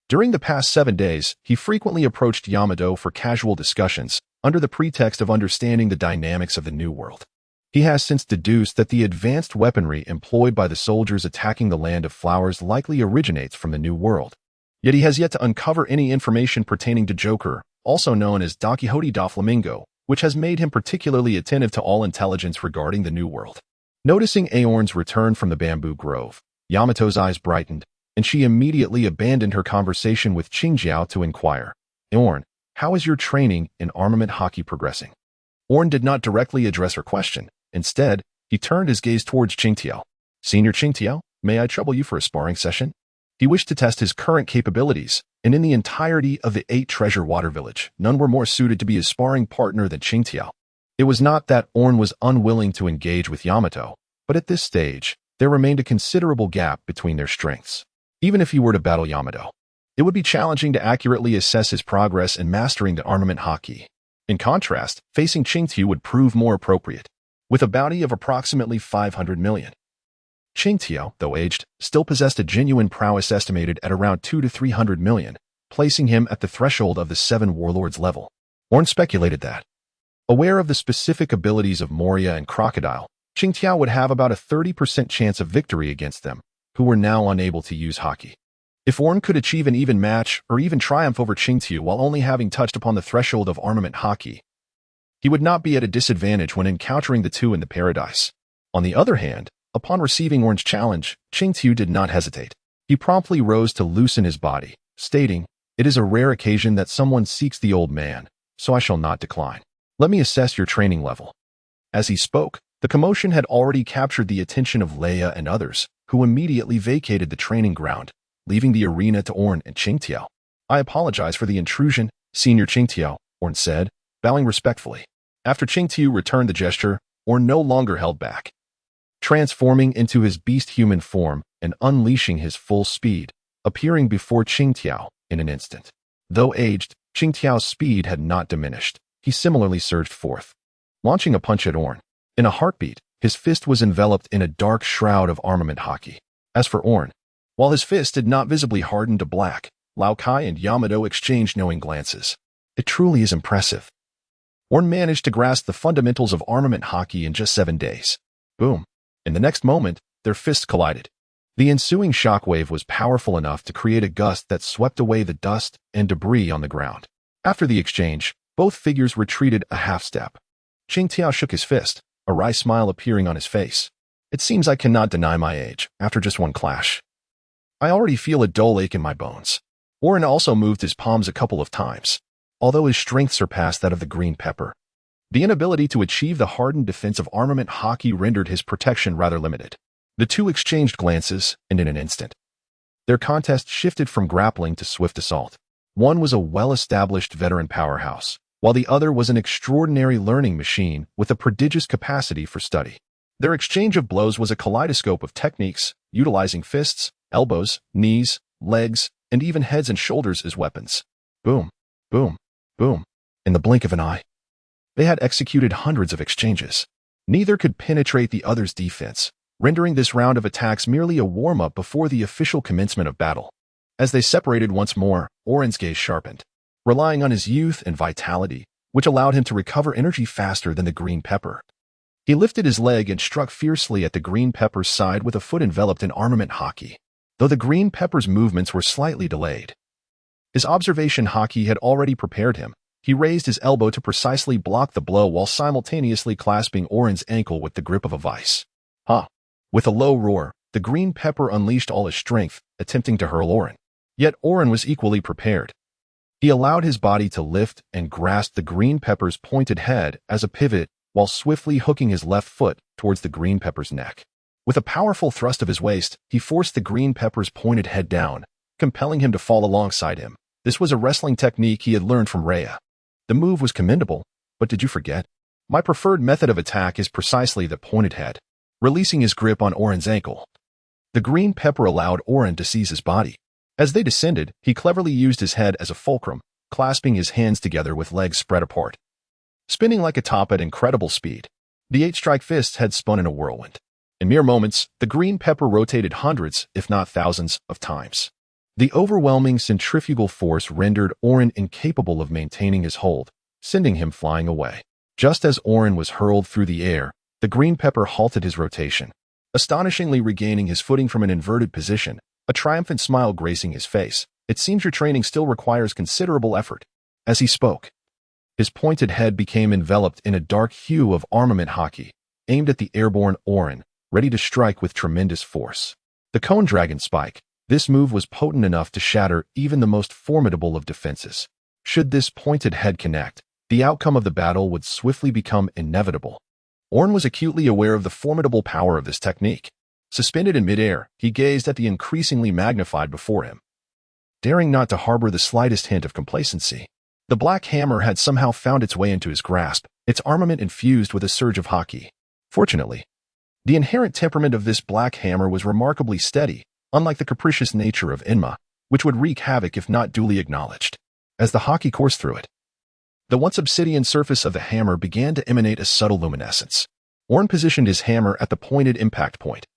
Speaker 1: during the past 7 days, he frequently approached Yamato for casual discussions, under the pretext of understanding the dynamics of the New World. He has since deduced that the advanced weaponry employed by the soldiers attacking the Land of Flowers likely originates from the New World. Yet he has yet to uncover any information pertaining to Joker, also known as Don Quixote da Flamingo, which has made him particularly attentive to all intelligence regarding the New World. Noticing Aorn's return from the bamboo grove, Yamato's eyes brightened, and she immediately abandoned her conversation with Qingjiao to inquire, "Aorn, how is your training in armament haki progressing?" Aorn did not directly address her question. Instead, he turned his gaze towards Qingjiao. "Senior Qingjiao, may I trouble you for a sparring session?" He wished to test his current capabilities, and in the entirety of the 8 treasure water village, none were more suited to be his sparring partner than Qingjiao. It was not that Aorn was unwilling to engage with Yamato, but at this stage, there remained a considerable gap between their strengths. Even if he were to battle Yamato, it would be challenging to accurately assess his progress in mastering the armament haki. In contrast, facing Qingjiao would prove more appropriate, with a bounty of approximately 500 million. Qingjiao, though aged, still possessed a genuine prowess estimated at around 2 to 300 million, placing him at the threshold of the 7 warlords level. Aorn speculated that, aware of the specific abilities of Moria and Crocodile, Qingjiao would have about a 30% chance of victory against them, who were now unable to use haki. If Aorn could achieve an even match or even triumph over Qingjiao while only having touched upon the threshold of armament haki, he would not be at a disadvantage when encountering the two in the paradise. On the other hand, upon receiving Aorn's challenge, Qingjiao did not hesitate. He promptly rose to loosen his body, stating, "It is a rare occasion that someone seeks the old man, so I shall not decline. Let me assess your training level." As he spoke, the commotion had already captured the attention of Leia and others, who immediately vacated the training ground, leaving the arena to Aorn and Qingjiao. I apologize for the intrusion, Senior Qingtiao, Aorn said, bowing respectfully. After Qingtiao returned the gesture, Aorn no longer held back. Transforming into his beast-human form and unleashing his full speed, appearing before Qingtiao in an instant. Though aged, Qingtiao's speed had not diminished. He similarly surged forth, launching a punch at Aorn. In a heartbeat, his fist was enveloped in a dark shroud of armament haki. As for Aorn, while his fist did not visibly harden to black, Lao Kai and Yamato exchanged knowing glances. It truly is impressive. Aorn managed to grasp the fundamentals of armament haki in just 7 days. Boom. In the next moment, their fists collided. The ensuing shockwave was powerful enough to create a gust that swept away the dust and debris on the ground. After the exchange, both figures retreated a half-step. Qingtiao shook his fist, a wry smile appearing on his face. It seems I cannot deny my age, after just one clash. I already feel a dull ache in my bones. Aorn also moved his palms a couple of times, although his strength surpassed that of the green pepper. The inability to achieve the hardened defense of armament haki rendered his protection rather limited. The two exchanged glances, and in an instant, their contest shifted from grappling to swift assault. One was a well-established veteran powerhouse, while the other was an extraordinary learning machine with a prodigious capacity for study. Their exchange of blows was a kaleidoscope of techniques, utilizing fists, elbows, knees, legs, and even heads and shoulders as weapons. Boom, boom, boom. In the blink of an eye, they had executed hundreds of exchanges. Neither could penetrate the other's defense, rendering this round of attacks merely a warm-up before the official commencement of battle. As they separated once more, Aorn's gaze sharpened, relying on his youth and vitality, which allowed him to recover energy faster than the green pepper. He lifted his leg and struck fiercely at the green pepper's side with a foot enveloped in armament haki, though the green pepper's movements were slightly delayed. His observation haki had already prepared him. He raised his elbow to precisely block the blow while simultaneously clasping Aorn's ankle with the grip of a vice. Ha! With a low roar, the green pepper unleashed all his strength, attempting to hurl Aorn. Yet Aorn was equally prepared. He allowed his body to lift and grasped the green pepper's pointed head as a pivot while swiftly hooking his left foot towards the green pepper's neck. With a powerful thrust of his waist, he forced the green pepper's pointed head down, compelling him to fall alongside him. This was a wrestling technique he had learned from Rhea. The move was commendable, but did you forget? My preferred method of attack is precisely the pointed head. Releasing his grip on Aorn's ankle, the green pepper allowed Aorn to seize his body. As they descended, he cleverly used his head as a fulcrum, clasping his hands together with legs spread apart. Spinning like a top at incredible speed, the 8-strike fists had spun in a whirlwind. In mere moments, the green pepper rotated hundreds, if not thousands, of times. The overwhelming centrifugal force rendered Aorn incapable of maintaining his hold, sending him flying away. Just as Aorn was hurled through the air, the green pepper halted his rotation, astonishingly regaining his footing from an inverted position, a triumphant smile gracing his face. It seems your training still requires considerable effort. As he spoke, his pointed head became enveloped in a dark hue of armament haki, aimed at the airborne Aorn, ready to strike with tremendous force. The Cone Dragon Spike. This move was potent enough to shatter even the most formidable of defenses. Should this pointed head connect, the outcome of the battle would swiftly become inevitable. Aorn was acutely aware of the formidable power of this technique. Suspended in midair, he gazed at the increasingly magnified before him, daring not to harbor the slightest hint of complacency. The black hammer had somehow found its way into his grasp, its armament infused with a surge of haki. Fortunately, the inherent temperament of this black hammer was remarkably steady, unlike the capricious nature of Enma, which would wreak havoc if not duly acknowledged. As the haki coursed through it, the once obsidian surface of the hammer began to emanate a subtle luminescence. Aorn positioned his hammer at the pointed impact point,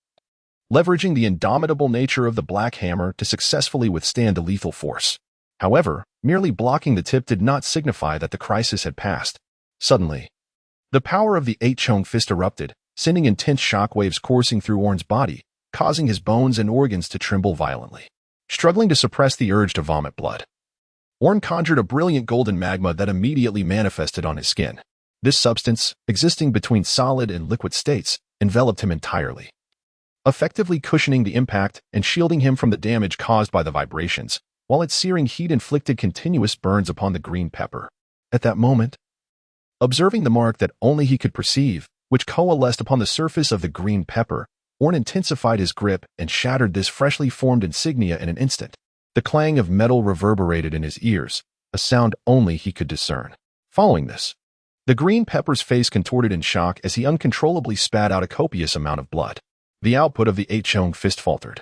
Speaker 1: leveraging the indomitable nature of the black hammer to successfully withstand the lethal force. However, merely blocking the tip did not signify that the crisis had passed. Suddenly, the power of the 8-chong fist erupted, sending intense shockwaves coursing through Aorn's body, causing his bones and organs to tremble violently. Struggling to suppress the urge to vomit blood, Aorn conjured a brilliant golden magma that immediately manifested on his skin. This substance, existing between solid and liquid states, enveloped him entirely, effectively cushioning the impact and shielding him from the damage caused by the vibrations, while its searing heat inflicted continuous burns upon the green pepper. At that moment, observing the mark that only he could perceive, which coalesced upon the surface of the green pepper, Aorn intensified his grip and shattered this freshly formed insignia in an instant. The clang of metal reverberated in his ears, a sound only he could discern. Following this, the green pepper's face contorted in shock as he uncontrollably spat out a copious amount of blood. The output of the Aeon fist faltered,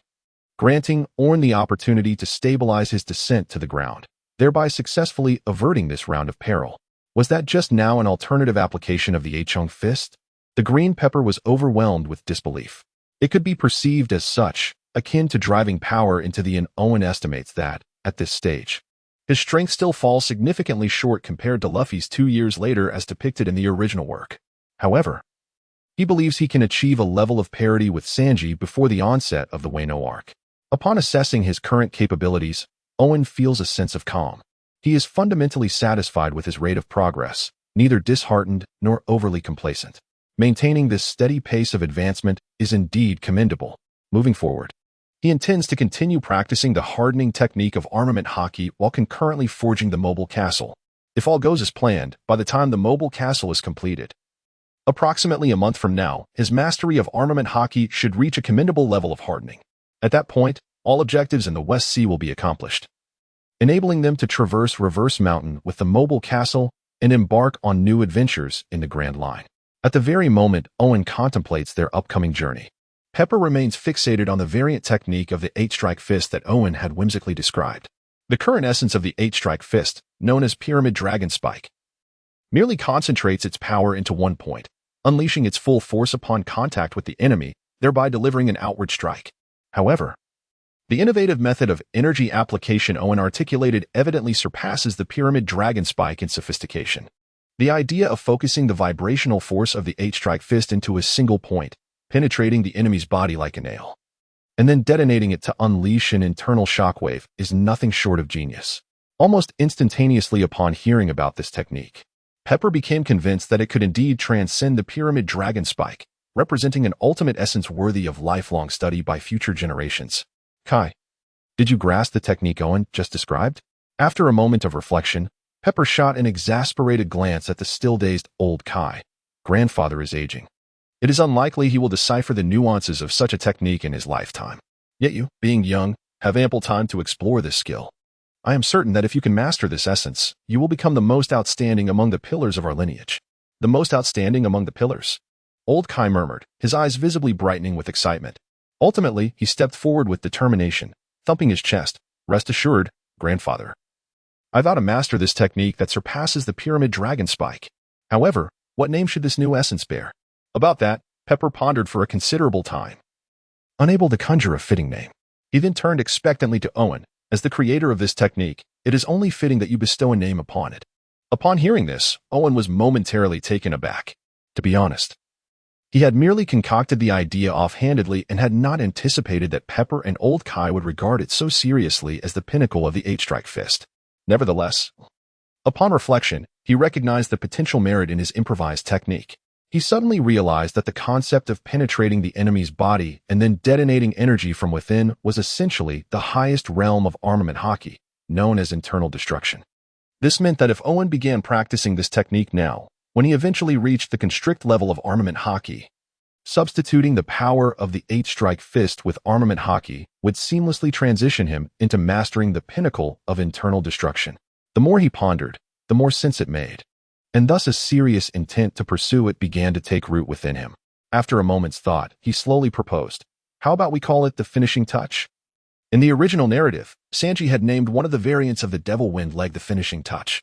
Speaker 1: granting Aorn the opportunity to stabilize his descent to the ground, thereby successfully averting this round of peril. Was that just now an alternative application of the Aeon fist? The green pepper was overwhelmed with disbelief. It could be perceived as such, akin to driving power into the Owen estimates that, at this stage, his strength still falls significantly short compared to Luffy's 2 years later as depicted in the original work. However, he believes he can achieve a level of parity with Sanji before the onset of the Wano arc. Upon assessing his current capabilities, Owen feels a sense of calm. He is fundamentally satisfied with his rate of progress, neither disheartened nor overly complacent. Maintaining this steady pace of advancement is indeed commendable. Moving forward, he intends to continue practicing the hardening technique of armament haki while concurrently forging the mobile castle. If all goes as planned, by the time the mobile castle is completed, approximately a month from now, his mastery of armament haki should reach a commendable level of hardening. At that point, all objectives in the West Sea will be accomplished, enabling them to traverse Reverse Mountain with the mobile castle and embark on new adventures in the Grand Line. At the very moment Owen contemplates their upcoming journey, Pepper remains fixated on the variant technique of the 8-strike fist that Owen had whimsically described. The current essence of the 8-strike fist, known as Pyramid Dragon Spike, merely concentrates its power into one point, unleashing its full force upon contact with the enemy, thereby delivering an outward strike. However, the innovative method of energy application Owen articulated evidently surpasses the Pyramid Dragon Spike in sophistication. The idea of focusing the vibrational force of the 8-strike fist into a single point, penetrating the enemy's body like a nail, and then detonating it to unleash an internal shockwave is nothing short of genius. Almost instantaneously upon hearing about this technique, Pepper became convinced that it could indeed transcend the Pyramid Dragon Spike, representing an ultimate essence worthy of lifelong study by future generations. Kai, did you grasp the technique Owen just described? After a moment of reflection, Pepper shot an exasperated glance at the still-dazed old Kai. Grandfather is aging. It is unlikely he will decipher the nuances of such a technique in his lifetime. Yet you, being young, have ample time to explore this skill. I am certain that if you can master this essence, you will become the most outstanding among the pillars of our lineage. The most outstanding among the pillars? Old Kai murmured, his eyes visibly brightening with excitement. Ultimately, he stepped forward with determination, thumping his chest. Rest assured, grandfather, I vow to master this technique that surpasses the Pyramid Dragon Spike. However, what name should this new essence bear? About that, Pepper pondered for a considerable time, unable to conjure a fitting name. He then turned expectantly to Owen. As the creator of this technique, it is only fitting that you bestow a name upon it. Upon hearing this, Owen was momentarily taken aback. To be honest, he had merely concocted the idea offhandedly and had not anticipated that Pepper and old Kai would regard it so seriously as the pinnacle of the 8-strike fist. Nevertheless, upon reflection, he recognized the potential merit in his improvised technique. He suddenly realized that the concept of penetrating the enemy's body and then detonating energy from within was essentially the highest realm of armament haki, known as internal destruction. This meant that if Owen began practicing this technique now, when he eventually reached the constrict level of armament haki, substituting the power of the 8-strike fist with armament haki would seamlessly transition him into mastering the pinnacle of internal destruction. The more he pondered, the more sense it made, and thus a serious intent to pursue it began to take root within him. After a moment's thought, he slowly proposed, how about we call it the finishing touch? In the original narrative, Sanji had named one of the variants of the Devil Wind leg the finishing touch.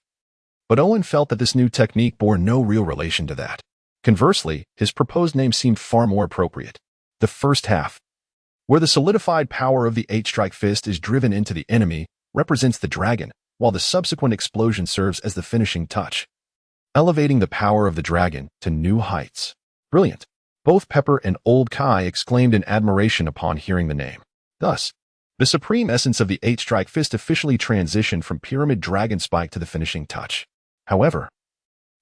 Speaker 1: But Owen felt that this new technique bore no real relation to that. Conversely, his proposed name seemed far more appropriate. The first half, where the solidified power of the 8-strike fist is driven into the enemy, represents the dragon, while the subsequent explosion serves as the finishing touch, elevating the power of the dragon to new heights. Brilliant! Both Pepper and old Kai exclaimed in admiration upon hearing the name. Thus, the supreme essence of the 8-strike fist officially transitioned from Pyramid Dragon Spike to the finishing touch. However,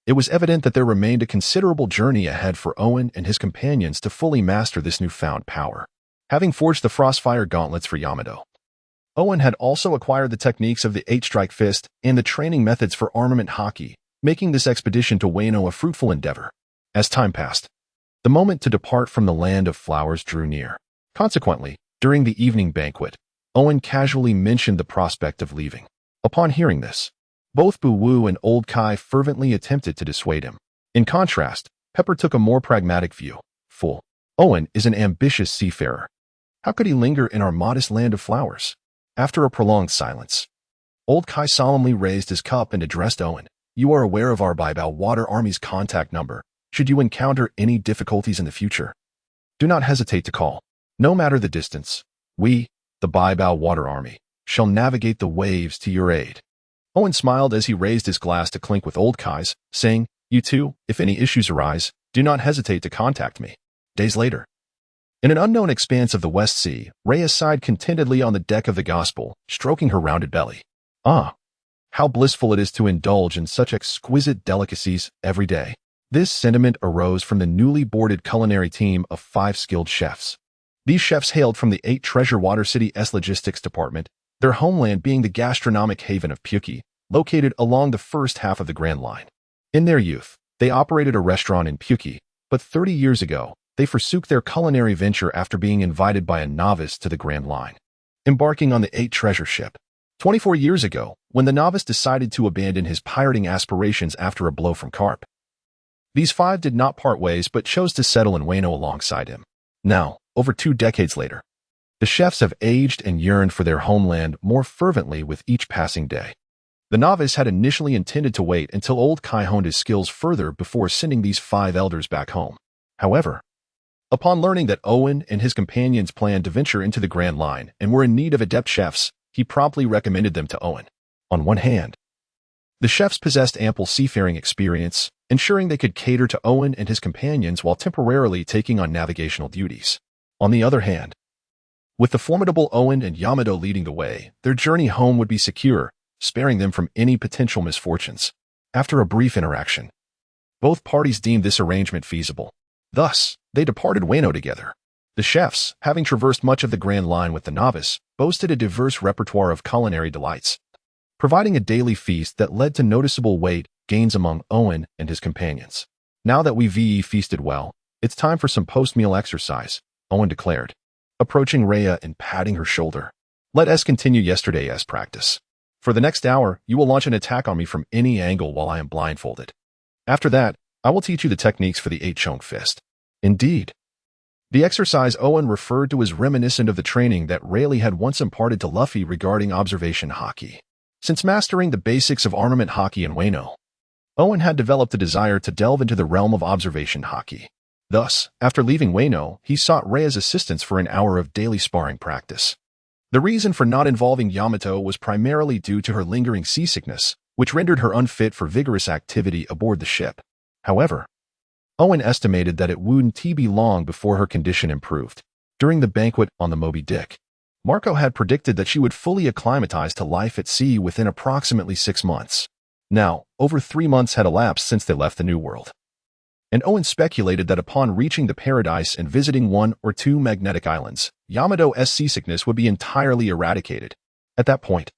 Speaker 1: it was evident that there remained a considerable journey ahead for Owen and his companions to fully master this newfound power. Having forged the Frostfire gauntlets for Yamato, Owen had also acquired the techniques of the 8-strike fist and the training methods for armament haki, making this expedition to Wano a fruitful endeavor. As time passed, the moment to depart from the land of flowers drew near. Consequently, during the evening banquet, Owen casually mentioned the prospect of leaving. Upon hearing this, both Bu Wu and Old Kai fervently attempted to dissuade him. In contrast, Pepper took a more pragmatic view. Fool. Owen is an ambitious seafarer. How could he linger in our modest land of flowers? After a prolonged silence, Old Kai solemnly raised his cup and addressed Owen. You are aware of our Baibao Water Army's contact number. Should you encounter any difficulties in the future, do not hesitate to call. No matter the distance, we, the Baibao Water Army, shall navigate the waves to your aid. Owen smiled as he raised his glass to clink with Old Kai's, saying, You too, if any issues arise, do not hesitate to contact me. Days later, in an unknown expanse of the West Sea, Rhea sighed contentedly on the deck of the Gospel, stroking her rounded belly. Ah, how blissful it is to indulge in such exquisite delicacies every day. This sentiment arose from the newly boarded culinary team of 5 skilled chefs. These chefs hailed from the 8 Treasure Water City's logistics department, their homeland being the gastronomic haven of Pyuki, located along the first half of the Grand Line. In their youth, they operated a restaurant in Pyuki, but 30 years ago, they forsook their culinary venture after being invited by a novice to the Grand Line. Embarking on the 8 treasure ship. 24 years ago, when the novice decided to abandon his pirating aspirations after a blow from Carp. These 5 did not part ways but chose to settle in Wano alongside him. Now, over 2 decades later, the chefs have aged and yearned for their homeland more fervently with each passing day. The novice had initially intended to wait until Old Kai honed his skills further before sending these 5 elders back home. However, upon learning that Owen and his companions planned to venture into the Grand Line and were in need of adept chefs, he promptly recommended them to Owen. On one hand, the chefs possessed ample seafaring experience, ensuring they could cater to Owen and his companions while temporarily taking on navigational duties. On the other hand, with the formidable Owen and Yamato leading the way, their journey home would be secure, sparing them from any potential misfortunes. After a brief interaction, both parties deemed this arrangement feasible. Thus, they departed Wano together. The chefs, having traversed much of the Grand Line with the novice, boasted a diverse repertoire of culinary delights, providing a daily feast that led to noticeable weight gains among Owen and his companions. Now that we've feasted well, it's time for some post-meal exercise, Owen declared, approaching Rhea and patting her shoulder. Let us continue yesterday's practice. For the next hour, you will launch an attack on me from any angle while I am blindfolded. After that, I will teach you the techniques for the 8-chong fist. Indeed. The exercise Owen referred to as reminiscent of the training that Rayleigh had once imparted to Luffy regarding observation haki. Since mastering the basics of armament haki in Wano, Owen had developed a desire to delve into the realm of observation haki. Thus, after leaving Wano, he sought Rhea's assistance for an hour of daily sparring practice. The reason for not involving Yamato was primarily due to her lingering seasickness, which rendered her unfit for vigorous activity aboard the ship. However, Owen estimated that it wouldn't be long before her condition improved. During the banquet on the Moby Dick, Marco had predicted that she would fully acclimatize to life at sea within approximately 6 months. Now, over 3 months had elapsed since they left the New World, and Owen speculated that upon reaching the Paradise and visiting 1 or 2 magnetic islands, Yamato's seasickness would be entirely eradicated. At that point,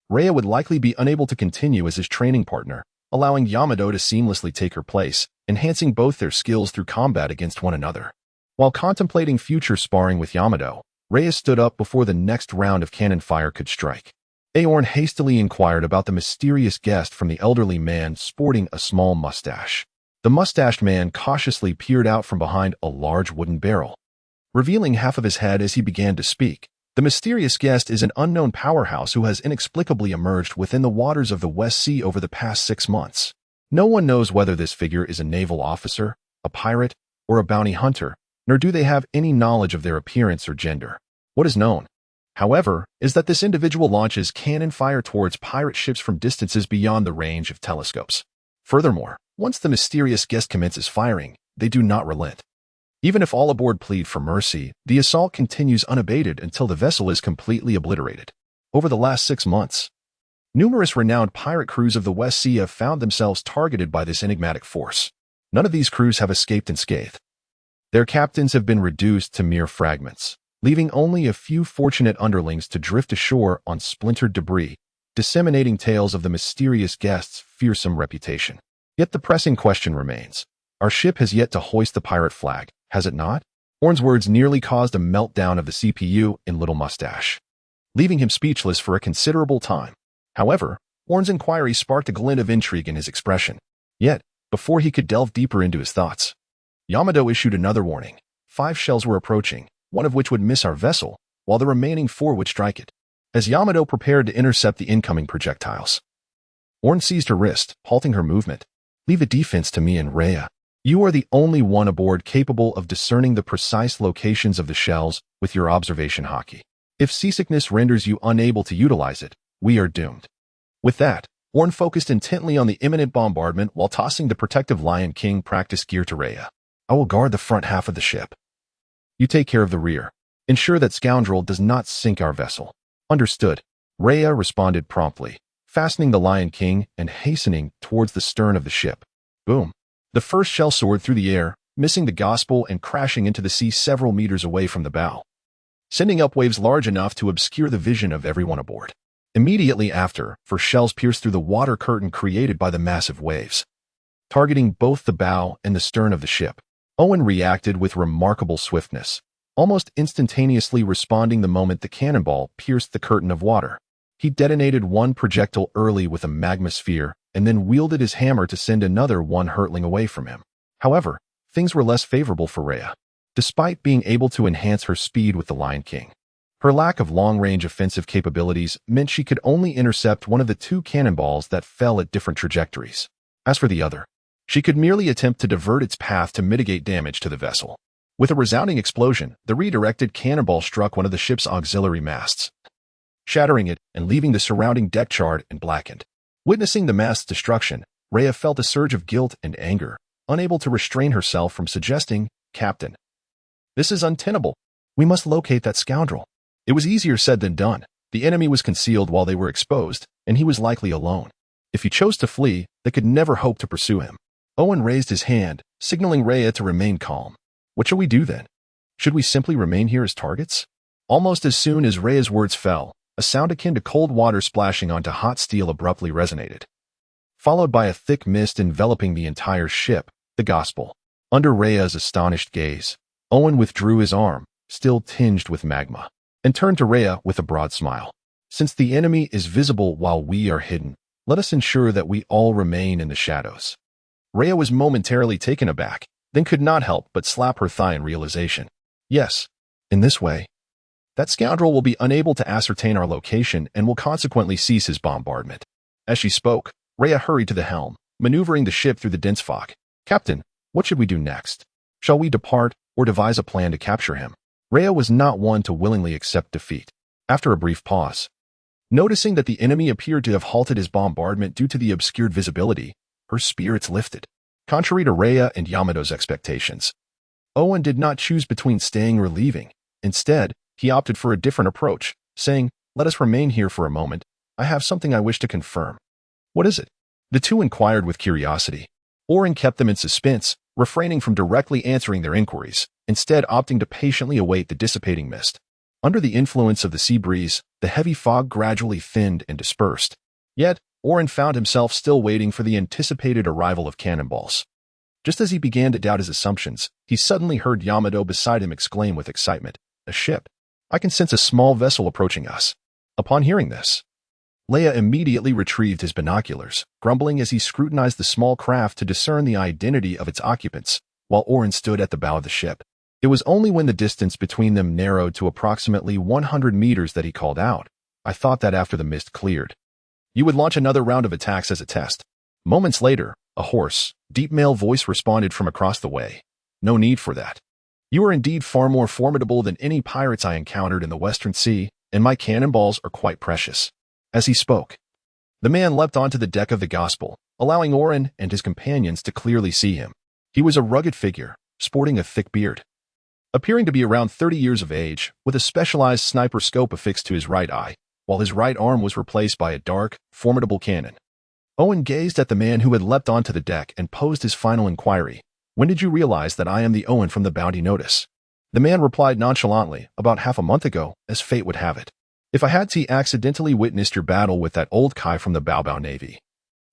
Speaker 1: Rhea would likely be unable to continue as his training partner, allowing Yamato to seamlessly take her place, enhancing both their skills through combat against one another. While contemplating future sparring with Yamato, Rhea stood up before the next round of cannon fire could strike. Aorn hastily inquired about the mysterious guest from the elderly man sporting a small mustache. The mustached man cautiously peered out from behind a large wooden barrel, revealing half of his head as he began to speak. The mysterious guest is an unknown powerhouse who has inexplicably emerged within the waters of the West Sea over the past 6 months. No one knows whether this figure is a naval officer, a pirate, or a bounty hunter, nor do they have any knowledge of their appearance or gender. What is known, however, is that this individual launches cannon fire towards pirate ships from distances beyond the range of telescopes. Furthermore, once the mysterious guest commences firing, they do not relent. Even if all aboard plead for mercy, the assault continues unabated until the vessel is completely obliterated. Over the last 6 months, numerous renowned pirate crews of the West Sea have found themselves targeted by this enigmatic force. None of these crews have escaped unscathed. Their captains have been reduced to mere fragments, leaving only a few fortunate underlings to drift ashore on splintered debris, disseminating tales of the mysterious guest's fearsome reputation. Yet the pressing question remains. Our ship has yet to hoist the pirate flag, has it not? Orn's words nearly caused a meltdown of the CPU in Little Mustache. leaving him speechless for a considerable time. However, Aorn's inquiry sparked a glint of intrigue in his expression. Yet, before he could delve deeper into his thoughts, Yamato issued another warning. 5 shells were approaching, one of which would miss our vessel, while the remaining 4 would strike it. As Yamato prepared to intercept the incoming projectiles, Aorn seized her wrist, halting her movement. Leave the defense to me and Rhea. You are the only one aboard capable of discerning the precise locations of the shells with your observation haki. If seasickness renders you unable to utilize it, we are doomed. With that, Aorn focused intently on the imminent bombardment while tossing the protective Lion King practice gear to Rhea. I will guard the front half of the ship. You take care of the rear. Ensure that scoundrel does not sink our vessel. Understood. Rhea responded promptly, fastening the Lion King and hastening towards the stern of the ship. Boom. The first shell soared through the air, missing the gospel and crashing into the sea several meters away from the bow, sending up waves large enough to obscure the vision of everyone aboard. Immediately after, 4 shells pierced through the water curtain created by the massive waves, targeting both the bow and the stern of the ship. Owen reacted with remarkable swiftness, almost instantaneously responding the moment the cannonball pierced the curtain of water. He detonated one projectile early with a magma sphere and then wielded his hammer to send another one hurtling away from him. However, things were less favorable for Rhea. Despite being able to enhance her speed with the Lion King, her lack of long-range offensive capabilities meant she could only intercept one of the 2 cannonballs that fell at different trajectories. As for the other, she could merely attempt to divert its path to mitigate damage to the vessel. With a resounding explosion, the redirected cannonball struck one of the ship's auxiliary masts, shattering it and leaving the surrounding deck charred and blackened. Witnessing the mast's destruction, Rhea felt a surge of guilt and anger, unable to restrain herself from suggesting, "Captain, this is untenable. We must locate that scoundrel." It was easier said than done. The enemy was concealed while they were exposed, and he was likely alone. If he chose to flee, they could never hope to pursue him. Owen raised his hand, signaling Rhea to remain calm. What shall we do then? Should we simply remain here as targets? Almost as soon as Rhea's words fell, a sound akin to cold water splashing onto hot steel abruptly resonated, followed by a thick mist enveloping the entire ship, the gospel. Under Rhea's astonished gaze, Owen withdrew his arm, still tinged with magma, and turned to Rhea with a broad smile. Since the enemy is visible while we are hidden, let us ensure that we all remain in the shadows. Rhea was momentarily taken aback, then could not help but slap her thigh in realization. Yes, in this way, that scoundrel will be unable to ascertain our location and will consequently cease his bombardment. As she spoke, Rhea hurried to the helm, maneuvering the ship through the dense fog. Captain, what should we do next? Shall we depart or devise a plan to capture him? Rhea was not one to willingly accept defeat. After a brief pause, noticing that the enemy appeared to have halted his bombardment due to the obscured visibility, her spirits lifted. Contrary to Rhea and Yamato's expectations, Owen did not choose between staying or leaving. Instead, he opted for a different approach, saying, "Let us remain here for a moment. I have something I wish to confirm." "What is it?" The 2 inquired with curiosity. Aorn kept them in suspense, refraining from directly answering their inquiries, instead opting to patiently await the dissipating mist. Under the influence of the sea breeze, the heavy fog gradually thinned and dispersed. Yet, Aorn found himself still waiting for the anticipated arrival of cannonballs. Just as he began to doubt his assumptions, he suddenly heard Yamato beside him exclaim with excitement, "A ship! I can sense a small vessel approaching us." Upon hearing this, Leia immediately retrieved his binoculars, grumbling as he scrutinized the small craft to discern the identity of its occupants, while Aorn stood at the bow of the ship. It was only when the distance between them narrowed to approximately 100 meters that he called out, "I thought that after the mist cleared, you would launch another round of attacks as a test." Moments later, a hoarse, deep male voice responded from across the way, "No need for that. You are indeed far more formidable than any pirates I encountered in the Western Sea, and my cannonballs are quite precious." As he spoke, the man leapt onto the deck of the Gospel, allowing Aorn and his companions to clearly see him. He was a rugged figure, sporting a thick beard, appearing to be around 30 years of age, with a specialized sniper scope affixed to his right eye, while his right arm was replaced by a dark, formidable cannon. Owen gazed at the man who had leapt onto the deck and posed his final inquiry. "When did you realize that I am the Owen from the bounty notice?" The man replied nonchalantly, "About half a month ago, as fate would have it. If I had accidentally witnessed your battle with that old Kai from the Bao Navy,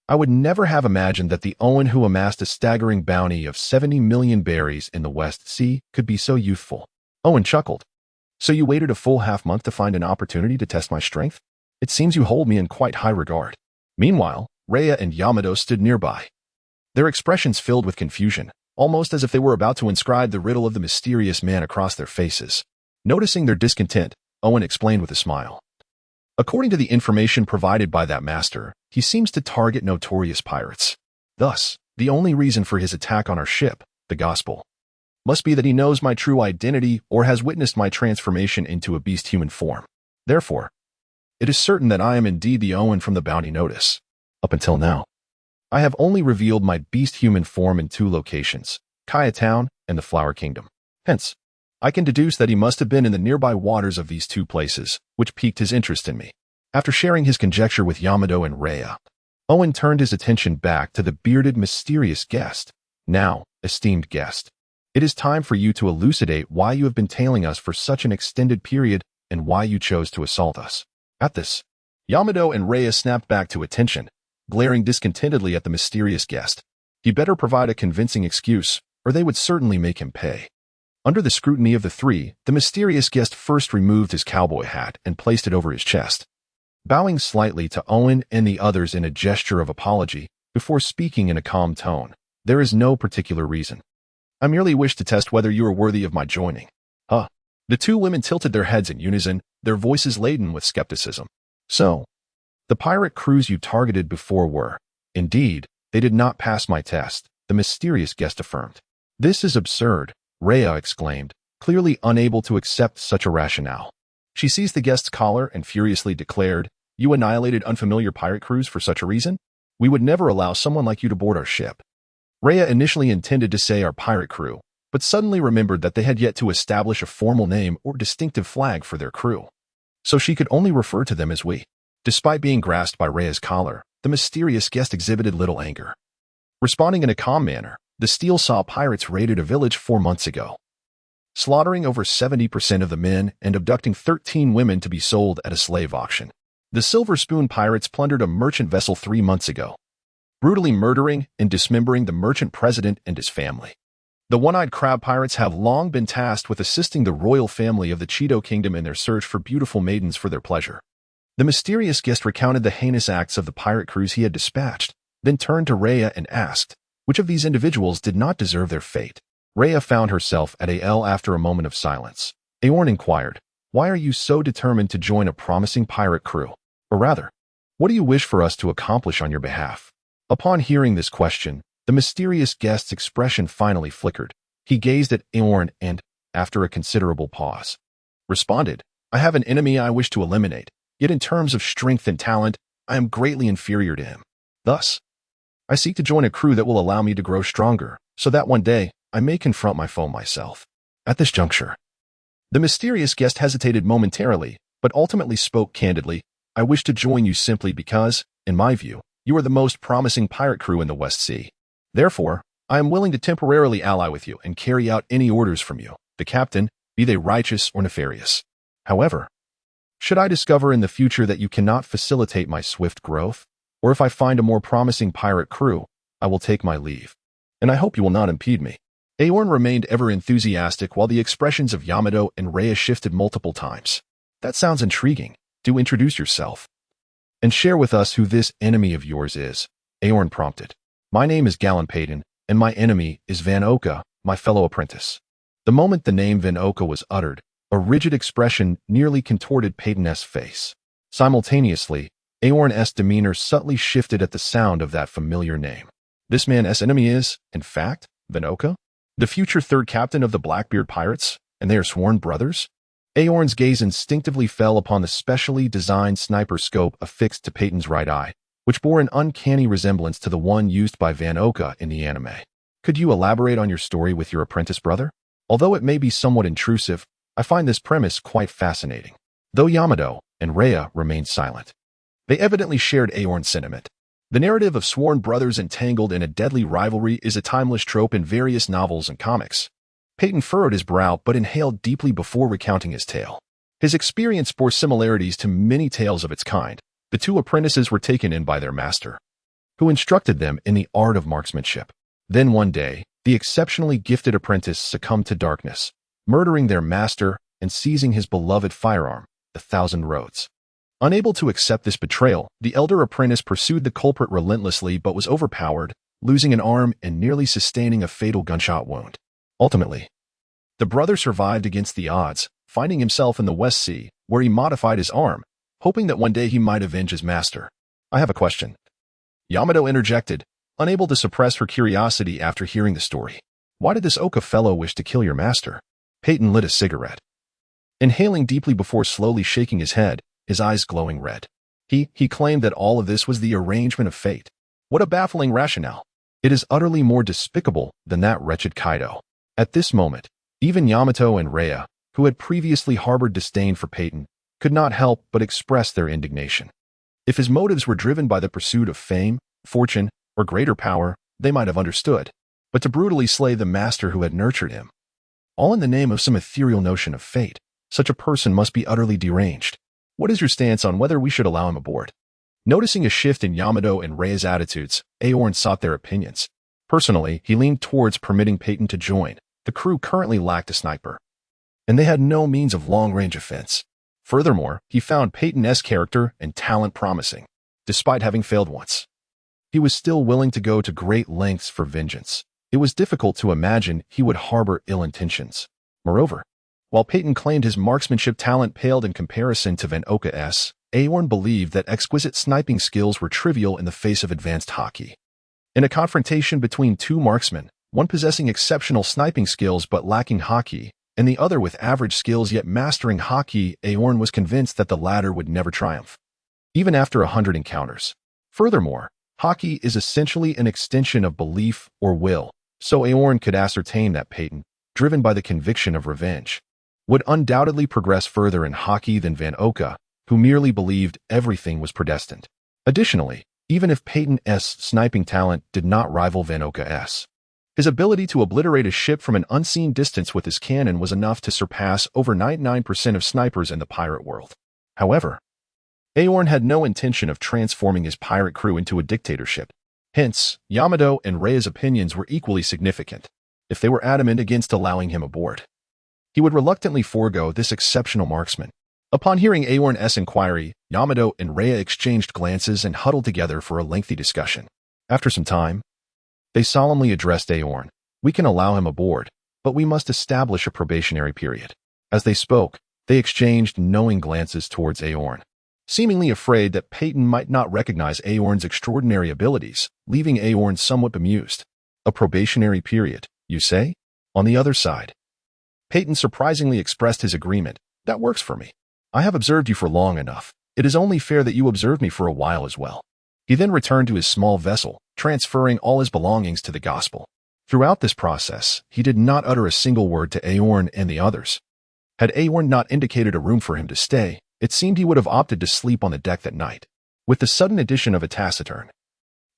Speaker 1: I would never have imagined that the Owen who amassed a staggering bounty of 70 million berries in the West Sea could be so youthful." Owen chuckled, So you waited a full half-month to find an opportunity to test my strength? It seems you hold me in quite high regard. Meanwhile, Rhea and Yamato stood nearby, their expressions filled with confusion, almost as if they were about to inscribe the riddle of the mysterious man across their faces. Noticing their discontent, Owen explained with a smile. According to the information provided by that master, he seems to target notorious pirates. Thus, the only reason for his attack on our ship, the Gospel, must be that he knows my true identity or has witnessed my transformation into a beast-human form. Therefore, it is certain that I am indeed the Owen from the bounty notice. Up until now, I have only revealed my beast-human form in 2 locations, Kaya Town and the Flower Kingdom. Hence, I can deduce that he must have been in the nearby waters of these 2 places, which piqued his interest in me. After sharing his conjecture with Yamato and Rhea, Owen turned his attention back to the bearded, mysterious guest. Now, esteemed guest, it is time for you to elucidate why you have been tailing us for such an extended period and why you chose to assault us. At this, Yamato and Rhea snapped back to attention, glaring discontentedly at the mysterious guest. He better provide a convincing excuse, or they would certainly make him pay. Under the scrutiny of the 3, the mysterious guest first removed his cowboy hat and placed it over his chest, bowing slightly to Owen and the others in a gesture of apology, before speaking in a calm tone. There is no particular reason. I merely wish to test whether you are worthy of my joining. Huh. The 2 women tilted their heads in unison, their voices laden with skepticism. So, the pirate crews you targeted before were, indeed, they did not pass my test, the mysterious guest affirmed. This is absurd, Rhea exclaimed, clearly unable to accept such a rationale. She seized the guest's collar and furiously declared, "You annihilated unfamiliar pirate crews for such a reason? We would never allow someone like you to board our ship." Rhea initially intended to say our pirate crew, but suddenly remembered that they had yet to establish a formal name or distinctive flag for their crew. So she could only refer to them as we. Despite being grasped by Rhea's collar, the mysterious guest exhibited little anger. Responding in a calm manner, the Steel Saw pirates raided a village 4 months ago, slaughtering over 70% of the men and abducting 13 women to be sold at a slave auction. The Silver Spoon pirates plundered a merchant vessel 3 months ago, brutally murdering and dismembering the merchant president and his family. The One-Eyed Crab pirates have long been tasked with assisting the royal family of the Cheeto Kingdom in their search for beautiful maidens for their pleasure. The mysterious guest recounted the heinous acts of the pirate crews he had dispatched, then turned to Rhea and asked, which of these individuals did not deserve their fate? Rhea found herself at AL after a moment of silence. Aorn inquired, "Why are you so determined to join a promising pirate crew? Or rather, what do you wish for us to accomplish on your behalf?" Upon hearing this question, the mysterious guest's expression finally flickered. He gazed at Aorn and, after a considerable pause, responded, "I have an enemy I wish to eliminate, yet in terms of strength and talent, I am greatly inferior to him. Thus, I seek to join a crew that will allow me to grow stronger, so that one day, I may confront my foe myself." At this juncture, the mysterious guest hesitated momentarily, but ultimately spoke candidly, "I wish to join you simply because, in my view, you are the most promising pirate crew in the West Sea. Therefore, I am willing to temporarily ally with you and carry out any orders from you, the captain, be they righteous or nefarious. However, should I discover in the future that you cannot facilitate my swift growth, or if I find a more promising pirate crew, I will take my leave. And I hope you will not impede me." Aorn remained ever enthusiastic while the expressions of Yamato and Rhea shifted multiple times. "That sounds intriguing. Do introduce yourself. And share with us who this enemy of yours is," Aorn prompted. "My name is Galen Payton, and my enemy is Van Oka, my fellow apprentice." The moment the name Van Oka was uttered, a rigid expression nearly contorted Payton's face. Simultaneously, Aorn's demeanor subtly shifted at the sound of that familiar name. This man's enemy is, in fact, Van Oka, the future third captain of the Blackbeard pirates, and they are sworn brothers? Aorn's gaze instinctively fell upon the specially designed sniper scope affixed to Payton's right eye, which bore an uncanny resemblance to the one used by Van Oka in the anime. "Could you elaborate on your story with your apprentice brother? Although it may be somewhat intrusive, I find this premise quite fascinating." Though Yamato and Rhea remained silent, they evidently shared Aorn's sentiment. The narrative of sworn brothers entangled in a deadly rivalry is a timeless trope in various novels and comics. Payton furrowed his brow but inhaled deeply before recounting his tale. His experience bore similarities to many tales of its kind. The 2 apprentices were taken in by their master, who instructed them in the art of marksmanship. Then one day, the exceptionally gifted apprentice succumbed to darkness, murdering their master and seizing his beloved firearm, the Thousand Roads. Unable to accept this betrayal, the elder apprentice pursued the culprit relentlessly but was overpowered, losing an arm and nearly sustaining a fatal gunshot wound. Ultimately, the brother survived against the odds, finding himself in the West Sea, where he modified his arm, hoping that one day he might avenge his master. I have a question. Yamato interjected, unable to suppress her curiosity after hearing the story. Why did this Oka fellow wish to kill your master? Peyton lit a cigarette, inhaling deeply before slowly shaking his head, his eyes glowing red. He claimed that all of this was the arrangement of fate. What a baffling rationale. It is utterly more despicable than that wretched Kaido. At this moment, even Yamato and Rhea, who had previously harbored disdain for Peyton, could not help but express their indignation. If his motives were driven by the pursuit of fame, fortune, or greater power, they might have understood. But to brutally slay the master who had nurtured him, all in the name of some ethereal notion of fate, such a person must be utterly deranged. What is your stance on whether we should allow him aboard? Noticing a shift in Yamato and Rhea's attitudes, Aorn sought their opinions. Personally, he leaned towards permitting Peyton to join. The crew currently lacked a sniper, and they had no means of long-range offense. Furthermore, he found Peyton's character and talent promising. Despite having failed once, he was still willing to go to great lengths for vengeance. It was difficult to imagine he would harbor ill intentions. Moreover, while Peyton claimed his marksmanship talent paled in comparison to Van Oka's, Aorn believed that exquisite sniping skills were trivial in the face of advanced haki. In a confrontation between two marksmen, one possessing exceptional sniping skills but lacking haki, and the other with average skills yet mastering haki, Aorn was convinced that the latter would never triumph, even after 100 encounters. Furthermore, haki is essentially an extension of belief or will, so Aorn could ascertain that Peyton, driven by the conviction of revenge, would undoubtedly progress further in haki than Van Oka, who merely believed everything was predestined. Additionally, even if Peyton's sniping talent did not rival Van Oka's, his ability to obliterate a ship from an unseen distance with his cannon was enough to surpass over 99% of snipers in the pirate world. However, Aorn had no intention of transforming his pirate crew into a dictatorship. Hence, Yamato and Rhea's opinions were equally significant. If they were adamant against allowing him aboard, he would reluctantly forego this exceptional marksman. Upon hearing Aorn's inquiry, Yamato and Rhea exchanged glances and huddled together for a lengthy discussion. After some time, they solemnly addressed Aorn. We can allow him aboard, but we must establish a probationary period. As they spoke, they exchanged knowing glances towards Aorn, seemingly afraid that Peyton might not recognize Aorn's extraordinary abilities, leaving Aorn somewhat bemused. A probationary period, you say? On the other side, Peyton surprisingly expressed his agreement. That works for me. I have observed you for long enough. It is only fair that you observe me for a while as well. He then returned to his small vessel, transferring all his belongings to the gospel. Throughout this process, he did not utter a single word to Aorn and the others. Had Aorn not indicated a room for him to stay, it seemed he would have opted to sleep on the deck that night. With the sudden addition of a taciturn,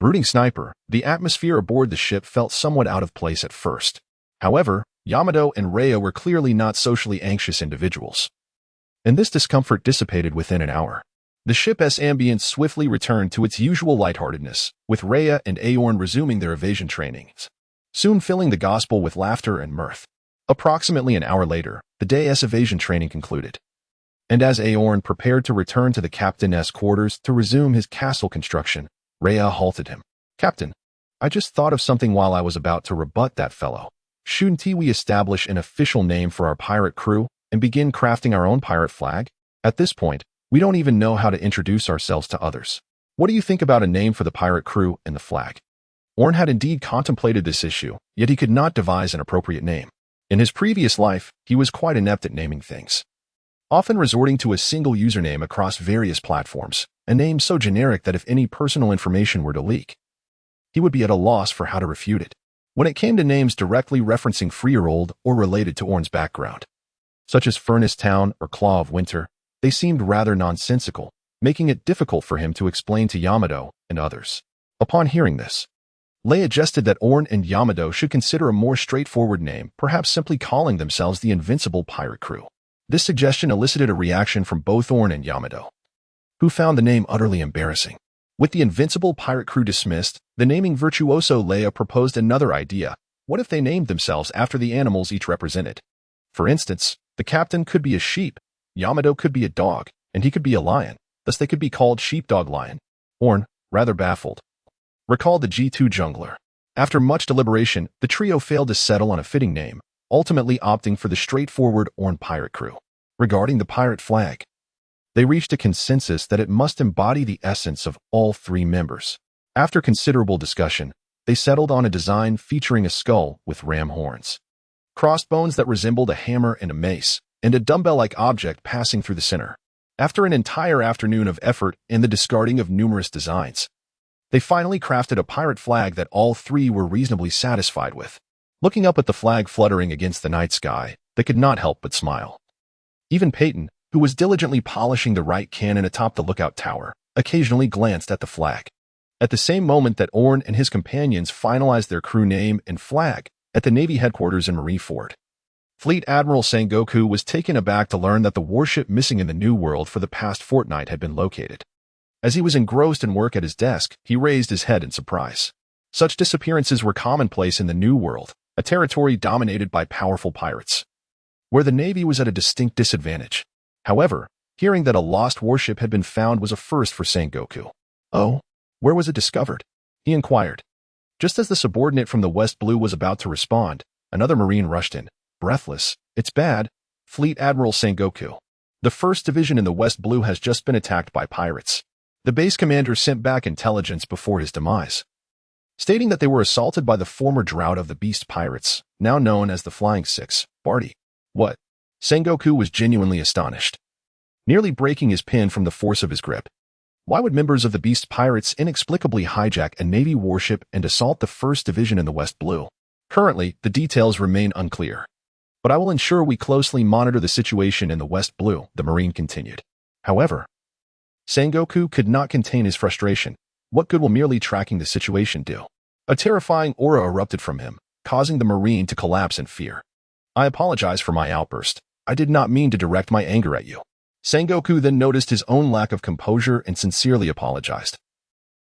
Speaker 1: brooding sniper, the atmosphere aboard the ship felt somewhat out of place at first. However, Yamato and Rhea were clearly not socially anxious individuals, and this discomfort dissipated within an hour. The ship's ambience swiftly returned to its usual lightheartedness, with Rhea and Aorn resuming their evasion trainings, soon filling the gospel with laughter and mirth. Approximately an hour later, the day's evasion training concluded, and as Aorn prepared to return to the captain's quarters to resume his castle construction, Rhea halted him. Captain, I just thought of something while I was about to rebut that fellow. Shouldn't we establish an official name for our pirate crew and begin crafting our own pirate flag? At this point, we don't even know how to introduce ourselves to others. What do you think about a name for the pirate crew and the flag? Aorn had indeed contemplated this issue, yet he could not devise an appropriate name. In his previous life, he was quite inept at naming things, often resorting to a single username across various platforms, a name so generic that if any personal information were to leak, he would be at a loss for how to refute it. When it came to names directly referencing Freehold or related to Aorn's background, such as Furnace Town or Claw of Winter, they seemed rather nonsensical, making it difficult for him to explain to Yamato and others. Upon hearing this, Lei suggested that Aorn and Yamato should consider a more straightforward name, perhaps simply calling themselves the Invincible Pirate Crew. This suggestion elicited a reaction from both Aorn and Yamato, who found the name utterly embarrassing. With the Invincible Pirate Crew dismissed, the naming virtuoso Leia proposed another idea. What if they named themselves after the animals each represented? For instance, The captain could be a sheep, Yamato could be a dog, and he could be a lion, thus they could be called sheepdog lion. Aorn, rather baffled, recalled the G2 jungler. After much deliberation, the trio failed to settle on a fitting name, ultimately opting for the straightforward Aorn pirate crew. Regarding the pirate flag, they reached a consensus that it must embody the essence of all three members. After considerable discussion, they settled on a design featuring a skull with ram horns, crossbones that resembled a hammer and a mace, and a dumbbell-like object passing through the center. After an entire afternoon of effort and the discarding of numerous designs, they finally crafted a pirate flag that all three were reasonably satisfied with. Looking up at the flag fluttering against the night sky, they could not help but smile. Even Peyton, who was diligently polishing the right cannon atop the lookout tower, occasionally glanced at the flag. At the same moment that Aorn and his companions finalized their crew name and flag at the Navy headquarters in Marineford, Fleet Admiral Sengoku was taken aback to learn that the warship missing in the New World for the past fortnight had been located. As he was engrossed in work at his desk, he raised his head in surprise. Such disappearances were commonplace in the New World, a territory dominated by powerful pirates, where the Navy was at a distinct disadvantage. However, hearing that a lost warship had been found was a first for Sengoku. "Oh, where was it discovered?" he inquired. Just as the subordinate from the West Blue was about to respond, another Marine rushed in, breathless. "It's bad, Fleet Admiral Sengoku. The 1st Division in the West Blue has just been attacked by pirates." The base commander sent back intelligence before his demise, stating that they were assaulted by the former Drought of the Beast pirates, now known as the Flying Six. "Barty, what?" Sengoku was genuinely astonished, nearly breaking his pen from the force of his grip. Why would members of the Beast pirates inexplicably hijack a Navy warship and assault the 1st Division in the West Blue? Currently, the details remain unclear, but I will ensure we closely monitor the situation in the West Blue, the Marine continued. However, Sengoku could not contain his frustration. What good will merely tracking the situation do? A terrifying aura erupted from him, causing the Marine to collapse in fear. "I apologize for my outburst. I did not mean to direct my anger at you." Sengoku then noticed his own lack of composure and sincerely apologized.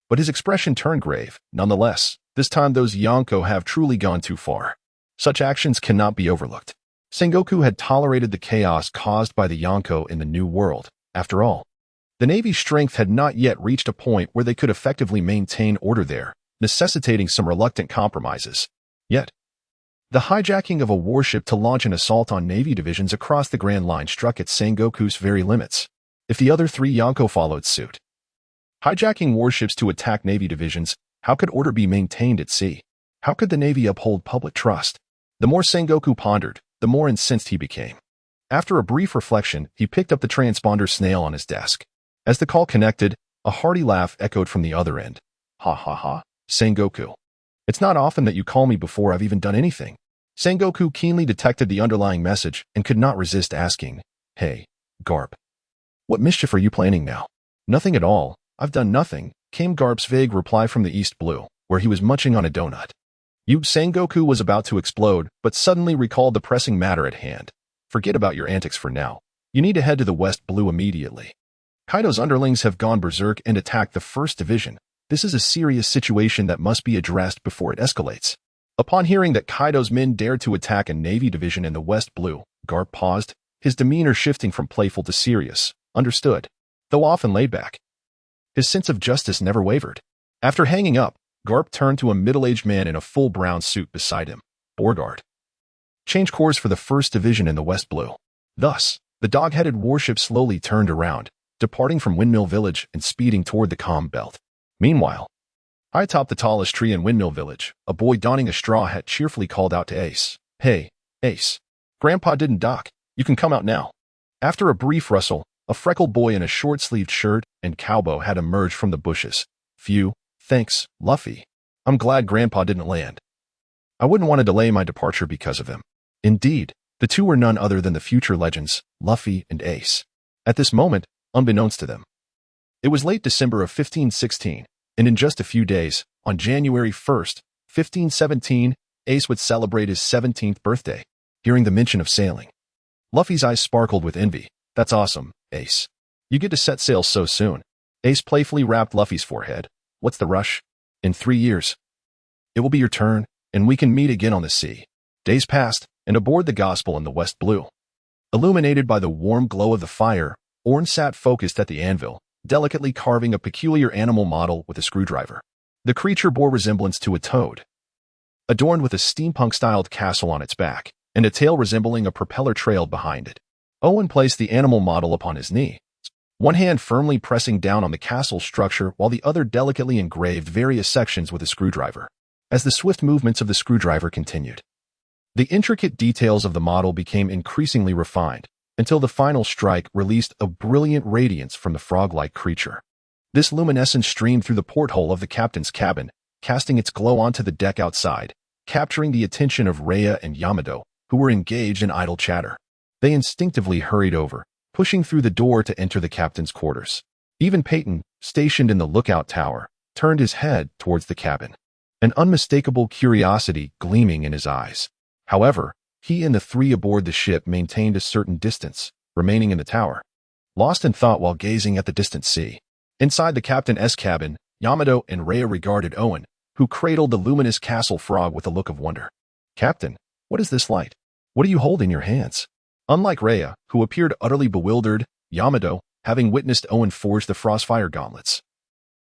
Speaker 1: But his expression turned grave. "Nonetheless, this time those Yonko have truly gone too far. Such actions cannot be overlooked." Sengoku had tolerated the chaos caused by the Yonko in the New World. After all, the Navy's strength had not yet reached a point where they could effectively maintain order there, necessitating some reluctant compromises. Yet, the hijacking of a warship to launch an assault on Navy divisions across the Grand Line struck at Sengoku's very limits. If the other three Yonko followed suit, hijacking warships to attack Navy divisions, how could order be maintained at sea? How could the Navy uphold public trust? The more Sengoku pondered, the more incensed he became. After a brief reflection, he picked up the transponder snail on his desk. As the call connected, a hearty laugh echoed from the other end. "Ha ha ha, Sengoku. It's not often that you call me before I've even done anything." Sengoku keenly detected the underlying message and could not resist asking, "Hey, Garp, what mischief are you planning now?" "Nothing at all. I've done nothing," came Garp's vague reply from the East Blue, where he was munching on a donut. Sengoku was about to explode, but suddenly recalled the pressing matter at hand. "Forget about your antics for now. You need to head to the West Blue immediately. Kaido's underlings have gone berserk and attacked the 1st Division. This is a serious situation that must be addressed before it escalates." Upon hearing that Kaido's men dared to attack a Navy division in the West Blue, Garp paused, his demeanor shifting from playful to serious. Understood. Though often laid back, his sense of justice never wavered. After hanging up, Garp turned to a middle-aged man in a full brown suit beside him. "Beauregard, change course for the 1st Division in the West Blue." Thus, the dog-headed warship slowly turned around, departing from Windmill Village and speeding toward the calm belt. Meanwhile, high atop the tallest tree in Windmill Village, a boy donning a straw hat cheerfully called out to Ace. "Hey, Ace. Grandpa didn't dock. You can come out now." After a brief rustle, a freckled boy in a short-sleeved shirt and cowboy hat emerged from the bushes. "Phew, thanks, Luffy. I'm glad Grandpa didn't land. I wouldn't want to delay my departure because of him." Indeed, the two were none other than the future legends, Luffy and Ace. At this moment, unbeknownst to them, it was late December of 1516, and in just a few days, on January 1st, 1517, Ace would celebrate his 17th birthday. Hearing the mention of sailing, Luffy's eyes sparkled with envy. "That's awesome, Ace. You get to set sail so soon." Ace playfully rapped Luffy's forehead. "What's the rush? In 3 years, it will be your turn, and we can meet again on the sea." Days passed, and aboard the Gospel in the West Blue, Illuminated by the warm glow of the fire, Aorn sat focused at the anvil, delicately carving a peculiar animal model with a screwdriver. The creature bore resemblance to a toad, adorned with a steampunk-styled castle on its back, and a tail resembling a propeller trailed behind it. Owen placed the animal model upon his knee, one hand firmly pressing down on the castle structure while the other delicately engraved various sections with a screwdriver. As the swift movements of the screwdriver continued, the intricate details of the model became increasingly refined, until the final strike released a brilliant radiance from the frog-like creature. This luminescence streamed through the porthole of the captain's cabin, casting its glow onto the deck outside, capturing the attention of Rhea and Yamato, who were engaged in idle chatter. They instinctively hurried over, pushing through the door to enter the captain's quarters. Even Peyton, stationed in the lookout tower, turned his head towards the cabin, an unmistakable curiosity gleaming in his eyes. However, he and the three aboard the ship maintained a certain distance, remaining in the tower, lost in thought while gazing at the distant sea. Inside the captain's cabin, Yamato and Rhea regarded Owen, who cradled the luminous castle frog with a look of wonder. "Captain, what is this light? What do you hold in your hands?" Unlike Rhea, who appeared utterly bewildered, Yamato, having witnessed Owen forge the frostfire gauntlets,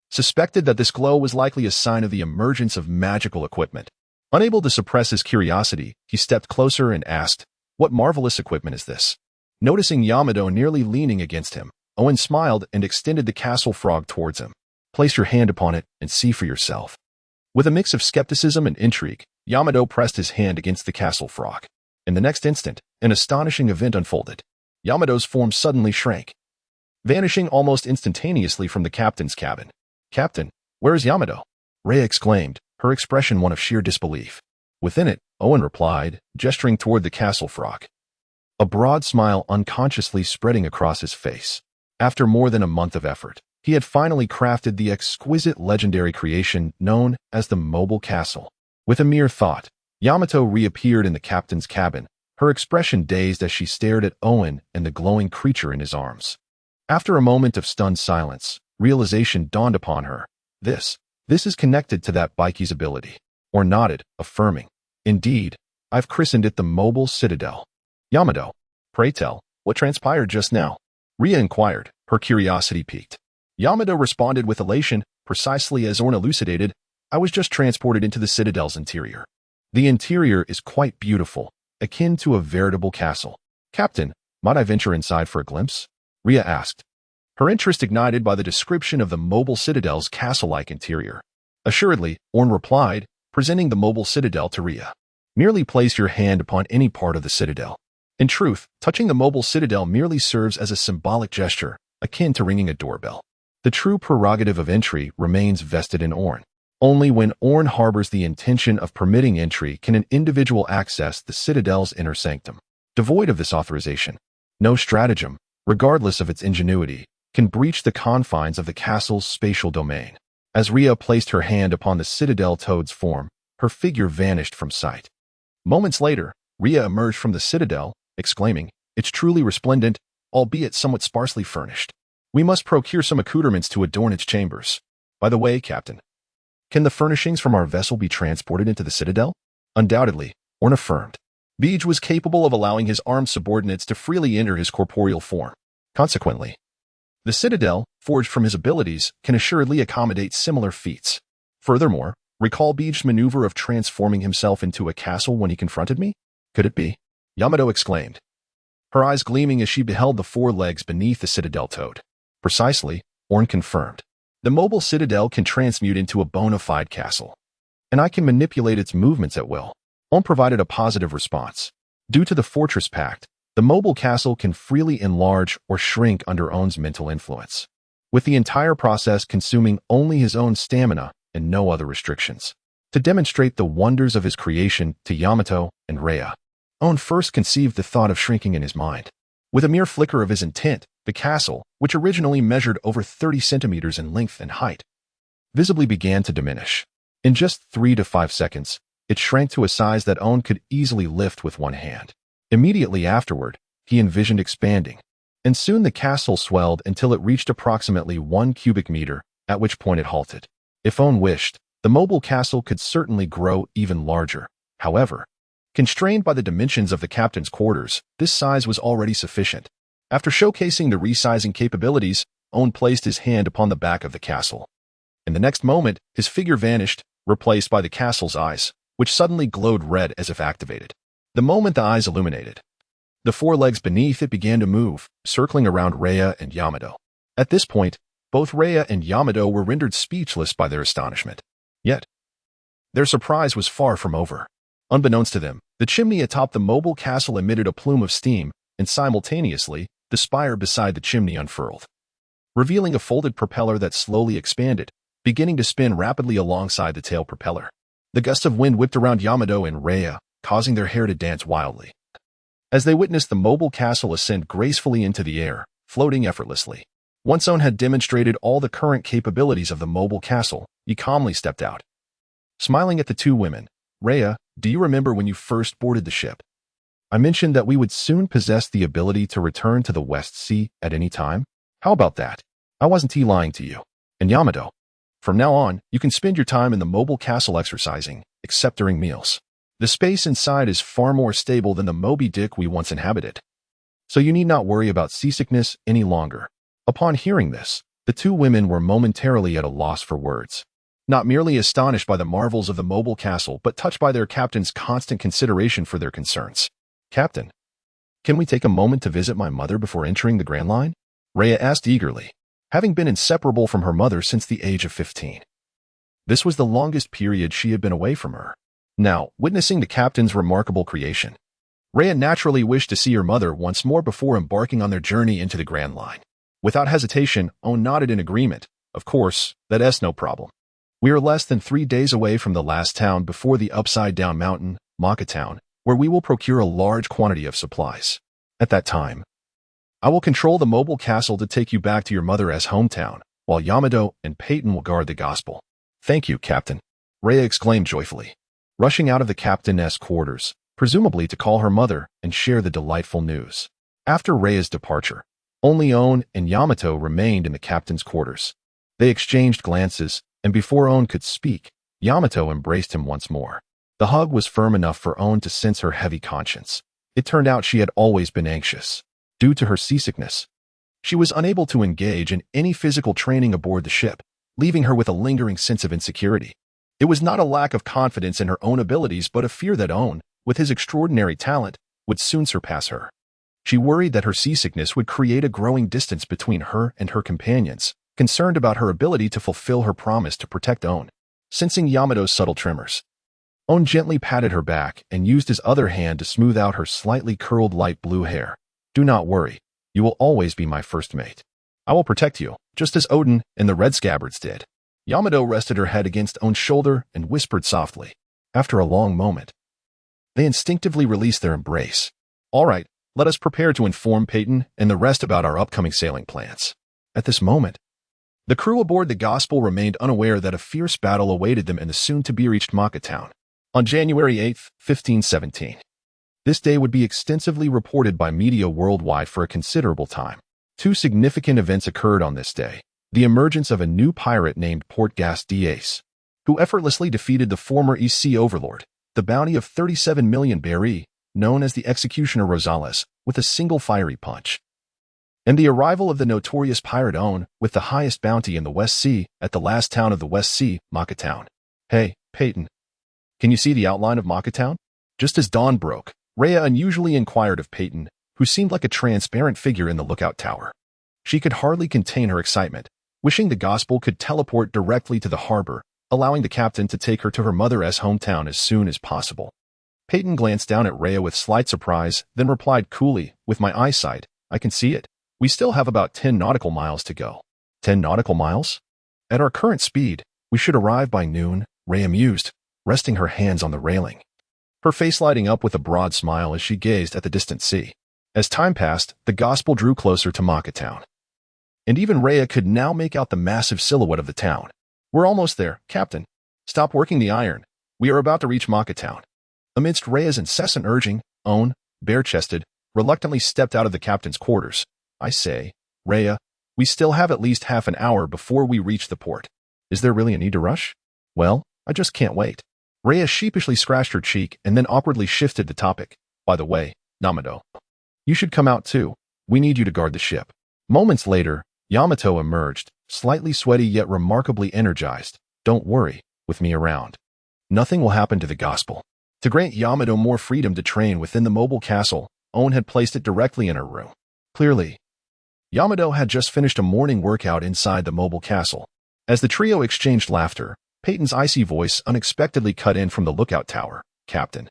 Speaker 1: suspected that this glow was likely a sign of the emergence of magical equipment. Unable to suppress his curiosity, he stepped closer and asked, "What marvelous equipment is this?" Noticing Yamato nearly leaning against him, Owen smiled and extended the castle frog towards him. "Place your hand upon it and see for yourself." With a mix of skepticism and intrigue, Yamato pressed his hand against the castle frog. In the next instant, an astonishing event unfolded. Yamato's form suddenly shrank, vanishing almost instantaneously from the captain's cabin. "Captain, where is Yamato?" Rhea exclaimed, her expression one of sheer disbelief. "Within it," Owen replied, gesturing toward the castle frog, a broad smile unconsciously spreading across his face. After more than a month of effort, he had finally crafted the exquisite legendary creation known as the mobile castle. With a mere thought, Yamato reappeared in the captain's cabin, her expression dazed as she stared at Owen and the glowing creature in his arms. After a moment of stunned silence, realization dawned upon her. This is connected to that Baiki's ability. Or nodded, affirming, "Indeed, I've christened it the Mobile Citadel." "Yamato, pray tell, what transpired just now?" Rhea inquired, her curiosity piqued. Yamato responded with elation, precisely as Aorn elucidated, "I was just transported into the Citadel's interior. The interior is quite beautiful, akin to a veritable castle." "Captain, might I venture inside for a glimpse?" Rhea asked, her interest ignited by the description of the mobile citadel's castle-like interior. "Assuredly," Aorn replied, presenting the mobile citadel to Rhea. "Merely place your hand upon any part of the citadel." In truth, touching the mobile citadel merely serves as a symbolic gesture, akin to ringing a doorbell. The true prerogative of entry remains vested in Aorn. Only when Aorn harbors the intention of permitting entry can an individual access the citadel's inner sanctum. Devoid of this authorization, no stratagem, regardless of its ingenuity, can breach the confines of the castle's spatial domain. As Rhea placed her hand upon the citadel toad's form, her figure vanished from sight. Moments later, Rhea emerged from the citadel, exclaiming, "It's truly resplendent, albeit somewhat sparsely furnished. We must procure some accoutrements to adorn its chambers. By the way, Captain, can the furnishings from our vessel be transported into the citadel?" "Undoubtedly," Aorn affirmed. Voyage was capable of allowing his armed subordinates to freely enter his corporeal form. Consequently, the citadel, forged from his abilities, can assuredly accommodate similar feats. Furthermore, recall Voyage's maneuver of transforming himself into a castle when he confronted me? Could it be? Yamato exclaimed, her eyes gleaming as she beheld the four legs beneath the citadel toad. Precisely, Aorn confirmed. The mobile citadel can transmute into a bona fide castle, and I can manipulate its movements at will. Aorn provided a positive response. Due to the fortress pact, the mobile castle can freely enlarge or shrink under Aorn's mental influence, with the entire process consuming only his own stamina and no other restrictions. To demonstrate the wonders of his creation to Yamato and Rhea, Aorn first conceived the thought of shrinking in his mind. With a mere flicker of his intent, the castle, which originally measured over 30 centimeters in length and height, visibly began to diminish. In just 3 to 5 seconds, it shrank to a size that Aorn could easily lift with one hand. Immediately afterward, he envisioned expanding, and soon the castle swelled until it reached approximately 1 cubic meter, at which point it halted. If Aorn wished, the mobile castle could certainly grow even larger. However, Constrained by the dimensions of the captain's quarters, this size was already sufficient. After showcasing the resizing capabilities, Aeon placed his hand upon the back of the castle. In the next moment, his figure vanished, replaced by the castle's eyes, which suddenly glowed red as if activated. The moment the eyes illuminated, the four legs beneath it began to move, circling around Rhea and Yamato. At this point, both Rhea and Yamato were rendered speechless by their astonishment. Yet, their surprise was far from over. Unbeknownst to them, the chimney atop the mobile castle emitted a plume of steam, and simultaneously, the spire beside the chimney unfurled, revealing a folded propeller that slowly expanded, beginning to spin rapidly alongside the tail propeller. The gust of wind whipped around Yamato and Rhea, causing their hair to dance wildly, as they witnessed the mobile castle ascend gracefully into the air, floating effortlessly. Once Aeon had demonstrated all the current capabilities of the mobile castle, he calmly stepped out. Smiling at the two women, Rhea, do you remember when you first boarded the ship? I mentioned that we would soon possess the ability to return to the West Sea at any time? How about that? I wasn't lying to you. And Yamato, from now on, you can spend your time in the mobile castle exercising, except during meals. The space inside is far more stable than the Moby Dick we once inhabited, so you need not worry about seasickness any longer. Upon hearing this, the two women were momentarily at a loss for words. Not merely astonished by the marvels of the mobile castle, but touched by their captain's constant consideration for their concerns. Captain, can we take a moment to visit my mother before entering the Grand Line? Rhea asked eagerly, having been inseparable from her mother since the age of 15. This was the longest period she had been away from her. Now, witnessing the captain's remarkable creation, Rhea naturally wished to see her mother once more before embarking on their journey into the Grand Line. Without hesitation, Aeon nodded in agreement. Of course, that's no problem. We are less than 3 days away from the last town before the upside-down mountain, Maka Town, where we will procure a large quantity of supplies. At that time, I will control the mobile castle to take you back to your mother's hometown, while Yamato and Peyton will guard the gospel. Thank you, Captain, Rhea exclaimed joyfully, rushing out of the captain's quarters, presumably to call her mother and share the delightful news. After Rhea's departure, only Aeon and Yamato remained in the captain's quarters. They exchanged glances, and before Aeon could speak, Yamato embraced him once more. The hug was firm enough for Aeon to sense her heavy conscience. It turned out she had always been anxious. Due to her seasickness, she was unable to engage in any physical training aboard the ship, leaving her with a lingering sense of insecurity. It was not a lack of confidence in her own abilities, but a fear that Aeon, with his extraordinary talent, would soon surpass her. She worried that her seasickness would create a growing distance between her and her companions, concerned about her ability to fulfill her promise to protect Aeon. Sensing Yamato's subtle tremors, Aeon gently patted her back and used his other hand to smooth out her slightly curled light blue hair. Do not worry, you will always be my first mate. I will protect you, just as Odin and the Red Scabbards did. Yamato rested her head against Aeon's shoulder and whispered softly. After a long moment, they instinctively released their embrace. All right, let us prepare to inform Peyton and the rest about our upcoming sailing plans. At this moment, the crew aboard the Gospel remained unaware that a fierce battle awaited them in the soon-to-be-reached Maka Town. On January 8, 1517. This day would be extensively reported by media worldwide for a considerable time. Two significant events occurred on this day. The emergence of a new pirate named Portgas Diaz, who effortlessly defeated the former East Sea overlord, the bounty of 37 million Berry, known as the Executioner Rosales, with a single fiery punch. And the arrival of the notorious pirate Aeon, with the highest bounty in the West Sea, at the last town of the West Sea, Maka Town. Hey, Peyton, can you see the outline of Maka Town? Just as dawn broke, Rhea unusually inquired of Peyton, who seemed like a transparent figure in the lookout tower. She could hardly contain her excitement, wishing the Gospel could teleport directly to the harbor, allowing the captain to take her to her mother's hometown as soon as possible. Peyton glanced down at Rhea with slight surprise, then replied coolly, with my eyesight, I can see it. We still have about 10 nautical miles to go. 10 nautical miles? At our current speed, we should arrive by noon, Rhea mused, resting her hands on the railing, her face lighting up with a broad smile as she gazed at the distant sea. As time passed, the Gospel drew closer to Maka Town, and even Rhea could now make out the massive silhouette of the town. We're almost there, Captain. Stop working the iron. We are about to reach Maka Town. Amidst Rhea's incessant urging, Aeon, bare-chested, reluctantly stepped out of the captain's quarters. I say, Rhea, we still have at least half an hour before we reach the port. Is there really a need to rush? Well, I just can't wait. Rhea sheepishly scratched her cheek and then awkwardly shifted the topic. By the way, Yamato, you should come out too. We need you to guard the ship. Moments later, Yamato emerged, slightly sweaty yet remarkably energized. Don't worry, with me around, nothing will happen to the gospel. To grant Yamato more freedom to train within the mobile castle, Aeon had placed it directly in her room. Clearly, Yamato had just finished a morning workout inside the mobile castle. As the trio exchanged laughter, Peyton's icy voice unexpectedly cut in from the lookout tower. Captain,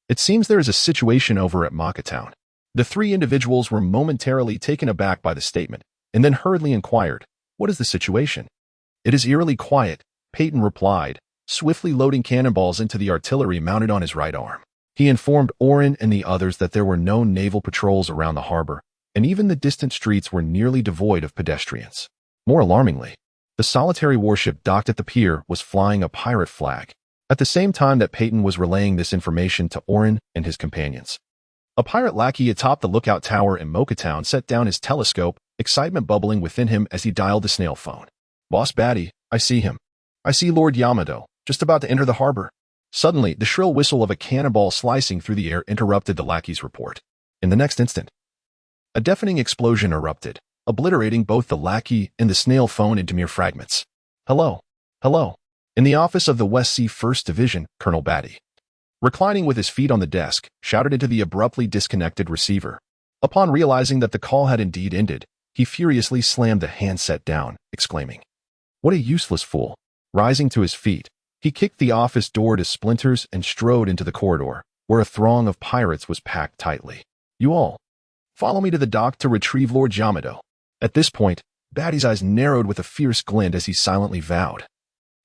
Speaker 1: it seems there is a situation over at Makatown. The three individuals were momentarily taken aback by the statement, and then hurriedly inquired, what is the situation? It is eerily quiet, Peyton replied, swiftly loading cannonballs into the artillery mounted on his right arm. He informed Aorn and the others that there were no naval patrols around the harbor, and even the distant streets were nearly devoid of pedestrians. More alarmingly, the solitary warship docked at the pier was flying a pirate flag, at the same time that Peyton was relaying this information to Aorn and his companions. A pirate lackey atop the lookout tower in Makatown set down his telescope, excitement bubbling within him as he dialed the snail phone. Boss Batty, I see him. I see Lord Yamato, just about to enter the harbor. Suddenly, the shrill whistle of a cannonball slicing through the air interrupted the lackey's report. In the next instant, a deafening explosion erupted, obliterating both the lackey and the snail phone into mere fragments. Hello. Hello. In the office of the West Sea 1st Division, Colonel Batty, reclining with his feet on the desk, shouted into the abruptly disconnected receiver. Upon realizing that the call had indeed ended, he furiously slammed the handset down, exclaiming, "What a useless fool." Rising to his feet, he kicked the office door to splinters and strode into the corridor, where a throng of pirates was packed tightly. You all, follow me to the dock to retrieve Lord Yamato. At this point, Batty's eyes narrowed with a fierce glint as he silently vowed.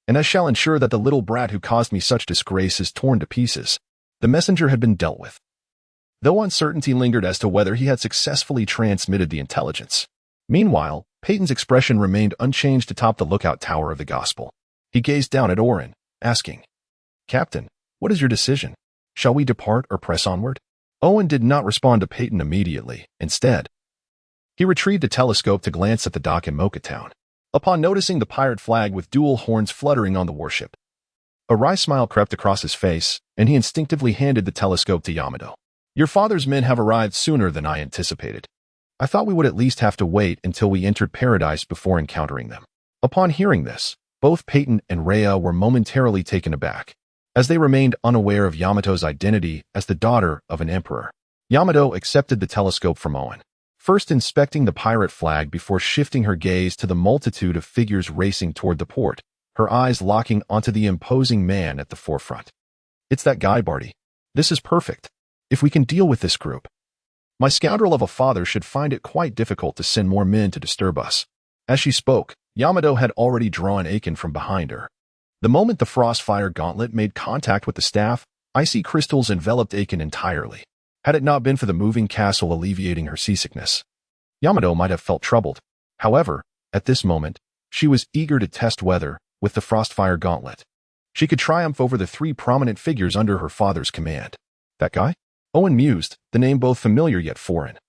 Speaker 1: And I shall ensure that the little brat who caused me such disgrace is torn to pieces. The messenger had been dealt with, though uncertainty lingered as to whether he had successfully transmitted the intelligence. Meanwhile, Peyton's expression remained unchanged atop the lookout tower of the gospel. He gazed down at Aorn, asking, Captain, what is your decision? Shall we depart or press onward? Aorn did not respond to Peyton immediately. Instead, he retrieved a telescope to glance at the dock in Makatown. Upon noticing the pirate flag with dual horns fluttering on the warship, a wry smile crept across his face, and he instinctively handed the telescope to Yamato. Your father's men have arrived sooner than I anticipated. I thought we would at least have to wait until we entered paradise before encountering them. Upon hearing this, both Peyton and Rhea were momentarily taken aback, as they remained unaware of Yamato's identity as the daughter of an emperor. Yamato accepted the telescope from Aorn, first inspecting the pirate flag before shifting her gaze to the multitude of figures racing toward the port, her eyes locking onto the imposing man at the forefront. It's that guy, Barty. This is perfect. If we can deal with this group, my scoundrel of a father should find it quite difficult to send more men to disturb us. As she spoke, Yamato had already drawn Aeon from behind her. The moment the Frostfire gauntlet made contact with the staff, icy crystals enveloped Aeon entirely. Had it not been for the moving castle alleviating her seasickness, Yamato might have felt troubled. However, at this moment, she was eager to test whether, with the Frostfire gauntlet, she could triumph over the three prominent figures under her father's command. That guy? Aeon mused, the name both familiar yet foreign,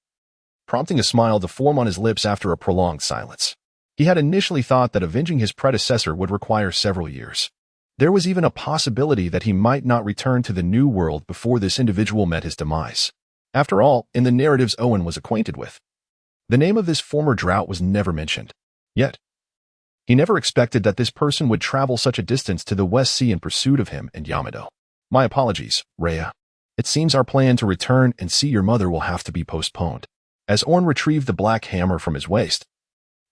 Speaker 1: prompting a smile to form on his lips after a prolonged silence. He had initially thought that avenging his predecessor would require several years. There was even a possibility that he might not return to the New World before this individual met his demise. After all, in the narratives Aeon was acquainted with, the name of this former drought was never mentioned. Yet, he never expected that this person would travel such a distance to the West Sea in pursuit of him and Yamato. My apologies, Rhea. It seems our plan to return and see your mother will have to be postponed. As Aorn retrieved the black hammer from his waist,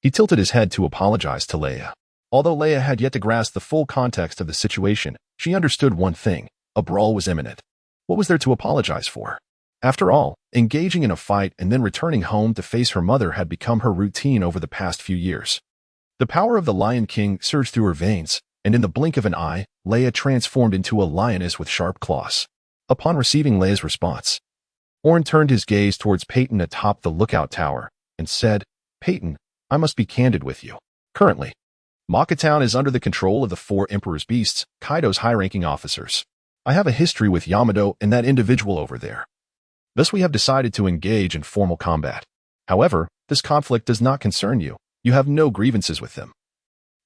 Speaker 1: he tilted his head to apologize to Leia. Although Leia had yet to grasp the full context of the situation, she understood one thing: a brawl was imminent. What was there to apologize for? After all, engaging in a fight and then returning home to face her mother had become her routine over the past few years. The power of the Lion King surged through her veins, and in the blink of an eye, Leia transformed into a lioness with sharp claws. Upon receiving Leia's response, Aorn turned his gaze towards Peyton atop the lookout tower and said, Peyton, I must be candid with you. Currently, Makatown is under the control of the four Emperor's Beasts, Kaido's high-ranking officers. I have a history with Yamato and that individual over there. Thus we have decided to engage in formal combat. However, this conflict does not concern you. You have no grievances with them.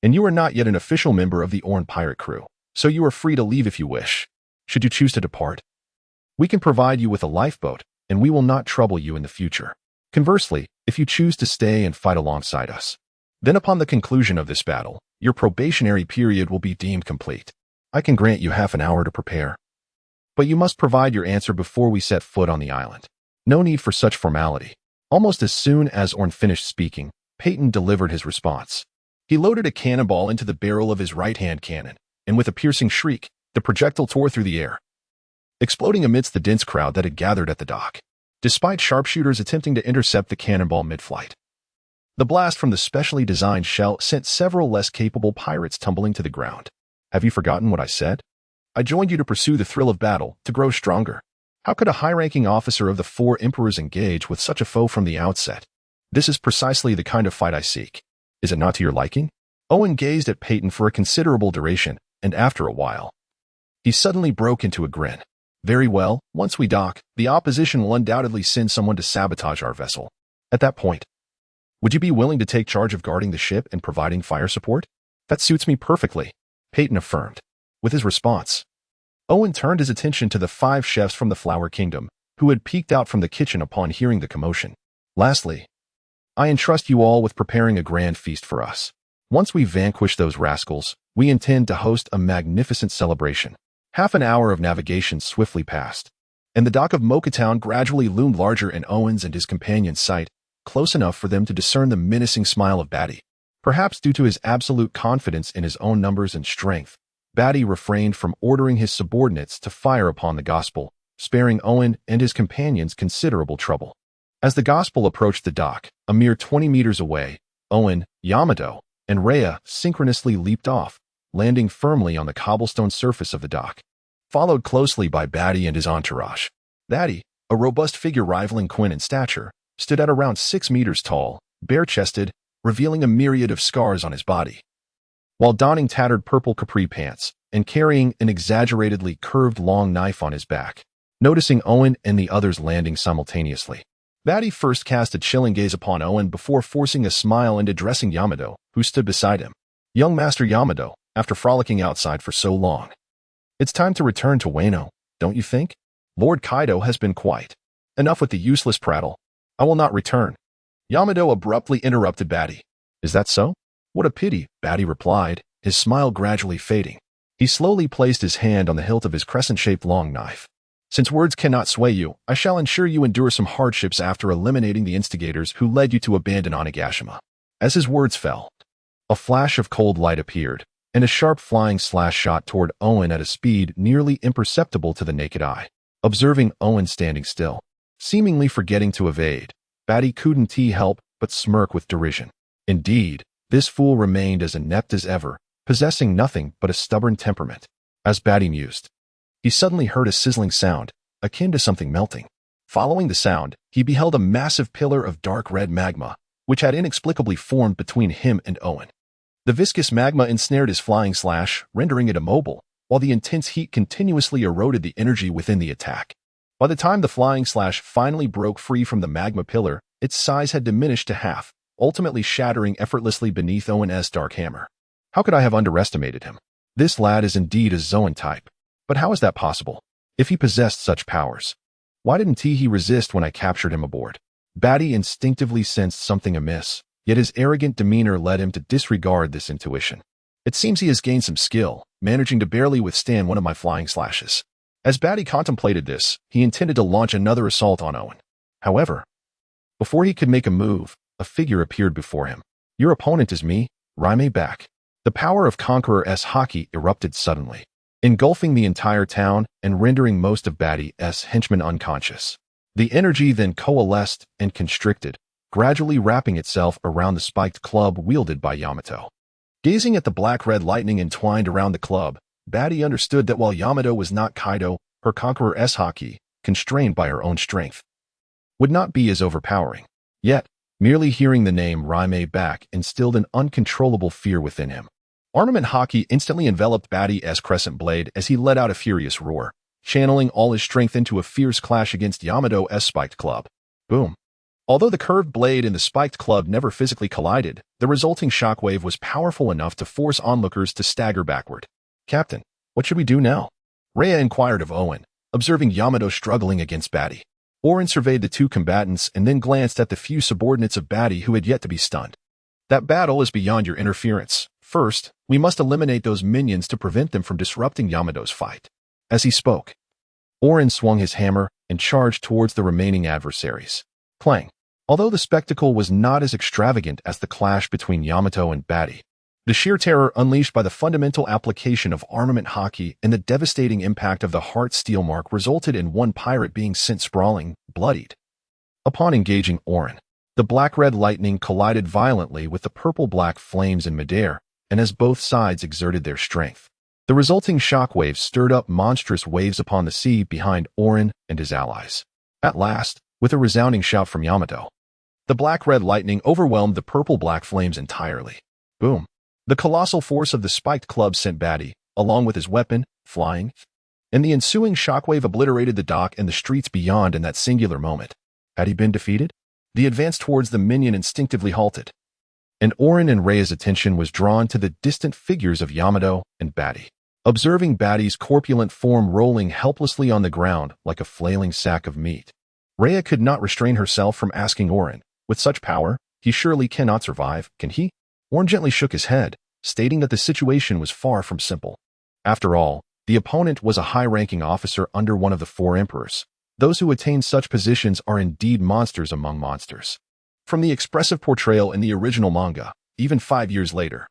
Speaker 1: And you are not yet an official member of the Aorn pirate crew. so you are free to leave if you wish. Should you choose to depart, we can provide you with a lifeboat, and we will not trouble you in the future. Conversely, if you choose to stay and fight alongside us, then upon the conclusion of this battle, your probationary period will be deemed complete. I can grant you half an hour to prepare, but you must provide your answer before we set foot on the island. No need for such formality. Almost as soon as Aorn finished speaking, Peyton delivered his response. He loaded a cannonball into the barrel of his right-hand cannon, and with a piercing shriek, the projectile tore through the air, exploding amidst the dense crowd that had gathered at the dock. Despite sharpshooters attempting to intercept the cannonball mid-flight, the blast from the specially designed shell sent several less capable pirates tumbling to the ground. Have you forgotten what I said? I joined you to pursue the thrill of battle, to grow stronger. How could a high-ranking officer of the four emperors engage with such a foe from the outset? This is precisely the kind of fight I seek. Is it not to your liking? Owen gazed at Peyton for a considerable duration, and after a while, he suddenly broke into a grin. Very well, once we dock, the opposition will undoubtedly send someone to sabotage our vessel. At that point, would you be willing to take charge of guarding the ship and providing fire support? That suits me perfectly, Peyton affirmed. With his response, Owen turned his attention to the 5 chefs from the Flower Kingdom, who had peeked out from the kitchen upon hearing the commotion. Lastly, I entrust you all with preparing a grand feast for us. Once we vanquish those rascals, we intend to host a magnificent celebration. Half an hour of navigation swiftly passed, and the dock of Mocha Town gradually loomed larger in Owen's and his companion's sight, close enough for them to discern the menacing smile of Batty. Perhaps due to his absolute confidence in his own numbers and strength, Batty refrained from ordering his subordinates to fire upon the gospel, sparing Owen and his companions considerable trouble. As the gospel approached the dock, a mere 20 meters away, Owen, Yamato, and Rhea synchronously leaped off, landing firmly on the cobblestone surface of the dock, followed closely by Batty and his entourage. Batty, a robust figure rivaling Quinn in stature, stood at around 6 meters tall, bare-chested, revealing a myriad of scars on his body, while donning tattered purple capri pants and carrying an exaggeratedly curved long knife on his back. Noticing Owen and the others landing simultaneously, Batty first cast a chilling gaze upon Owen before forcing a smile and addressing Yamato, who stood beside him. Young Master Yamato, after frolicking outside for so long, it's time to return to Wano, don't you think? Lord Kaido has been quiet. Enough with the useless prattle. I will not return. Yamato abruptly interrupted Batty. Is that so? What a pity, Batty replied, his smile gradually fading. He slowly placed his hand on the hilt of his crescent-shaped long knife. Since words cannot sway you, I shall ensure you endure some hardships after eliminating the instigators who led you to abandon Onigashima. As his words fell, a flash of cold light appeared, and a sharp flying slash shot toward Owen at a speed nearly imperceptible to the naked eye. Observing Owen standing still, seemingly forgetting to evade, Batty couldn't help but smirk with derision. Indeed, this fool remained as inept as ever, possessing nothing but a stubborn temperament. As Batty mused, he suddenly heard a sizzling sound, akin to something melting. Following the sound, he beheld a massive pillar of dark red magma, which had inexplicably formed between him and Owen. The viscous magma ensnared his flying slash, rendering it immobile, while the intense heat continuously eroded the energy within the attack. By the time the flying slash finally broke free from the magma pillar, its size had diminished to half, ultimately shattering effortlessly beneath Owen's dark hammer. How could I have underestimated him? This lad is indeed a Zoan type. But how is that possible? If he possessed such powers, why didn't he resist when I captured him aboard? Batty instinctively sensed something amiss, yet his arrogant demeanor led him to disregard this intuition. It seems he has gained some skill, managing to barely withstand one of my flying slashes. As Batty contemplated this, he intended to launch another assault on Owen. However, before he could make a move, a figure appeared before him. Your opponent is me, Raime back. The power of Conqueror's haki erupted suddenly, engulfing the entire town and rendering most of Batty's henchmen unconscious. The energy then coalesced and constricted, gradually wrapping itself around the spiked club wielded by Yamato. Gazing at the black-red lightning entwined around the club, Batty understood that while Yamato was not Kaido, her Conqueror's haki, constrained by her own strength, would not be as overpowering. Yet, merely hearing the name Raime back instilled an uncontrollable fear within him. Armament haki instantly enveloped Batty's crescent blade as he let out a furious roar, channeling all his strength into a fierce clash against Yamato's spiked club. Boom. Although the curved blade and the spiked club never physically collided, the resulting shockwave was powerful enough to force onlookers to stagger backward. Captain, What should we do now? Rhea inquired of Owen, observing Yamato struggling against Batty. Aorn surveyed the two combatants and then glanced at the few subordinates of Batty who had yet to be stunned. That battle is beyond your interference. First, we must eliminate those minions to prevent them from disrupting Yamato's fight. As he spoke, Aorn swung his hammer and charged towards the remaining adversaries. Clang. Although the spectacle was not as extravagant as the clash between Yamato and Batty, the sheer terror unleashed by the fundamental application of armament hockey and the devastating impact of the heart steel mark resulted in one pirate being sent sprawling, bloodied. Upon engaging Aorn, the black-red lightning collided violently with the purple-black flames in midair, and as both sides exerted their strength, the resulting shockwaves stirred up monstrous waves upon the sea behind Aorn and his allies. At last, with a resounding shout from Yamato, the black-red lightning overwhelmed the purple-black flames entirely. Boom! The colossal force of the spiked club sent Batty, along with his weapon, flying, and the ensuing shockwave obliterated the dock and the streets beyond in that singular moment. Had he been defeated? The advance towards the minion instinctively halted, and Aorn and Rhea's attention was drawn to the distant figures of Yamato and Batty. Observing Batty's corpulent form rolling helplessly on the ground like a flailing sack of meat, Rhea could not restrain herself from asking Aorn, with such power, he surely cannot survive, can he? Aorn gently shook his head, stating that the situation was far from simple. After all, the opponent was a high-ranking officer under one of the four emperors. Those who attain such positions are indeed monsters among monsters. From the expressive portrayal in the original manga, even 5 years later,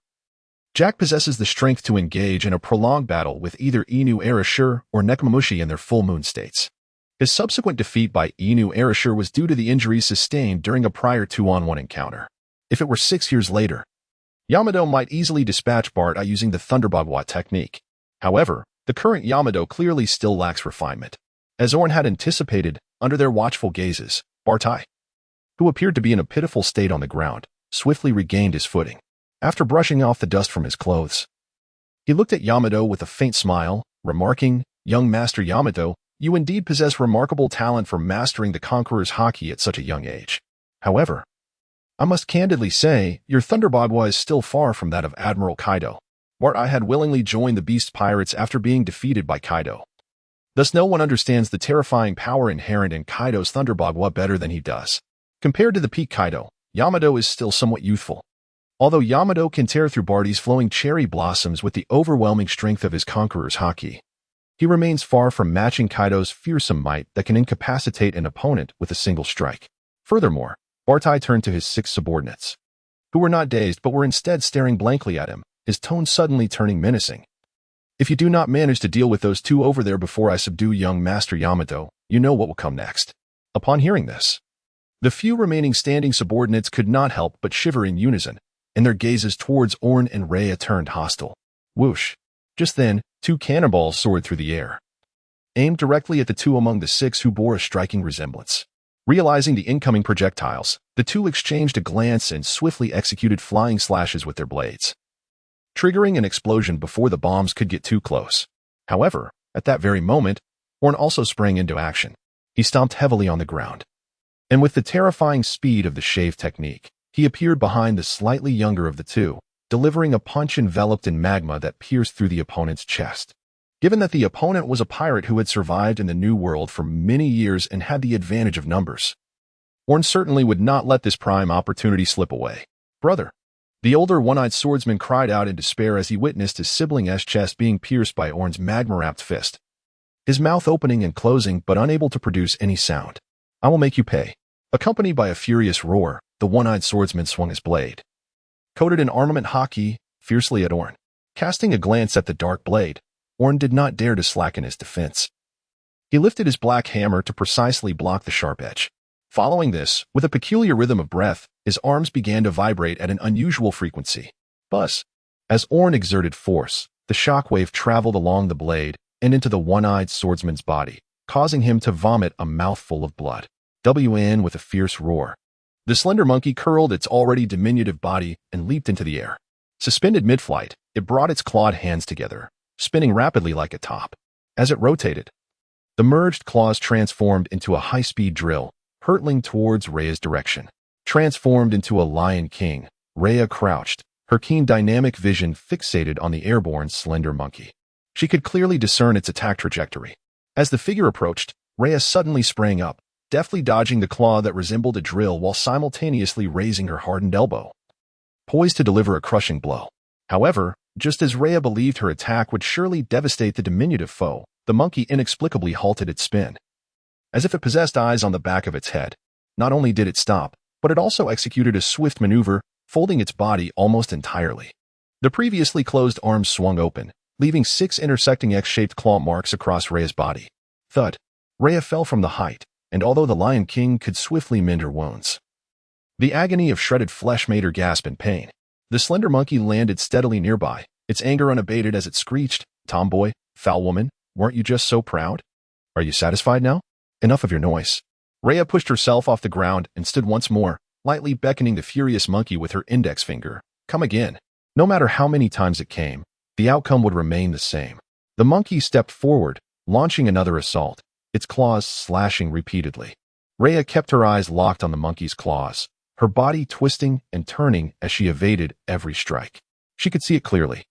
Speaker 1: Jack possesses the strength to engage in a prolonged battle with either Inu Arashur or Nekomamushi in their full moon states. His subsequent defeat by Inu Arashur was due to the injuries sustained during a prior 2-on-1 encounter. If it were 6 years later, Yamato might easily dispatch Bartai using the Thunderbagwa technique. However, the current Yamato clearly still lacks refinement. As Aorn had anticipated, under their watchful gazes, Bartai, who appeared to be in a pitiful state on the ground, swiftly regained his footing. After brushing off the dust from his clothes, he looked at Yamato with a faint smile, remarking, "Young Master Yamato, you indeed possess remarkable talent for mastering the Conqueror's haki at such a young age. However, I must candidly say, your Thunderbagwa is still far from that of Admiral Kaido. Bartai had willingly joined the Beast Pirates after being defeated by Kaido. Thus no one understands the terrifying power inherent in Kaido's Thunderbagwa better than he does. Compared to the peak Kaido, Yamato is still somewhat youthful. Although Yamato can tear through Bartai's flowing cherry blossoms with the overwhelming strength of his Conqueror's haki, he remains far from matching Kaido's fearsome might that can incapacitate an opponent with a single strike. Furthermore, Bartai turned to his 6 subordinates, who were not dazed but were instead staring blankly at him, his tone suddenly turning menacing. If you do not manage to deal with those 2 over there before I subdue young Master Yamato, you know what will come next. Upon hearing this, the few remaining standing subordinates could not help but shiver in unison, and their gazes towards Aorn and Rhea turned hostile. Whoosh! Just then, 2 cannonballs soared through the air, aimed directly at the 2 among the 6 who bore a striking resemblance. Realizing the incoming projectiles, the 2 exchanged a glance and swiftly executed flying slashes with their blades, triggering an explosion before the bombs could get too close. However, at that very moment, Aorn also sprang into action. He stomped heavily on the ground, and with the terrifying speed of the shave technique, he appeared behind the slightly younger of the 2, delivering a punch enveloped in magma that pierced through the opponent's chest. Given that the opponent was a pirate who had survived in the New World for many years and had the advantage of numbers, Aorn certainly would not let this prime opportunity slip away. "Brother!" The older one-eyed swordsman cried out in despair as he witnessed his sibling's chest being pierced by Aorn's magma-wrapped fist, his mouth opening and closing but unable to produce any sound. "I will make you pay." Accompanied by a furious roar, the one-eyed swordsman swung his blade, coated in armament haki, fiercely at Aorn. Casting a glance at the dark blade, Aorn did not dare to slacken his defense. He lifted his black hammer to precisely block the sharp edge. Following this, with a peculiar rhythm of breath, his arms began to vibrate at an unusual frequency. Buzz! As Aorn exerted force, the shockwave traveled along the blade and into the one-eyed swordsman's body, causing him to vomit a mouthful of blood. WN with a fierce roar, the slender monkey curled its already diminutive body and leaped into the air. Suspended mid-flight, it brought its clawed hands together, spinning rapidly like a top. As it rotated, the merged claws transformed into a high-speed drill, hurtling towards Rhea's direction. Transformed into a lion king, Rhea crouched, her keen dynamic vision fixated on the airborne slender monkey. She could clearly discern its attack trajectory. As the figure approached, Rhea suddenly sprang up, deftly dodging the claw that resembled a drill while simultaneously raising her hardened elbow, poised to deliver a crushing blow. However, just as Rhea believed her attack would surely devastate the diminutive foe, the monkey inexplicably halted its spin. As if it possessed eyes on the back of its head, not only did it stop, but it also executed a swift maneuver, folding its body almost entirely. The previously closed arms swung open, leaving 6 intersecting X-shaped claw marks across Rhea's body. Thud. Rhea fell from the height, and although the Lion King could swiftly mend her wounds, the agony of shredded flesh made her gasp in pain. The slender monkey landed steadily nearby, its anger unabated as it screeched, "Tomboy, foul woman, weren't you just so proud? Are you satisfied now? Enough of your noise." Rhea pushed herself off the ground and stood once more, lightly beckoning the furious monkey with her index finger. "Come again." No matter how many times it came, the outcome would remain the same. The monkey stepped forward, launching another assault, its claws slashing repeatedly. Rhea kept her eyes locked on the monkey's claws, her body twisting and turning as she evaded every strike. She could see it clearly.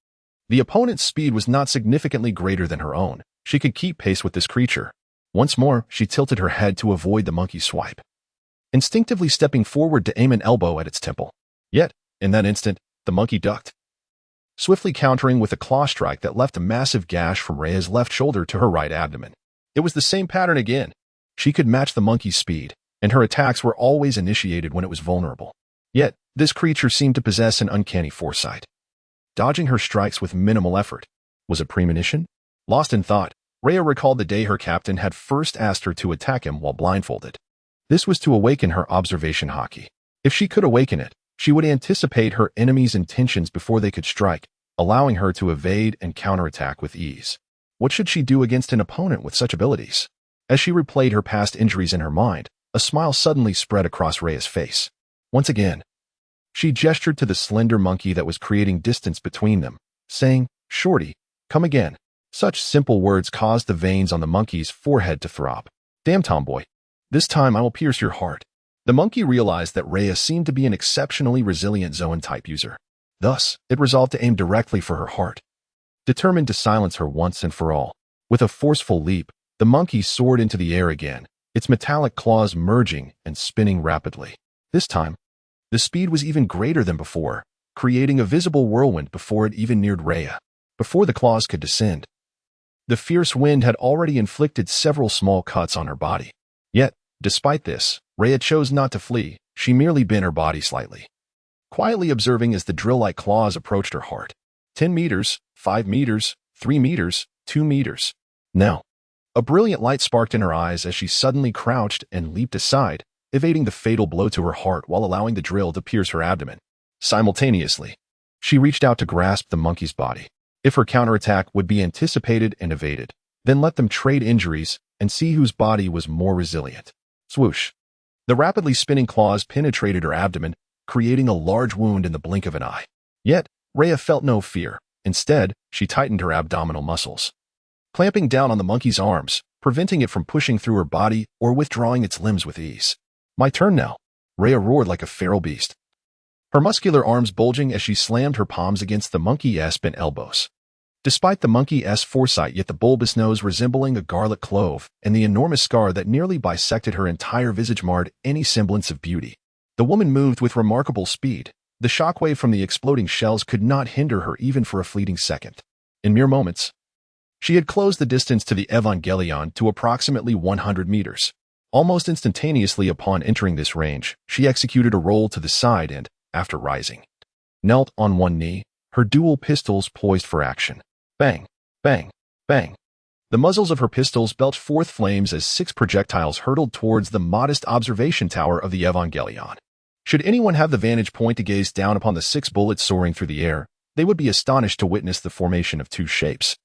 Speaker 1: The opponent's speed was not significantly greater than her own. She could keep pace with this creature. Once more, she tilted her head to avoid the monkey's swipe, instinctively stepping forward to aim an elbow at its temple. Yet, in that instant, the monkey ducked, swiftly countering with a claw strike that left a massive gash from Rhea's left shoulder to her right abdomen. It was the same pattern again. She could match the monkey's speed, and her attacks were always initiated when it was vulnerable. Yet, this creature seemed to possess an uncanny foresight, dodging her strikes with minimal effort. Was it premonition? Lost in thought, Rhea recalled the day her captain had first asked her to attack him while blindfolded. This was to awaken her observation haki. If she could awaken it, she would anticipate her enemy's intentions before they could strike, allowing her to evade and counterattack with ease. What should she do against an opponent with such abilities? As she replayed her past injuries in her mind, a smile suddenly spread across Rhea's face. Once again, she gestured to the slender monkey that was creating distance between them, saying, "Shorty, come again." Such simple words caused the veins on the monkey's forehead to throb. "Damn, tomboy. This time I will pierce your heart." The monkey realized that Rhea seemed to be an exceptionally resilient Zoan-type user. Thus, it resolved to aim directly for her heart, determined to silence her once and for all. With a forceful leap, the monkey soared into the air again, its metallic claws merging and spinning rapidly. This time, the speed was even greater than before, creating a visible whirlwind before it even neared Rhea. Before the claws could descend, the fierce wind had already inflicted several small cuts on her body. Yet, despite this, Rhea chose not to flee. She merely bent her body slightly, quietly observing as the drill-like claws approached her heart. 10 meters, 5 meters, 3 meters, 2 meters. Now, a brilliant light sparked in her eyes as she suddenly crouched and leaped aside, evading the fatal blow to her heart while allowing the drill to pierce her abdomen. Simultaneously, she reached out to grasp the monkey's body. If her counterattack would be anticipated and evaded, then let them trade injuries and see whose body was more resilient. Swoosh. The rapidly spinning claws penetrated her abdomen, creating a large wound in the blink of an eye. Yet, Rhea felt no fear. Instead, she tightened her abdominal muscles, clamping down on the monkey's arms, preventing it from pushing through her body or withdrawing its limbs with ease. "My turn now." Rhea roared like a feral beast, her muscular arms bulging as she slammed her palms against the monkey's bent elbows. Despite the monkey's foresight, yet the bulbous nose resembling a garlic clove and the enormous scar that nearly bisected her entire visage marred any semblance of beauty. The woman moved with remarkable speed. The shockwave from the exploding shells could not hinder her even for a fleeting second. In mere moments, she had closed the distance to the Evangelion to approximately 100 meters. Almost instantaneously upon entering this range, she executed a roll to the side and, after rising, knelt on one knee, her dual pistols poised for action. Bang, bang, bang. The muzzles of her pistols belched forth flames as 6 projectiles hurtled towards the modest observation tower of the Evangelion. Should anyone have the vantage point to gaze down upon the 6 bullets soaring through the air, they would be astonished to witness the formation of 2 shapes,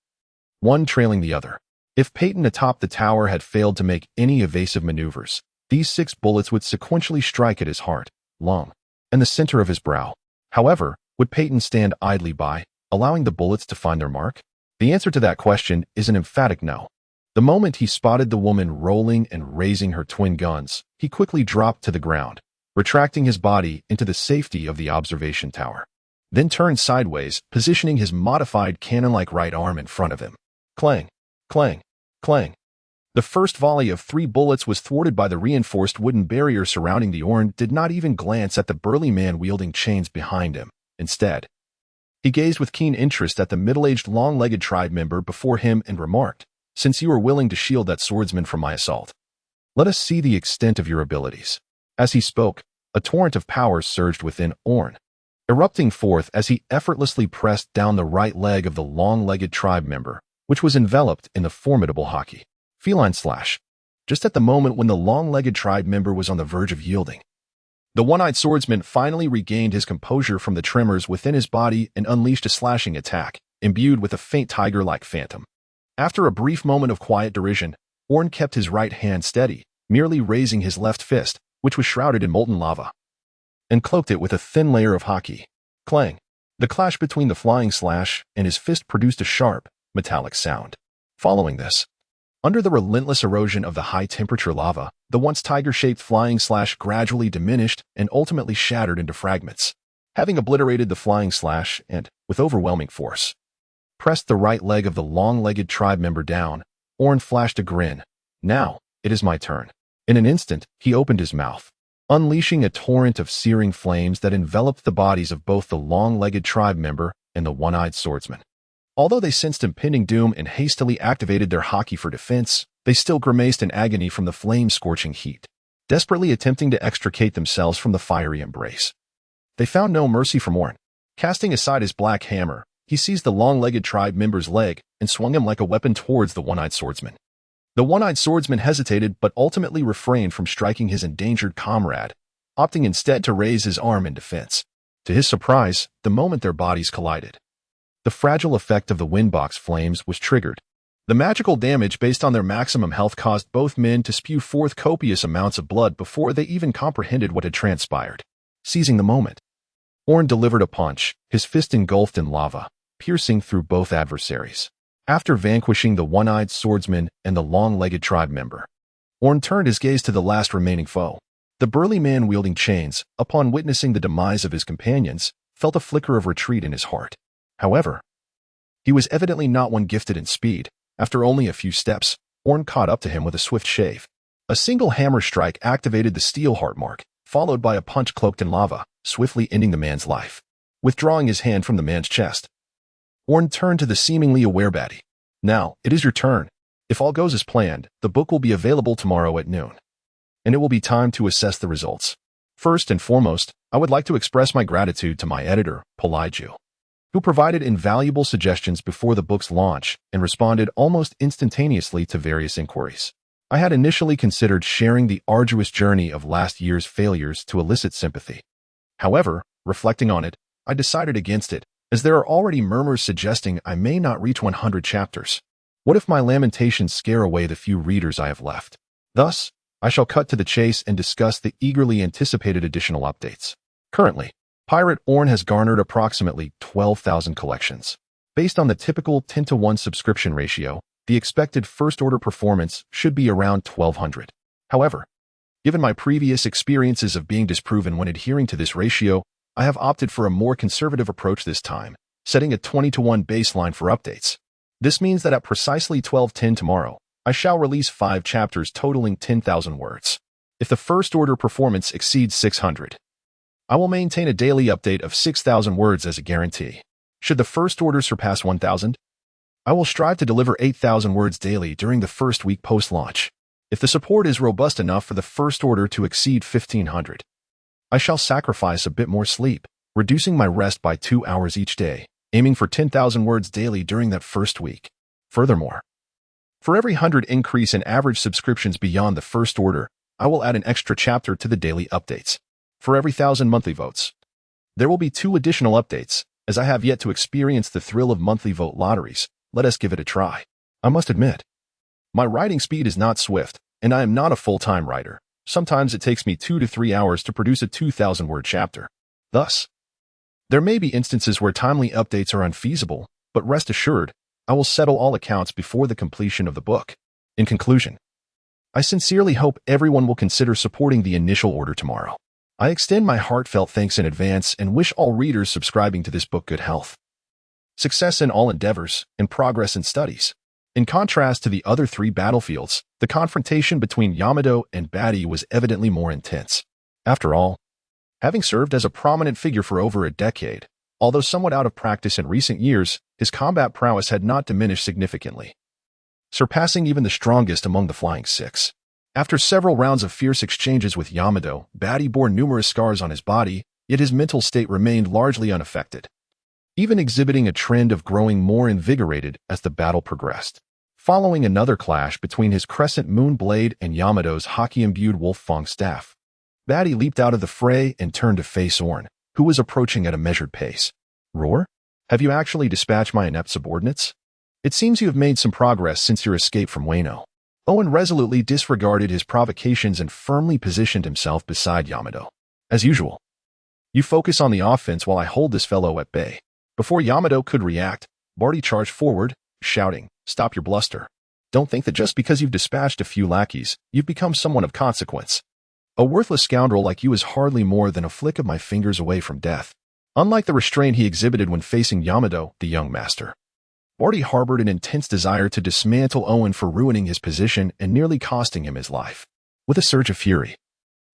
Speaker 1: one trailing the other. If Peyton atop the tower had failed to make any evasive maneuvers, these 6 bullets would sequentially strike at his heart, lung, and the center of his brow. However, would Peyton stand idly by, allowing the bullets to find their mark? The answer to that question is an emphatic no. The moment he spotted the woman rolling and raising her twin guns, he quickly dropped to the ground, retracting his body into the safety of the observation tower. Then turned sideways, positioning his modified cannon-like right arm in front of him. Clang, clang, clang. The first volley of 3 bullets was thwarted by the reinforced wooden barrier surrounding the Aorn. Did not even glance at the burly man wielding chains behind him. Instead, he gazed with keen interest at the middle-aged long-legged tribe member before him and remarked, "Since you are willing to shield that swordsman from my assault, let us see the extent of your abilities." As he spoke, a torrent of power surged within Aorn, erupting forth as he effortlessly pressed down the right leg of the long-legged tribe member, which was enveloped in the formidable haki. Feline slash. Just at the moment when the long-legged tribe member was on the verge of yielding, the one-eyed swordsman finally regained his composure from the tremors within his body and unleashed a slashing attack, imbued with a faint tiger-like phantom. After a brief moment of quiet derision, Aorn kept his right hand steady, merely raising his left fist, which was shrouded in molten lava, and cloaked it with a thin layer of haki. Clang. The clash between the flying slash and his fist produced a sharp, metallic sound. Following this, under the relentless erosion of the high-temperature lava, the once tiger-shaped flying slash gradually diminished and ultimately shattered into fragments. Having obliterated the flying slash and, with overwhelming force, pressed the right leg of the long-legged tribe member down, Aorn flashed a grin. "Now, it is my turn." In an instant, he opened his mouth, unleashing a torrent of searing flames that enveloped the bodies of both the long-legged tribe member and the one-eyed swordsman. Although they sensed impending doom and hastily activated their haki for defense, they still grimaced in agony from the flame-scorching heat, desperately attempting to extricate themselves from the fiery embrace. They found no mercy from Aorn. Casting aside his black hammer, he seized the long-legged tribe member's leg and swung him like a weapon towards the one-eyed swordsman. The one-eyed swordsman hesitated but ultimately refrained from striking his endangered comrade, opting instead to raise his arm in defense. To his surprise, the moment their bodies collided, the fragile effect of the windbox flames was triggered. The magical damage based on their maximum health caused both men to spew forth copious amounts of blood before they even comprehended what had transpired. Seizing the moment, Aorn delivered a punch, his fist engulfed in lava, piercing through both adversaries. After vanquishing the one-eyed swordsman and the long-legged tribe member, Aorn turned his gaze to the last remaining foe. The burly man wielding chains, upon witnessing the demise of his companions, felt a flicker of retreat in his heart. However, he was evidently not one gifted in speed. After only a few steps, Aorn caught up to him with a swift shave. A single hammer strike activated the steel heart mark, followed by a punch cloaked in lava, swiftly ending the man's life. Withdrawing his hand from the man's chest, Aorn turned to the seemingly aware baddie. "Now, it is your turn. If all goes as planned, the book will be available tomorrow at noon, and it will be time to assess the results. First and foremost, I would like to express my gratitude to my editor, Poliju, who provided invaluable suggestions before the book's launch and responded almost instantaneously to various inquiries. I had initially considered sharing the arduous journey of last year's failures to elicit sympathy. However, reflecting on it, I decided against it, as there are already murmurs suggesting I may not reach 100 chapters. What if my lamentations scare away the few readers I have left? Thus, I shall cut to the chase and discuss the eagerly anticipated additional updates. Currently, Pirate Aorn has garnered approximately 12,000 collections. Based on the typical 10-to-1 subscription ratio, the expected first-order performance should be around 1,200. However, given my previous experiences of being disproven when adhering to this ratio, I have opted for a more conservative approach this time, setting a 20-to-1 baseline for updates. This means that at precisely 12:10 tomorrow, I shall release 5 chapters totaling 10,000 words. If the first-order performance exceeds 600, I will maintain a daily update of 6,000 words as a guarantee. Should the first order surpass 1,000, I will strive to deliver 8,000 words daily during the first week post-launch. If the support is robust enough for the first order to exceed 1,500, I shall sacrifice a bit more sleep, reducing my rest by 2 hours each day, aiming for 10,000 words daily during that first week. Furthermore, for every 100 increase in average subscriptions beyond the first order, I will add an extra chapter to the daily updates. For every 1,000 monthly votes, there will be 2 additional updates. As I have yet to experience the thrill of monthly vote lotteries, let us give it a try. I must admit, my writing speed is not swift, and I am not a full-time writer. Sometimes it takes me 2 to 3 hours to produce a 2,000-word chapter. Thus, there may be instances where timely updates are unfeasible, but rest assured, I will settle all accounts before the completion of the book. In conclusion, I sincerely hope everyone will consider supporting the initial order tomorrow. I extend my heartfelt thanks in advance and wish all readers subscribing to this book good health, success in all endeavors, and progress in studies. In contrast to the other three battlefields, the confrontation between Yamato and Batty was evidently more intense. After all, having served as a prominent figure for over a decade, although somewhat out of practice in recent years, his combat prowess had not diminished significantly, surpassing even the strongest among the Flying Six. After several rounds of fierce exchanges with Yamato, Batty bore numerous scars on his body, yet his mental state remained largely unaffected, even exhibiting a trend of growing more invigorated as the battle progressed. Following another clash between his crescent moon blade and Yamato's hockey-imbued wolf fang staff, Batty leaped out of the fray and turned to face Aorn, who was approaching at a measured pace. "Roar? Have you actually dispatched my inept subordinates? It seems you have made some progress since your escape from Wano." Aorn resolutely disregarded his provocations and firmly positioned himself beside Yamato. "As usual, you focus on the offense while I hold this fellow at bay." Before Yamato could react, Batty charged forward, shouting, "Stop your bluster. Don't think that just because you've dispatched a few lackeys, you've become someone of consequence. A worthless scoundrel like you is hardly more than a flick of my fingers away from death." Unlike the restraint he exhibited when facing Yamato, the young master, Batty harbored an intense desire to dismantle Aorn for ruining his position and nearly costing him his life. With a surge of fury,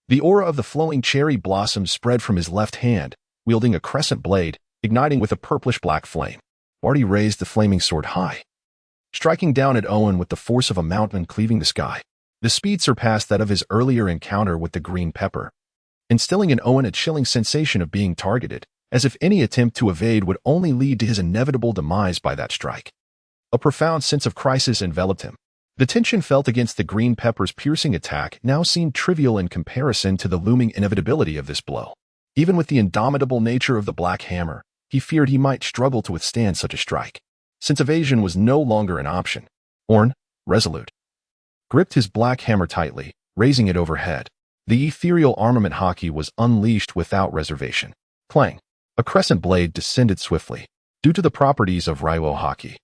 Speaker 1: the aura of the flowing cherry blossom spread from his left hand, wielding a crescent blade, igniting with a purplish-black flame. Batty raised the flaming sword high, striking down at Aorn with the force of a mountain cleaving the sky. The speed surpassed that of his earlier encounter with the green pepper, instilling in Aorn a chilling sensation of being targeted, as if any attempt to evade would only lead to his inevitable demise by that strike. A profound sense of crisis enveloped him. The tension felt against the green pepper's piercing attack now seemed trivial in comparison to the looming inevitability of this blow. Even with the indomitable nature of the black hammer, he feared he might struggle to withstand such a strike. Since evasion was no longer an option, Aorn, resolute, gripped his black hammer tightly, raising it overhead. The ethereal armament hockey was unleashed without reservation. Clang! A crescent blade descended swiftly. Due to the properties of Raiwo hockey,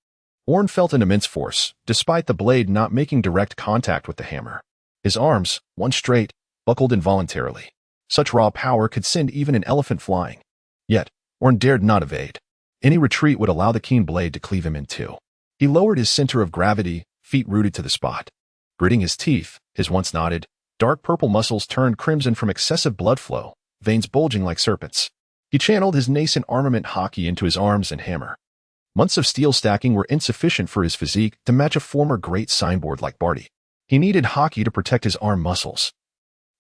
Speaker 1: Aorn felt an immense force, despite the blade not making direct contact with the hammer. His arms, once straight, buckled involuntarily. Such raw power could send even an elephant flying. Yet, Aorn dared not evade. Any retreat would allow the keen blade to cleave him in two. He lowered his center of gravity, feet rooted to the spot. Gritting his teeth, his once knotted, dark purple muscles turned crimson from excessive blood flow, veins bulging like serpents. He channeled his nascent armament hockey into his arms and hammer. Months of steel stacking were insufficient for his physique to match a former great signboard like Batty. He needed hockey to protect his arm muscles,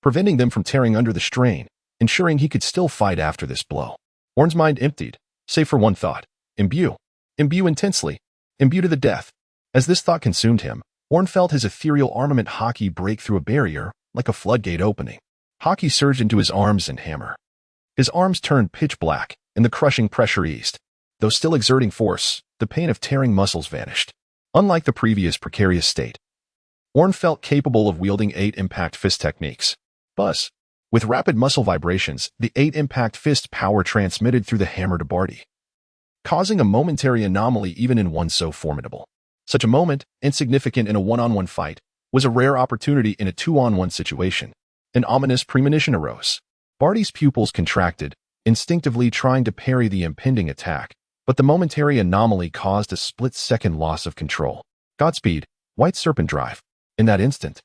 Speaker 1: preventing them from tearing under the strain, ensuring he could still fight after this blow. Aorn's mind emptied, save for one thought: imbue. Imbue intensely. Imbue to the death. As this thought consumed him, Aorn felt his ethereal armament hockey break through a barrier, like a floodgate opening. Hockey surged into his arms and hammer. His arms turned pitch black, and the crushing pressure eased. Though still exerting force, the pain of tearing muscles vanished. Unlike the previous precarious state, Aorn felt capable of wielding 8 impact fist techniques. Buzz. With rapid muscle vibrations, the 8 impact fist power transmitted through the hammer to Batty, causing a momentary anomaly even in one so formidable. Such a moment, insignificant in a one-on-one fight, was a rare opportunity in a 2-on-1 situation. An ominous premonition arose. Batty's pupils contracted, instinctively trying to parry the impending attack, but the momentary anomaly caused a split-second loss of control. Godspeed, White Serpent Drive. In that instant,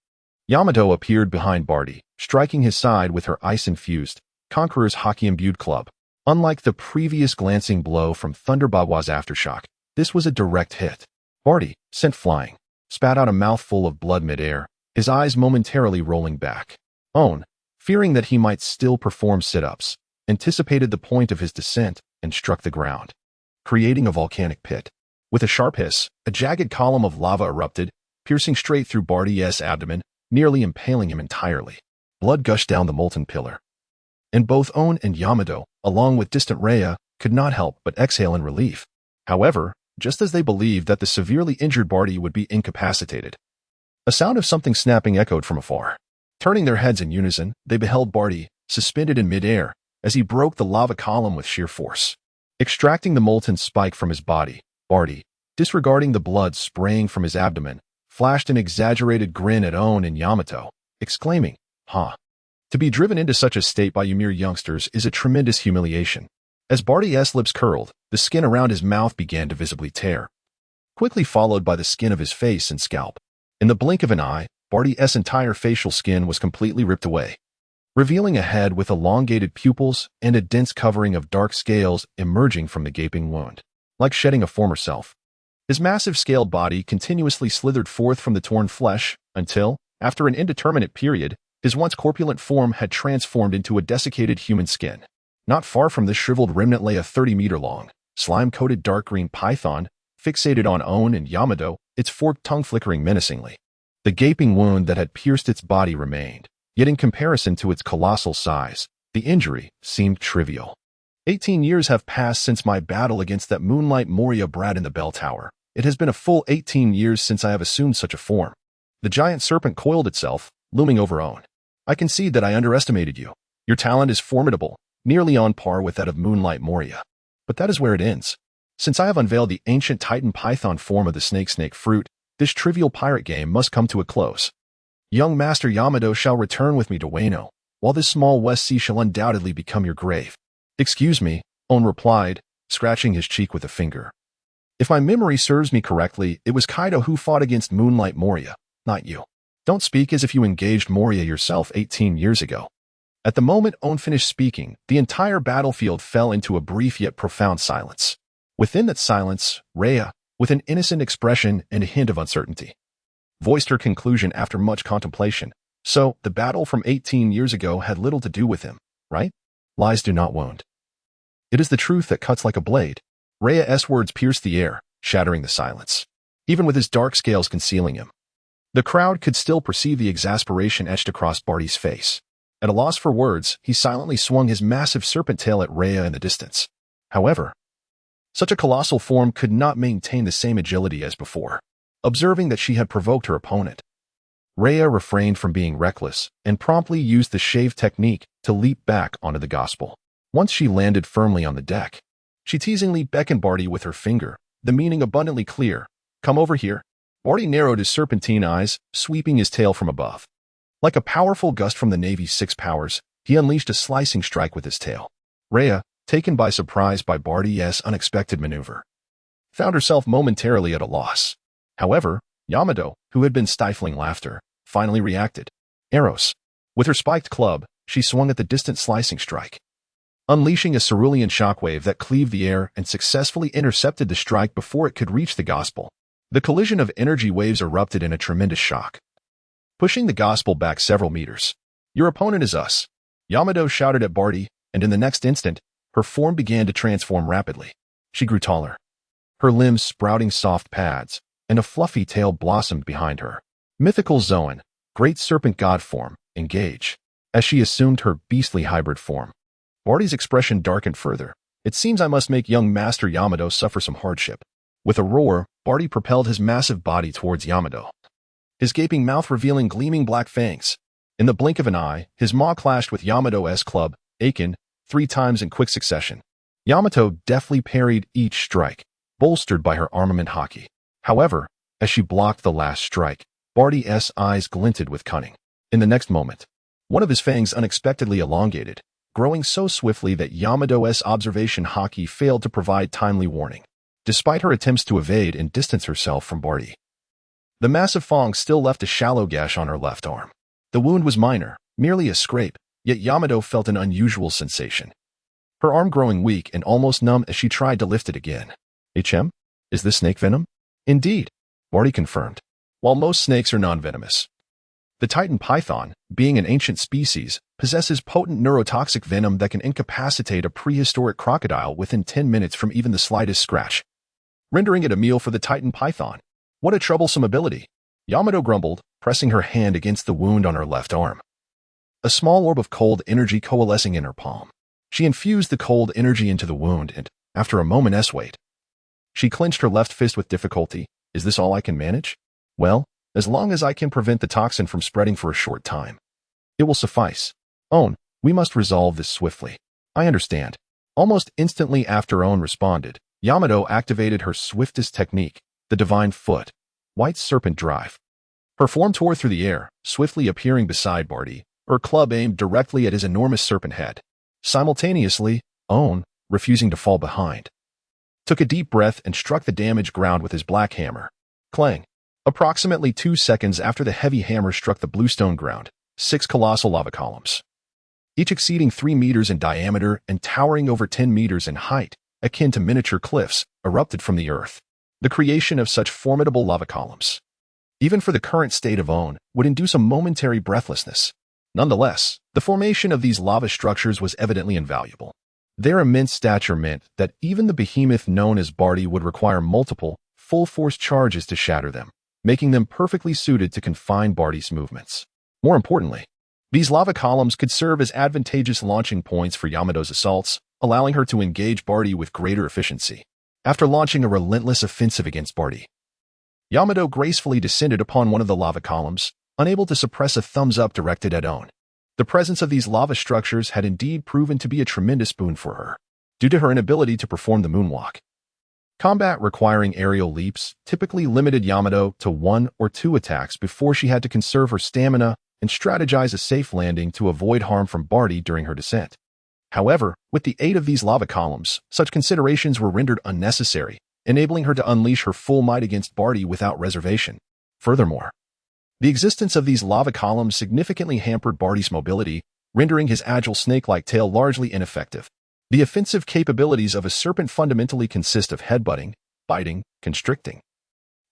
Speaker 1: Yamato appeared behind Batty, striking his side with her ice-infused, Conqueror's hockey-imbued club. Unlike the previous glancing blow from Thunderbawa's aftershock, this was a direct hit. Batty, sent flying, spat out a mouthful of blood mid-air, his eyes momentarily rolling back. Aorn, fearing that he might still perform sit-ups, anticipated the point of his descent and struck the ground, creating a volcanic pit. With a sharp hiss, a jagged column of lava erupted, piercing straight through Batty's abdomen, nearly impaling him entirely. Blood gushed down the molten pillar, and both Aorn and Yamato, along with distant Rhea, could not help but exhale in relief. However, just as they believed that the severely injured Batty would be incapacitated, a sound of something snapping echoed from afar. Turning their heads in unison, they beheld Batty, suspended in midair, as he broke the lava column with sheer force. Extracting the molten spike from his body, Batty, disregarding the blood spraying from his abdomen, flashed an exaggerated grin at Aorn and Yamato, exclaiming, "Huh. To be driven into such a state by you mere youngsters is a tremendous humiliation." As Batty's lips curled, the skin around his mouth began to visibly tear. quickly followed by the skin of his face and scalp. In the blink of an eye, Barty's entire facial skin was completely ripped away, revealing a head with elongated pupils and a dense covering of dark scales emerging from the gaping wound. Like shedding a former self, his massive scaled body continuously slithered forth from the torn flesh until, after an indeterminate period, his once corpulent form had transformed into a desiccated human skin. Not far from this shriveled remnant lay a 30-meter-long, slime-coated dark green python, fixated on Aorn and Yamato, its forked tongue flickering menacingly. The gaping wound that had pierced its body remained, yet in comparison to its colossal size, the injury seemed trivial. 18 years have passed since my battle against that Moonlight Moria brat in the bell tower. It has been a full 18 years since I have assumed such a form. The giant serpent coiled itself, looming over Aorn. I concede that I underestimated you. Your talent is formidable, nearly on par with that of Moonlight Moria. But that is where it ends. Since I have unveiled the ancient Titan Python form of the snake fruit, this trivial pirate game must come to a close. Young Master Yamato shall return with me to Wano, while this small West Sea shall undoubtedly become your grave. Excuse me, Aorn replied, scratching his cheek with a finger. If my memory serves me correctly, it was Kaido who fought against Moonlight Moria, not you. Don't speak as if you engaged Moria yourself 18 years ago. At the moment Aorn finished speaking, the entire battlefield fell into a brief yet profound silence. Within that silence, Rhea, with an innocent expression and a hint of uncertainty, voiced her conclusion after much contemplation. So, the battle from 18 years ago had little to do with him, right? Lies do not wound. It is the truth that cuts like a blade. Rhea's words pierced the air, shattering the silence, even with his dark scales concealing him. The crowd could still perceive the exasperation etched across Barty's face. At a loss for words, he silently swung his massive serpent tail at Rhea in the distance. However, such a colossal form could not maintain the same agility as before. Observing that she had provoked her opponent, Rhea refrained from being reckless and promptly used the shave technique to leap back onto the gospel. Once she landed firmly on the deck, she teasingly beckoned Barty with her finger, the meaning abundantly clear. Come over here. Barty narrowed his serpentine eyes, sweeping his tail from above. Like a powerful gust from the Navy's 6 powers, he unleashed a slicing strike with his tail. Rhea, taken by surprise by Barty's unexpected maneuver, found herself momentarily at a loss. However, Yamato, who had been stifling laughter, finally reacted. Arrows. With her spiked club, she swung at the distant slicing strike, unleashing a cerulean shockwave that cleaved the air and successfully intercepted the strike before it could reach the gospel. The collision of energy waves erupted in a tremendous shock, pushing the gospel back several meters. Your opponent is us, Yamato shouted at Barty, and in the next instant, her form began to transform rapidly. She grew taller, her limbs sprouting soft pads, and a fluffy tail blossomed behind her. Mythical Zoan, great serpent god form, engage. As she assumed her beastly hybrid form, Barty's expression darkened further. It seems I must make young Master Yamato suffer some hardship. With a roar, Barty propelled his massive body towards Yamato, his gaping mouth revealing gleaming black fangs. In the blink of an eye, his maw clashed with Yamato's club, Aeon, 3 times in quick succession. Yamato deftly parried each strike, bolstered by her armament hockey. However, as she blocked the last strike, Barty's eyes glinted with cunning. In the next moment, one of his fangs unexpectedly elongated, growing so swiftly that Yamato's observation hockey failed to provide timely warning. Despite her attempts to evade and distance herself from Barty, the massive fang still left a shallow gash on her left arm. The wound was minor, merely a scrape, yet Yamato felt an unusual sensation, her arm growing weak and almost numb as she tried to lift it again. HM? Is this snake venom? Indeed, Barty confirmed. While most snakes are non-venomous, the Titan python, being an ancient species, possesses potent neurotoxic venom that can incapacitate a prehistoric crocodile within 10 minutes from even the slightest scratch, rendering it a meal for the Titan python. What a troublesome ability, Yamato grumbled, pressing her hand against the wound on her left arm. A small orb of cold energy coalescing in her palm. She infused the cold energy into the wound and, after a moment's wait, she clenched her left fist with difficulty. Is this all I can manage? Well, as long as I can prevent the toxin from spreading for a short time, it will suffice. Aorn, we must resolve this swiftly. I understand. Almost instantly after Aorn responded, Yamato activated her swiftest technique, the Divine Foot, White Serpent Drive. Her form tore through the air, swiftly appearing beside Barty, her club aimed directly at his enormous serpent head. Simultaneously, Aorn, refusing to fall behind, took a deep breath and struck the damaged ground with his black hammer. Clang! Approximately 2 seconds after the heavy hammer struck the bluestone ground, 6 colossal lava columns, each exceeding 3 meters in diameter and towering over 10 meters in height, akin to miniature cliffs, erupted from the earth. The creation of such formidable lava columns, even for the current state of Aeon, would induce a momentary breathlessness. Nonetheless, the formation of these lava structures was evidently invaluable. Their immense stature meant that even the behemoth known as Barty would require multiple, full-force charges to shatter them, making them perfectly suited to confine Barty's movements. More importantly, these lava columns could serve as advantageous launching points for Yamato's assaults, allowing her to engage Barty with greater efficiency. After launching a relentless offensive against Barty, Yamato gracefully descended upon one of the lava columns, unable to suppress a thumbs-up directed at Aeon. The presence of these lava structures had indeed proven to be a tremendous boon for her, due to her inability to perform the moonwalk. Combat requiring aerial leaps typically limited Yamato to 1 or 2 attacks before she had to conserve her stamina and strategize a safe landing to avoid harm from Barty during her descent. However, with the aid of these lava columns, such considerations were rendered unnecessary, enabling her to unleash her full might against Barty without reservation. Furthermore, the existence of these lava columns significantly hampered Barty's mobility, rendering his agile snake-like tail largely ineffective. The offensive capabilities of a serpent fundamentally consist of headbutting, biting, constricting,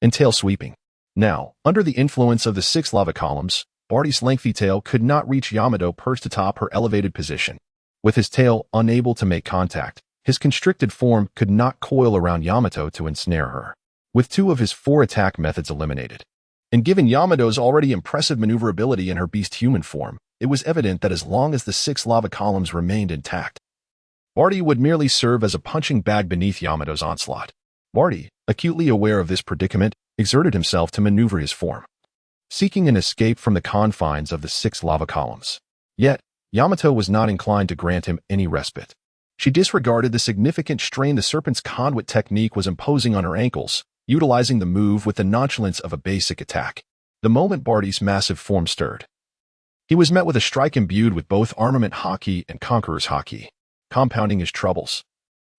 Speaker 1: and tail sweeping. Now, under the influence of the 6 lava columns, Barty's lengthy tail could not reach Yamato perched atop her elevated position. With his tail unable to make contact, his constricted form could not coil around Yamato to ensnare her. With 2 of his 4 attack methods eliminated, and given Yamato's already impressive maneuverability in her beast-human form, it was evident that as long as the 6 lava columns remained intact, Barty would merely serve as a punching bag beneath Yamato's onslaught. Barty, acutely aware of this predicament, exerted himself to maneuver his form, seeking an escape from the confines of the 6 lava columns. Yet, Yamato was not inclined to grant him any respite. She disregarded the significant strain the serpent's conduit technique was imposing on her ankles, utilizing the move with the nonchalance of a basic attack. The moment Barty's massive form stirred, he was met with a strike imbued with both armament haki and conqueror's haki, compounding his troubles.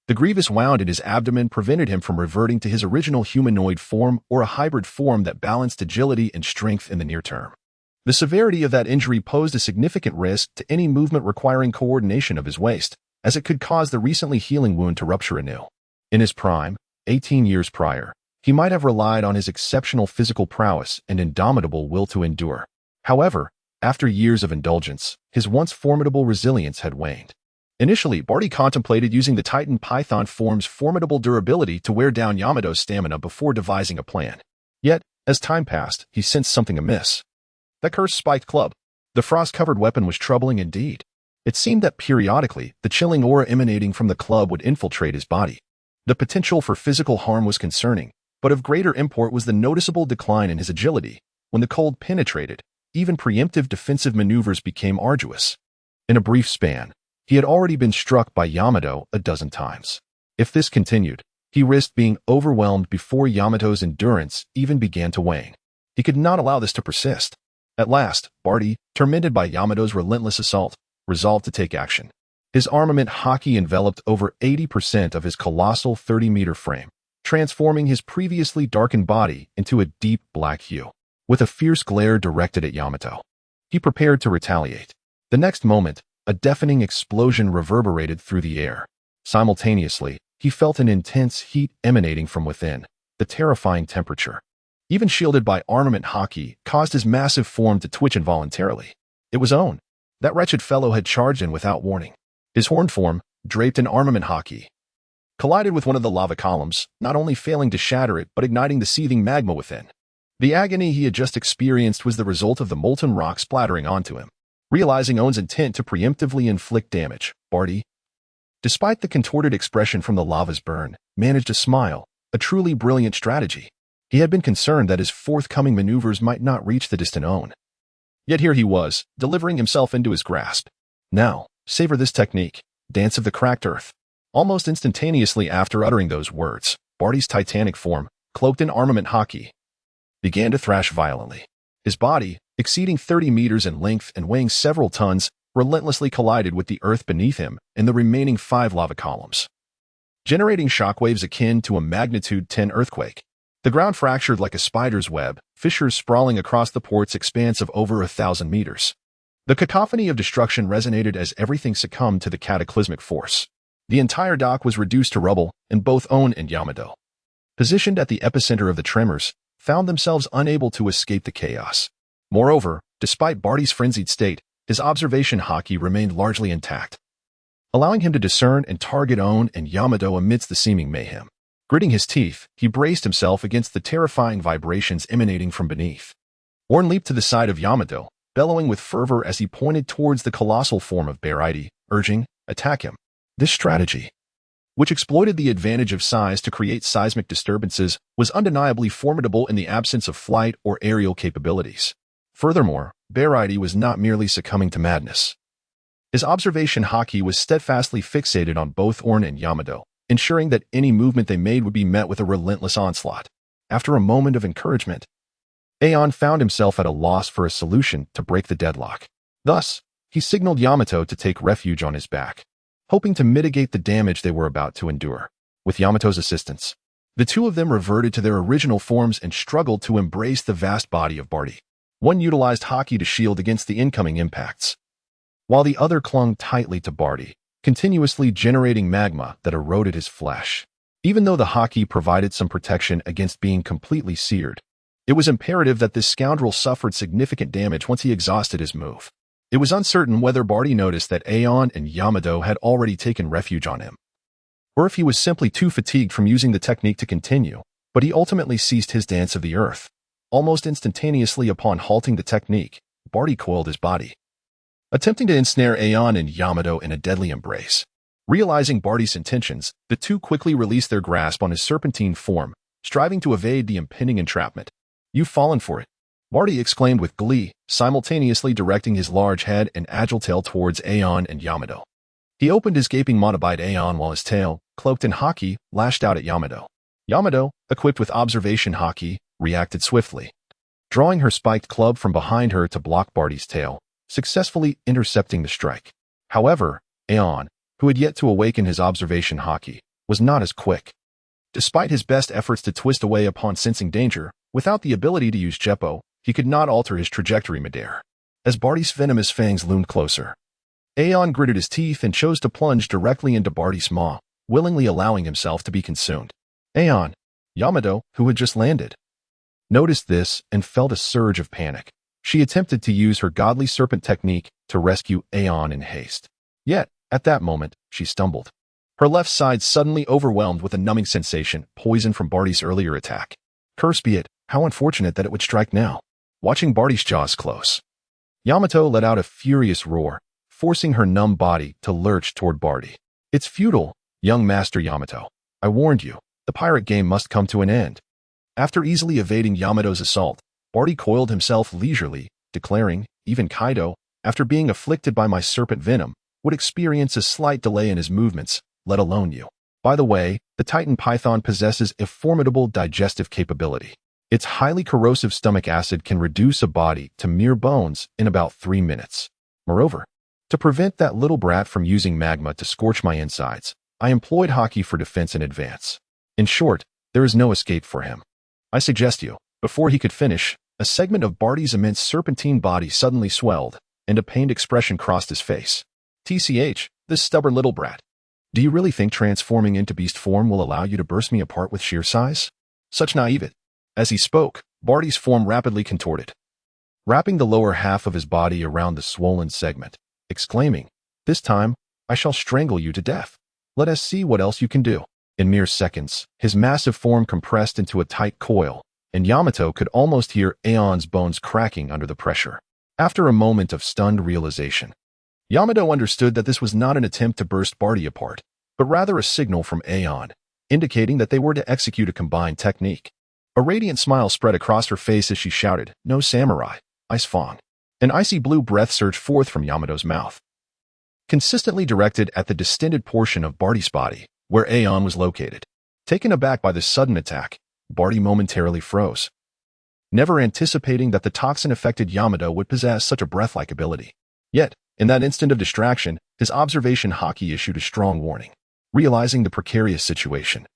Speaker 1: The grievous wound in his abdomen prevented him from reverting to his original humanoid form or a hybrid form that balanced agility and strength in the near term. The severity of that injury posed a significant risk to any movement requiring coordination of his waist, as it could cause the recently healing wound to rupture anew. In his prime, 18 years prior, he might have relied on his exceptional physical prowess and indomitable will to endure. However, after years of indulgence, his once formidable resilience had waned. Initially, Barty contemplated using the Titan Python form's formidable durability to wear down Yamato's stamina before devising a plan. Yet, as time passed, he sensed something amiss. That cursed spiked club. The frost-covered weapon was troubling indeed. It seemed that periodically, the chilling aura emanating from the club would infiltrate his body. The potential for physical harm was concerning, but of greater import was the noticeable decline in his agility. When the cold penetrated, even preemptive defensive maneuvers became arduous. In a brief span, he had already been struck by Yamato a dozen times. If this continued, he risked being overwhelmed before Yamato's endurance even began to wane. He could not allow this to persist. At last, Barty, tormented by Yamato's relentless assault, resolved to take action. His armament haki enveloped over 80% of his colossal 30-meter frame, transforming his previously darkened body into a deep black hue. With a fierce glare directed at Yamato, he prepared to retaliate. The next moment, a deafening explosion reverberated through the air. Simultaneously, he felt an intense heat emanating from within. The terrifying temperature, even shielded by armament haki, caused his massive form to twitch involuntarily. It was Aeon. That wretched fellow had charged in without warning. His horned form, draped in armament haki, collided with one of the lava columns, not only failing to shatter it but igniting the seething magma within. The agony he had just experienced was the result of the molten rock splattering onto him. Realizing Aeon's intent to preemptively inflict damage, Barty, despite the contorted expression from the lava's burn, managed to smile, a truly brilliant strategy. He had been concerned that his forthcoming maneuvers might not reach the distant Aeon. Yet here he was, delivering himself into his grasp. Now, savor this technique, dance of the cracked earth. Almost instantaneously after uttering those words, Barty's titanic form, cloaked in armament haki, began to thrash violently. His body, exceeding 30 meters in length and weighing several tons, relentlessly collided with the earth beneath him and the remaining 5 lava columns. generating shockwaves akin to a magnitude 10 earthquake. The ground fractured like a spider's web, fissures sprawling across the port's expanse of over 1,000 meters. The cacophony of destruction resonated as everything succumbed to the cataclysmic force. The entire dock was reduced to rubble, and both Aorn and Yamato, positioned at the epicenter of the tremors, found themselves unable to escape the chaos. Moreover, despite Barty's frenzied state, his observation haki remained largely intact, allowing him to discern and target Aorn and Yamato amidst the seeming mayhem. Gritting his teeth, he braced himself against the terrifying vibrations emanating from beneath. Aorn leaped to the side of Yamato, bellowing with fervor as he pointed towards the colossal form of Barity, urging, "Attack him." This strategy, which exploited the advantage of size to create seismic disturbances, was undeniably formidable in the absence of flight or aerial capabilities. Furthermore, Barity was not merely succumbing to madness. His observation haki was steadfastly fixated on both Aorn and Yamato, ensuring that any movement they made would be met with a relentless onslaught. After a moment of encouragement, Aeon found himself at a loss for a solution to break the deadlock. Thus, he signaled Yamato to take refuge on his back, hoping to mitigate the damage they were about to endure. With Yamato's assistance, the two of them reverted to their original forms and struggled to embrace the vast body of Barty. One utilized haki to shield against the incoming impacts, while the other clung tightly to Barty, continuously generating magma that eroded his flesh. Even though the haki provided some protection against being completely seared, it was imperative that this scoundrel suffered significant damage once he exhausted his move. It was uncertain whether Barty noticed that Aeon and Yamato had already taken refuge on him, or if he was simply too fatigued from using the technique to continue, but he ultimately ceased his dance of the earth. Almost instantaneously upon halting the technique, Barty coiled his body, attempting to ensnare Aeon and Yamato in a deadly embrace. Realizing Barty's intentions, the two quickly released their grasp on his serpentine form, striving to evade the impending entrapment. "You've fallen for it," Barty exclaimed with glee, simultaneously directing his large head and agile tail towards Aeon and Yamato. He opened his gaping maw to bite Aeon while his tail, cloaked in haki, lashed out at Yamato. Yamato, equipped with observation haki, reacted swiftly, drawing her spiked club from behind her to block Barty's tail, successfully intercepting the strike. However, Aeon, who had yet to awaken his observation haki, was not as quick. Despite his best efforts to twist away upon sensing danger, without the ability to use Jeppo, he could not alter his trajectory midair. As Barty's venomous fangs loomed closer, Aeon gritted his teeth and chose to plunge directly into Barty's maw, willingly allowing himself to be consumed. Aeon, Yamato, who had just landed, noticed this and felt a surge of panic. She attempted to use her godly serpent technique to rescue Aeon in haste. Yet, at that moment, she stumbled, her left side suddenly overwhelmed with a numbing sensation, poison from Barty's earlier attack. Curse be it, how unfortunate that it would strike now. Watching Barty's jaws close, Yamato let out a furious roar, forcing her numb body to lurch toward Barty. "It's futile, young Master Yamato. I warned you, the pirate game must come to an end." After easily evading Yamato's assault, Barty coiled himself leisurely, declaring, "Even Kaido, after being afflicted by my serpent venom, would experience a slight delay in his movements, let alone you. By the way, the Titan python possesses a formidable digestive capability. Its highly corrosive stomach acid can reduce a body to mere bones in about 3 minutes. Moreover, to prevent that little brat from using magma to scorch my insides, I employed haki for defense in advance. In short, there is no escape for him. I suggest you." Before he could finish, a segment of Barty's immense serpentine body suddenly swelled, and a pained expression crossed his face. "TCH, this stubborn little brat. Do you really think transforming into beast form will allow you to burst me apart with sheer size? Such naivete." As he spoke, Barty's form rapidly contorted, wrapping the lower half of his body around the swollen segment, exclaiming, "This time, I shall strangle you to death. Let us see what else you can do." In mere seconds, his massive form compressed into a tight coil, and Yamato could almost hear Aeon's bones cracking under the pressure. After a moment of stunned realization, Yamato understood that this was not an attempt to burst Barty apart, but rather a signal from Aeon, indicating that they were to execute a combined technique. A radiant smile spread across her face as she shouted, "No samurai, ice fong." An icy blue breath surged forth from Yamato's mouth, consistently directed at the distended portion of Barty's body, where Aeon was located. Taken aback by this sudden attack, Barty momentarily froze, never anticipating that the toxin-affected Yamato would possess such a breath-like ability. Yet, in that instant of distraction, his observation haki issued a strong warning. Realizing the precarious situation,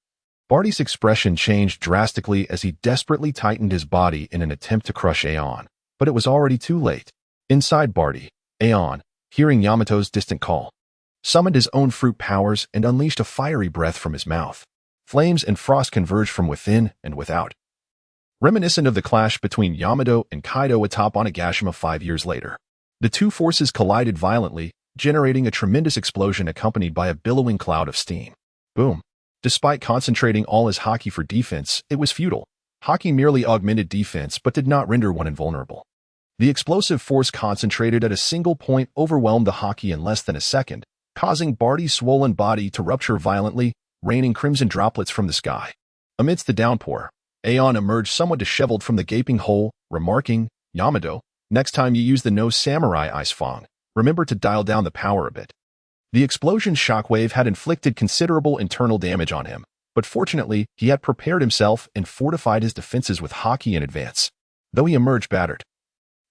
Speaker 1: Barty's expression changed drastically as he desperately tightened his body in an attempt to crush Aeon. But it was already too late. Inside Barty, Aeon, hearing Yamato's distant call, summoned his own fruit powers and unleashed a fiery breath from his mouth. Flames and frost converged from within and without, reminiscent of the clash between Yamato and Kaido atop Onigashima 5 years later. The two forces collided violently, generating a tremendous explosion accompanied by a billowing cloud of steam. Boom. Despite concentrating all his haki for defense, it was futile. Haki merely augmented defense but did not render one invulnerable. The explosive force concentrated at a single point overwhelmed the haki in less than a second, causing Barty's swollen body to rupture violently, raining crimson droplets from the sky. Amidst the downpour, Aeon emerged somewhat disheveled from the gaping hole, remarking, "Yamato, next time you use the no samurai ice fang, remember to dial down the power a bit." The explosion's shockwave had inflicted considerable internal damage on him, but fortunately, he had prepared himself and fortified his defenses with haki in advance. Though he emerged battered,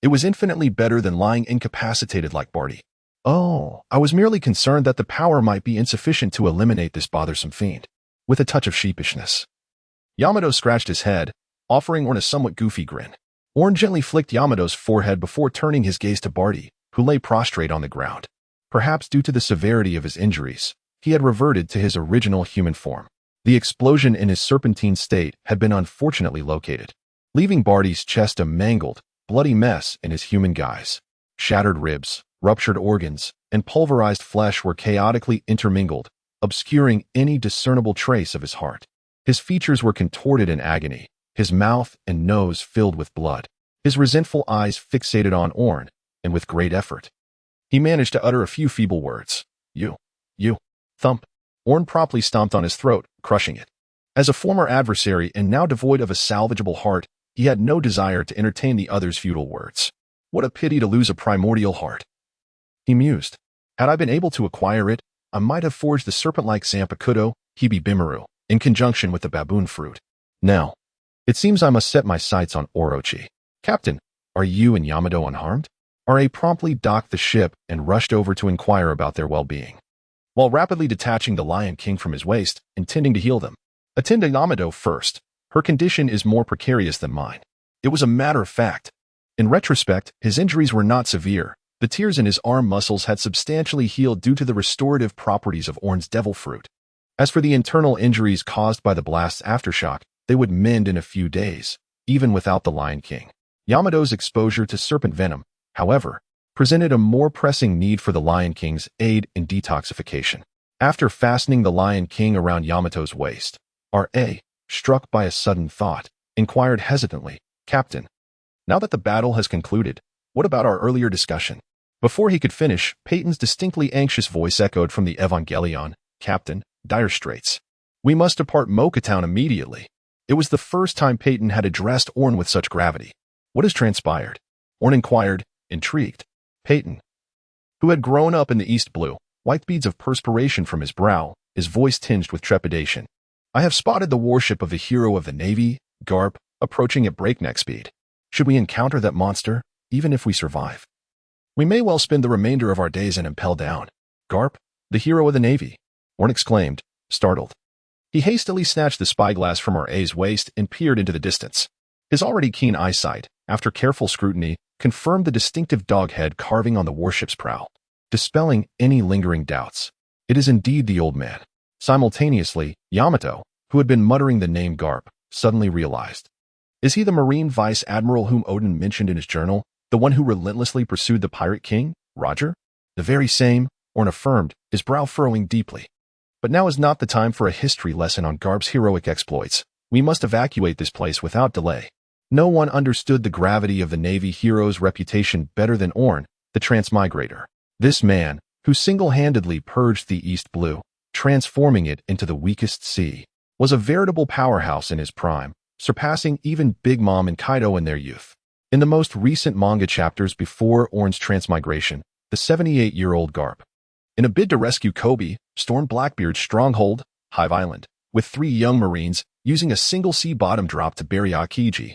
Speaker 1: it was infinitely better than lying incapacitated like Barty. "Oh, I was merely concerned that the power might be insufficient to eliminate this bothersome fiend." With a touch of sheepishness, Yamato scratched his head, offering Aorn a somewhat goofy grin. Aorn gently flicked Yamato's forehead before turning his gaze to Barty, who lay prostrate on the ground. Perhaps due to the severity of his injuries, he had reverted to his original human form. The explosion in his serpentine state had been unfortunately located, leaving Barty's chest a mangled, bloody mess in his human guise. Shattered ribs, ruptured organs, and pulverized flesh were chaotically intermingled, obscuring any discernible trace of his heart. His features were contorted in agony, his mouth and nose filled with blood, his resentful eyes fixated on Aorn, and with great effort, he managed to utter a few feeble words. You, thump." Aorn promptly stomped on his throat, crushing it. As a former adversary and now devoid of a salvageable heart, he had no desire to entertain the other's futile words. What a pity to lose a primordial heart, he mused. Had I been able to acquire it, I might have forged the serpent-like Zanpakuto, Kibi Bimaru, in conjunction with the baboon fruit. Now, it seems I must set my sights on Orochi. Captain, are you and Yamato unharmed? R.A. promptly docked the ship and rushed over to inquire about their well-being, while rapidly detaching the Lion King from his waist, intending to heal them. Attend to Yamato first. Her condition is more precarious than mine. It was a matter of fact. In retrospect, his injuries were not severe. The tears in his arm muscles had substantially healed due to the restorative properties of Aorn's devil fruit. As for the internal injuries caused by the blast's aftershock, they would mend in a few days, even without the Lion King. Yamato's exposure to serpent venom, however, presented a more pressing need for the Lion King's aid in detoxification. After fastening the Lion King around Yamato's waist, R.A., struck by a sudden thought, inquired hesitantly, "Captain, now that the battle has concluded, what about our earlier discussion?" Before he could finish, Peyton's distinctly anxious voice echoed from the Evangelion, "Captain, dire straits. We must depart Mocha Town immediately." It was the first time Peyton had addressed Aorn with such gravity. "What has transpired?" Aorn inquired, intrigued. Peyton, who had grown up in the East Blue, wiped beads of perspiration from his brow, his voice tinged with trepidation. "I have spotted the warship of a hero of the Navy, Garp, approaching at breakneck speed. Should we encounter that monster, even if we survive, we may well spend the remainder of our days and impel down." "Garp, the hero of the Navy?" Aorn exclaimed, startled. He hastily snatched the spyglass from R.A.'s waist and peered into the distance. His already keen eyesight, after careful scrutiny, confirmed the distinctive dog head carving on the warship's prow, dispelling any lingering doubts. It is indeed the old man. Simultaneously, Yamato, who had been muttering the name Garp, suddenly realized. Is he the Marine Vice Admiral whom Odin mentioned in his journal, the one who relentlessly pursued the Pirate King, Roger? The very same, Aorn affirmed, his brow furrowing deeply. But now is not the time for a history lesson on Garp's heroic exploits. We must evacuate this place without delay. No one understood the gravity of the Navy hero's reputation better than Aorn, the transmigrator. This man, who single-handedly purged the East Blue, transforming it into the weakest sea, was a veritable powerhouse in his prime, surpassing even Big Mom and Kaido in their youth. In the most recent manga chapters before Aorn's transmigration, the 78-year-old Garp, in a bid to rescue Kobe, stormed Blackbeard's stronghold, Hive Island, with 3 young Marines, using a single sea-bottom drop to bury Aokiji,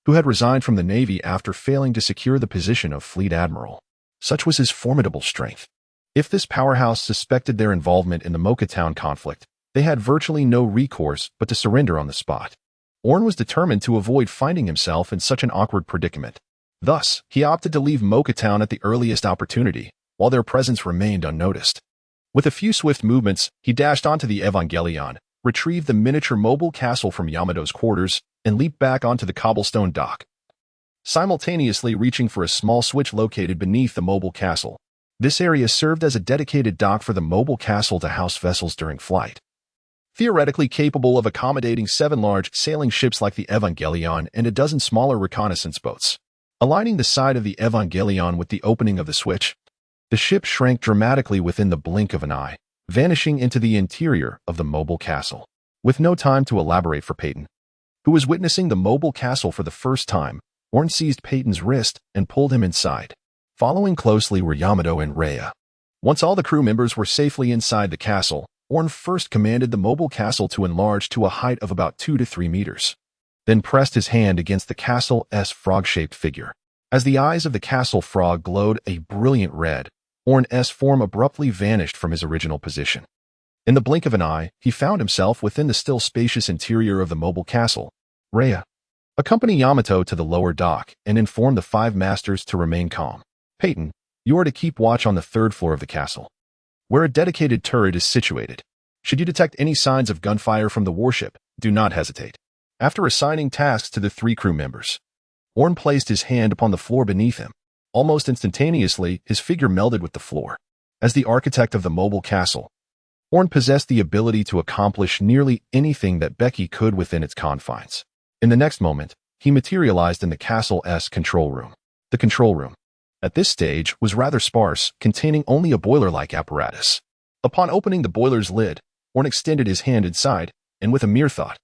Speaker 1: who had resigned from the Navy after failing to secure the position of Fleet Admiral. Such was his formidable strength. If this powerhouse suspected their involvement in the Mocha Town conflict, they had virtually no recourse but to surrender on the spot. Aorn was determined to avoid finding himself in such an awkward predicament. Thus, he opted to leave Mocha Town at the earliest opportunity, while their presence remained unnoticed. With a few swift movements, he dashed onto the Evangelion, retrieved the miniature mobile castle from Yamato's quarters, and leaped back onto the cobblestone dock, simultaneously reaching for a small switch located beneath the mobile castle. This area served as a dedicated dock for the mobile castle to house vessels during flight. Theoretically capable of accommodating 7 large sailing ships like the Evangelion and a dozen smaller reconnaissance boats. Aligning the side of the Evangelion with the opening of the switch, the ship shrank dramatically within the blink of an eye, vanishing into the interior of the mobile castle. With no time to elaborate for Peyton, who was witnessing the mobile castle for the first time, Aorn seized Peyton's wrist and pulled him inside. Following closely were Yamato and Rhea. Once all the crew members were safely inside the castle, Aorn first commanded the mobile castle to enlarge to a height of about 2 to 3 meters. Then pressed his hand against the castle's frog-shaped figure. As the eyes of the castle frog glowed a brilliant red, Aorn's form abruptly vanished from his original position. In the blink of an eye, he found himself within the still spacious interior of the mobile castle. Rhea, accompany Yamato to the lower dock and inform the 5 masters to remain calm. Peyton, you are to keep watch on the 3rd floor of the castle, where a dedicated turret is situated. Should you detect any signs of gunfire from the warship, do not hesitate. After assigning tasks to the 3 crew members, Aorn placed his hand upon the floor beneath him. Almost instantaneously, his figure melded with the floor. As the architect of the mobile castle, Aorn possessed the ability to accomplish nearly anything that Becky could within its confines. In the next moment, he materialized in the castle's control room. The control room, at this stage, was rather sparse, containing only a boiler-like apparatus. Upon opening the boiler's lid, Aorn extended his hand inside, and with a mere thought,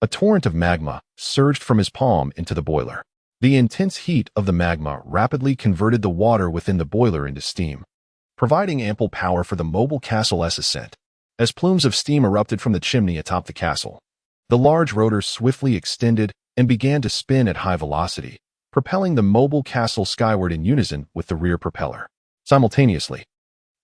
Speaker 1: a torrent of magma surged from his palm into the boiler. The intense heat of the magma rapidly converted the water within the boiler into steam, providing ample power for the mobile castle's ascent. As plumes of steam erupted from the chimney atop the castle, the large rotor swiftly extended and began to spin at high velocity, propelling the mobile castle skyward in unison with the rear propeller. Simultaneously,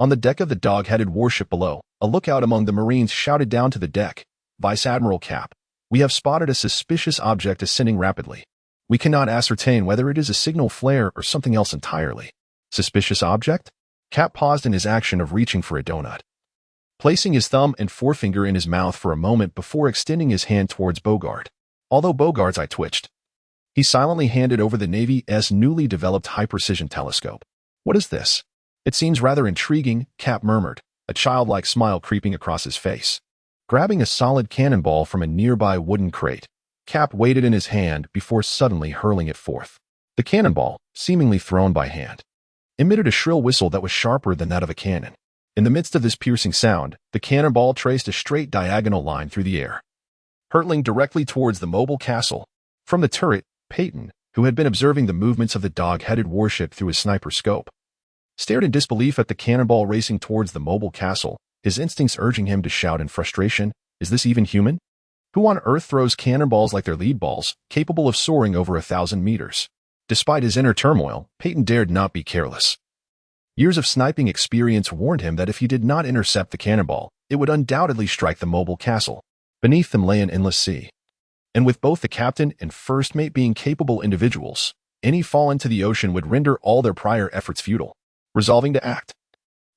Speaker 1: on the deck of the dog-headed warship below, a lookout among the Marines shouted down to the deck, "Vice Admiral Cap, we have spotted a suspicious object ascending rapidly. We cannot ascertain whether it is a signal flare or something else entirely." Suspicious object? Cap paused in his action of reaching for a donut, placing his thumb and forefinger in his mouth for a moment before extending his hand towards Bogard. Although Bogard's eye twitched, he silently handed over the Navy's newly developed high-precision telescope. "What is this? It seems rather intriguing," Cap murmured, a childlike smile creeping across his face. Grabbing a solid cannonball from a nearby wooden crate, Cap weighed it in his hand before suddenly hurling it forth. The cannonball, seemingly thrown by hand, emitted a shrill whistle that was sharper than that of a cannon. In the midst of this piercing sound, the cannonball traced a straight diagonal line through the air, hurtling directly towards the mobile castle. From the turret, Peyton, who had been observing the movements of the dog-headed warship through his sniper scope, stared in disbelief at the cannonball racing towards the mobile castle, his instincts urging him to shout in frustration, "Is this even human? Who on earth throws cannonballs like they're lead balls, capable of soaring over 1,000 meters? Despite his inner turmoil, Peyton dared not be careless. Years of sniping experience warned him that if he did not intercept the cannonball, it would undoubtedly strike the mobile castle. Beneath them lay an endless sea. And with both the captain and first mate being capable individuals, any fall into the ocean would render all their prior efforts futile. Resolving to act,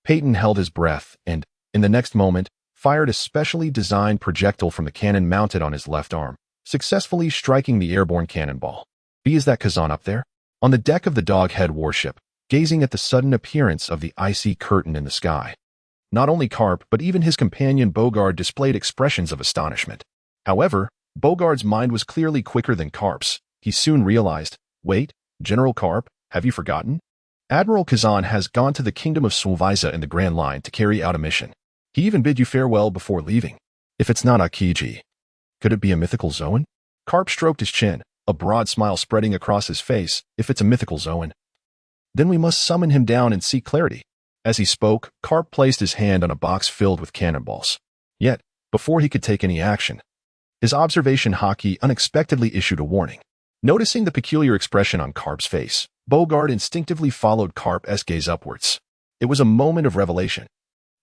Speaker 1: Peyton held his breath and, in the next moment, fired a specially designed projectile from the cannon mounted on his left arm, successfully striking the airborne cannonball. "Is that Kazan up there?" On the deck of the dog-head warship, gazing at the sudden appearance of the icy curtain in the sky, not only Karp but even his companion Bogard displayed expressions of astonishment. However, Bogard's mind was clearly quicker than Karp's. He soon realized, "Wait, General Karp, have you forgotten? Admiral Kazan has gone to the Kingdom of Sulvisa in the Grand Line to carry out a mission. He even bid you farewell before leaving. If it's not Akiji, could it be a mythical Zoan?" Karp stroked his chin, a broad smile spreading across his face. "If it's a mythical Zoan, then we must summon him down and seek clarity." As he spoke, Karp placed his hand on a box filled with cannonballs. Yet, before he could take any action, his observation haki unexpectedly issued a warning. Noticing the peculiar expression on Karp's face, Bogard instinctively followed Karp's gaze upwards. It was a moment of revelation.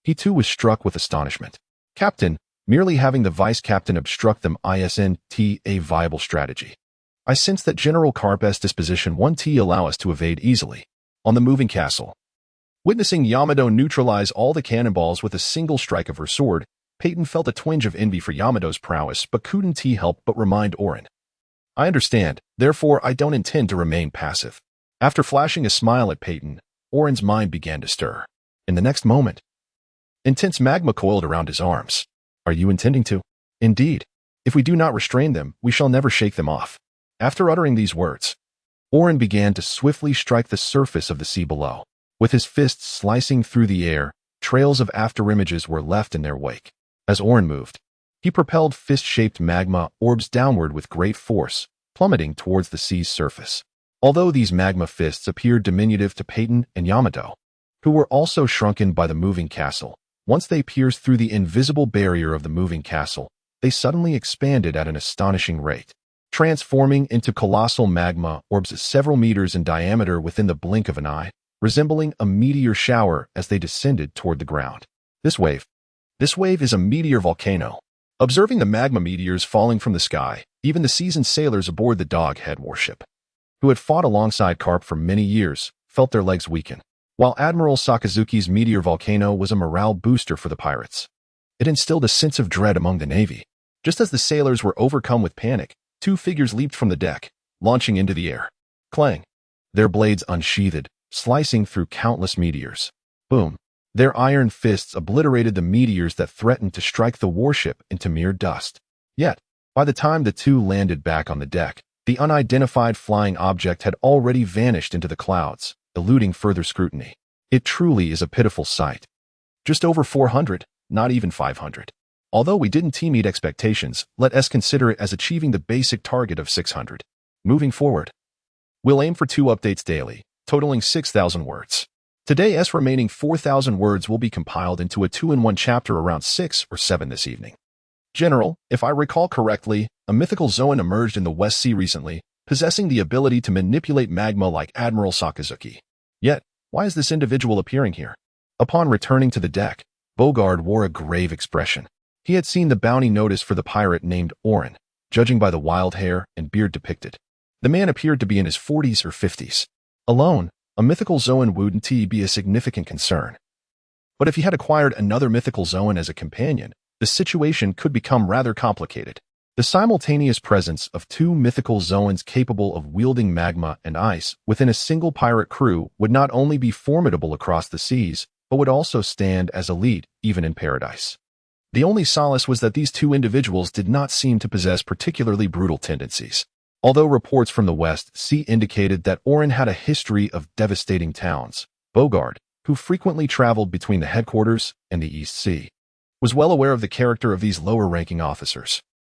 Speaker 1: He too was struck with astonishment. Captain, merely having the vice captain obstruct them isn't a viable strategy. I sense that General Carp's disposition 1T allow us to evade easily. On the moving castle. Witnessing Yamato neutralize all the cannonballs with a single strike of her sword, Peyton felt a twinge of envy for Yamato's prowess but couldn't help but remind Aorn. I understand, therefore I don't intend to remain passive. After flashing a smile at Peyton, Aorn's mind began to stir. In the next moment, intense magma coiled around his arms. Are you intending to? Indeed. If we do not restrain them, we shall never shake them off. After uttering these words, Aorn began to swiftly strike the surface of the sea below. With his fists slicing through the air, trails of afterimages were left in their wake. As Aorn moved, he propelled fist-shaped magma orbs downward with great force, plummeting towards the sea's surface. Although these magma fists appeared diminutive to Peyton and Yamato, who were also shrunken by the moving castle, once they pierced through the invisible barrier of the moving castle, they suddenly expanded at an astonishing rate, transforming into colossal magma orbs several meters in diameter within the blink of an eye, resembling a meteor shower as they descended toward the ground. This wave is a meteor volcano. Observing the magma meteors falling from the sky, even the seasoned sailors aboard the Doghead warship, who had fought alongside Carp for many years, felt their legs weaken. While Admiral Sakazuki's meteor volcano was a morale booster for the pirates, it instilled a sense of dread among the Navy. Just as the sailors were overcome with panic, two figures leaped from the deck, launching into the air. Clang! Their blades unsheathed, slicing through countless meteors. Boom! Their iron fists obliterated the meteors that threatened to strike the warship into mere dust. Yet, by the time the two landed back on the deck, the unidentified flying object had already vanished into the clouds, eluding further scrutiny. It truly is a pitiful sight. Just over 400, not even 500. Although we didn't meet expectations, let us consider it as achieving the basic target of 600. Moving forward, we'll aim for 2 updates daily, totaling 6,000 words. Today's remaining 4,000 words will be compiled into a 2-in-1 chapter around 6 or 7 this evening. General, if I recall correctly, a mythical Zoan emerged in the West Sea recently, possessing the ability to manipulate magma like Admiral Sakazuki. Yet, why is this individual appearing here? Upon returning to the deck, Bogard wore a grave expression. He had seen the bounty notice for the pirate named Aorn, judging by the wild hair and beard depicted. The man appeared to be in his 40s or 50s. Alone, a mythical Zoan wouldn't be a significant concern. But if he had acquired another mythical Zoan as a companion, the situation could become rather complicated. The simultaneous presence of 2 mythical Zoans capable of wielding magma and ice within a single pirate crew would not only be formidable across the seas, but would also stand as elite even in paradise. The only solace was that these 2 individuals did not seem to possess particularly brutal tendencies. Although reports from the West Sea indicated that Aorn had a history of devastating towns, Bogard, who frequently traveled between the headquarters and the East Sea, was well aware of the character of these lower-ranking officers.